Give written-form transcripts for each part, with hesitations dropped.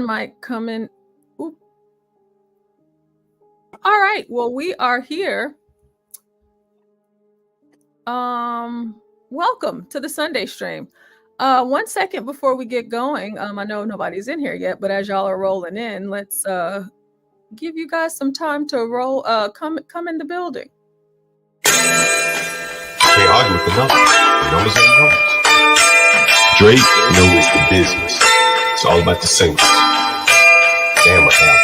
might come in. Oop. All right. Well, we are here. Welcome to the Sunday stream. 1 second before we get going. I know nobody's in here yet, but as y'all are rolling in, let's give you guys some time to roll. Come in the building. Can't argue with the numbers. The numbers are the numbers. Drake knows the business. It's all about the singles. Damn, what happened?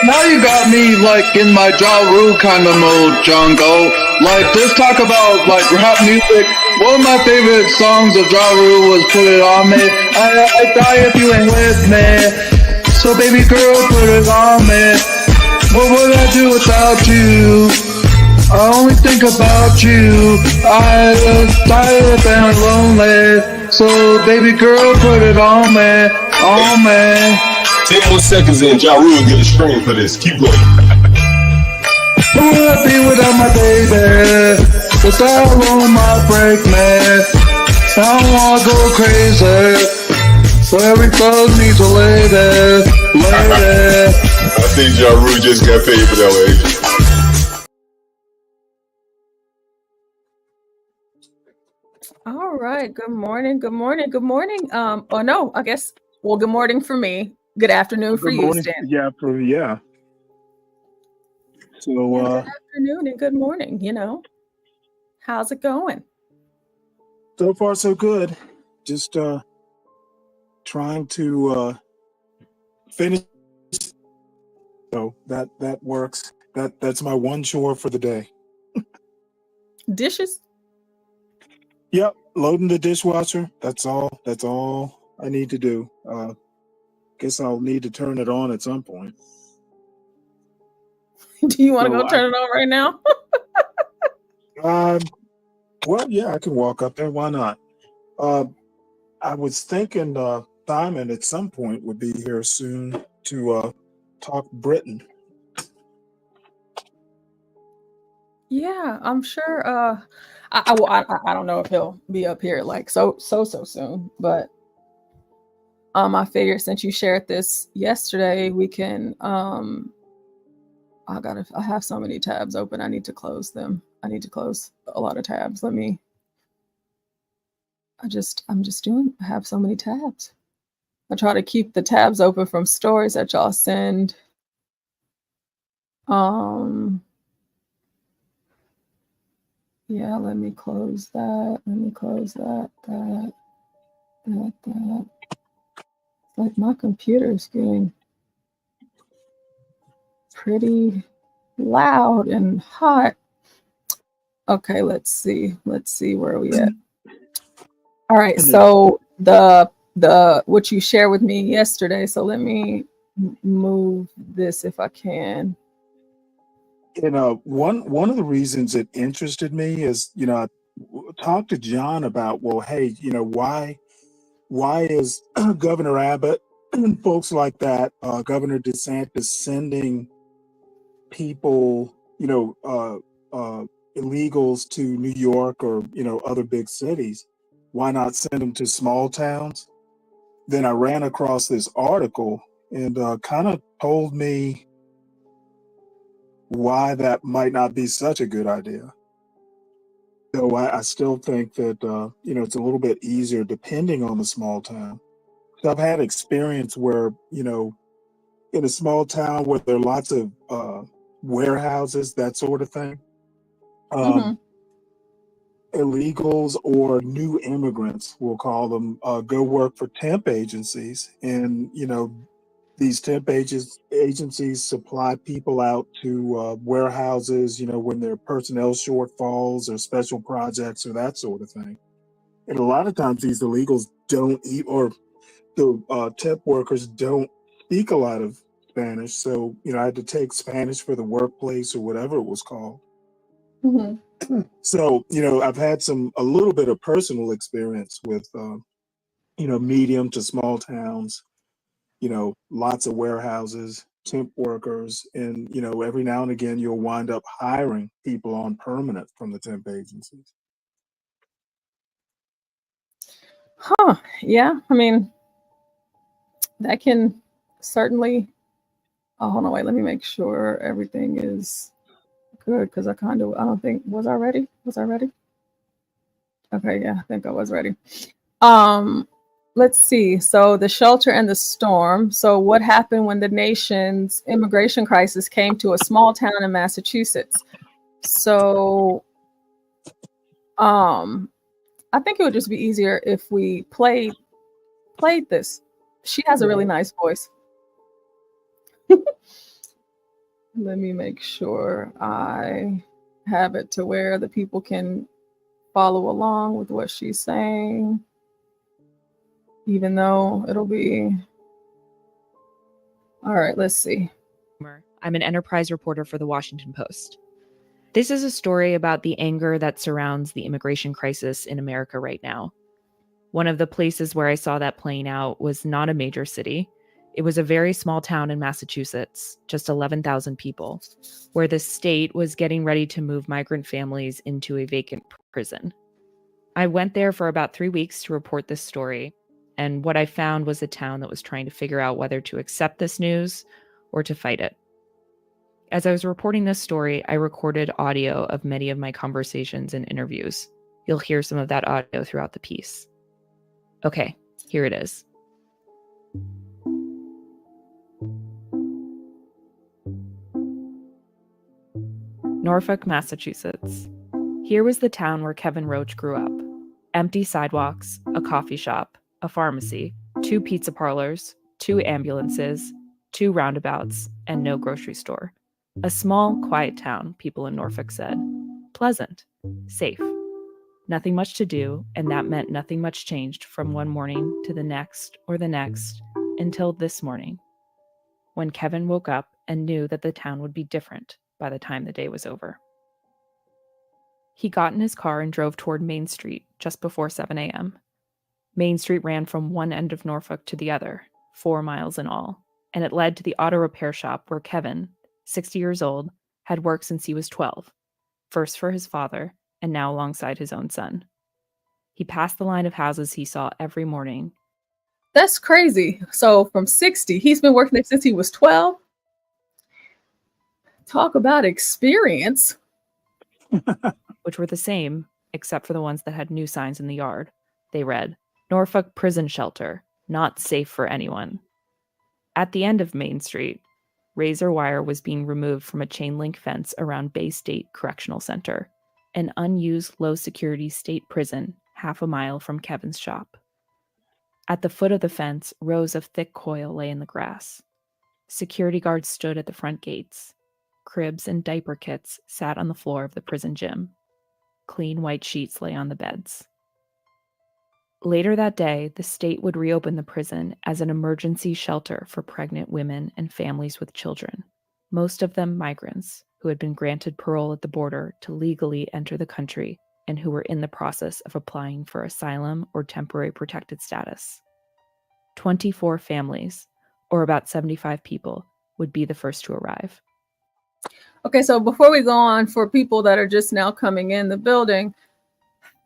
Now you got me like in my Ja Rule kind of mode, Jungle. Like this talk about like rap music. One of my favorite songs of Ja Rule was "Put It On Me." I die if you ain't with me. So baby girl, put it on me. What would I do without you? I only think about you. I was tired and lonely. So baby girl, put it on me, on me. 10 more seconds in, Ja Rule get a screen for this. Keep going. Who would I be without my baby? The style on my break, man. I don't wanna go crazy. So every thug needs a lady, lady. I think Ja Rule just got paid for that way. All right. Good morning. Good morning. Good morning. Oh no, I guess. Well, good morning for me. Good afternoon for you, Stan. Yeah, yeah. So good afternoon and good morning. You know, how's it going? So far so good. Just trying to finish. So that works. That's my one chore for the day. Dishes? Yep, loading the dishwasher. That's all I need to do. Guess I'll need to turn it on at some point. Do you want to go turn it on right now? Well, yeah, I can walk up there. Why not? I was thinking Simon at some point would be here soon to talk Britain. Yeah, I'm sure. I don't know if he'll be up here like so soon, but I figured since you shared this yesterday, we can. I have so many tabs open. I need to close them. I need to close a lot of tabs. I have so many tabs. I try to keep the tabs open from stories that y'all send. Yeah, let me close that. Let me close that. Like my computer's getting pretty loud and hot. Okay, let's see where we at. All right, so the what you shared with me yesterday. So let me move this if I can. You know, one of the reasons it interested me is, you know, I talked to John about, well, hey, you know, why is Governor Abbott and folks like that, Governor DeSantis sending people, you know, illegals to New York or, you know, other big cities? Why not send them to small towns? Then I ran across this article and kind of told me why that might not be such a good idea. So I still think that, you know, it's a little bit easier depending on the small town. So I've had experience where, you know, in a small town where there are lots of warehouses, that sort of thing, illegals or new immigrants, we'll call them, go work for temp agencies. And, you know, these temp agencies supply people out to warehouses, you know, when there are personnel shortfalls or special projects or that sort of thing. And a lot of times these illegals don't eat, or the temp workers don't speak a lot of Spanish. So, you know, I had to take Spanish for the workplace or whatever it was called. So, you know, I've had a little bit of personal experience with, you know, medium to small towns, you know, lots of warehouses, temp workers, and, you know, every now and again, you'll wind up hiring people on permanent from the temp agencies. Yeah, I mean, that can certainly. Oh, hold on, wait. Let me make sure everything is good because I don't think was I ready? Was I ready? Okay, yeah, I think I was ready. Let's see. So the shelter and the storm. So what happened when the nation's immigration crisis came to a small town in Massachusetts? So I think it would just be easier if we played this. She has a really nice voice. Let me make sure I have it to where the people can follow along with what she's saying, even though it'll be. All right, let's see. I'm an enterprise reporter for the Washington Post. This is a story about the anger that surrounds the immigration crisis in America right now. One of the places where I saw that playing out was not a major city. It was a very small town in Massachusetts, just 11,000 people, where the state was getting ready to move migrant families into a vacant prison. I went there for about 3 weeks to report this story, and what I found was a town that was trying to figure out whether to accept this news or to fight it. As I was reporting this story, I recorded audio of many of my conversations and interviews. You'll hear some of that audio throughout the piece. Okay, here it is. Norfolk, Massachusetts. Here was the town where Kevin Roach grew up. Empty sidewalks, a coffee shop, a pharmacy, 2 pizza parlors, 2 ambulances, 2 roundabouts, and no grocery store. A small, quiet town, people in Norfolk said. Pleasant, safe. Nothing much to do, and that meant nothing much changed from one morning to the next or the next until this morning, when Kevin woke up and knew that the town would be different by the time the day was over. He got in his car and drove toward Main Street just before 7 a.m. Main Street ran from one end of Norfolk to the other, 4 miles in all, and it led to the auto repair shop where Kevin, 60 years old, had worked since he was 12, first for his father and now alongside his own son. He passed the line of houses he saw every morning. That's crazy. So from 60, he's been working there since he was 12. Talk about experience. Which were the same, except for the ones that had new signs in the yard. They read, Norfolk Prison Shelter, not safe for anyone. At the end of Main Street, razor wire was being removed from a chain link fence around Bay State Correctional Center, an unused low-security state prison half a mile from Kevin's shop. At the foot of the fence, rows of thick coil lay in the grass. Security guards stood at the front gates. Cribs and diaper kits sat on the floor of the prison gym. Clean white sheets lay on the beds. Later that day, the state would reopen the prison as an emergency shelter for pregnant women and families with children, most of them migrants who had been granted parole at the border to legally enter the country and who were in the process of applying for asylum or temporary protected status. 24 families, or about 75 people, would be the first to arrive. Okay, so before we go on, for people that are just now coming in the building,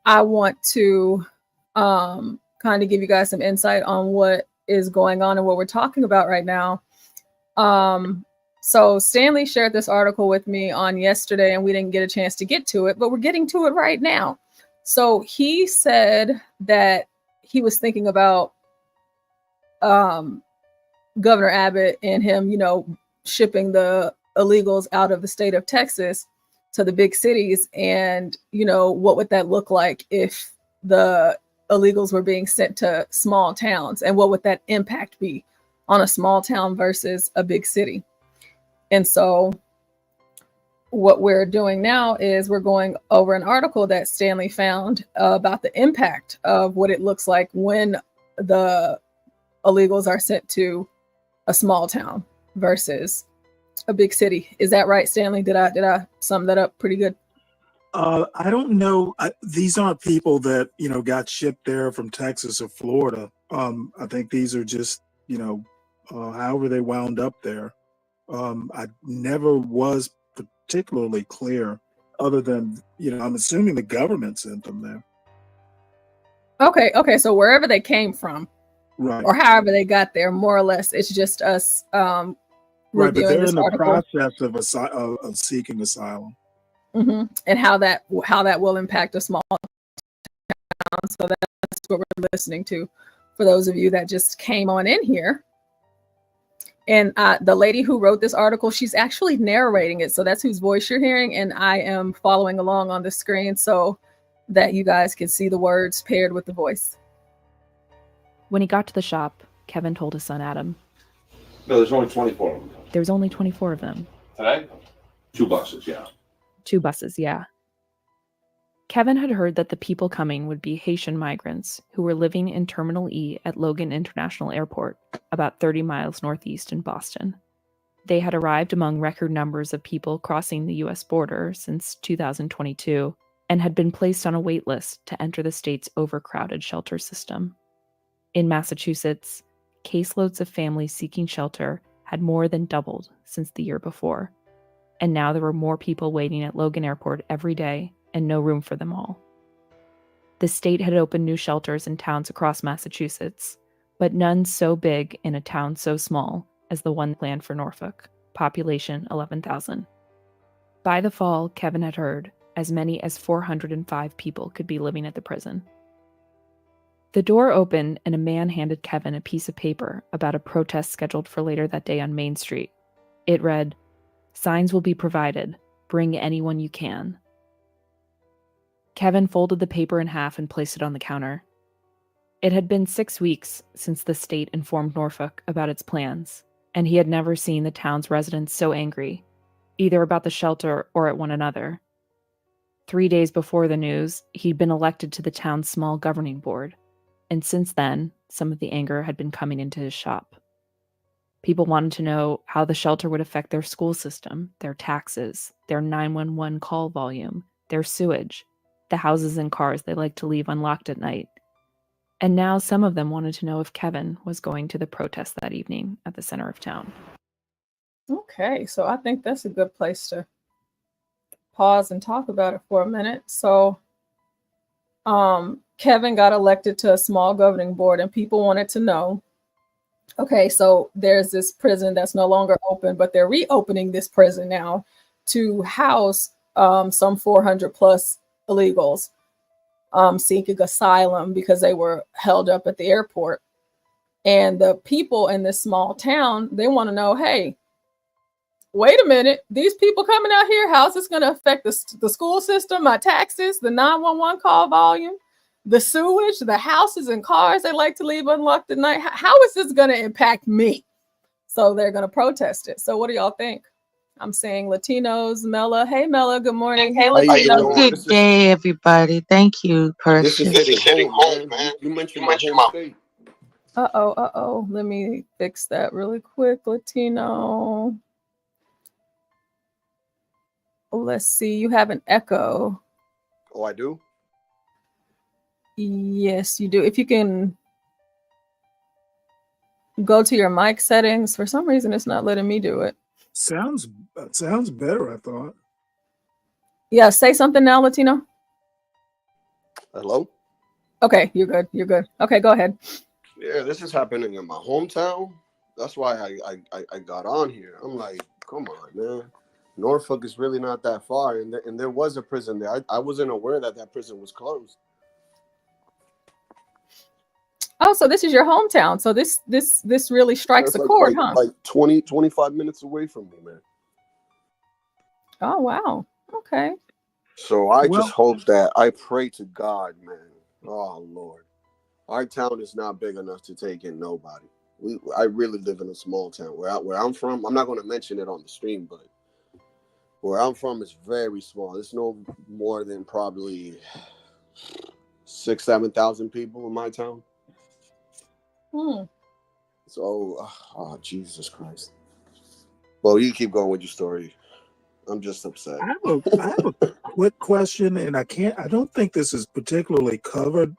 I want to kind of give you guys some insight on what is going on and what we're talking about right now. So Stanley shared this article with me on yesterday, and we didn't get a chance to get to it, but we're getting to it right now. So he said that he was thinking about Governor Abbott and him, shipping the illegals out of the state of Texas to the big cities. And, what would that look like if the illegals were being sent to small towns? And what would that impact be on a small town versus a big city? And so what we're doing now is we're going over an article that Stanley found about the impact of what it looks like when the illegals are sent to a small town versus a big city. Is that right, Stanley? Did I sum that up pretty good? I don't know. These aren't people that, got shipped there from Texas or Florida. I think these are just, however they wound up there. I never was particularly clear other than, I'm assuming the government sent them there. Okay. So wherever they came from. Right. or however they got there, more or less. It's just us Right, but reviewing they're this in the article. process of seeking asylum. And how that will impact a small town. So that's what we're listening to for those of you that just came on in here. And the lady who wrote this article, she's actually narrating it. So that's whose voice you're hearing. And I am following along on the screen so that you guys can see the words paired with the voice. When he got to the shop, Kevin told his son Adam. No, there's only 24 of them. There's only 24 of them. Today? 2 buses, yeah. 2 buses, yeah. Kevin had heard that the people coming would be Haitian migrants who were living in Terminal E at Logan International Airport, about 30 miles northeast in Boston. They had arrived among record numbers of people crossing the U.S. border since 2022 and had been placed on a wait list to enter the state's overcrowded shelter system. In Massachusetts, caseloads of families seeking shelter had more than doubled since the year before, and now there were more people waiting at Logan Airport every day and no room for them all. The state had opened new shelters in towns across Massachusetts, but none so big in a town so small as the one planned for Norfolk, population 11,000. By the fall, Kevin had heard as many as 405 people could be living at the prison. The door opened and a man handed Kevin a piece of paper about a protest scheduled for later that day on Main Street. It read, "Signs will be provided. Bring anyone you can." Kevin folded the paper in half and placed it on the counter. It had been 6 weeks since the state informed Norfolk about its plans, and he had never seen the town's residents so angry, either about the shelter or at one another. 3 days before the news, he'd been elected to the town's small governing board, and since then, some of the anger had been coming into his shop. People wanted to know how the shelter would affect their school system, their taxes, their 911 call volume, their sewage, the houses and cars they like to leave unlocked at night. And now some of them wanted to know if Kevin was going to the protest that evening at the center of town. Okay, so I think that's a good place to pause and talk about it for a minute. So Kevin got elected to a small governing board and people wanted to know, okay, so there's this prison that's no longer open, but they're reopening this prison now to house some 400 plus illegals seeking asylum because they were held up at the airport. And the people in this small town, they want to know, hey, wait a minute, these people coming out here, how's this going to affect the school system, my taxes, the 911 call volume, the sewage, the houses and cars they like to leave unlocked at night? How is this going to impact me? So they're going to protest it. So what do y'all think? I'm saying Latinos, Mela. Hey, Mela, good morning. Hey, Latino. Good day, everybody. Thank you, This is Precious. hitting home, man. You mentioned my home state. Uh-oh. Let me fix that really quick, Latino. Let's see. You have an echo. Oh, I do? Yes, you do. If you can go to your mic settings. For some reason, it's not letting me do it. Sounds better, I thought. Yeah, say something now, Latino. Hello? Okay, you're good. You're good. Okay, go ahead. Yeah, this is happening in my hometown. That's why I got on here. I'm like, come on, man. Norfolk is really not that far, and there was a prison there. I wasn't aware that prison was closed. Oh, so this is your hometown. So this really strikes a chord, huh? Like 20, 25 minutes away from me, man. Oh, wow. Okay. So I just hope that, I pray to God, man. Oh, Lord. Our town is not big enough to take in nobody. I really live in a small town. Where I'm from, I'm not going to mention it on the stream, but where I'm from is very small. It's no more than probably 6,000-7,000 people in my town. So, oh, Jesus Christ. Well, you keep going with your story. I'm just upset. I have a quick question, and I don't think this is particularly covered.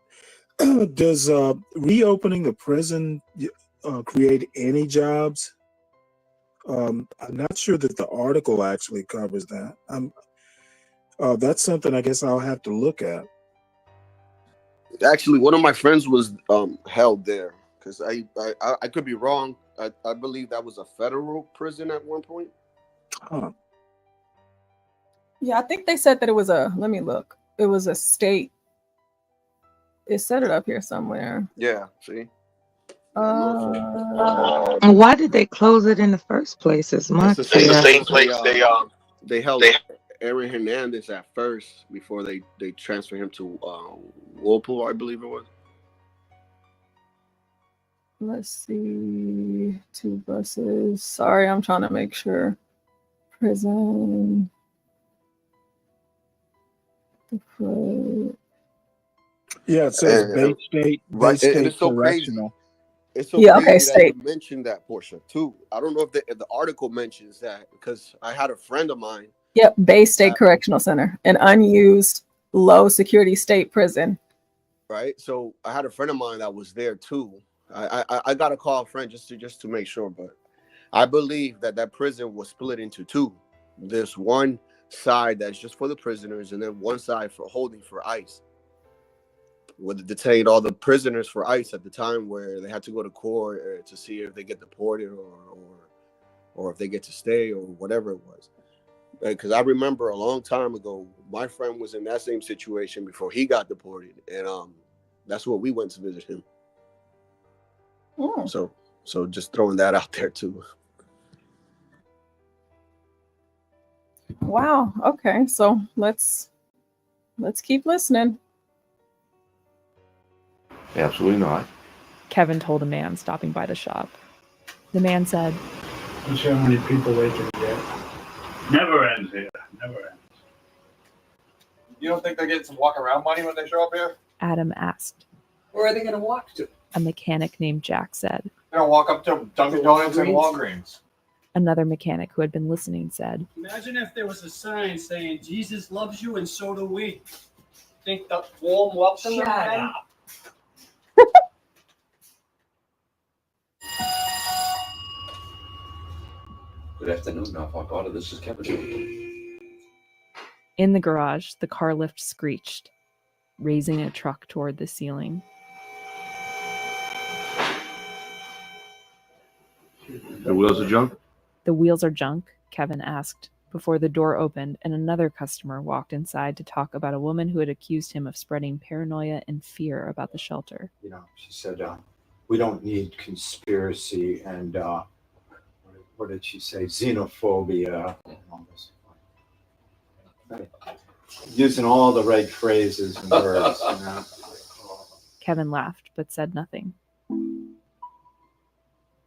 Does reopening the prison create any jobs? I'm not sure that the article actually covers that. That's something I guess I'll have to look at. Actually, one of my friends was held there because I could be wrong. I believe that was a federal prison at one point. Huh. Yeah, I think they said that it was a. Let me look. It was a state. It said it up here somewhere. Yeah, see. And why did they close it in the first place? Is my It's the same place they held Aaron Hernandez at first before they transferred him to Whirlpool, I believe it was. Let's see. 2 buses. Sorry, I'm trying to make sure. Prison. Yeah, it says Bay State, right, Bay and it's State so Correctional. crazy. It's so Yeah, crazy okay, that state. you mentioned that, Portia, too. I don't know if the article mentions that, because I had a friend of mine. Yep, Bay State Correctional Center, an unused low security state prison. Right, so I had a friend of mine that was there too. I got to call a friend just to make sure, but I believe that prison was split into 2. There's one side that's just for the prisoners, and then one side for holding for ICE. Where they detained all the prisoners for ICE at the time, where they had to go to court to see if they get deported or if they get to stay or whatever it was. Because I remember a long time ago, my friend was in that same situation before he got deported, and that's where we went to visit him. Mm. So just throwing that out there too. Wow. Okay, so let's keep listening. Absolutely not. Kevin told a man stopping by the shop. The man said, "You see how many people they can get? Never ends here. Never ends." You don't think they're getting some walk around money when they show up here? Adam asked. Where are they going to walk to? A mechanic named Jack said. They don't walk up to Dunkin' Donuts and Walgreens. Another mechanic who had been listening said, "Imagine if there was a sign saying Jesus loves you and so do we. Think the warm welcome? Shut up. Good afternoon, Norfolk Auto. This is Kevin. In the garage, the car lift screeched, raising a truck toward the ceiling. The wheels are junk? The wheels are junk, Kevin asked, before the door opened and another customer walked inside to talk about a woman who had accused him of spreading paranoia and fear about the shelter. You know, she said, we don't need conspiracy and, what did she say? Xenophobia. Using all the right phrases and words. You know? Kevin laughed, but said nothing.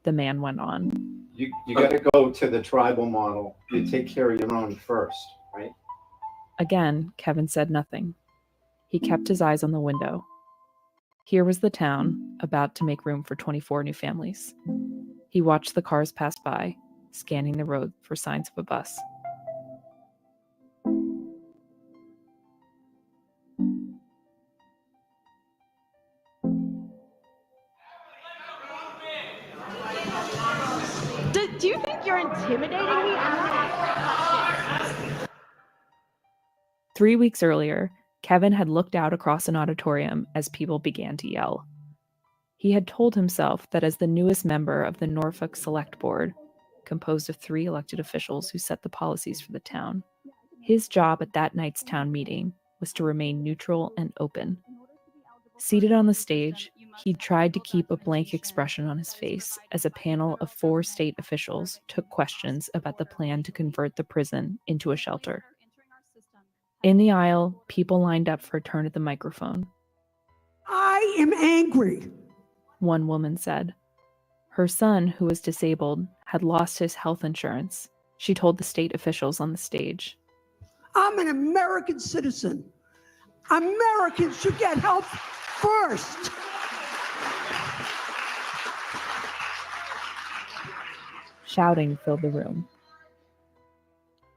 The man went on. You got to go to the tribal model. You take care of your own first, right? Again, Kevin said nothing. He kept his eyes on the window. Here was the town, about to make room for 24 new families. He watched the cars pass by, scanning the road for signs of a bus. Do you think you're intimidating me? 3 weeks earlier, Kevin had looked out across an auditorium as people began to yell. He had told himself that as the newest member of the Norfolk Select Board, composed of 3 elected officials who set the policies for the town, his job at that night's town meeting was to remain neutral and open. Seated on the stage, he tried to keep a blank expression on his face as a panel of 4 state officials took questions about the plan to convert the prison into a shelter. In the aisle, people lined up for a turn at the microphone. "I am angry," one woman said. Her son, who was disabled, had lost his health insurance. She told the state officials on the stage. "I'm an American citizen. Americans should get help first." Shouting filled the room.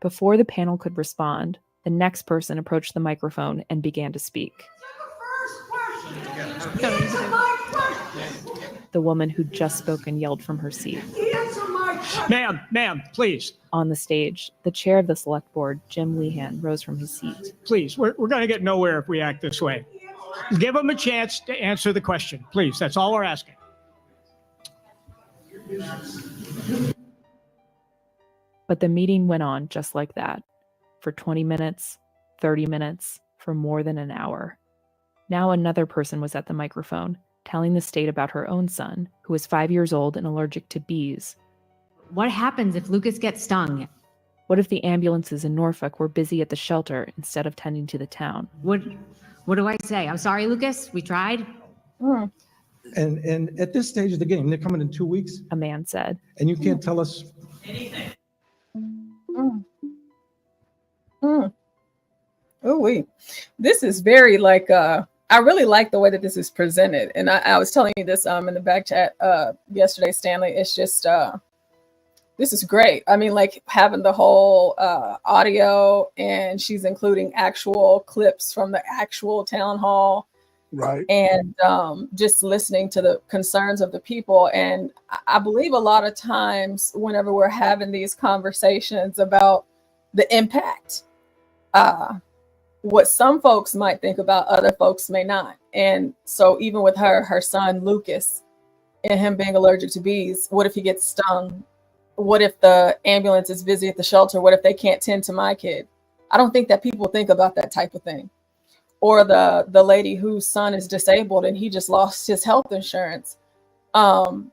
Before the panel could respond, the next person approached the microphone and began to speak. The woman who'd just spoken yelled from her seat. Ma'am, please. On the stage, the chair of the select board, Jim Lehan, rose from his seat. Please, we're going to get nowhere if we act this way. Give them a chance to answer the question. Please, that's all we're asking. But the meeting went on just like that, for 20 minutes, 30 minutes, for more than an hour. Now another person was at the microphone, telling the state about her own son, who was 5 years old and allergic to bees. What happens if Lucas gets stung? What if the ambulances in Norfolk were busy at the shelter instead of tending to the town? What do I say? I'm sorry, Lucas, we tried. And at this stage of the game, they're coming in 2 weeks, A man said. and you can't tell us. Oh, this is very like I really like the way that this is presented, and I was telling you this in the back chat yesterday, Stanley. It's just this is great. I mean, like having the whole audio, and she's including actual clips from the actual town hall, right? And just listening to the concerns of the people. And I believe a lot of times, whenever we're having these conversations about the impact, what some folks might think about, other folks may not. And so even with her son, Lucas, and him being allergic to bees, what if he gets stung? What if the ambulance is busy at the shelter? What if they can't tend to my kid? I don't think that people think about that type of thing. Or the lady whose son is disabled and he just lost his health insurance. You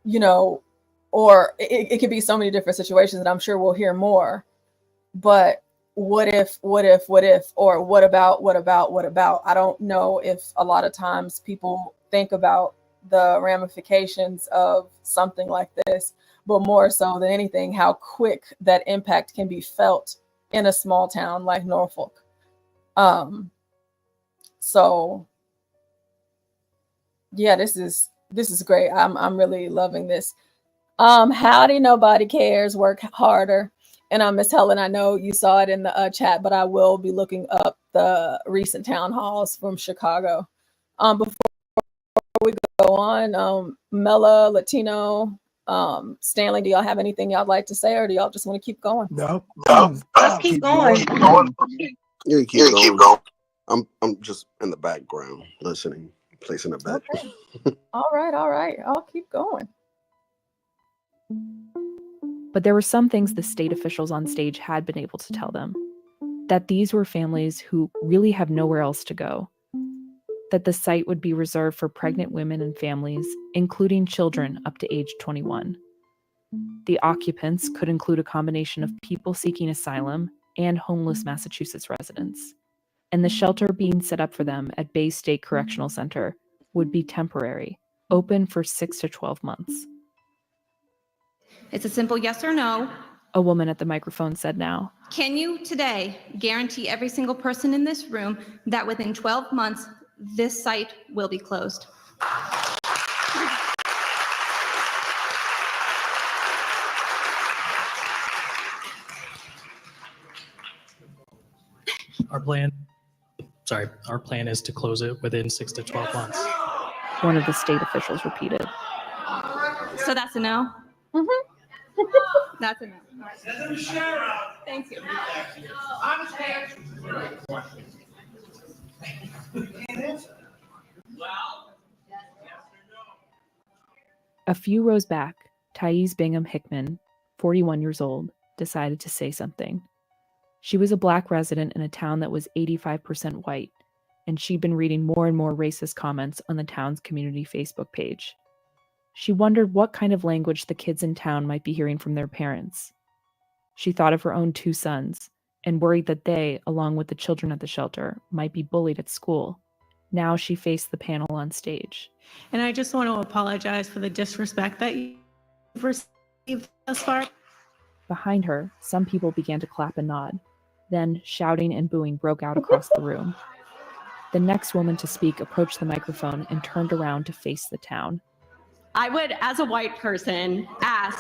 know, or it could be so many different situations that I'm sure we'll hear more. But what if, or what about? I don't know if a lot of times people think about the ramifications of something like this, but more so than anything, how quick that impact can be felt in a small town like Norfolk. So yeah, this is great. I'm really loving this. Howdy, nobody cares. Work harder. And Miss Helen, I know you saw it in the chat, but I will be looking up the recent town halls from Chicago. Before we go on, Mela, Latino, Stanley, do y'all have anything y'all like to say, or do y'all just want to keep going? No. Let's keep going. Yeah, keep going. I'm just in the background listening, placing a bet. Okay. All right. I'll keep going. But there were some things the state officials on stage had been able to tell them. That these were families who really have nowhere else to go. That the site would be reserved for pregnant women and families, including children up to age 21. The occupants could include a combination of people seeking asylum and homeless Massachusetts residents. And the shelter being set up for them at Bay State Correctional Center would be temporary, open for 6 to 12 months. It's a simple yes or no. A woman at the microphone said now. Can you today guarantee every single person in this room that within 12 months, this site will be closed? Our plan is to close it within 6 to 12 months. One of the state officials repeated. So that's a no? Mm-hmm. That's a no. Thank you. A few rows back, Thais Bingham Hickman, 41 years old, decided to say something. She was a Black resident in a town that was 85% white, and she'd been reading more and more racist comments on the town's community Facebook page. She wondered what kind of language the kids in town might be hearing from their parents. She thought of her own 2 sons and worried that they, along with the children at the shelter, might be bullied at school. Now she faced the panel on stage. And I just want to apologize for the disrespect that you've received thus far. Behind her, some people began to clap and nod. Then shouting and booing broke out across the room. The next woman to speak approached the microphone and turned around to face the town. I would, as a white person, ask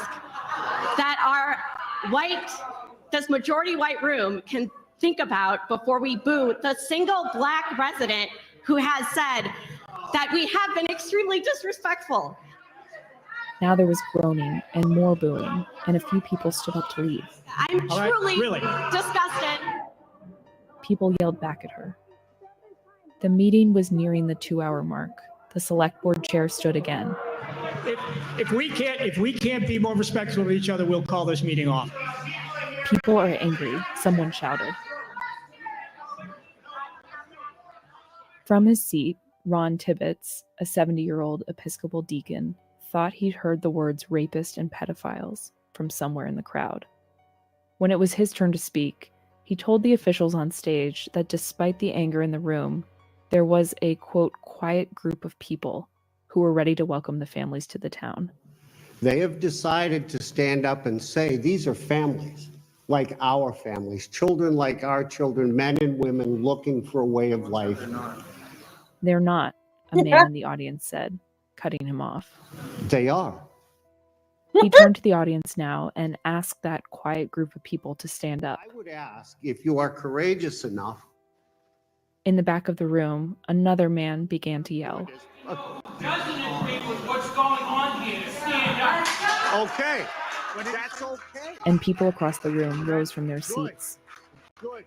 that this majority white room can think about before we boo the single Black resident who has said that we have been extremely disrespectful. Now there was groaning and more booing, and a few people stood up to leave. I'm truly disgusted. People yelled back at her. The meeting was nearing the 2-hour mark. The select board chair stood again. if we can't be more respectful of each other, we'll call this meeting off. People are angry, someone shouted. From his seat, Ron Tibbetts, a 70-year-old Episcopal deacon, thought he'd heard the words rapist and pedophiles from somewhere in the crowd. When it was his turn to speak, he told the officials on stage that despite the anger in the room, there was a, quote, quiet group of people who were ready to welcome the families to the town. They have decided to stand up and say, these are families like our families, children like our children, men and women looking for a way of life. They're not, a man in the audience said, cutting him off. They are. He turned to the audience now and asked that quiet group of people to stand up. I would ask if you are courageous enough. In the back of the room, another man began to yell. Doesn't agree with what's going on here. Stand up. Okay, but that's okay. And people across the room rose from their seats. Good.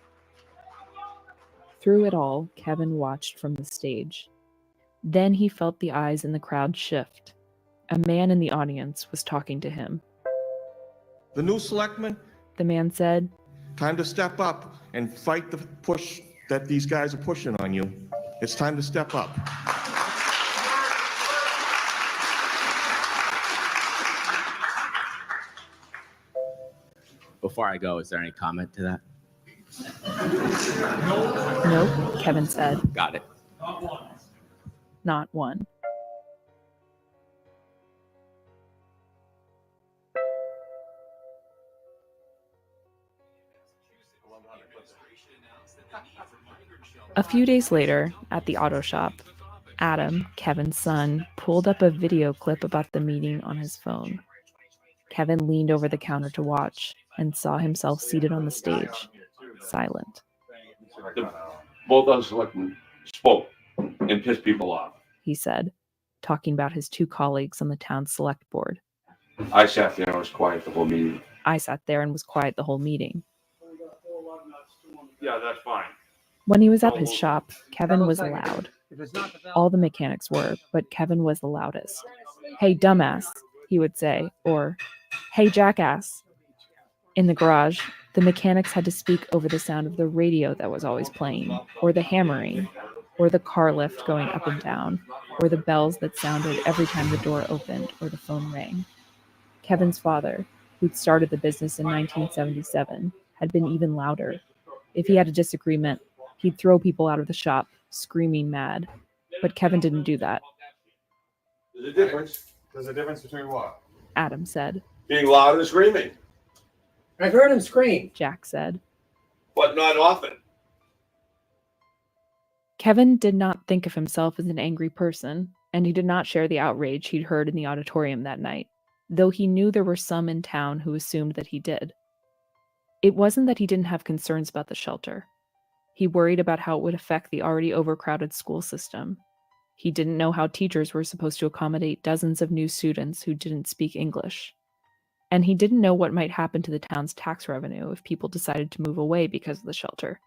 Through it all, Kevin watched from the stage. Then he felt the eyes in the crowd shift. A man in the audience was talking to him. The new selectman? The man said, Time to step up and fight the push that these guys are pushing on you. It's time to step up. Before I go, is there any comment to that? Nope, Kevin said. Got it. Not one. A few days later, at the auto shop, Adam, Kevin's son, pulled up a video clip about the meeting on his phone. Kevin leaned over the counter to watch and saw himself seated on the stage, silent. Both of us selectmen spoke and pissed people off. He said, talking about his two colleagues on the town's select board. I sat there and was quiet the whole meeting. I sat there and was quiet the whole meeting. Yeah, that's fine. When he was at his shop, Kevin was loud. All the mechanics were, but Kevin was the loudest. Hey, dumbass, he would say, or, hey, jackass. In the garage, the mechanics had to speak over the sound of the radio that was always playing, or the hammering, or the car lift going up and down, or the bells that sounded every time the door opened or the phone rang. Kevin's father, who'd started the business in 1977, had been even louder. If he had a disagreement, he'd throw people out of the shop, screaming mad. But Kevin didn't do that. There's a difference. There's a difference between what? Adam said. Being loud and screaming. I've heard him scream. Jack said. But not often. Kevin did not think of himself as an angry person, and he did not share the outrage he'd heard in the auditorium that night, though he knew there were some in town who assumed that he did. It wasn't that he didn't have concerns about the shelter. He worried about how it would affect the already overcrowded school system. He didn't know how teachers were supposed to accommodate dozens of new students who didn't speak English. And he didn't know what might happen to the town's tax revenue if people decided to move away because of the shelter.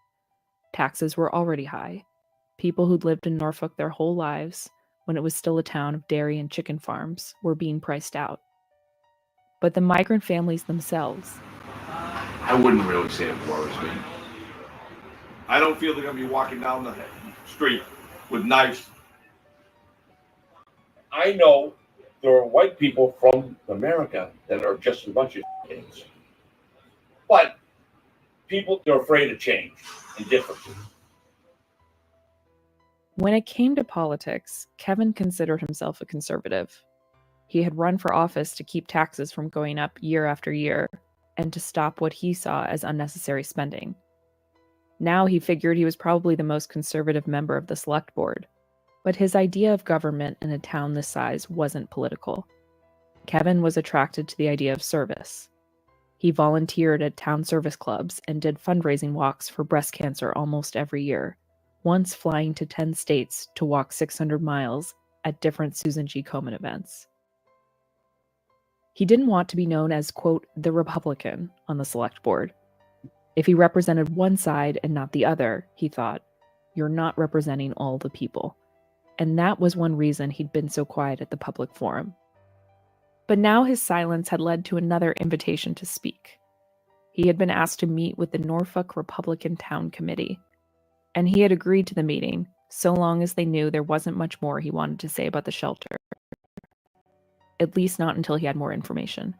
Taxes were already high. People who'd lived in Norfolk their whole lives, when it was still a town of dairy and chicken farms, were being priced out. But the migrant families themselves. I wouldn't really say it worries me. I don't feel they're going to be walking down the street with knives. I know there are white people from America that are just a bunch of kids. But people, they're afraid of change and difference. When it came to politics, Kevin considered himself a conservative. He had run for office to keep taxes from going up year after year and to stop what he saw as unnecessary spending. Now he figured he was probably the most conservative member of the select board, but his idea of government in a town this size wasn't political. Kevin was attracted to the idea of service. He volunteered at town service clubs and did fundraising walks for breast cancer almost every year, once flying to 10 states to walk 600 miles at different Susan G. Komen events. He didn't want to be known as, quote, the Republican on the select board. If he represented one side and not the other, he thought, you're not representing all the people. And that was one reason he'd been so quiet at the public forum. But now his silence had led to another invitation to speak. He had been asked to meet with the Norfolk Republican Town Committee, and he had agreed to the meeting so long as they knew there wasn't much more he wanted to say about the shelter. At least not until he had more information.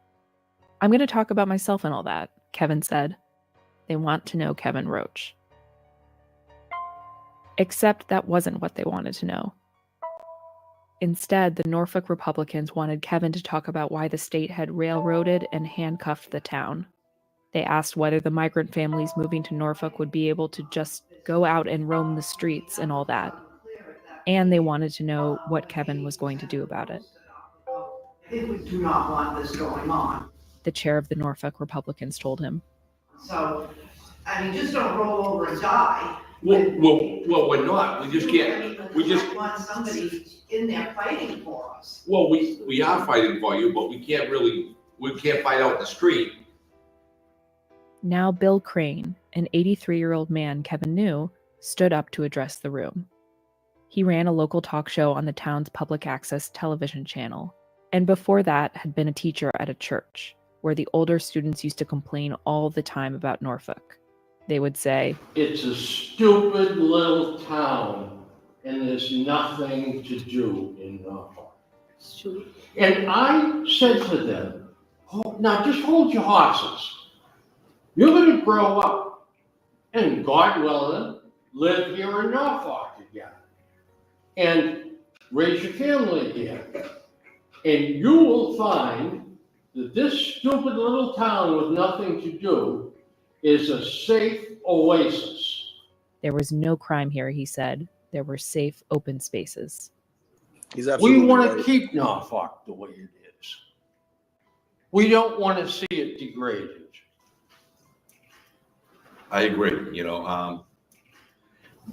"I'm going to talk about myself and all that," Kevin said. They want to know Kevin Roach. Except that wasn't what they wanted to know. Instead, the Norfolk Republicans wanted Kevin to talk about why the state had railroaded and handcuffed the town. They asked whether the migrant families moving to Norfolk would be able to just go out and roam the streets and all that. And they wanted to know what Kevin was going to do about it. "We do not want this going on." The chair of the Norfolk Republicans told him. So, I mean, just don't roll over and die. Well, we're not. We just can't. We just want somebody in there fighting for us. Well, we are fighting for you, but we can't fight out in the street. Now Bill Crane, an 83-year-old man Kevin knew, stood up to address the room. He ran a local talk show on the town's public access television channel, and before that had been a teacher at a church, where the older students used to complain all the time about Norfolk. They would say, "It's a stupid little town, and there's nothing to do in Norfolk." And I said to them, "Now just hold your horses. You're going to grow up, and God willing, live here in Norfolk again, and raise your family here. And you will find that this stupid little town with nothing to do is a safe oasis." There was no crime here, he said. There were safe, open spaces. He's absolutely We want right. to keep Norfolk the way it is. We don't want to see it degraded. I agree.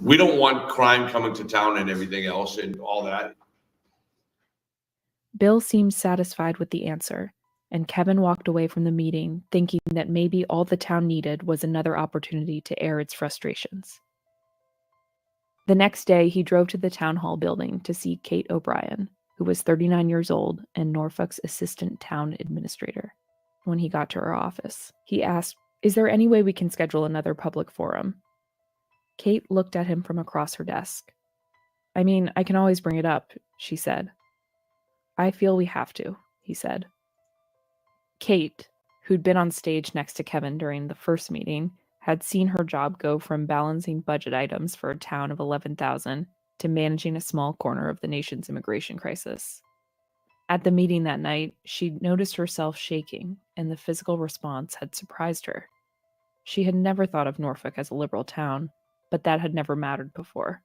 We don't want crime coming to town and everything else and all that. Bill seemed satisfied with the answer, and Kevin walked away from the meeting thinking that maybe all the town needed was another opportunity to air its frustrations. The next day, he drove to the town hall building to see Kate O'Brien, who was 39 years old and Norfolk's assistant town administrator. When he got to her office, he asked, "Is there any way we can schedule another public forum?" Kate looked at him from across her desk. "I mean, I can always bring it up," she said. "I feel we have to," he said. Kate, who'd been on stage next to Kevin during the first meeting, had seen her job go from balancing budget items for a town of 11,000 to managing a small corner of the nation's immigration crisis. At the meeting that night, she'd noticed herself shaking, and the physical response had surprised her. She had never thought of Norfolk as a liberal town, but that had never mattered before.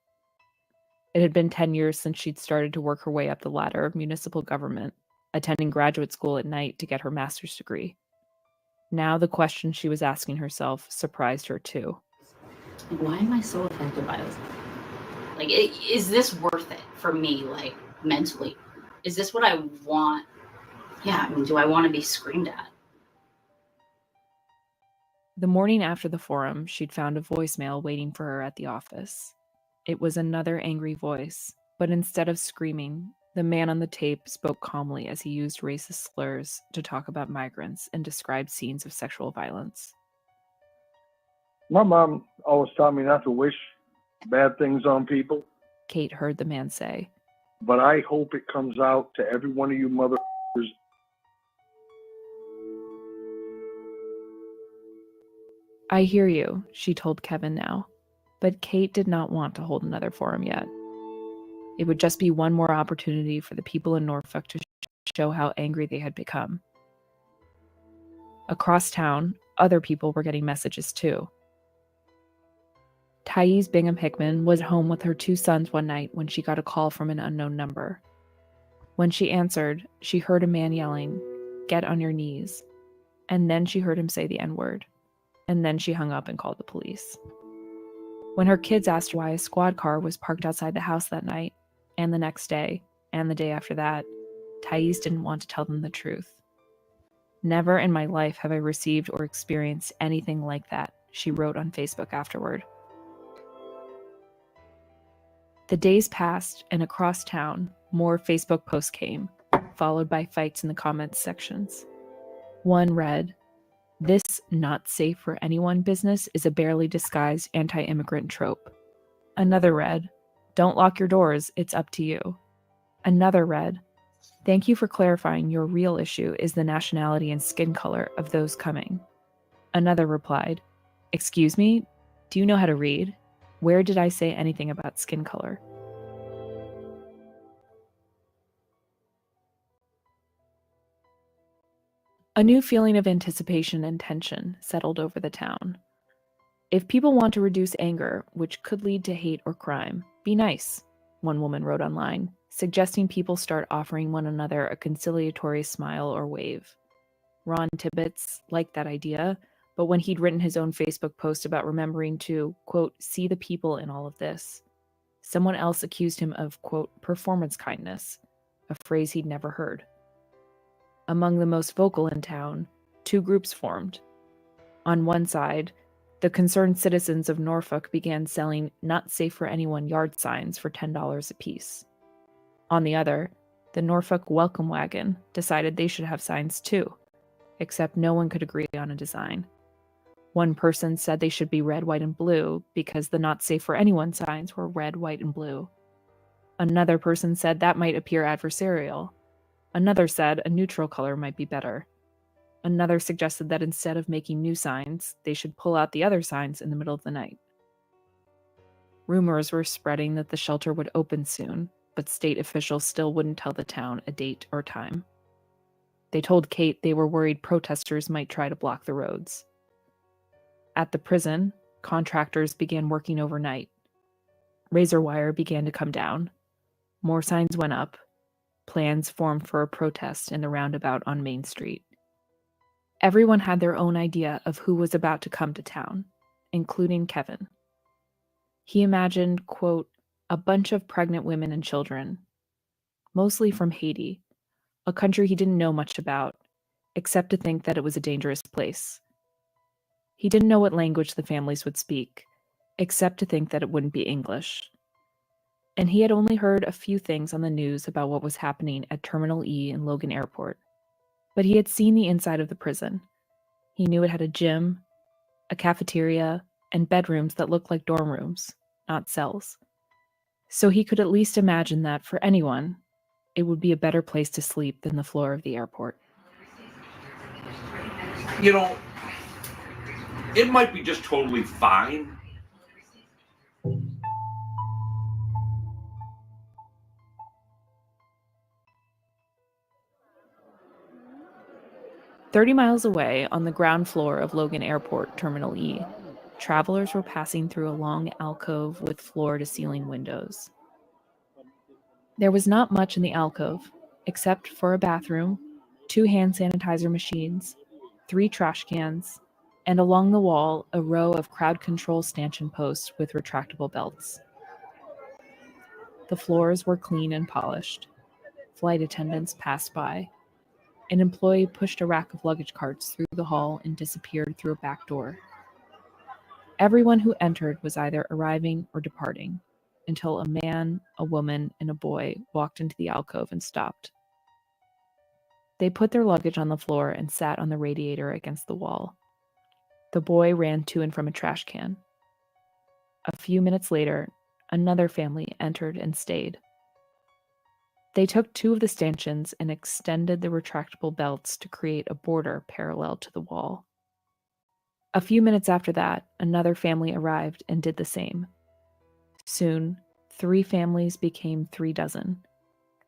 It had been 10 years since she'd started to work her way up the ladder of municipal government, attending graduate school at night to get her master's degree. Now the question she was asking herself surprised her too. Why am I so affected by this? Is this worth it for me, mentally? Is this what I want? Yeah, do I want to be screamed at? The morning after the forum, she'd found a voicemail waiting for her at the office. It was another angry voice, but instead of screaming, the man on the tape spoke calmly as he used racist slurs to talk about migrants and described scenes of sexual violence. "My mom always taught me not to wish bad things on people," Kate heard the man say. "but I hope it comes out to every one of you motherfuckers." "I hear you," she told Kevin now, but Kate did not want to hold another forum yet. It would just be one more opportunity for the people in Norfolk to show how angry they had become. Across town, other people were getting messages too. Thais Bingham Hickman was home with her 2 sons one night when she got a call from an unknown number. When she answered, she heard a man yelling, "Get on your knees." And then she heard him say the N-word. And then she hung up and called the police. When her kids asked her why a squad car was parked outside the house that night, and the next day, and the day after that, Thais didn't want to tell them the truth. "Never in my life have I received or experienced anything like that," she wrote on Facebook afterward. The days passed, and across town, more Facebook posts came, followed by fights in the comments sections. One read, "This not safe for anyone business is a barely disguised anti-immigrant trope." Another read, "Don't lock your doors, it's up to you." Another read, "Thank you for clarifying your real issue is the nationality and skin color of those coming." Another replied, "Excuse me, do you know how to read? Where did I say anything about skin color?" A new feeling of anticipation and tension settled over the town. "If people want to reduce anger, which could lead to hate or crime, be nice," one woman wrote online, suggesting people start offering one another a conciliatory smile or wave. Ron Tibbetts liked that idea, but when he'd written his own Facebook post about remembering to, quote, "see the people in all of this," someone else accused him of, quote, "performance kindness," a phrase he'd never heard. Among the most vocal in town, two groups formed. On one side, the concerned citizens of Norfolk began selling "not safe for anyone" yard signs for $10 apiece. On the other, the Norfolk Welcome Wagon decided they should have signs too, except no one could agree on a design. One person said they should be red, white, and blue because the "not safe for anyone" signs were red, white, and blue. Another person said that might appear adversarial. Another said a neutral color might be better. Another suggested that instead of making new signs, they should pull out the other signs in the middle of the night. Rumors were spreading that the shelter would open soon, but state officials still wouldn't tell the town a date or time. They told Kate they were worried protesters might try to block the roads. At the prison, contractors began working overnight. Razor wire began to come down. More signs went up. Plans formed for a protest in the roundabout on Main Street. Everyone had their own idea of who was about to come to town, including Kevin. He imagined, quote, "a bunch of pregnant women and children, mostly from Haiti, a country he didn't know much about, except to think that it was a dangerous place. He didn't know what language the families would speak, except to think that it wouldn't be English. And he had only heard a few things on the news about what was happening at Terminal E in Logan Airport. But he had seen the inside of the prison. He knew it had a gym, a cafeteria, and bedrooms that looked like dorm rooms, not cells. So he could at least imagine that for anyone, it would be a better place to sleep than the floor of the airport. You know, it might be just totally fine. "30 miles away, on the ground floor of Logan Airport, Terminal E, travelers were passing through a long alcove with floor-to-ceiling windows. There was not much in the alcove, except for a bathroom, 2 hand sanitizer machines, 3 trash cans, and along the wall, a row of crowd control stanchion posts with retractable belts. The floors were clean and polished. Flight attendants passed by. An employee pushed a rack of luggage carts through the hall and disappeared through a back door. Everyone who entered was either arriving or departing, until a man, a woman, and a boy walked into the alcove and stopped. They put their luggage on the floor and sat on the radiator against the wall. The boy ran to and from a trash can. A few minutes later, another family entered and stayed. They took 2 of the stanchions and extended the retractable belts to create a border parallel to the wall. A few minutes after that, another family arrived and did the same. Soon, 3 families became 3 dozen.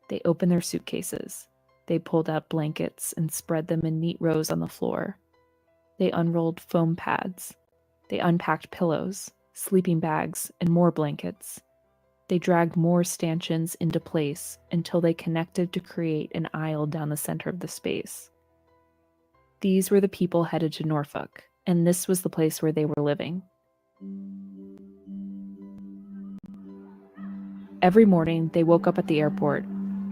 They opened their suitcases. They pulled out blankets and spread them in neat rows on the floor. They unrolled foam pads. They unpacked pillows, sleeping bags, and more blankets. They dragged more stanchions into place until they connected to create an aisle down the center of the space. These were the people headed to Norfolk, and this was the place where they were living. Every morning, they woke up at the airport,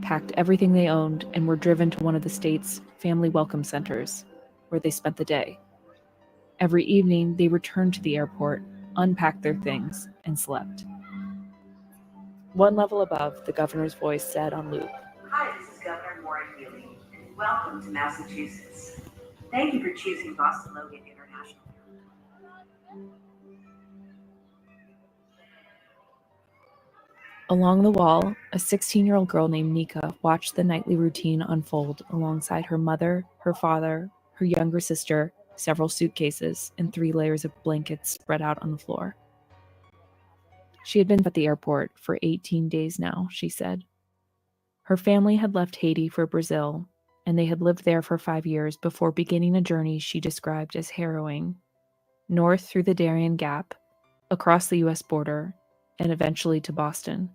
packed everything they owned, and were driven to one of the state's family welcome centers, where they spent the day. Every evening, they returned to the airport, unpacked their things, and slept. One level above, the governor's voice said on loop, "Hi, this is Governor Maureen Healy. Welcome to Massachusetts. Thank you for choosing Boston Logan International. Along the wall, a 16-year-old girl named Nika watched the nightly routine unfold alongside her mother, her father, her younger sister, several suitcases, and 3 layers of blankets spread out on the floor. She had been at the airport for 18 days now, she said. Her family had left Haiti for Brazil, and they had lived there for 5 years before beginning a journey she described as harrowing, north through the Darien Gap, across the U.S. border, and eventually to Boston,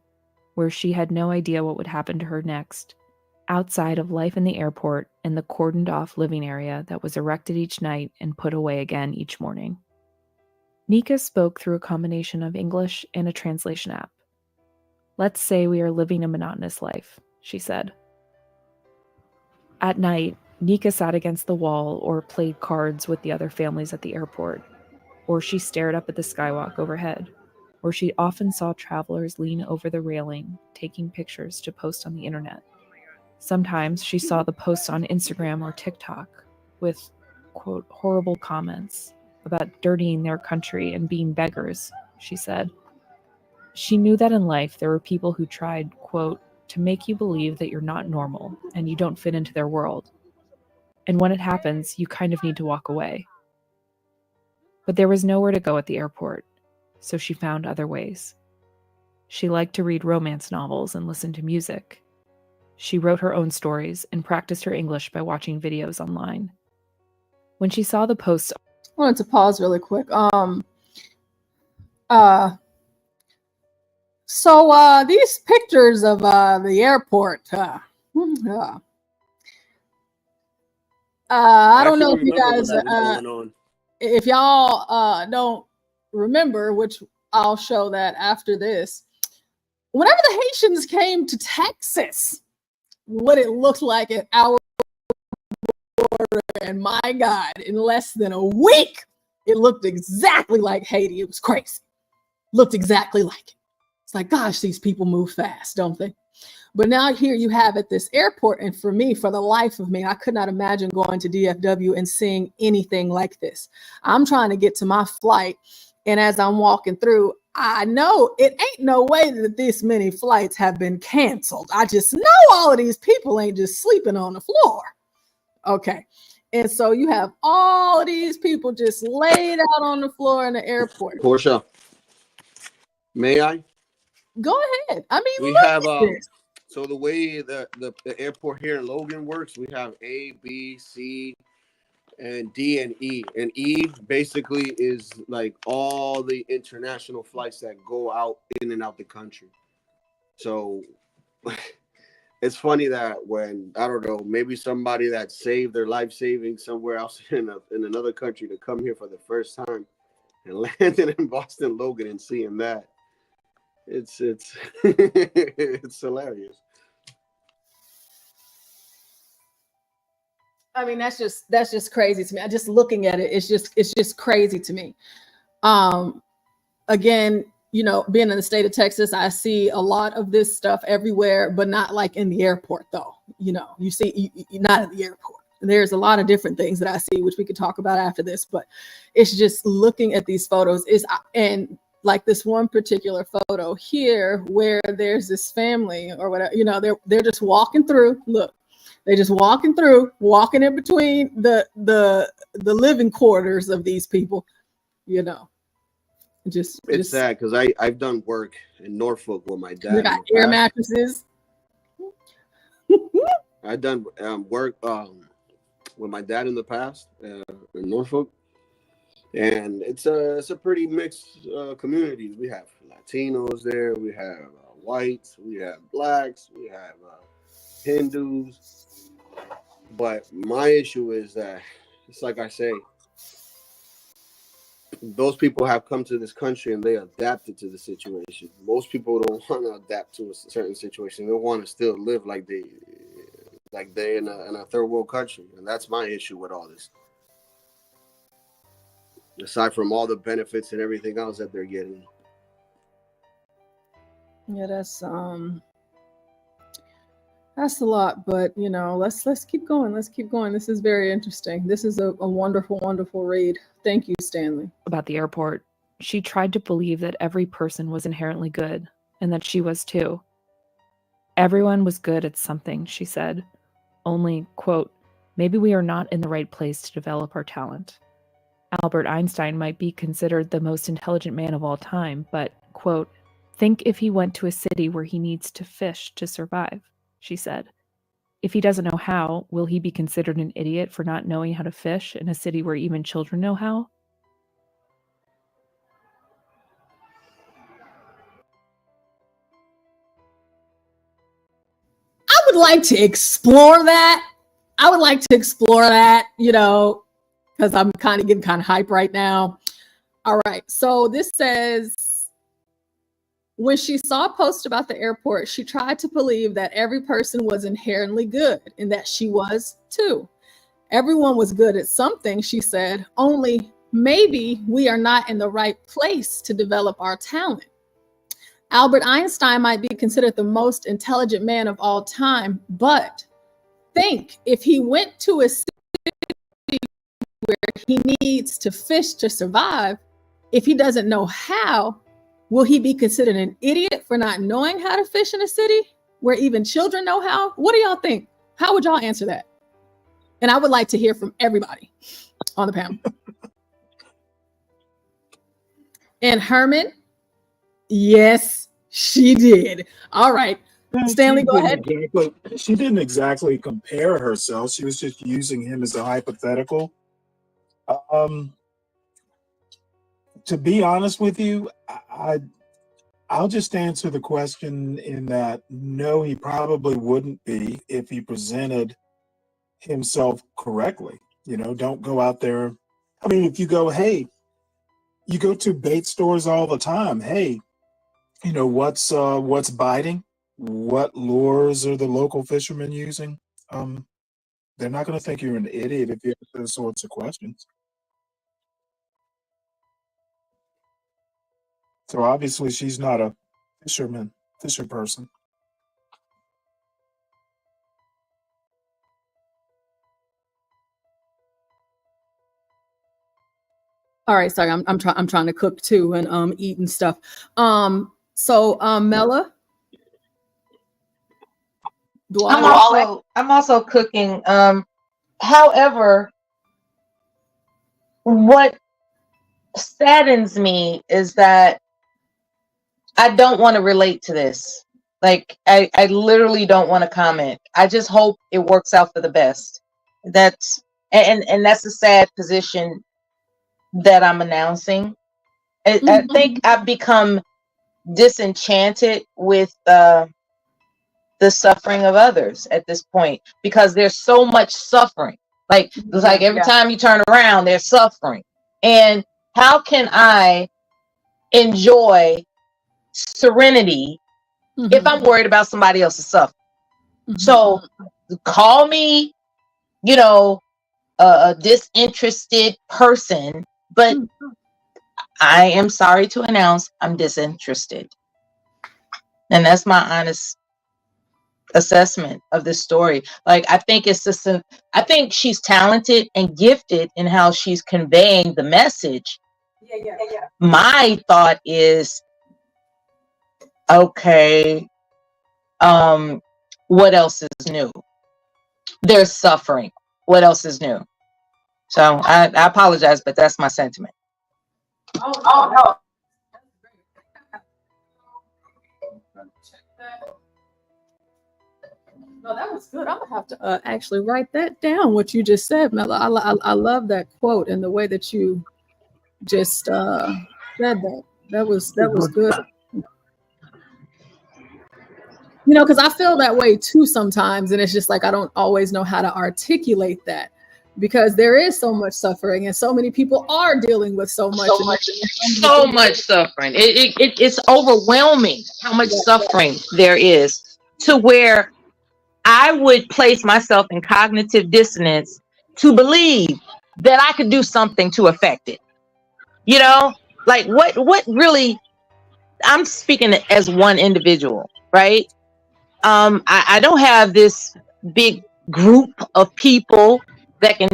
where she had no idea what would happen to her next, outside of life in the airport and the cordoned-off living area that was erected each night and put away again each morning. Nika spoke through a combination of English and a translation app. "Let's say we are living a monotonous life," she said. At night, Nika sat against the wall or played cards with the other families at the airport, or she stared up at the skywalk overhead, where she often saw travelers lean over the railing, taking pictures to post on the internet. Sometimes she saw the posts on Instagram or TikTok with, quote, horrible comments about dirtying their country and being beggars, she said. She knew that in life there were people who tried, quote, to make you believe that you're not normal and you don't fit into their world. And when it happens, you kind of need to walk away. But there was nowhere to go at the airport, so she found other ways. She liked to read romance novels and listen to music. She wrote her own stories and practiced her English by watching videos online. When she saw the posts... I wanted to pause really quick. So these pictures of the airport, I don't know if you guys, if y'all don't remember, which I'll show that after this. Whenever the Haitians came to Texas, what it looked like at our border, and my God, in less than a week, it looked exactly like Haiti. It was crazy. Looked exactly like it. It's like, gosh, these people move fast, don't they? But now here you have at this airport, and for me, for the life of me, I could not imagine going to DFW and seeing anything like this. I'm trying to get to my flight, and as I'm walking through, I know it ain't no way that this many flights have been canceled. I just know all of these people ain't just sleeping on the floor. Okay. And so you have all of these people just laid out on the floor in the airport. Portia, may I? Go ahead. I mean, we have so the way the airport here in Logan works, we have A, B, C, and D and E. And E basically is like all the international flights that go out in and out the country. So it's funny that when, I don't know, maybe somebody that saved their life savings somewhere else in another country to come here for the first time and landed in Boston Logan and seeing that, it's it's hilarious. I mean, that's just crazy to me. I just looking at it, it's just crazy to me. Again, you know, being in the state of Texas, I see a lot of this stuff everywhere, but not like in the airport, though. You know, you see, not at the airport. There's a lot of different things that I see, which we could talk about after this, but it's just looking at these photos and like this one particular photo here where there's this family or whatever, you know, they're just walking through. Look, they're just walking in between the living quarters of these people, you know. It's sad because I've done work in Norfolk with my dad. You got air mattresses. I've done work with my dad in the past in Norfolk, and it's a pretty mixed communities. We have Latinos there, we have whites, we have blacks, we have Hindus. But my issue is that it's like I say, those people have come to this country and they adapted to the situation. Most people don't want to adapt to a certain situation. They want to still live like they're in a third world country, and that's my issue with all this. Aside from all the benefits and everything else that they're getting. That's a lot, but you know, let's keep going. Let's keep going. This is very interesting. This is a wonderful, wonderful read. Thank you, Stanley. About the airport, she tried to believe that every person was inherently good, and that she was too. Everyone was good at something, she said. Only, quote, maybe we are not in the right place to develop our talent. Albert Einstein might be considered the most intelligent man of all time, but, quote, think if he went to a city where he needs to fish to survive, she said. If he doesn't know how, will he be considered an idiot for not knowing how to fish in a city where even children know how? I would like to explore that. You know, because I'm kind of getting kind of hype right now. All right. So this says, when she saw a post about the airport, she tried to believe that every person was inherently good and that she was too. Everyone was good at something, she said, only maybe we are not in the right place to develop our talent. Albert Einstein might be considered the most intelligent man of all time, but think if he went to a city where he needs to fish to survive, if he doesn't know how, will he be considered an idiot for not knowing how to fish in a city where even children know how? What do y'all think? How would y'all answer that? And I would like to hear from everybody on the panel. And Herman, yes, she did. All right. Stanley, go ahead. She didn't exactly compare herself. She was just using him as a hypothetical. To be honest with you, I'll just answer the question in that no, he probably wouldn't be if he presented himself correctly. You know, don't go out there. I mean, if you go, hey, you go to bait stores all the time. Hey, you know, what's biting? What lures are the local fishermen using? They're not going to think you're an idiot if you ask those sorts of questions. So obviously she's not a fisher person. All right, sorry, I'm trying to cook too and eat and stuff. Mela, I'm also cooking. However, what saddens me is that I don't want to relate to this. Like, I literally don't want to comment. I just hope it works out for the best. That's that's a sad position that I'm announcing. I think I've become disenchanted with the suffering of others at this point, because there's so much suffering. Like, it's like every time you turn around, there's suffering. And how can I enjoy serenity if I'm worried about somebody else's suffering? So call me, you know, a disinterested person, but I am sorry to announce I'm disinterested. And that's my honest assessment of this story. Like, I think it's just I think she's talented and gifted in how she's conveying the message. My thought is, okay, what else is new? There's suffering. What else is new? So I apologize, but that's my sentiment. Oh no. No, that was good. I'm gonna have to actually write that down. What you just said, Mela. I love that quote and the way that you just said that. That was good. You know, because I feel that way too sometimes, and it's just like I don't always know how to articulate that, because there is so much suffering, and so many people are dealing with so much suffering. It's overwhelming how much suffering there is, to where I would place myself in cognitive dissonance to believe that I could do something to affect it. You know, like what really, I'm speaking as one individual, right? I don't have this big group of people that can,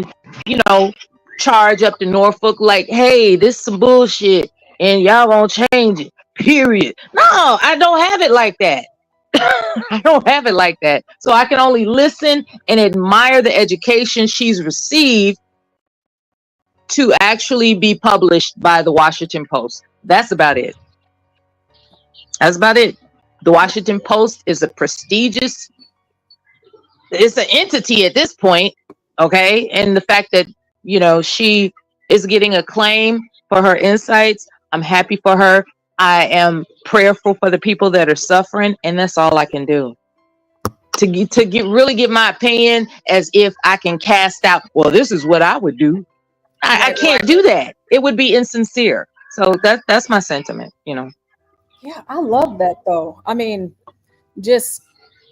you know, charge up to Norfolk like, hey, this is some bullshit and y'all won't change it, period. No, I don't have it like that. I don't have it like that. So I can only listen and admire the education she's received to actually be published by the Washington Post. That's about it. That's about it. The Washington Post is a prestigious, it's an entity at this point, okay? And the fact that, you know, she is getting acclaim for her insights, I'm happy for her. I am prayerful for the people that are suffering, and that's all I can do. To really give my opinion as if I can cast out, well, this is what I would do. I can't do that. It would be insincere. So that's my sentiment, you know. Yeah, I love that though. I mean, just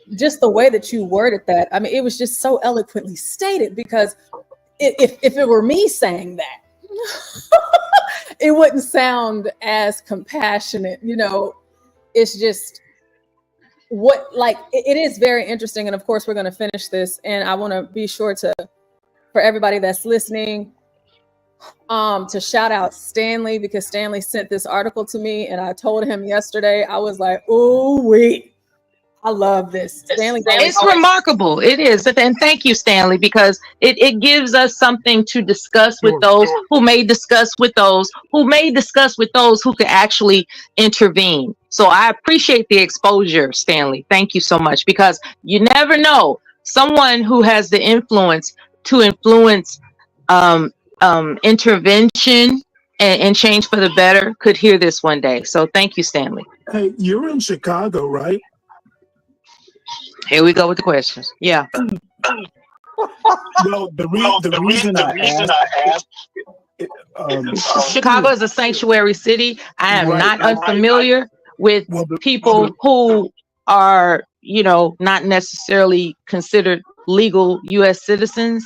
the way that you worded that. I mean, it was just so eloquently stated, because if it were me saying that, it wouldn't sound as compassionate, you know. It's just it is very interesting. And of course, we're going to finish this, and I want to be sure for everybody that's listening, to shout out Stanley, because Stanley sent this article to me, and I told him yesterday, I was like, oh wait, I love this. Stanley, it's remarkable. It is. And thank you, Stanley, because it gives us something to discuss with those who may discuss with those who may discuss with those who could actually intervene. So I appreciate the exposure, Stanley. Thank you so much, because you never know, someone who has the influence to influence intervention and change for the better could hear this one day. So thank you, Stanley. Hey, you're in Chicago, right? Here we go with the questions. Yeah. Well, the reason I asked, Chicago is a sanctuary city. I am not unfamiliar with people who are, you know, not necessarily considered legal U.S. citizens,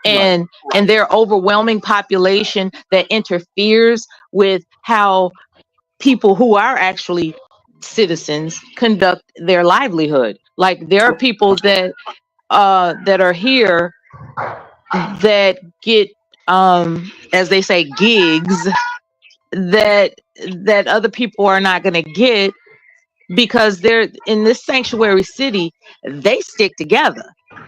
and their overwhelming population that interferes with how people who are actually citizens conduct their livelihood. Like, there are people that are here that get, as they say, gigs that other people are not going to get, because they're in this sanctuary city. They stick together.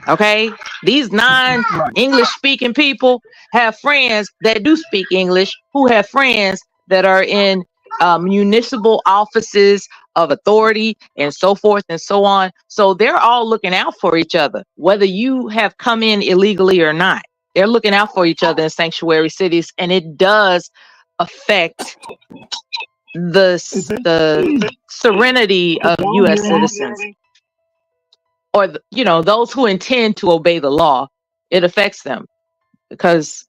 Okay, these non-English speaking people have friends that do speak English, who have friends that are in municipal offices of authority and so forth and so on. So they're all looking out for each other, whether you have come in illegally or not. They're looking out for each other in sanctuary cities, and it does affect the serenity of U.S. citizens, or you know, those who intend to obey the law. It affects them because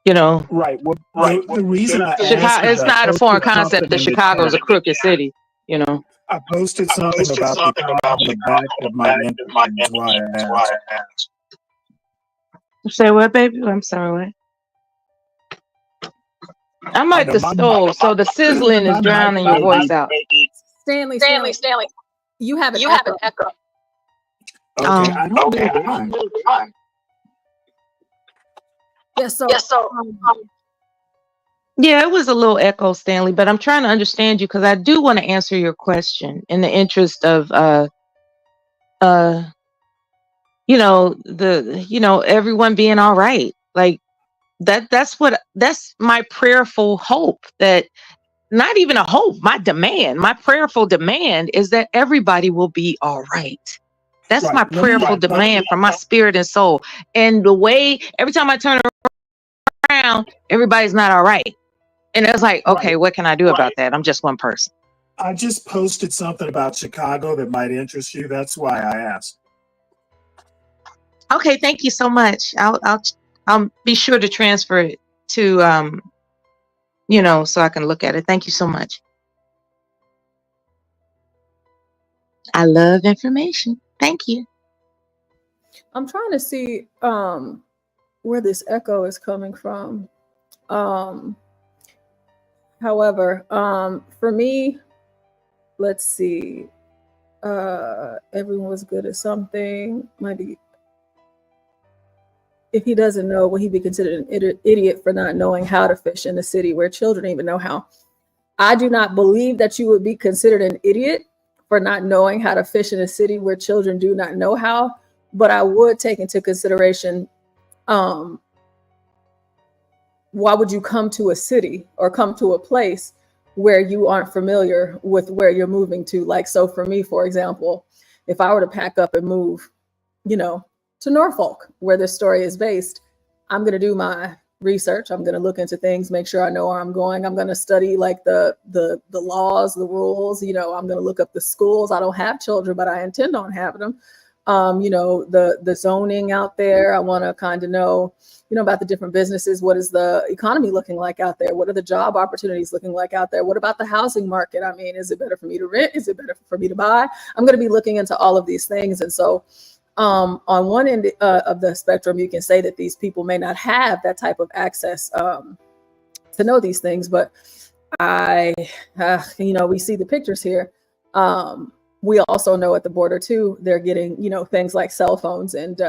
you know, the reason I Chicago, it's not a foreign concept that Chicago is a crooked city. You know, I posted something about the back of my Instagram. That's why I asked. Say what, baby? I'm sorry, what? I'm at the stove, so the sizzling is drowning your voice out. Stanley, you have an echo. Okay, I don't know why. Yeah, it was a little echo, Stanley, but I'm trying to understand you, because I do want to answer your question in the interest of you know, everyone being all right. Like that's my prayerful hope, that not even a hope, my prayerful demand is that everybody will be all right. That's my prayerful demand from my spirit and soul. And the way every time I turn around, everybody's not all right. And it's like, okay, what can I do about that? I'm just one person. I just posted something about Chicago that might interest you. That's why I asked. Okay, thank you so much. I'll be sure to transfer it to you know, so I can look at it. Thank you so much. I love information. Thank you. I'm trying to see where this echo is coming from. However, for me, let's see. Everyone was good at something. If he doesn't know, will he be considered an idiot for not knowing how to fish in a city where children even know how? I do not believe that you would be considered an idiot for not knowing how to fish in a city where children do not know how, but I would take into consideration, why would you come to a city or come to a place where you aren't familiar with where you're moving to? Like, so for me, for example, if I were to pack up and move, to Norfolk, where this story is based, I'm going to do my research. I'm going to look into things, make sure I know where I'm going. I'm going to study like the laws, the rules. I'm going to look up the schools. I don't have children, but I intend on having them. The zoning out there. I want to kind of know, about the different businesses. What is the economy looking like out there? What are the job opportunities looking like out there? What about the housing market? I mean, is it better for me to rent? Is it better for me to buy? I'm going to be looking into all of these things. And so on one end of the spectrum, you can say that these people may not have that type of access to know these things, but we see the pictures here. We also know at the border too, they're getting, things like cell phones, and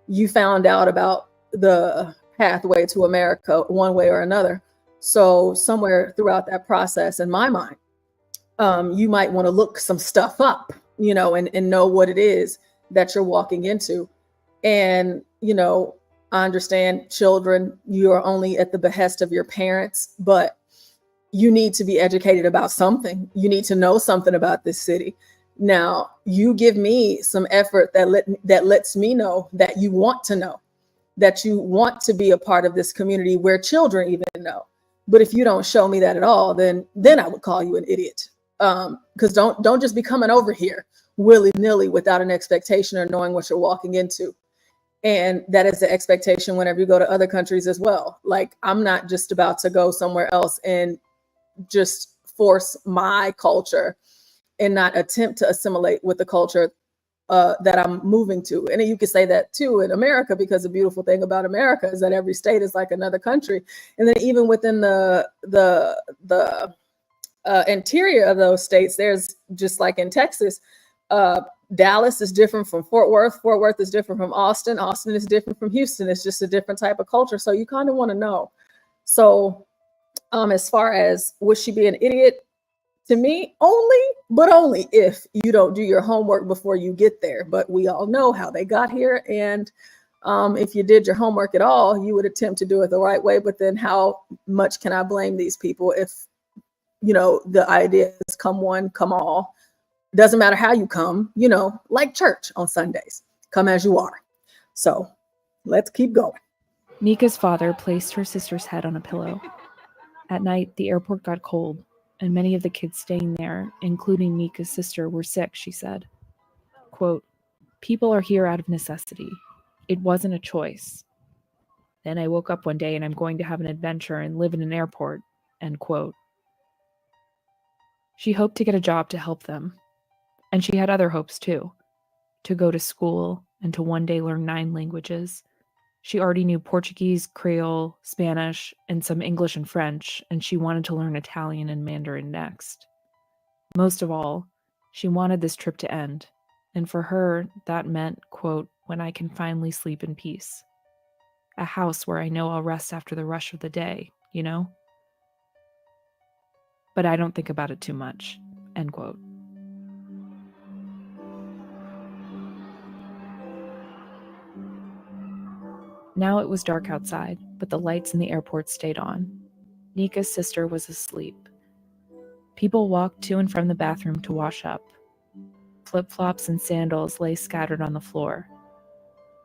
you found out about the pathway to America one way or another. So somewhere throughout that process, in my mind, you might want to look some stuff up, and know what it is that you're walking into. And, I understand children, you are only at the behest of your parents, but you need to be educated about something. You need to know something about this city. Now, you give me some effort that lets me know that you want to know, that you want to be a part of this community where children even know. But if you don't show me that at all, then I would call you an idiot. Because don't just be coming over here willy-nilly without an expectation or knowing what you're walking into. And that is the expectation whenever you go to other countries as well. Like, I'm not just about to go somewhere else and just force my culture and not attempt to assimilate with the culture that I'm moving to. And you could say that too in America, because the beautiful thing about America is that every state is like another country. And then even within the interior of those states, there's, just like in Texas, Dallas is different from Fort Worth. Fort Worth is different from Austin. Austin is different from Houston. It's just a different type of culture. So you kind of want to know. So as far as would she be an idiot? To me, only if you don't do your homework before you get there. But we all know how they got here. And if you did your homework at all, you would attempt to do it the right way. But then how much can I blame these people if, the idea is come one, come all? Doesn't matter how you come, like church on Sundays. Come as you are. So let's keep going. Nika's father placed her sister's head on a pillow. At night, the airport got cold, and many of the kids staying there, including Nika's sister, were sick, she said. Quote, "People are here out of necessity. It wasn't a choice. Then I woke up one day and I'm going to have an adventure and live in an airport." End quote. She hoped to get a job to help them. And she had other hopes too. To go to school and to one day learn 9 languages. She already knew Portuguese, Creole, Spanish, and some English and French, and she wanted to learn Italian and Mandarin next. Most of all, she wanted this trip to end, and for her, that meant, quote, "when I can finally sleep in peace. A house where I know I'll rest after the rush of the day, But I don't think about it too much," end quote. Now it was dark outside, but the lights in the airport stayed on. Nika's sister was asleep. People walked to and from the bathroom to wash up. Flip-flops and sandals lay scattered on the floor.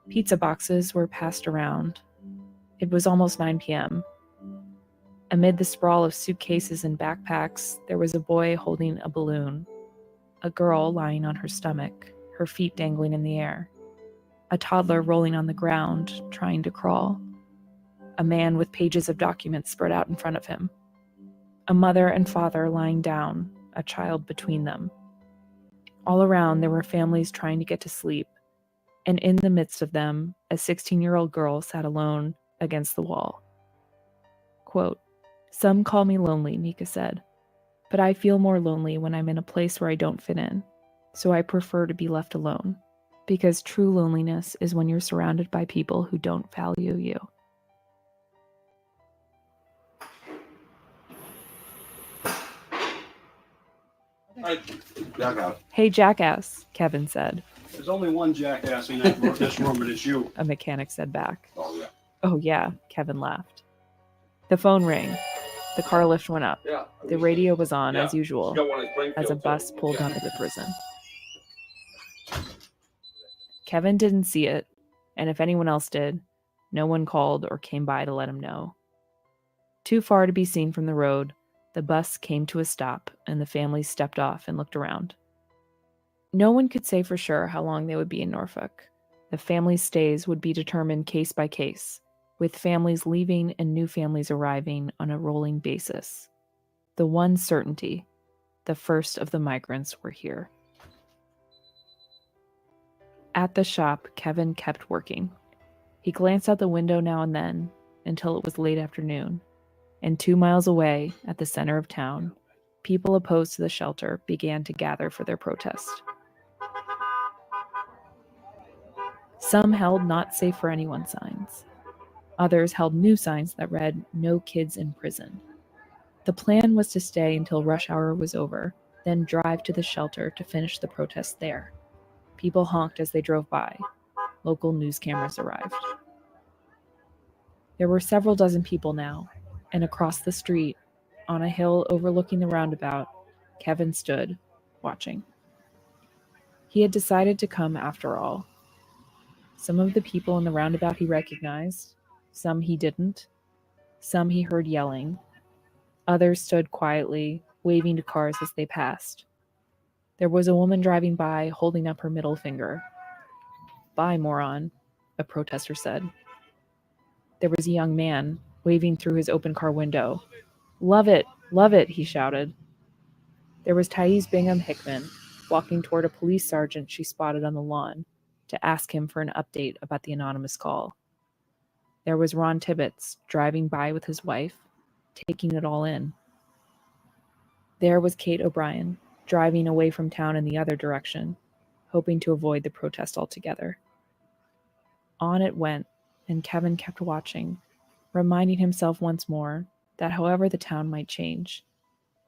Pizza boxes were passed around. It was almost 9 p.m. Amid the sprawl of suitcases and backpacks, there was a boy holding a balloon, a girl lying on her stomach, her feet dangling in the air, a toddler rolling on the ground, trying to crawl, a man with pages of documents spread out in front of him, a mother and father lying down, a child between them. All around, there were families trying to get to sleep, and in the midst of them, a 16-year-old girl sat alone against the wall. Quote, "Some call me lonely," Nika said, "but I feel more lonely when I'm in a place where I don't fit in. So I prefer to be left alone, because true loneliness is when you're surrounded by people who don't value you. Jackass. Hey, jackass, Kevin said. There's only one jackass in this room, and it's you. A mechanic said back. Oh, yeah. Oh, yeah, Kevin laughed. The phone rang. The car lift went up. Yeah. The radio was on, Yeah. as usual, He's got one in Springfield, as a bus too. pulled Yeah. out of the prison. Kevin didn't see it, and if anyone else did, no one called or came by to let him know. Too far to be seen from the road, the bus came to a stop, and the family stepped off and looked around. No one could say for sure how long they would be in Norfolk. The family's stays would be determined case by case, with families leaving and new families arriving on a rolling basis. The one certainty, the first of the migrants were here. At the shop, Kevin kept working. He glanced out the window now and then until it was late afternoon, and 2 miles away, at the center of town, people opposed to the shelter began to gather for their protest. Some held "Not safe for anyone" signs. Others held new signs that read "No kids in prison." The plan was to stay until rush hour was over, then drive to the shelter to finish the protest there. People honked as they drove by. Local news cameras arrived. There were several dozen people now, and across the street, on a hill overlooking the roundabout, Kevin stood, watching. He had decided to come after all. Some of the people in the roundabout he recognized, some he didn't, some he heard yelling. Others stood quietly, waving to cars as they passed. There was a woman driving by, holding up her middle finger. "Bye, moron," a protester said. There was a young man, waving through his open car window. Love it, he shouted. There was Thais Bingham Hickman, walking toward a police sergeant she spotted on the lawn, to ask him for an update about the anonymous call. There was Ron Tibbetts, driving by with his wife, taking it all in. There was Kate O'Brien, driving away from town in the other direction, hoping to avoid the protest altogether. On it went, and Kevin kept watching, reminding himself once more that however the town might change,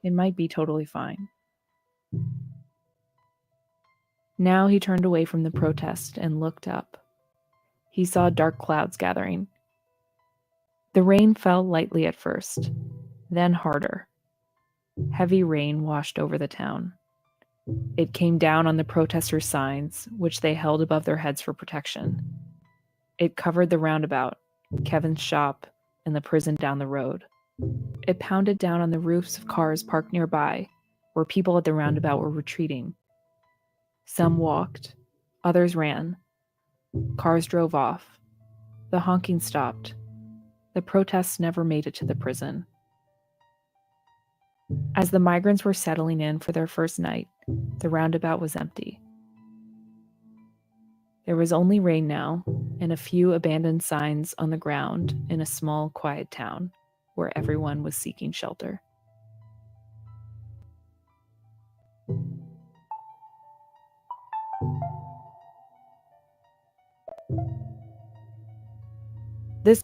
it might be totally fine. Now he turned away from the protest and looked up. He saw dark clouds gathering. The rain fell lightly at first, then harder. Heavy rain washed over the town. It came down on the protesters' signs, which they held above their heads for protection. It covered the roundabout, Kevin's shop, and the prison down the road. It pounded down on the roofs of cars parked nearby, where people at the roundabout were retreating. Some walked, others ran. Cars drove off. The honking stopped. The protests never made it to the prison. As the migrants were settling in for their first night, the roundabout was empty. There was only rain now, and a few abandoned signs on the ground in a small, quiet town where everyone was seeking shelter. This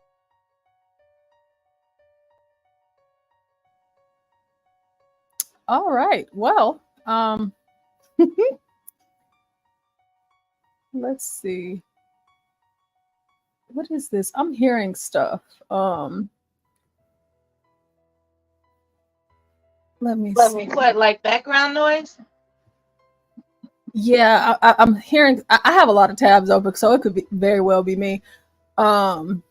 All right. Well, let's see. What is this? I'm hearing stuff. Let me see. What, like background noise? Yeah, I'm hearing. I have a lot of tabs open, so it could be very well be me. I'm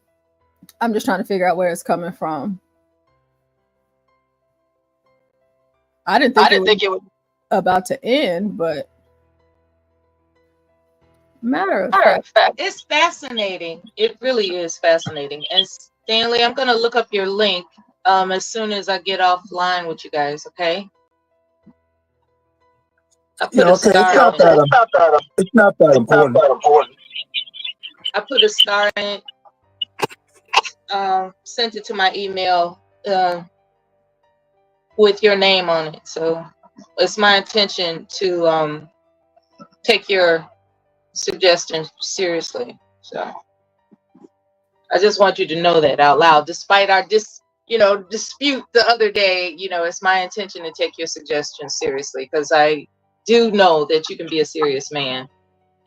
just trying to figure out where it's coming from. I didn't think it was about to end, but matter of fact, It's fascinating. It really is fascinating. And Stanley, I'm going to look up your link as soon as I get offline with you guys, okay? I put a star in it. It's not that important. I put a star in it, sent it to my email with your name on it. So it's my intention to take your suggestion seriously. So I just want you to know that out loud, despite our dispute the other day. It's my intention to take your suggestion seriously, because I do know that you can be a serious man,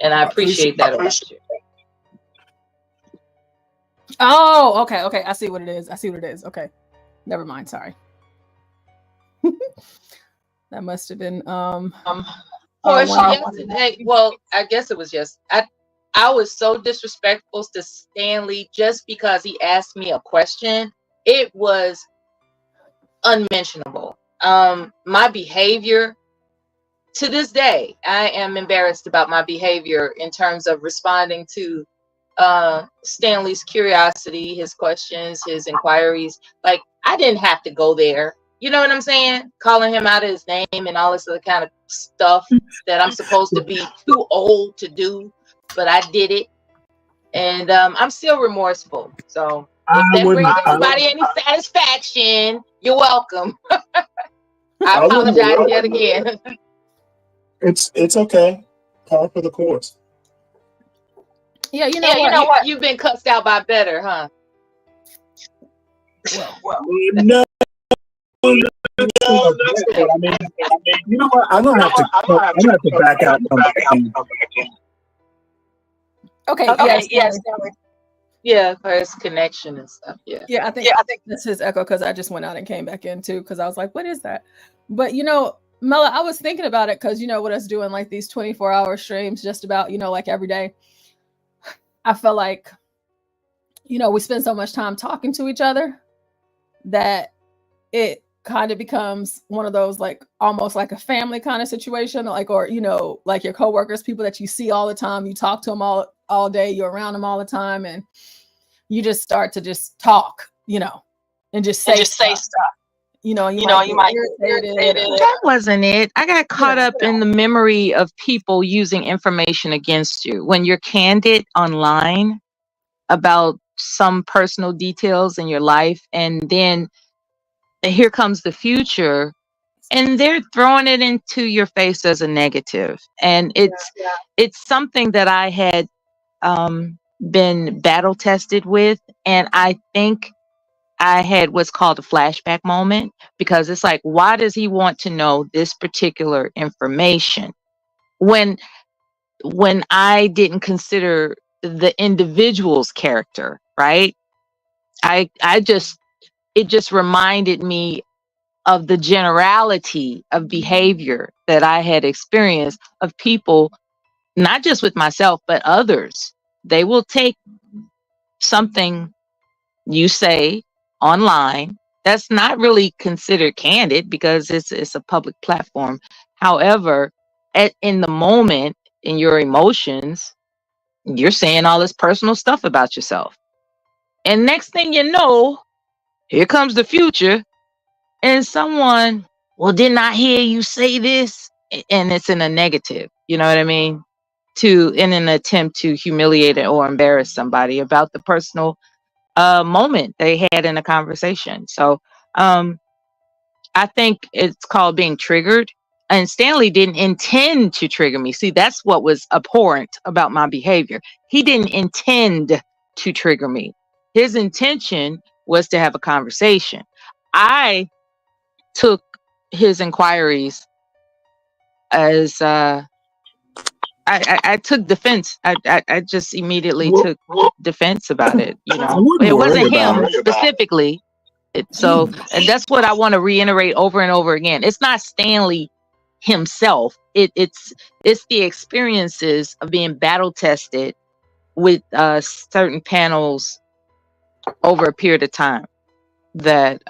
and I appreciate that about you. Oh, okay. I see what it is. Okay, never mind. Sorry. That must have been yesterday. Well, I guess it was I was so disrespectful to Stanley just because he asked me a question. It was unmentionable. My behavior, to this day, I am embarrassed about my behavior in terms of responding to Stanley's curiosity, his questions, his inquiries. Like, I didn't have to go there. You know what I'm saying? Calling him out of his name and all this other kind of stuff that I'm supposed to be too old to do, but I did it. And I'm still remorseful. So if that brings anybody any satisfaction, you're welcome. I apologize yet again. It's okay. Par for the course. Yeah, you know what? You've been cussed out by better, huh? No. I mean, you know what? I'm gonna have to back out. Okay. Yes. Yeah, for his connection and stuff. Yeah. I think that's his echo, because I just went out and came back in too, because I was like, what is that? But Mela, I was thinking about it, because with us doing like these 24-hour streams just about, like every day, I felt like, we spend so much time talking to each other that it kind of becomes one of those, like, almost like a family kind of situation, like, or, like your coworkers, people that you see all the time, you talk to them all day, you're around them all the time, and you just start to just talk, and just say stuff. You might get irritated. That wasn't it. I got caught up in the memory of people using information against you. When you're candid online about some personal details in your life, and then here comes the future, and they're throwing it into your face as a negative. And it's something that I had been battle tested with, and I think I had what's called a flashback moment, because it's like, why does he want to know this particular information when I didn't consider the individual's character, right? It just reminded me of the generality of behavior that I had experienced of people, not just with myself, but others. They will take something you say online that's not really considered candid, because it's a public platform. However, in the moment, in your emotions, you're saying all this personal stuff about yourself. And next thing you know, here comes the future, and someone, well, didn't I hear you say this? And it's in a negative, you know what I mean? In an attempt to humiliate or embarrass somebody about the personal moment they had in a conversation. So I think it's called being triggered. And Stanley didn't intend to trigger me. See, that's what was abhorrent about my behavior. He didn't intend to trigger me. His intention was to have a conversation. I took his inquiries as I took defense. I just immediately took defense about it. It wasn't him specifically. And that's what I want to reiterate over and over again. It's not Stanley himself. It's the experiences of being battle tested with certain panels over a period of time that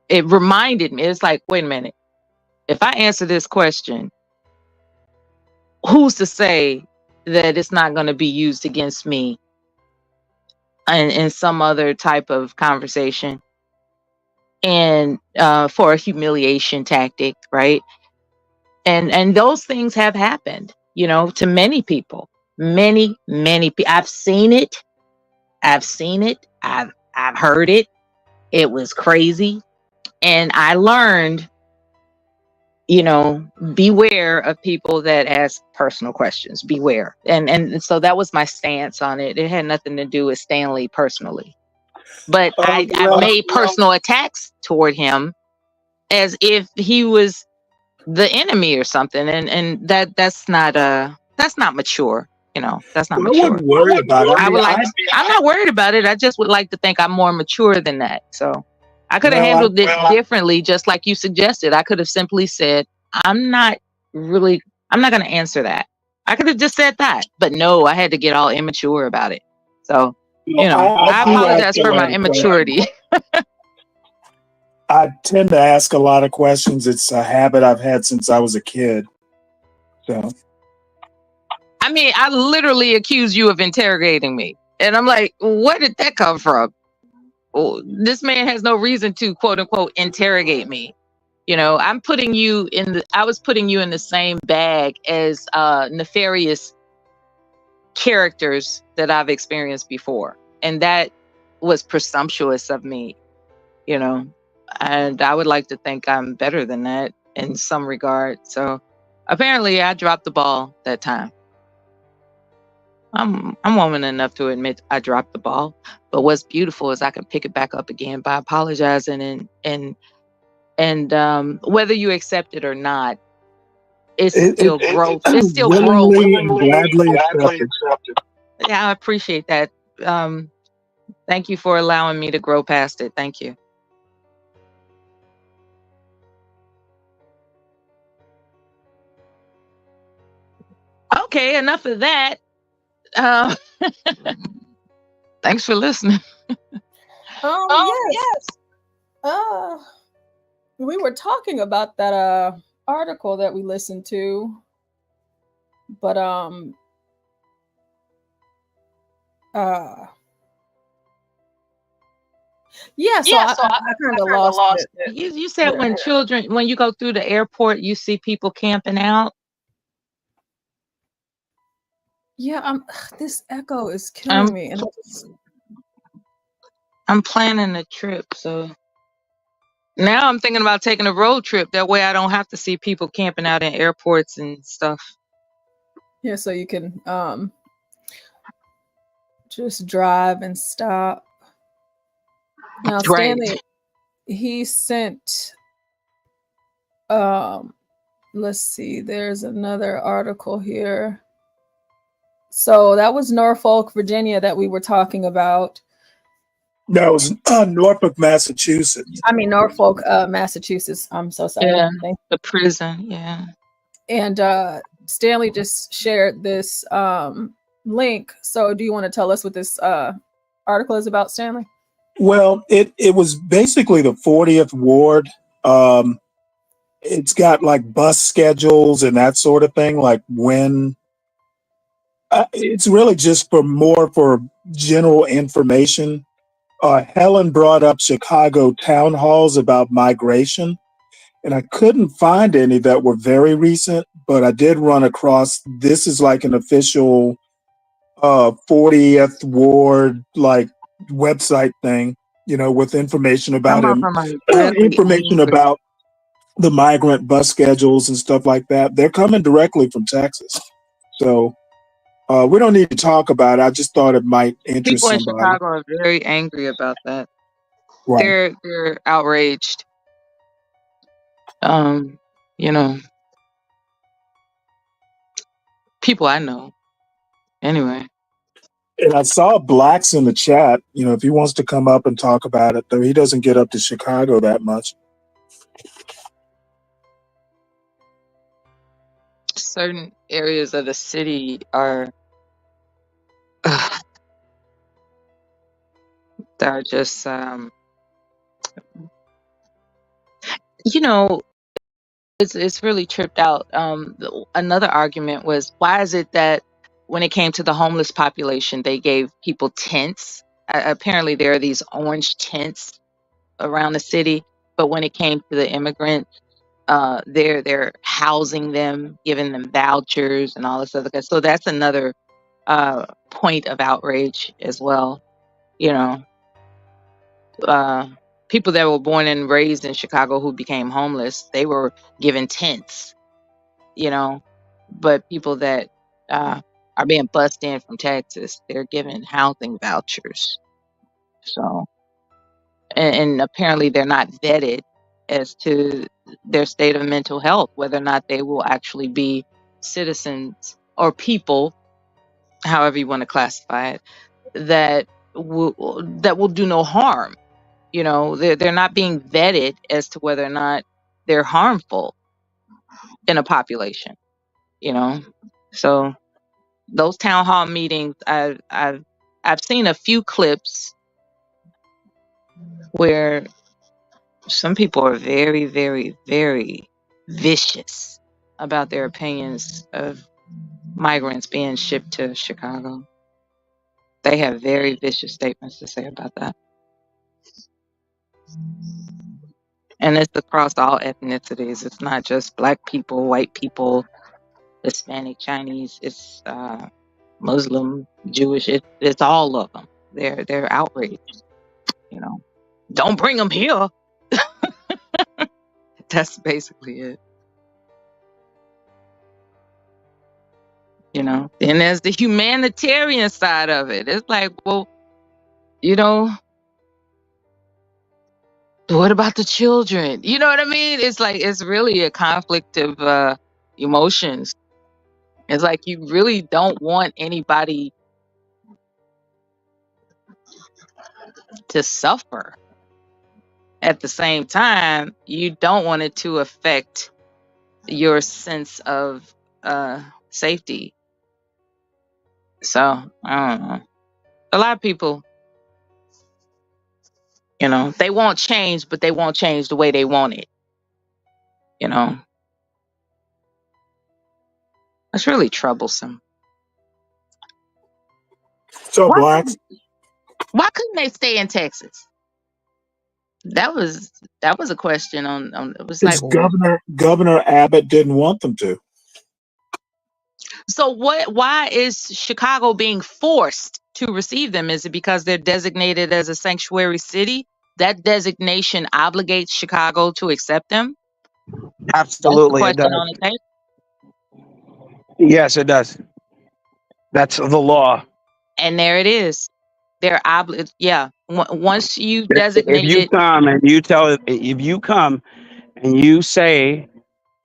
it reminded me. It's like, wait a minute. If I answer this question, who's to say that it's not going to be used against me in some other type of conversation, and for a humiliation tactic, right? And those things have happened, to many people, many people. I've seen it. I've heard it. It was crazy, and I learned beware of people that ask personal questions. Beware. And so that was my stance on it. It had nothing to do with Stanley personally. But I made personal attacks toward him as if he was the enemy or something. And that's not mature. That's not I mature. wouldn't worry about it. I'm not worried about it. I just would like to think I'm more mature than that. So I could have handled it differently, just like you suggested. I could have simply said, I'm not going to answer that. I could have just said that. But no, I had to get all immature about it. So, I apologize for my immaturity. I tend to ask a lot of questions. It's a habit I've had since I was a kid. So. I mean, I literally accuse you of interrogating me. And I'm like, where did that come from? Oh, this man has no reason to, quote unquote, interrogate me. I was putting you in the same bag as nefarious characters that I've experienced before. And that was presumptuous of me, and I would like to think I'm better than that in some regard. So apparently I dropped the ball that time. I'm woman enough to admit I dropped the ball, but what's beautiful is I can pick it back up again by apologizing and whether you accept it or not, it's still growth. It's still growth. Gladly accepted. Yeah, I appreciate that. Thank you for allowing me to grow past it. Thank you. Okay, enough of that. Thanks for listening. Yes. We were talking about that article that we listened to, but I kind of lost it. You said when you go through the airport, you see people camping out. Yeah, this echo is killing me. And I'm planning a trip, so now I'm thinking about taking a road trip. That way I don't have to see people camping out in airports and stuff. Yeah, so you can just drive and stop. Now, Stanley, he sent let's see, there's another article here. So that was Norfolk, Virginia that we were talking about. No, it was Norfolk, Massachusetts. I mean, Norfolk, Massachusetts. I'm so sorry. Yeah, the prison, yeah. And Stanley just shared this link. So do you want to tell us what this article is about, Stanley? Well, it was basically the 40th Ward. It's got like bus schedules and that sort of thing, like when it's really just for general information. Helen brought up Chicago town halls about migration, and I couldn't find any that were very recent, but I did run across, this is like an official 40th Ward like website thing, with information about about the migrant bus schedules and stuff like that. They're coming directly from Texas. So we don't need to talk about it. I just thought it might interest People in somebody. Chicago are very angry about that. Right. They're outraged. People I know. Anyway. And I saw Blacks in the chat, if he wants to come up and talk about it, though he doesn't get up to Chicago that much. Certain areas of the city are they're just it's really tripped out. Another argument was, why is it that when it came to the homeless population, they gave people tents? Apparently there are these orange tents around the city, but when it came to the immigrants, they're housing them, giving them vouchers and all this other stuff. So that's another point of outrage as well. people that were born and raised in Chicago who became homeless, they were given tents, you know, but people that are being bussed in from Texas, they're given housing vouchers. So, and apparently they're not vetted as to their state of mental health, whether or not they will actually be citizens or people, however you want to classify it, that will do no harm. You know, they're not being vetted as to whether or not they're harmful in a population. You know, so those town hall meetings, I've seen a few clips where some people are very, very, very vicious about their opinions of migrants being shipped to Chicago. They have very vicious statements to say about that. And it's across all ethnicities. It's not just Black people, white people, Hispanic, Chinese. It's Muslim, Jewish. It's all of them. They're outraged. You know, don't bring them here. That's basically it. You know, and there's the humanitarian side of it. It's like, well, you know, what about the children? You know what I mean? It's like, it's really a conflict of emotions. It's like you really don't want anybody to suffer. At the same time, you don't want it to affect your sense of safety. So, I don't know. A lot of people, you know, they won't change, but they won't change the way they want it. You know, it's really troublesome. So Blacks, Why couldn't they stay in Texas? That was a question on it was like, Governor Abbott didn't want them to. so why is Chicago being forced to receive them? Is it because they're designated as a sanctuary city? That designation obligates Chicago to accept them? Absolutely, That's the it question on does. the table. Yes, it does. That's the law. And there it is. They're once you If designate you it. come and you tell, if you come and you say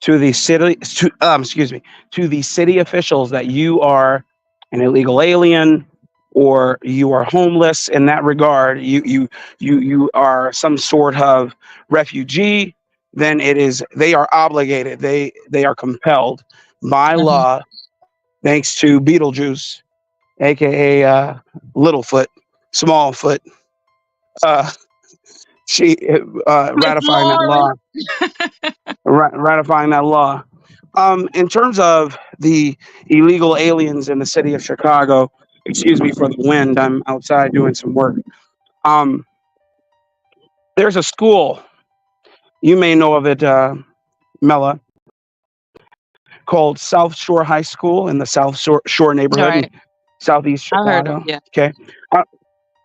to the city, to the city officials that you are an illegal alien or you are homeless in that regard, you are some sort of refugee, then they are obligated. They are compelled by law, thanks to Beetlejuice, aka Littlefoot, Smallfoot. She ratifying that law. Ratifying that law. In terms of the illegal aliens in the city of Chicago, excuse me for the wind. I'm outside doing some work. There's a school, you may know of it, Mella, called South Shore High School in the South Shore neighborhood in Southeast I heard Chicago. of, yeah. Okay.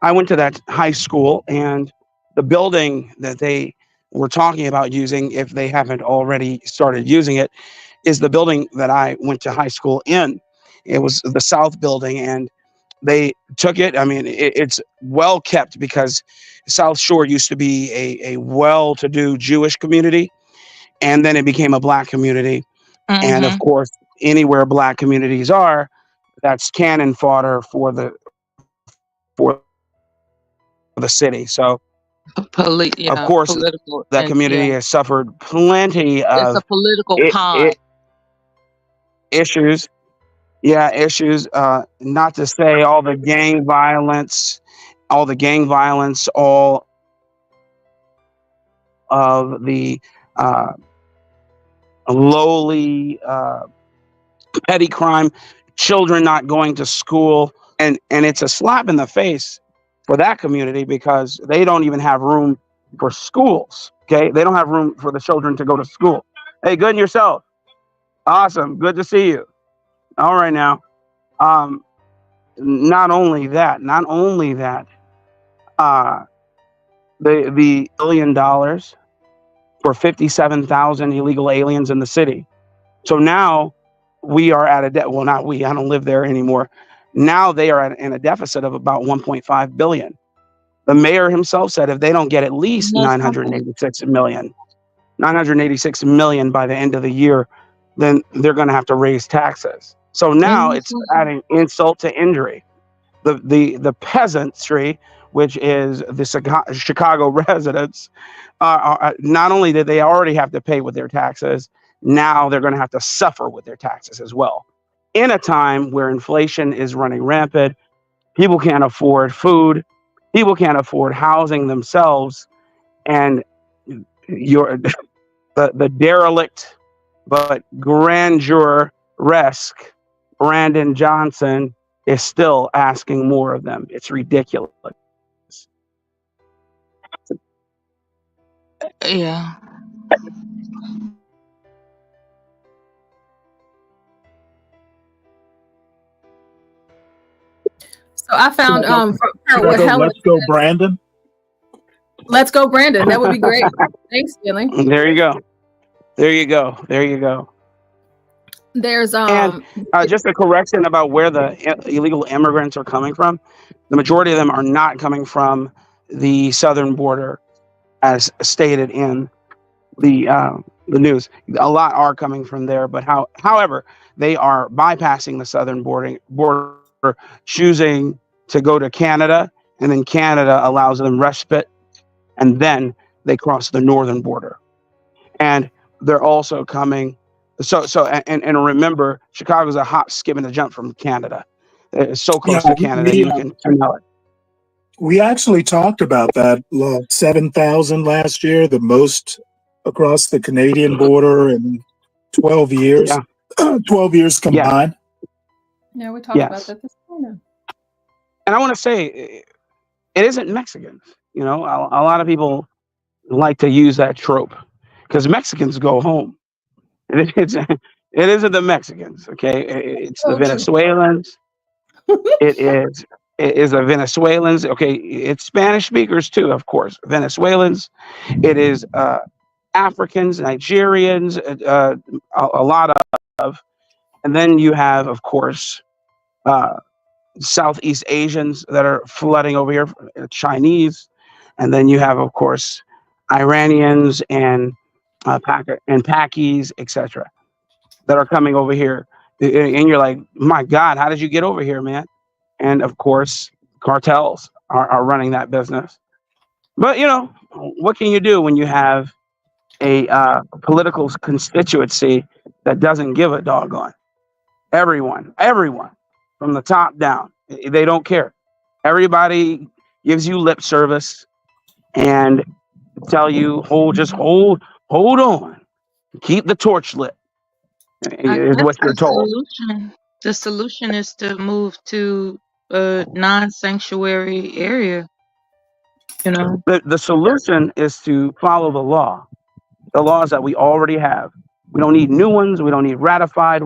I went to that high school, and the building that they were talking about using, if they haven't already started using it, is the building that I went to high school in. It was the South building, and they took it. I mean, it's well kept because South Shore used to be a well-to-do Jewish community, and then it became a Black community. And of course, anywhere Black communities are, that's cannon fodder for the city. So, of course, political, that community has suffered plenty of it's a political pond. issues. Yeah, issues. Not to say all the gang violence, all of the lowly petty crime, children not going to school, and it's a slap in the face for that community because they don't even have room for schools. Okay, they don't have room for the children to go to school. Hey, good and yourself. Awesome, good to see you. All right now. Not only that, the $1 billion for 57,000 illegal aliens in the city. So now we are at a debt. Well, not we. I don't live there anymore. Now they are in a deficit of about 1.5 billion. The mayor himself said if they don't get at least 986 million by the end of the year, then they're going to have to raise taxes. So now it's adding insult to injury. The peasantry, which is the Chicago residents, not only did they already have to pay with their taxes, now they're going to have to suffer with their taxes as well. In a time where inflation is running rampant, people can't afford food, people can't afford housing themselves, and the derelict but grandeur-esque Brandon Johnson is still asking more of them. It's ridiculous. Yeah. So I found what Helen Let's go, Brandon. Let's go, Brandon. That would be great. Thanks, Billy. There you go. There you go. There you go. There's and just a correction about where the illegal immigrants are coming from. The majority of them are not coming from the southern border, as stated in the news. A lot are coming from there, but however, they are bypassing the southern border, choosing to go to Canada, and then Canada allows them respite, and then they cross the northern border. And they're also coming. And remember, Chicago's a hop, skip, and a jump from Canada. It's so close to Canada, you can smell it. We actually talked about that. 7,000 last year, the most across the Canadian border in 12 years. Yeah. 12 years combined. Yeah, we talked about that this morning. And I want to say, it isn't Mexicans. You know, a lot of people like to use that trope because Mexicans go home. It isn't the Mexicans, okay? It's the Venezuelans. It is the Venezuelans. Okay, it's Spanish speakers too, of course. Venezuelans. It is Africans, Nigerians, a lot of, and then you have, of course, Southeast Asians that are flooding over here, Chinese, and then you have, of course, Iranians and Pakis, etc., that are coming over here, and you're like, my God, how did you get over here, man? And of course, cartels are running that business. But you know, what can you do when you have a political constituency that doesn't give a doggone? Everyone, from the top down, they don't care. Everybody gives you lip service and tell you, hold on, keep the torch lit. Is what you're told. The solution is to move to a non-sanctuary area. You know, the solution is to follow the laws that we already have. We don't need new ones. We don't need ratified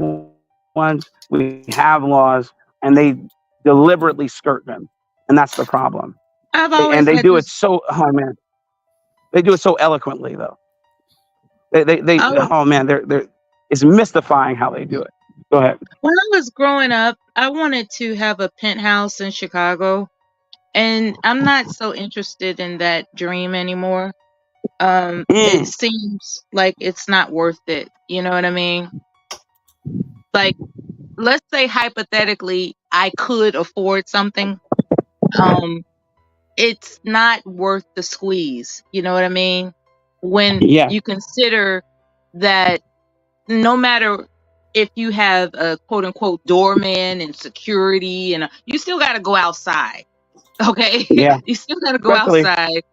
ones. We have laws, and they deliberately skirt them, and that's the problem. They do it so. Oh man, they do it so eloquently, though. Oh man, they're it's mystifying how they do it. Go ahead. When I was growing up, I wanted to have a penthouse in Chicago, and I'm not so interested in that dream anymore. It seems like it's not worth it. You know what I mean? Like, let's say hypothetically, I could afford something. It's not worth the squeeze. You know what I mean? When you consider that no matter if you have a quote unquote doorman and security, and you still got to go outside. Okay. Yeah. You still got to go outside,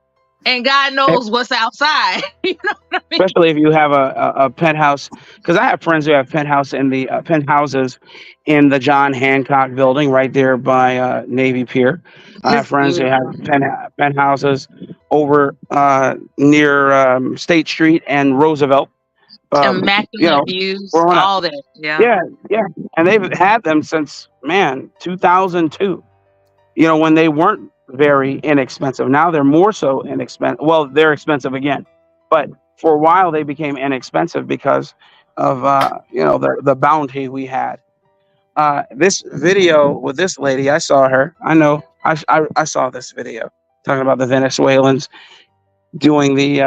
and God knows what's outside. You know what I mean? Especially if you have a penthouse, because I have friends who have penthouses in the John Hancock building right there by Navy Pier. I have friends who have penthouses over near State Street and Roosevelt. Immaculate views, all that. Yeah. And they've had them since 2002. You know, when they weren't very inexpensive. Now they're more so inexpensive. Well, they're expensive again, but for a while they became inexpensive because of the bounty we had. This video with this lady, I saw her. I know I saw this video talking about the Venezuelans doing the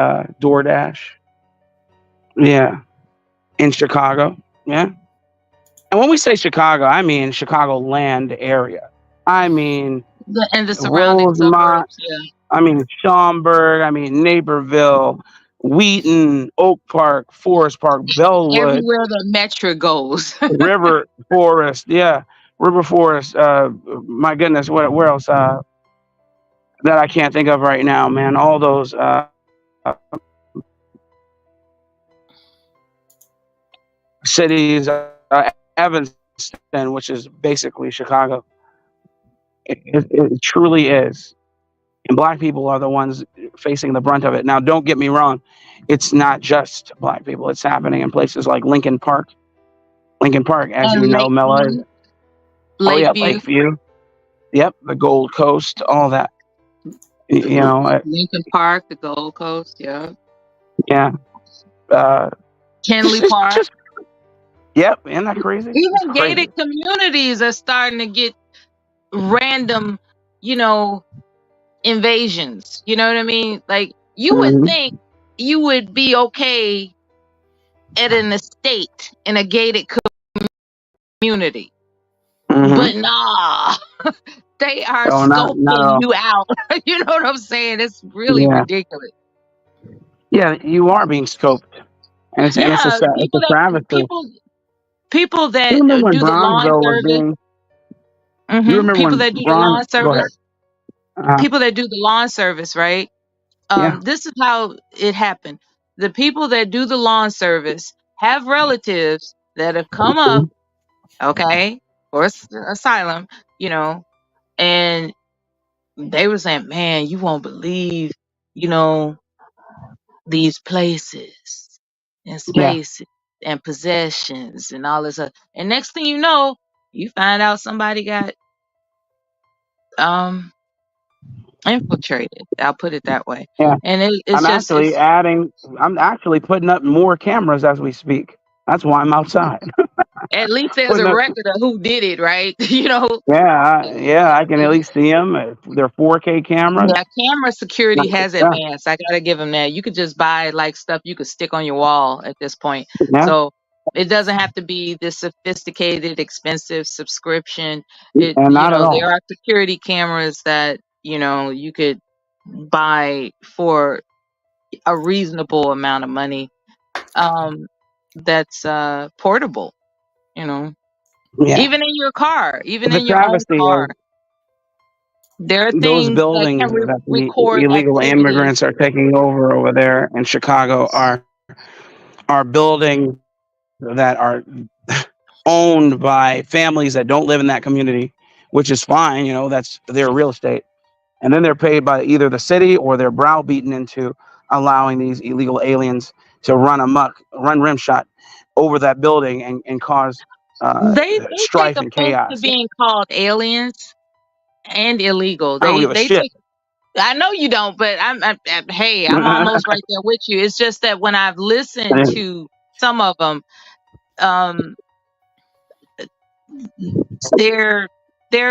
DoorDash. Yeah, in Chicago. Yeah. And when we say Chicago, I mean Chicagoland area. I mean And the surrounding Rosemont. suburbs. Yeah. I mean Schaumburg. I mean Naperville, Wheaton, Oak Park, Forest Park, Bellwood, Everywhere that Metro goes. River Forest. Yeah, River Forest. My goodness, where else? That I can't think of right now, man. All those cities. Evanston, which is basically Chicago. It truly is. And black people are the ones facing the brunt of it. Now, don't get me wrong. It's not just black people. It's happening in places like Lincoln Park. Lincoln Park, as And you know, Mella. Oh, yeah, Lakeview. Lakeview. Yep, the Gold Coast, all that. Lincoln Park, the Gold Coast, yeah. Yeah. Kenley Park. Yep, isn't that crazy? Even gated communities are starting to get random, invasions. You know what I mean? Like, you would think you would be okay at an estate in a gated community. But nah, they are scoping you out. You know what I'm saying? It's really ridiculous. Yeah, you are being scoped. And it's a travesty. People that You remember when do the lawn Bronzeville was service. being? You remember People when that do the lawn Go ahead. service. People that do the lawn service, right? This is how it happened. The people that do the lawn service have relatives that have come up, okay, for asylum, and they were saying, man, you won't believe, these places and spaces and possessions and all this other. And next thing you know, you find out somebody got infiltrated. I'll put it that way. Yeah. And it's I'm actually putting up more cameras as we speak. That's why I'm outside. at least there's a record of who did it, right? Yeah, I can at least see them. They're 4K cameras. Yeah, camera security has advanced. I gotta give them that. You could just buy like stuff you could stick on your wall at this point. Yeah. So it doesn't have to be this sophisticated, expensive subscription. Not at all. There are security cameras that you could buy for a reasonable amount of money. That's portable. Even in your car, even in your own car. There are Those things buildings that can that the record illegal activity. immigrants are taking over over there in Chicago are buildings that are owned by families that don't live in that community, which is fine. That's their real estate. And then they're paid by either the city or they're browbeaten into allowing these illegal aliens to run rimshot over that building and cause They strife take and offense chaos. to being called aliens and illegal. I don't give a shit. I know you don't, but I'm almost right there with you. It's just that when I've listened to some of them, their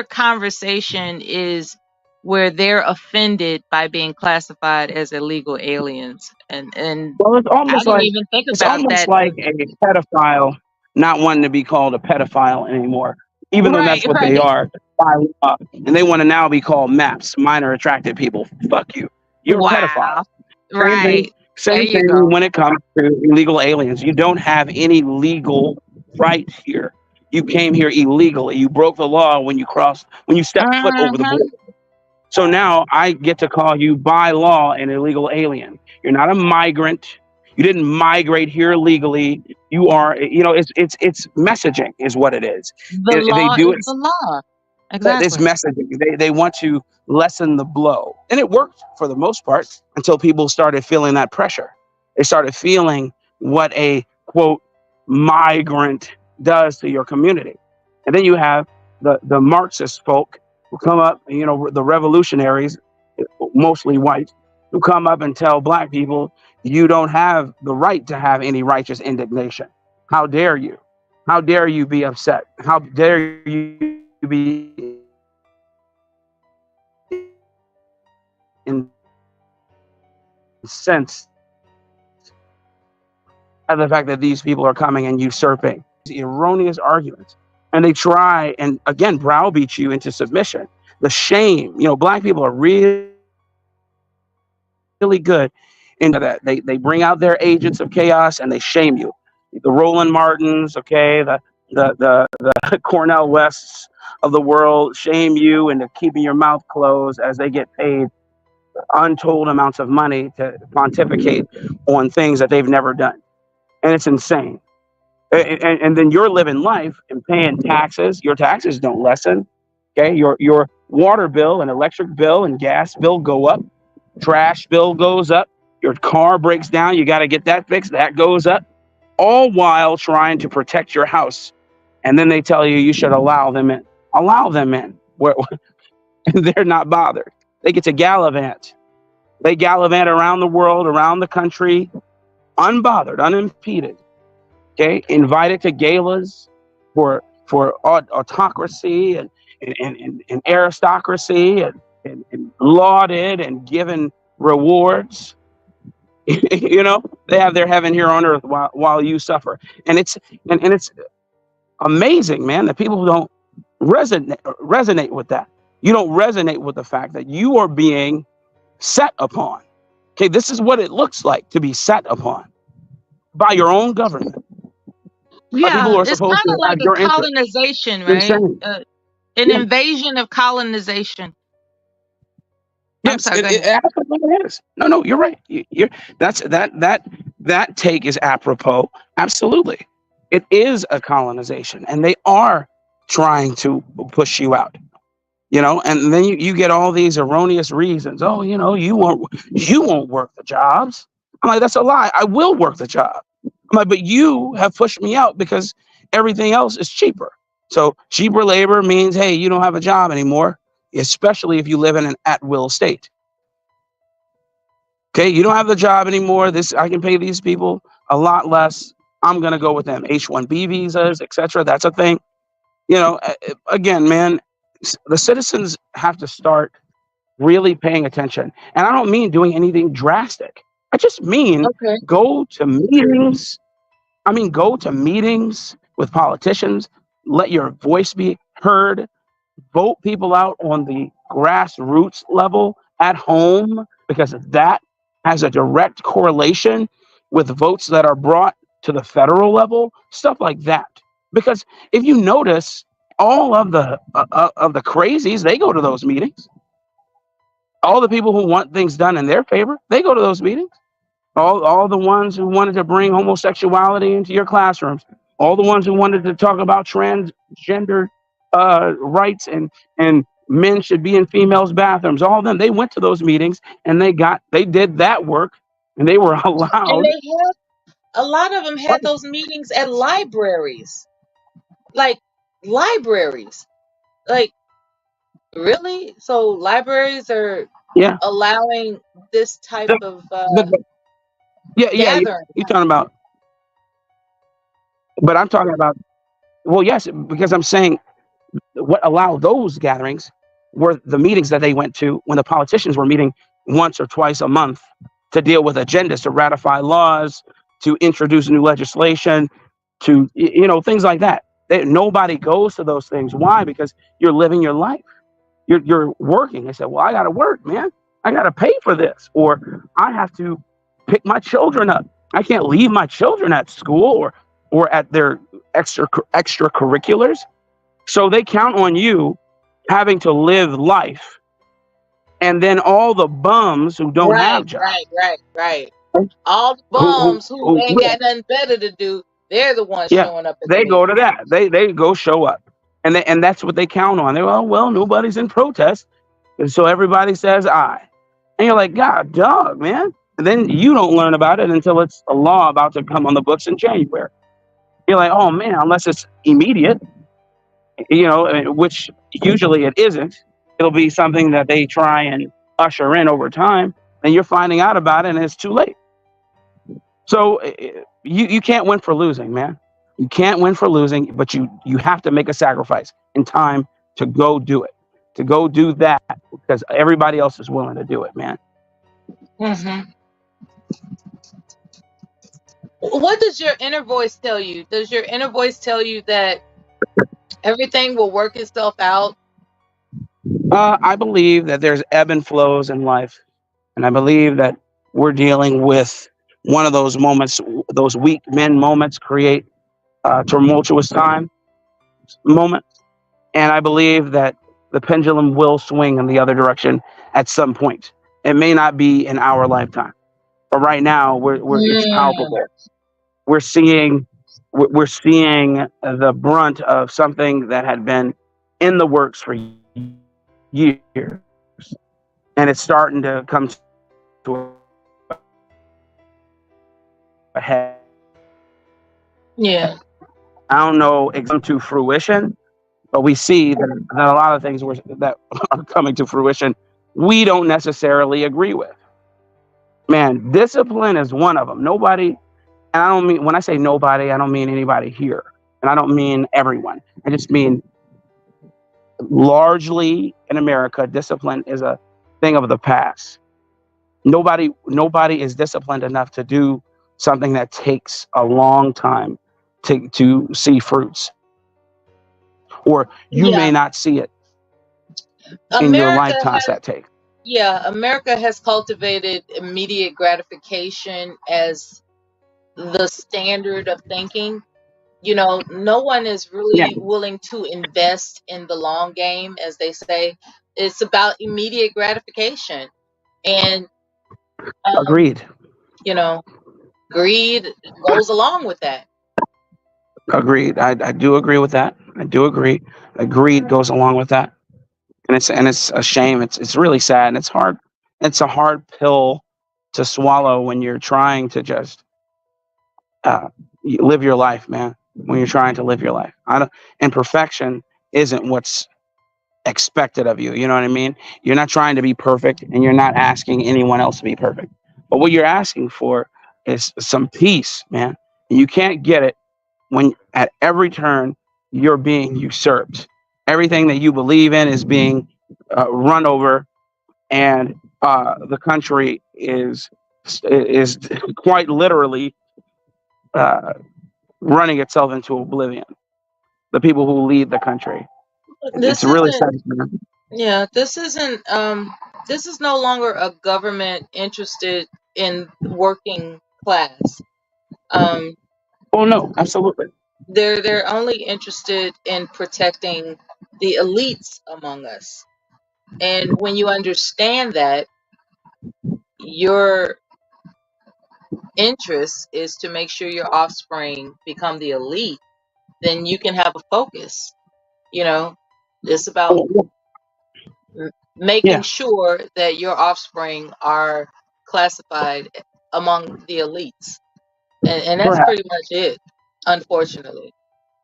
conversation is where they're offended by being classified as illegal aliens, and well, it's almost I didn't even think about that. Like a pedophile not wanting to be called a pedophile anymore, even though that's what they are by law, and they want to now be called MAPs, minor attracted people. Fuck you. You're a pedophile. Same thing when it comes to illegal aliens. You don't have any legal right here. You came here illegally. You broke the law when you stepped foot over the border. So now I get to call you by law an illegal alien. You're not a migrant. You didn't migrate here legally. You are, it's messaging is what it is. The law is the law. Exactly. It's messaging. They want to lessen the blow. And it worked for the most part until people started feeling that pressure. They started feeling what a, quote, migrant does to your community. And then you have the Marxist folk who come up, the revolutionaries, mostly white, who come up and tell black people, you don't have the right to have any righteous indignation. How dare you? How dare you be upset? How dare you be incensed at the fact that these people are coming and usurping? Erroneous arguments. And they try and again browbeat you into submission. The shame, black people are really good into that. They bring out their agents of chaos and they shame you. The Roland Martins, okay, the Cornell Wests of the world shame you into keeping your mouth closed as they get paid untold amounts of money to pontificate on things that they've never done. And it's insane. And then you're living life and paying taxes. Your taxes don't lessen. Okay, your water bill and electric bill and gas bill go up. Trash bill goes up. Your car breaks down. You got to get that fixed. That goes up. All while trying to protect your house. And then they tell you should allow them in. Allow them in. They're not bothered. They get to gallivant. They gallivant around the world, around the country, unbothered, unimpeded. Okay, invited to galas for autocracy and aristocracy and lauded and given rewards. They have their heaven here on earth while you suffer. And it's amazing, man, that people don't resonate with that. You don't resonate with the fact that you are being set upon. Okay, this is what it looks like to be set upon by your own government. Yeah, People are it's supposed kind to of like have a your interest. colonization, right? Insane. An Yeah. invasion of colonization. Yes, sorry, go it ahead. absolutely is. No, you're right. That take is apropos. Absolutely, it is a colonization, and they are trying to push you out. And then you get all these erroneous reasons. Oh, you won't work the jobs. I'm like, that's a lie. I will work the job. I'm like, but you have pushed me out because everything else is cheaper. So cheaper labor means, hey, you don't have a job anymore, especially if you live in an at-will state. Okay, you don't have the job anymore. I can pay these people a lot less. I'm gonna go with them. H-1B visas, etc. That's a thing. Again, man, the citizens have to start really paying attention. And I don't mean doing anything drastic. I just mean go to meetings. Go to meetings with politicians. Let your voice be heard. Vote people out on the grassroots level at home, because that has a direct correlation with votes that are brought to the federal level, stuff like that. Because if you notice, all of the crazies, they go to those meetings. All the people who want things done in their favor, they go to those meetings. All the ones who wanted to bring homosexuality into your classrooms, all the ones who wanted to talk about transgender rights and men should be in females' bathrooms, all of them, they went to those meetings and they did that work, and they were And allowed. they had a lot of them had those meetings at libraries. Like libraries. Like really? So libraries are Yeah. allowing this type of Yeah, gathering. you're talking about, but I'm talking about, well, yes, because I'm saying what allowed those gatherings were the meetings that they went to when the politicians were meeting once or twice a month to deal with agendas, to ratify laws, to introduce new legislation, to, things like that. Nobody goes to those things. Why? Because you're living your life. You're working. They said, well, I got to work, man. I got to pay for this, or I have to pick my children up. I can't leave my children at school or at their extracurriculars. So they count on you having to live life. And then all the bums who don't have jobs. Right. All the bums who ain't got nothing better to do, they're the ones showing up. They go to that. They go show up. And that's what they count on. They go, well, nobody's in protest. And so everybody says aye. And you're like, God, dog, man. And then you don't learn about it until it's a law about to come on the books in January. You're like, oh, man, unless it's immediate, which usually it isn't. it'll be something that they try and usher in over time, and you're finding out about it and it's too late. So you can't win for losing, man. You can't win for losing, but you have to make a sacrifice in time to go do it, to go do that, because everybody else is willing to do it, man. Mm-hmm. What does your inner voice tell you? Does your inner voice tell you that everything will work itself out? I believe that there's ebb and flows in life, and I believe that we're dealing with one of those moments. Those weak men moments create tumultuous time moments, and I believe that the pendulum will swing in the other direction at some point. It may not be in our lifetime, but right now it's palpable. We're seeing the brunt of something that had been in the works for years, and it's starting to come to a head. Yeah. I don't know if come to fruition, but we see that a lot of things that are coming to fruition we don't necessarily agree with. Man, discipline is one of them. Nobody, and I don't mean, when I say nobody, I don't mean anybody here, and I don't mean everyone. I just mean largely in America, discipline is a thing of the past. Nobody is disciplined enough to do something that takes a long time to see fruits, or you may not see it in your lifetime that take. Yeah, America has cultivated immediate gratification as the standard of thinking. You know, no one is really willing to invest in the long game, as they say. It's about immediate gratification. And, Agreed. You know, greed goes along with that. Agreed. I do agree with that. I do agree. Greed goes along with that, and it's a shame. It's really sad, and it's hard. It's a hard pill to swallow when you're trying to just live your life, man. When you're trying to live your life, and perfection isn't what's expected of you. You know what I mean? You're not trying to be perfect, and you're not asking anyone else to be perfect. But what you're asking for is some peace, man. And you can't get it when at every turn you're being usurped. Everything that you believe in is being run over, and the country is quite literally running itself into oblivion. The people who lead the country. It's really sad. Yeah, this isn't this is no longer a government interested in working class. Oh no, absolutely. They're only interested in protecting the elites among us. And when you understand that your interest is to make sure your offspring become the elite, then you can have a focus. You know, it's about making sure that your offspring are classified among the elites. And that's pretty much it, unfortunately.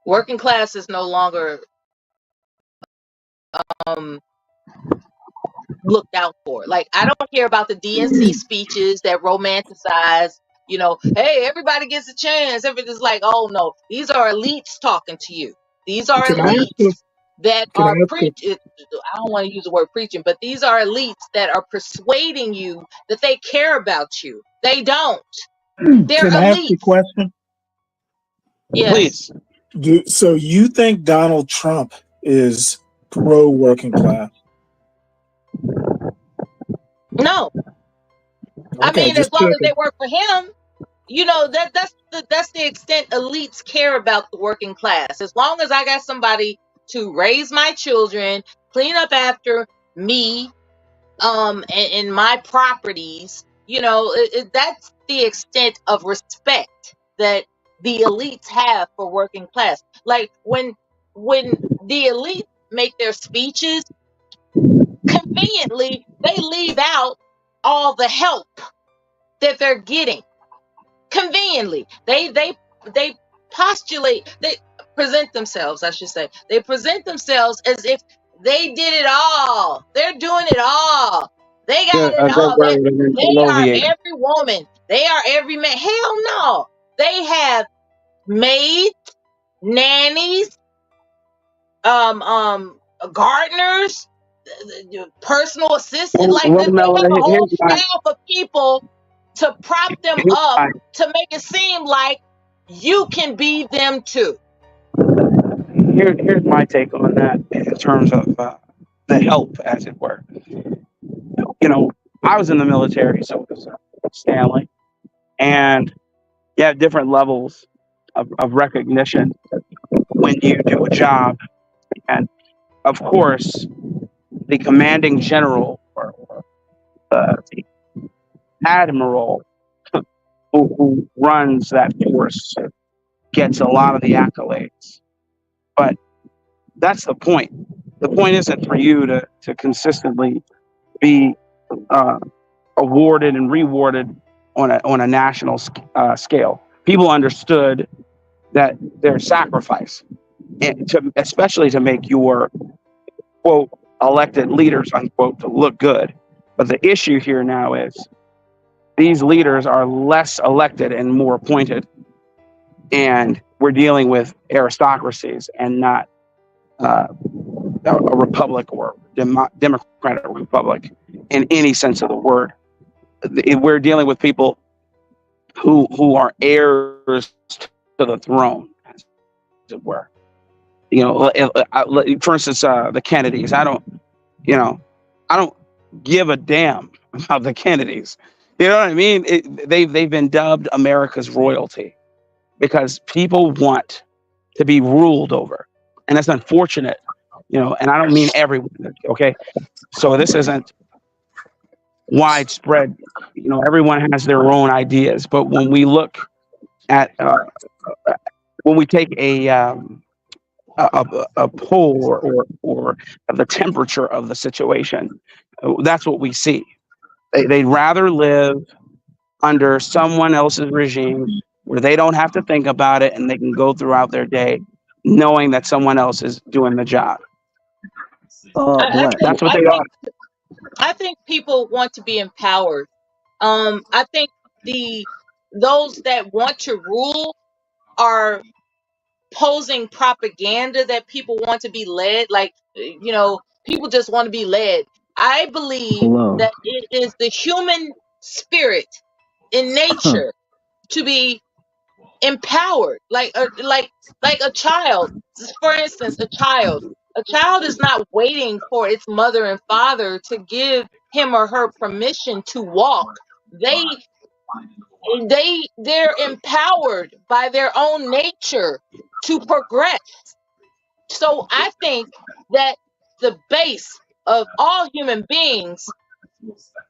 Working class is no longer looked out for. Like, I don't care about the DNC speeches that romanticize, you know, hey, everybody gets a chance. Everything's like, oh no, these are elites talking to you. These are elites that are preaching. I don't want to use the word preaching, but these are elites that are persuading you that they care about you. They don't. They're Can I ask you a elites. question? Yes. So you think Donald Trump is pro working class? No. I mean, as long as they work for him, you know, that's the extent elites care about the working class. As long as I got somebody to raise my children, clean up after me, and my properties, you know, that's the extent of respect that the elites have for working class. Like when the elites make their speeches, conveniently they leave out all the help that they're getting. Conveniently, they postulate, they present themselves, I should say, they present themselves as if They did it all. They're doing it all. They got it Don't all. worry, They are alleviate. every woman. They are every man. Hell no. They have maids, nannies, gardeners, personal assistants. Like Well, they Mela, have a whole here's my, staff of people to prop them here's up my to make it seem like you can be them too. here's my take on that in terms of the help, as it were. You know, I was in the military, so was Stanley, and you have different levels of recognition when you do a job. And of course, the commanding general or the admiral who runs that force gets a lot of the accolades. But that's the point. The point isn't for you to consistently be awarded and rewarded on a national scale. People understood that their sacrifice, and especially to make your quote elected leaders unquote to look good. But the issue here now is these leaders are less elected and more appointed, and we're dealing with aristocracies and not a republic or democratic republic in any sense of the word. We're dealing with people who are heirs to the throne, as it were. You know, for instance, the Kennedys. I don't give a damn about the Kennedys. You know what I mean? They've been dubbed America's royalty because people want to be ruled over, and that's unfortunate. You know, and I don't mean everyone. Okay, so this isn't widespread. You know, everyone has their own ideas, but when we look at when we take a poll or the temperature of the situation, that's what we see. They'd rather live under someone else's regime where they don't have to think about it and they can go throughout their day knowing that someone else is doing the job. That's what they are. I think people want to be empowered. I think those that want to rule are posing propaganda that people want to be led. Like, people just want to be led. I believe that it is the human spirit in nature to be empowered, like a child. For instance, a child is not waiting for its mother and father to give him or her permission to walk. They're empowered by their own nature to progress. So I think that the base of all human beings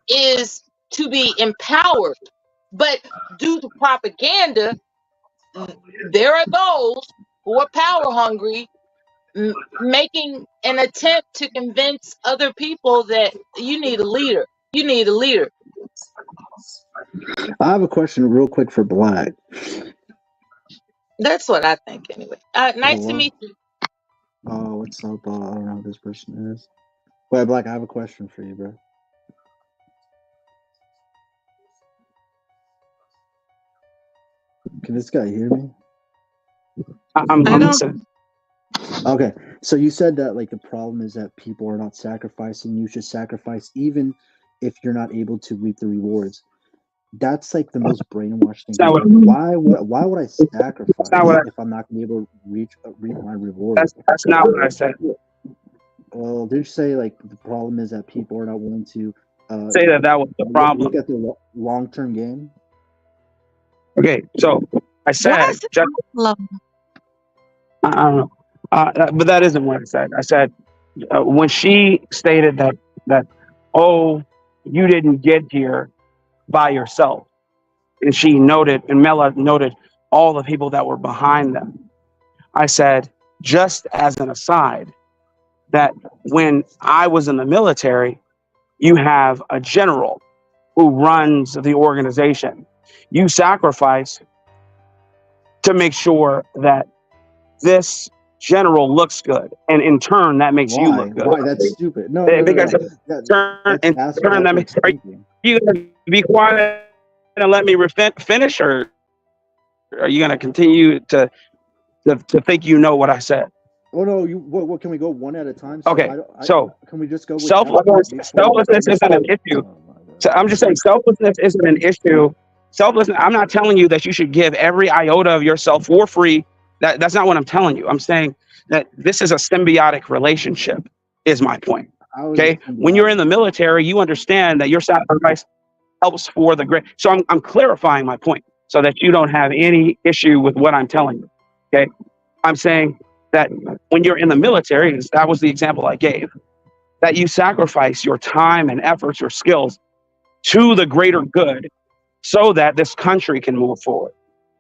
is to be empowered, but due to propaganda, there are those who are power hungry, making an attempt to convince other people that you need a leader. You need a leader. I have a question real quick for Black. That's what I think anyway. Nice to Hello. meet you. What's up? I don't know who this person is. Wait, Black, I have a question for you, bro. Can this guy hear me? I'm listening. Okay, so you said that like the problem is that people are not sacrificing. You should sacrifice even if you're not able to reap the rewards. That's like the most brainwashed thing. Why would I sacrifice if I'm not going to be able to reap my reward? That's not what I said. Well, did you say like the problem is that people are not willing to say that was the problem? Look at the long-term game. Okay, so I said, I don't know, but that isn't what I said. I said when she stated that oh, you didn't get here by yourself, and she noted, and Mela noted all the people that were behind them. I said, just as an aside, that when I was in the military, you have a general who runs the organization. You sacrifice to make sure that this general looks good, and in turn that makes you look good. Why? That's stupid. No, Because in turn that makes. Are you gonna be quiet and let me finish, or are you gonna continue to think you know what I said? Oh no, what can we go one at a time? Okay, so can we just go with selflessness isn't an issue. So I'm just saying selflessness isn't an issue. Selflessness, I'm not telling you that you should give every iota of yourself for free. That's not what I'm telling you. I'm saying that this is a symbiotic relationship, is my point. Okay, when you're in the military, you understand that your sacrifice helps for the great. So I'm clarifying my point so that you don't have any issue with what I'm telling you. Okay, I'm saying that when you're in the military, that was the example I gave, that you sacrifice your time and efforts, your skills to the greater good so that this country can move forward.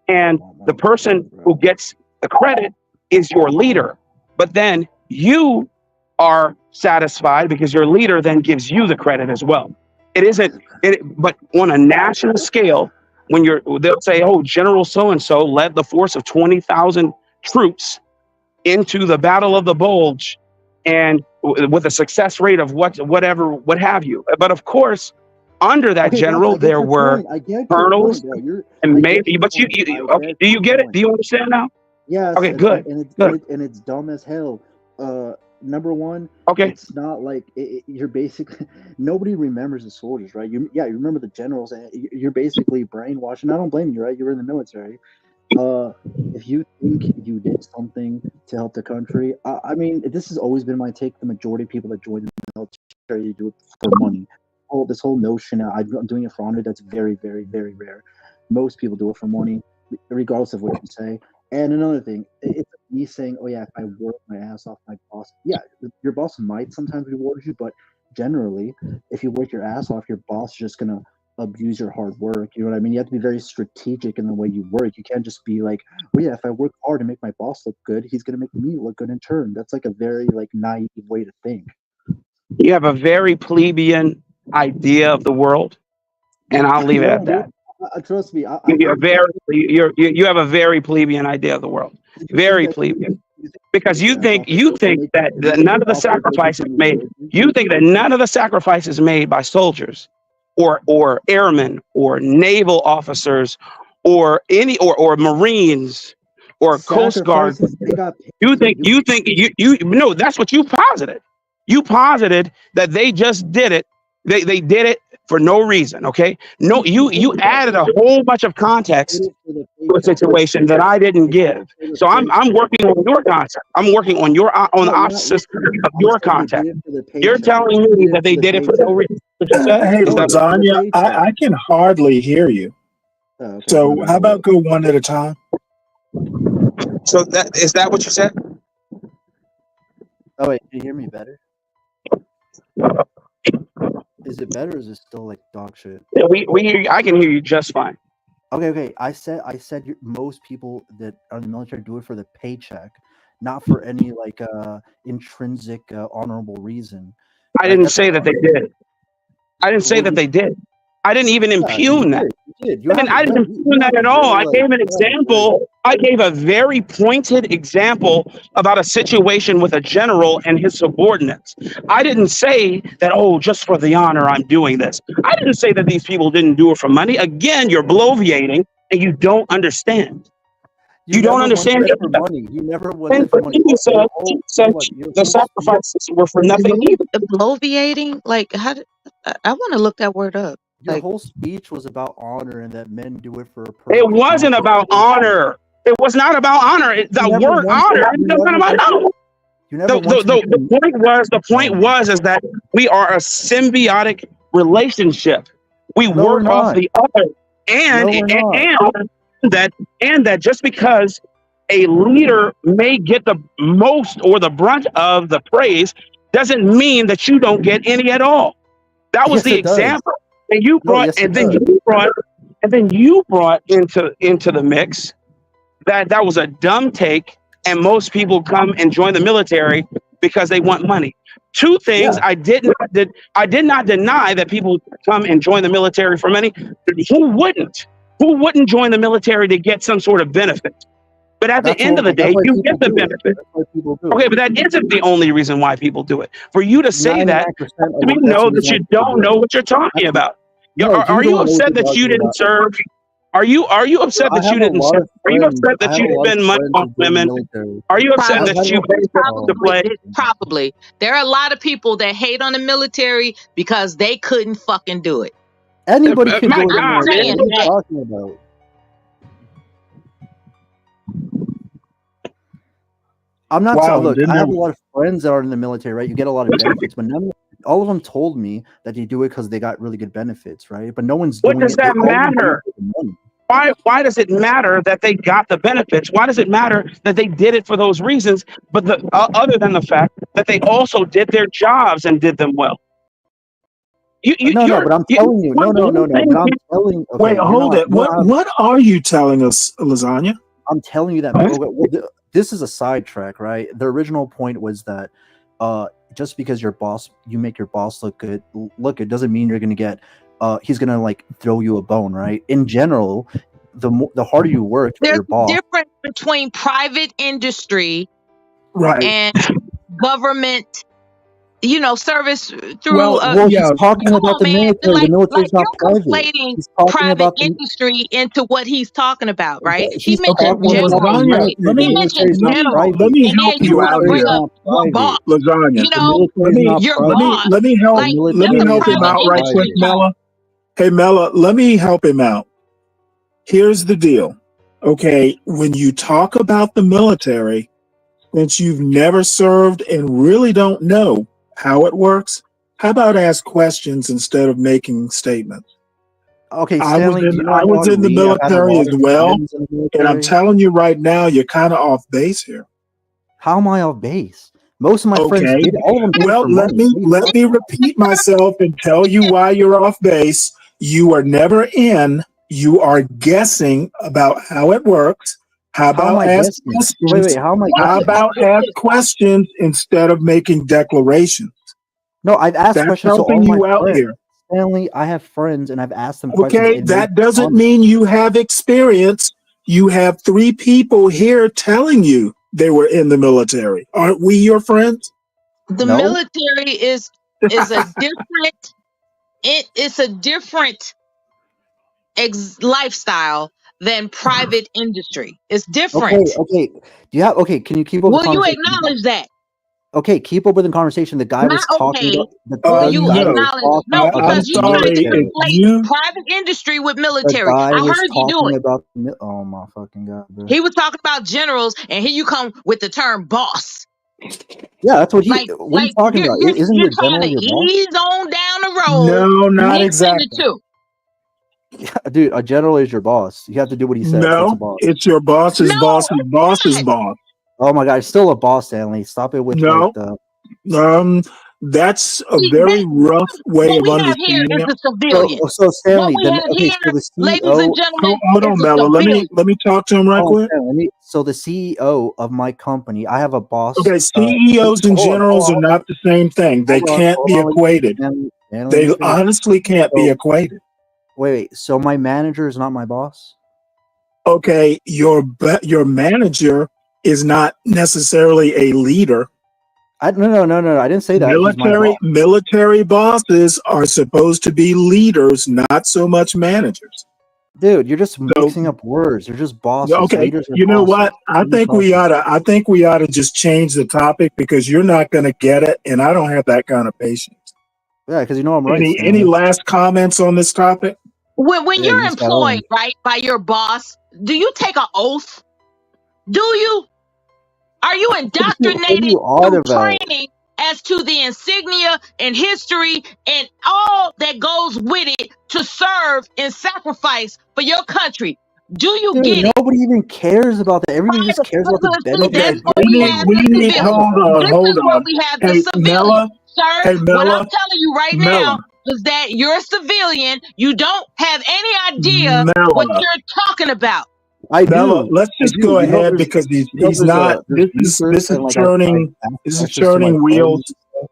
And the person who gets the credit is your leader. But then you are satisfied because your leader then gives you the credit as well. But on a national scale, when they'll say, oh, General so-and-so led the force of 20,000 troops into the Battle of the Bulge, and with a success rate of what have you. But of course, under that general, there were colonels and maybe. But you okay? Do you get it? Do you understand now? Yes. Okay. Good. And it's dumb as hell. Number one. Okay. It's not like you're basically nobody remembers the soldiers, right? You remember the generals, and you're basically brainwashed. And I don't blame you, right? You were in the military. If you think you did something to help the country, I mean, this has always been my take. The majority of people that join the military do it for money. This whole notion I'm doing it for honor, that's very, very, very rare. Most people do it for money, regardless of what you say. And another thing, it's me saying, oh yeah, if I work my ass off, my boss, yeah, your boss might sometimes reward you, but generally, if you work your ass off, your boss is just gonna abuse your hard work. You know what I mean? You have to be very strategic in the way you work. You can't just be like, oh yeah, if I work hard to make my boss look good, he's gonna make me look good in turn. That's like a very naive way to think. You have a very plebeian idea of the world, and I'll leave it at that. Trust me, you have a very plebeian idea of the world, very plebeian, because you think that none of the sacrifices made. You think that none of the sacrifices made by soldiers, or airmen, or naval officers, or Marines, or Coast Guard. You think no, that's what you posited. You posited that they just did it. They did it for no reason. Okay. No, you added a whole bunch of context to a situation that I didn't give. So I'm working on your concept. I'm working on the opposite of your context. You're telling me that they did it for no reason. Hey, Lasagna, I can hardly hear you. So how about go one at a time? So is that what you said? Oh wait, can you hear me better? Is it better, or is it still like dog shit? Yeah, we hear you. I can hear you just fine. Okay. I said most people that are in the military do it for the paycheck, not for any intrinsic honorable reason. I didn't say that they did. I didn't say that they did. I didn't even impugn that. I didn't impugn that at all. I gave an example. I gave a very pointed example about a situation with a general and his subordinates. I didn't say that, oh, just for the honor, I'm doing this. I didn't say that these people didn't do it for money. Again, you're bloviating and you don't understand. You don't understand for money. You never went for money. You said the sacrifices were for nothing either. Bloviating? Like, I want to look that word up. Your whole speech was about honor and that men do it for a purpose. It wasn't about honor. It was not about honor. The word honor is not about honor. The point was that we are a symbiotic relationship. We work off the other, and that just because a leader may get the most or the brunt of the praise doesn't mean that you don't get any at all. That was the example. And you brought, and then you brought into the mix that was a dumb take, and most people come and join the military because they want money. Two things I did not deny that people come and join the military for money. Who wouldn't? Who wouldn't join the military to get some sort of benefit? But at the end of the day, you get the benefit. Okay, but that isn't the only reason why people do it. For you to say that, to me, know that you don't know what you're talking about. Are you upset that you didn't serve? Are you upset that you didn't serve? Are you upset that you spend money on women? Are you upset that you pay to play? Probably. There are a lot of people that hate on the military because they couldn't fucking do it. Anybody can My do it. God, What are man. you talking about? I'm not Wow, saying. Look, didn't I have know- a lot of friends that are in the military, right? You get a lot of benefits, but all of them told me that they do it because they got really good benefits, right? But no one's What doing does it. that All of them do it matter? for the money. Why does it matter that they got the benefits? Why does it matter that they did it for those reasons? But other than the fact that they also did their jobs and did them well. No, but I'm telling you. No. But I'm telling. Okay, Wait, hold it. What are you telling us, Lasagna? I'm telling you that. What? Okay, well, this is a sidetrack, right? The original point was that just because you make your boss look good, doesn't mean you're gonna get. He's gonna like throw you a bone, right? In general, the harder you work, There's your boss. a difference between private industry Right. and government, service through. He's talking about the military. The military's not private. Conflating He's talking private about the industry into what he's talking about, right? He He's mentioned talking about the general. military. let me He mentioned general, let me and then help you you want out to bring here, up your boss. Lasagna. You know, Let me your let me boss. let me help Like, let me that's a help him private out right quick, industry. Mela. Hey, Mela, let me help him out. Here's the deal. Okay, when you talk about the military, since you've never served and really don't know how it works, how about ask questions instead of making statements? Okay, I was Stanley, do you know I was in the I've had a military lot as of well, friends in the and I'm military. telling you right now, you're kind of off base here. How am I off base? Most of my friends Okay. did. All of them did it Well, for let money. me repeat myself and tell you why you're off base. You are never in. You are guessing about how it works. How How am about I ask guessing? questions? Wait, how am I How guessing? about ask questions instead of making declarations? No, I've asked That's questions to helping all my you out friends. here. Stanley, I have friends and I've asked them questions. Okay, And that they're doesn't honest. mean you have experience. You have 3 people here telling you they were in the military. Aren't we your friends? The No. military is a different. It's a different lifestyle than private industry. It's different. Okay. Do you have okay? Can you keep up with Will the you conversation? acknowledge that? Okay, keep up with the conversation. The guy Not was talking okay. about Will you guy was acknowledge? talking No, about because I'm the you tried to sorry. military. If conflate private industry with The military. guy I was heard you do talking it. about oh my fucking god, bro. He was talking about generals, and here you come with the term boss. Yeah, that's what he. Like, What are you talking about? Isn't you're your trying general to your boss? ease on down the road, No, not mixing the exactly. two. Dude, a general is your boss. You have to do what he says. That's a No, boss. it's your boss's No, boss's it's boss's not. boss. Oh my god, it's still a boss, Stanley. Stop it with No, that's a very rough way What of we have here understanding is it. a civilian. So Stanley, What we then have okay, here, so the ladies and CEO. gentlemen, Hold is on, a Bella. civilian. Let me talk to him right quick. So the CEO of my company, I have a boss. Okay, CEOs and hold on, generals are not the same thing. They can't be equated. They honestly can't be equated. Wait. So my manager is not my boss? Okay, your manager is not necessarily a leader. No. I didn't say that. He's my boss. Military bosses are supposed to be leaders, not so much managers. Dude, you're just mixing up words. You're just bosses. Okay, Leaders are you know bosses. what? I think we ought to just change the topic because you're not going to get it, and I don't have that kind of patience. Yeah, because you know I'm right. Any last comments on this topic? When Yeah, you're you just got on. employed, right, by your boss, do you take an oath? Do you? Are you indoctrinated through training as to the insignia and history and all that goes with it to serve and sacrifice for your country? Do you get it? Nobody even cares about that. Everybody just cares about the benefits. That's what we have the civilian. Hold This on. is what we have the Hey, civilian. Mela, Sir, hey, what Mela, I'm telling you right now is that you're a civilian. You don't have any idea what Mela. you're talking about. I Bella, do. let's just go ahead because he's not. This is churning. This is churning wheels.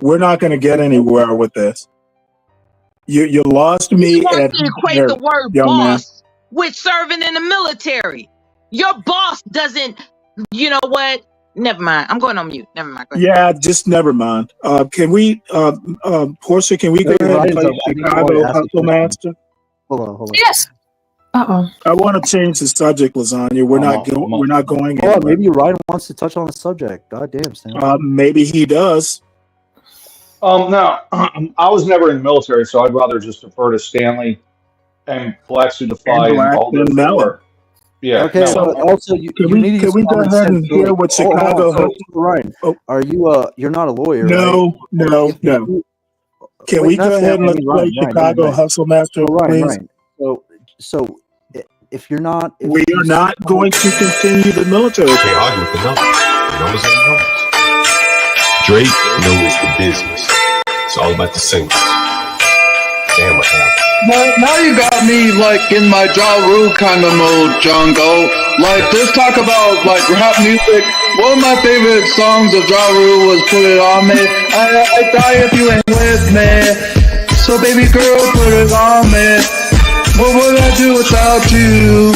We're not going to get anywhere with this. You lost me You want at to equate there, the word young man. boss with serving in the military. Your boss doesn't You know what? Never mind. I'm going on mute. Never mind. Go ahead. Yeah, just never mind. Can we, Portia, can we go Hey, ahead and Ryan's play up. I think you Chicago want to ask a Hustle question. Master? Hold on. Yes. Uh-oh. I want to change the subject, Lasagna. We're not going Oh, anywhere. maybe Ryan wants to touch on the subject. God damn, Sam. Maybe he does. No, I was never in the military, so I'd rather just defer to Stanley and Flex who defy And and Black all and those Melon. four. Yeah, Okay, Melon. but also you Can need to use we go common ahead sense. and hear what Chicago Hold on. Hustle? So, Ryan, are you're not a lawyer, No, right? no. Can Wait, we not go Sam. ahead and I let's mean, play Chicago Hustle Master, please? Ryan. So if you're not, We are not going to continue the military. Can't argue with the numbers. The numbers are the numbers. Drake knows the business. It's all about the singles. Damn, what happened? Now you got me like in my Ja Rule kind of mode, Jungle. Like just talk about like rap music. One of my favorite songs of Ja Rule was "Put It On Me." I die if you ain't with me. So baby girl, put it on me. What would I do without you?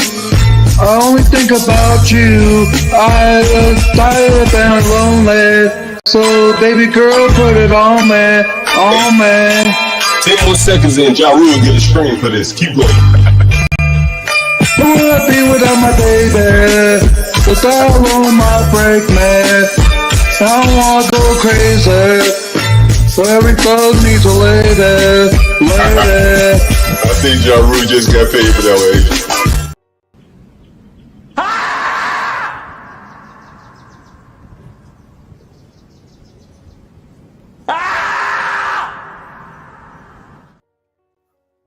I only think about you. I was tired and lonely. So baby girl, put it on me, on me. 10 more seconds and Ja Rule will get a screen for this. Keep going. Who would I be without my baby? Without all my break, man. I don't wanna go crazy. So every thug needs a lady, lady. I think Ja Rule just got paid for that way.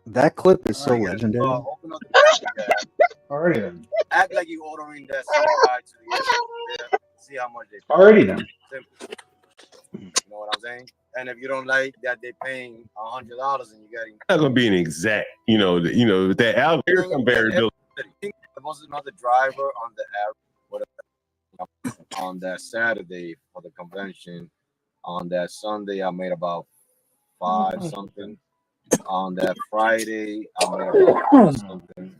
That clip is so legendary. Open up the Alrighty then. act like you ordering that same guy to the airport. See how much they pay. Alrighty then. Simple. You know what I'm saying? And if you don't like that they're paying $100 and you getting Not gonna be an exact, with that algorithm, some variability. there was another driver on the average on that Saturday for the convention. On that Sunday, I made about 5 something. On that Friday, I made about 4 something.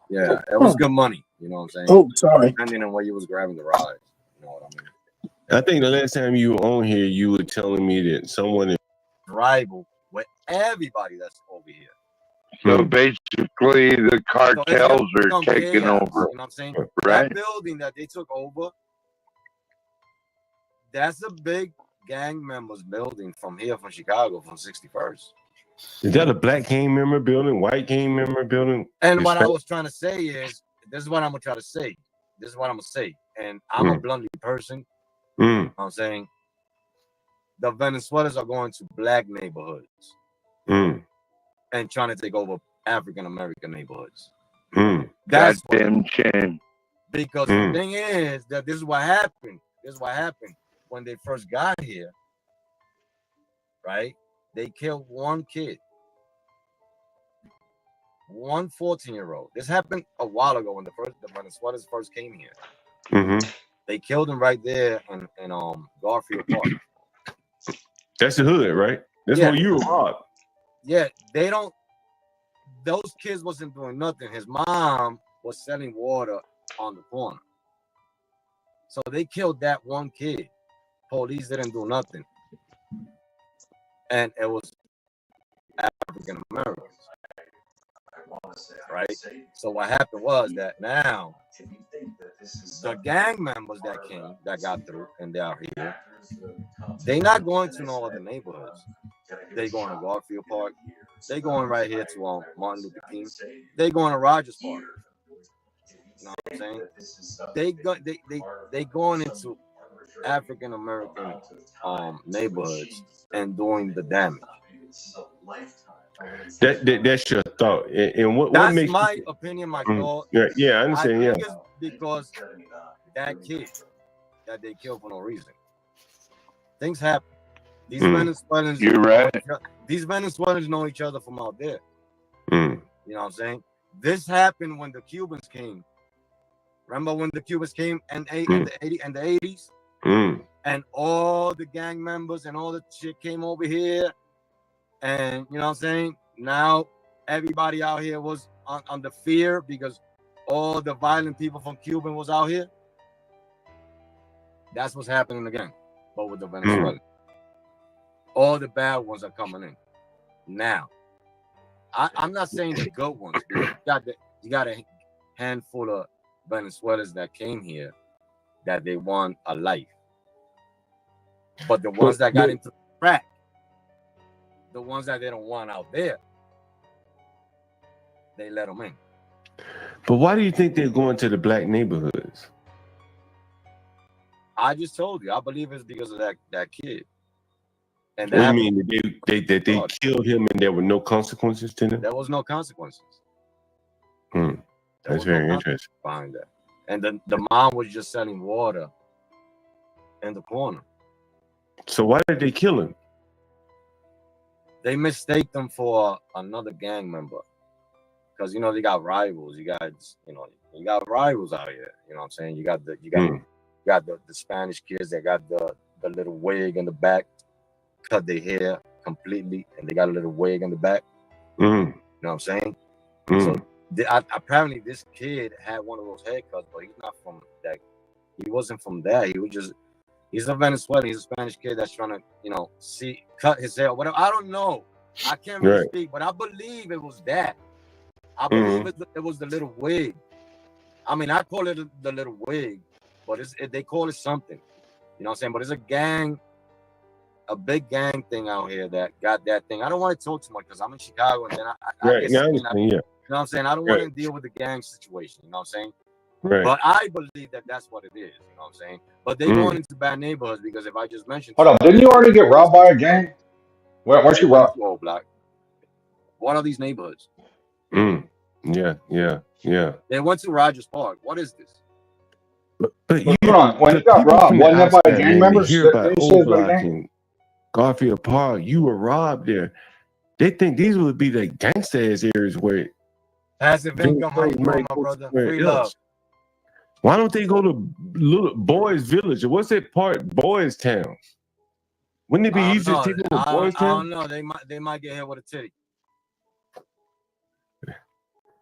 Yeah, it was good money. You know what I'm saying? Oh, sorry. Depending on where you was grabbing the ride. You know what I mean? I think the last time you were on here, you were telling me that someone Rival with everybody that's over here. So basically, the cartels are Some taking chaos, over, you know what I'm saying? right? That building that they took over, that's a big gang members building from here, from Chicago, from 61st. Is that a black gang member building, white gang member building? And what I was trying to say is, this is what I'm gonna try to say. This is what I'm gonna say. And I'm a bluntly person. You know what I'm saying? The Venezuelans are going to black neighborhoods and trying to take over African American neighborhoods. That's goddamn shame. Because the thing is that this is what happened. This is what happened when they first got here. Right? They killed one kid. One 14-year-old. This happened a while ago when the Venezuelans first came here. They killed him right there in Garfield Park. That's the hood, right? That's where you were robbed. Yeah, they don't. Those kids wasn't doing nothing. His mom was selling water on the corner. So they killed that one kid. Police didn't do nothing. And it was African Americans. Right? So what happened was that now the gang members that got through and they're out here, they're not going to no other neighborhoods. They going to Garfield Park. They going right here to Martin Luther King. They going to Rogers Park. You know what I'm saying? They going into African American neighborhoods and doing the damage. That's your thought. And what makes my opinion, my thought. Yeah, I understand. I think it's because that kid that they killed for no reason. Things happen. These Venezuelans, you're right. These Venezuelans know each other from out there. You know what I'm saying? This happened when the Cubans came. Remember when the Cubans came in the 80s? And all the gang members and all the shit came over here. And you know what I'm saying? Now everybody out here was under fear because all the violent people from Cuba was out here, that's what's happening again, but with the Venezuelans. All the bad ones are coming in now. I'm not saying the good ones. You got a handful of Venezuelans that came here that they want a life, but the ones that got into crack, the ones that they don't want out there, they let them in. But why do you think they're going to the black neighborhoods? I just told you. I believe it's because of that kid. And What do you mean they killed him and there were no consequences to them? There was no consequences. That's very interesting. Behind that. And then the mom was just selling water in the corner. So why did they kill him? They mistake them for another gang member. Because they got rivals. You got rivals out here. You know what I'm saying? You got the Spanish kids that got the little wig in the back, cut their hair completely, and they got a little wig in the back. You know what I'm saying? So apparently this kid had one of those haircuts, but he's not from that. He wasn't from there. He's a Venezuelan. He's a Spanish kid that's trying to, cut his hair, whatever. I don't know. I can't really speak, but I believe it was that. I believe it was the little wig. I mean, I call it the little wig, but they call it something. You know what I'm saying? But it's a big gang thing out here that got that thing. I don't want to talk too much because I'm in Chicago, and then I guess, you know what I'm saying? I don't want to deal with the gang situation. You know what I'm saying? Right. But I believe that's what it is. You know what I'm saying? But they going into bad neighborhoods because if I just mentioned, Hold on, didn't you already get robbed by a gang? Where'd you rob? Oh, black. What are these neighborhoods? Yeah. They went to Rogers Park. What is this? But hold on, when you got robbed, wasn't that by a gang member? They hear about O-Block and Garfield Park. You were robbed there. They think these would be the gangster areas where passive income, how you doing, my brother? Free love. Why don't they go to little Boys Village or what's that part? Boys Town. Wouldn't it be easy to take over Boys Town? I don't know. They might get hit with a titty.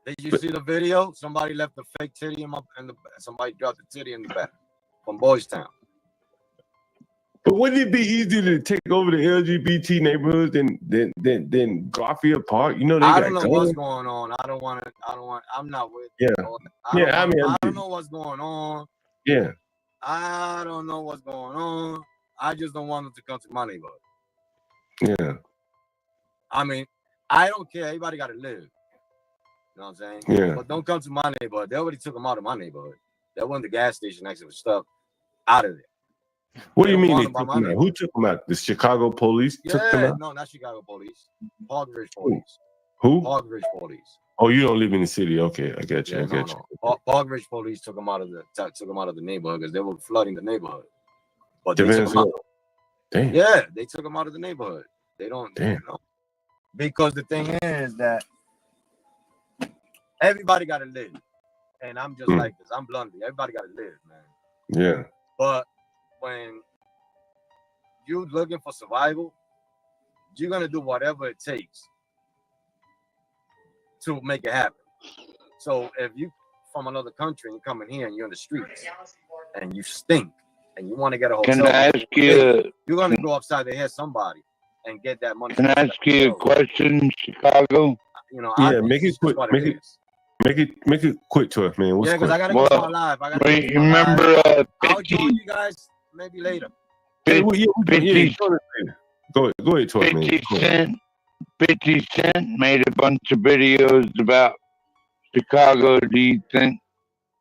Did you see the video? Somebody left a fake titty somebody dropped the titty in the back from Boys Town. But wouldn't it be easier to take over the LGBT neighborhoods than Garfield Park? You know, I don't know what's going on. I'm not with. I don't know what's going on. Yeah. I don't know what's going on. I just don't want them to come to my neighborhood. Yeah. I mean, I don't care. Everybody got to live. You know what I'm saying? Yeah. But don't come to my neighborhood. They already took them out of my neighborhood. They went to the gas station next to the stuff out of there. What do you mean they took them out? Who took them out? The Chicago police took them out? No, not Chicago police. Park Ridge police. Who? Park Ridge police. Oh, you don't live in the city. Okay, I got you. No. Park Ridge police took them out of the neighborhood because they were flooding the neighborhood. But they took them out. Damn. Yeah, they took them out of the neighborhood. They don't. Damn. Because the thing is that everybody got to live. And I'm just like this. I'm bluntly. Everybody got to live, man. Yeah. But when you're looking for survival, you're going to do whatever it takes to make it happen. So if you from another country and you come in here and you're in the streets and you stink and you want to get a hotel, can I ask you? You're going to go upside the head somebody and get that money. Can I ask you a question, Chicago? Yeah, make it quick. Make it quick to us, man. Yeah, because I gotta go to my live. Remember, I'll join you guys maybe later. Go ahead, 12 man. 50 Cent made a bunch of videos about Chicago. Do you think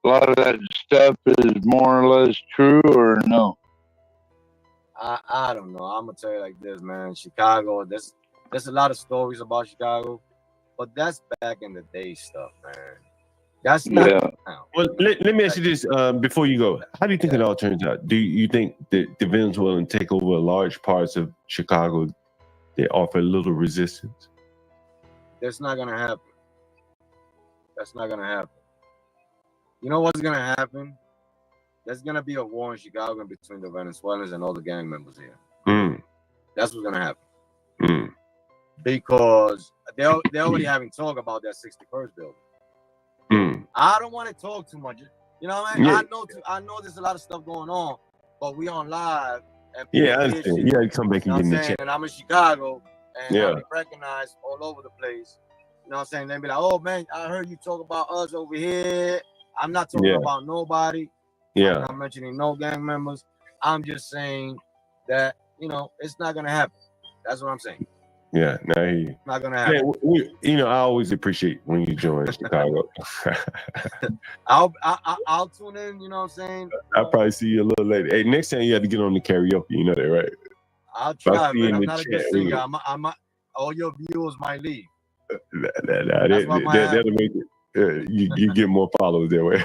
a lot of that stuff is more or less true or no? I don't know. I'm gonna tell you like this, man. Chicago, there's a lot of stories about Chicago, but that's back in the day stuff, man. That's not now. Well, let me ask you this before you go. How do you think it all turns out? Do you think that the Venezuelans take over large parts of Chicago? They offer little resistance? That's not gonna happen. That's not gonna happen. You know what's gonna happen? There's gonna be a war in Chicago between the Venezuelans and all the gang members here. That's what's gonna happen. Because they're already having talk about that 61st building. I don't want to talk too much. You know what I mean? Yeah. I know there's a lot of stuff going on, but we on live. And Yeah, I understand. You gotta come back and get in the chat. And I'm in Chicago, and Yeah. I be recognized all over the place. You know what I'm saying? They be like, "Oh man, I heard you talk about us over here." I'm not talking about nobody. Yeah. I'm not mentioning no gang members. I'm just saying that, you know, it's not gonna happen. That's what I'm saying. Yeah, no, I hear you. Not gonna happen. Man, you know, I always appreciate when you join Chicago. I'll tune in. You know what I'm saying? I'll probably see you a little later. Hey, next time you have to get on the karaoke. You know that, right? I'll try, man. I'm not a good singer. All your viewers might leave. That'll make it. You get more followers that way.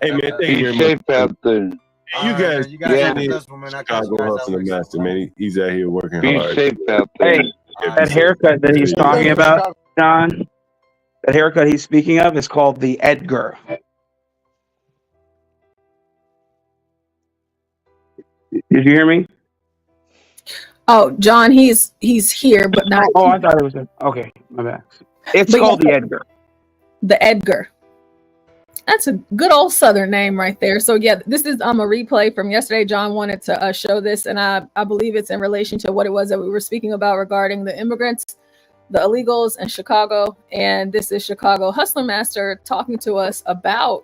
Hey man, thank you very safe much. out there. You guys have a blessed one, man. Chicago hustling master, man. He's out here working Be hard. safe out there. Hey, that haircut that he's talking about, John, that haircut he's speaking of is called the Edgar. Did you hear me? Oh, John, he's here, but not. Oh, I thought it was okay. My bad. It's called the Edgar. The Edgar. That's a good old Southern name right there. So yeah, this is a replay from yesterday. John wanted to show this, and I believe it's in relation to what it was that we were speaking about regarding the immigrants, the illegals in Chicago. And this is Chicago Hustler Master talking to us about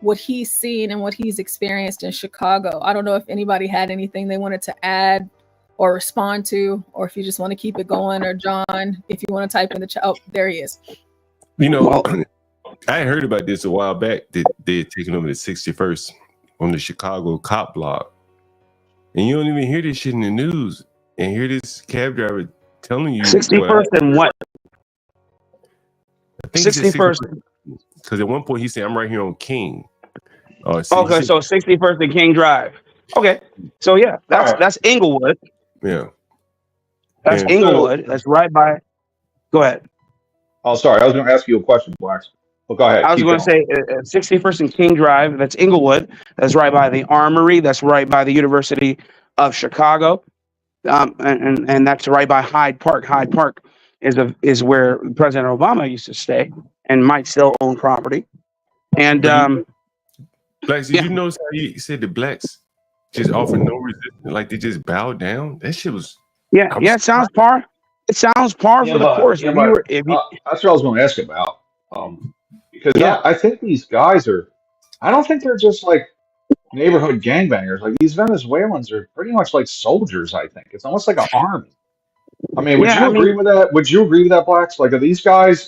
what he's seen and what he's experienced in Chicago. I don't know if anybody had anything they wanted to add or respond to, or if you just want to keep it going, or John, if you want to type in the chat. Oh, there he is. You know, I heard about this a while back that they're taking over the 61st on the Chicago cop block. And you don't even hear this shit in the news and hear this cab driver telling you 61st and what? I think 61st. Because at one point he said, "I'm right here on King." Okay, so 61st and King Drive. Okay. So yeah, that's Inglewood. Yeah. That's Inglewood. That's right by. Go ahead. Oh, sorry. I was going to ask you a question, Blacks. Well, go ahead. I was going to say 61st and King Drive. That's Inglewood. That's right by the Armory. That's right by the University of Chicago, and that's right by Hyde Park. Hyde Park is where President Obama used to stay and might still own property. And Blacks, did you notice how he said the blacks just offered no resistance, like they just bowed down? That shit was it sounds par. It sounds par for the course. That's what I was going to ask about. Because I think these guys I don't think they're just like neighborhood gangbangers. Like these Venezuelans are pretty much like soldiers, I think. It's almost like an army. I mean, would you agree with that? Would you agree with that, Blacks? Like, are these guys?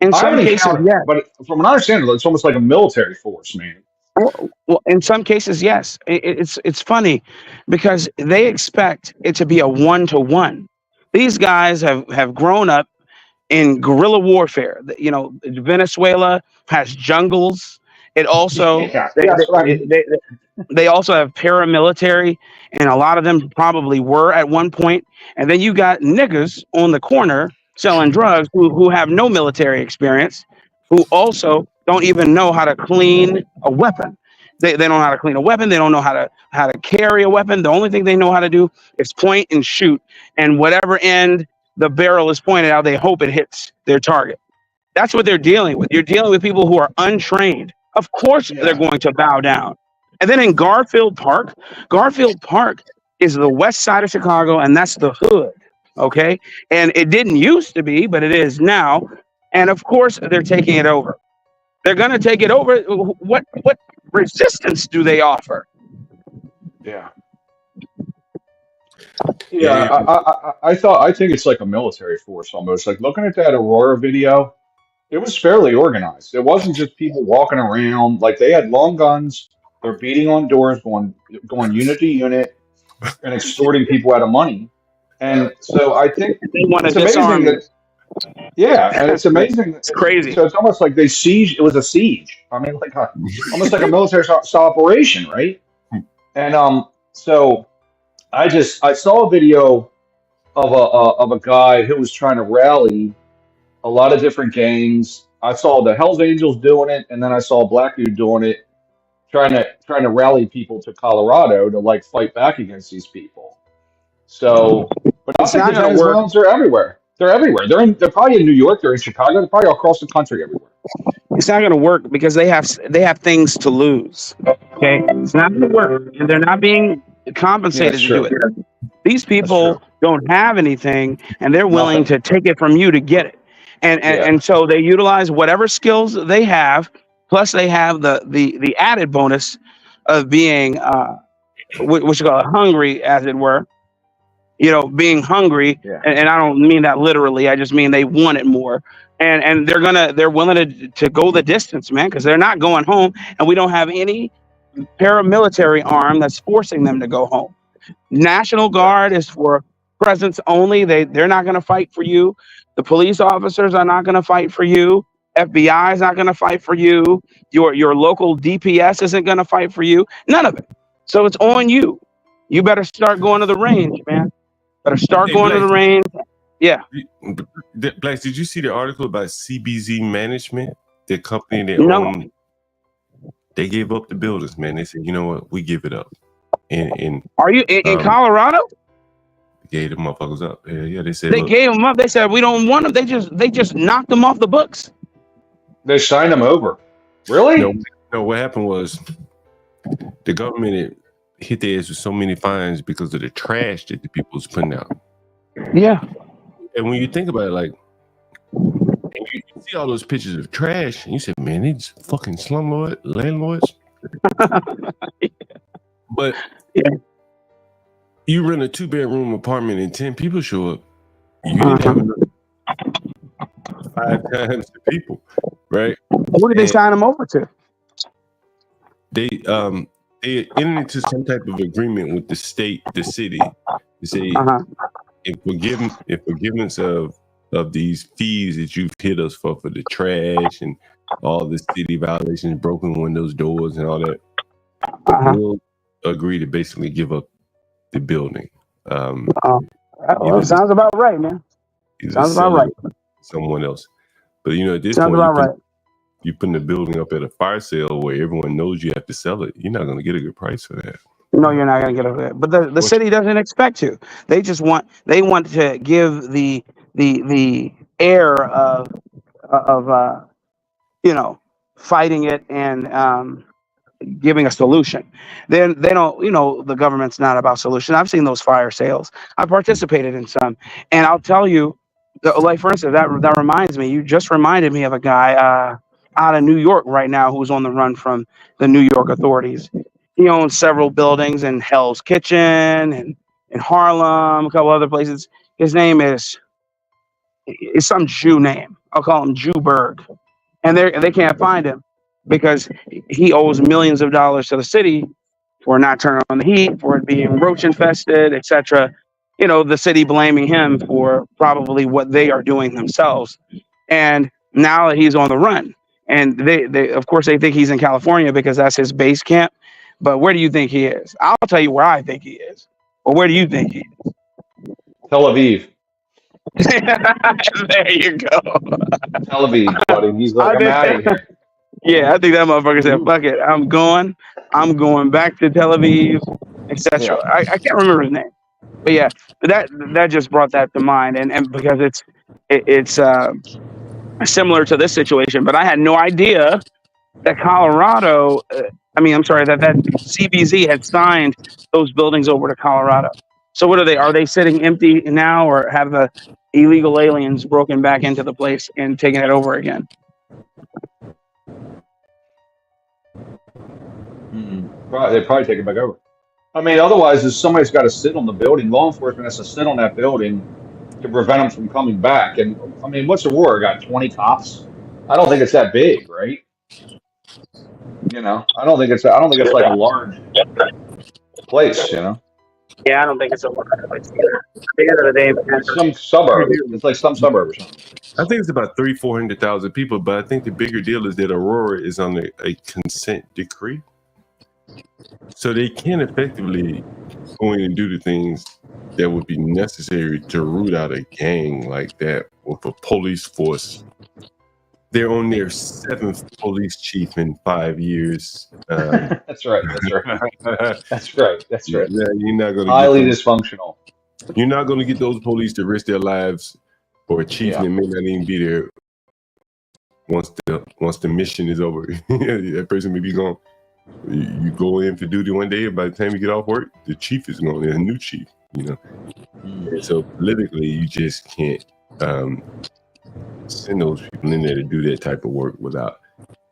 In some cases, yes. But from what I understand, it's almost like a military force, man. Well, in some cases, yes. It's funny because they expect it to be a 1-to-1. These guys have grown up in guerrilla warfare. You know, Venezuela has jungles. It also they also have paramilitary, and a lot of them probably were at one point. And then you got niggas on the corner selling drugs who have no military experience, who also don't even know how to clean a weapon. They don't know how to clean a weapon. They don't know how to carry a weapon. The only thing they know how to do is point and shoot, and whatever end the barrel is pointed out, they hope it hits their target. That's what they're dealing with. You're dealing with people who are untrained. Of course, they're going to bow down. And then in Garfield Park is the west side of Chicago, and that's the hood. Okay, and it didn't used to be, but it is now. And of course, they're taking it over. They're going to take it over. What resistance do they offer? Yeah. I think it's like a military force almost. Like looking at that Aurora video, it was fairly organized. It wasn't just people walking around. Like they had long guns. They're beating on doors, going unit to unit, and extorting people out of money. And so I think it's amazing that. Yeah, and it's amazing. It's crazy. So it's almost like they siege. It was a siege. I mean, like almost like a military style operation, right? And so I saw a video of a guy who was trying to rally a lot of different gangs. I saw the Hells Angels doing it, and then I saw a black dude doing it, trying to rally people to Colorado to like fight back against these people. So, but I think the Venezuelans are everywhere. They're everywhere. They're probably in New York. They're in Chicago. They're probably all across the country everywhere. It's not going to work because they have things to lose. Okay, it's not going to work, and they're not being compensated to do it. These people don't have anything, and they're willing to take it from you to get it. And so they utilize whatever skills they have, plus they have the added bonus of being what you call hungry, as it were. You know, being hungry, and I don't mean that literally. I just mean they want it more, and they're willing to go the distance, man, because they're not going home, and we don't have any paramilitary arm that's forcing them to go home. National Guard is for presence only. They're not going to fight for you. The police officers are not going to fight for you. FBI is not going to fight for you. Your local DPS isn't going to fight for you. None of it. So it's on you. You better start going to the range, man. Better start going to the range. Yeah. Blacks, did you see the article about CBZ Management, the company that owned? They gave up the buildings, man. They said, you know what, we give it up. And are you in Colorado? Gave the motherfuckers up. Yeah. They said they gave them up. They said we don't want them. They just knocked them off the books. They signed them over. Really? No. What happened was the government hit their ass with so many fines because of the trash that the people was putting out. Yeah. And when you think about it, like, and you see all those pictures of trash, and you say, man, these fucking landlords. But you rent a 2-bedroom apartment and 10 people show up. You didn't have enough 5 times the people, right? Who did they sign them over to? They entered into some type of agreement with the state, the city, to say in forgiveness of these fees that you've hit us for the trash and all the city violations, broken windows, doors, and all that, we'll agree to basically give up the building. Well, sounds about right, man. Sounds about right. Someone else, but you know, at this sounds point, about right. You putting the building up at a fire sale where everyone knows you have to sell it. You're not going to get a good price for that. No, you're not going to get over that. But the city doesn't expect to. They just want to give the air of fighting it and giving a solution. Then they don't. The government's not about solution. I've seen those fire sales. I participated in some, and I'll tell you, like for instance, that reminds me. You just reminded me of a guy out of New York right now who's on the run from the New York authorities. He owns several buildings in Hell's Kitchen and in Harlem, a couple other places. His name is some Jew name. I'll call him Jewberg. And they can't find him because he owes millions of dollars to the city for not turning on the heat, for it being roach infested, etc. You know, the city blaming him for probably what they are doing themselves. And now that he's on the run, and they of course they think he's in California because that's his base camp. But where do you think he is? I'll tell you where I think he is. Or where do you think he is? Tel Aviv. There you go. Tel Aviv, buddy. He's like, I'm out of here. Yeah, I think that motherfucker said, fuck it. I'm going back to Tel Aviv, etc. Yeah. I can't remember his name. But yeah, that just brought that to mind. And because it's similar to this situation, but I had no idea that Colorado, that CBZ had signed those buildings over to Colorado. So what are they? Are they sitting empty now, or have the illegal aliens broken back into the place and taken it over again? They probably take it back over. I mean, otherwise, if somebody's got to sit on the building, law enforcement has to sit on that building to prevent them from coming back. And I mean, what's the war? Got 20 cops? I don't think it's that big, right? You know, I don't think it's like a large place, you know. Yeah, I don't think it's a large place either. At the end of the day, it's some suburb. It's like some suburb or something. I think it's about 300,000-400,000 people, but I think the bigger deal is that Aurora is on a consent decree, so they can effectively go in and do the things that would be necessary to root out a gang like that with a police force. They're on their 7th police chief in 5 years. That's right. That's right. Yeah, you're not going to highly dysfunctional. You're not going to get those police to risk their lives for a chief that may not even be there once the mission is over, that person may be gone. You go in for duty one day, and by the time you get off work, the chief is gone. There's a new chief, And so politically, you just can't send those people in there to do that type of work without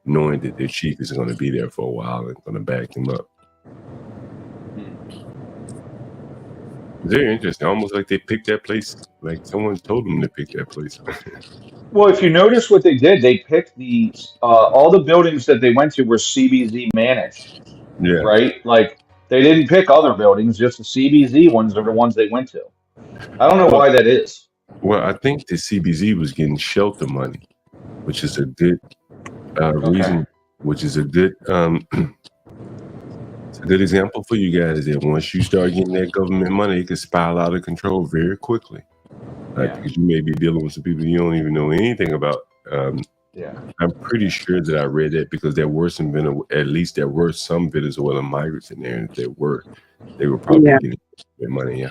knowing that their chief is going to be there for a while and going to back them up. Very interesting. Almost like they picked that place, like someone told them to pick that place. Well, if you notice what they did, they picked all the buildings that they went to were CBZ managed. Yeah. Right? Like they didn't pick other buildings, just the CBZ ones are the ones they went to. I don't know why that is. Well, I think the CBZ was getting shelter money, which is a good reason, which is a good it's a good example for you guys that once you start getting that government money, it can spiral out of control very quickly. Because you may be dealing with some people you don't even know anything about. I'm pretty sure that I read that because there were some Venezuelan migrants in there, and they were probably getting their money. Yeah.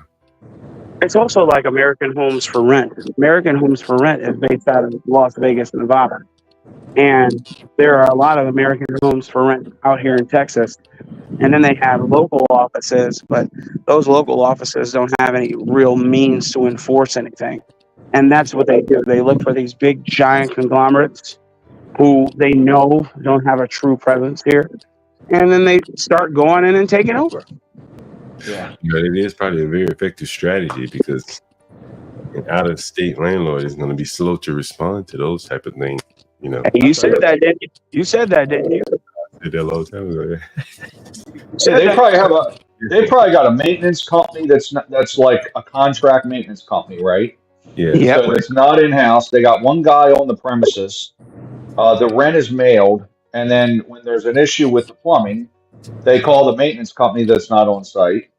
It's also like American Homes for Rent. American Homes for Rent is based out of Las Vegas, Nevada. And there are a lot of American Homes for Rent out here in Texas. And then they have local offices, but those local offices don't have any real means to enforce anything. And that's what they do. They look for these big, giant conglomerates who they know don't have a true presence here. And then they start going in and taking over. Yeah. It is probably a very effective strategy because an out-of-state landlord is going to be slow to respond to those type of things. Hey, you said that, didn't you? You said that, didn't you? I did that a long time ago. So they probably got a maintenance company that's like a contract maintenance company, right? Yeah. So it's not in-house. They got one guy on the premises. The rent is mailed, and then when there's an issue with the plumbing, they call the maintenance company that's not on site,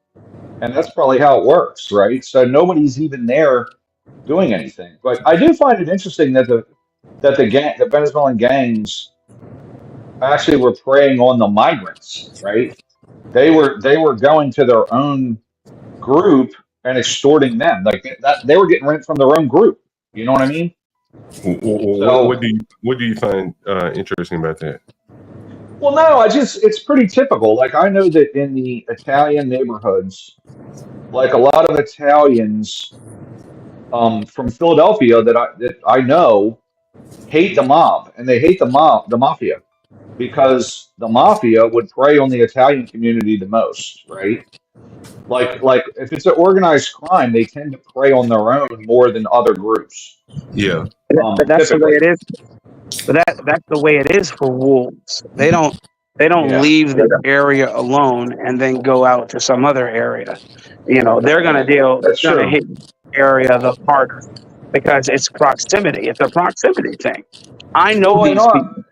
and that's probably how it works, right? So nobody's even there doing anything. But I do find it interesting that the Venezuelan gangs actually were preying on the migrants, right? They were going to their own group and extorting them, like that. They were getting rent from their own group. You know what I mean? What do you find interesting about that? Well, no, it's pretty typical. Like I know that in the Italian neighborhoods, like a lot of Italians from Philadelphia that I know hate the mob, and they hate the mafia, because the mafia would prey on the Italian community the most, right? Like if it's an organized crime, they tend to prey on their own more than other groups. Yeah. But that's the way it is. But that's the way it is for wolves. They don't leave the area alone and then go out to some other area. They're gonna hit the area the harder because it's proximity. It's a proximity thing. I know these people.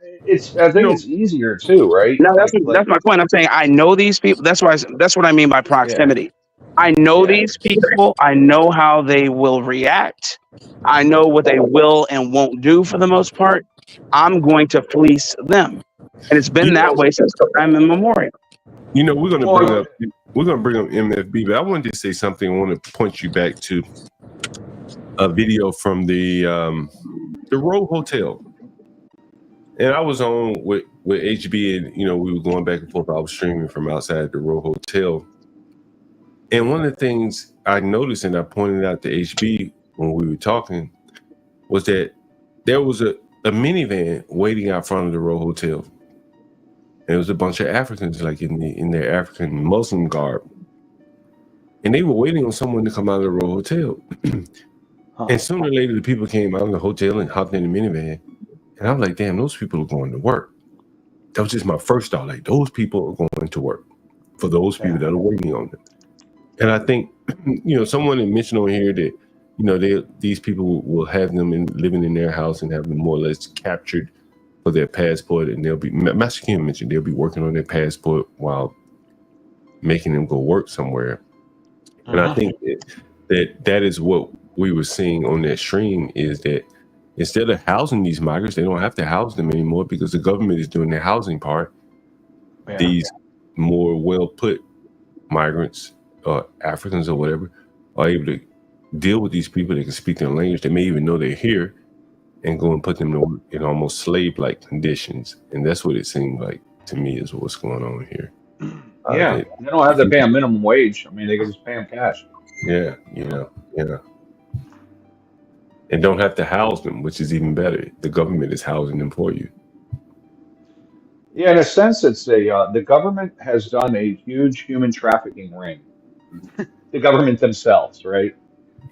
I think it's easier too, right? No, that's my point. I'm saying I know these people. That's what I mean by proximity. Yeah. I know these people. I know how they will react. I know what they will and won't do for the most part. I'm going to fleece them, and it's been that way since time immemorial. We're going to bring up MFB, but I wanted to say something. I want to point you back to a video from the Row Hotel. And I was on with HB, and we were going back and forth. I was streaming from outside the Row Hotel, and one of the things I noticed, and I pointed out to HB when we were talking, was that there was a minivan waiting out front of the Row Hotel. And it was a bunch of Africans, like in their African Muslim garb, and they were waiting on someone to come out of the Row Hotel. And sooner or later, the people came out of the hotel and hopped in the minivan. And I'm like, damn, those people are going to work. That was just my first thought. Like, those people are going to work for those people that are waiting on them. And I think, someone had mentioned on here that, these people will have them living in their house and have them more or less captured for their passport. And Master Kim mentioned they'll be working on their passport while making them go work somewhere. And I think that is what we were seeing on that stream, is that instead of housing these migrants, they don't have to house them anymore because the government is doing their housing part. Yeah. These more well-put migrants, Africans or whatever, are able to deal with these people. They can speak their language. They may even know they're here. and go and put them to work in almost slave-like conditions. And that's what it seemed like to me is what's going on here. Yeah, they don't have to pay a minimum wage. I mean, they can just pay them cash. Yeah, and don't have to house them, which is even better. The government is housing them for you. Yeah, in a sense, it's the government has done a huge human trafficking ring. The government themselves, right?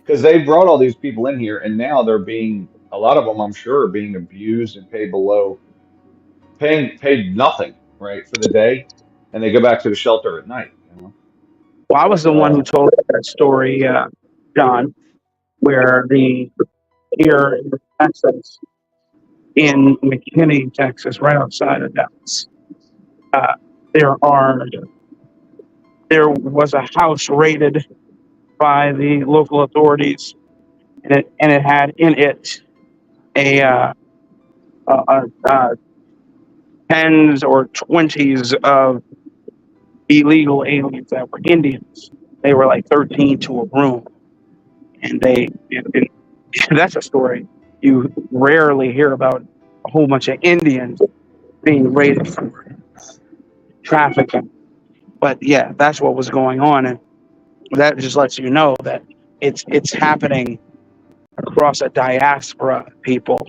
Because they brought all these people in here, and now they're being, a lot of them, I'm sure, are being abused and paid nothing, right, for the day, and they go back to the shelter at night. Well, I was the one who told that story, John, where here in Texas, in McKinney, Texas, right outside of Dallas, there was a house raided by the local authorities, and it had in it a tens or 20s of illegal aliens that were Indians. They were like 13 to a room, and that's a story you rarely hear about, a whole bunch of Indians being raided for trafficking. But yeah, that's what was going on, and that just lets you know that it's happening across a diaspora of people.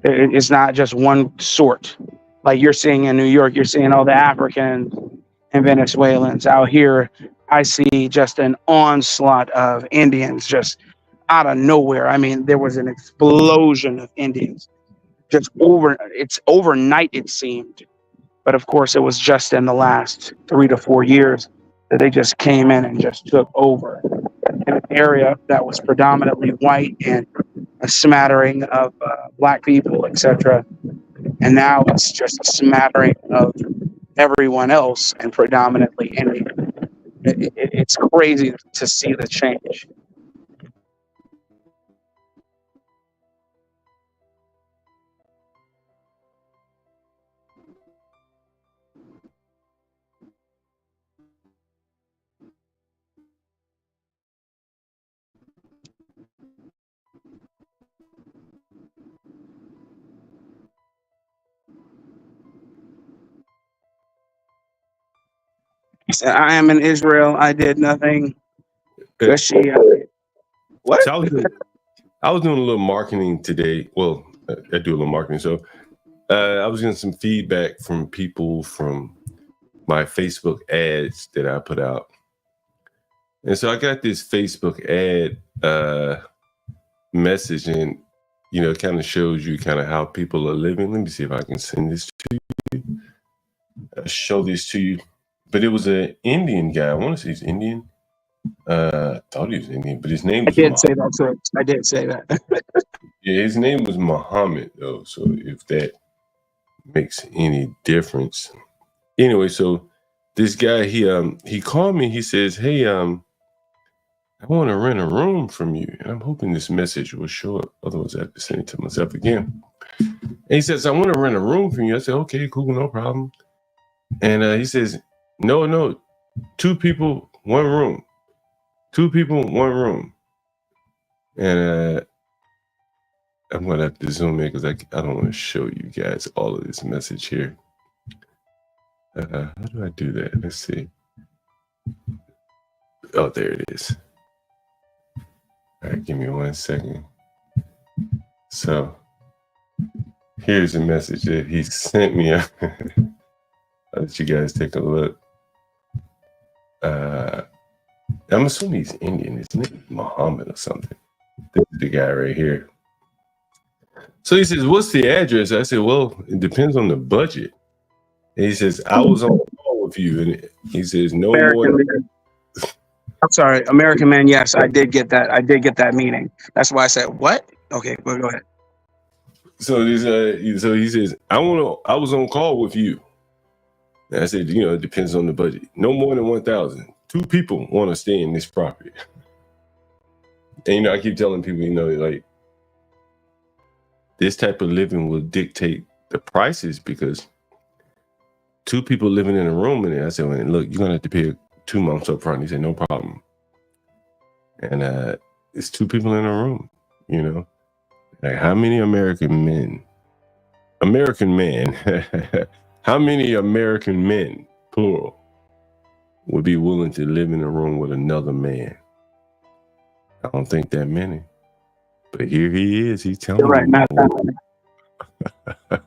It's not just one sort. Like you're seeing in New York, you're seeing all the Africans and Venezuelans. Out here, I see just an onslaught of Indians just out of nowhere. I mean, there was an explosion of Indians just overnight, it seemed. But of course, it was just in the last 3 to 4 years that they just came in and just took over in an area that was predominantly white and a smattering of black people, etc. And now it's just a smattering of everyone else and predominantly Indian. It's crazy to see the change. I am in Israel. I did nothing. What? So I was doing a little marketing today. Well, I do a little marketing. So I was getting some feedback from people from my Facebook ads that I put out. And so I got this Facebook ad message, and it kind of shows you kind of how people are living. Let me see if I can send this to you. I'll show this to you. But it was an Indian guy. I want to say he's Indian. I thought he was Indian, but his name was I did say that. Yeah, his name was Muhammad, though. So if that makes any difference. Anyway, so this guy, he called me. He says, "Hey, I want to rent a room from you." And I'm hoping this message will show up. Otherwise, I have to send it to myself again. And he says, "I want to rent a room from you." I said, "Okay, cool, no problem." And he says, No, 2 people, 1 room. 2 people, 1 room. And I'm going to have to zoom in because I don't want to show you guys all of this message here. How do I do that? Let's see. Oh, there it is. All right, give me 1 second. So here's a message that he sent me. I'll let you guys take a look. I'm assuming he's Indian. His name is Muhammad or something. This is the guy right here. So he says, "What's the address?" I said, "Well, it depends on the budget." And he says, "I was on the call with you." And he says, "No more." I'm sorry, American Man. Yes, I did get that. I did get that meeting. That's why I said, "What?" Okay, well, go ahead. So he says, I was on call with you. And I said, it depends on the budget. No more than 1,000. 2 people want to stay in this property. And I keep telling people, like this type of living will dictate the prices because 2 people living in a room. And I said, well, look, you're gonna have to pay 2 months up front. He said, no problem. And it's 2 people in a room, Like, how many American men, how many American men, plural, would be willing to live in a room with another man? I don't think that many. But here he is. He's telling You're right, you.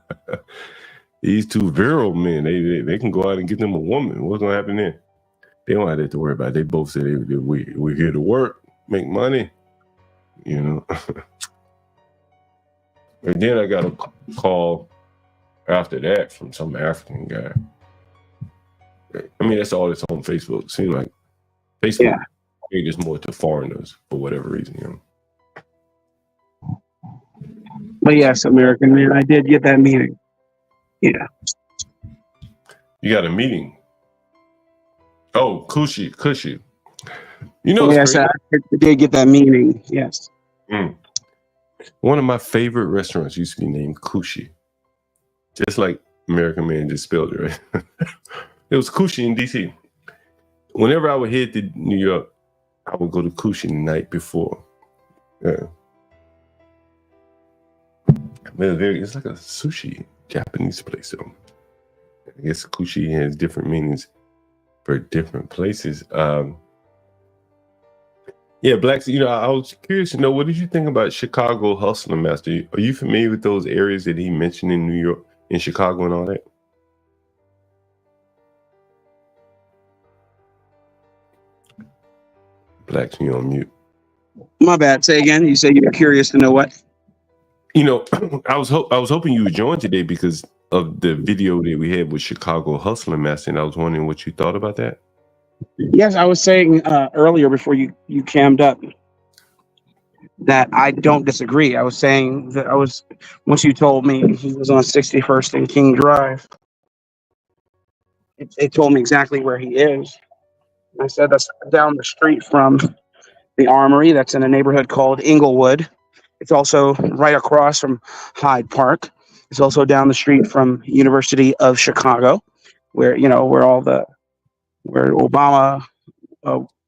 These two virile men, they can go out and get them a woman. What's gonna happen then? They don't have that to worry about. They both say we're here to work, make money, you know. And then I got a call after that from some African guy. I mean, that's all that's on Facebook. Seems like Facebook is more to foreigners for whatever reason, you know. But yes, American man, I did get that meeting. Yeah. You got a meeting. Oh, Cushy. You know, yes, I did get that meeting. Yes. One of my favorite restaurants used to be named Cushy, just like American Man just spelled it right. It was Cushy in DC. Whenever I would head to New York, I would go to Cushy the night before. Yeah. It's like a sushi Japanese place, so I guess Cushy has different meanings for different places. Yeah, Blacks, you know, I was curious to know, what did you think about Chicago Hustler Master? Are you familiar with those areas that he mentioned in New York, in Chicago and all that? Blacks, you on mute. My bad. Say again. You said you were curious to know what? You know, I was hoping you would join today because of the video that we had with Chicago Hustler Master, and I was wondering what you thought about that. Yes, I was saying earlier before you cammed up that I don't disagree. I was saying that once you told me he was on 61st and King Drive, it told me exactly where he is. I said that's down the street from the Armory. That's in a neighborhood called Inglewood. It's also right across from Hyde Park. It's also down the street from University of Chicago, where Obama.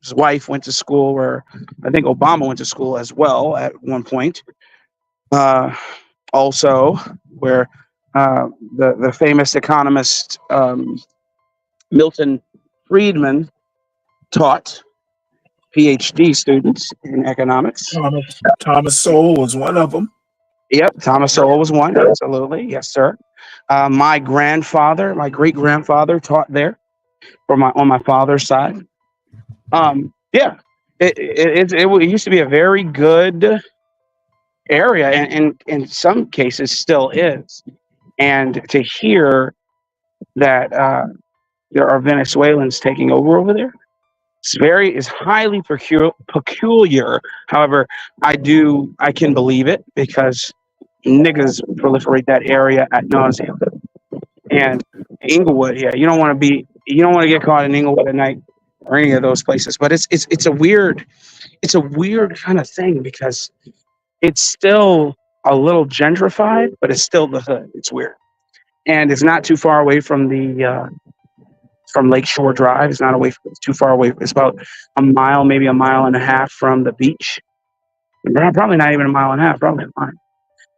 His wife went to school, where I think Obama went to school as well at one point. Also, where the famous economist Milton Friedman taught PhD students in economics. Thomas Sowell was one of them. Yep, Thomas Sowell was one. Absolutely, yes, sir. My great grandfather taught there, on my father's side. Yeah, it used to be a very good area, and in some cases still is. And to hear that there are Venezuelans taking over there, is highly peculiar. However, I can believe it because niggas proliferate that area ad nauseum. And Inglewood, yeah, you don't want to get caught in Inglewood at night or any of those places. But it's a weird kind of thing because it's still a little gentrified, but it's still the hood. It's weird, and it's not too far away from from Lakeshore Drive. It's not too far away. It's about a mile, maybe a mile and a half from the beach. Probably not even a mile and a half. Probably a mile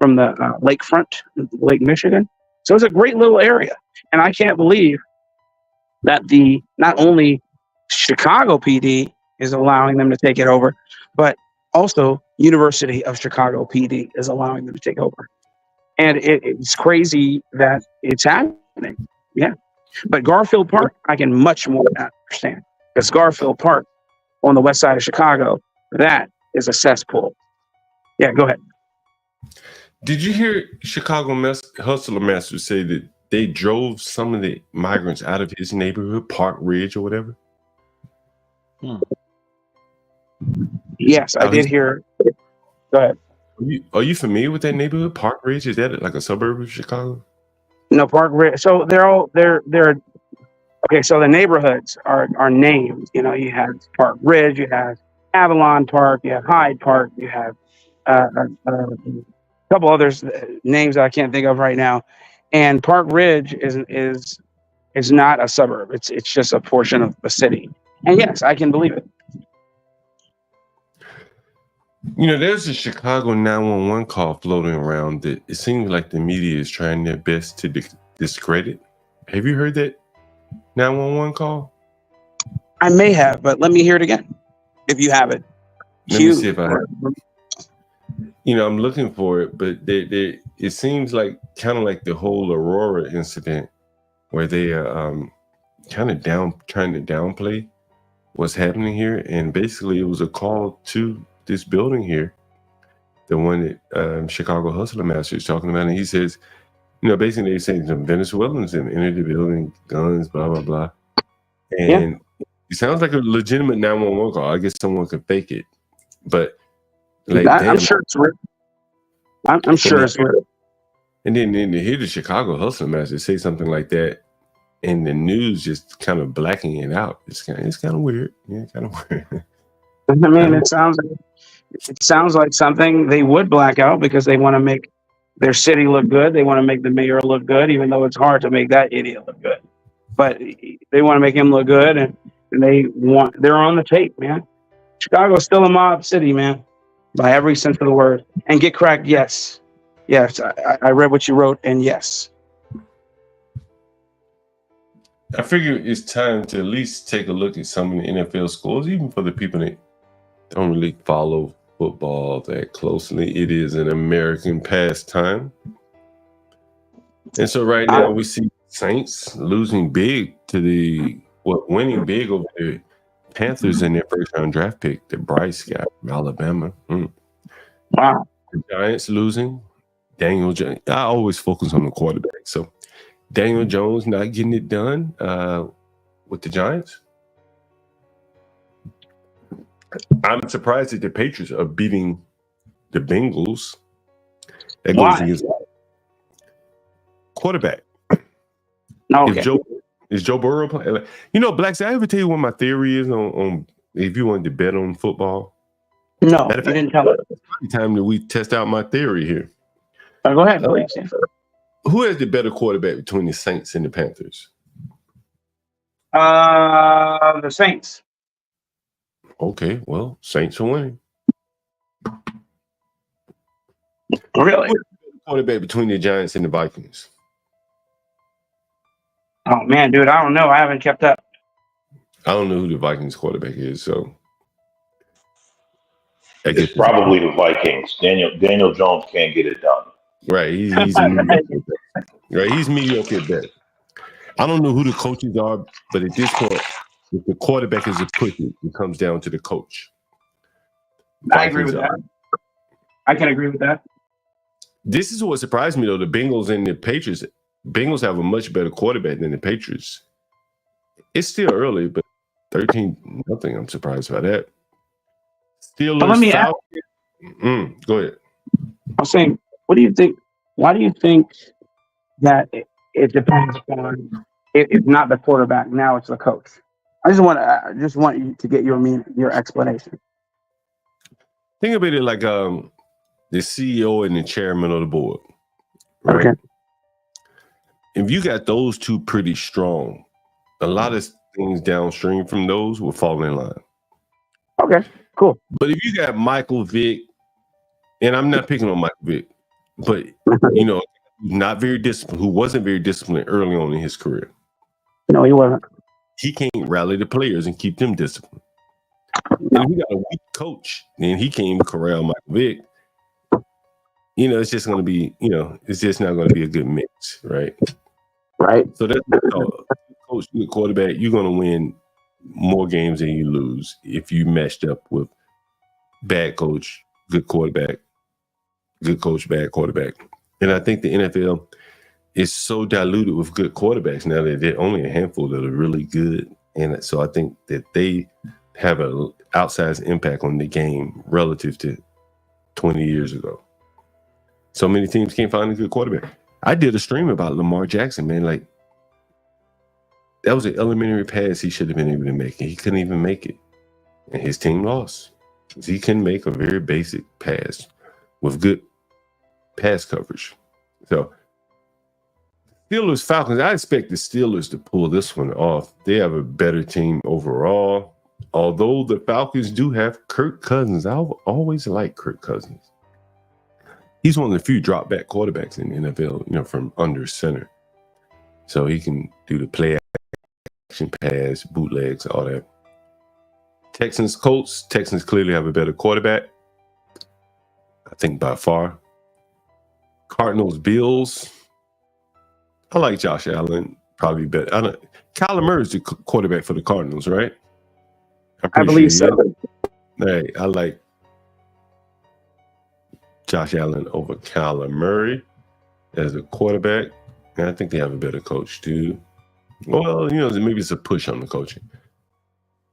from the lakefront, Lake Michigan. So it's a great little area, and I can't believe that not only Chicago PD is allowing them to take it over, but also University of Chicago PD is allowing them to take over. And it's crazy that it's happening. Yeah. But Garfield Park, I can much more understand. Because Garfield Park on the west side of Chicago, that is a cesspool. Yeah, go ahead. Did you hear Chicago Hustler Master say that they drove some of the migrants out of his neighborhood, Park Ridge or whatever? Yes, I did hear. Go ahead. Are you familiar with that neighborhood, Park Ridge? Is that like a suburb of Chicago? No, Park Ridge. So they're okay. So the neighborhoods are named. You know, you have Park Ridge, you have Avalon Park, you have Hyde Park, you have a couple others names that I can't think of right now. And Park Ridge is not a suburb. It's just a portion of the city. And yes, I can believe it. You know, there's a Chicago 911 call floating around that it seems like the media is trying their best to discredit. Have you heard that 911 call? I may have, but let me hear it again. If you have it. Let me see if I have it. You know, I'm looking for it, but it seems like kind of like the whole Aurora incident where they are kind of trying to downplay what's happening here. And basically it was a call to this building here, the one that Chicago Hustler Master is talking about. And he says, you know, basically they're saying some Venezuelans have entered the building, guns, blah, blah, blah. And it sounds like a legitimate 911 call. I guess someone could fake it. But like, I'm sure it's real. I'm sure it's real. And then to hear the Chicago Hustler Master say something like that, and the news just kind of blacking it out, it's kind of weird. Yeah, kind of weird. I mean, it sounds like something they would black out because they want to make their city look good. They want to make the mayor look good, even though it's hard to make that idiot look good. But they want to make him look good, and they're on the tape, man. Chicago's still a mob city, man, by every sense of the word. And get cracked, yes. Yes, I read what you wrote, and yes. I figure it's time to at least take a look at some of the NFL scores, even for the people that don't really follow football that closely. It is an American pastime. And so right now we see Saints losing big to winning big over the Panthers in their first round draft pick that Bryce got from Alabama. Wow. The Giants losing. Daniel Jones. I always focus on the quarterback. So Daniel Jones not getting it done with the Giants. I'm surprised that the Patriots are beating the Bengals. That goes against quarterback. Okay. Is Joe Burrow playing? You know, Blacks, I ever tell you what my theory is on if you wanted to bet on football? No, you didn't tell us. It's time that we test out my theory here. Go ahead, please. Who has the better quarterback between the Saints and the Panthers? The Saints. Okay, well, Saints are winning. Really? Who's the quarterback between the Giants and the Vikings? Oh man, dude, I don't know. I haven't kept up. I don't know who the Vikings quarterback is, so it's probably the Vikings. Daniel Jones can't get it done. Right, he's a mediocre bet. Right, he's mediocre at best. I don't know who the coaches are, but at this point, if the quarterback is a pussy, it comes down to the coach. I agree with that. I can agree with that. This is what surprised me, though. The Bengals and the Patriots. Bengals have a much better quarterback than the Patriots. It's still early, but 13-0. I'm surprised by that. Steelers. Go ahead. I'm saying, what do you think? Why do you think that it depends on? It's not the quarterback now; it's the coach. I just want you to get your explanation. Think about it like the CEO and the chairman of the board, right? Okay. If you got those two pretty strong, a lot of things downstream from those will fall in line. Okay, cool. But if you got Michael Vick, and I'm not picking on Michael Vick, but you know, not very disciplined, who wasn't very disciplined early on in his career. No, he wasn't. He can't rally the players and keep them disciplined. No. And if you got a weak coach, and he can't even corral Michael Vick, you know, it's just going to be, you know, it's just not going to be a good mix, right? Right. So that's coach, good quarterback. You're going to win more games than you lose if you matched up with bad coach, good quarterback, good coach, bad quarterback. And I think the NFL is so diluted with good quarterbacks now that there are only a handful that are really good. And so I think that they have an outsized impact on the game relative to 20 years ago. So many teams can't find a good quarterback. I did a stream about Lamar Jackson, man. Like, that was an elementary pass he should have been able to make, and he couldn't even make it. And his team lost because he couldn't make a very basic pass with good pass coverage. So, Steelers, Falcons, I expect the Steelers to pull this one off. They have a better team overall. although the Falcons do have Kirk Cousins, I've always liked Kirk Cousins. He's one of the few drop back quarterbacks in the NFL, from under center. So he can do the play action pass, bootlegs, all that. Texans, Colts. Texans clearly have a better quarterback. I think by far. Cardinals, Bills. I like Josh Allen probably better. Kyler Murray's the quarterback for the Cardinals, right? I believe so. Hey, I like Josh Allen over Kyler Murray as a quarterback. And I think they have a better coach too. Well, maybe it's a push on the coaching.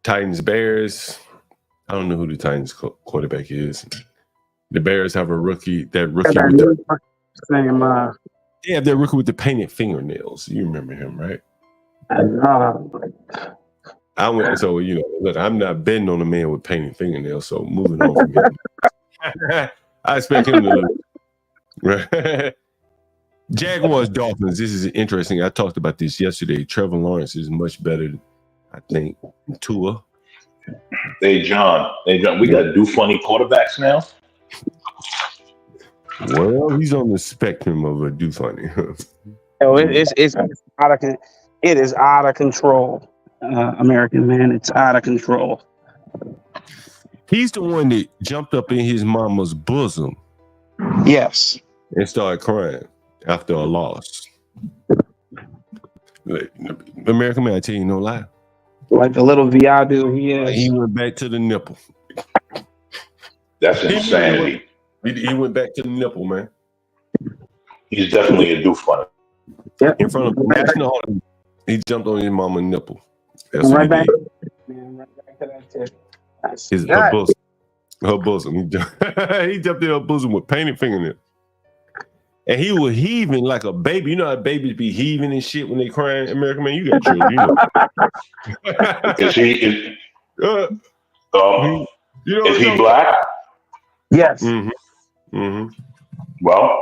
Titans, Bears. I don't know who the Titans quarterback is. The Bears have a rookie. That rookie with the same. They have that rookie with the painted fingernails. You remember him, right? I went. So look, I'm not betting on a man with painted fingernails. So moving on from him, I expect him to lose. Right? Jaguars, Dolphins. This is interesting. I talked about this yesterday. Trevor Lawrence is much better, I think, than Tua. Hey, John. We got to do funny quarterbacks now. Well, he's on the spectrum of a do funny. It's out of it is out of control. American man, it's out of control. He's the one that jumped up in his mama's bosom. Yes. And started crying after a loss. American man, I tell you no lie. Like the little viadu he is. He went back to the nipple. That's insanity. He went back to the nipple, man. He's definitely a do funny. Yep. In front of the national, he jumped on his mama's nipple. That's right back. Man, right back to that tip. Her bosom. He jumped in her bosom with painted fingernails. And he was heaving like a baby. You know how babies be heaving and shit when they crying? American man, you got children. Is he black? Yes. Mm-hmm. Mm-hmm. Well,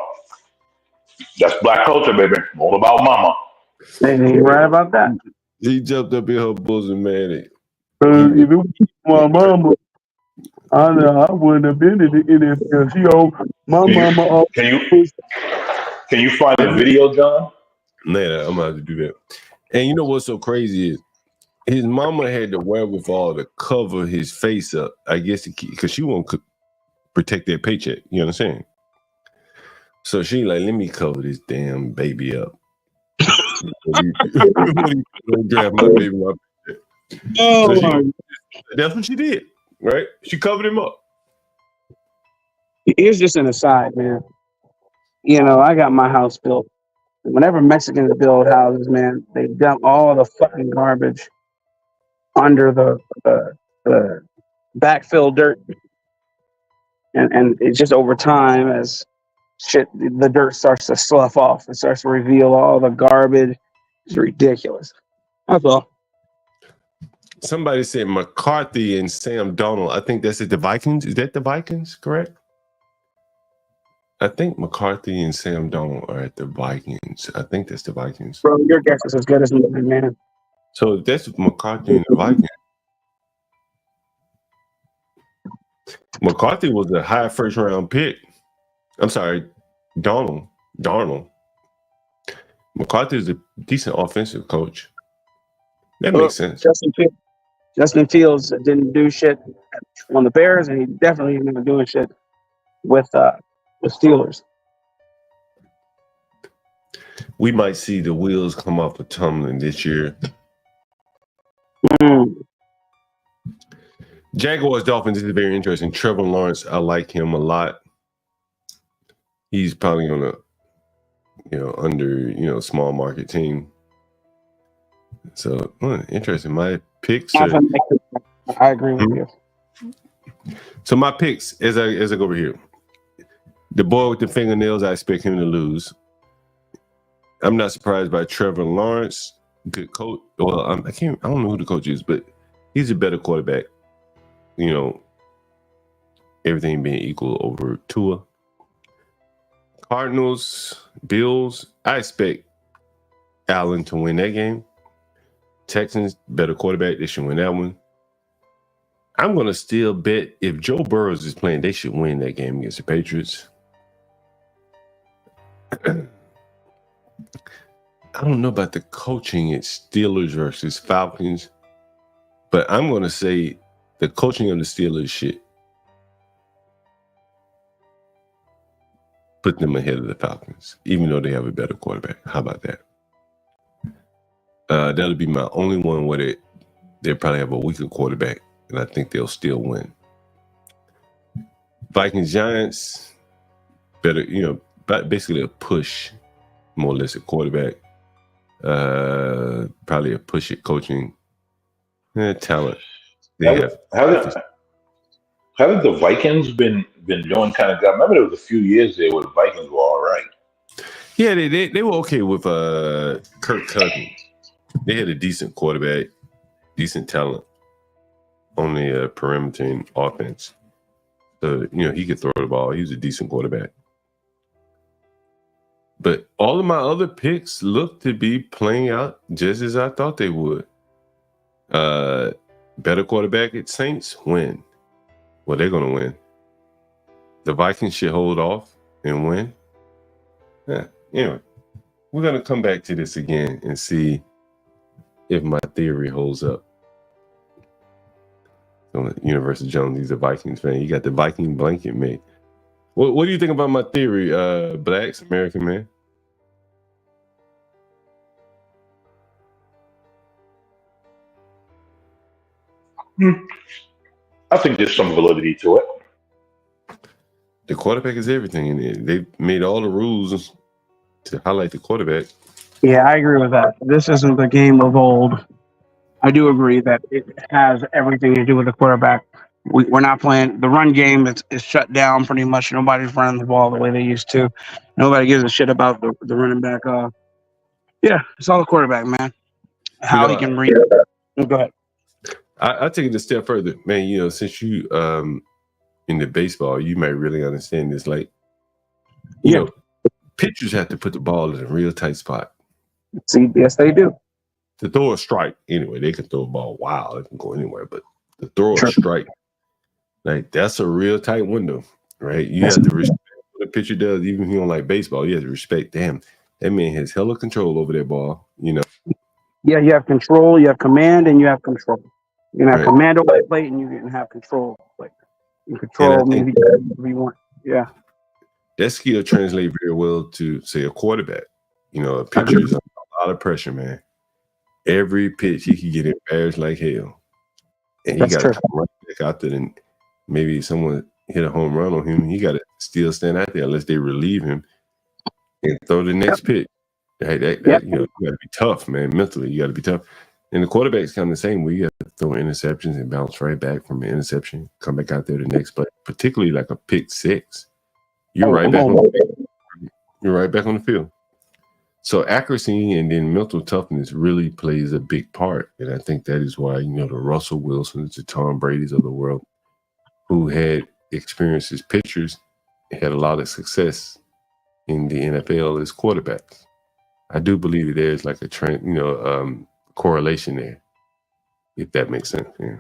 that's black culture, baby. All about mama. You're right about that. He jumped up in her bosom, man. If it was my mama, I wouldn't have been in it because my mama. Can you find the video, John? Later, I'm about to do that. And you know what's so crazy is his mama had the wherewithal to cover his face up, I guess, because she won't protect that paycheck. You understand? So she like, let me cover this damn baby up. Grab my baby up. That's what she did, right? She covered him up. Here's just an aside, man. I got my house built. Whenever Mexicans build houses, man, they dump all the fucking garbage under the backfill dirt. And it's just over time as shit, the dirt starts to slough off. It starts to reveal all the garbage. It's ridiculous. That's all. Somebody said McCarthy and Sam Darnold. I think that's at the Vikings. Is that the Vikings, correct? I think McCarthy and Sam Darnold are at the Vikings. I think that's the Vikings. Bro, your guess is as good as mine, man. So that's McCarthy and the Vikings. McCarthy was a high first round pick. I'm sorry, Darnold. McCarthy is a decent offensive coach. That makes sense. Justin Fields didn't do shit on the Bears, and he definitely isn't doing shit with Steelers. We might see the wheels come off of Tomlin this year. Jaguars, Dolphins, this is very interesting. Trevor Lawrence, I like him a lot. He's probably on a, under, small market team. So, interesting. My picks are... I agree with you. So my picks, as I go over here, the boy with the fingernails, I expect him to lose. I'm not surprised by Trevor Lawrence. Good coach. Well, I don't know who the coach is, but he's a better quarterback. Everything being equal over Tua. Cardinals, Bills, I expect Allen to win that game. Texans, better quarterback. They should win that one. I'm going to still bet if Joe Burrows is playing, they should win that game against the Patriots. I don't know about the coaching at Steelers versus Falcons, but I'm going to say the coaching of the Steelers should put them ahead of the Falcons, even though they have a better quarterback. How about that? That'll be my only one where they probably have a weaker quarterback, and I think they'll still win. Vikings Giants, better, basically a push, more or less a quarterback. Probably a push at coaching. Talent. Haven't the Vikings been doing kind of good? I remember there was a few years there where the Vikings were all right. Yeah, they were okay with Kirk Cousins. They had a decent quarterback, decent talent on the perimeter and offense. So, he could throw the ball. He was a decent quarterback. But all of my other picks look to be playing out just as I thought they would. Better quarterback at Saints, win. Well, they're going to win. The Vikings should hold off and win. Yeah, anyway, we're going to come back to this again and see if my theory holds up. So, Universal Jones, he's a Vikings fan. You got the Viking blanket made. What do you think about my theory, Blacks, American man? I think there's some validity to it. The quarterback is everything in it. They made all the rules to highlight the quarterback. Yeah, I agree with that. This isn't the game of old. I do agree that it has everything to do with the quarterback. We're not playing the run game. Is shut down pretty much. Nobody's running the ball the way they used to. Nobody gives a shit about the running back. Yeah, it's all the quarterback, man. How he can read. Go ahead. I'll take it a step further, man. Since you in the baseball, you might really understand this. Like, pitchers have to put the ball in a real tight spot. See, yes, they do. To throw a strike, anyway, they can throw a ball wild. It can go anywhere, but to throw a strike, like that's a real tight window, right? You have to respect what the pitcher does, even if you don't like baseball. You have to respect, damn, that man has hella control over that ball, Yeah, you have control, you have command, and you have control. You can have command over the plate, and you can have control. Like you control maybe whatever you want. Yeah, that skill translates very well to, say, a quarterback. A pitcher is under a lot of pressure, man. Every pitch he can get embarrassed like hell, and he got to come right back out there. And maybe someone hit a home run on him. He got to still stand out there unless they relieve him and throw the next pitch. You got to be tough, man. Mentally, you got to be tough. And the quarterback's kind of the same way. You got to throw interceptions and bounce right back from an interception, come back out there the next play. Particularly like a pick six, you're right back on the field. You're right back on the field. So accuracy and then mental toughness really plays a big part. And I think that is why, the Russell Wilsons, the Tom Brady's of the world, who had experienced as pitchers, had a lot of success in the NFL as quarterbacks. I do believe that there's like a trend, correlation there, if that makes sense. Yeah.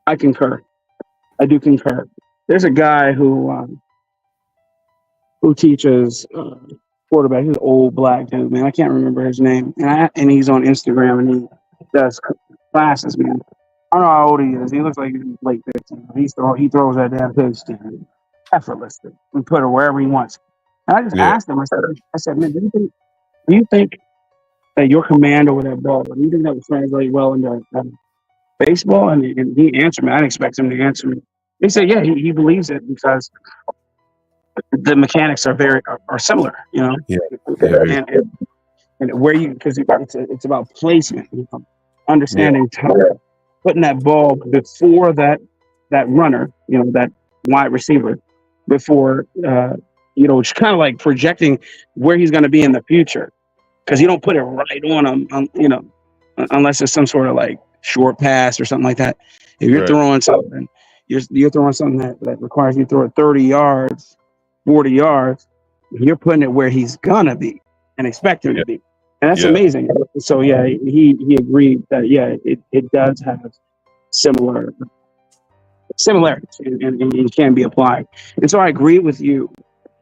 I concur. I do concur. There's a guy who teaches quarterback. He's an old black dude, man. I can't remember his name. And he's on Instagram and he does classes, man. I don't know how old he is. He looks like he's late 50s. He throws that damn pig stand effortlessly and put it wherever he wants. And I just asked him, I said, man, do you think that your command over that ball, do you think that would translate well into baseball? And he answered me. I didn't expect him to answer me. He said, yeah, he believes it because the mechanics are similar, Yeah. And where because it's about placement, understanding time, putting that ball before that runner, that wide receiver, before it's kind of like projecting where he's going to be in the future, because you don't put it right on him, unless it's some sort of like short pass or something like that. If you're throwing something, you're throwing something that requires you to throw it 30 yards, 40 yards, you're putting it where he's gonna be and expect him to be. And that's amazing. So yeah, he agreed that it does have similarities and can be applied. And so I agree with you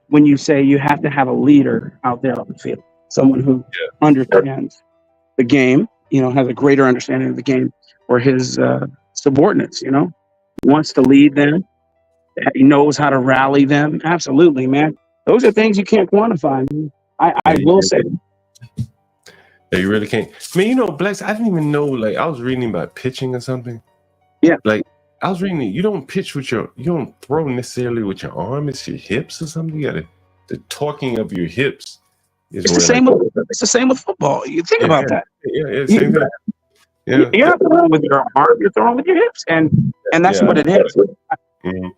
when you say you have to have a leader out there on the field, someone who understands the game, has a greater understanding of the game, or his subordinates, wants to lead them. He knows how to rally them. Absolutely, man. Those are things you can't quantify. I will say. Yeah, you really can't. Man, Blacks, I didn't even know, like, I was reading about pitching or something. Yeah. Like, I was reading, you don't pitch you don't throw necessarily with your arm, it's your hips or something. The torquing of your hips. It's the same with football. You think about that. Yeah, same thing. Yeah. You're not throwing with your arm, you're throwing with your hips. And that's what it is. Mm-hmm.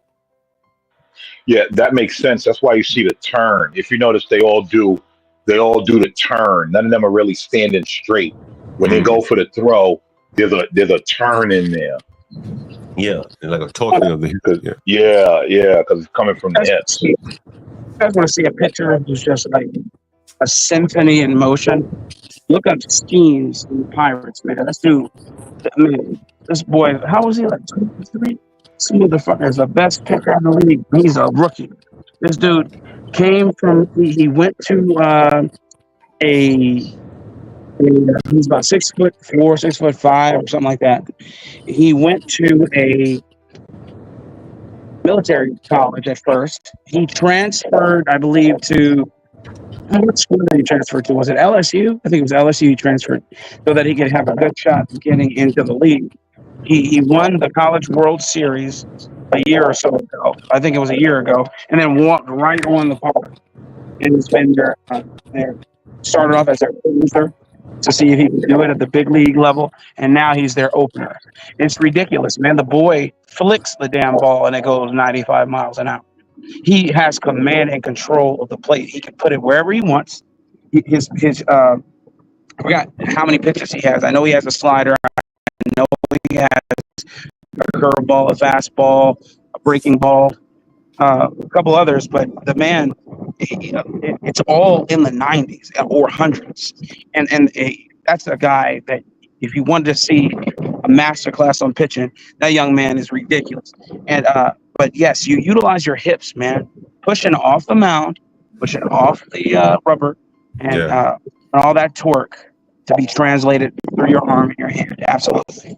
Yeah, that makes sense. That's why you see the turn. If you notice, they all do the turn. None of them are really standing straight. When they go for the throw, there's a turn in there. Yeah, like a talking of the hips. Yeah, because it's coming from the hips. You guys want to see a picture who's just like a symphony in motion? Look up Skeens in the Pirates, man. This boy, how was he, like 23? This motherfucker is the best pitcher in the league. He's a rookie. This dude came from, he went to he's about 6'4", 6'5", or something like that. He went to a military college at first. He transferred, I believe, to what school did he transfer to? Was it LSU? I think it was LSU he transferred so that he could have a good shot at getting into the league. He won the College World Series a year or so ago. I think it was a year ago, and then walked right on the park. And he's been there. Started off as their producer to see if he could do it at the big league level, and now he's their opener. It's ridiculous, man. The boy flicks the damn ball, and it goes 95 miles an hour. He has command and control of the plate. He can put it wherever he wants. I forgot how many pitches he has. I know he has a slider. I know he has a curveball, a fastball, a breaking ball, a couple others, but the man, it's all in the 90s or hundreds. And that's a guy that if you wanted to see a masterclass on pitching, that young man is ridiculous. And but yes, you utilize your hips, man, pushing off the mound, pushing off the rubber, and all that torque to be translated through your arm and your hand. Absolutely.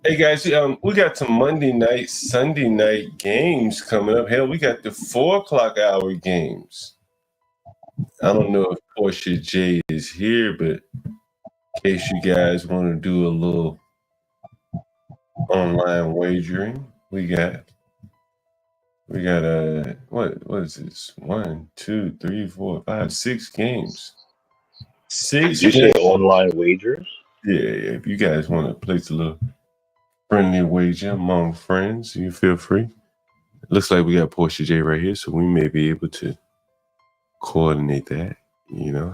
Hey guys, we got some Monday night, Sunday night games coming up. Hell, we got the 4:00 hour games. I don't know if Portia J is here, but in case you guys want to do a little online wagering, we got what is this? 1, 2, 3, 4, 5, 6 games. Did you say online wagers? Yeah. If you guys want to place a little friendly wager among friends, you feel free. It looks like we got Portia J right here, so we may be able to coordinate that.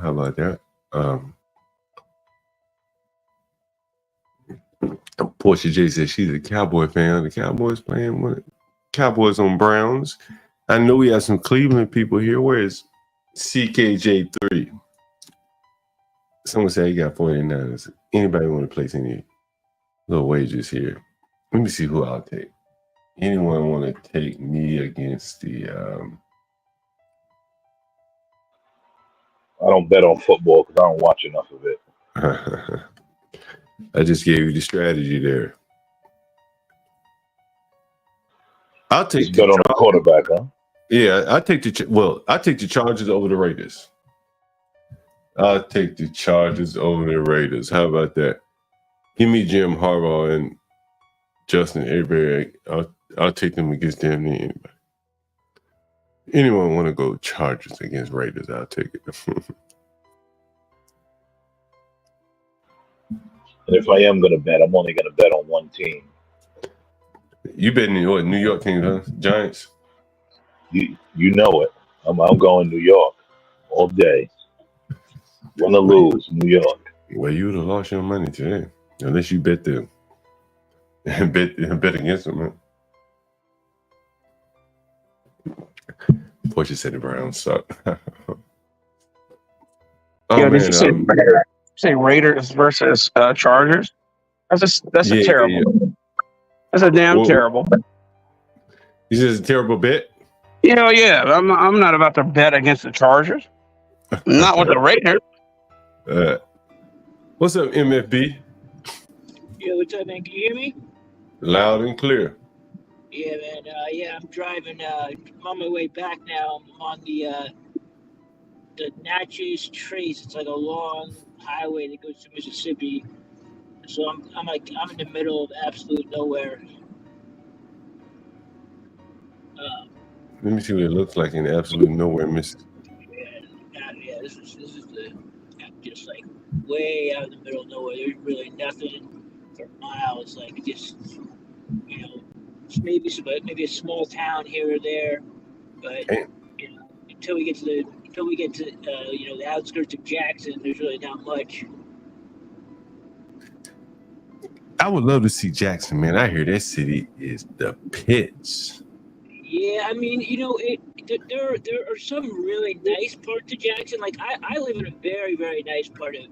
How about that? Portia J says she's a Cowboy fan. The Cowboys playing what? Cowboys on Browns. I know we have some Cleveland people here. Where's CKJ3? Someone said he got 49ers. Anybody want to place any little wagers here? Let me see who I'll take. Anyone want to take me against the I don't bet on football because I don't watch enough of it. I just gave you the strategy there. I'll take bet on the quarterback, huh? Yeah, I take the Chargers over the Raiders. I'll take the Chargers over the Raiders. How about that? Give me Jim Harbaugh and Justin Herbert. I'll take them against damn near anybody. Anyone want to go Chargers against Raiders? I'll take it. And if I am going to bet, I'm only going to bet on one team. You betting what? New York team, huh? Giants. You know it. I'm going New York all day. Win or lose, New York. Well, you would have lost your money today, unless you bet them. bet against them. Man. Portia said the Browns suck. Did you say Raiders versus Chargers? That's a terrible. That's a damn terrible. Is this a terrible bet? Yeah. I'm not about to bet against the Chargers. Not with the Raiders. What's up, MFB? Yeah, what's up, man? Can you hear me? Loud and clear. Yeah, man. I'm driving. I'm on my way back now. I'm on the Natchez Trace. It's like a long highway that goes to Mississippi. So I'm in the middle of absolute nowhere. Let me see what it looks like in absolute nowhere, Mississippi. Yeah. This is just like way out in the middle of nowhere. There's really nothing for miles. Like just maybe a small town here or there, but until we get to the outskirts of Jackson, there's really not much. I would love to see Jackson, man. I hear that city is the pits. Yeah, I mean, there are some really nice parts of Jackson. Like I live in a very, very nice part of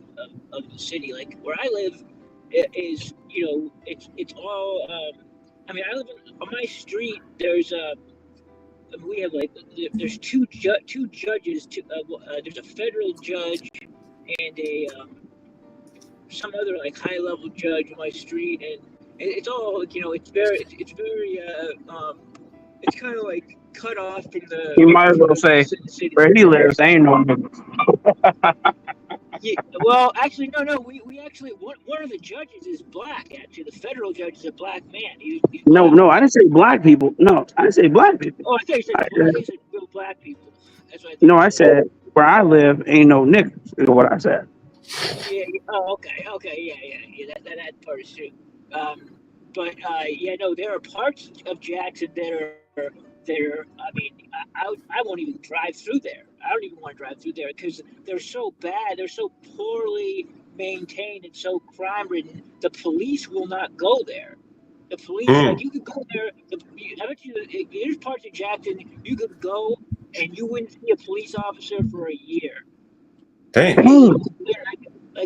the city. Like where I live is, it's all. I mean, I live on my street. There's we have there's two judges. There's a federal judge and a some other high level judge on my street, and it's all it's very it's kind of cut off from the. You might as well say where he lives ain't no. Yeah, well, actually, no. We actually one of the judges is black. Actually, the federal judge is a black man. He's No, I didn't say black people. No, I didn't say black people. Oh, I thought you said real black people. That's what I thought. No, I said where I live ain't no niggas. Is what I said. Yeah. Oh, okay. Yeah. That part is true. But there are parts of Jackson that are. I mean, I won't even drive through there. I don't even want to drive through there because they're so bad. They're so poorly maintained and so crime ridden. The police will not go there. The police, you could go there. I bet you there's parts of Jackson you could go and you wouldn't see a police officer for a year. Dang.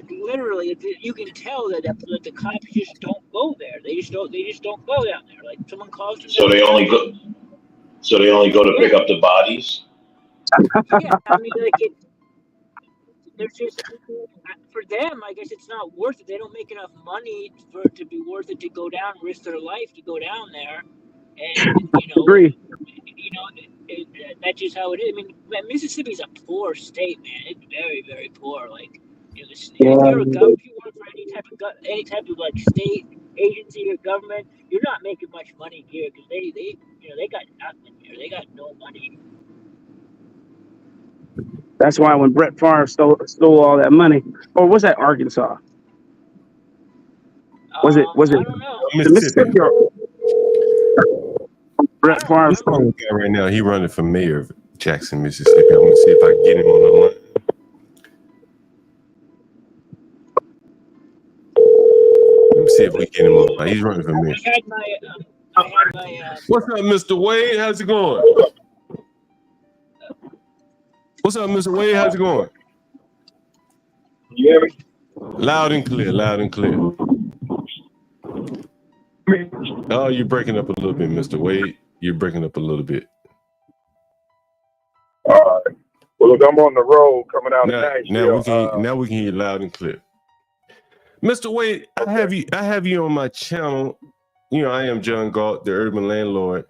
Literally, you can tell that the cops just don't go there. They just don't go down there. Like someone calls them. So they only go to pick up the bodies. Yeah, I mean, there's just for them. I guess it's not worth it. They don't make enough money for it to be worth it to go down, risk their life to go down there, and Agree. That's just how it is. I mean, Mississippi's a poor state, man. It's very, very poor. Like, if you work for any type of state agency or government, you're not making much money here because they got nothing here. They got no money. That's why when Brett Favre stole all that money, or was that Arkansas? Was it Mississippi? Brett Favre. What's wrong with that right now? He running for mayor of Jackson, Mississippi. I'm gonna see if I can get him on the line. Let me see if we get him on the line. He's running for mayor. What's up, Mr. Wade? How's it going? What's up, Mr. Wade? How's it going? Yeah. Loud and clear, loud and clear. Oh, you're breaking up a little bit, Mr. Wade. You're breaking up a little bit. All right. Well, look, I'm on the road coming out of Nashville. Now we can hear loud and clear. Mr. Wade, I have you on my channel. I am John Galt, the urban landlord.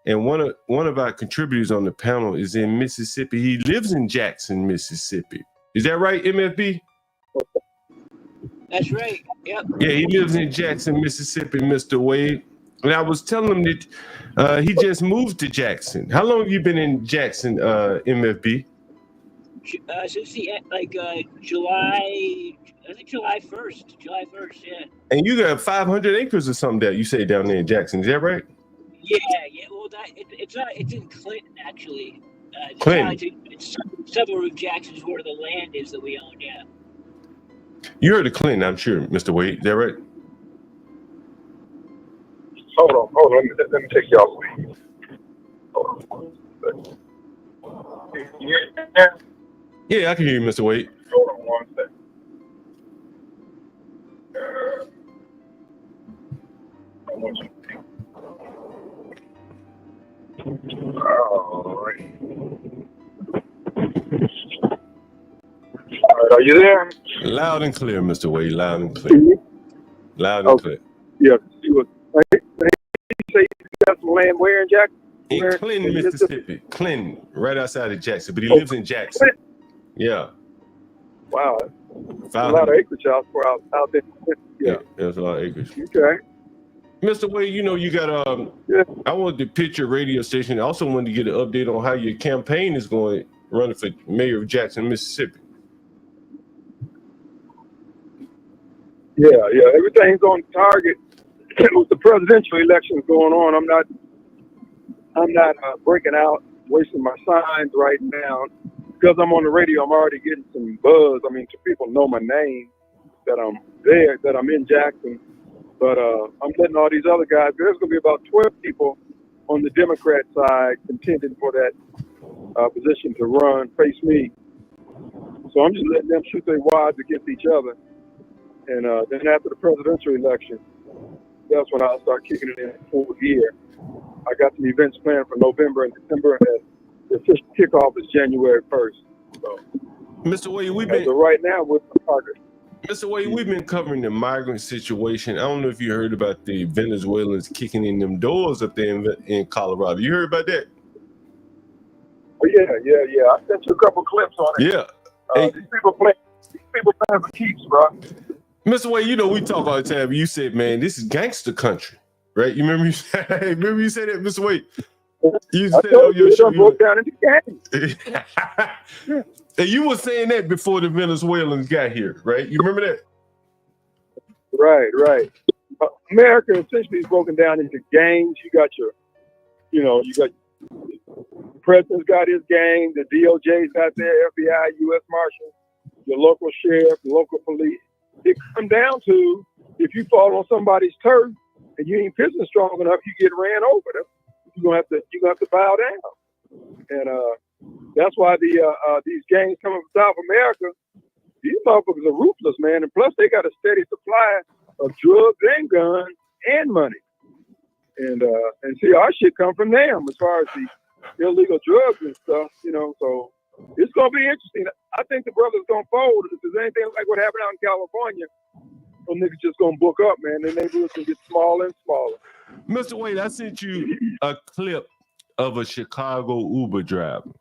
And one of our contributors on the panel is in Mississippi. He lives in Jackson, Mississippi. Is that right, MFB? That's right. Yep. Yeah, he lives in Jackson, Mississippi, Mr. Wade. And I was telling him that he just moved to Jackson. How long have you been in Jackson, MFB? Since July. I think July 1st. July 1st. Yeah. And you got 500 acres or something that you say down there in Jackson. Is that right? Yeah. Well, it's not. It's in Clinton, actually. Clinton. It's suburb of Jackson is where the land is that we own. Yeah. You heard of Clinton, I'm sure, Mr. Wade. Is that right? Hold on. Let me take y'all away. Hold on. Yeah, I can hear you, Mr. Wade. Hold on one second. I want you to you there? Loud and clear, Mr. Wade. Loud and clear. Loud and clear. Yeah. He say he got some land where in Jackson? In Clinton, Mississippi. Clinton, right outside of Jackson, but he lives in Jackson. Yeah. Wow. A lot of acreage out there. Yeah. There's a lot of acreage. Okay. Mr. Wade, you know, you got I wanted to pitch your radio station. I also wanted to get an update on how your campaign is going, running for mayor of Jackson, Mississippi. Yeah. Everything's on target. With the presidential elections going on, I'm not breaking out, wasting my signs right now. Because I'm on the radio, I'm already getting some buzz. I mean, people know my name, that I'm there, that I'm in Jackson. But I'm letting all these other guys, there's going to be about 12 people on the Democrat side contending for that position to face me. So I'm just letting them shoot their wads against each other. And then after the presidential election, that's when I'll start kicking it in full gear. I got some events planned for November and December, and the official kickoff is January 1st. So, Mr. Wade, right now we're target. Mr. Wade, we've been covering the migrant situation. I don't know if you heard about the Venezuelans kicking in them doors up there in Colorado. You heard about that? Oh, yeah. I sent you a couple clips on it. Yeah. These people playing for keeps, bro. Mr. Wade, you know, we talk all the time. You said, man, this is gangster country, right? You remember you said that, Mr. Wade? You said on your show. Broke down into gangs. And you were saying that before the Venezuelans got here, right? You remember that? Right. America essentially is broken down into gangs. You got the president's got his gang, the DOJ's got their FBI, U.S. Marshals, your local sheriff, the local police. It comes down to if you fall on somebody's turf and you ain't pissing strong enough, you get ran over. You're gonna have to bow down. And that's why these gangs coming from South America, these motherfuckers are ruthless, man. And plus they got a steady supply of drugs and guns and money. And see, our shit come from them as far as the illegal drugs and stuff, so it's gonna be interesting. I think the brother's gonna fold. If there's anything like what happened out in California, those niggas just gonna book up, man. The neighborhoods gonna get smaller and smaller. Mr. Wade, I sent you a clip of a Chicago Uber driver.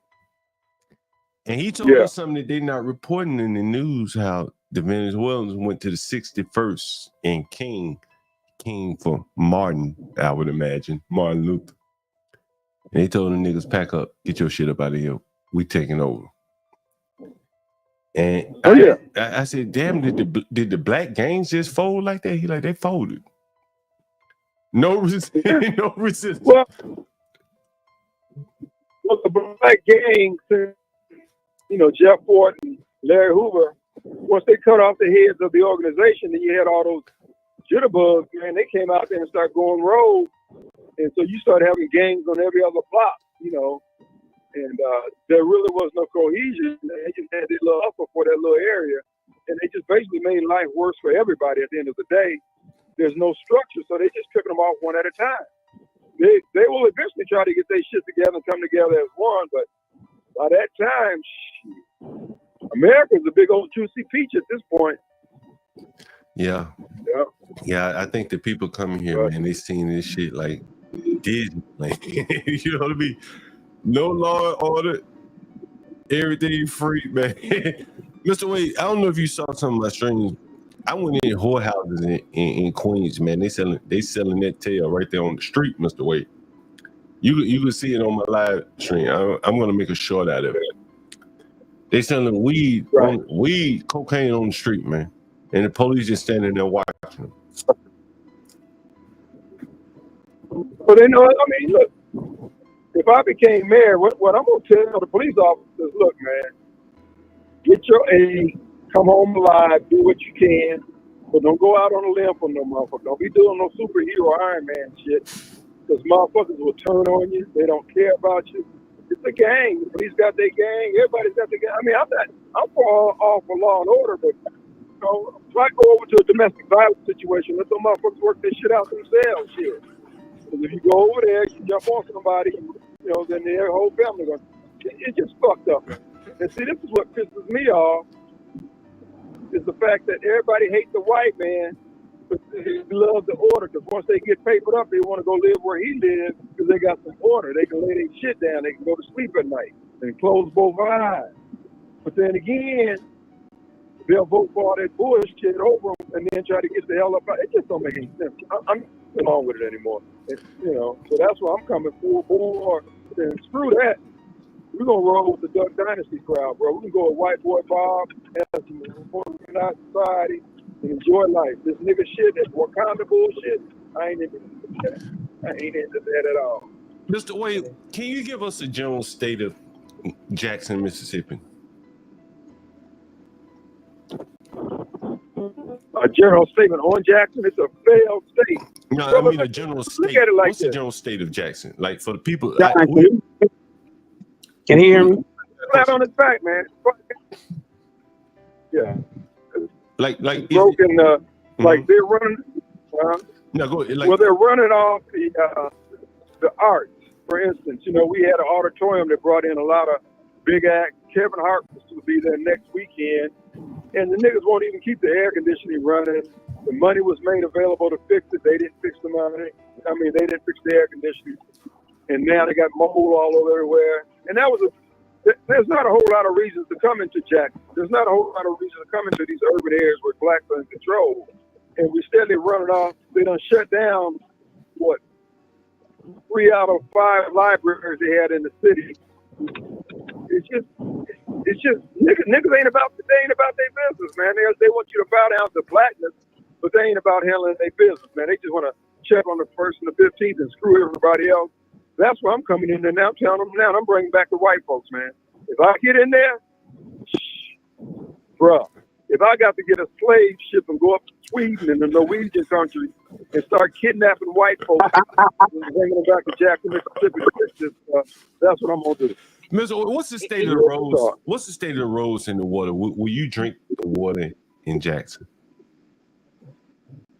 And he told us something that they're not reporting in the news, how the Venezuelans went to the 61st and King for Martin, I would imagine, Martin Luther. And they told the niggas, pack up, get your shit up out of here. We taking over. And I said, damn, did the black gangs just fold like that? He like, they folded. No resistance. Well, the black gangs, Jeff Ford and Larry Hoover, once they cut off the heads of the organization, then you had all those jitterbugs, man. They came out there and started going rogue. And so you started having gangs on every other block, and there really was no cohesion. They just had this little hustle for that little area, and they just basically made life worse for everybody at the end of the day. There's no structure, so they just picking them off one at a time. They will eventually try to get their shit together and come together as one, but by that time, America's a big old juicy peach at this point. Yeah, I think the people coming here, man, they seen this shit like Disney, like, you know what I mean? No law and order, everything free, man. Mr. Wade, I don't know if you saw some of my streams. I went in whorehouses in Queens, man. They selling that tail right there on the street, Mr. Wade. You can see it on my live stream. I'm gonna make a short out of it. They selling weed, cocaine on the street, man, and the police just standing there watching them. Well, look, if I became mayor, what I'm going to tell the police officers, look, man, get your A, come home alive, do what you can, but don't go out on a limb for no motherfucker. Don't be doing no superhero Iron Man shit, because motherfuckers will turn on you. They don't care about you. It's a gang. The police got their gang. Everybody's got their gang. I mean, I'm all for law and order, but try to go over to a domestic violence situation. Let some motherfuckers work their shit out themselves. Shit. Because if you go over there, you jump on somebody, then their whole family goes. It's just fucked up. And see, this is what pisses me off. is the fact that everybody hates the white man, but they love the order, because once they get papered up, they want to go live where he lives because they got some order. They can lay their shit down. They can go to sleep at night and close both eyes. But then again, they'll vote for all that bullshit over them and then try to get the hell up. It just don't make any sense. I'm not along with it anymore. So that's why I'm coming full bore. And screw that. We're going to roll with the Duck Dynasty crowd, bro. We can go with White Boy Bob, have some organized society, and enjoy life. This nigga shit, that Wakanda bullshit, I ain't into that. I ain't into that at all. Mr. Wade, can you give us a general state of Jackson, Mississippi? A general statement on Jackson, it's a failed state. No, Brother, I mean a general state. Look at it like What's this. the general state of Jackson? Like for the people. Can you hear me? Flat on his back, man. Yeah. Like broken. Like they're running. No, go ahead. Well, they're running off the arts. For instance, we had an auditorium that brought in a lot of big acts. Kevin Hart will be there next weekend, and the niggas won't even keep the air conditioning running. The money was made available to fix it. They didn't fix the money. They didn't fix the air conditioning, and now they got mold all over everywhere. And that was there's not a whole lot of reasons to come into Jackson. There's not a whole lot of reasons to come into these urban areas where blacks are in control. And we steadily running off. They done shut down, 3 out of 5 libraries they had in the city. It's just niggas ain't about their business, man. They want you to bow down to blackness, but they ain't about handling their business, man. They just want to check on the 1st and the 15th and screw everybody else. That's why I'm coming in there now, telling them now. I'm bringing back the white folks, man. If I get in there, bruh, if I got to get a slave ship and go up to Sweden and the Norwegian country and start kidnapping white folks and bringing them back to Jackson, Mississippi, that's what I'm going to do. Mr. What's the state of the roads? What's the state of the roads in the water? Will you drink the water in Jackson?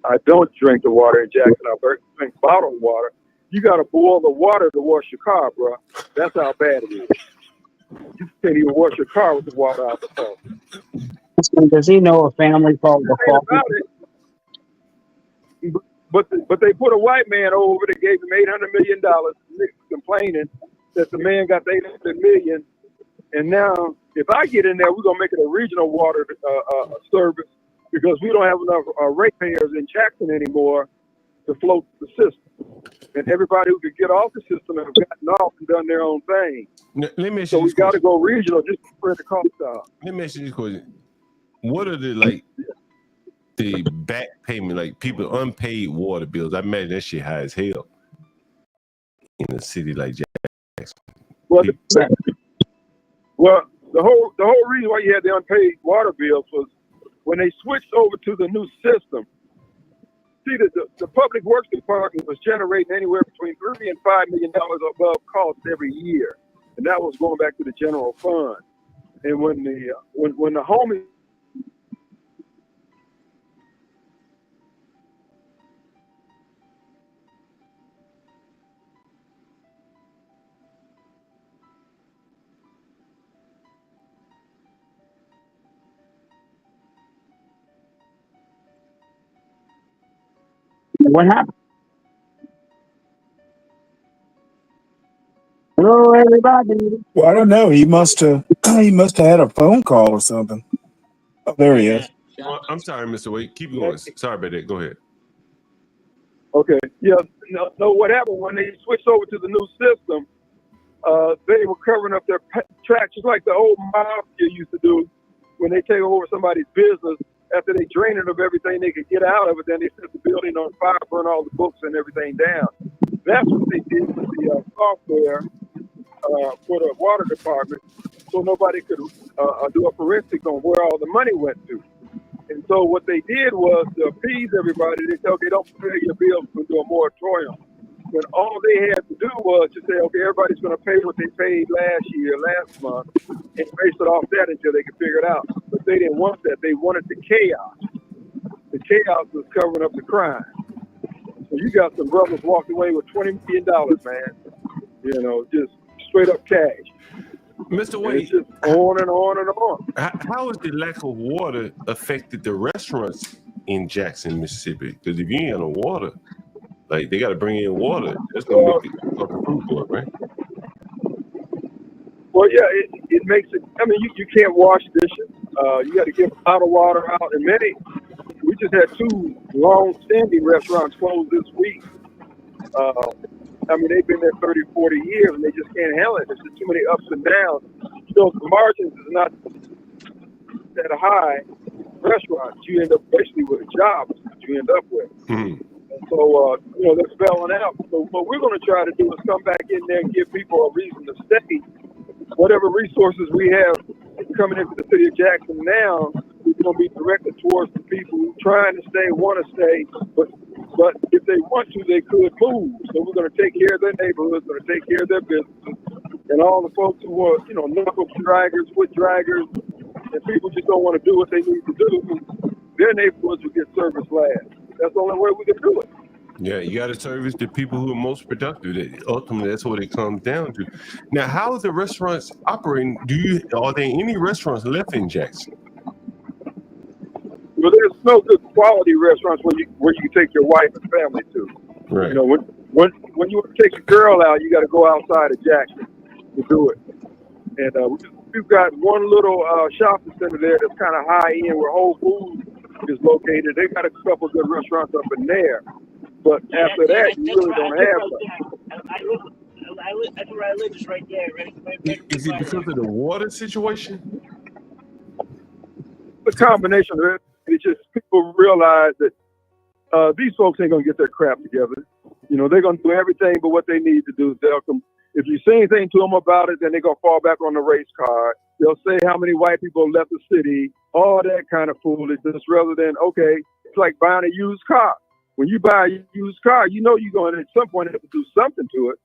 I don't drink the water in Jackson. I drink bottled water. You got to boil the water to wash your car, bro. That's how bad it is. You can't even wash your car with the water out the pump. Does he know a family called the Fall? But they put a white man over. They gave him $800 million. Niggas complaining that the man got the $800 million. And now, if I get in there, we're gonna make it a regional water service because we don't have enough ratepayers in Jackson anymore to float the system. And everybody who could get off the system have gotten off and done their own thing. Let me ask so you we got to go regional just to spread the cost out. Let me ask you this question: what are the back payment, people unpaid water bills? I imagine that shit high as hell in a city like Jackson. Well, the whole reason why you had the unpaid water bills was when they switched over to the new system. See, the public works department was generating anywhere between $3 and $5 million above cost every year, and that was going back to the general fund. And when the homies What happened? Hello, everybody. Well, I don't know. He must have had a phone call or something. Oh, there he is. I'm sorry, Mr. Wade. Keep going. Sorry about that. Go ahead. Okay. Yeah. No. What happened when they switched over to the new system? They were covering up their tracks just like the old mafia used to do when they take over somebody's business. After they drain it of everything they could get out of it, then they set the building on fire, burn all the books and everything down. That's what they did with the software for the water department, so nobody could do a forensics on where all the money went to. And so what they did was to appease everybody. They said, okay, don't pay your bills, we'll do a moratorium. When all they had to do was to say, okay, everybody's going to pay what they paid last month, and base it off that until they could figure it out. But they didn't want that. They wanted the chaos. The chaos was covering up the crime. So you got some brothers walking away with $20 million, man. Just straight up cash. Mr. And Wade, it's just on and on and on. how has the lack of water affected the restaurants in Jackson, Mississippi? Because if you ain't got no water, like they got to bring in water. That's gonna make it cause the food go up, right? Well, yeah, it makes it. I mean, you can't wash dishes. You got to give bottled water out. And we just had 2 long-standing restaurants close this week. I mean, they've been there 30, 40 years, and they just can't handle it. There's just too many ups and downs. So the margins is not that high. Restaurants, you end up basically with a job. That's what you end up with. And so, they're spelling out. So what we're going to try to do is come back in there and give people a reason to stay. Whatever resources we have coming into the city of Jackson now, it's going to be directed towards the people who are trying to stay, want to stay, but if they want to, they could move. So we're going to take care of their neighborhoods, going to take care of their businesses, and all the folks who are, knuckle draggers, foot draggers, and people just don't want to do what they need to do, their neighborhoods will get service last. That's the only way we can do it. Yeah, you got to service the people who are most productive. Ultimately, that's what it comes down to. Now, how are the restaurants operating? Are there any restaurants left in Jackson? Well, there's no good quality restaurants where you can take your wife and family to. Right. When you want to take a girl out, you got to go outside of Jackson to do it. And we've got one little shopping center there that's kind of high end where Whole Foods is located. They got a couple of good restaurants up in there. But after that, you really don't have them. That's where I live, is right there. Is it because of the water situation? The combination of it. It's just people realize that these folks ain't going to get their crap together. They're going to do everything but what they need to do. If you say anything to them about it, then they're going to fall back on the race card. They'll say how many white people left the city, all that kind of foolishness, rather than, okay, it's like buying a used car. When you buy a used car, you're going to at some point have to do something to it.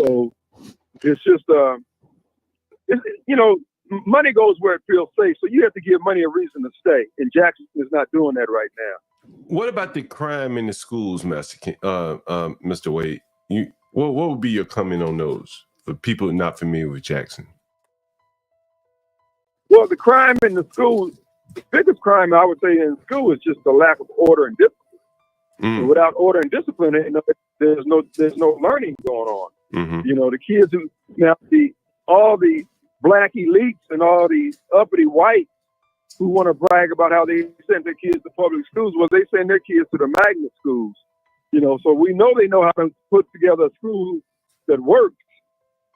So it's just, money goes where it feels safe. So you have to give money a reason to stay. And Jackson is not doing that right now. What about the crime in the schools, Mr. Wade? What would be your comment on those for people not familiar with Jackson? Well, the crime in the schools, the biggest crime I would say in school is just the lack of order and discipline. And without order and discipline, there's no learning going on. The kids who all the black elites and all these uppity whites who want to brag about how they send their kids to public schools, well, they send their kids to the magnet schools. So we know they know how to put together a school that works.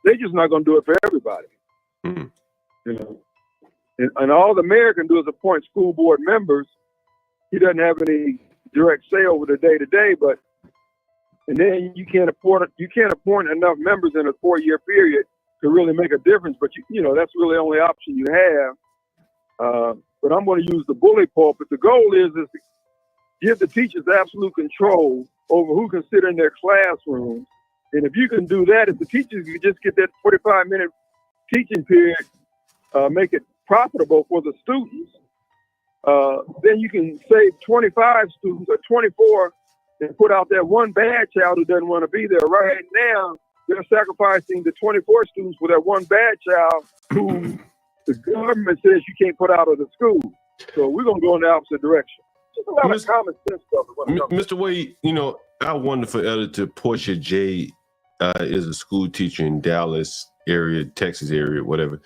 They're just not going to do it for everybody. And all the mayor can do is appoint school board members. He doesn't have any direct say over the day-to-day, and then you can't appoint enough members in a 4-year period to really make a difference. But that's really the only option you have. But I'm going to use the bully pulpit. The goal is to give the teachers absolute control over who can sit in their classrooms. And if you can do that, if the teachers can just get that 45-minute teaching period, make it profitable for the students, then you can save 25 students or 24 and put out that one bad child who doesn't want to be there. Right now, they're sacrificing the 24 students for that one bad child who the government says you can't put out of the school. So we're going to go in the opposite direction. Just a lot of common sense stuff. Mr. Wade, our wonderful editor, Portia J, is a school teacher in Dallas area, Texas area, whatever.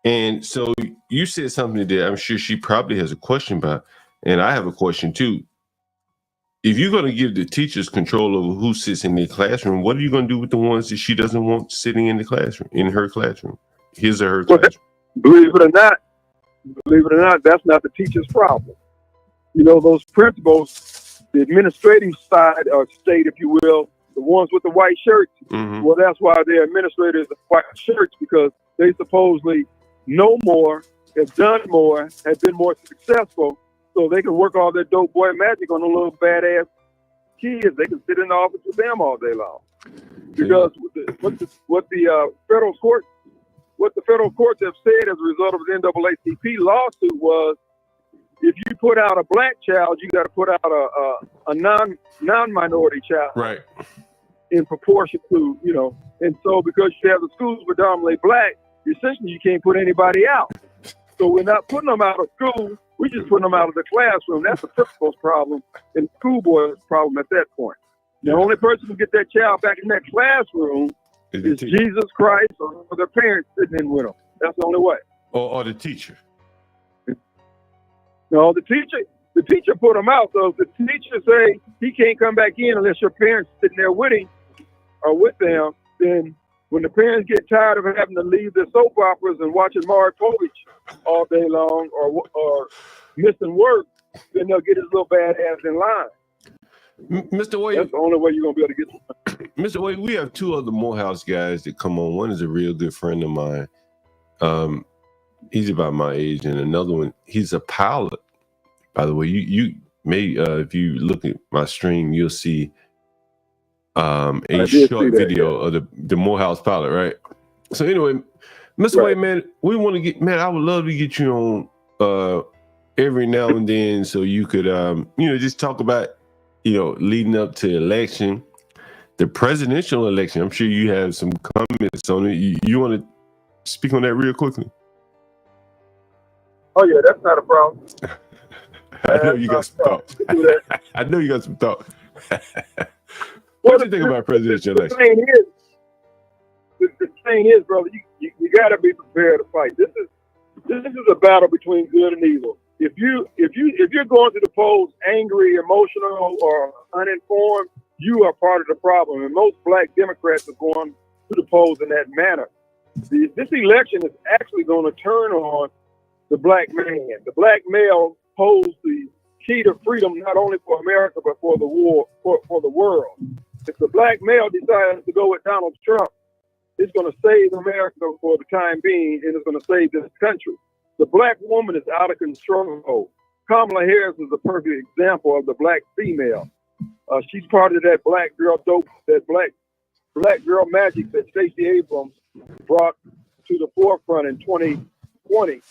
And so you said something that I'm sure she probably has a question about, and I have a question too. If you're going to give the teachers control over who sits in their classroom, what are you going to do with the ones that she doesn't want sitting in the classroom, in her classroom, his or her classroom? Believe it or not, that's not the teacher's problem. Those principals, the administrative side or state, if you will, the ones with the white shirts, well, that's why they're administrators of white shirts, because they supposedly know more, have done more, have been more successful, so they can work all their dope boy magic on the little badass kids. They can sit in the office with them all day long. Because what the federal courts have said as a result of the NAACP lawsuit was, if you put out a black child, you got to put out a non-minority child. Right. in proportion to, you know, and so because you have the schools predominantly black, essentially you can't put anybody out. So we're not putting them out of school, we're just putting them out of the classroom. That's the principal's problem and the school board's problem at that point. The only person who can get that child back in that classroom is Jesus Christ or their parents sitting in with them. That's the only way. Or the teacher. No, the teacher put him out. So if the teacher say he can't come back in unless your parents sitting there with him or with them, then when the parents get tired of having to leave their soap operas and watching Maury Povich all day long or missing work, then they'll get his little bad ass in line. Mr. Wade, that's the only way you're gonna be able to get. Mr. Wade, we have two other Morehouse guys that come on. One is a real good friend of mine. He's about my age, and another one, he's a pilot. By the way, you may if you look at my stream, you'll see a short video of the Morehouse pilot, right? So anyway, Mr. Wade, man, we want to get, man, I would love to get you on every now and then so you could just talk about, leading up to election, the presidential election. I'm sure you have some comments on it. You want to speak on that real quickly? Oh yeah, that's not a problem. I know you got some thoughts. I know you got some thoughts. What do you think about presidential election? The thing is, brother, you got to be prepared to fight. This is a battle between good and evil. If you're going to the polls angry, emotional, or uninformed, you are part of the problem. And most black Democrats are going to the polls in that manner. This election is actually going to turn on the black man. The black male holds the key to freedom not only for America but for the world. If the black male decides to go with Donald Trump, it's going to save America for the time being, and it's going to save this country. The black woman is out of control. Kamala Harris is a perfect example of the black female. She's part of that black girl dope, that black girl magic that Stacey Abrams brought to the forefront in 2020.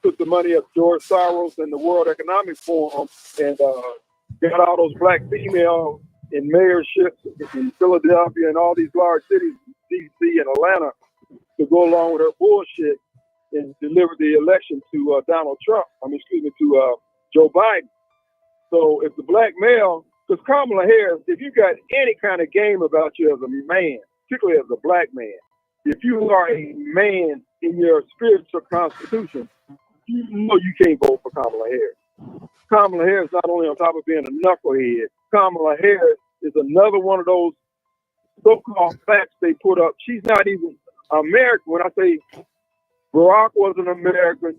Took the money of George Soros and the World Economic Forum and got all those black females in mayorships in Philadelphia and all these large cities, D.C. and Atlanta, to go along with her bullshit and deliver the election to to Joe Biden. So if the black male, because Kamala Harris, if you got any kind of game about you as a man, particularly as a black man, if you are a man in your spiritual constitution, you know you can't vote for Kamala Harris. Kamala Harris, not only on top of being a knucklehead, Kamala Harris is another one of those so-called facts they put up. She's not even American. When I say Barack wasn't American,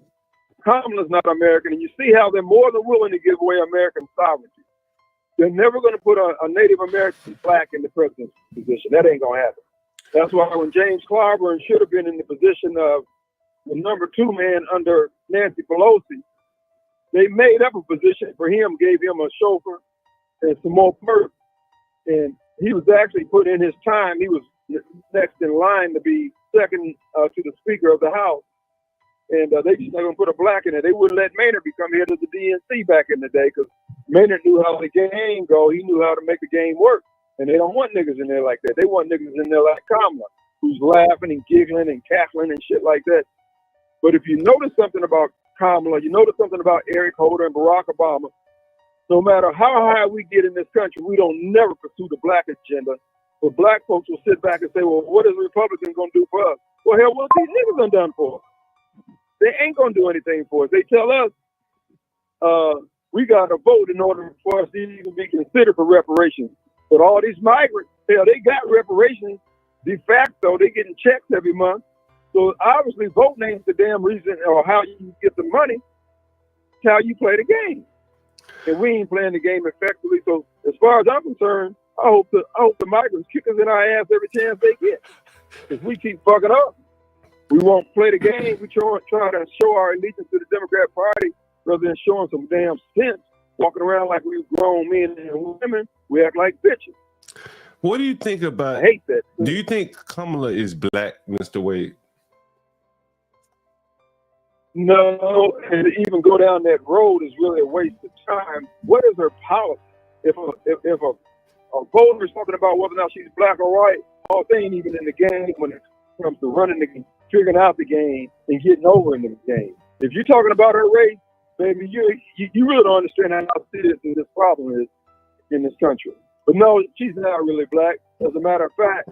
Kamala's not American, and you see how they're more than willing to give away American sovereignty. They're never going to put a Native American black in the president's position. That ain't going to happen. That's why when James Clyburn should have been in the position of the number 2 man under Nancy Pelosi, they made up a position for him, gave him a chauffeur and some more perks. And he was actually put in his time. He was next in line to be second to the Speaker of the House. And they just not going to put a black in it. They wouldn't let Maynard become head of the DNC back in the day because Maynard knew how the game go. He knew how to make the game work. And they don't want niggas in there like that. They want niggas in there like Kamala, who's laughing and giggling and cackling and shit like that. But if you notice something about Kamala, you notice something about Eric Holder and Barack Obama, no matter how high we get in this country, we don't never pursue the black agenda. But black folks will sit back and say, well, what is the Republicans going to do for us? Well, hell, what these niggas done for us? They ain't going to do anything for us. They tell us we got to vote in order for us to even be considered for reparations. But all these migrants, hell, they got reparations de facto. They getting checks every month. So obviously voting ain't the damn reason or how you get the money. It's how you play the game. And we ain't playing the game effectively. So as far as I'm concerned, I hope the migrants kick us in our ass every chance they get. If we keep fucking up, we won't play the game. We try to show our allegiance to the Democrat Party rather than showing some damn sense. Walking around like we grown men and women, we act like bitches. What do you think about? I hate that. Do you think Kamala is black, Mr. Wade? No, and to even go down that road is really a waste of time. What is her policy? If voters talking about whether or not she's black or white. Oh, they ain't even in the game when it comes to running the game, figuring out the game, and getting over in the game. If you're talking about her race, baby, you really don't understand how serious this problem is in this country. But no, she's not really black. As a matter of fact,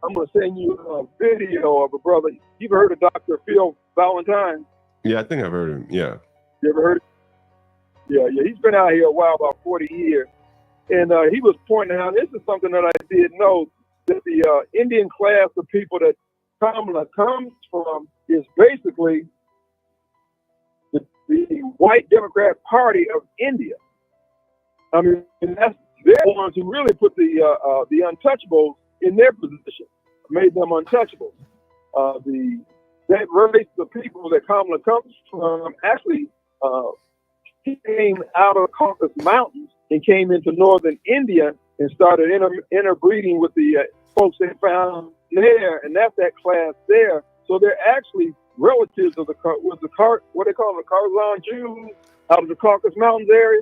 I'm going to send you a video of a brother. You've heard of Dr. Phil Valentine? Yeah, I think I've heard of him. Yeah. You ever heard of him? Yeah. He's been out here a while, about 40 years. And he was pointing out, this is something that I did know, that the Indian class of people that Kamala comes from is basically the white Democrat Party of India. I mean, and they're the ones who really put the untouchables in their position, made them untouchables. That race of people that Kamala comes from actually came out of Caucasus Mountains and came into northern India and started interbreeding with the folks they found there, and that's that class there. So they're actually relatives of what they call the Kazan Jews out of the Caucasus Mountains area,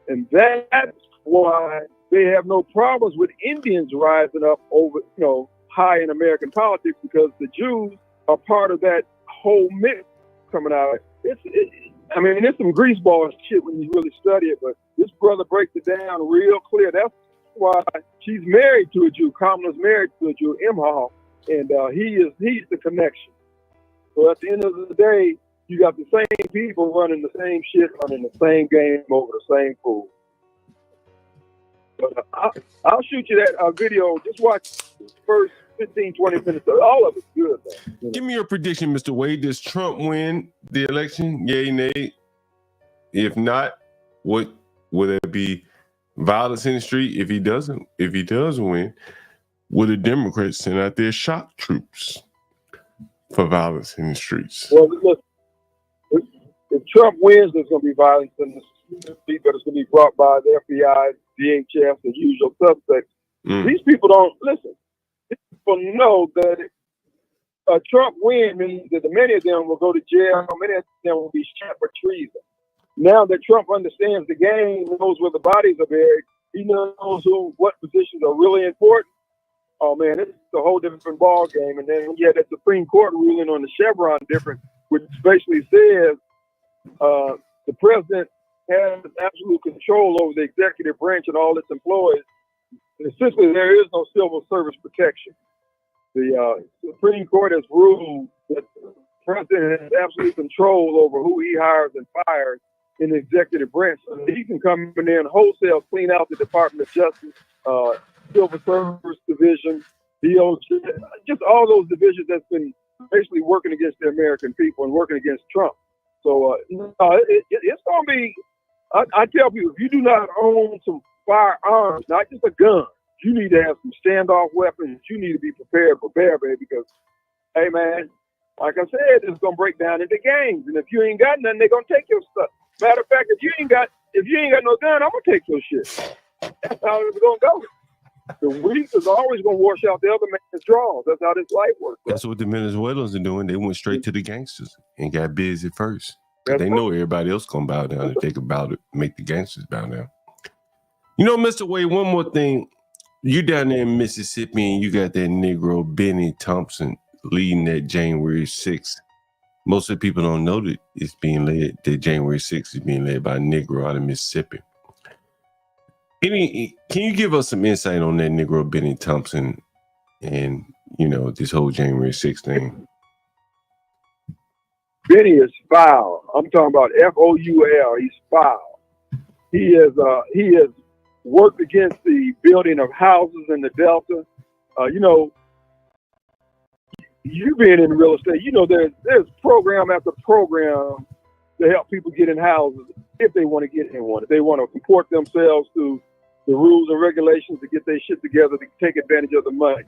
and that's why they have no problems with Indians rising up over, high in American politics, because the Jews are part of that whole mix coming out. It's some greaseball shit when you really study it, but this brother breaks it down real clear. That's why she's married to a Jew. Kamala's married to a Jew, Imhal, and he's the connection. So at the end of the day, you got the same people running the same shit, running the same game over the same fool. But I'll shoot you that video. Just watch the first 15, 20 minutes. All of it's good, man. Give me your prediction, Mr. Wade. Does Trump win the election? Yay, nay? If not, what will there be? Violence in the street? If he does win, will the Democrats send out their shock troops for violence in the streets? Well, look, if Trump wins, there's going to be violence in the street, but it's going to be brought by the FBI, DHS, the usual suspects. These people don't listen. These people know that if Trump win means that many of them will go to jail. Many of them will be shot for treason. Now that Trump understands the game, knows where the bodies are buried, he knows what positions are really important. Oh man, it's a whole different ball game. And then when you have that Supreme Court ruling on the Chevron difference, which basically says the president has absolute control over the executive branch and all its employees. And essentially, there is no civil service protection. The Supreme Court has ruled that the president has absolute control over who he hires and fires in the executive branch. So he can come in there and wholesale clean out the Department of Justice, Civil Service Division, DOJ, just all those divisions that's been basically working against the American people and working against Trump. So it's going to be, I tell people, if you do not own some firearms, not just a gun, you need to have some standoff weapons. You need to be prepared, baby, because, hey, man, like I said, it's going to break down into gangs. And if you ain't got nothing, they're going to take your stuff. Matter of fact, if you ain't got no gun, I'm going to take your shit. That's how it's going to go. The weak is always going to wash out the other man's draws. That's how this life works. That's what the Venezuelans are doing. They went straight to the gangsters and got busy first. They know everybody else going to bow down. If they could make the gangsters bow down. Mr. Wade, one more thing. You down there in Mississippi and you got that Negro Benny Thompson leading that January 6th. Most of the people don't know that it's being led, that January 6th is being led by a Negro out of Mississippi. Can you give us some insight on that Negro Benny Thompson and, this whole January 6th thing? Benny is foul. I'm talking about Foul. He's foul. He has worked against the building of houses in the Delta. You being in real estate, there's program after program to help people get in houses if they want to get in one. If they want to comport themselves to the rules and regulations to get their shit together to take advantage of the money.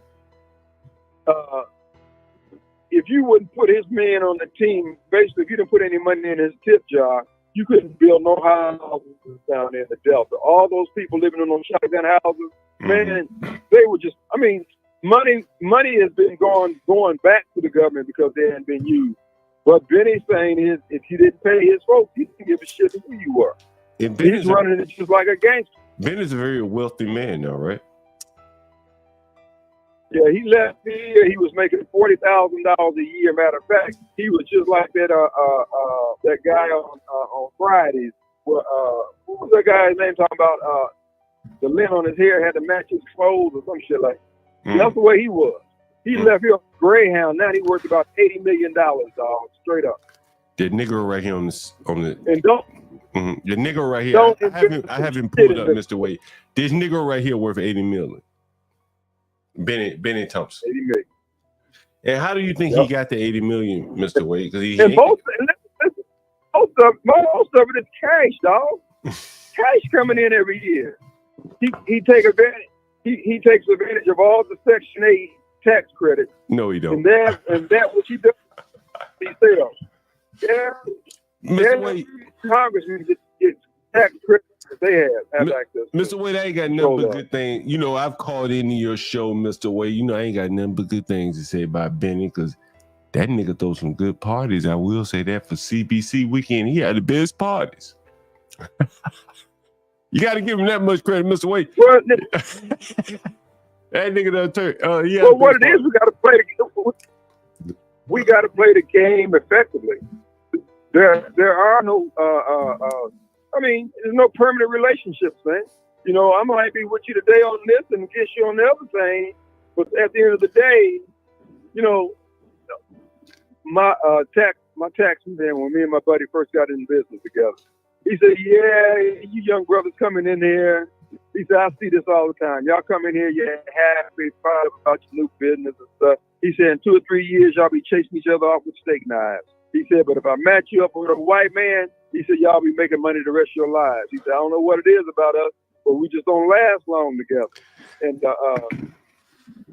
If you wouldn't put his man on the team, basically, if you didn't put any money in his tip jar, you couldn't build no houses down there in the Delta. All those people living in those shotgun houses, man, they were just, money has been going back to the government because they hadn't been used. But Benny's saying is, if you didn't pay his folks, he didn't give a shit who you were. He's running it just like a gangster. Ben is a very wealthy man now, right? Yeah, he left here. He was making $40,000 a year. Matter of fact, he was just like that that guy on Fridays. What was that guy's name talking about? The lint on his hair had to match his clothes or some shit like that. That's the way he was. He left here Greyhound. Now he worth about $80 million, dog, straight up. The nigga right here on the And don't the nigga right here. don't I haven't pulled up, Mr. Wade. This nigga right here worth 80 million. Benny Thompson. 80 million. And how do you think he got the 80 million, Mr. Wade? Because he and most of it is cash, dog. Cash coming in every year. He takes advantage. He takes advantage of all the Section 8 tax credits. No, he don't. And that what he does. He sells. Yeah, Mr. Wade, congressmen get tax credits that they have access to. Mr. Wade, I ain't got nothing but good things. You know, I've called into your show, Mr. Wade. You know, I ain't got nothing but good things to say about Benny because that nigga throw some good parties. I will say that for CBC weekend. He had the best parties. You got to give him that much credit, Mr. Wade. Well, that nigga done turned. Well, what it is, we got to play the game effectively. There are no, I mean, there's no permanent relationships, man. You know, I might be with you today on this and against you on the other thing, but at the end of the day, you know, my taxman, when me and my buddy first got in business together, he said, "Yeah, you young brothers coming in here." He said, "I see this all the time. Y'all come in here, you're happy, proud about your new business and stuff." He said, "In 2 or 3 years, y'all be chasing each other off with steak knives." He said, "But if I match you up with a white man," he said, "y'all be making money the rest of your lives." He said, "I don't know what it is about us, but we just don't last long together." And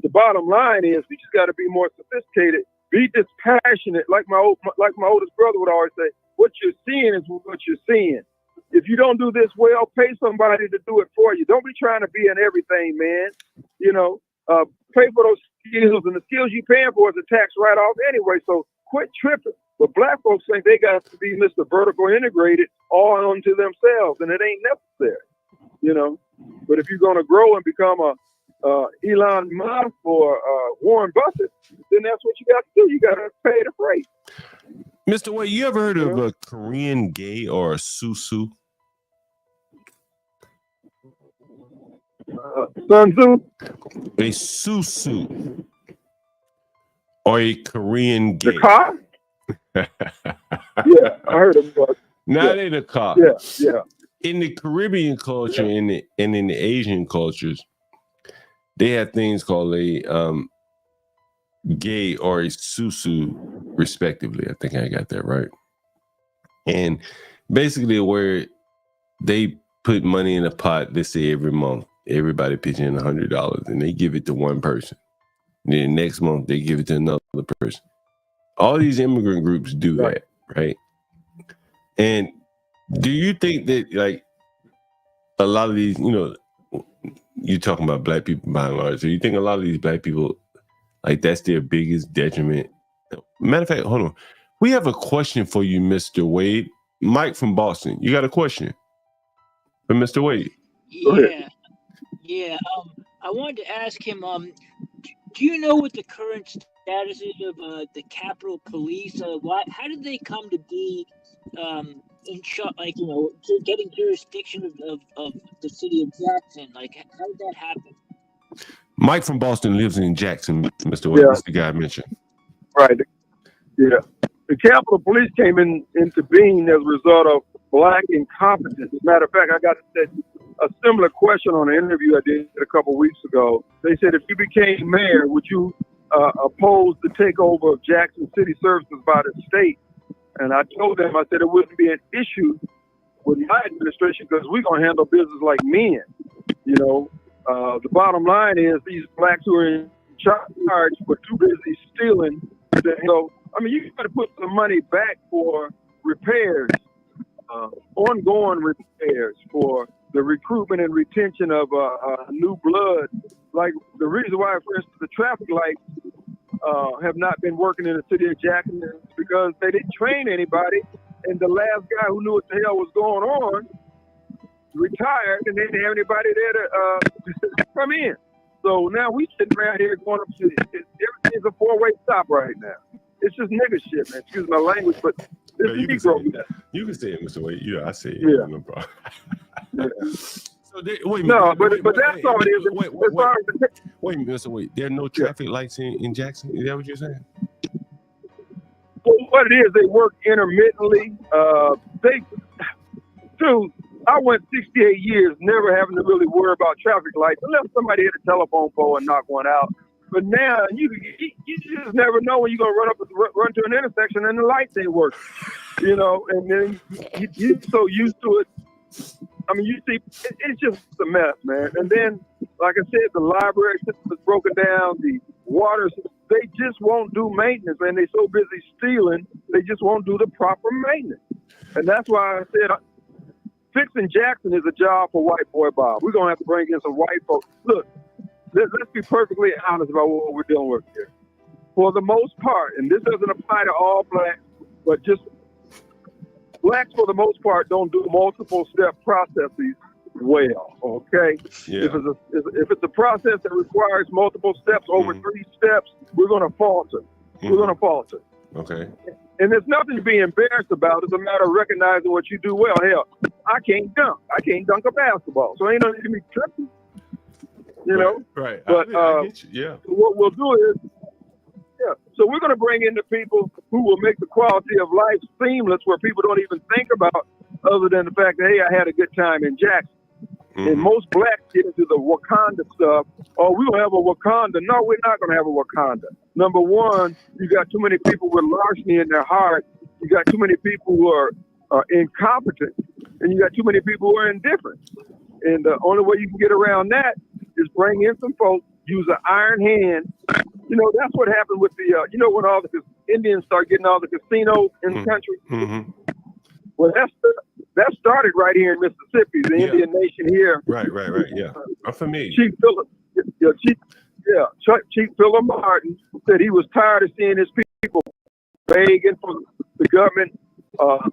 the bottom line is, we just got to be more sophisticated, be dispassionate. Like my oldest brother would always say, "What you're seeing is what you're seeing. If you don't do this well, pay somebody to do it for you. Don't be trying to be in everything, man. You know, pay for those skills, and the skills you paying for is a tax write-off anyway. So quit tripping." But black folks think they got to be Mr. Vertical Integrated all onto themselves, and it ain't necessary. You know, but if you're going to grow and become a Elon Musk or Warren Buffett, then that's what you got to do. You got to pay the freight. Mr. Wade, you ever heard of a Korean gay or a susu? Sun Tzu? A susu. Or a Korean gay. The car? Yeah, I heard of it. Not in a car. Yeah. In the Caribbean culture and in the Asian cultures, they have things called a gay or a susu, respectively. I think I got that right. And basically, where they put money in a pot, let's say every month, everybody pitch in $100, and they give it to one person. And then the next month, they give it to another person. All these immigrant groups do that, right? And do you think that, like, a lot of these, you know, you're talking about black people by and large, so you think a lot of these black people, like, that's their biggest detriment? Matter of fact, hold on. We have a question for you, Mr. Wade. Mike from Boston, you got a question for Mr. Wade? Yeah. I wanted to ask him, do you know what the current status is of the Capitol Police? How did they come to be in charge, like, you know, getting jurisdiction of the city of Jackson? Like, how did that happen? Mike from Boston lives in Jackson, Mr. Wade. That's the guy I mentioned. Right. Yeah. The Capitol Police came into being as a result of black incompetence. As a matter of fact, I got a similar question on an interview I did a couple of weeks ago. They said, if you became mayor, would you oppose the takeover of Jackson City Services by the state? And I told them, I said, it wouldn't be an issue with my administration because we're going to handle business like men. You know, the bottom line is these blacks who are in charge were too busy stealing. So, I mean, you got to put some money back for repairs, ongoing repairs, for the recruitment and retention of new blood. Like the reason why, for instance, the traffic lights have not been working in the city of Jackson is because they didn't train anybody. And the last guy who knew what the hell was going on retired, and they didn't have anybody there to come in. So now we sitting around here going up to everything's a four-way stop right now. It's just nigga shit, man. Excuse my language, but it's Man, you can Negro. You can say it, Mr. Wade. Yeah, I say it. Yeah. No problem. Yeah. So wait a No, minute. but that's all it is. Wait a minute, Mr. Wade. There are no traffic lights in Jackson? Is that what you're saying? Well, what it is, they work intermittently. Dude, I went 68 years never having to really worry about traffic lights unless somebody hit a telephone pole and knock one out. But now you just never know when you're gonna run to an intersection and the lights ain't working. You know, and then you're so used to it. I mean, you see, it's just a mess, man. And then, like I said, the library system is broken down. The water, they just won't do maintenance, man. They're so busy stealing, they just won't do the proper maintenance. And that's why I said fixing Jackson is a job for white boy Bob. We're gonna have to bring in some white folks. Look, let's be perfectly honest about what we're dealing with here. For the most part, and this doesn't apply to all blacks, but just blacks for the most part don't do multiple step processes well. Okay, Yeah. If it's a process that requires multiple steps over 3 steps, we're gonna falter. We're gonna falter. Okay. And there's nothing to be embarrassed about. It's a matter of recognizing what you do well. Hell, I can't dunk. I can't dunk a basketball, so ain't nothing to be tripping. You know. Right. But I get you. Yeah. what we'll do is, so we're going to bring in the people who will make the quality of life seamless, where people don't even think about other than the fact that, hey, I had a good time in Jackson. And most blacks get into the Wakanda stuff. Oh, we will have a Wakanda. No, we're not going to have a Wakanda. Number one, you got too many people with larceny in their heart. You got too many people who are incompetent. And you got too many people who are indifferent. And the only way you can get around that is bring in some folks, use an iron hand. You know, that's what happened with the, you know, when all the Indians start getting all the casinos in the country. Well, that started right here in Mississippi, the Indian Nation here. Right. Yeah, I'm familiar. Chief Philip Martin said he was tired of seeing his people begging for the government,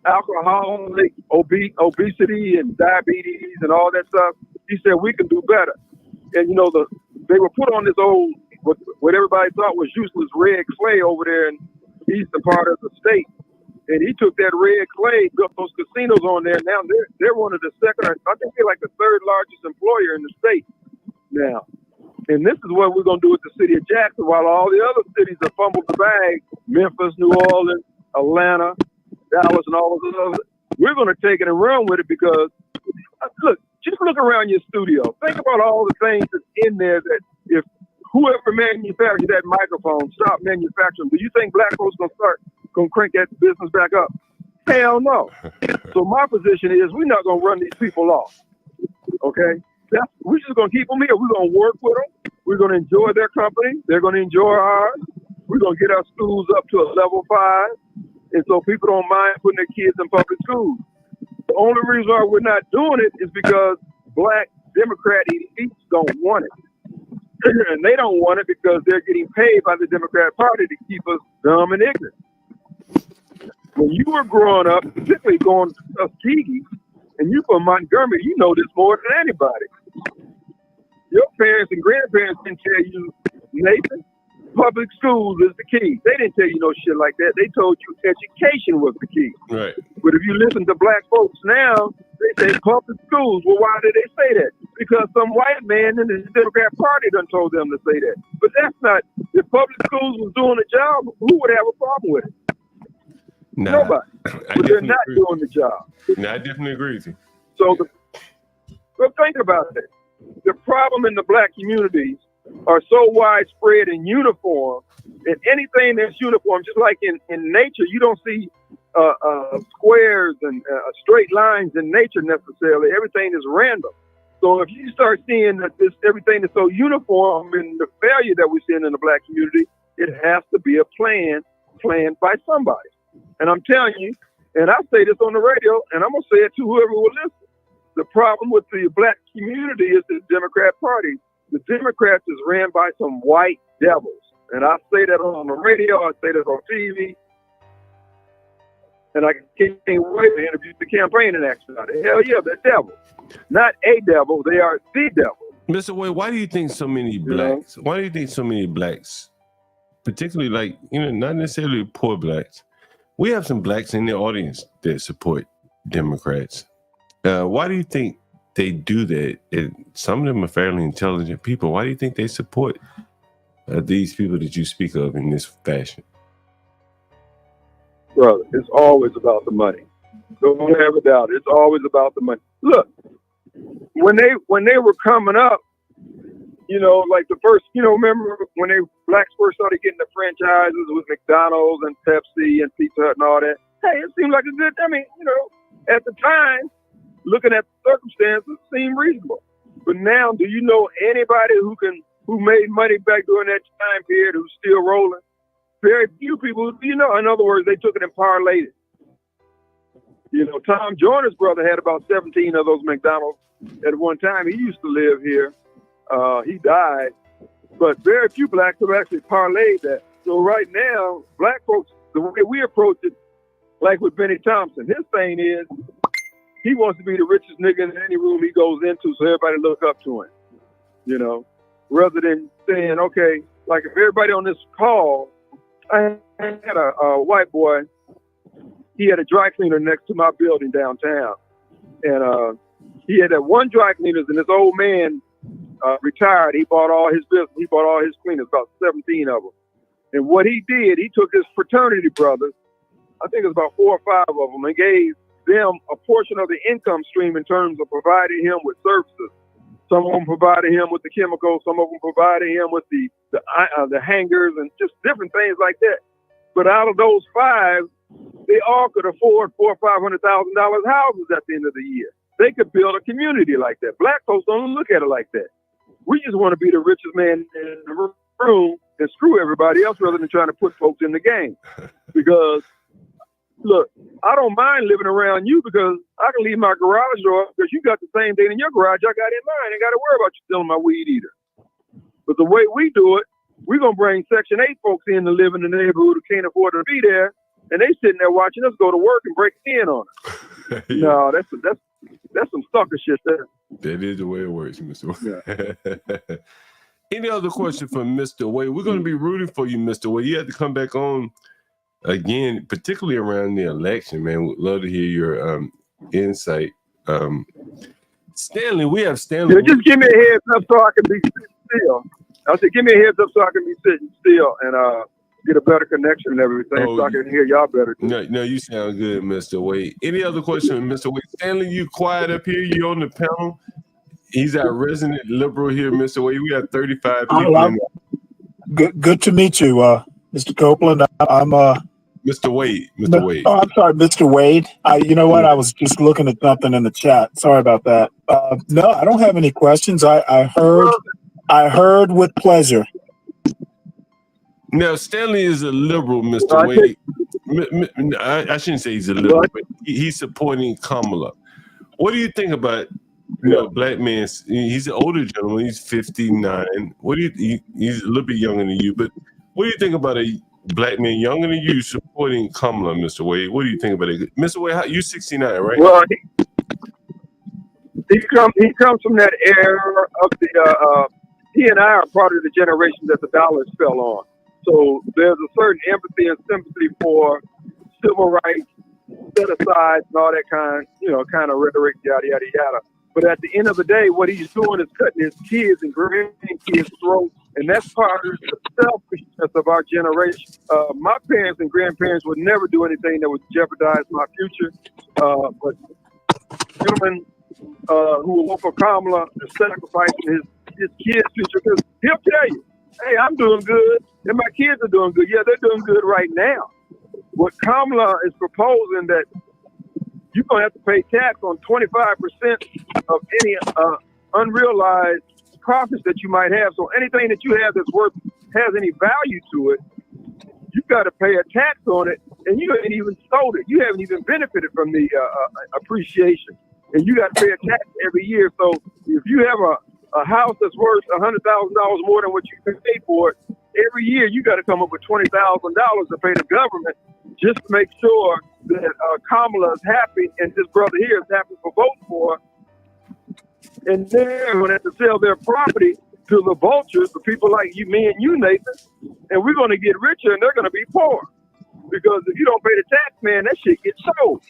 alcoholic, obesity, and diabetes, and all that stuff. He said we can do better. And you know, they were put on this old, what everybody thought was useless red clay over there in the eastern part of the state. And he took that red clay, built those casinos on there. Now they're one of the second, I think they're like the third largest employer in the state now. And this is what we're going to do with the city of Jackson, while all the other cities have fumbled the bag, Memphis, New Orleans, Atlanta, Dallas, and all those others. We're going to take it and run with it because, look, just look around your studio. Think about all the things that's in there that if whoever manufactured that microphone stopped manufacturing, do you think black folks going to crank that business back up? Hell no. So my position is we're not going to run these people off. Okay? We're just going to keep them here. We're going to work with them. We're going to enjoy their company. They're going to enjoy ours. We're going to get our schools up to a level 5. And so people don't mind putting their kids in public schools. The only reason why we're not doing it is because black Democrat elites don't want it. And they don't want it because they're getting paid by the Democrat Party to keep us dumb and ignorant. When you were growing up, particularly going to Tuskegee, and you from Montgomery, you know this more than anybody. Your parents and grandparents didn't tell you, Nathan, public schools is the key. They didn't tell you no shit like that. They told you education was the key. Right. But if you listen to black folks now, they say public schools. Well, why did they say that? Because some white man in the Democrat Party done told them to say that. But that's not, if public schools was doing the job, who would have a problem with it? Nobody. But they're not doing the job. I definitely agree with you. So, but think about it. The problem in the black communities are so widespread and uniform, and anything that's uniform, just like in nature, you don't see squares and straight lines in nature necessarily. Everything is random. So if you start seeing that everything is so uniform and the failure that we're seeing in the black community, it has to be a plan planned by somebody. And I'm telling you, and I say this on the radio, and I'm going to say it to whoever will listen. The problem with the black community is the Democrat Party. The Democrats is ran by some white devils. And I say that on the radio, I say that on TV. And I can't wait to interview the campaigning action on it. Hell yeah, the devil. Not a devil, they are the devil. Mr. Wade, why do you think so many blacks? Why do you think so many blacks, particularly like, not necessarily poor blacks? We have some blacks in the audience that support Democrats. Why do you think they do that? And some of them are fairly intelligent people. Why do you think they support these people that you speak of in this fashion? Brother, it's always about the money. Don't have a doubt. It's always about the money. Look, when they were coming up, like the first, remember when blacks first started getting the franchises with McDonald's and Pepsi and Pizza Hut and all that. Hey, it seemed like a good. At the time, looking at the circumstances, it seemed reasonable. But now, do you know anybody who made money back during that time period who's still rolling? Very few people, in other words, they took it and parlayed it. Tom Joyner's brother had about 17 of those McDonald's at one time. He used to live here. He died. But very few blacks have actually parlayed that. So right now, black folks, the way we approach it, like with Benny Thompson, his thing is he wants to be the richest nigga in any room he goes into so everybody look up to him, rather than saying, okay, like if everybody on this call, I had a white boy, he had a dry cleaner next to my building downtown. And he had that one dry cleaners, and this old man retired. He bought all his business. He bought all his cleaners, about 17 of them. And what he did, he took his fraternity brothers, I think it was about 4 or 5 of them, and gave them a portion of the income stream in terms of providing him with services. Some of them provided him with the chemicals. Some of them provided him with the hangers and just different things like that. But out of those 5, they all could afford $400,000 or $500,000 houses at the end of the year. They could build a community like that. Black folks don't look at it like that. We just want to be the richest man in the room and screw everybody else rather than trying to put folks in the game. Because, look, I don't mind living around you because I can leave my garage door because you got the same thing in your garage I got in mine. I ain't got to worry about you stealing my weed either. But the way we do it, we're going to bring Section 8 folks in to live in the neighborhood who can't afford to be there, and they sitting there watching us go to work and break in on it. Yeah. No, that's some sucker shit there. That is the way it works, Mr. Wade. Yeah. Any other question from Mr. Wade? We're going to be rooting for you, Mr. Wade. You have to come back on again, particularly around the election, man. We'd love to hear your insight. Stanley, we have Stanley. Yeah, just give me a heads up so I can be sitting still. I said, give me a heads up so I can be sitting still and get a better connection and everything so I can hear y'all better. No, you sound good, Mr. Wade. Any other question, Mr. Wade? Stanley, you quiet up here. You on the panel. He's our resident liberal here, Mr. Wade. We have 35 people. Good to meet you, Mr. Copeland. I'm Mr. Wade. Mr. Wade. Oh, I'm sorry, Mr. Wade. You know what? I was just looking at something in the chat. Sorry about that. No, I don't have any questions. I heard with pleasure. Now, Stanley is a liberal, Mr. Wade. I shouldn't say he's a liberal, but he's supporting Kamala. What do you think about black man? He's an older gentleman. He's 59. He's a little bit younger than you, but what do you think about a black man younger than you supporting Kamala, Mr. Wade? What do you think about it? Mr. Wade, you're 69, right? Well, he comes from that era of the, he and I are part of the generation that the dollars fell on. So there's a certain empathy and sympathy for civil rights, set asides, and all that kind of rhetoric, yada, yada, yada. But at the end of the day, what he's doing is cutting his kids and grandkids' throats, and that's part of the selfishness of our generation. My parents and grandparents would never do anything that would jeopardize my future. But gentlemen who will vote for Kamala are sacrificing his kids' future because he'll tell you, hey, I'm doing good, and my kids are doing good. Yeah, they're doing good right now. What Kamala is proposing that you're going to have to pay tax on 25% of any unrealized profits that you might have. So anything that you have that's has any value to it, you've got to pay a tax on it, and you haven't even sold it. You haven't even benefited from the appreciation, and you got to pay a tax every year. So if you have a house that's worth $100,000 more than what you can pay for it, every year you got to come up with $20,000 to pay the government just to make sure that Kamala is happy and his brother here is happy for voting for her. And they're going to have to sell their property to the vultures, the people like you, me and you, Nathan, and we're going to get richer and they're going to be poor. Because if you don't pay the tax, man, that shit gets sold.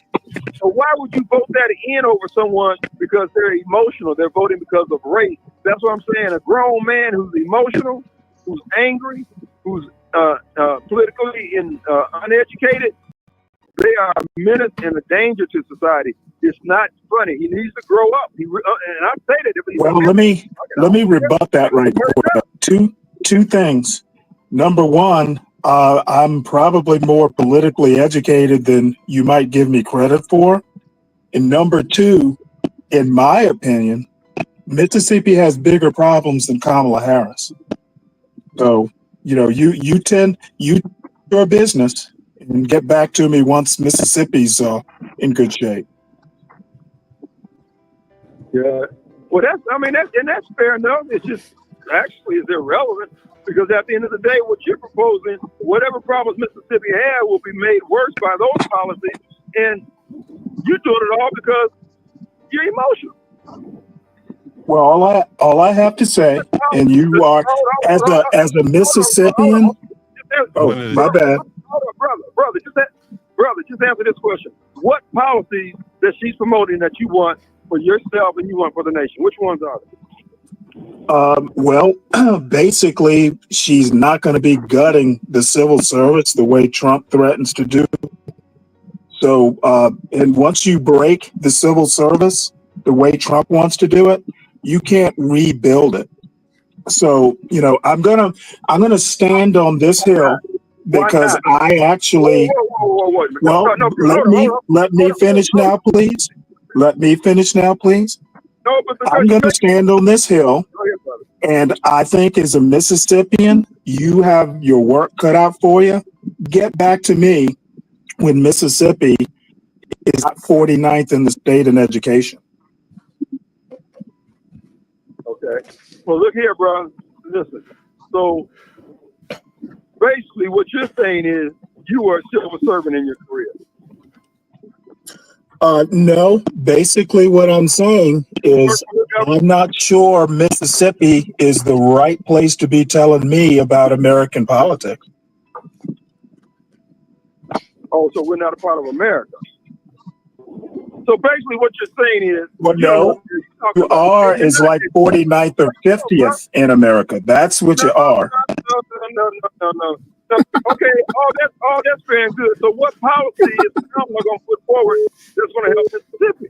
So why would you vote that in over someone because they're emotional? They're voting because of race. That's what I'm saying. A grown man who's emotional, who's angry, who's politically uneducated, they are a menace and a danger to society. It's not funny. He needs to grow up. And I say that if he's Well, let me rebut that right quick. Two things. Number one, I'm probably more politically educated than you might give me credit for. And number two, in my opinion, Mississippi has bigger problems than Kamala Harris. So, you tend your business and get back to me once Mississippi's in good shape. Yeah. Well, that's fair enough. It's just actually is irrelevant because at the end of the day, what you're proposing, whatever problems Mississippi had, will be made worse by those policies, and you're doing it all because you're emotional. Well, all I have to say, and you are as a Mississippian. Oh, my bad. Brother, just answer this question. What policies that she's promoting that you want for yourself and you want for the nation? Which ones are they? Well, basically, she's not going to be gutting the civil service the way Trump threatens to do. So, and once you break the civil service the way Trump wants to do it, you can't rebuild it. So, I'm gonna stand on this hill because I actually. Well, let me finish now, please. Let me finish now, please. I'm going to stand on this hill, and I think as a Mississippian, you have your work cut out for you. Get back to me when Mississippi is 49th in the state in education. Okay. Well, look here, bro. Listen. So basically, what you're saying is you are a civil servant in your career. No, basically what I'm saying is I'm not sure Mississippi is the right place to be telling me about American politics. Oh, so we're not a part of America. So basically what you're saying is... Well, no, you are is like 49th or 50th in America. That's what you are. No. Okay, all that's fair and good. So what policy is Kamala going to put forward that's going to help Mississippi?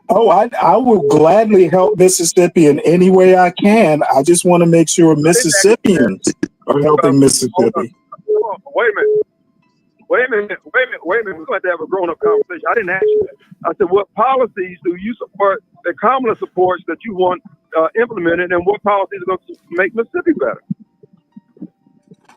Oh, I will gladly help Mississippi in any way I can. I just want to make sure Mississippians are helping Mississippi. Wait a minute. We're going to have to have a grown-up conversation. I didn't ask you that. I said, what policies do you support that Kamala supports that you want implemented, and what policies are going to make Mississippi better?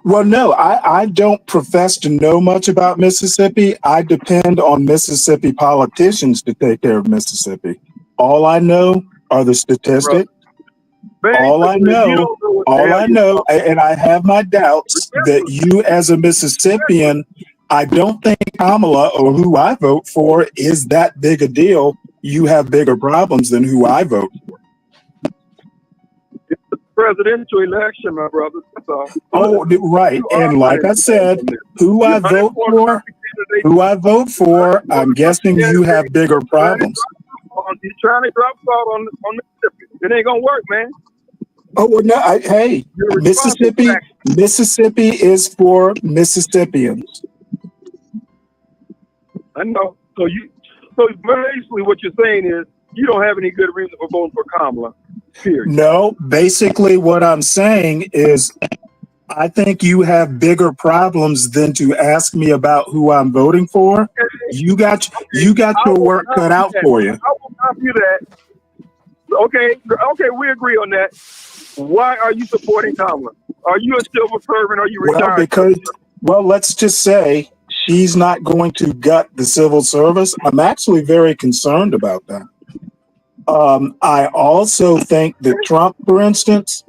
Well, no, I don't profess to know much about Mississippi. I depend on Mississippi politicians to take care of Mississippi. All I know are the statistics. All I know, and I have my doubts that you as a Mississippian, I don't think Kamala or who I vote for is that big a deal. You have bigger problems than who I vote for. It's the presidential election, my brother. That's all. Oh, right. And like I said, who I vote for, I'm guessing you have bigger problems. You're trying to drop salt on Mississippi. It ain't gonna work, man. Oh, well, no, hey, Mississippi is for Mississippians. I know. So basically what you're saying is you don't have any good reason for voting for Kamala, period. No, basically what I'm saying is I think you have bigger problems than to ask me about who I'm voting for. You got your work cut out for you. I will copy that. Okay, we agree on that. Why are you supporting Kamala? Are you a civil servant? Are you retired? Well, let's just say she's not going to gut the civil service. I'm actually very concerned about that. I also think that Trump, for instance,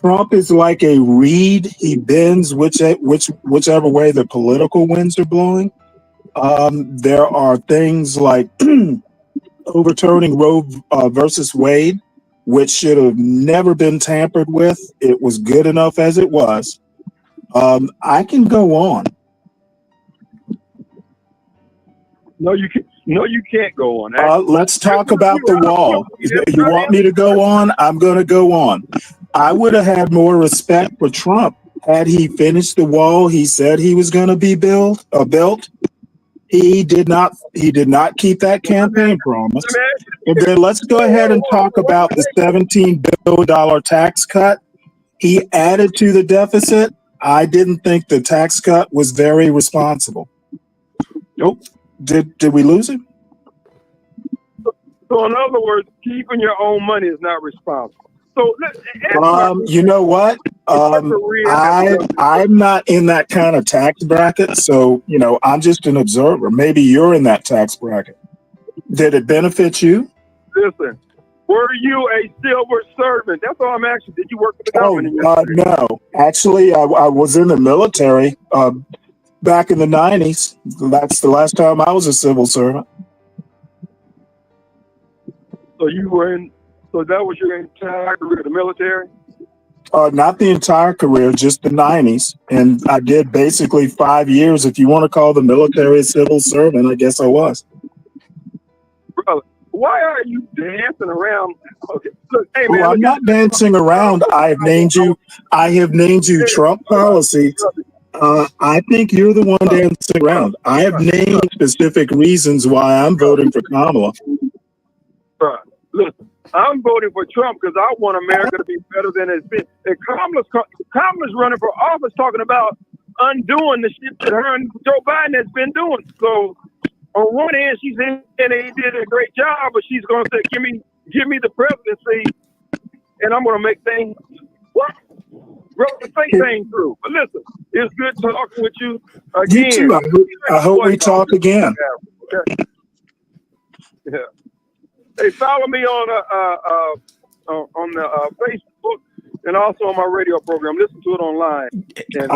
Trump is like a reed. He bends whichever way the political winds are blowing. There are things like overturning Roe versus Wade, which should have never been tampered with. It was good enough as it was. I can go on. No, you can't. No, you can't go on. Let's talk about the wall. You want me to go on? I'm going to go on. I would have had more respect for Trump had he finished the wall he said he was going to be built. He did not keep that campaign promise. And then let's go ahead and talk about the $17 billion tax cut. He added to the deficit. I didn't think the tax cut was very responsible. Nope. Did we lose him? So in other words, keeping your own money is not responsible. So you know what? I'm not in that kind of tax bracket, so I'm just an observer. Maybe you're in that tax bracket. Did it benefit you? Listen, were you a civil servant? That's all I'm asking. Did you work for the government? No. Actually, I was in the military back in the 90s. That's the last time I was a civil servant. So you were in. So that was your entire career, the military? Not the entire career, just the 90s. And I did basically 5 years. If you want to call the military a civil servant, I guess I was. Brother, why are you dancing around? Okay, look, hey man. I'm not dancing around. I have named you Trump policies. I think you're the one dancing around. I have named specific reasons why I'm voting for Kamala. Right. Listen, I'm voting for Trump because I want America to be better than it's been. And Kamala's running for office talking about undoing the shit that her and Joe Biden has been doing. So on one hand, she's in and he did a great job, but she's going to say, give me the presidency, and I'm going to make things things through. But listen, it's good talking with you again. You too. I hope we talk again. Okay. Yeah. Hey, follow me on the Facebook and also on my radio program. Listen to it online. And,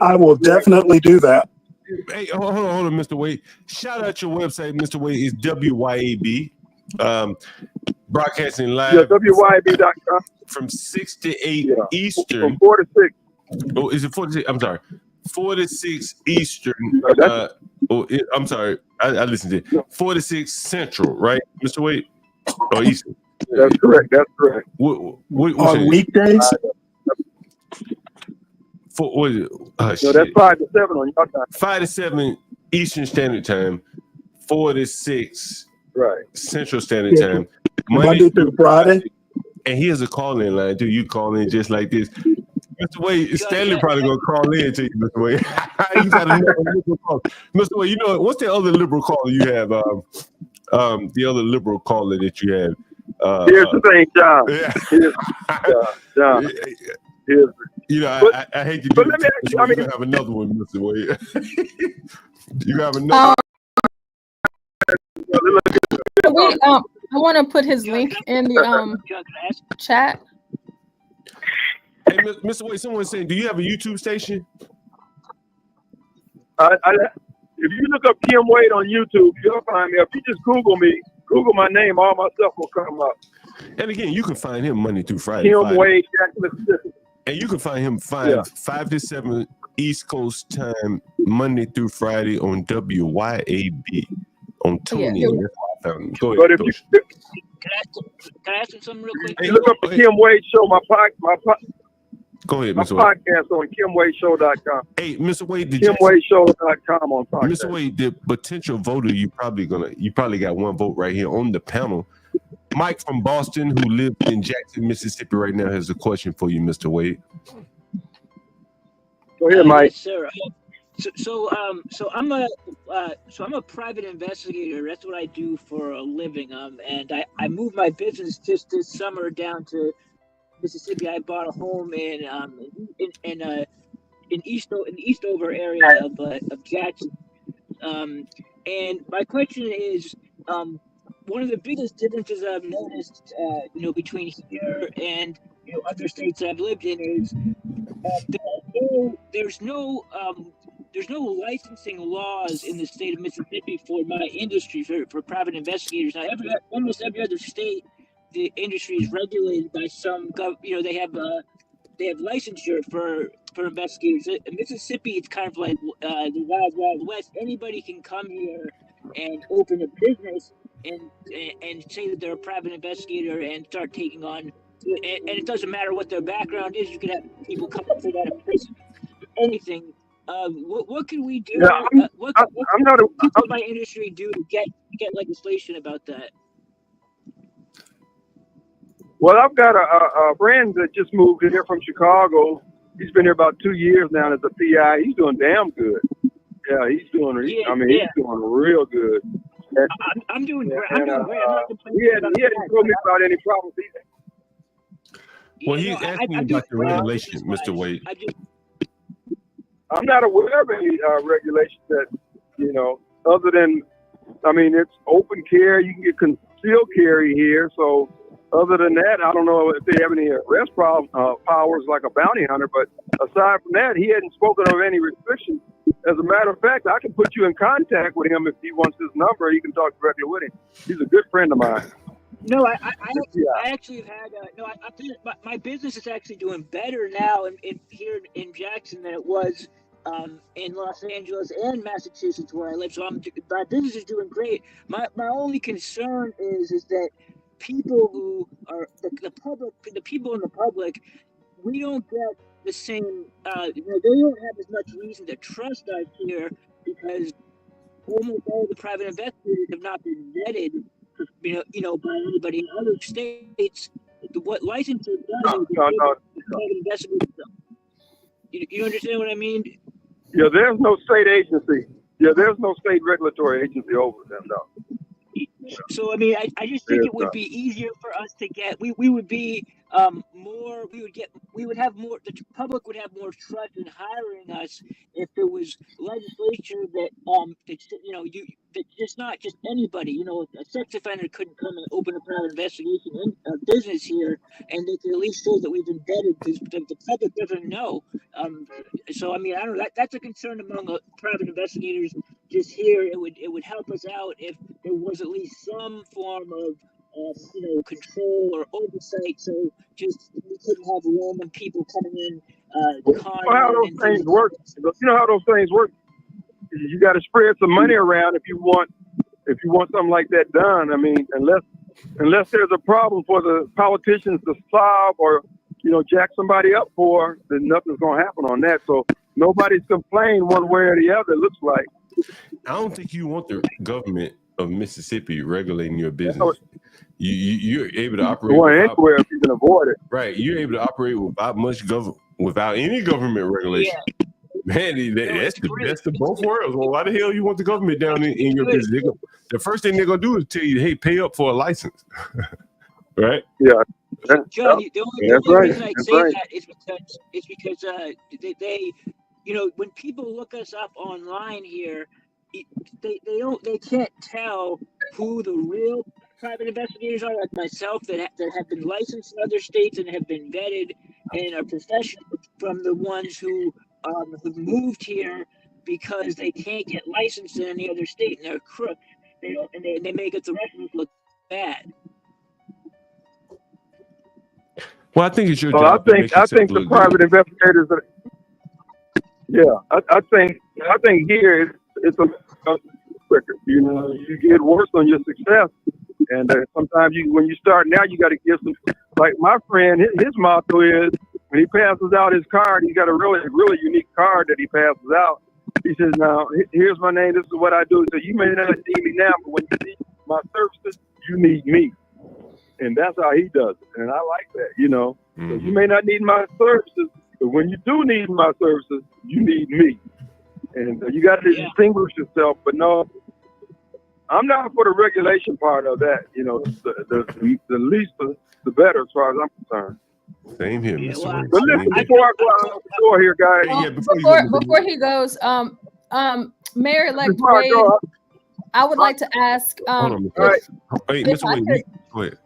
I will definitely do that. Hey, hold on, Mr. Wade. Shout out your website, Mr. Wade. It's WYAB. Broadcasting live. Yeah, WYAB.com. From 6 to 8 Eastern. From 4 to 6. Oh, is it 4 to 6? I'm sorry. 4 to 6 Eastern. I'm sorry. I listened to it. 4 to 6 Central, right, Mr. Wade? Or Eastern? That's correct. That's correct. On weekdays? That's 5 to 7 on your time. 5 to 7 Eastern Standard Time. 4 to 6 Central Standard Time. Monday through Friday. And here's a call-in line, too. You call in just like this. Mr. Wade, Stanley probably gonna call in to you, Mr. Wade. You got another liberal call. Mr. Wade, you know what's the other liberal caller you have? The other liberal caller that you have. Here's the thing, John. John. You know, I hate to do but let me ask you, you have another one, Mr. Wade. You have another. I want to put his link in the chat. Hey, Mr. Wade, someone's saying, do you have a YouTube station? If you look up Kim Wade on YouTube, you'll find me. If you just Google my name, all my stuff will come up. And again, you can find him Monday through Friday. Kim Wade, Jackson, Mississippi. And you can find him 5 to 7 East Coast time, Monday through Friday on WYAB on Tony. Go ahead. But if you can I ask him something real quick? Hey, look up the Kim Wade Show, my Go ahead, my Mr. Wade. podcast on KimWadeShow.com. Hey, Mr. Wade, KimWadeShow.com on podcast. Mr. Wade, the potential voter, you probably got one vote right here on the panel. Mike from Boston, who lives in Jackson, Mississippi right now, has a question for you, Mr. Wade. Go ahead, Mike. Yes, sir. So I'm a private investigator. That's what I do for a living. And I moved my business just this summer down to Mississippi. I bought a home in Eastover area of Jackson. And my question is, one of the biggest differences I've noticed, between here and other states that I've lived in is there's no licensing laws in the state of Mississippi for my industry for private investigators. Now, almost every other state, the industry is regulated by some they have licensure for investigators. In Mississippi, it's kind of like the Wild West. Anybody can come here and open a business and say that they're a private investigator and start taking on. And it doesn't matter what their background is. You could have people come for that in prison, anything. What can we do? Yeah, What I'm not a, people in my industry do to get legislation about that? well, I've got a friend that just moved in here from Chicago. He's been here about 2 years now as a PI. He's doing damn good. Yeah, he's doing. He's doing real good. And, I'm doing great. I'm not complaining. He hadn't told me about any problems either. Well, he's asking about the regulation, Mr. Wade. I'm not aware of any regulations that, other than, it's open carry. You can get concealed carry here. So other than that, I don't know if they have any arrest powers like a bounty hunter. But aside from that, he hadn't spoken of any restrictions. As a matter of fact, I can put you in contact with him if he wants his number. You can talk directly with him. He's a good friend of mine. No, I actually have had my business is actually doing better now here in Jackson than it was in Los Angeles and Massachusetts where I live. So my business is doing great. My only concern is that people who are the people in the public, we don't get the same. They don't have as much reason to trust us here because almost all the private investigators have not been vetted. By anybody in other states, what licensing does is you understand what I mean? Yeah, there's no state agency. Yeah, there's no state regulatory agency over them, no. So I just think it would be easier for us to get. We would be more. We would have more. The public would have more trust in hiring us if there was legislature that that just not just anybody. A sex offender couldn't come and open a private investigation business here, and they could at least show that we've been vetted because the public doesn't know. So I don't know. That's a concern among private investigators. Just here, it would help us out if there was at least some form of control or oversight. So just we couldn't have random people coming in. You know how those things work. You got to spread some money around if you want something like that done. Unless there's a problem for the politicians to solve or jack somebody up for, then nothing's gonna happen on that. So nobody's complained one way or the other. It looks like. I don't think you want the government of Mississippi regulating your business. You're able to operate anywhere if you can avoid it. Right, you're able to operate without any government regulation. Yeah. Man, that's the best of both worlds. Well, why the hell you want the government down in your business? The first thing they're gonna do is tell you, "Hey, pay up for a license." Right? Yeah. John, the only reason I say that is because they when people look us up online here, they can't tell who the real private investigators are, like myself, that have been licensed in other states and have been vetted and are professional, from the ones who moved here because they can't get licensed in any other state and they're crooks. They make it the Russians look bad. Well, I think it's your job. I think the private investigators. I think here it's a quicker. You get worse on your success, and sometimes when you start now, you got to give some. Like my friend, his motto is when he passes out his card, he's got a really unique card that he passes out. He says, "Now here's my name. This is what I do. So you may not need me now, but when you need my services, you need me." And that's how he does it. And I like that, So you may not need my services, but when you do need my services, you need me. And you got to distinguish yourself. But no, I'm not for the regulation part of that. The least, the better, as far as I'm concerned. Same here, Mr. Wade. But listen, before I go out the door here, guys. Before he goes, Mayor-elect Wade, I would like to ask. Hold on, Mr. Wade. Hey, Mr. Wade, go ahead.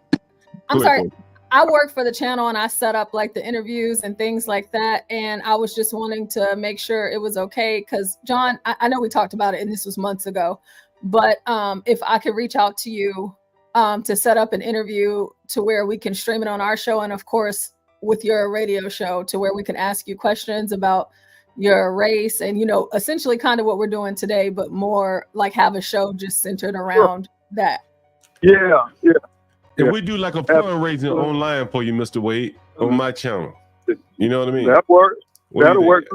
I'm sorry. I work for the channel and I set up like the interviews and things like that. And I was just wanting to make sure it was okay. Cause John, I know we talked about it and this was months ago, but if I could reach out to you to set up an interview to where we can stream it on our show. And of course, with your radio show to where we can ask you questions about your race and, you know, essentially kind of what we're doing today, but more like have a show just centered around that. Yeah. And we do like a fundraising online for you, Mr. Wade, on my channel. You know what I mean? That works. What do you That'll work.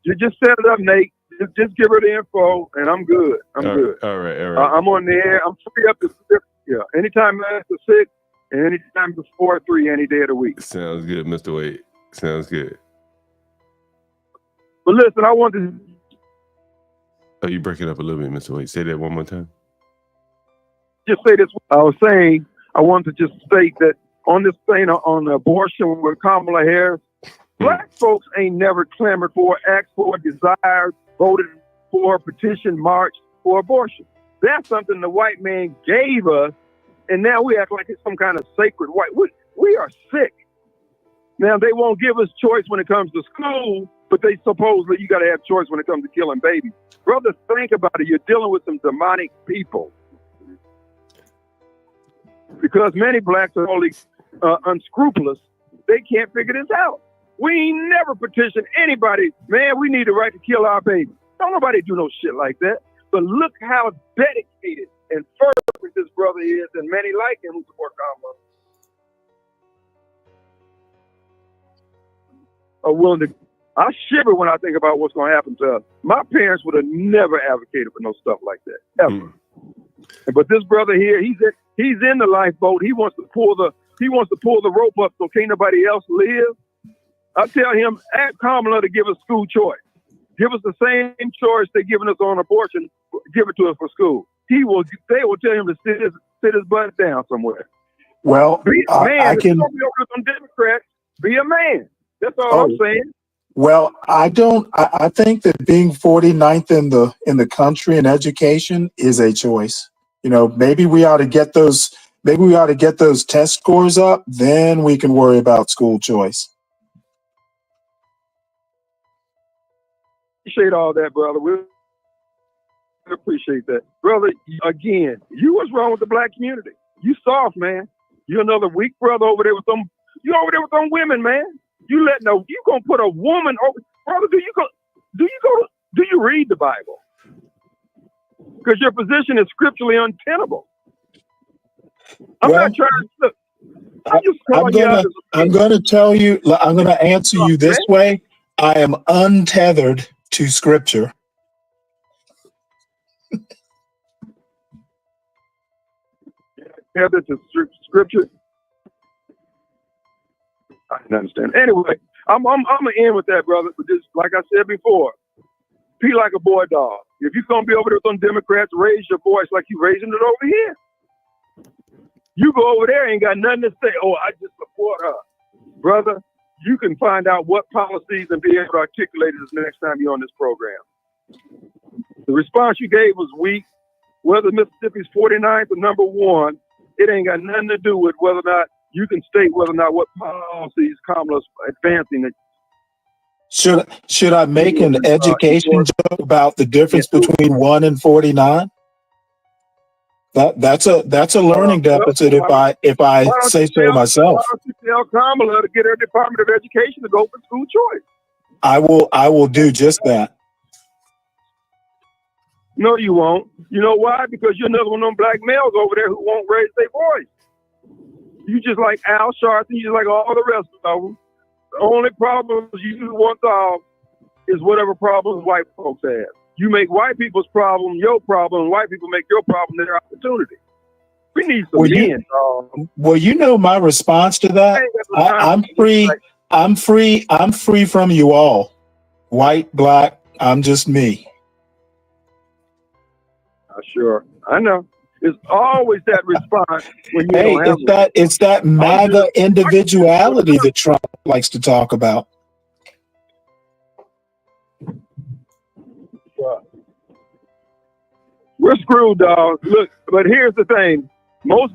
You just set it up, Nate. Just give her the info, and I'm good. I'm good. All right. I'm on the air. I'm free up to 6. Yeah, anytime after 6, and anytime before 3, any day of the week. Sounds good, Mr. Wade. Sounds good. But listen, I want to. Oh, you breaking up a little bit, Mr. Wade. Say that one more time. Just say this. I was saying, I want to just state that on this thing on abortion with Kamala Harris, black folks ain't never clamored for, asked for, desired, voted for, petitioned, marched for abortion. That's something the white man gave us, and now we act like it's some kind of sacred white. We are sick. Now, they won't give us choice when it comes to school, but they supposedly you got to have choice when it comes to killing babies. Brothers, think about it. You're dealing with some demonic people. Because many blacks are only unscrupulous, they can't figure this out. We ain't never petitioned anybody, man, we need the right to kill our babies. Don't nobody do no shit like that. But look how dedicated and fervent this brother is, and many like him who support Kamala are willing to. I shiver when I think about what's going to happen to us. My parents would have never advocated for no stuff like that, ever. But this brother here, he's in the lifeboat. He wants to pull the rope up so can't nobody else live. I tell him, ask Kamala to give us school choice. Give us the same choice they're giving us on abortion. Give it to us for school. They will tell him to sit his butt down somewhere. Well, Be a man. I If can. you're gonna be over some Democrats, be a man. That's all I'm saying. Well, I don't. I think that being 49th in the country in education is a choice. You know, maybe we ought to get those. Maybe we ought to get those test scores up. Then we can worry about school choice. Appreciate all that, brother. We appreciate that, brother. Again, what's wrong with the black community? You soft, man. You another weak brother over there with them. You over there with them women, man. You gonna put a woman over, brother? Do you read the Bible? Because your position is scripturally untenable. I'm not trying to. I'm going to tell you. I'm going to answer you this way. I am untethered to Scripture. Tethered to Scripture. I can understand. Anyway, I'm gonna end with that, brother. But just like I said before, be like a boy dog. If you're gonna be over there with some Democrats, raise your voice like you raising it over here. You go over there, ain't got nothing to say. Oh, I just support her, brother. You can find out what policies and be able to articulate it the next time you're on this program. The response you gave was weak. Whether Mississippi's 49th or number 1, it ain't got nothing to do with whether or not you can state whether or not what policies Kamala's advancing. Should I make an education joke about the difference between 1 and 49? That's a learning deficit if I say so myself. Why don't you tell Kamala to get her Department of Education to go for school choice? I will do just that. No, you won't. You know why? Because you're another one of them black males over there who won't raise their voice. You just like Al Sharpton, you just like all the rest of them. The only problem you want solved is whatever problems white folks have. You make white people's problem your problem, and white people make your problem their opportunity. We need some men. Well, you know my response to that. I'm free. I'm free from you all. White, black. I'm just me. Sure, I know. It's always that response when you don't have it's that MAGA individuality that Trump likes to talk about. We're screwed, dog. Look, but here's the thing. most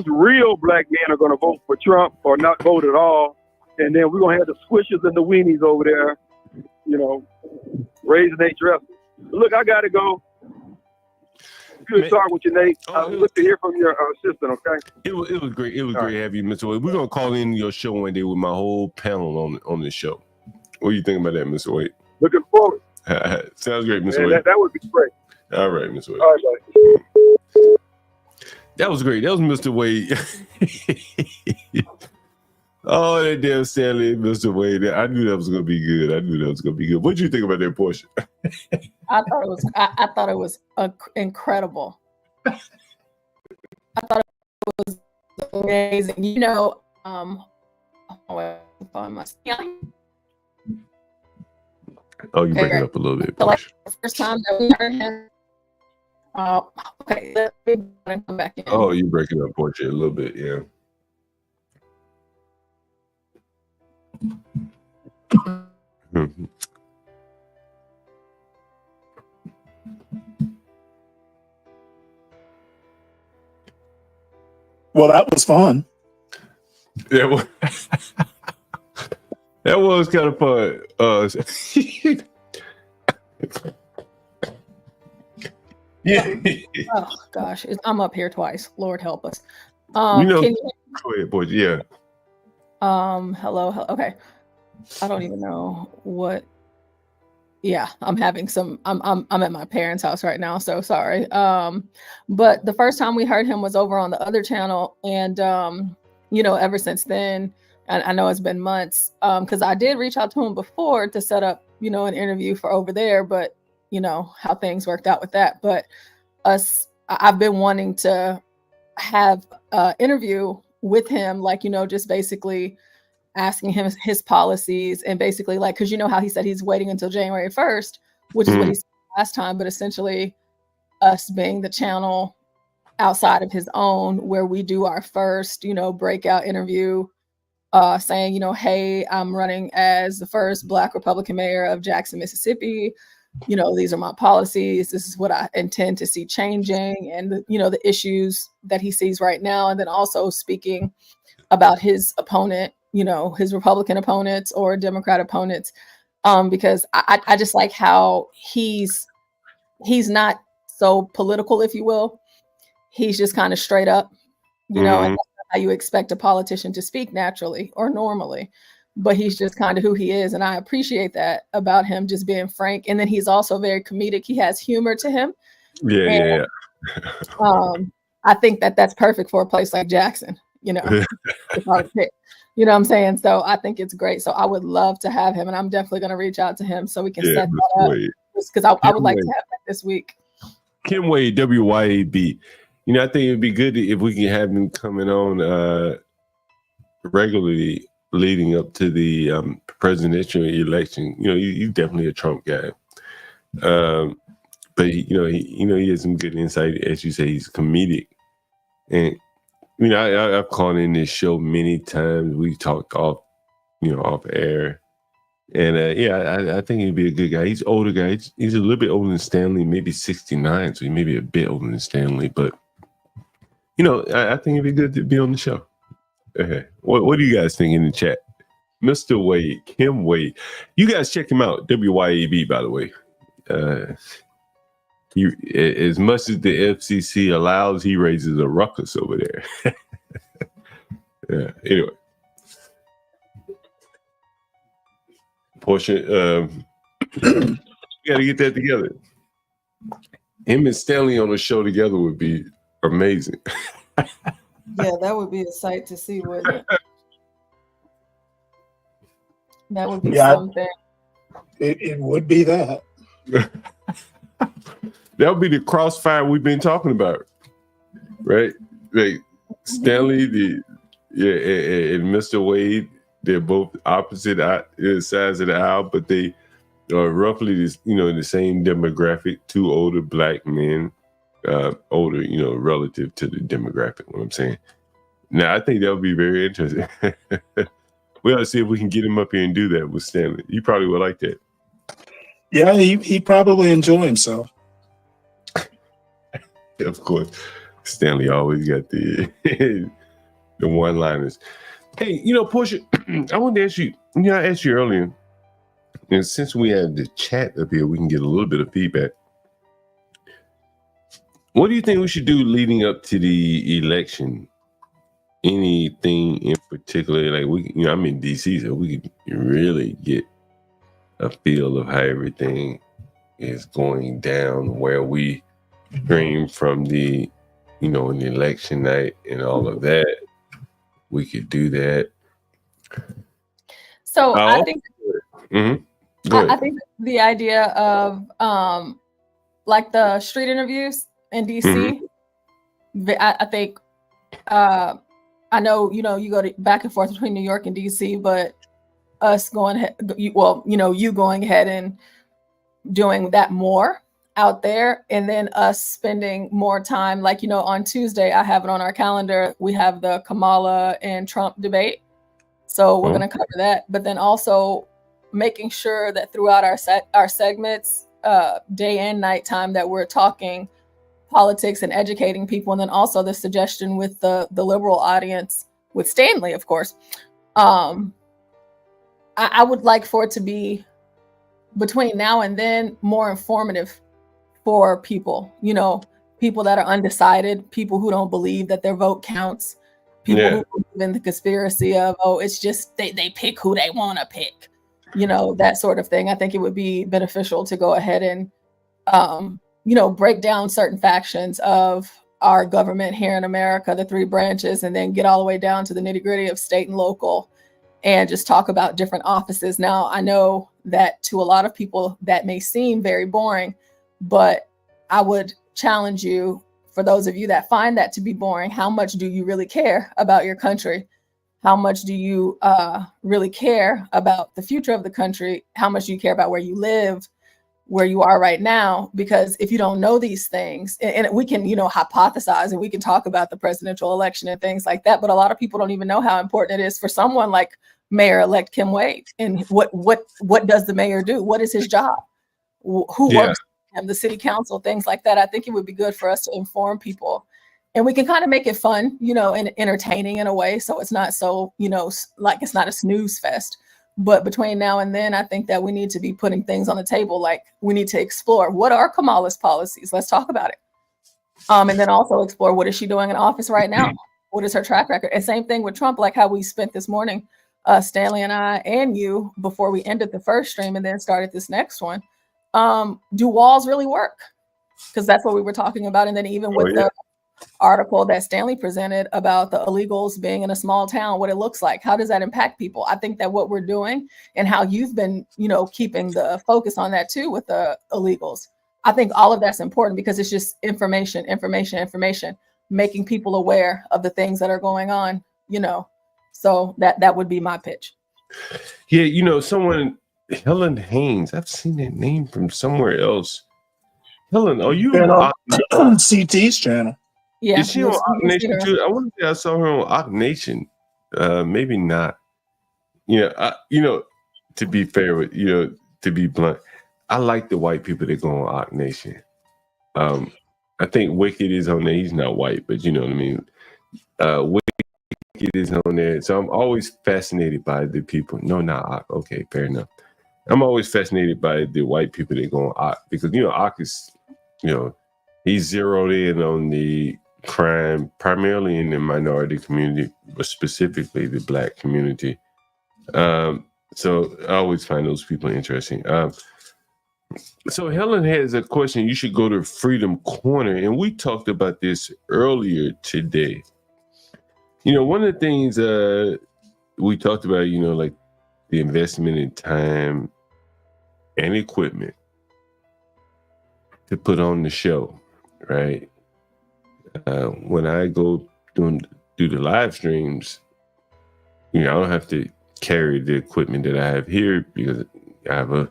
real black men are going to vote for Trump or not vote at all, and then we're going to have the squishers and the weenies over there, you know, raising their dresses. Look, I got to go. Good talking with you, Nate. Look to hear from your assistant, okay? It was great. It was great having you, Mr. Wade. We're gonna call in your show one day with my whole panel on the show. What do you think about that, Mr. Wade? Looking forward. Sounds great, Mr. Wade. That would be great. All right, Mr. Wade. All right, buddy. That was great. That was Mr. Wade. Oh, that damn Stanley, Mr. Wade. I knew that was gonna be good. What did you think about that portion? I thought it was incredible. I thought it was amazing. You know, Oh, you're breaking up a little bit. So, like, the first time that we heard him. Okay, let me come back in. Oh, you're breaking up, Portia, a little bit, yeah. Well, that was fun. That was kind of fun. Yeah. Oh gosh, I'm up here twice. Lord help us. You know, Can go ahead, Portia. Yeah. Hello. Okay. I don't even know what. Yeah, I'm having some. I'm at my parents' house right now, so sorry. But the first time we heard him was over on the other channel, and you know, ever since then, and I know it's been months, because I did reach out to him before to set up, you know, an interview for over there, but you know how things worked out with that. But I've been wanting to have an interview with him, like, you know, just basically asking him his policies and basically, like, because you know how he said he's waiting until January 1st, which is what he said last time, but essentially us being the channel outside of his own where we do our first, you know, breakout interview, saying, you know, hey, I'm running as the first Black Republican mayor of Jackson, Mississippi. You know, these are my policies. This is what I intend to see changing, and you know, the issues that he sees right now, and then also speaking about his opponent, you know, his Republican opponents or Democrat opponents, because I just like how he's not so political, if you will. He's just kind of straight up, you know, and that's not how you expect a politician to speak naturally or normally. But he's just kind of who he is, and I appreciate that about him, just being frank. And then he's also very comedic. He has humor to him. Yeah. I think that that's perfect for a place like Jackson. You know, if I would pick. You know what I'm saying? So I think it's great. So I would love to have him, and I'm definitely going to reach out to him so we can set that up. Because I would like to have that this week. Kim Wade, WYAB. You know, I think it'd be good if we can have him coming on regularly leading up to the presidential election. You know, he's definitely a Trump guy. But he has some good insight. As you say, he's comedic. And you know, I've called in this show many times. We talked off air. And I think he'd be a good guy. He's an older guy. He's a little bit older than Stanley, maybe 69, so he may be a bit older than Stanley. But you know, I think it'd be good to be on the show. What do you guys think in the chat? Mr. Wade, Kim Wade. You guys check him out. WYAB, by the way. As much as the FCC allows, he raises a ruckus over there. Yeah. Anyway. Portia, you got to get that together. Him and Stanley on the show together would be amazing. Yeah, that would be a sight to see, wouldn't it? That would be something. It would be that. That would be the crossfire we've been talking about, right? Like Stanley, and Mr. Wade, they're both opposite sides of the aisle, but they are roughly the same demographic. Two older black men, older, relative to the demographic. What I'm saying. Now, I think that would be very interesting. We ought to see if we can get him up here and do that with Stanley. You probably would like that. Yeah, he'd probably enjoy himself. Of course. Stanley always got the the one-liners. Hey, Portia, I wanted to ask you. I asked you earlier, and since we have the chat up here, we can get a little bit of feedback. What do you think we should do leading up to the election? Anything in particular? Like I'm in DC, so we could really get a feel of how everything is going down, where we stream from the, in the election night and all of that. We could do that. So I think Go ahead. I think the idea of like the street interviews in DC, I think I know you go back and forth between New York and DC, but us going you going ahead and doing that more out there, and then us spending more time, like on Tuesday I have it on our calendar, we have the Kamala and Trump debate, so we're going to cover that, but then also making sure that throughout our segments, day and night time, that we're talking politics and educating people. And then also the suggestion with the liberal audience with Stanley, of course, I would like for it to be between now and then more informative for people, people that are undecided, people who don't believe that their vote counts, people who believe in the conspiracy of, it's just they pick who they want to pick, that sort of thing. I think it would be beneficial to go ahead and break down certain factions of our government here in America, the three branches, and then get all the way down to the nitty-gritty of state and local, and just talk about different offices. Now, I know that to a lot of people that may seem very boring, but I would challenge you, for those of you that find that to be boring, how much do you really care about your country? How much do you really care about the future of the country? How much do you care about where you live, where you are right now? Because if you don't know these things, and we can, hypothesize, and we can talk about the presidential election and things like that, but a lot of people don't even know how important it is for someone like Mayor-elect Kim Wade. And what does the mayor do? What is his job? Who works with him, the city council, things like that. I think it would be good for us to inform people, and we can kind of make it fun, and entertaining in a way. So it's not so, like it's not a snooze fest. But between now and then, I think that we need to be putting things on the table. Like, we need to explore, what are Kamala's policies? Let's talk about it. And then also explore, what is she doing in office right now? What is her track record? And same thing with Trump, like how we spent this morning, Stanley and I and you, before we ended the first stream and then started this next one. Do walls really work? Because that's what we were talking about. And then even with the article that Stanley presented about the illegals being in a small town, what it looks like, how does that impact people? I think that what we're doing, and how you've been, keeping the focus on that too with the illegals, I think all of that's important, because it's just information, making people aware of the things that are going on, so that would be my pitch. Yeah, someone, Helen Haynes, I've seen that name from somewhere else. Helen, are you on CT's channel? Yeah. Is she on Ock Nation too? I want to say I saw her on Ock Nation. Maybe not. To be fair with to be blunt, I like the white people that go on Ock Nation. I think Wicked is on there. He's not white, but you know what I mean. Wicked is on there, so I'm always fascinated by the people. No, not Ock. Okay, fair enough. I'm always fascinated by the white people that go on Ock, because Ock is, he's zeroed in on the crime primarily in the minority community, but specifically the Black community. So I always find those people interesting. So Helen has a question. You should go to Freedom Corner, and we talked about this earlier today. One of the things we talked about, like the investment in time and equipment to put on the show, right? When I go do the live streams, I don't have to carry the equipment that I have here, because I have a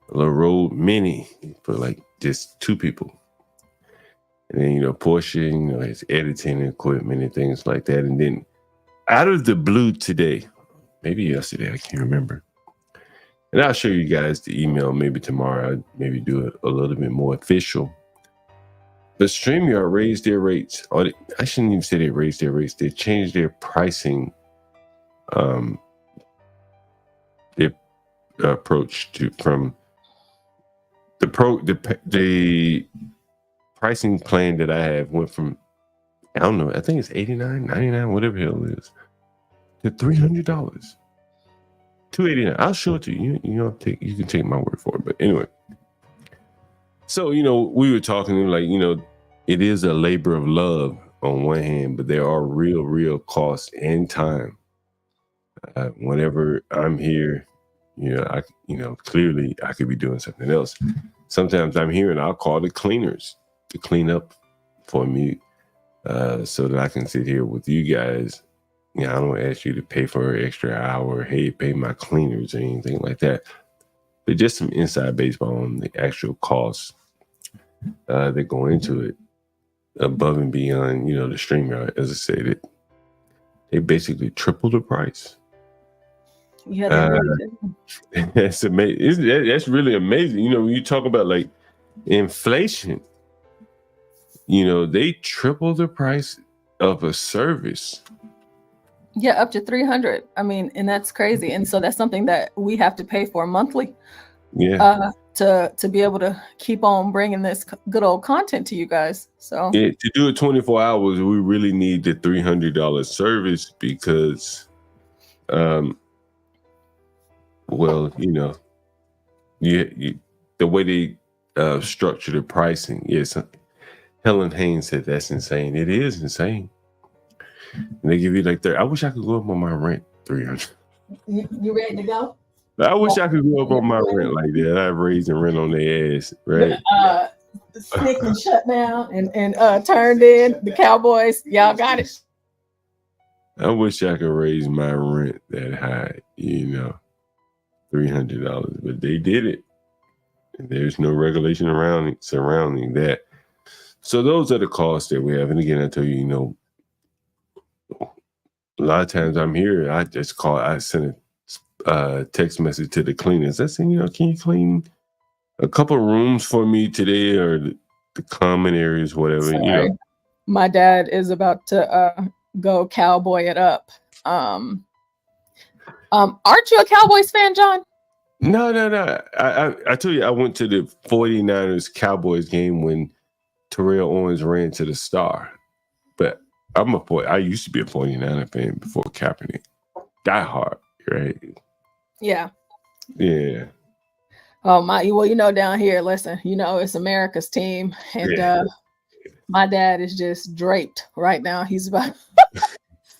little Rode Mini for like just two people. And then, Portia, has editing equipment and things like that. And then out of the blue today, maybe yesterday, I can't remember. And I'll show you guys the email maybe tomorrow. I'll maybe do it a little bit more official. But StreamYard raised their rates. Or I shouldn't even say they raised their rates. They changed their pricing, their approach to from the pricing plan that I have went from, I don't know, I think it's $89, $99, whatever the hell it is, to $300, $289. I'll show it to you. You can take my word for it. But anyway, so we were talking like it is a labor of love on one hand, but there are real costs and time. Whenever I'm here, clearly I could be doing something else. Sometimes I'm here and I'll call the cleaners to clean up for me, so that I can sit here with you guys. I don't ask you to pay for an extra hour. Hey, pay my cleaners or anything like that. But just some inside baseball on the actual costs that go into it, above and beyond, the StreamYard. As I said, they basically triple the price. Yeah, they really did. That's amazing. That's really amazing. When you talk about like inflation, they triple the price of a service. Yeah, up to 300. I mean, and that's crazy. And so that's something that we have to pay for monthly. Yeah. To be able to keep on bringing this good old content to you guys. So yeah, to do it 24 hours, we really need the $300 service because, the way they structure the pricing. Yes, Helen Haynes said that's insane. It is insane. And they give you like I wish I could go up on my rent 300. You ready to go? I wish I could go up on my rent like that. I'd raise the rent on their ass, right? Snicked and shut down and turned in. The Cowboys, y'all got it. I wish I could raise my rent that high, $300, but they did it. And there's no regulation surrounding that. So those are the costs that we have. And again, I tell you, a lot of times I'm here, I just call. I send a text message to the cleaners. I say, can you clean a couple rooms for me today, or the common areas, whatever. Sorry. My dad is about to go cowboy it up. Aren't you a Cowboys fan, John? No. I tell you, I went to the 49ers Cowboys game when Terrell Owens ran to the star. But I used to be a 49er fan before Kaepernick. Die hard, right? Yeah. Yeah. Oh my! Well, down here, listen, it's America's team, and my dad is just draped right now. He's about.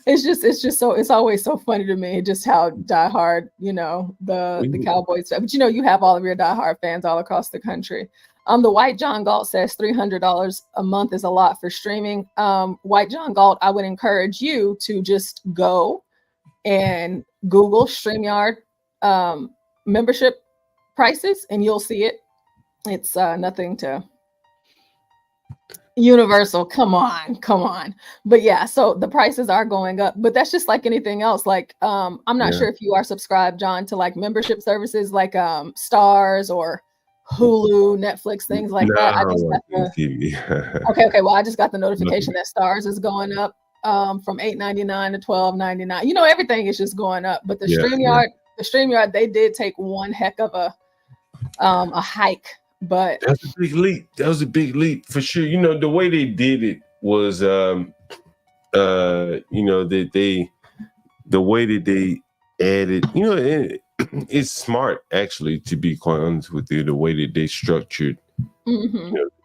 It's always so funny to me just how diehard, the Cowboys. But you have all of your diehard fans all across the country. The White John Galt says $300 a month is a lot for streaming. White John Galt, I would encourage you to just go and Google StreamYard membership prices, and you'll see it. It's nothing to universal. Come on. But yeah, so the prices are going up, but that's just like anything else. Like, I'm not sure if you are subscribed, John, to like membership services like Stars or Hulu, Netflix, things like that. I just got okay. Well, I just got the notification that Stars is going up from $8.99 to $12.99. Everything is just going up. But the StreamYard, they did take one heck of a hike. But that was a big leap. That was a big leap for sure. The way they did it was, the way that they added, it's smart actually, to be quite honest with you, the way that they structured,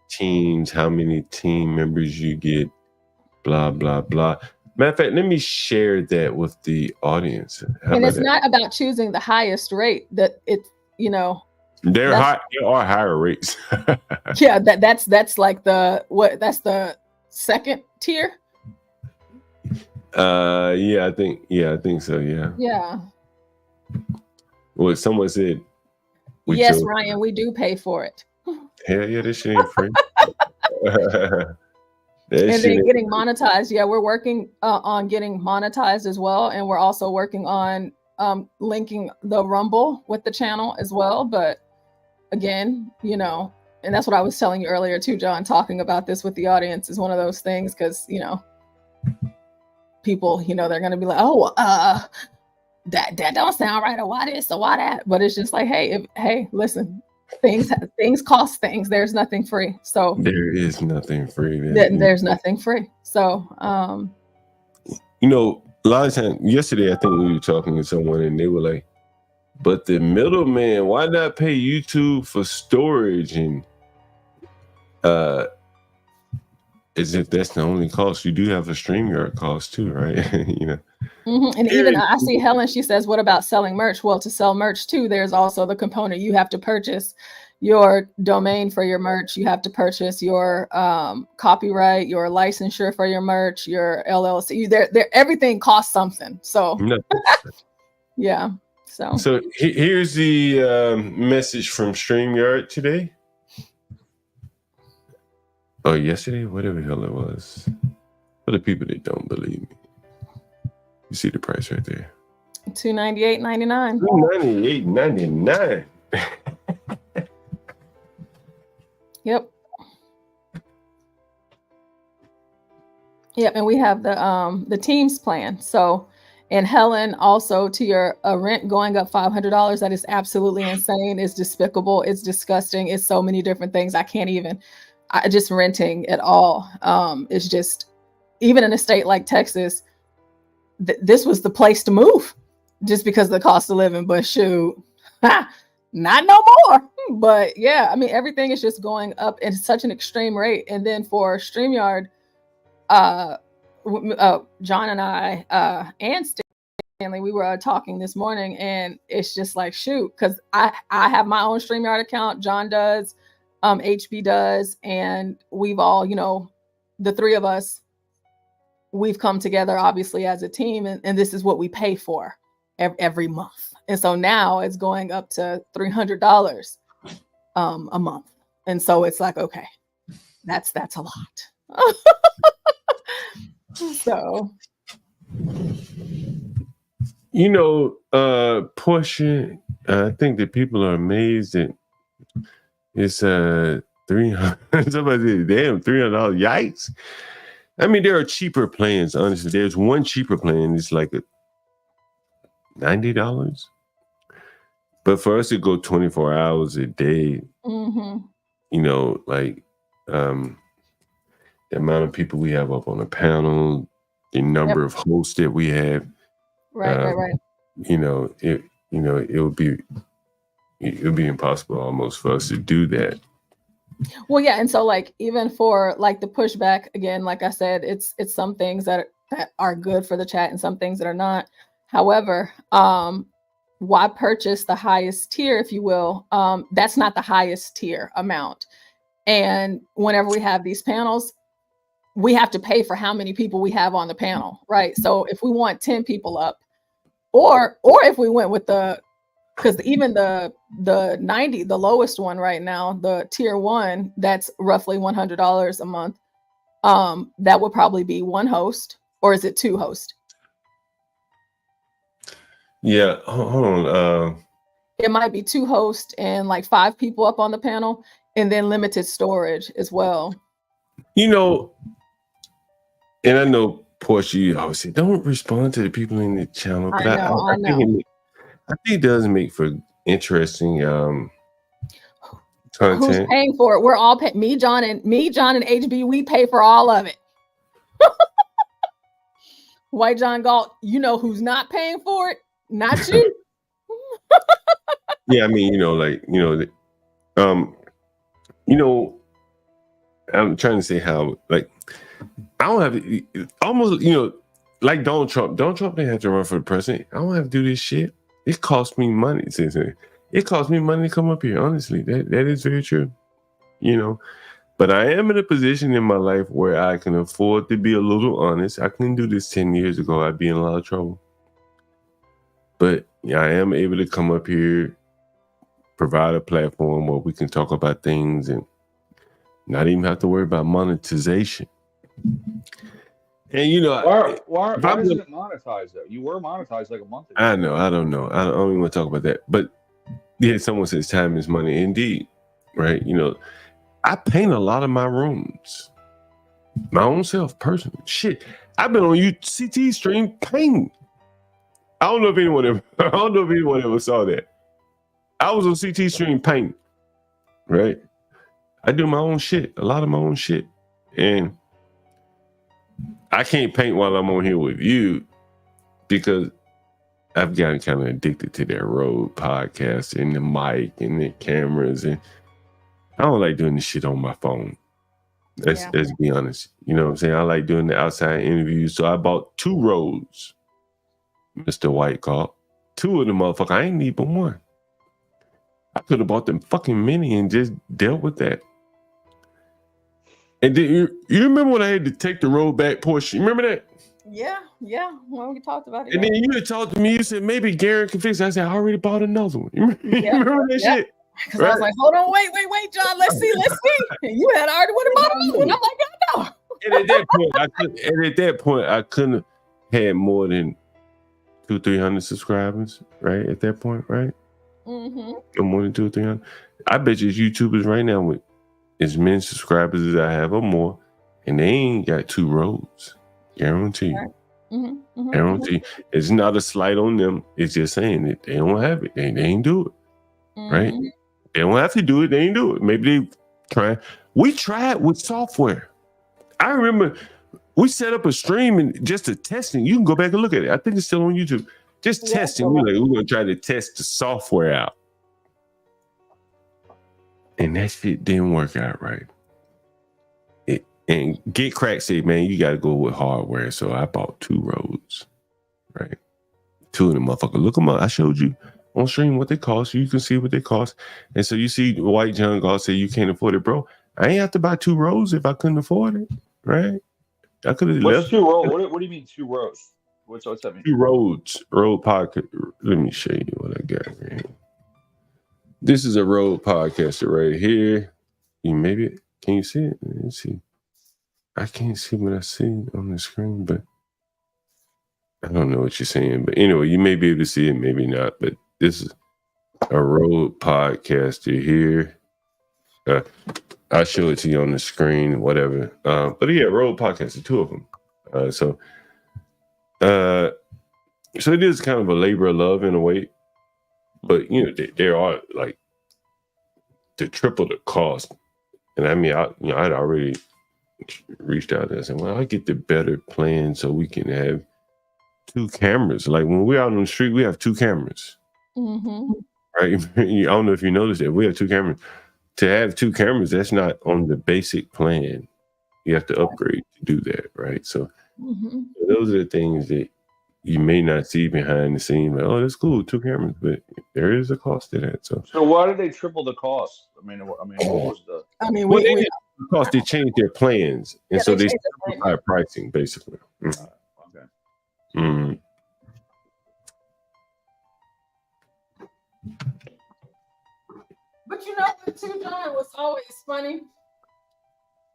teams, how many team members you get, blah, blah, blah. Matter of fact, let me share that with the audience. And it's not about choosing the highest rate. That it's, there are higher rates. Yeah, that's like that's the second tier. I think so. Yeah. Yeah. Well, someone said. Yes, Ryan, we do pay for it. Hell yeah, this shit ain't free. And then getting monetized. Yeah, we're working on getting monetized as well, and we're also working on linking the Rumble with the channel as well. But again, and that's what I was telling you earlier too, John, talking about this with the audience is one of those things, because, you know, people, you know, they're going to be like, oh, that don't sound right, or why this or why that. But it's just like, hey, listen, things cost things. There's nothing free. So there is nothing free. There's nothing free. So, you know, a lot of times, yesterday, I think we were talking to someone and they were like, but the middleman, why not pay YouTube for storage? And as if that's the only cost. You do have a StreamYard cost too, right? You know. And even I see Helen, she says, what about selling merch? Well, to sell merch too, there's also the component. You have to purchase your domain for your merch. You have to purchase your copyright, your licensure for your merch, your LLC. Everything costs something. So yeah. So here's the message from StreamYard today. Oh, yesterday, whatever the hell it was. For the people that don't believe me, you see the price right there. $298.99. $298.99. Yep. Yep, and we have the Teams plan. So, and Helen, also to your rent going up $500, that is absolutely insane. It's despicable. It's disgusting. It's so many different things. Just renting at all. It's just, even in a state like Texas, this was the place to move just because of the cost of living. But shoot, not no more. But yeah, I mean, everything is just going up in such an extreme rate. And then for StreamYard, John and I and Stanley, we were talking this morning, and it's just like, shoot, because I have my own StreamYard account. John does, HB does, and we've all, you know, the three of us, we've come together obviously as a team, and this is what we pay for every month. And so now it's going up to $300 a month. And so it's like, okay, that's a lot. So, you know, Portia, I think that people are amazed that it's $300. Somebody said, damn, $300. Yikes. I mean, there are cheaper plans, honestly. There's one cheaper plan, it's like $90. But for us to go 24 hours a day, you know, like the amount of people we have up on the panel, the number of hosts that we have, right. You know, it would be impossible almost for us to do that. Well, yeah, and so like even for like the pushback, again, like I said, it's some things that are good for the chat and some things that are not. However, why purchase the highest tier, if you will? That's not the highest tier amount. And whenever we have these panels, we have to pay for how many people we have on the panel, right? So if we want 10 people up, or if we went with because even the 90, the lowest one right now, the tier 1, that's roughly $100 a month. That would probably be one host, or is it two hosts? Yeah, hold on. It might be two hosts and like 5 people up on the panel, and then limited storage as well. You know, and I know, Portia, you always say, don't respond to the people in the channel, but I think it does make for interesting content. Who's paying for it? We're all paying. Me, John, and HB, we pay for all of it. White John Galt, you know who's not paying for it? Not you. Yeah, I mean, I'm trying to say how, like, I don't have almost, like Donald Trump. Donald Trump didn't have to run for the president. I don't have to do this shit. It cost me money. It cost me money to come up here. Honestly, that is very true. But I am in a position in my life where I can afford to be a little honest. I couldn't do this 10 years ago. I'd be in a lot of trouble. But yeah, I am able to come up here, provide a platform where we can talk about things and not even have to worry about monetization. And why isn't it monetized though? You were monetized like a month ago. I know. I don't know. I don't even want to talk about that. But yeah, someone says time is money. Indeed, right? I paint a lot of my rooms. My own self, personally. Shit. I've been on CT stream painting. I don't know if anyone ever saw that. I was on CT stream painting. Right? I do my own shit, a lot of my own shit. And I can't paint while I'm on here with you because I've gotten kind of addicted to that Rode podcast and the mic and the cameras, and I don't like doing this shit on my phone. Let's be honest. You know what I'm saying? I like doing the outside interviews. So I bought 2 Rodes, Mr. White Galt. 2 of them motherfuckers. I ain't need but one. I could have bought them fucking mini and just dealt with that. And then you remember when I had to take the Rode back portion? You remember that? Yeah. When we talked about it. And then you had talked to me, you said maybe Garrett can fix it. I said, I already bought another one. You remember that shit? Because I was like, hold on, wait, John, let's see. And you had already went about another one. I'm like, I know. And at that point, I couldn't have had more than 200-300 subscribers, right? At that point, right? Mm-hmm. Or more than 200-300. I bet you YouTubers right now with as many subscribers as I have or more, and they ain't got 2 Rodes. Guarantee you. Guarantee. It's not a slight on them. It's just saying that they don't have it. They ain't do it. Right? They don't have to do it. They ain't do it. Maybe they try. We tried with software. I remember we set up a stream and just a testing. You can go back and look at it. I think it's still on YouTube. Just testing. We're going to try to test the software out. And that shit didn't work out right. And Get Crack said, man, you got to go with hardware. So I bought 2 Rodes, right? 2 of them motherfuckers. Look them up. I showed you on stream what they cost. You can see what they cost. And so you see White John Galt say you can't afford it, bro. I ain't have to buy 2 Rodes if I couldn't afford it, right? I could have left. 2 Rodes? What do you mean 2 Rodes? What's that mean? 2 Rodes. Rode podcast. Let me show you what I got here. This is a Rode podcaster right here. Can you see it? Let's see. I can't see what I see on the screen, but I don't know what you're saying. But anyway, you may be able to see it, maybe not. But this is a Rode podcaster here. I'll show it to you on the screen, whatever. But yeah, Rode podcaster, 2 of them. So it is kind of a labor of love in a way. But, you know, there are like to triple the cost. And I mean, I'd already reached out there and said, well, I get the better plan so we can have 2 cameras. Like when we're out on the street, we have 2 cameras. Right? I don't know if you noticed that. We have 2 cameras. To have 2 cameras, that's not on the basic plan. You have to upgrade to do that, right? So those are the things that you may not see behind the scene. Like, oh, that's cool, 2 cameras, but there is a cost to that. So why did they triple the cost? I mean, what was the? Because they changed their plans, and so they simplified pricing, basically. Okay. But you know what, too, John, what's always funny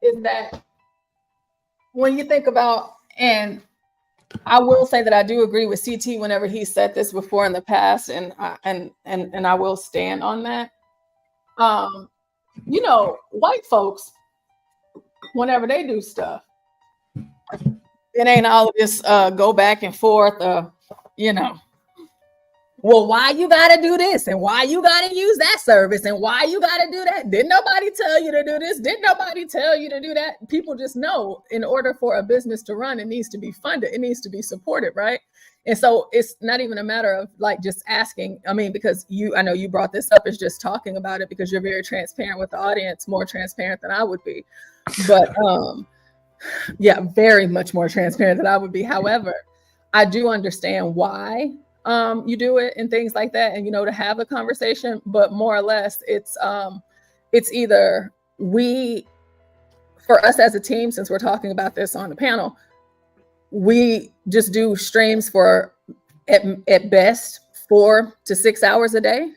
is that when you think about, and I will say that I do agree with CT whenever he said this before in the past, and I will stand on that. You know, white folks, whenever they do stuff, it ain't all of this go back and forth, you know. Well, why you gotta do this and why you gotta use that service and why you gotta do that? Didn't nobody tell you to do this? Didn't nobody tell you to do that? People just know in order for a business to run, it needs to be funded. It needs to be supported, right? And so it's not even a matter of like just asking. I mean, because I know you brought this up, it's just talking about it because you're very transparent with the audience, more transparent than I would be. But yeah, very much more transparent than I would be. However, I do understand why you do it and things like that, and you know, to have a conversation, but more or less it's either for us as a team, since we're talking about this on the panel, we just do streams for at best 4 to 6 hours a day,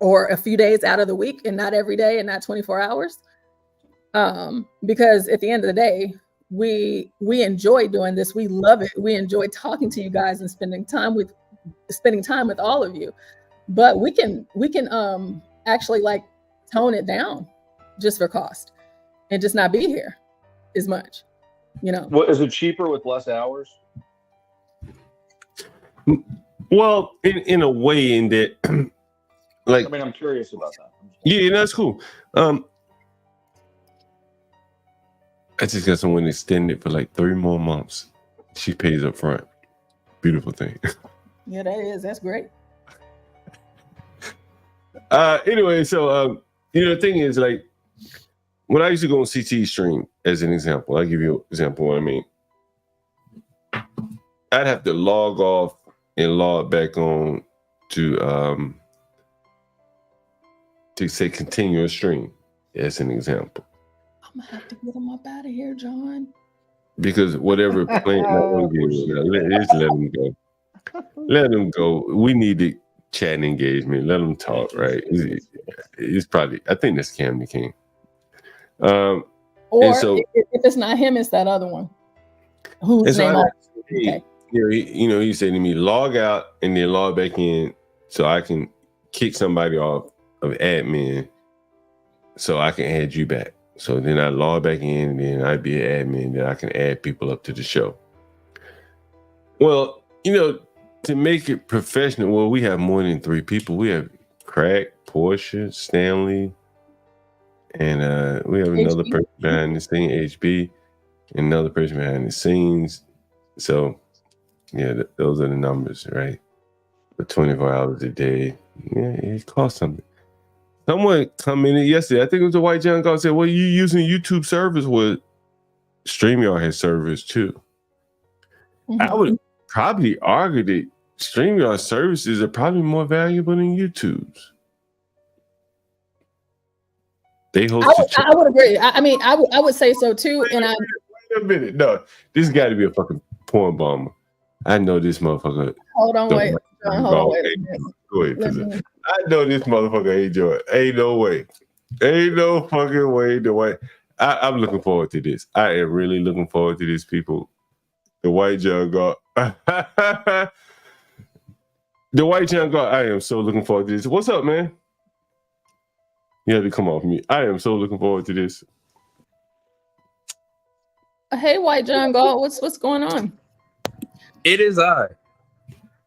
or a few days out of the week, and not every day and not 24 hours, because at the end of the day, we enjoy doing this. We love it. We enjoy talking to you guys and spending time with all of you. But we can actually like tone it down just for cost and just not be here as much, you know. What is it cheaper with less hours? Well, in a way, in that, like, I mean, I'm curious about that. Yeah, that's cool. I just got someone extended for like 3 more months. She pays up front. Beautiful thing. Yeah, that's great. Anyway, so the thing is, like, when I used to go on CT stream, as an example, I'll give you an example of what I mean. I'd have to log off and log back on to say continue a stream, as an example. I'm gonna have to get him up out of here, John. Because whatever plan, just let him go. Let him go. We need to chat and engagement. Let him talk, right? It's probably, I think that's Camden King. Or so, if it's not him, it's that other one. Whose name? Okay. He said to me, log out and then log back in so I can kick somebody off of admin so I can add you back. So then I log back in and then I'd be an admin, then I can add people up to the show. Well, to make it professional, well, we have more than 3 people. We have Craig, Portia, Stanley, and we have another person behind the scenes, HB, and another person behind the scenes. So, yeah, those are the numbers, right? For 24 hours a day. Yeah, it costs something. Someone commented yesterday, I think it was a white John Galt, said, well, you using YouTube service with StreamYard has servers too. Mm-hmm. I would probably argue that StreamYard services are probably more valuable than YouTube's. They host. I would agree. I would say so too. Wait a minute. No, this got to be a fucking porn bomber. I know this motherfucker. Hold on, wait. Hold on, wait. I know this motherfucker ain't doing. Ain't no way. Ain't no fucking way. The white. I'm looking forward to this. I am really looking forward to this, people. The white John Galt. The white John Galt. I am so looking forward to this. What's up, man? You had to come off me. I am so looking forward to this. Hey, white John Galt. What's going on? It is I,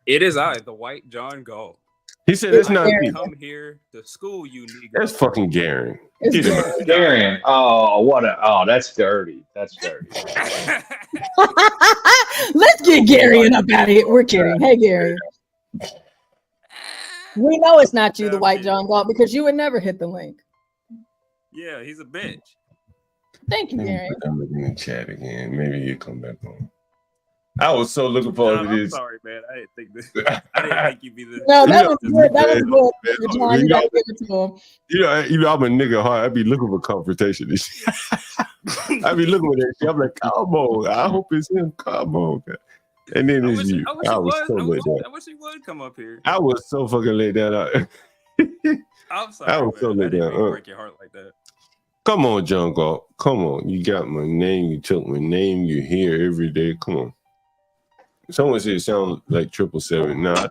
the white John Galt. He said it's not me. Come here to school, you nigga. That's fucking Garen. Garen. That's dirty. That's dirty. Let's get Gary up out of here. We're kidding. Hey, Gary. We know it's not you, the white John Galt, because you would never hit the link. Yeah, he's a bitch. Thank you, Gary. I'm looking in the chat again. Maybe you come back on. I was so looking forward to this. I'm sorry, man. I didn't think this. I didn't think you'd be this. No, that was good. That was good. John, you gotta give it to him. I'm a nigga hard. I be looking for confrontation. I be looking at that shit. I'm like, come on. I hope it's him. Come on. And then it's you. I wish he would come up here. I was so fucking laid down. I'm sorry. I was so laid down. Break your heart like that. Come on, John Galt. Come on. You got my name. You took my name. You're here every day. Come on. Someone said it sounds like 777. Nah,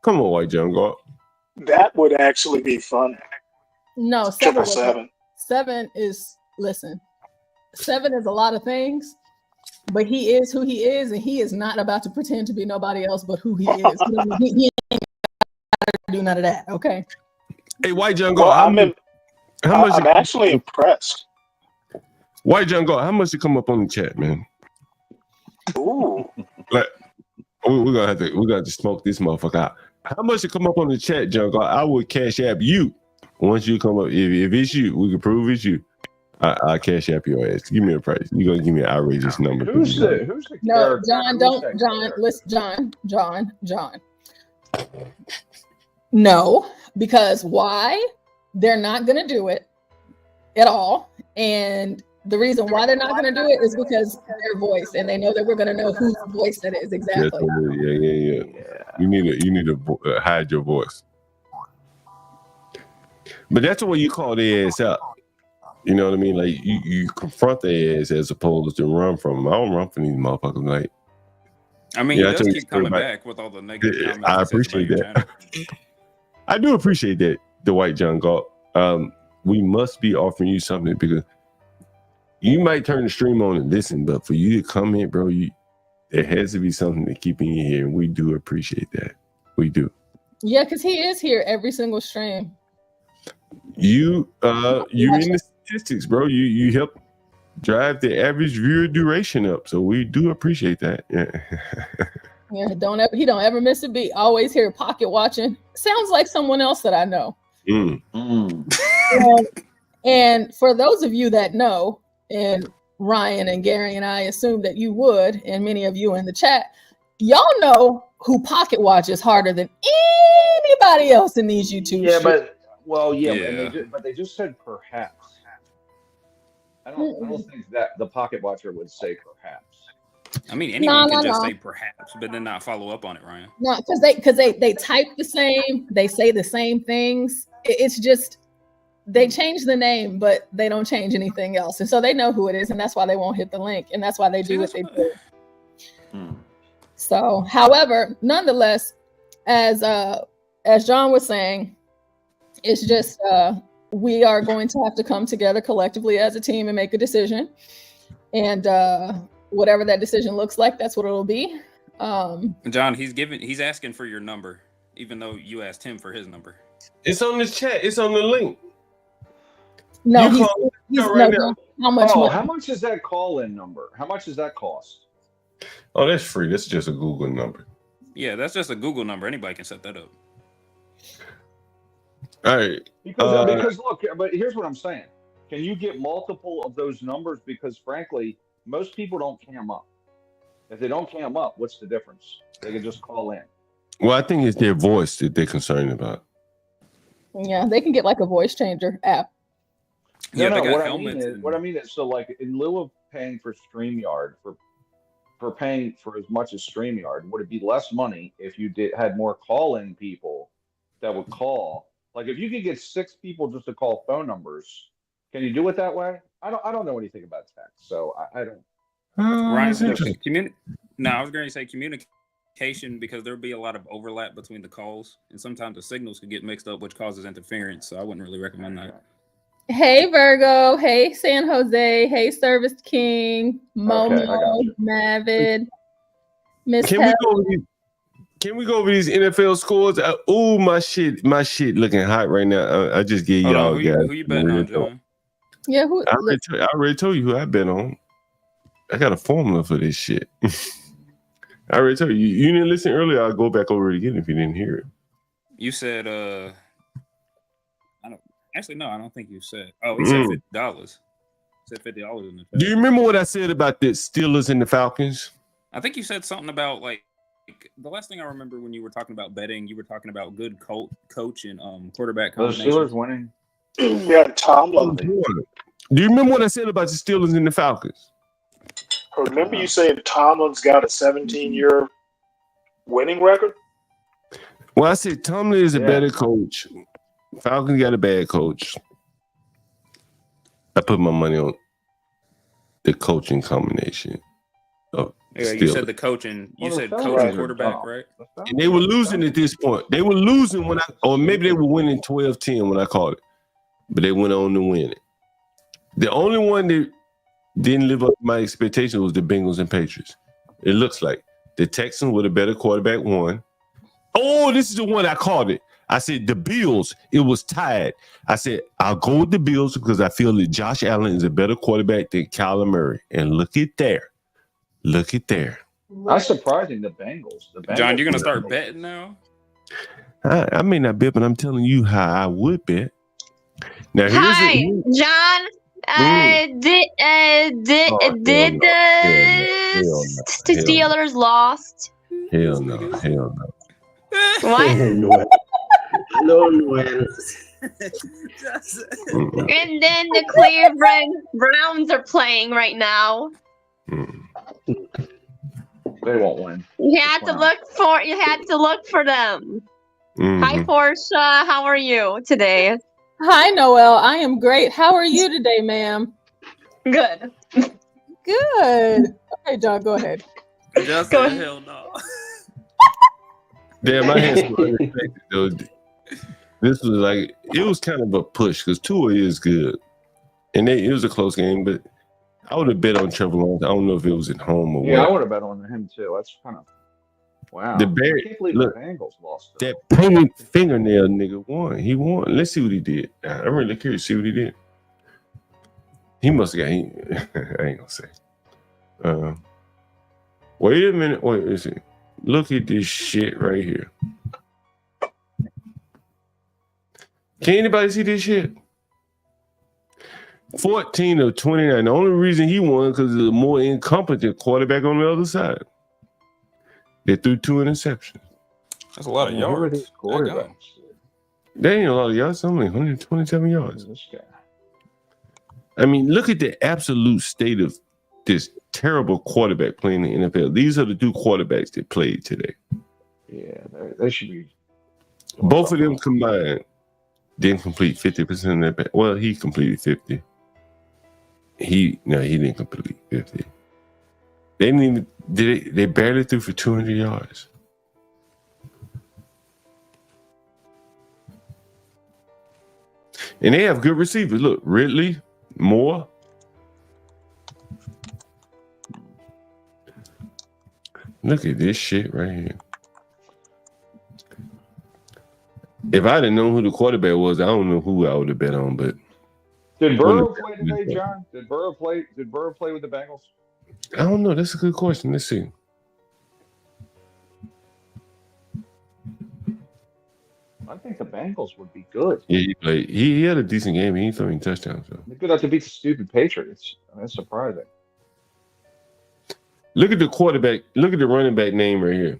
come on, white John Galt. That would actually be fun. No, 777. 7 is, listen, 7 is a lot of things, but he is who he is, and he is not about to pretend to be nobody else but who he is. He ain't got to do none of that, okay? Hey, white John Galt, I'm actually impressed. White John Galt, how much to come up on the chat, man? Ooh. Like, we're gonna have to smoke this motherfucker out. How much to come up on the chat, John Galt? I would cash app you once you come up. If it's you, we can prove it's you. I cash app your ass. Give me a price. You're gonna give me an outrageous number. Who's the no, John, don't John, listen, John. No, because why? They're not gonna do it at all. And the reason why they're not going to do it is because their voice, and they know that we're going to know whose voice that is exactly. Yeah. You need to hide your voice. But that's the way you call their ass out. You know what I mean? Like you confront their ass as opposed to run from them. I don't run from these motherfuckers. Like, I mean, he does keep coming back with all the negative comments. I appreciate that. I do appreciate that, the white John Galt. we must be offering you something, because you might turn the stream on and listen, but for you to come in, bro, there has to be something to keeping you here, and we do appreciate that. We do. Yeah, because he is here every single stream. You in the statistics, bro. You help drive the average viewer duration up, so we do appreciate that. Yeah. Yeah, he don't ever miss a beat. Always here pocket watching. Sounds like someone else that I know. And for those of you that know, and Ryan and Gary and I assume that you would, and many of you in the chat, y'all know who pocket watches harder than anybody else in these YouTube Yeah, streams. but they just said perhaps. I don't think that the pocket watcher would say perhaps. I mean, anyone can just say perhaps, but then not follow up on it, Ryan. No, because they type the same, they say the same things. It's just they change the name, but they don't change anything else, and so they know who it is, and that's why they won't hit the link, and that's why they do what they do. So, however, nonetheless, as John was saying, it's just we are going to have to come together collectively as a team and make a decision, and whatever that decision looks like, that's what it'll be. John, he's asking for your number, even though you asked him for his number. It's on this chat. It's on the link. No, how much is that call-in number? How much does that cost? Oh, that's free. That's just a Google number. Yeah, that's just a Google number. Anybody can set that up. All right. Because look, but here's what I'm saying. Can you get multiple of those numbers? Because frankly, most people don't cam up. If they don't cam up, what's the difference? They can just call in. Well, I think it's their voice that they're concerned about. Yeah, they can get like a voice changer app. Yeah, they got what helmets. I mean is, so like in lieu of paying for StreamYard, for paying for as much as StreamYard, would it be less money if you had more call-in people that would call? Like if you could get 6 people just to call phone numbers, can you do it that way? I don't know anything about tech, so I don't. Ryan, no, I was going to say communication, because there'll be a lot of overlap between the calls, and sometimes the signals could get mixed up, which causes interference. So I wouldn't really recommend that. Hey Virgo, hey San Jose, hey Service King, Momo, Mavid, Miss. Can we go over these NFL scores? My shit looking hot right now. I just gave y'all guys. Who you betting on, John? Yeah, I already told you who I bet on. I got a formula for this shit. I already told you. You didn't listen earlier. I'll go back over it again if you didn't hear it. You said I don't think you said. Oh, he said $50. Said $50 in the chat. Do you remember what I said about the Steelers and the Falcons? I think you said something about like the last thing I remember when you were talking about betting, you were talking about good coach and quarterback combination. The Steelers winning. Yeah, Tomlin. Do you remember what I said about the Steelers and the Falcons? Remember you saying Tomlin's got a 17-year winning record? Well, I said Tomlin is a better coach. Falcons got a bad coach. I put my money on the coaching combination. You said the coaching. You said coach and quarterback, right? And they were losing at this point. They were losing or maybe they were winning 12-10 when I called it. But they went on to win it. The only one that didn't live up to my expectations was the Bengals and Patriots. It looks like the Texans with a better quarterback won. Oh, this is the one I called it. I said the Bills, it was tied. I said, I'll go with the Bills because I feel that Josh Allen is a better quarterback than Kyler Murray. And look at there. Look at there. That's surprising, the Bengals. John, you're going to start betting now? I may not bet, but I'm telling you how I would bet. Now, Hi, John. Did the Steelers lost? Hell no. What? Hello, Noel. And then the Cleveland Browns are playing right now. They won't win. You had to look for them. Hi, Portia. How are you today? Hi, Noel. I am great. How are you today, ma'am? Good. Good. Okay, John, go ahead. Just go ahead. Hell no. Damn, my hands were unexpected, though. This was like it was kind of a push because Tua is good, and it was a close game. But I would have bet on Trevor Lawrence. I don't know if it was at home or Yeah, I what. would have bet on him too. That's kind of wow. The I Bear, can't believe look, the Bengals lost. that painted fingernail nigga won. He won. Let's see what he did. I'm really curious to see what he did. He must have got. I ain't gonna say. Wait a minute. Wait, is it? Look at this shit right here. Can anybody see this shit? 14 of 29. The only reason he won because of a more incompetent quarterback on the other side. They threw 2 interceptions. That's a lot of yards. Who are these quarterbacks? That ain't a lot of yards. Only 127 yards. This guy. I mean, look at the absolute state of this terrible quarterback playing in the NFL. These are the 2 quarterbacks that played today. Yeah, they should be. Both of them combined didn't complete 50% of their pass. Well, he completed 50. He didn't complete 50. They didn't even they barely threw for 200 yards. And they have good receivers. Look, Ridley, Moore. Look at this shit right here. If I didn't know who the quarterback was, I don't know who I would have bet on. But Did Burrow play today, John? Did Burrow play with the Bengals? I don't know. That's a good question. Let's see. I think the Bengals would be good. Yeah, he played. He had a decent game. He ain't throwing touchdowns. So. They're good enough to beat the stupid Patriots. That's surprising. Look at the quarterback. Look at the running back name right here.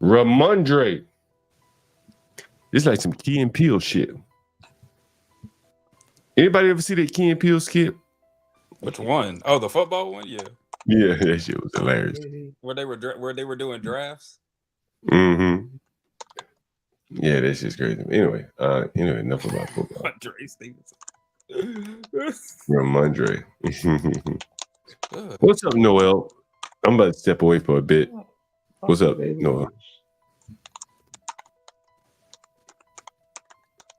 Ramondre. It's like some Key and Peele shit. Anybody ever see that Key and Peele skit? Which one? Oh, the football one? Yeah. Yeah, that shit was hilarious. Where they were doing drafts? Mm-hmm. Yeah, that's just crazy. Anyway, enough about football. Andre Stevenson. Ramondre. What's up, Noel? I'm about to step away for a bit. What's up, Noel?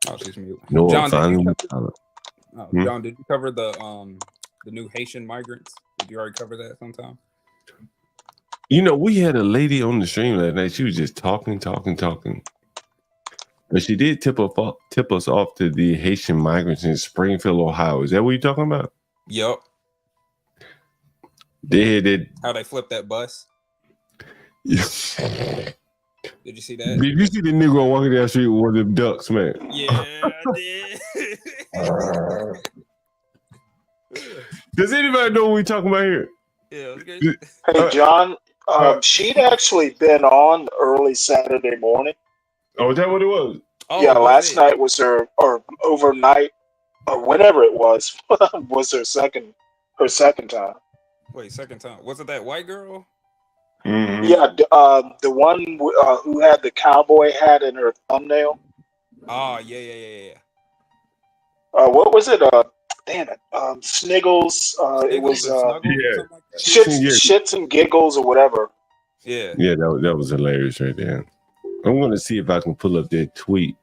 Oh, she's mute. Noel, John, finally. Did you cover the new Haitian migrants? Did you already cover that sometime? You know, we had a lady on the stream last night. She was just talking. But she did tip us off to the Haitian migrants in Springfield, Ohio. Is that what you're talking about? Yep. They did. How they flipped that bus? Yeah. Did you see that? Did you see the Negro walking down the street with one of them ducks, man? Yeah, I did. Does anybody know what we're talking about here? Yeah. Okay. Hey, John, she'd actually been on early Saturday morning. Oh, is that what it was? Oh, yeah, last night was her, or overnight, or whenever it was her second time. Wait, second time. Was it that white girl? Mm-hmm. Yeah, the one who had the cowboy hat in her thumbnail. Oh, yeah. What was it? Damn it, Sniggles. It was shits and giggles or whatever. Yeah. Yeah, that was hilarious right there. I'm going to see if I can pull up that tweet.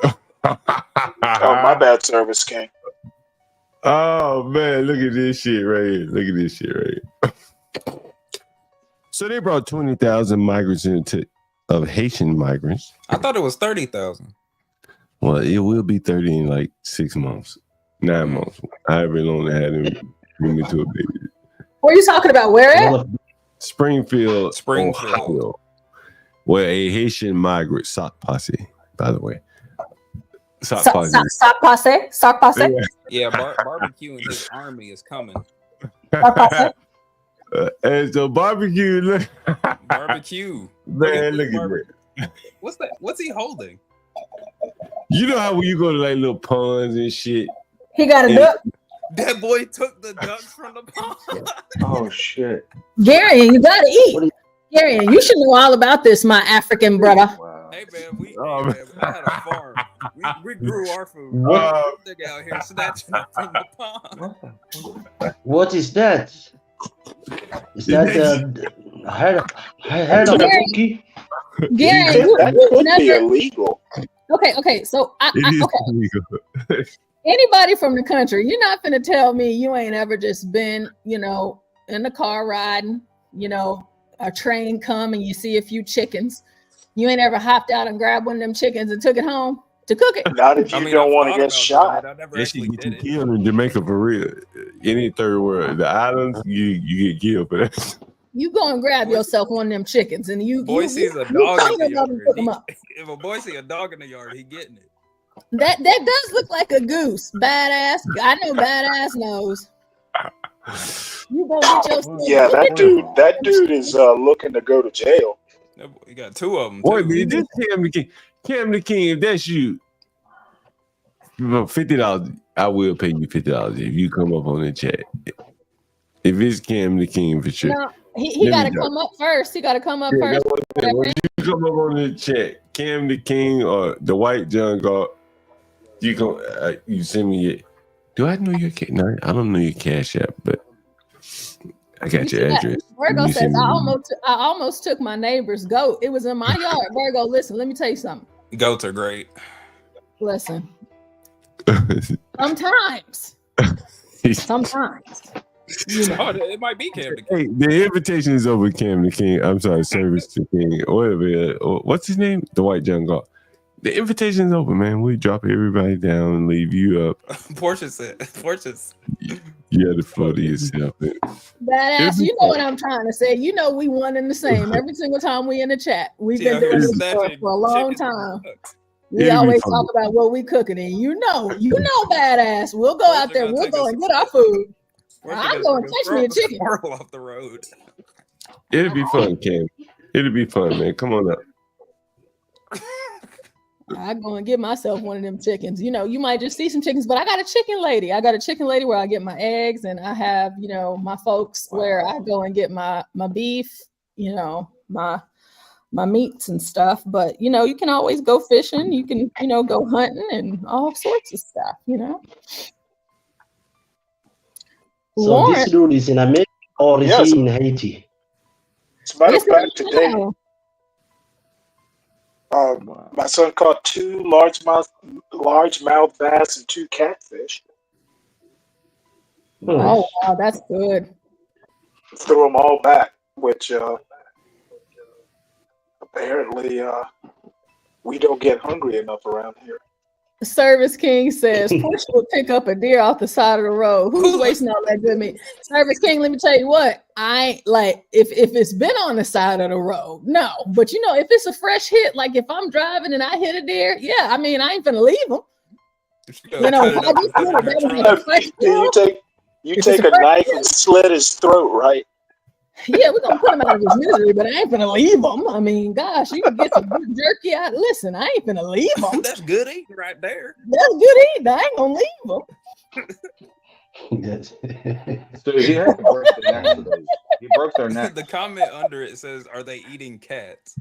Oh, my bad, Service King. Oh, man, look at this shit right here. So they brought 20,000 migrants of Haitian migrants. I thought it was 30,000. Well, it will be 30 in like 6 months, 9 months. However long they had them bring me to a baby. What are you talking about? Where at? Springfield, Ohio, where a Haitian migrant sock posse, by the way. Sock posse. Yeah, barbecue and his army is coming. And so barbecue. Barbecue. Man, look at that. What's that? What's he holding? You know how when you go to like little ponds and shit. He got a duck. That boy took the ducks from the pond. Oh shit. Gary, you gotta eat. Gary, you should know all about this, my African brother. Wow. Hey man, we had a farm. We grew our food. Stick out here snatching it from the pond. What is that? Is that I heard of Gary, Mookie. Gary, That you could be never. illegal. Okay. So It is okay. illegal. Anybody from the country, you're not gonna tell me you ain't ever just been, in the car riding, a train come and you see a few chickens. You ain't ever hopped out and grabbed one of them chickens and took it home to cook it. Not if you don't want to get shot. I never That actually shit get you did it. killed in Jamaica for real. Any third world, the islands, you get killed for that. You go and grab yourself one of them chickens and you Sees a you dog in clean the them up and yard. cook them up. If a boy see a dog in the yard, he getting it. That does look like a goose. Badass. I know badass knows. You go get yourself. Yeah, that dude is looking to go to jail. You got two of them. Wait, man, this Cam the King, if that's you, $50, I will pay you $50 if you come up on the chat. If it's Cam the King, for sure. No, he got to come up first. He got to come up first. When you come up on the chat, Cam the King or the White John Galt, you send me it. Do I know your cash? No, I don't know your cash app, but I got your address. Virgo says, I almost took my neighbor's goat. It was in my yard. Virgo, listen, let me tell you something. Goats are great. Listen. Sometimes. It might be Cam the King. Hey, the invitation is over, Cam the King. I'm sorry, Service to King. Whatever. What's his name? The White John Galt. The invitation is open, man. We drop everybody down and leave you up. Portia's. You have the floor to yourself. Badass, you know what I'm trying to say. You know we one and the same every single time we in the chat. We've been doing this for a long time. We always talk about what we cooking, and you know, badass. We'll go out there. We'll go and get our food. I'm going to catch me a chicken. Off the road. It'll be fun, Cam. It'll be fun, man. Come on up. I go and get myself one of them chickens. You might just see some chickens, but I got a chicken lady. I got a chicken lady where I get my eggs, and I have, my folks where I go and get my beef, my meats and stuff. But you can always go fishing. You can, go hunting and all sorts of stuff. So Lauren, this dude is in America or is he in Haiti? As a matter of fact, today, my son caught 2 largemouth bass and 2 catfish. Oh wow, that's good. Threw them all back, which apparently we don't get hungry enough around here. Service King says, Push will pick up a deer off the side of the road. Who's wasting all that good meat? Service King, let me tell you what, I ain't like, if it's been on the side of the road, no. But if it's a fresh hit, like if I'm driving and I hit a deer, yeah, I mean, I ain't gonna leave them. You take a knife and slit his throat, right? Yeah, we're gonna put him out of his misery, but I ain't gonna leave him. I mean, gosh, you can get some good jerky out. Listen, I ain't gonna leave him. That's good eating right there. That's good eating. I ain't gonna leave him. Yes. So he had to break the neck. He broke their neck. The comment under it says, "Are they eating cats?"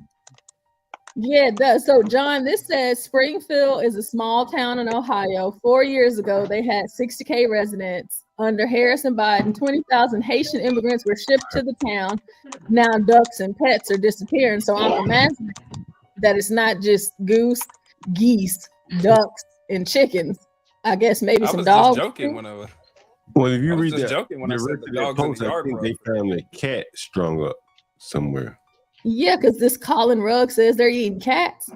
Yeah, it does. So, John, this says Springfield is a small town in Ohio. 4 years ago, they had 60K residents. Under Harrison Biden, 20,000 Haitian immigrants were shipped to the town. Now ducks and pets are disappearing. So I'm imagining that it's not just geese, ducks, and chickens. I guess maybe some dogs. I was just joking when I was. Well, if you read just that, joking when I said the dogs post, in the yard. I think they found a cat strung up somewhere. Yeah, because this Colin Rugg says they're eating cats.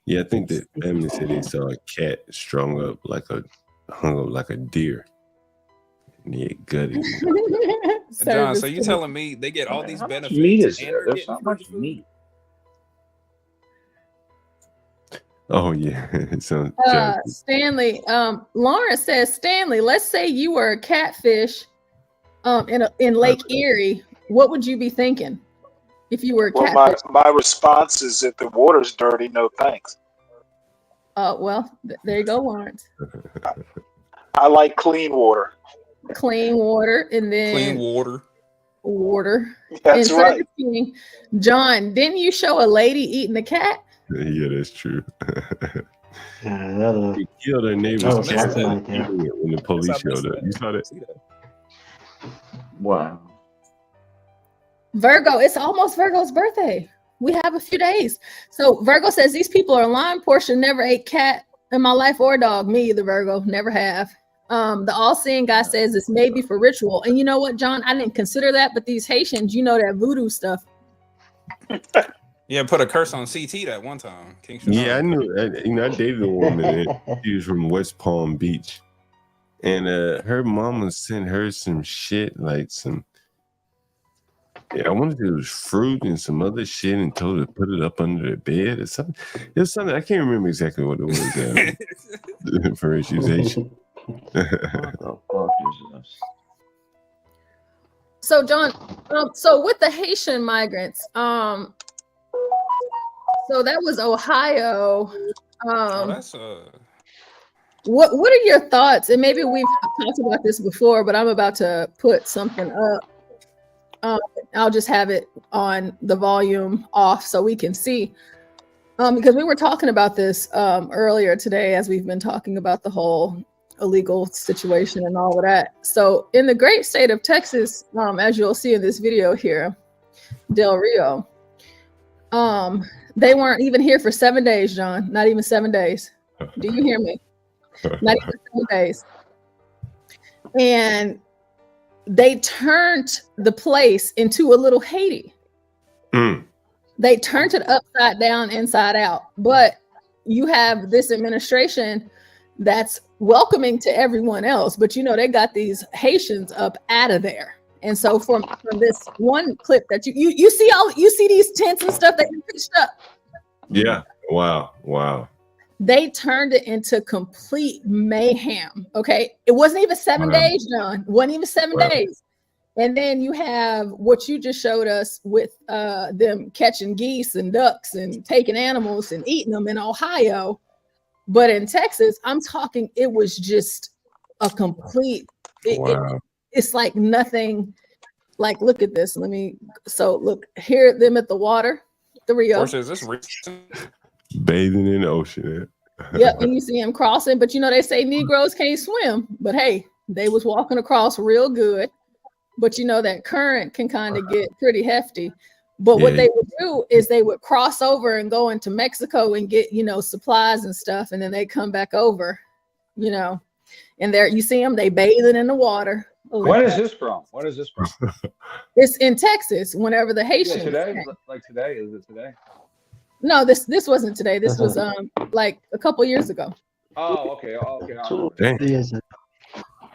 Yeah, I think that family said they saw a cat strung up hung up like a deer. Yeah, gutted. John, so you telling me they get all these benefits? Meat is there? There's not much meat. Oh yeah. So Stanley, Lawrence says, Stanley, let's say you were a catfish in Lake Erie. What would you be thinking if you were a catfish? My response is, if the water's dirty, no thanks. Well, there you go, Lawrence. I like clean water. Clean water, and then clean water. That's right. John, didn't you show a lady eating a cat? Yeah, that's true. Yeah, he killed her neighbor's cat when the police showed up. You saw that? Wow. Virgo, it's almost Virgo's birthday. We have a few days. So Virgo says these people are lying. Portia never ate cat in my life or dog. Me either, Virgo. Never have. The all-seeing guy says it's maybe for ritual. And you know what, John? I didn't consider that, but these Haitians, you know that voodoo stuff. Yeah, put a curse on CT that one time. King Yeah, I Shannon. knew. I dated a woman. And she was from West Palm Beach, and her mama sent her some shit like some. Yeah, I wanted to do fruit and some other shit, and told her to put it up under the bed or something. It was something I can't remember exactly what it was. For accusation. So John, so with the Haitian migrants, so that was Ohio. What are your thoughts? And maybe we've talked about this before, but I'm about to put something up. I'll just have it on the volume off so we can see. Because we were talking about this earlier today as we've been talking about the whole illegal situation and all of that. So in the great state of Texas, as you'll see in this video here, Del Rio, they weren't even here for 7 days, John. Not even 7 days. Do you hear me? Not even 7 days. And they turned the place into a little Haiti. They turned it upside down, inside out. But you have this administration that's welcoming to everyone else. But you know, they got these Haitians up out of there. And so from this one clip that you see these tents and stuff that you pitched up. Yeah. Wow. They turned it into complete mayhem. Okay. It wasn't even 7 days, John. It wasn't even 7 days. And then you have what you just showed us with them catching geese and ducks and taking animals and eating them in Ohio. But in Texas, I'm talking, it was just a complete, it's like nothing. Like, look at this. So look, here them at the water, the Rio. Portia, is this recent? Bathing in the ocean. Yep, and you see them crossing, but you know, they say Negroes can't swim, but hey, they was walking across real good. But you know, that current can kind of get pretty hefty. But what they would do is they would cross over and go into Mexico and get, you know, supplies and stuff. And then they come back over, you know, and there you see them, they bathing in the water. When is this from? When is this from? It's in Texas, whenever the Haitians. Today? Like today? Is it today? No, this wasn't today. This was like a couple years ago. Oh, okay.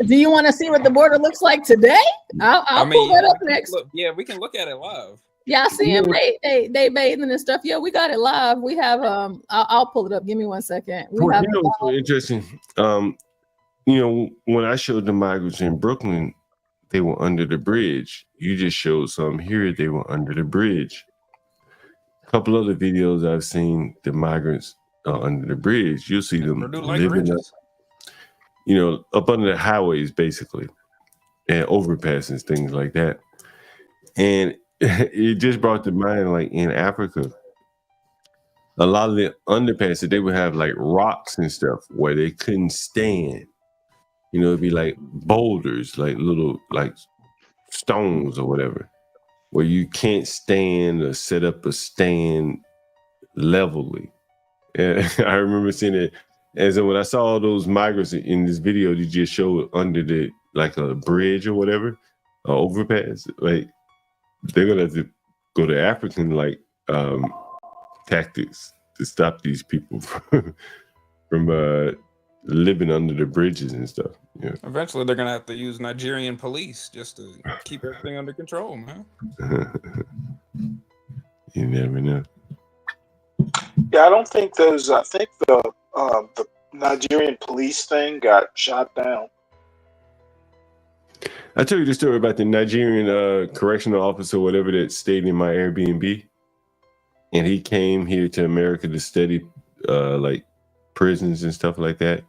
Do you want to see what the border looks like today? I'll pull that up next. Look, yeah, we can look at it live. Yeah, I see them. They bathing and stuff. Yeah, we got it live. We have I'll pull it up. Give me 1 second. You know what's so interesting? You know, when I showed the migrants in Brooklyn, they were under the bridge. You just showed some here, they were under the bridge. A couple other videos I've seen, the migrants under the bridge. You'll see them living up, you know, up under the highways, basically, and overpasses, things like that. And it just brought to mind, like in Africa, a lot of the underpasses, they would have like rocks and stuff where they couldn't stand. You know, it'd be like boulders, like little like stones or whatever, where you can't stand or set up a stand levelly. And I remember seeing it. And so when I saw all those migrants in this video, you just showed under the like a bridge or whatever, or overpass, like they're gonna have to go to African like tactics to stop these people from living under the bridges and stuff. Yeah. Eventually, they're gonna have to use Nigerian police just to keep everything under control, man. You never know. Yeah, I don't think those. I think the Nigerian police thing got shot down. I told you the story about the Nigerian correctional officer, whatever, that stayed in my Airbnb, and he came here to America to study like prisons and stuff like that.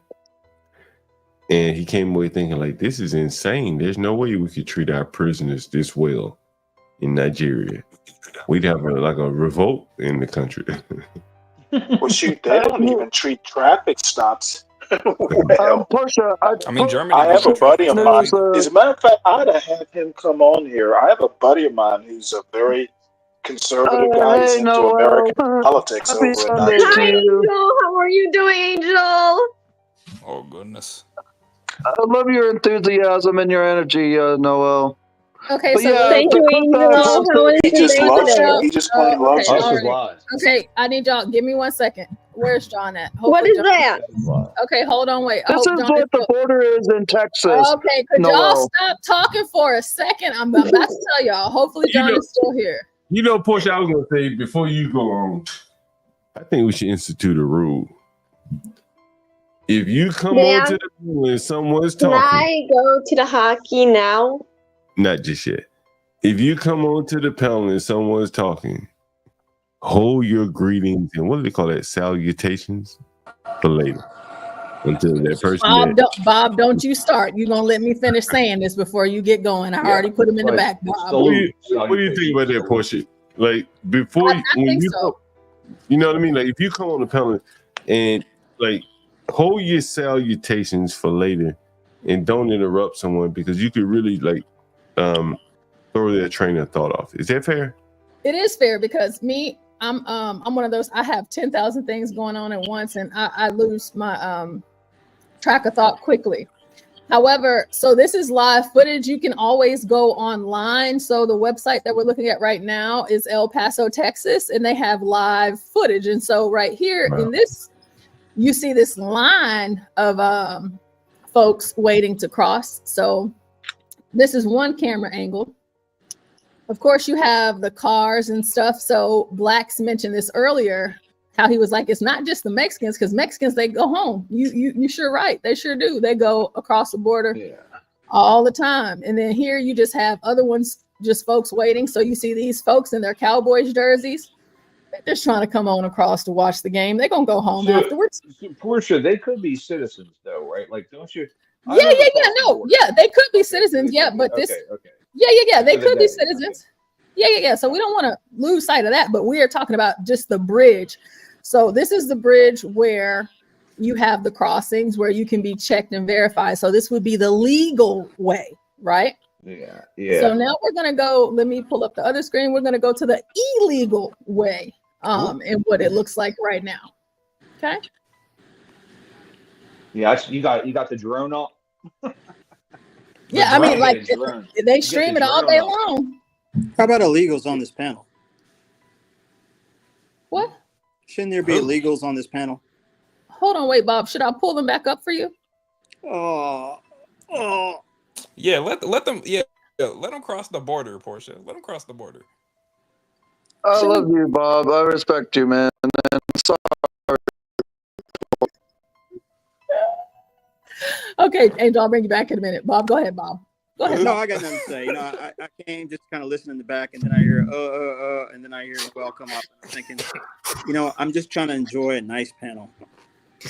And he came away thinking, like, this is insane. There's no way we could treat our prisoners this well in Nigeria. We'd have like a revolt in the country. Well, shoot, they don't even treat traffic stops Portia, I mean, Germany. I have a buddy of mine. news, As a matter of fact, I'd have had him come on here. I have a buddy of mine who's a very conservative guy. He's hey, into Noel. American politics Happy over in Sunday to Hi, Japan. you. Angel. How are you doing, Angel? Oh goodness. I love your enthusiasm and your energy, Noel. Okay, But so yeah, Thank the you, football Angel. How conversation. is He your just day loves today? you. He just plain loves okay, you. all right. Okay, I need y'all. Give me 1 second. Where's John at? What Hopefully is John. that? Okay, hold on, wait. I This hope is John is what the still. border is in Texas, Okay, could y'all Noel. stop talking for a second? I'm about to tell y'all. Hopefully John is still here. Portia, I was gonna say before you go on, I think we should institute a rule. If you come Yeah. onto the pool and someone's Can talking, I go to the hockey now? not just yet. If you come onto the panel and someone's talking, hold your greetings and what do they call that? Salutations for later. Until that person Bob, don't you start. You're gonna let me finish saying this before you get going. I already put him in the back, Bob. What do you think about that, Portia? Like before I think so. you know what I mean? Like if you come on the panel and like hold your salutations for later and don't interrupt someone because you could really like throw their train of thought off. Is that fair? It is fair because I'm one of those. I have 10,000 things going on at once, and I lose my track of thought quickly. However, so this is live footage. You can always go online. So the website that we're looking at right now is El Paso, Texas, and they have live footage. And so right here in this, you see this line of folks waiting to cross. So this is one camera angle. Of course, you have the cars and stuff. So Blacks mentioned this earlier, how he was like, it's not just the Mexicans, because Mexicans, they go home. You sure right. They sure do. They go across the border all the time. And then here you just have other ones, just folks waiting. So you see these folks in their Cowboys jerseys. They're just trying to come on across to watch the game. They're going to go home afterwards. Portia, they could be citizens though, right? Like, don't you? Yeah, they could be citizens. Yeah, but this. Okay. Yeah. They could be citizens. Yeah. So we don't want to lose sight of that, but we are talking about just the bridge. So this is the bridge where you have the crossings where you can be checked and verified. So this would be the legal way, right? Yeah. So now we're going to go, let me pull up the other screen. We're going to go to the illegal way and what it looks like right now. Okay. Yeah, you got the drone up. Yeah, I mean, like they stream it all day long. How about illegals on this panel? What? Shouldn't there be illegals on this panel? Hold on, wait, Bob. Should I pull them back up for you? Yeah, let them. Yeah, let them cross the border, Portia. Let them cross the border. I love you, Bob. I respect you, man. And sorry. Okay, Angel, I'll bring you back in a minute. Bob, go ahead, Bob. Go ahead. No, I got nothing to say. You know, I came just kind of listening in the back, and then I hear and then I hear well come up. I'm thinking, you know, I'm just trying to enjoy a nice panel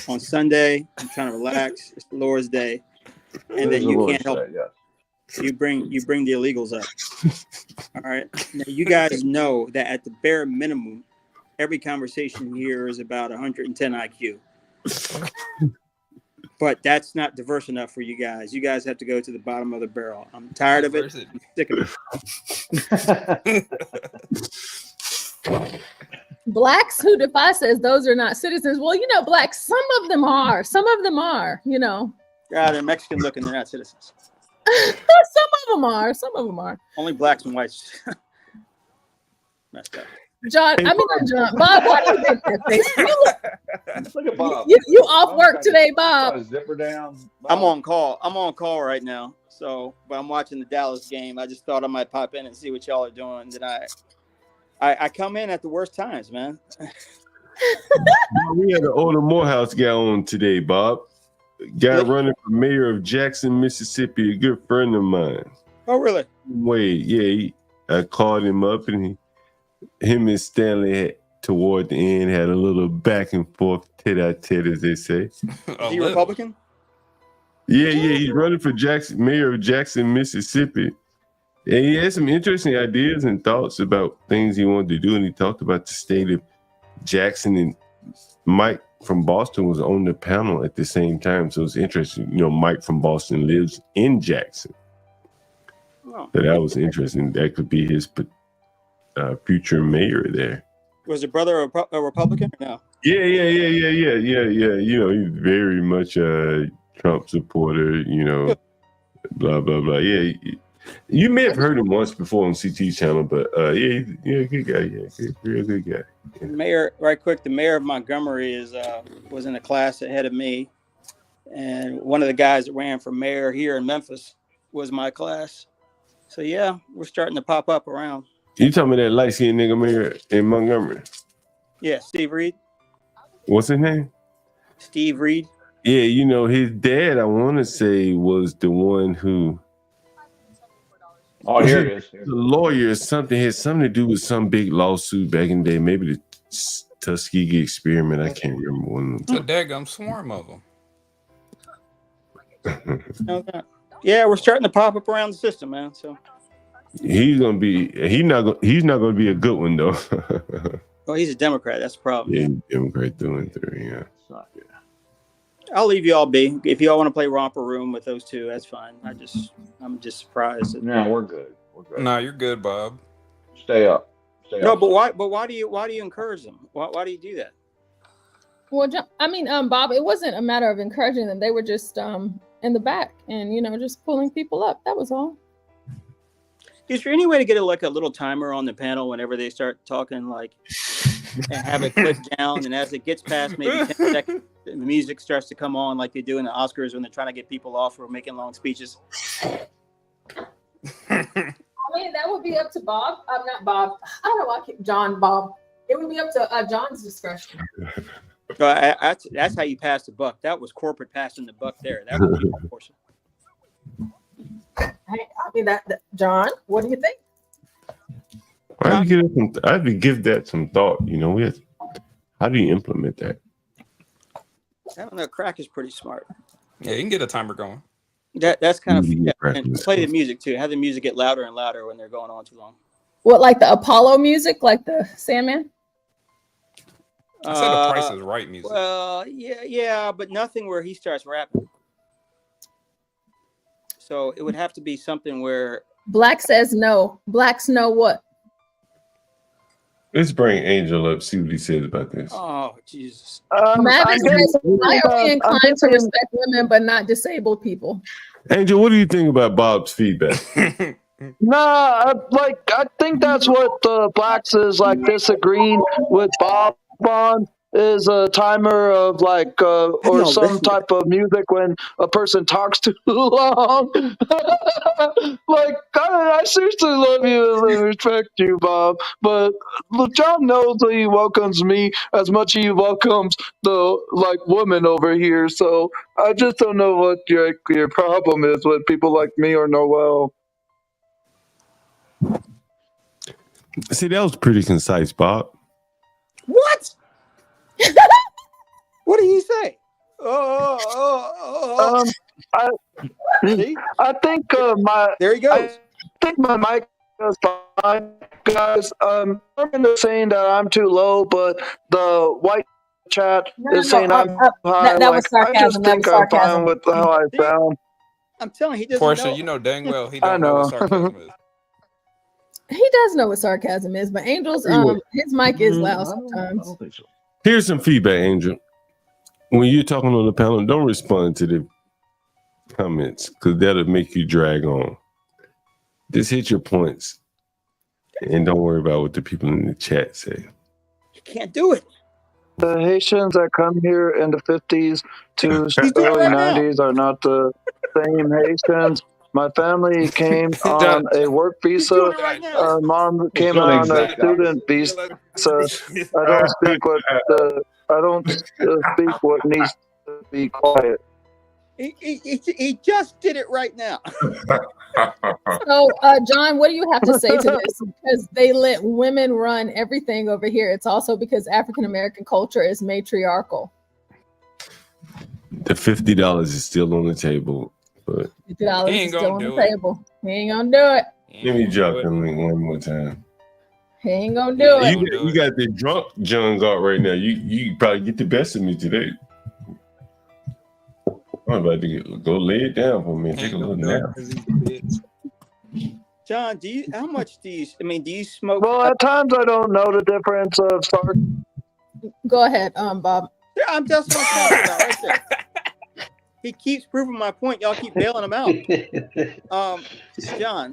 on Sunday. I'm trying to relax. It's the Lord's Day, and then you can't help. You bring the illegals up. All right. Now you guys know that at the bare minimum, every conversation here is about 110 IQ. But that's not diverse enough for you guys. You guys have to go to the bottom of the barrel. I'm tired of it. I'm sick of it. Blacks Who Defy says those are not citizens. Well, you know, blacks, some of them are. Some of them are, you know. Yeah, they're Mexican looking. They're not citizens. Some of them are. Some of them are. Only blacks and whites. Messed up. John, I mean not John. Bob, why do you make that face? Look at Bob. You off work today, Bob? Zipper down. Bob. I'm on call. I'm on call right now. So, but I'm watching the Dallas game. I just thought I might pop in and see what y'all are doing. Then I come in at the worst times, man. We had an older Morehouse guy on today, Bob. Guy running for mayor of Jackson, Mississippi, a good friend of mine. Oh, really? Wait, yeah. I called him up and him and Stanley toward the end had a little back and forth tit-a-tit, as they say. Is he Republican? Yeah, he's running for mayor of Jackson, Mississippi. And he had some interesting ideas and thoughts about things he wanted to do, and he talked about the state of Jackson and might from Boston was on the panel at the same time, so it's interesting. You know, Mike from Boston lives in Jackson, so that was interesting. That could be his future mayor there. Was your brother a Republican or no? Yeah. You know, he's very much a Trump supporter. You know, blah blah blah. Yeah, you may have heard him once before on CT channel, but yeah, good guy. Yeah, real good guy. Yeah. Mayor, right quick. The mayor of Montgomery was in a class ahead of me, and one of the guys that ran for mayor here in Memphis was my class. So yeah, we're starting to pop up around. You talking about that light-skinned nigga mayor in Montgomery? Yeah, Steve Reed. What's his name? Steve Reed. Yeah, you know, his dad, I want to say, was the one who... Oh, here it is. The lawyer or something had something to do with some big lawsuit back in the day. Maybe the Tuskegee experiment. I can't remember one. It's a daggum swarm of them. Yeah, we're starting to pop up around the system, man. So he's not gonna be a good one though. well, he's a Democrat. That's the problem. Yeah, Democrat through and through. Yeah. I'll leave you all be. If you all want to play romper room with those two, that's fine. I'm just surprised. No, we're good. We're good. No, you're good, Bob. Stay up. No, but why? But why do you encourage them? Why do you do that? Well, I mean, Bob, it wasn't a matter of encouraging them. They were just in the back and, you know, just pulling people up. That was all. Is there any way to get a little timer on the panel whenever they start talking, like, and have it click down, and as it gets past maybe 10 seconds, the music starts to come on like they do in the Oscars when they're trying to get people off for making long speeches? I mean, that would be up to Bob. I'm not Bob. I don't know why I keep John Bob. It would be up to John's discretion. That's how you pass the buck. That was corporate passing the buck there. That would be my portion. I mean, that John, what do you think? I have to give that some thought. You know, how do you implement that? I don't know. Crack is pretty smart. Yeah, you can get a timer going. That's kind of and play the music too. Have the music get louder and louder when they're going on too long. What, like the Apollo music, like the Sandman? I said the Price is Right music. Well, yeah, but nothing where he starts rapping. So it would have to be something where Black says no. Blacks know what? Let's bring Angel up, see what he says about this. Oh, Jesus. Mavis says, why are we inclined to respect women but not disabled people? Angel, what do you think about Bob's feedback? Nah, I think that's what the blacks is disagreeing with Bob on is a timer of or some type of music when a person talks too long. I seriously love you and respect you, Bob. But John knows that he welcomes me as much as he welcomes the women over here. So I just don't know what your problem is with people like me or Noel. See, that was pretty concise, Bob. What? What did he say? I think there he goes. I think my mic is fine, guys. I'm saying that I'm too low, but the white chat is saying I'm high. That was sarcasm. I just think I'm fine with how I sound. I'm telling you, he doesn't Portia, know. You know dang well he don't know what sarcasm is. He does know what sarcasm is, but Angel's his mic is loud sometimes. I don't think so. Here's some feedback, Angel. When you're talking on the panel, don't respond to the comments because that'll make you drag on. Just hit your points and don't worry about what the people in the chat say. You can't do it. The Haitians that come here in the 50s to early 90s are not the same Haitians. My family came on a work visa. Mom came on a student visa. I don't speak what needs to be quiet. He just did it right now. So, John, what do you have to say to this? Because they let women run everything over here. It's also because African American culture is matriarchal. The $50 is still on the table, but $50 is still on the table. He ain't gonna do it. Let me drop the link one more time. He ain't gonna do it. You got the drunk John Galt right now. You probably get the best of me today. I'm about to go lay it down for me and take a little nap. John, how much do you smoke? Well, at times I don't know the difference of Sark. Go ahead, Bob. Yeah, that's what I'm talking about right there. He keeps proving my point. Y'all keep bailing him out. John,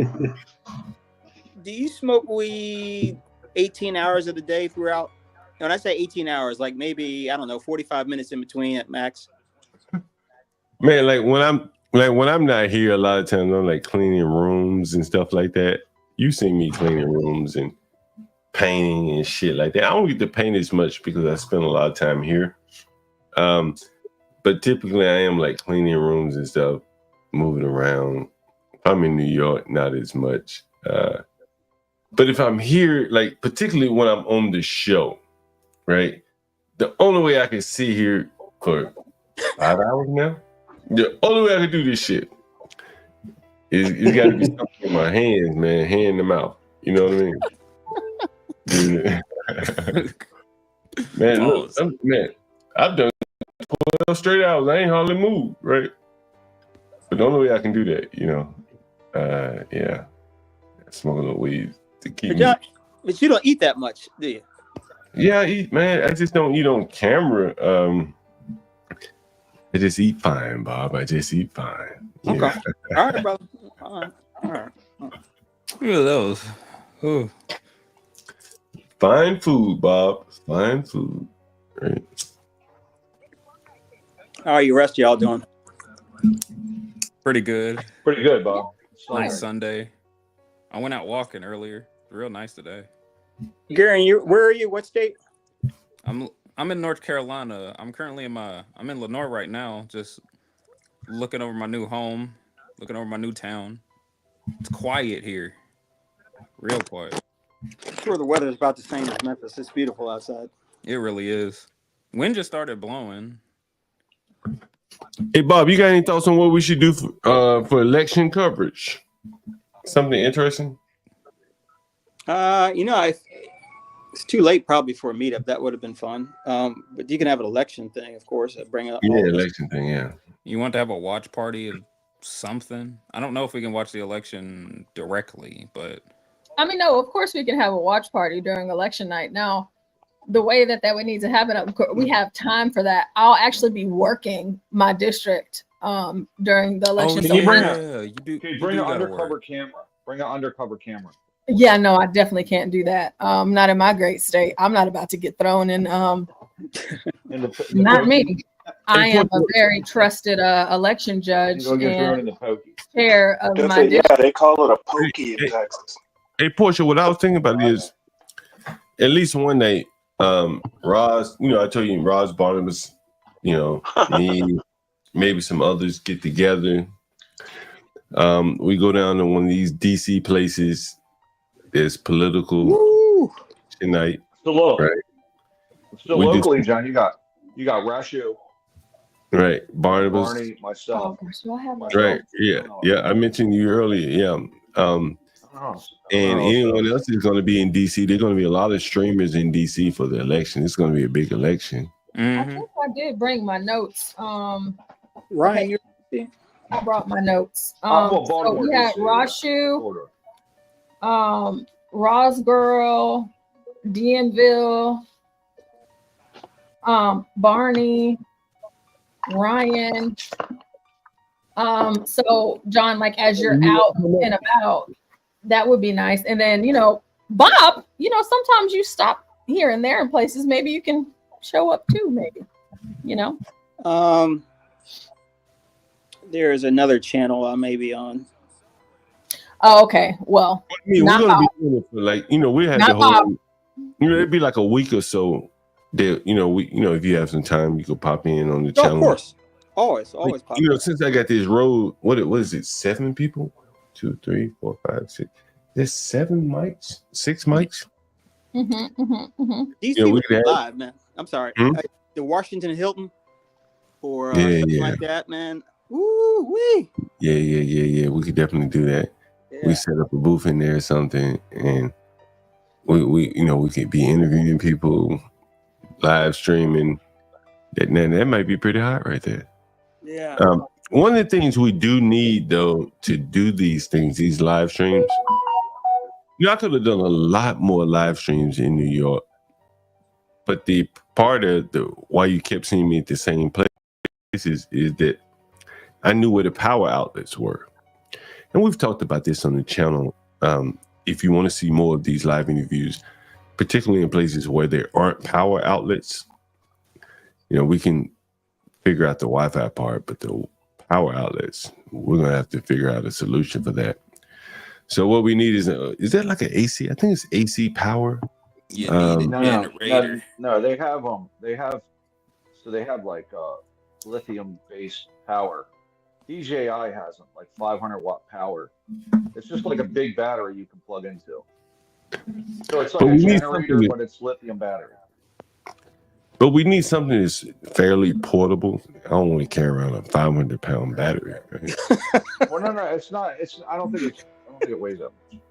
do you smoke weed 18 hours of the day throughout? And when I say 18 hours, like maybe, I don't know, 45 minutes in between at max. Man, like when I'm not here, a lot of times I'm like cleaning rooms and stuff like that. You see me cleaning rooms and painting and shit like that. I don't get to paint as much because I spend a lot of time here. But typically I am like cleaning rooms and stuff, moving around. I'm in New York, not as much. But if I'm here, like particularly when I'm on the show, right? The only way I can sit here for 5 hours now, the only way I can do this shit is it's got to be something in my hands, man, hand to mouth. You know what I mean? Man, look, I've done 12 straight hours. I ain't hardly moved, right? But the only way I can do that, yeah, smoke a little weed to keep me. But you don't eat that much, do you? Yeah, I eat, man. I just don't eat on camera. I just eat fine, Bob. I just eat fine. Okay. Yeah. All right, brother. All right. Look at those. Ooh. Fine food, Bob. Fine food. Right. How are you rest of y'all doing? Pretty good. Pretty good, Bob. Nice Sunday. I went out walking earlier. Real nice today. Gary, where are you? What state? I'm in North Carolina. I'm currently I'm in Lenore right now, just looking over my new home, looking over my new town. It's quiet here. Real quiet. I'm sure the weather is about the same as Memphis. It's beautiful outside. It really is. Wind just started blowing. Hey, Bob, you got any thoughts on what we should do for election coverage? Something interesting? It's too late probably for a meetup. That would have been fun. But you can have an election thing, of course. Bring it up. Yeah, election thing. Yeah. You want to have a watch party of something? I don't know if we can watch the election directly, but I mean, no, of course we can have a watch party during election night. Now, the way that would need to happen, we have time for that. I'll actually be working my district during the election. Can you bring an undercover camera? Bring an undercover camera. Yeah, no, I definitely can't do that. Not in my great state. I'm not about to get thrown in. Not me. I am a very trusted election judge and chair of my district. Yeah, they call it a pokey in Texas. Hey, Portia, what I was thinking about is at least one night, Roz, I told you Roz Barnabas, me, maybe some others get together. We go down to one of these DC places. There's political tonight. Still right? Locally, John, you got Rashu. Right. Barnabas. Barney, myself. Right. Yeah. I mentioned you earlier. Yeah. And anyone else is going to be in DC. There's going to be a lot of streamers in DC for the election. It's going to be a big election. I think I did bring my notes. Ryan, I brought my notes. So we had Rashu, Rosgirl, DMville, Barney, Ryan. So John, like as you're out and about, that would be nice. And then, Bob, sometimes you stop here and there in places. Maybe you can show up too, maybe, There's another channel I may be on. Oh, okay. Well, I mean, we're gonna be doing it for we had the whole. It'd be like a week or so. That if you have some time, you could pop in on the channel. Of course, always pop. Since I got this road, what is it? 7 people? 2, 3, 4, 5, 6. There's 7 mics, 6 mics. These people are live, man. I'm sorry. The Washington Hilton or something like that, man. Woo wee. Yeah. We could definitely do that. Yeah. We set up a booth in there or something, and we could be interviewing people, live streaming. That might be pretty hot right there. Yeah. One of the things we do need though to do these things, these live streams. I could have done a lot more live streams in New York, but the part of why you kept seeing me at the same places is that I knew where the power outlets were, and we've talked about this on the channel. If you want to see more of these live interviews, particularly in places where there aren't power outlets, we can figure out the Wi-Fi part, but the power outlets, we're gonna have to figure out a solution for that. So what we need is that like an AC? I think it's AC power. Yeah, No, they have like lithium based power. DJI has them, like 500 watt power. It's just like a big battery you can plug into. So it's like a generator, but it's lithium battery. But we need something that's fairly portable. I don't want to carry around a 500-pound battery. Right? Well, no, it's not. I don't think it weighs that much.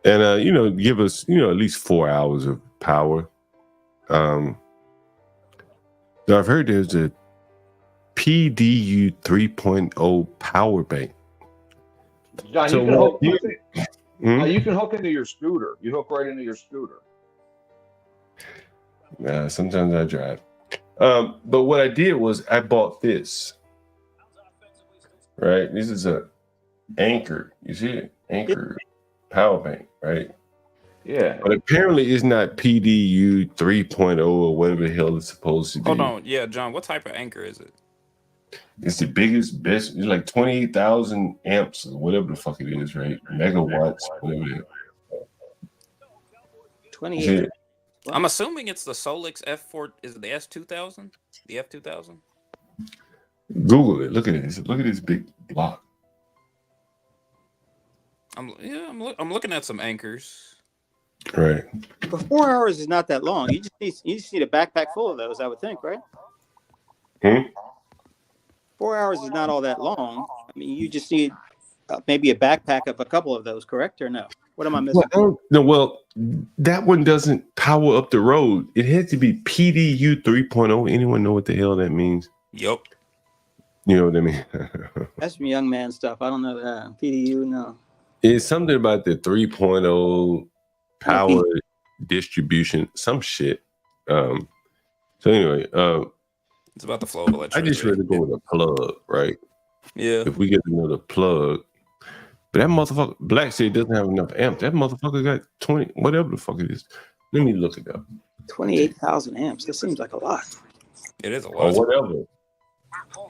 And give us at least 4 hours of power. Now I've heard there's a PDU 3.0 power bank. John, so you can hook into your scooter. You hook right into your scooter. Sometimes I drive. But what I did was I bought this. Right? This is a Anchor. You see it? Anchor power bank, right? Yeah. But apparently it's not PDU 3.0 or whatever the hell it's supposed to be. Hold on. Yeah, John, what type of Anchor is it? It's the biggest, best. It's like 28,000 amps or whatever the fuck it is, right? Megawatts, whatever it is. 28. I'm assuming it's the Solix F4. Is it the S2000? The F2000? Google it. Look at it. Look at this big block. I'm looking at some Anchors. Right. But 4 hours is not that long. You just need a backpack full of those, I would think, right? 4 hours is not all that long. I mean, you just need maybe a backpack of a couple of those, correct or no? What am I missing? Well, that one doesn't power up the road. It has to be PDU 3.0. Anyone know what the hell that means? Yep. You know what I mean? That's some young man stuff. I don't know that. PDU, no. It's something about the 3.0 power distribution, some shit. So anyway, it's about the flow of electricity. I just ready to go with a plug, right? Yeah. If we get another plug, but that motherfucker, Black said doesn't have enough amp. That motherfucker got 20, whatever the fuck it is. Let me look it up. 28,000 amps. That seems like a lot. It is a lot. Or whatever.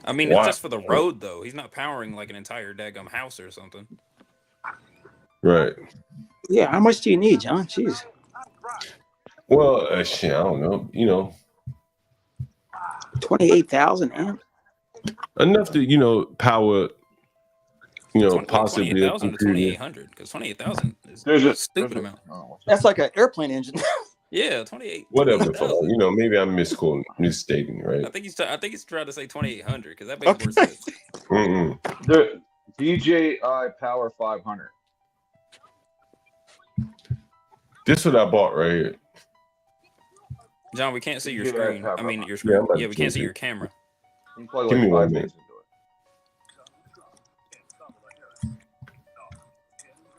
I mean, it's just for the road, though. He's not powering like an entire daggum house or something. Right. Yeah. How much do you need, John? Jeez. Well, shit, I don't know. 28,000 amps. Enough to power. Possibly 28,000 to 2,800 because 28,000 is a stupid amount. That's like an airplane engine. Yeah, 28. Whatever. Maybe I'm misstating, right? I think he's trying to say 2,800 because that makes more sense. The DJI Power 500. This is what I bought right here. John, we can't see your screen. I mean, your screen. Yeah, we can't see your camera. You can play Give me 1 5 minute. into it.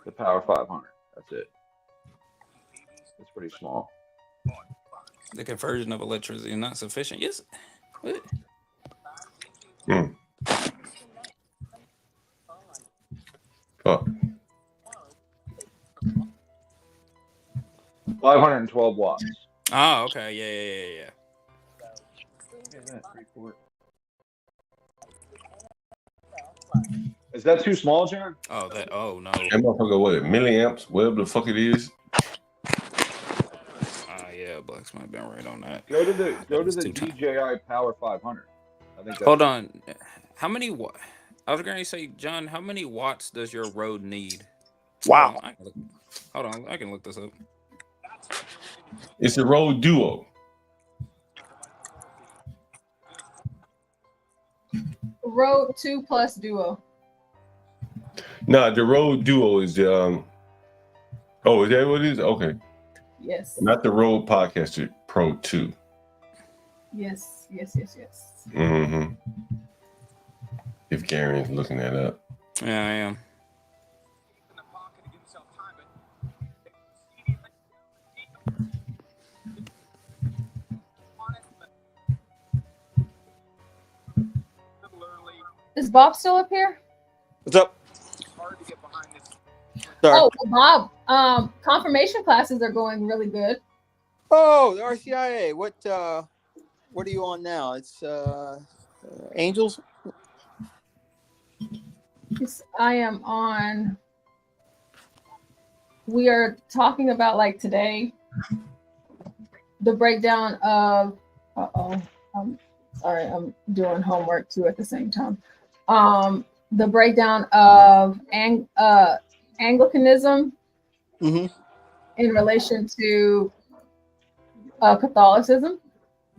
The Power 500. That's it. It's pretty small. The conversion of electricity is not sufficient. Yes. What? 512 watts. Oh, okay. Yeah. Is that too small, John? Oh no. That motherfucker, what, milliamps, whatever the fuck it is. Yeah, Blacks might have been right on that. Go to the DJI Power 500. I think. Hold on. How many watts? I was going to say, John, how many watts does your road need? Wow. Hold on, I can look this up. It's a Rode Duo. Rode 2 Plus Duo. No, the Rode Duo is the Oh, is that what it is? Okay. Yes. Not the Rode Podcaster Pro 2. Yes. Mm-hmm. If Garen's looking that up. Yeah, I am. Is Bob still up here? What's up? Oh, well, Bob, confirmation classes are going really good. Oh, the RCIA. What are you on now? It's Angels. I am on. We are talking about like today, the breakdown of. Sorry, I'm doing homework too at the same time. The breakdown of Anglicanism in relation to Catholicism.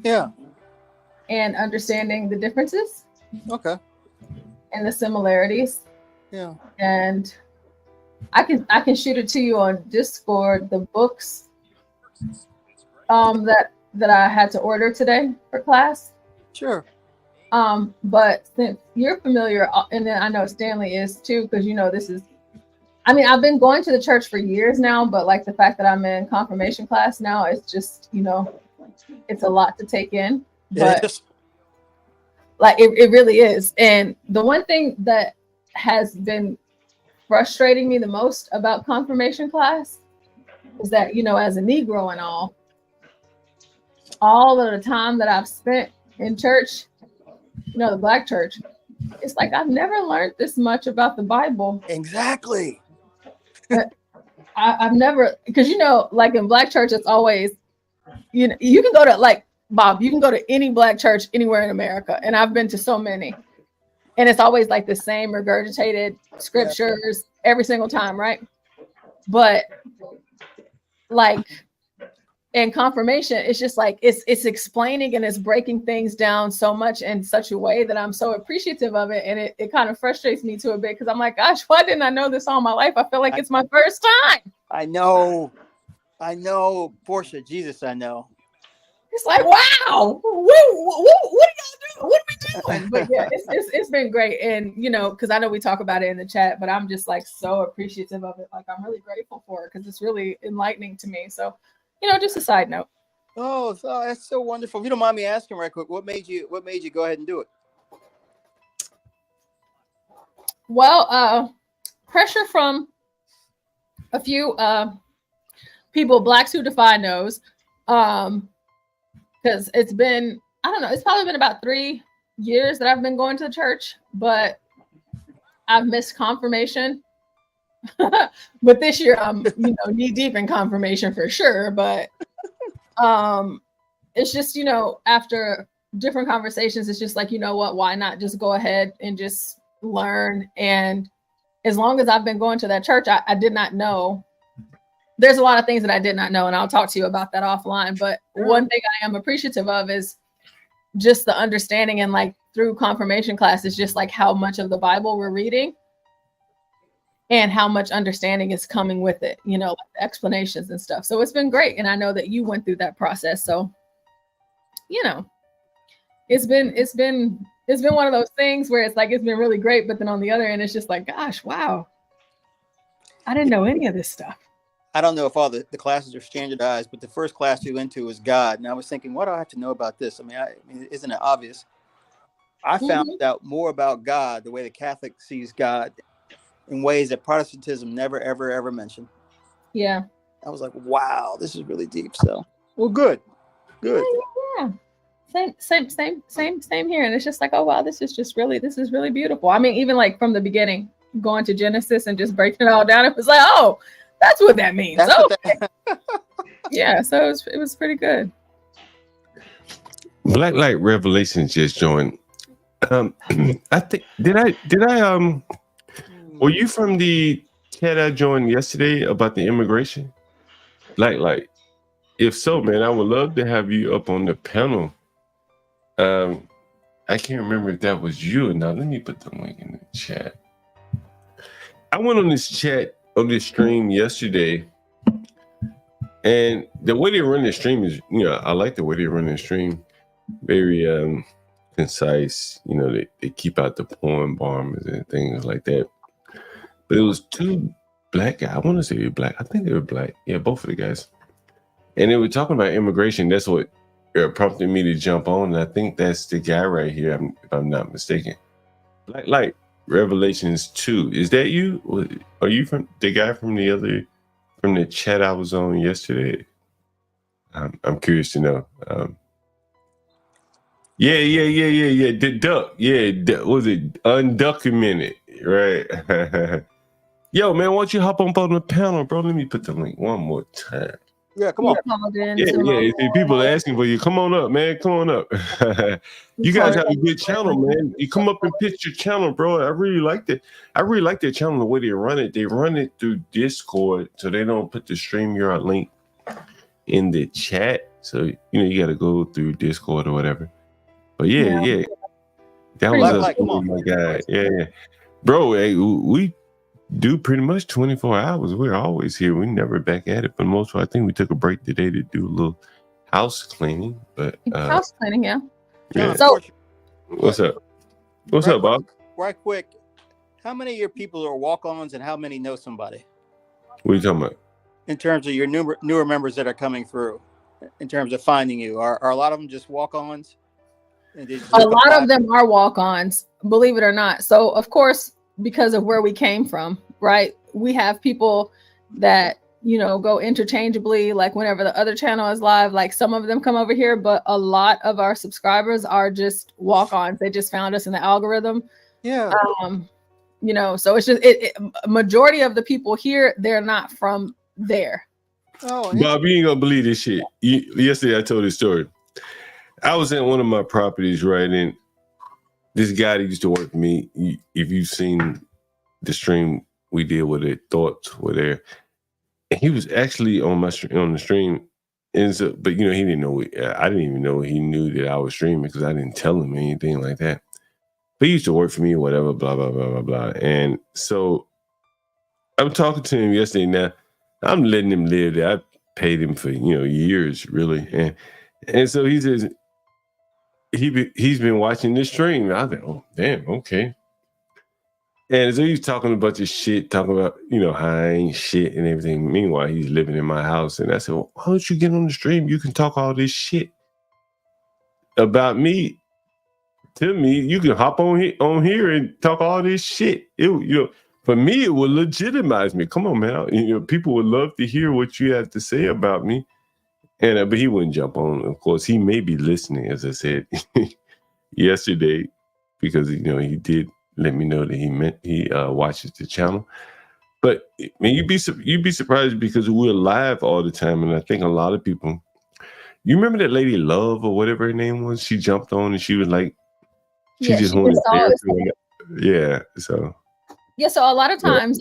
Yeah. And understanding the differences. Okay. And the similarities. Yeah. And I can shoot it to you on Discord, the books that I had to order today for class. Sure. But since you're familiar, and then I know Stanley is too, because this is, I mean, I've been going to the church for years now, but like the fact that I'm in confirmation class now, it's just, it's a lot to take in. But like it really is. And the one thing that has been frustrating me the most about confirmation class is that, as a Negro and all of the time that I've spent in church, the Black church, it's like I've never learned this much about the Bible. Exactly. I've never, because like in Black church, it's always, you can go to, like, Bob, you can go to any Black church anywhere in America, and I've been to so many, and it's always like the same regurgitated scriptures every single time, right? But like in confirmation, it's just like it's explaining and it's breaking things down so much in such a way that I'm so appreciative of it, and it kind of frustrates me to a bit, because I'm like, gosh, why didn't I know this all my life? I feel like it's my first time. I know, Portia. Jesus, I know. It's like, wow, what are y'all doing? What are we doing? But yeah, it's been great. And, because I know we talk about it in the chat, but I'm just like so appreciative of it. Like, I'm really grateful for it because it's really enlightening to me. So, just a side note. Oh, that's so wonderful. If you don't mind me asking right quick, what made you go ahead and do it? Well, pressure from a few people, Blacks Who Defy knows. Because it's been, I don't know, it's probably been about 3 years that I've been going to the church, but I've missed confirmation. But this year I'm, knee deep in confirmation for sure. But it's just, after different conversations, it's just like, what, why not just go ahead and just learn? And as long as I've been going to that church, I did not know. There's a lot of things that I did not know, and I'll talk to you about that offline. But one thing I am appreciative of is just the understanding, and like through confirmation class, is just like how much of the Bible we're reading and how much understanding is coming with it, like the explanations and stuff. So it's been great. And I know that you went through that process. So, it's been one of those things where it's like, it's been really great. But then on the other end, it's just like, gosh, wow, I didn't know any of this stuff. I don't know if all the classes are standardized, but the first class we went to was God. And I was thinking, what do I have to know about this? I mean, isn't it obvious? I found out more about God, the way the Catholic sees God, in ways that Protestantism never, ever, ever mentioned. Yeah. I was like, wow, this is really deep. So, well, good. Yeah. Same here. And it's just like, oh, wow, this is really beautiful. I mean, even like from the beginning, going to Genesis and just breaking it all down, it was like, oh, that's what that means. Yeah, so it was pretty good. Black Light Revelations just joined. I think did I were you from the chat I joined yesterday about the immigration? Black Light. If so, man, I would love to have you up on the panel. I can't remember if that was you or not. Let me put the link in the chat. I went on this stream yesterday And the way they run the stream is, I like the way they run the stream. Very concise. They keep out the porn bombers and things like that. But it was two black guys. I want to say they're black. I think they were black. Yeah, both of the guys. And they were talking about immigration. That's what prompted me to jump on. And I think that's the guy right here, if I'm not mistaken. Black Light, Revelations 2. Is that you? Are you from the guy from the chat I was on yesterday? I'm curious to know. Yeah. The duck. Yeah, was it undocumented? Right. Yo, man, why don't you hop on the panel, bro? Let me put the link one more time. Yeah, come on. Yeah. People are asking for you. Come on up, man. Come on up. You guys have a good channel, man. You come up and pitch your channel, bro. I really like it. I really like their channel, the way they run it. They run it through Discord, so they don't put the StreamYard link in the chat. So, you got to go through Discord or whatever. But yeah. That was us. Oh my God. Yeah. Bro, hey, we do pretty much 24 hours. We're always here. We're never back at it. But most of, I think we took a break today to do a little house cleaning. But house cleaning, yeah. So what's up? What's up, Bob? Right quick. How many of your people are walk-ons and how many know somebody? What are you talking about? In terms of your newer members that are coming through, in terms of finding you, are a lot of them just walk-ons? A lot of them are walk-ons, believe it or not. So, of course, because of where we came from, right? We have people that, go interchangeably, like whenever the other channel is live, like some of them come over here, but a lot of our subscribers are just walk-ons. They just found us in the algorithm. Yeah. So it's just majority of the people here, they're not from there. Oh, Bob, you ain't gonna believe this shit. Yesterday I told this story. I was in one of my properties, right? And this guy that used to work with me, if you've seen the stream we did with it, Thoughts were there. And he was actually on the stream. And so, but he didn't know. I didn't even know he knew that I was streaming because I didn't tell him anything like that. But he used to work for me or whatever, blah, blah, blah, blah, blah. And so I'm talking to him yesterday. Now, I'm letting him live there. I paid him for, years, really. And so he says, he's been watching this stream. I think, oh, damn, okay. And so he's talking a bunch of shit, talking about, I ain't shit and everything. Meanwhile, he's living in my house. And I said, well, why don't you get on the stream? You can talk all this shit about me to me. You can hop on here and talk all this shit. For me, it would legitimize me. Come on, man. People would love to hear what you have to say about me. And but he wouldn't jump on. Of course, he may be listening, as I said yesterday, because he did let me know that he watches the channel. But man, you'd be surprised because we're live all the time, and I think a lot of people. You remember that lady Love or whatever her name was? She jumped on and she was like, she just wanted to. Yeah. So a lot of times,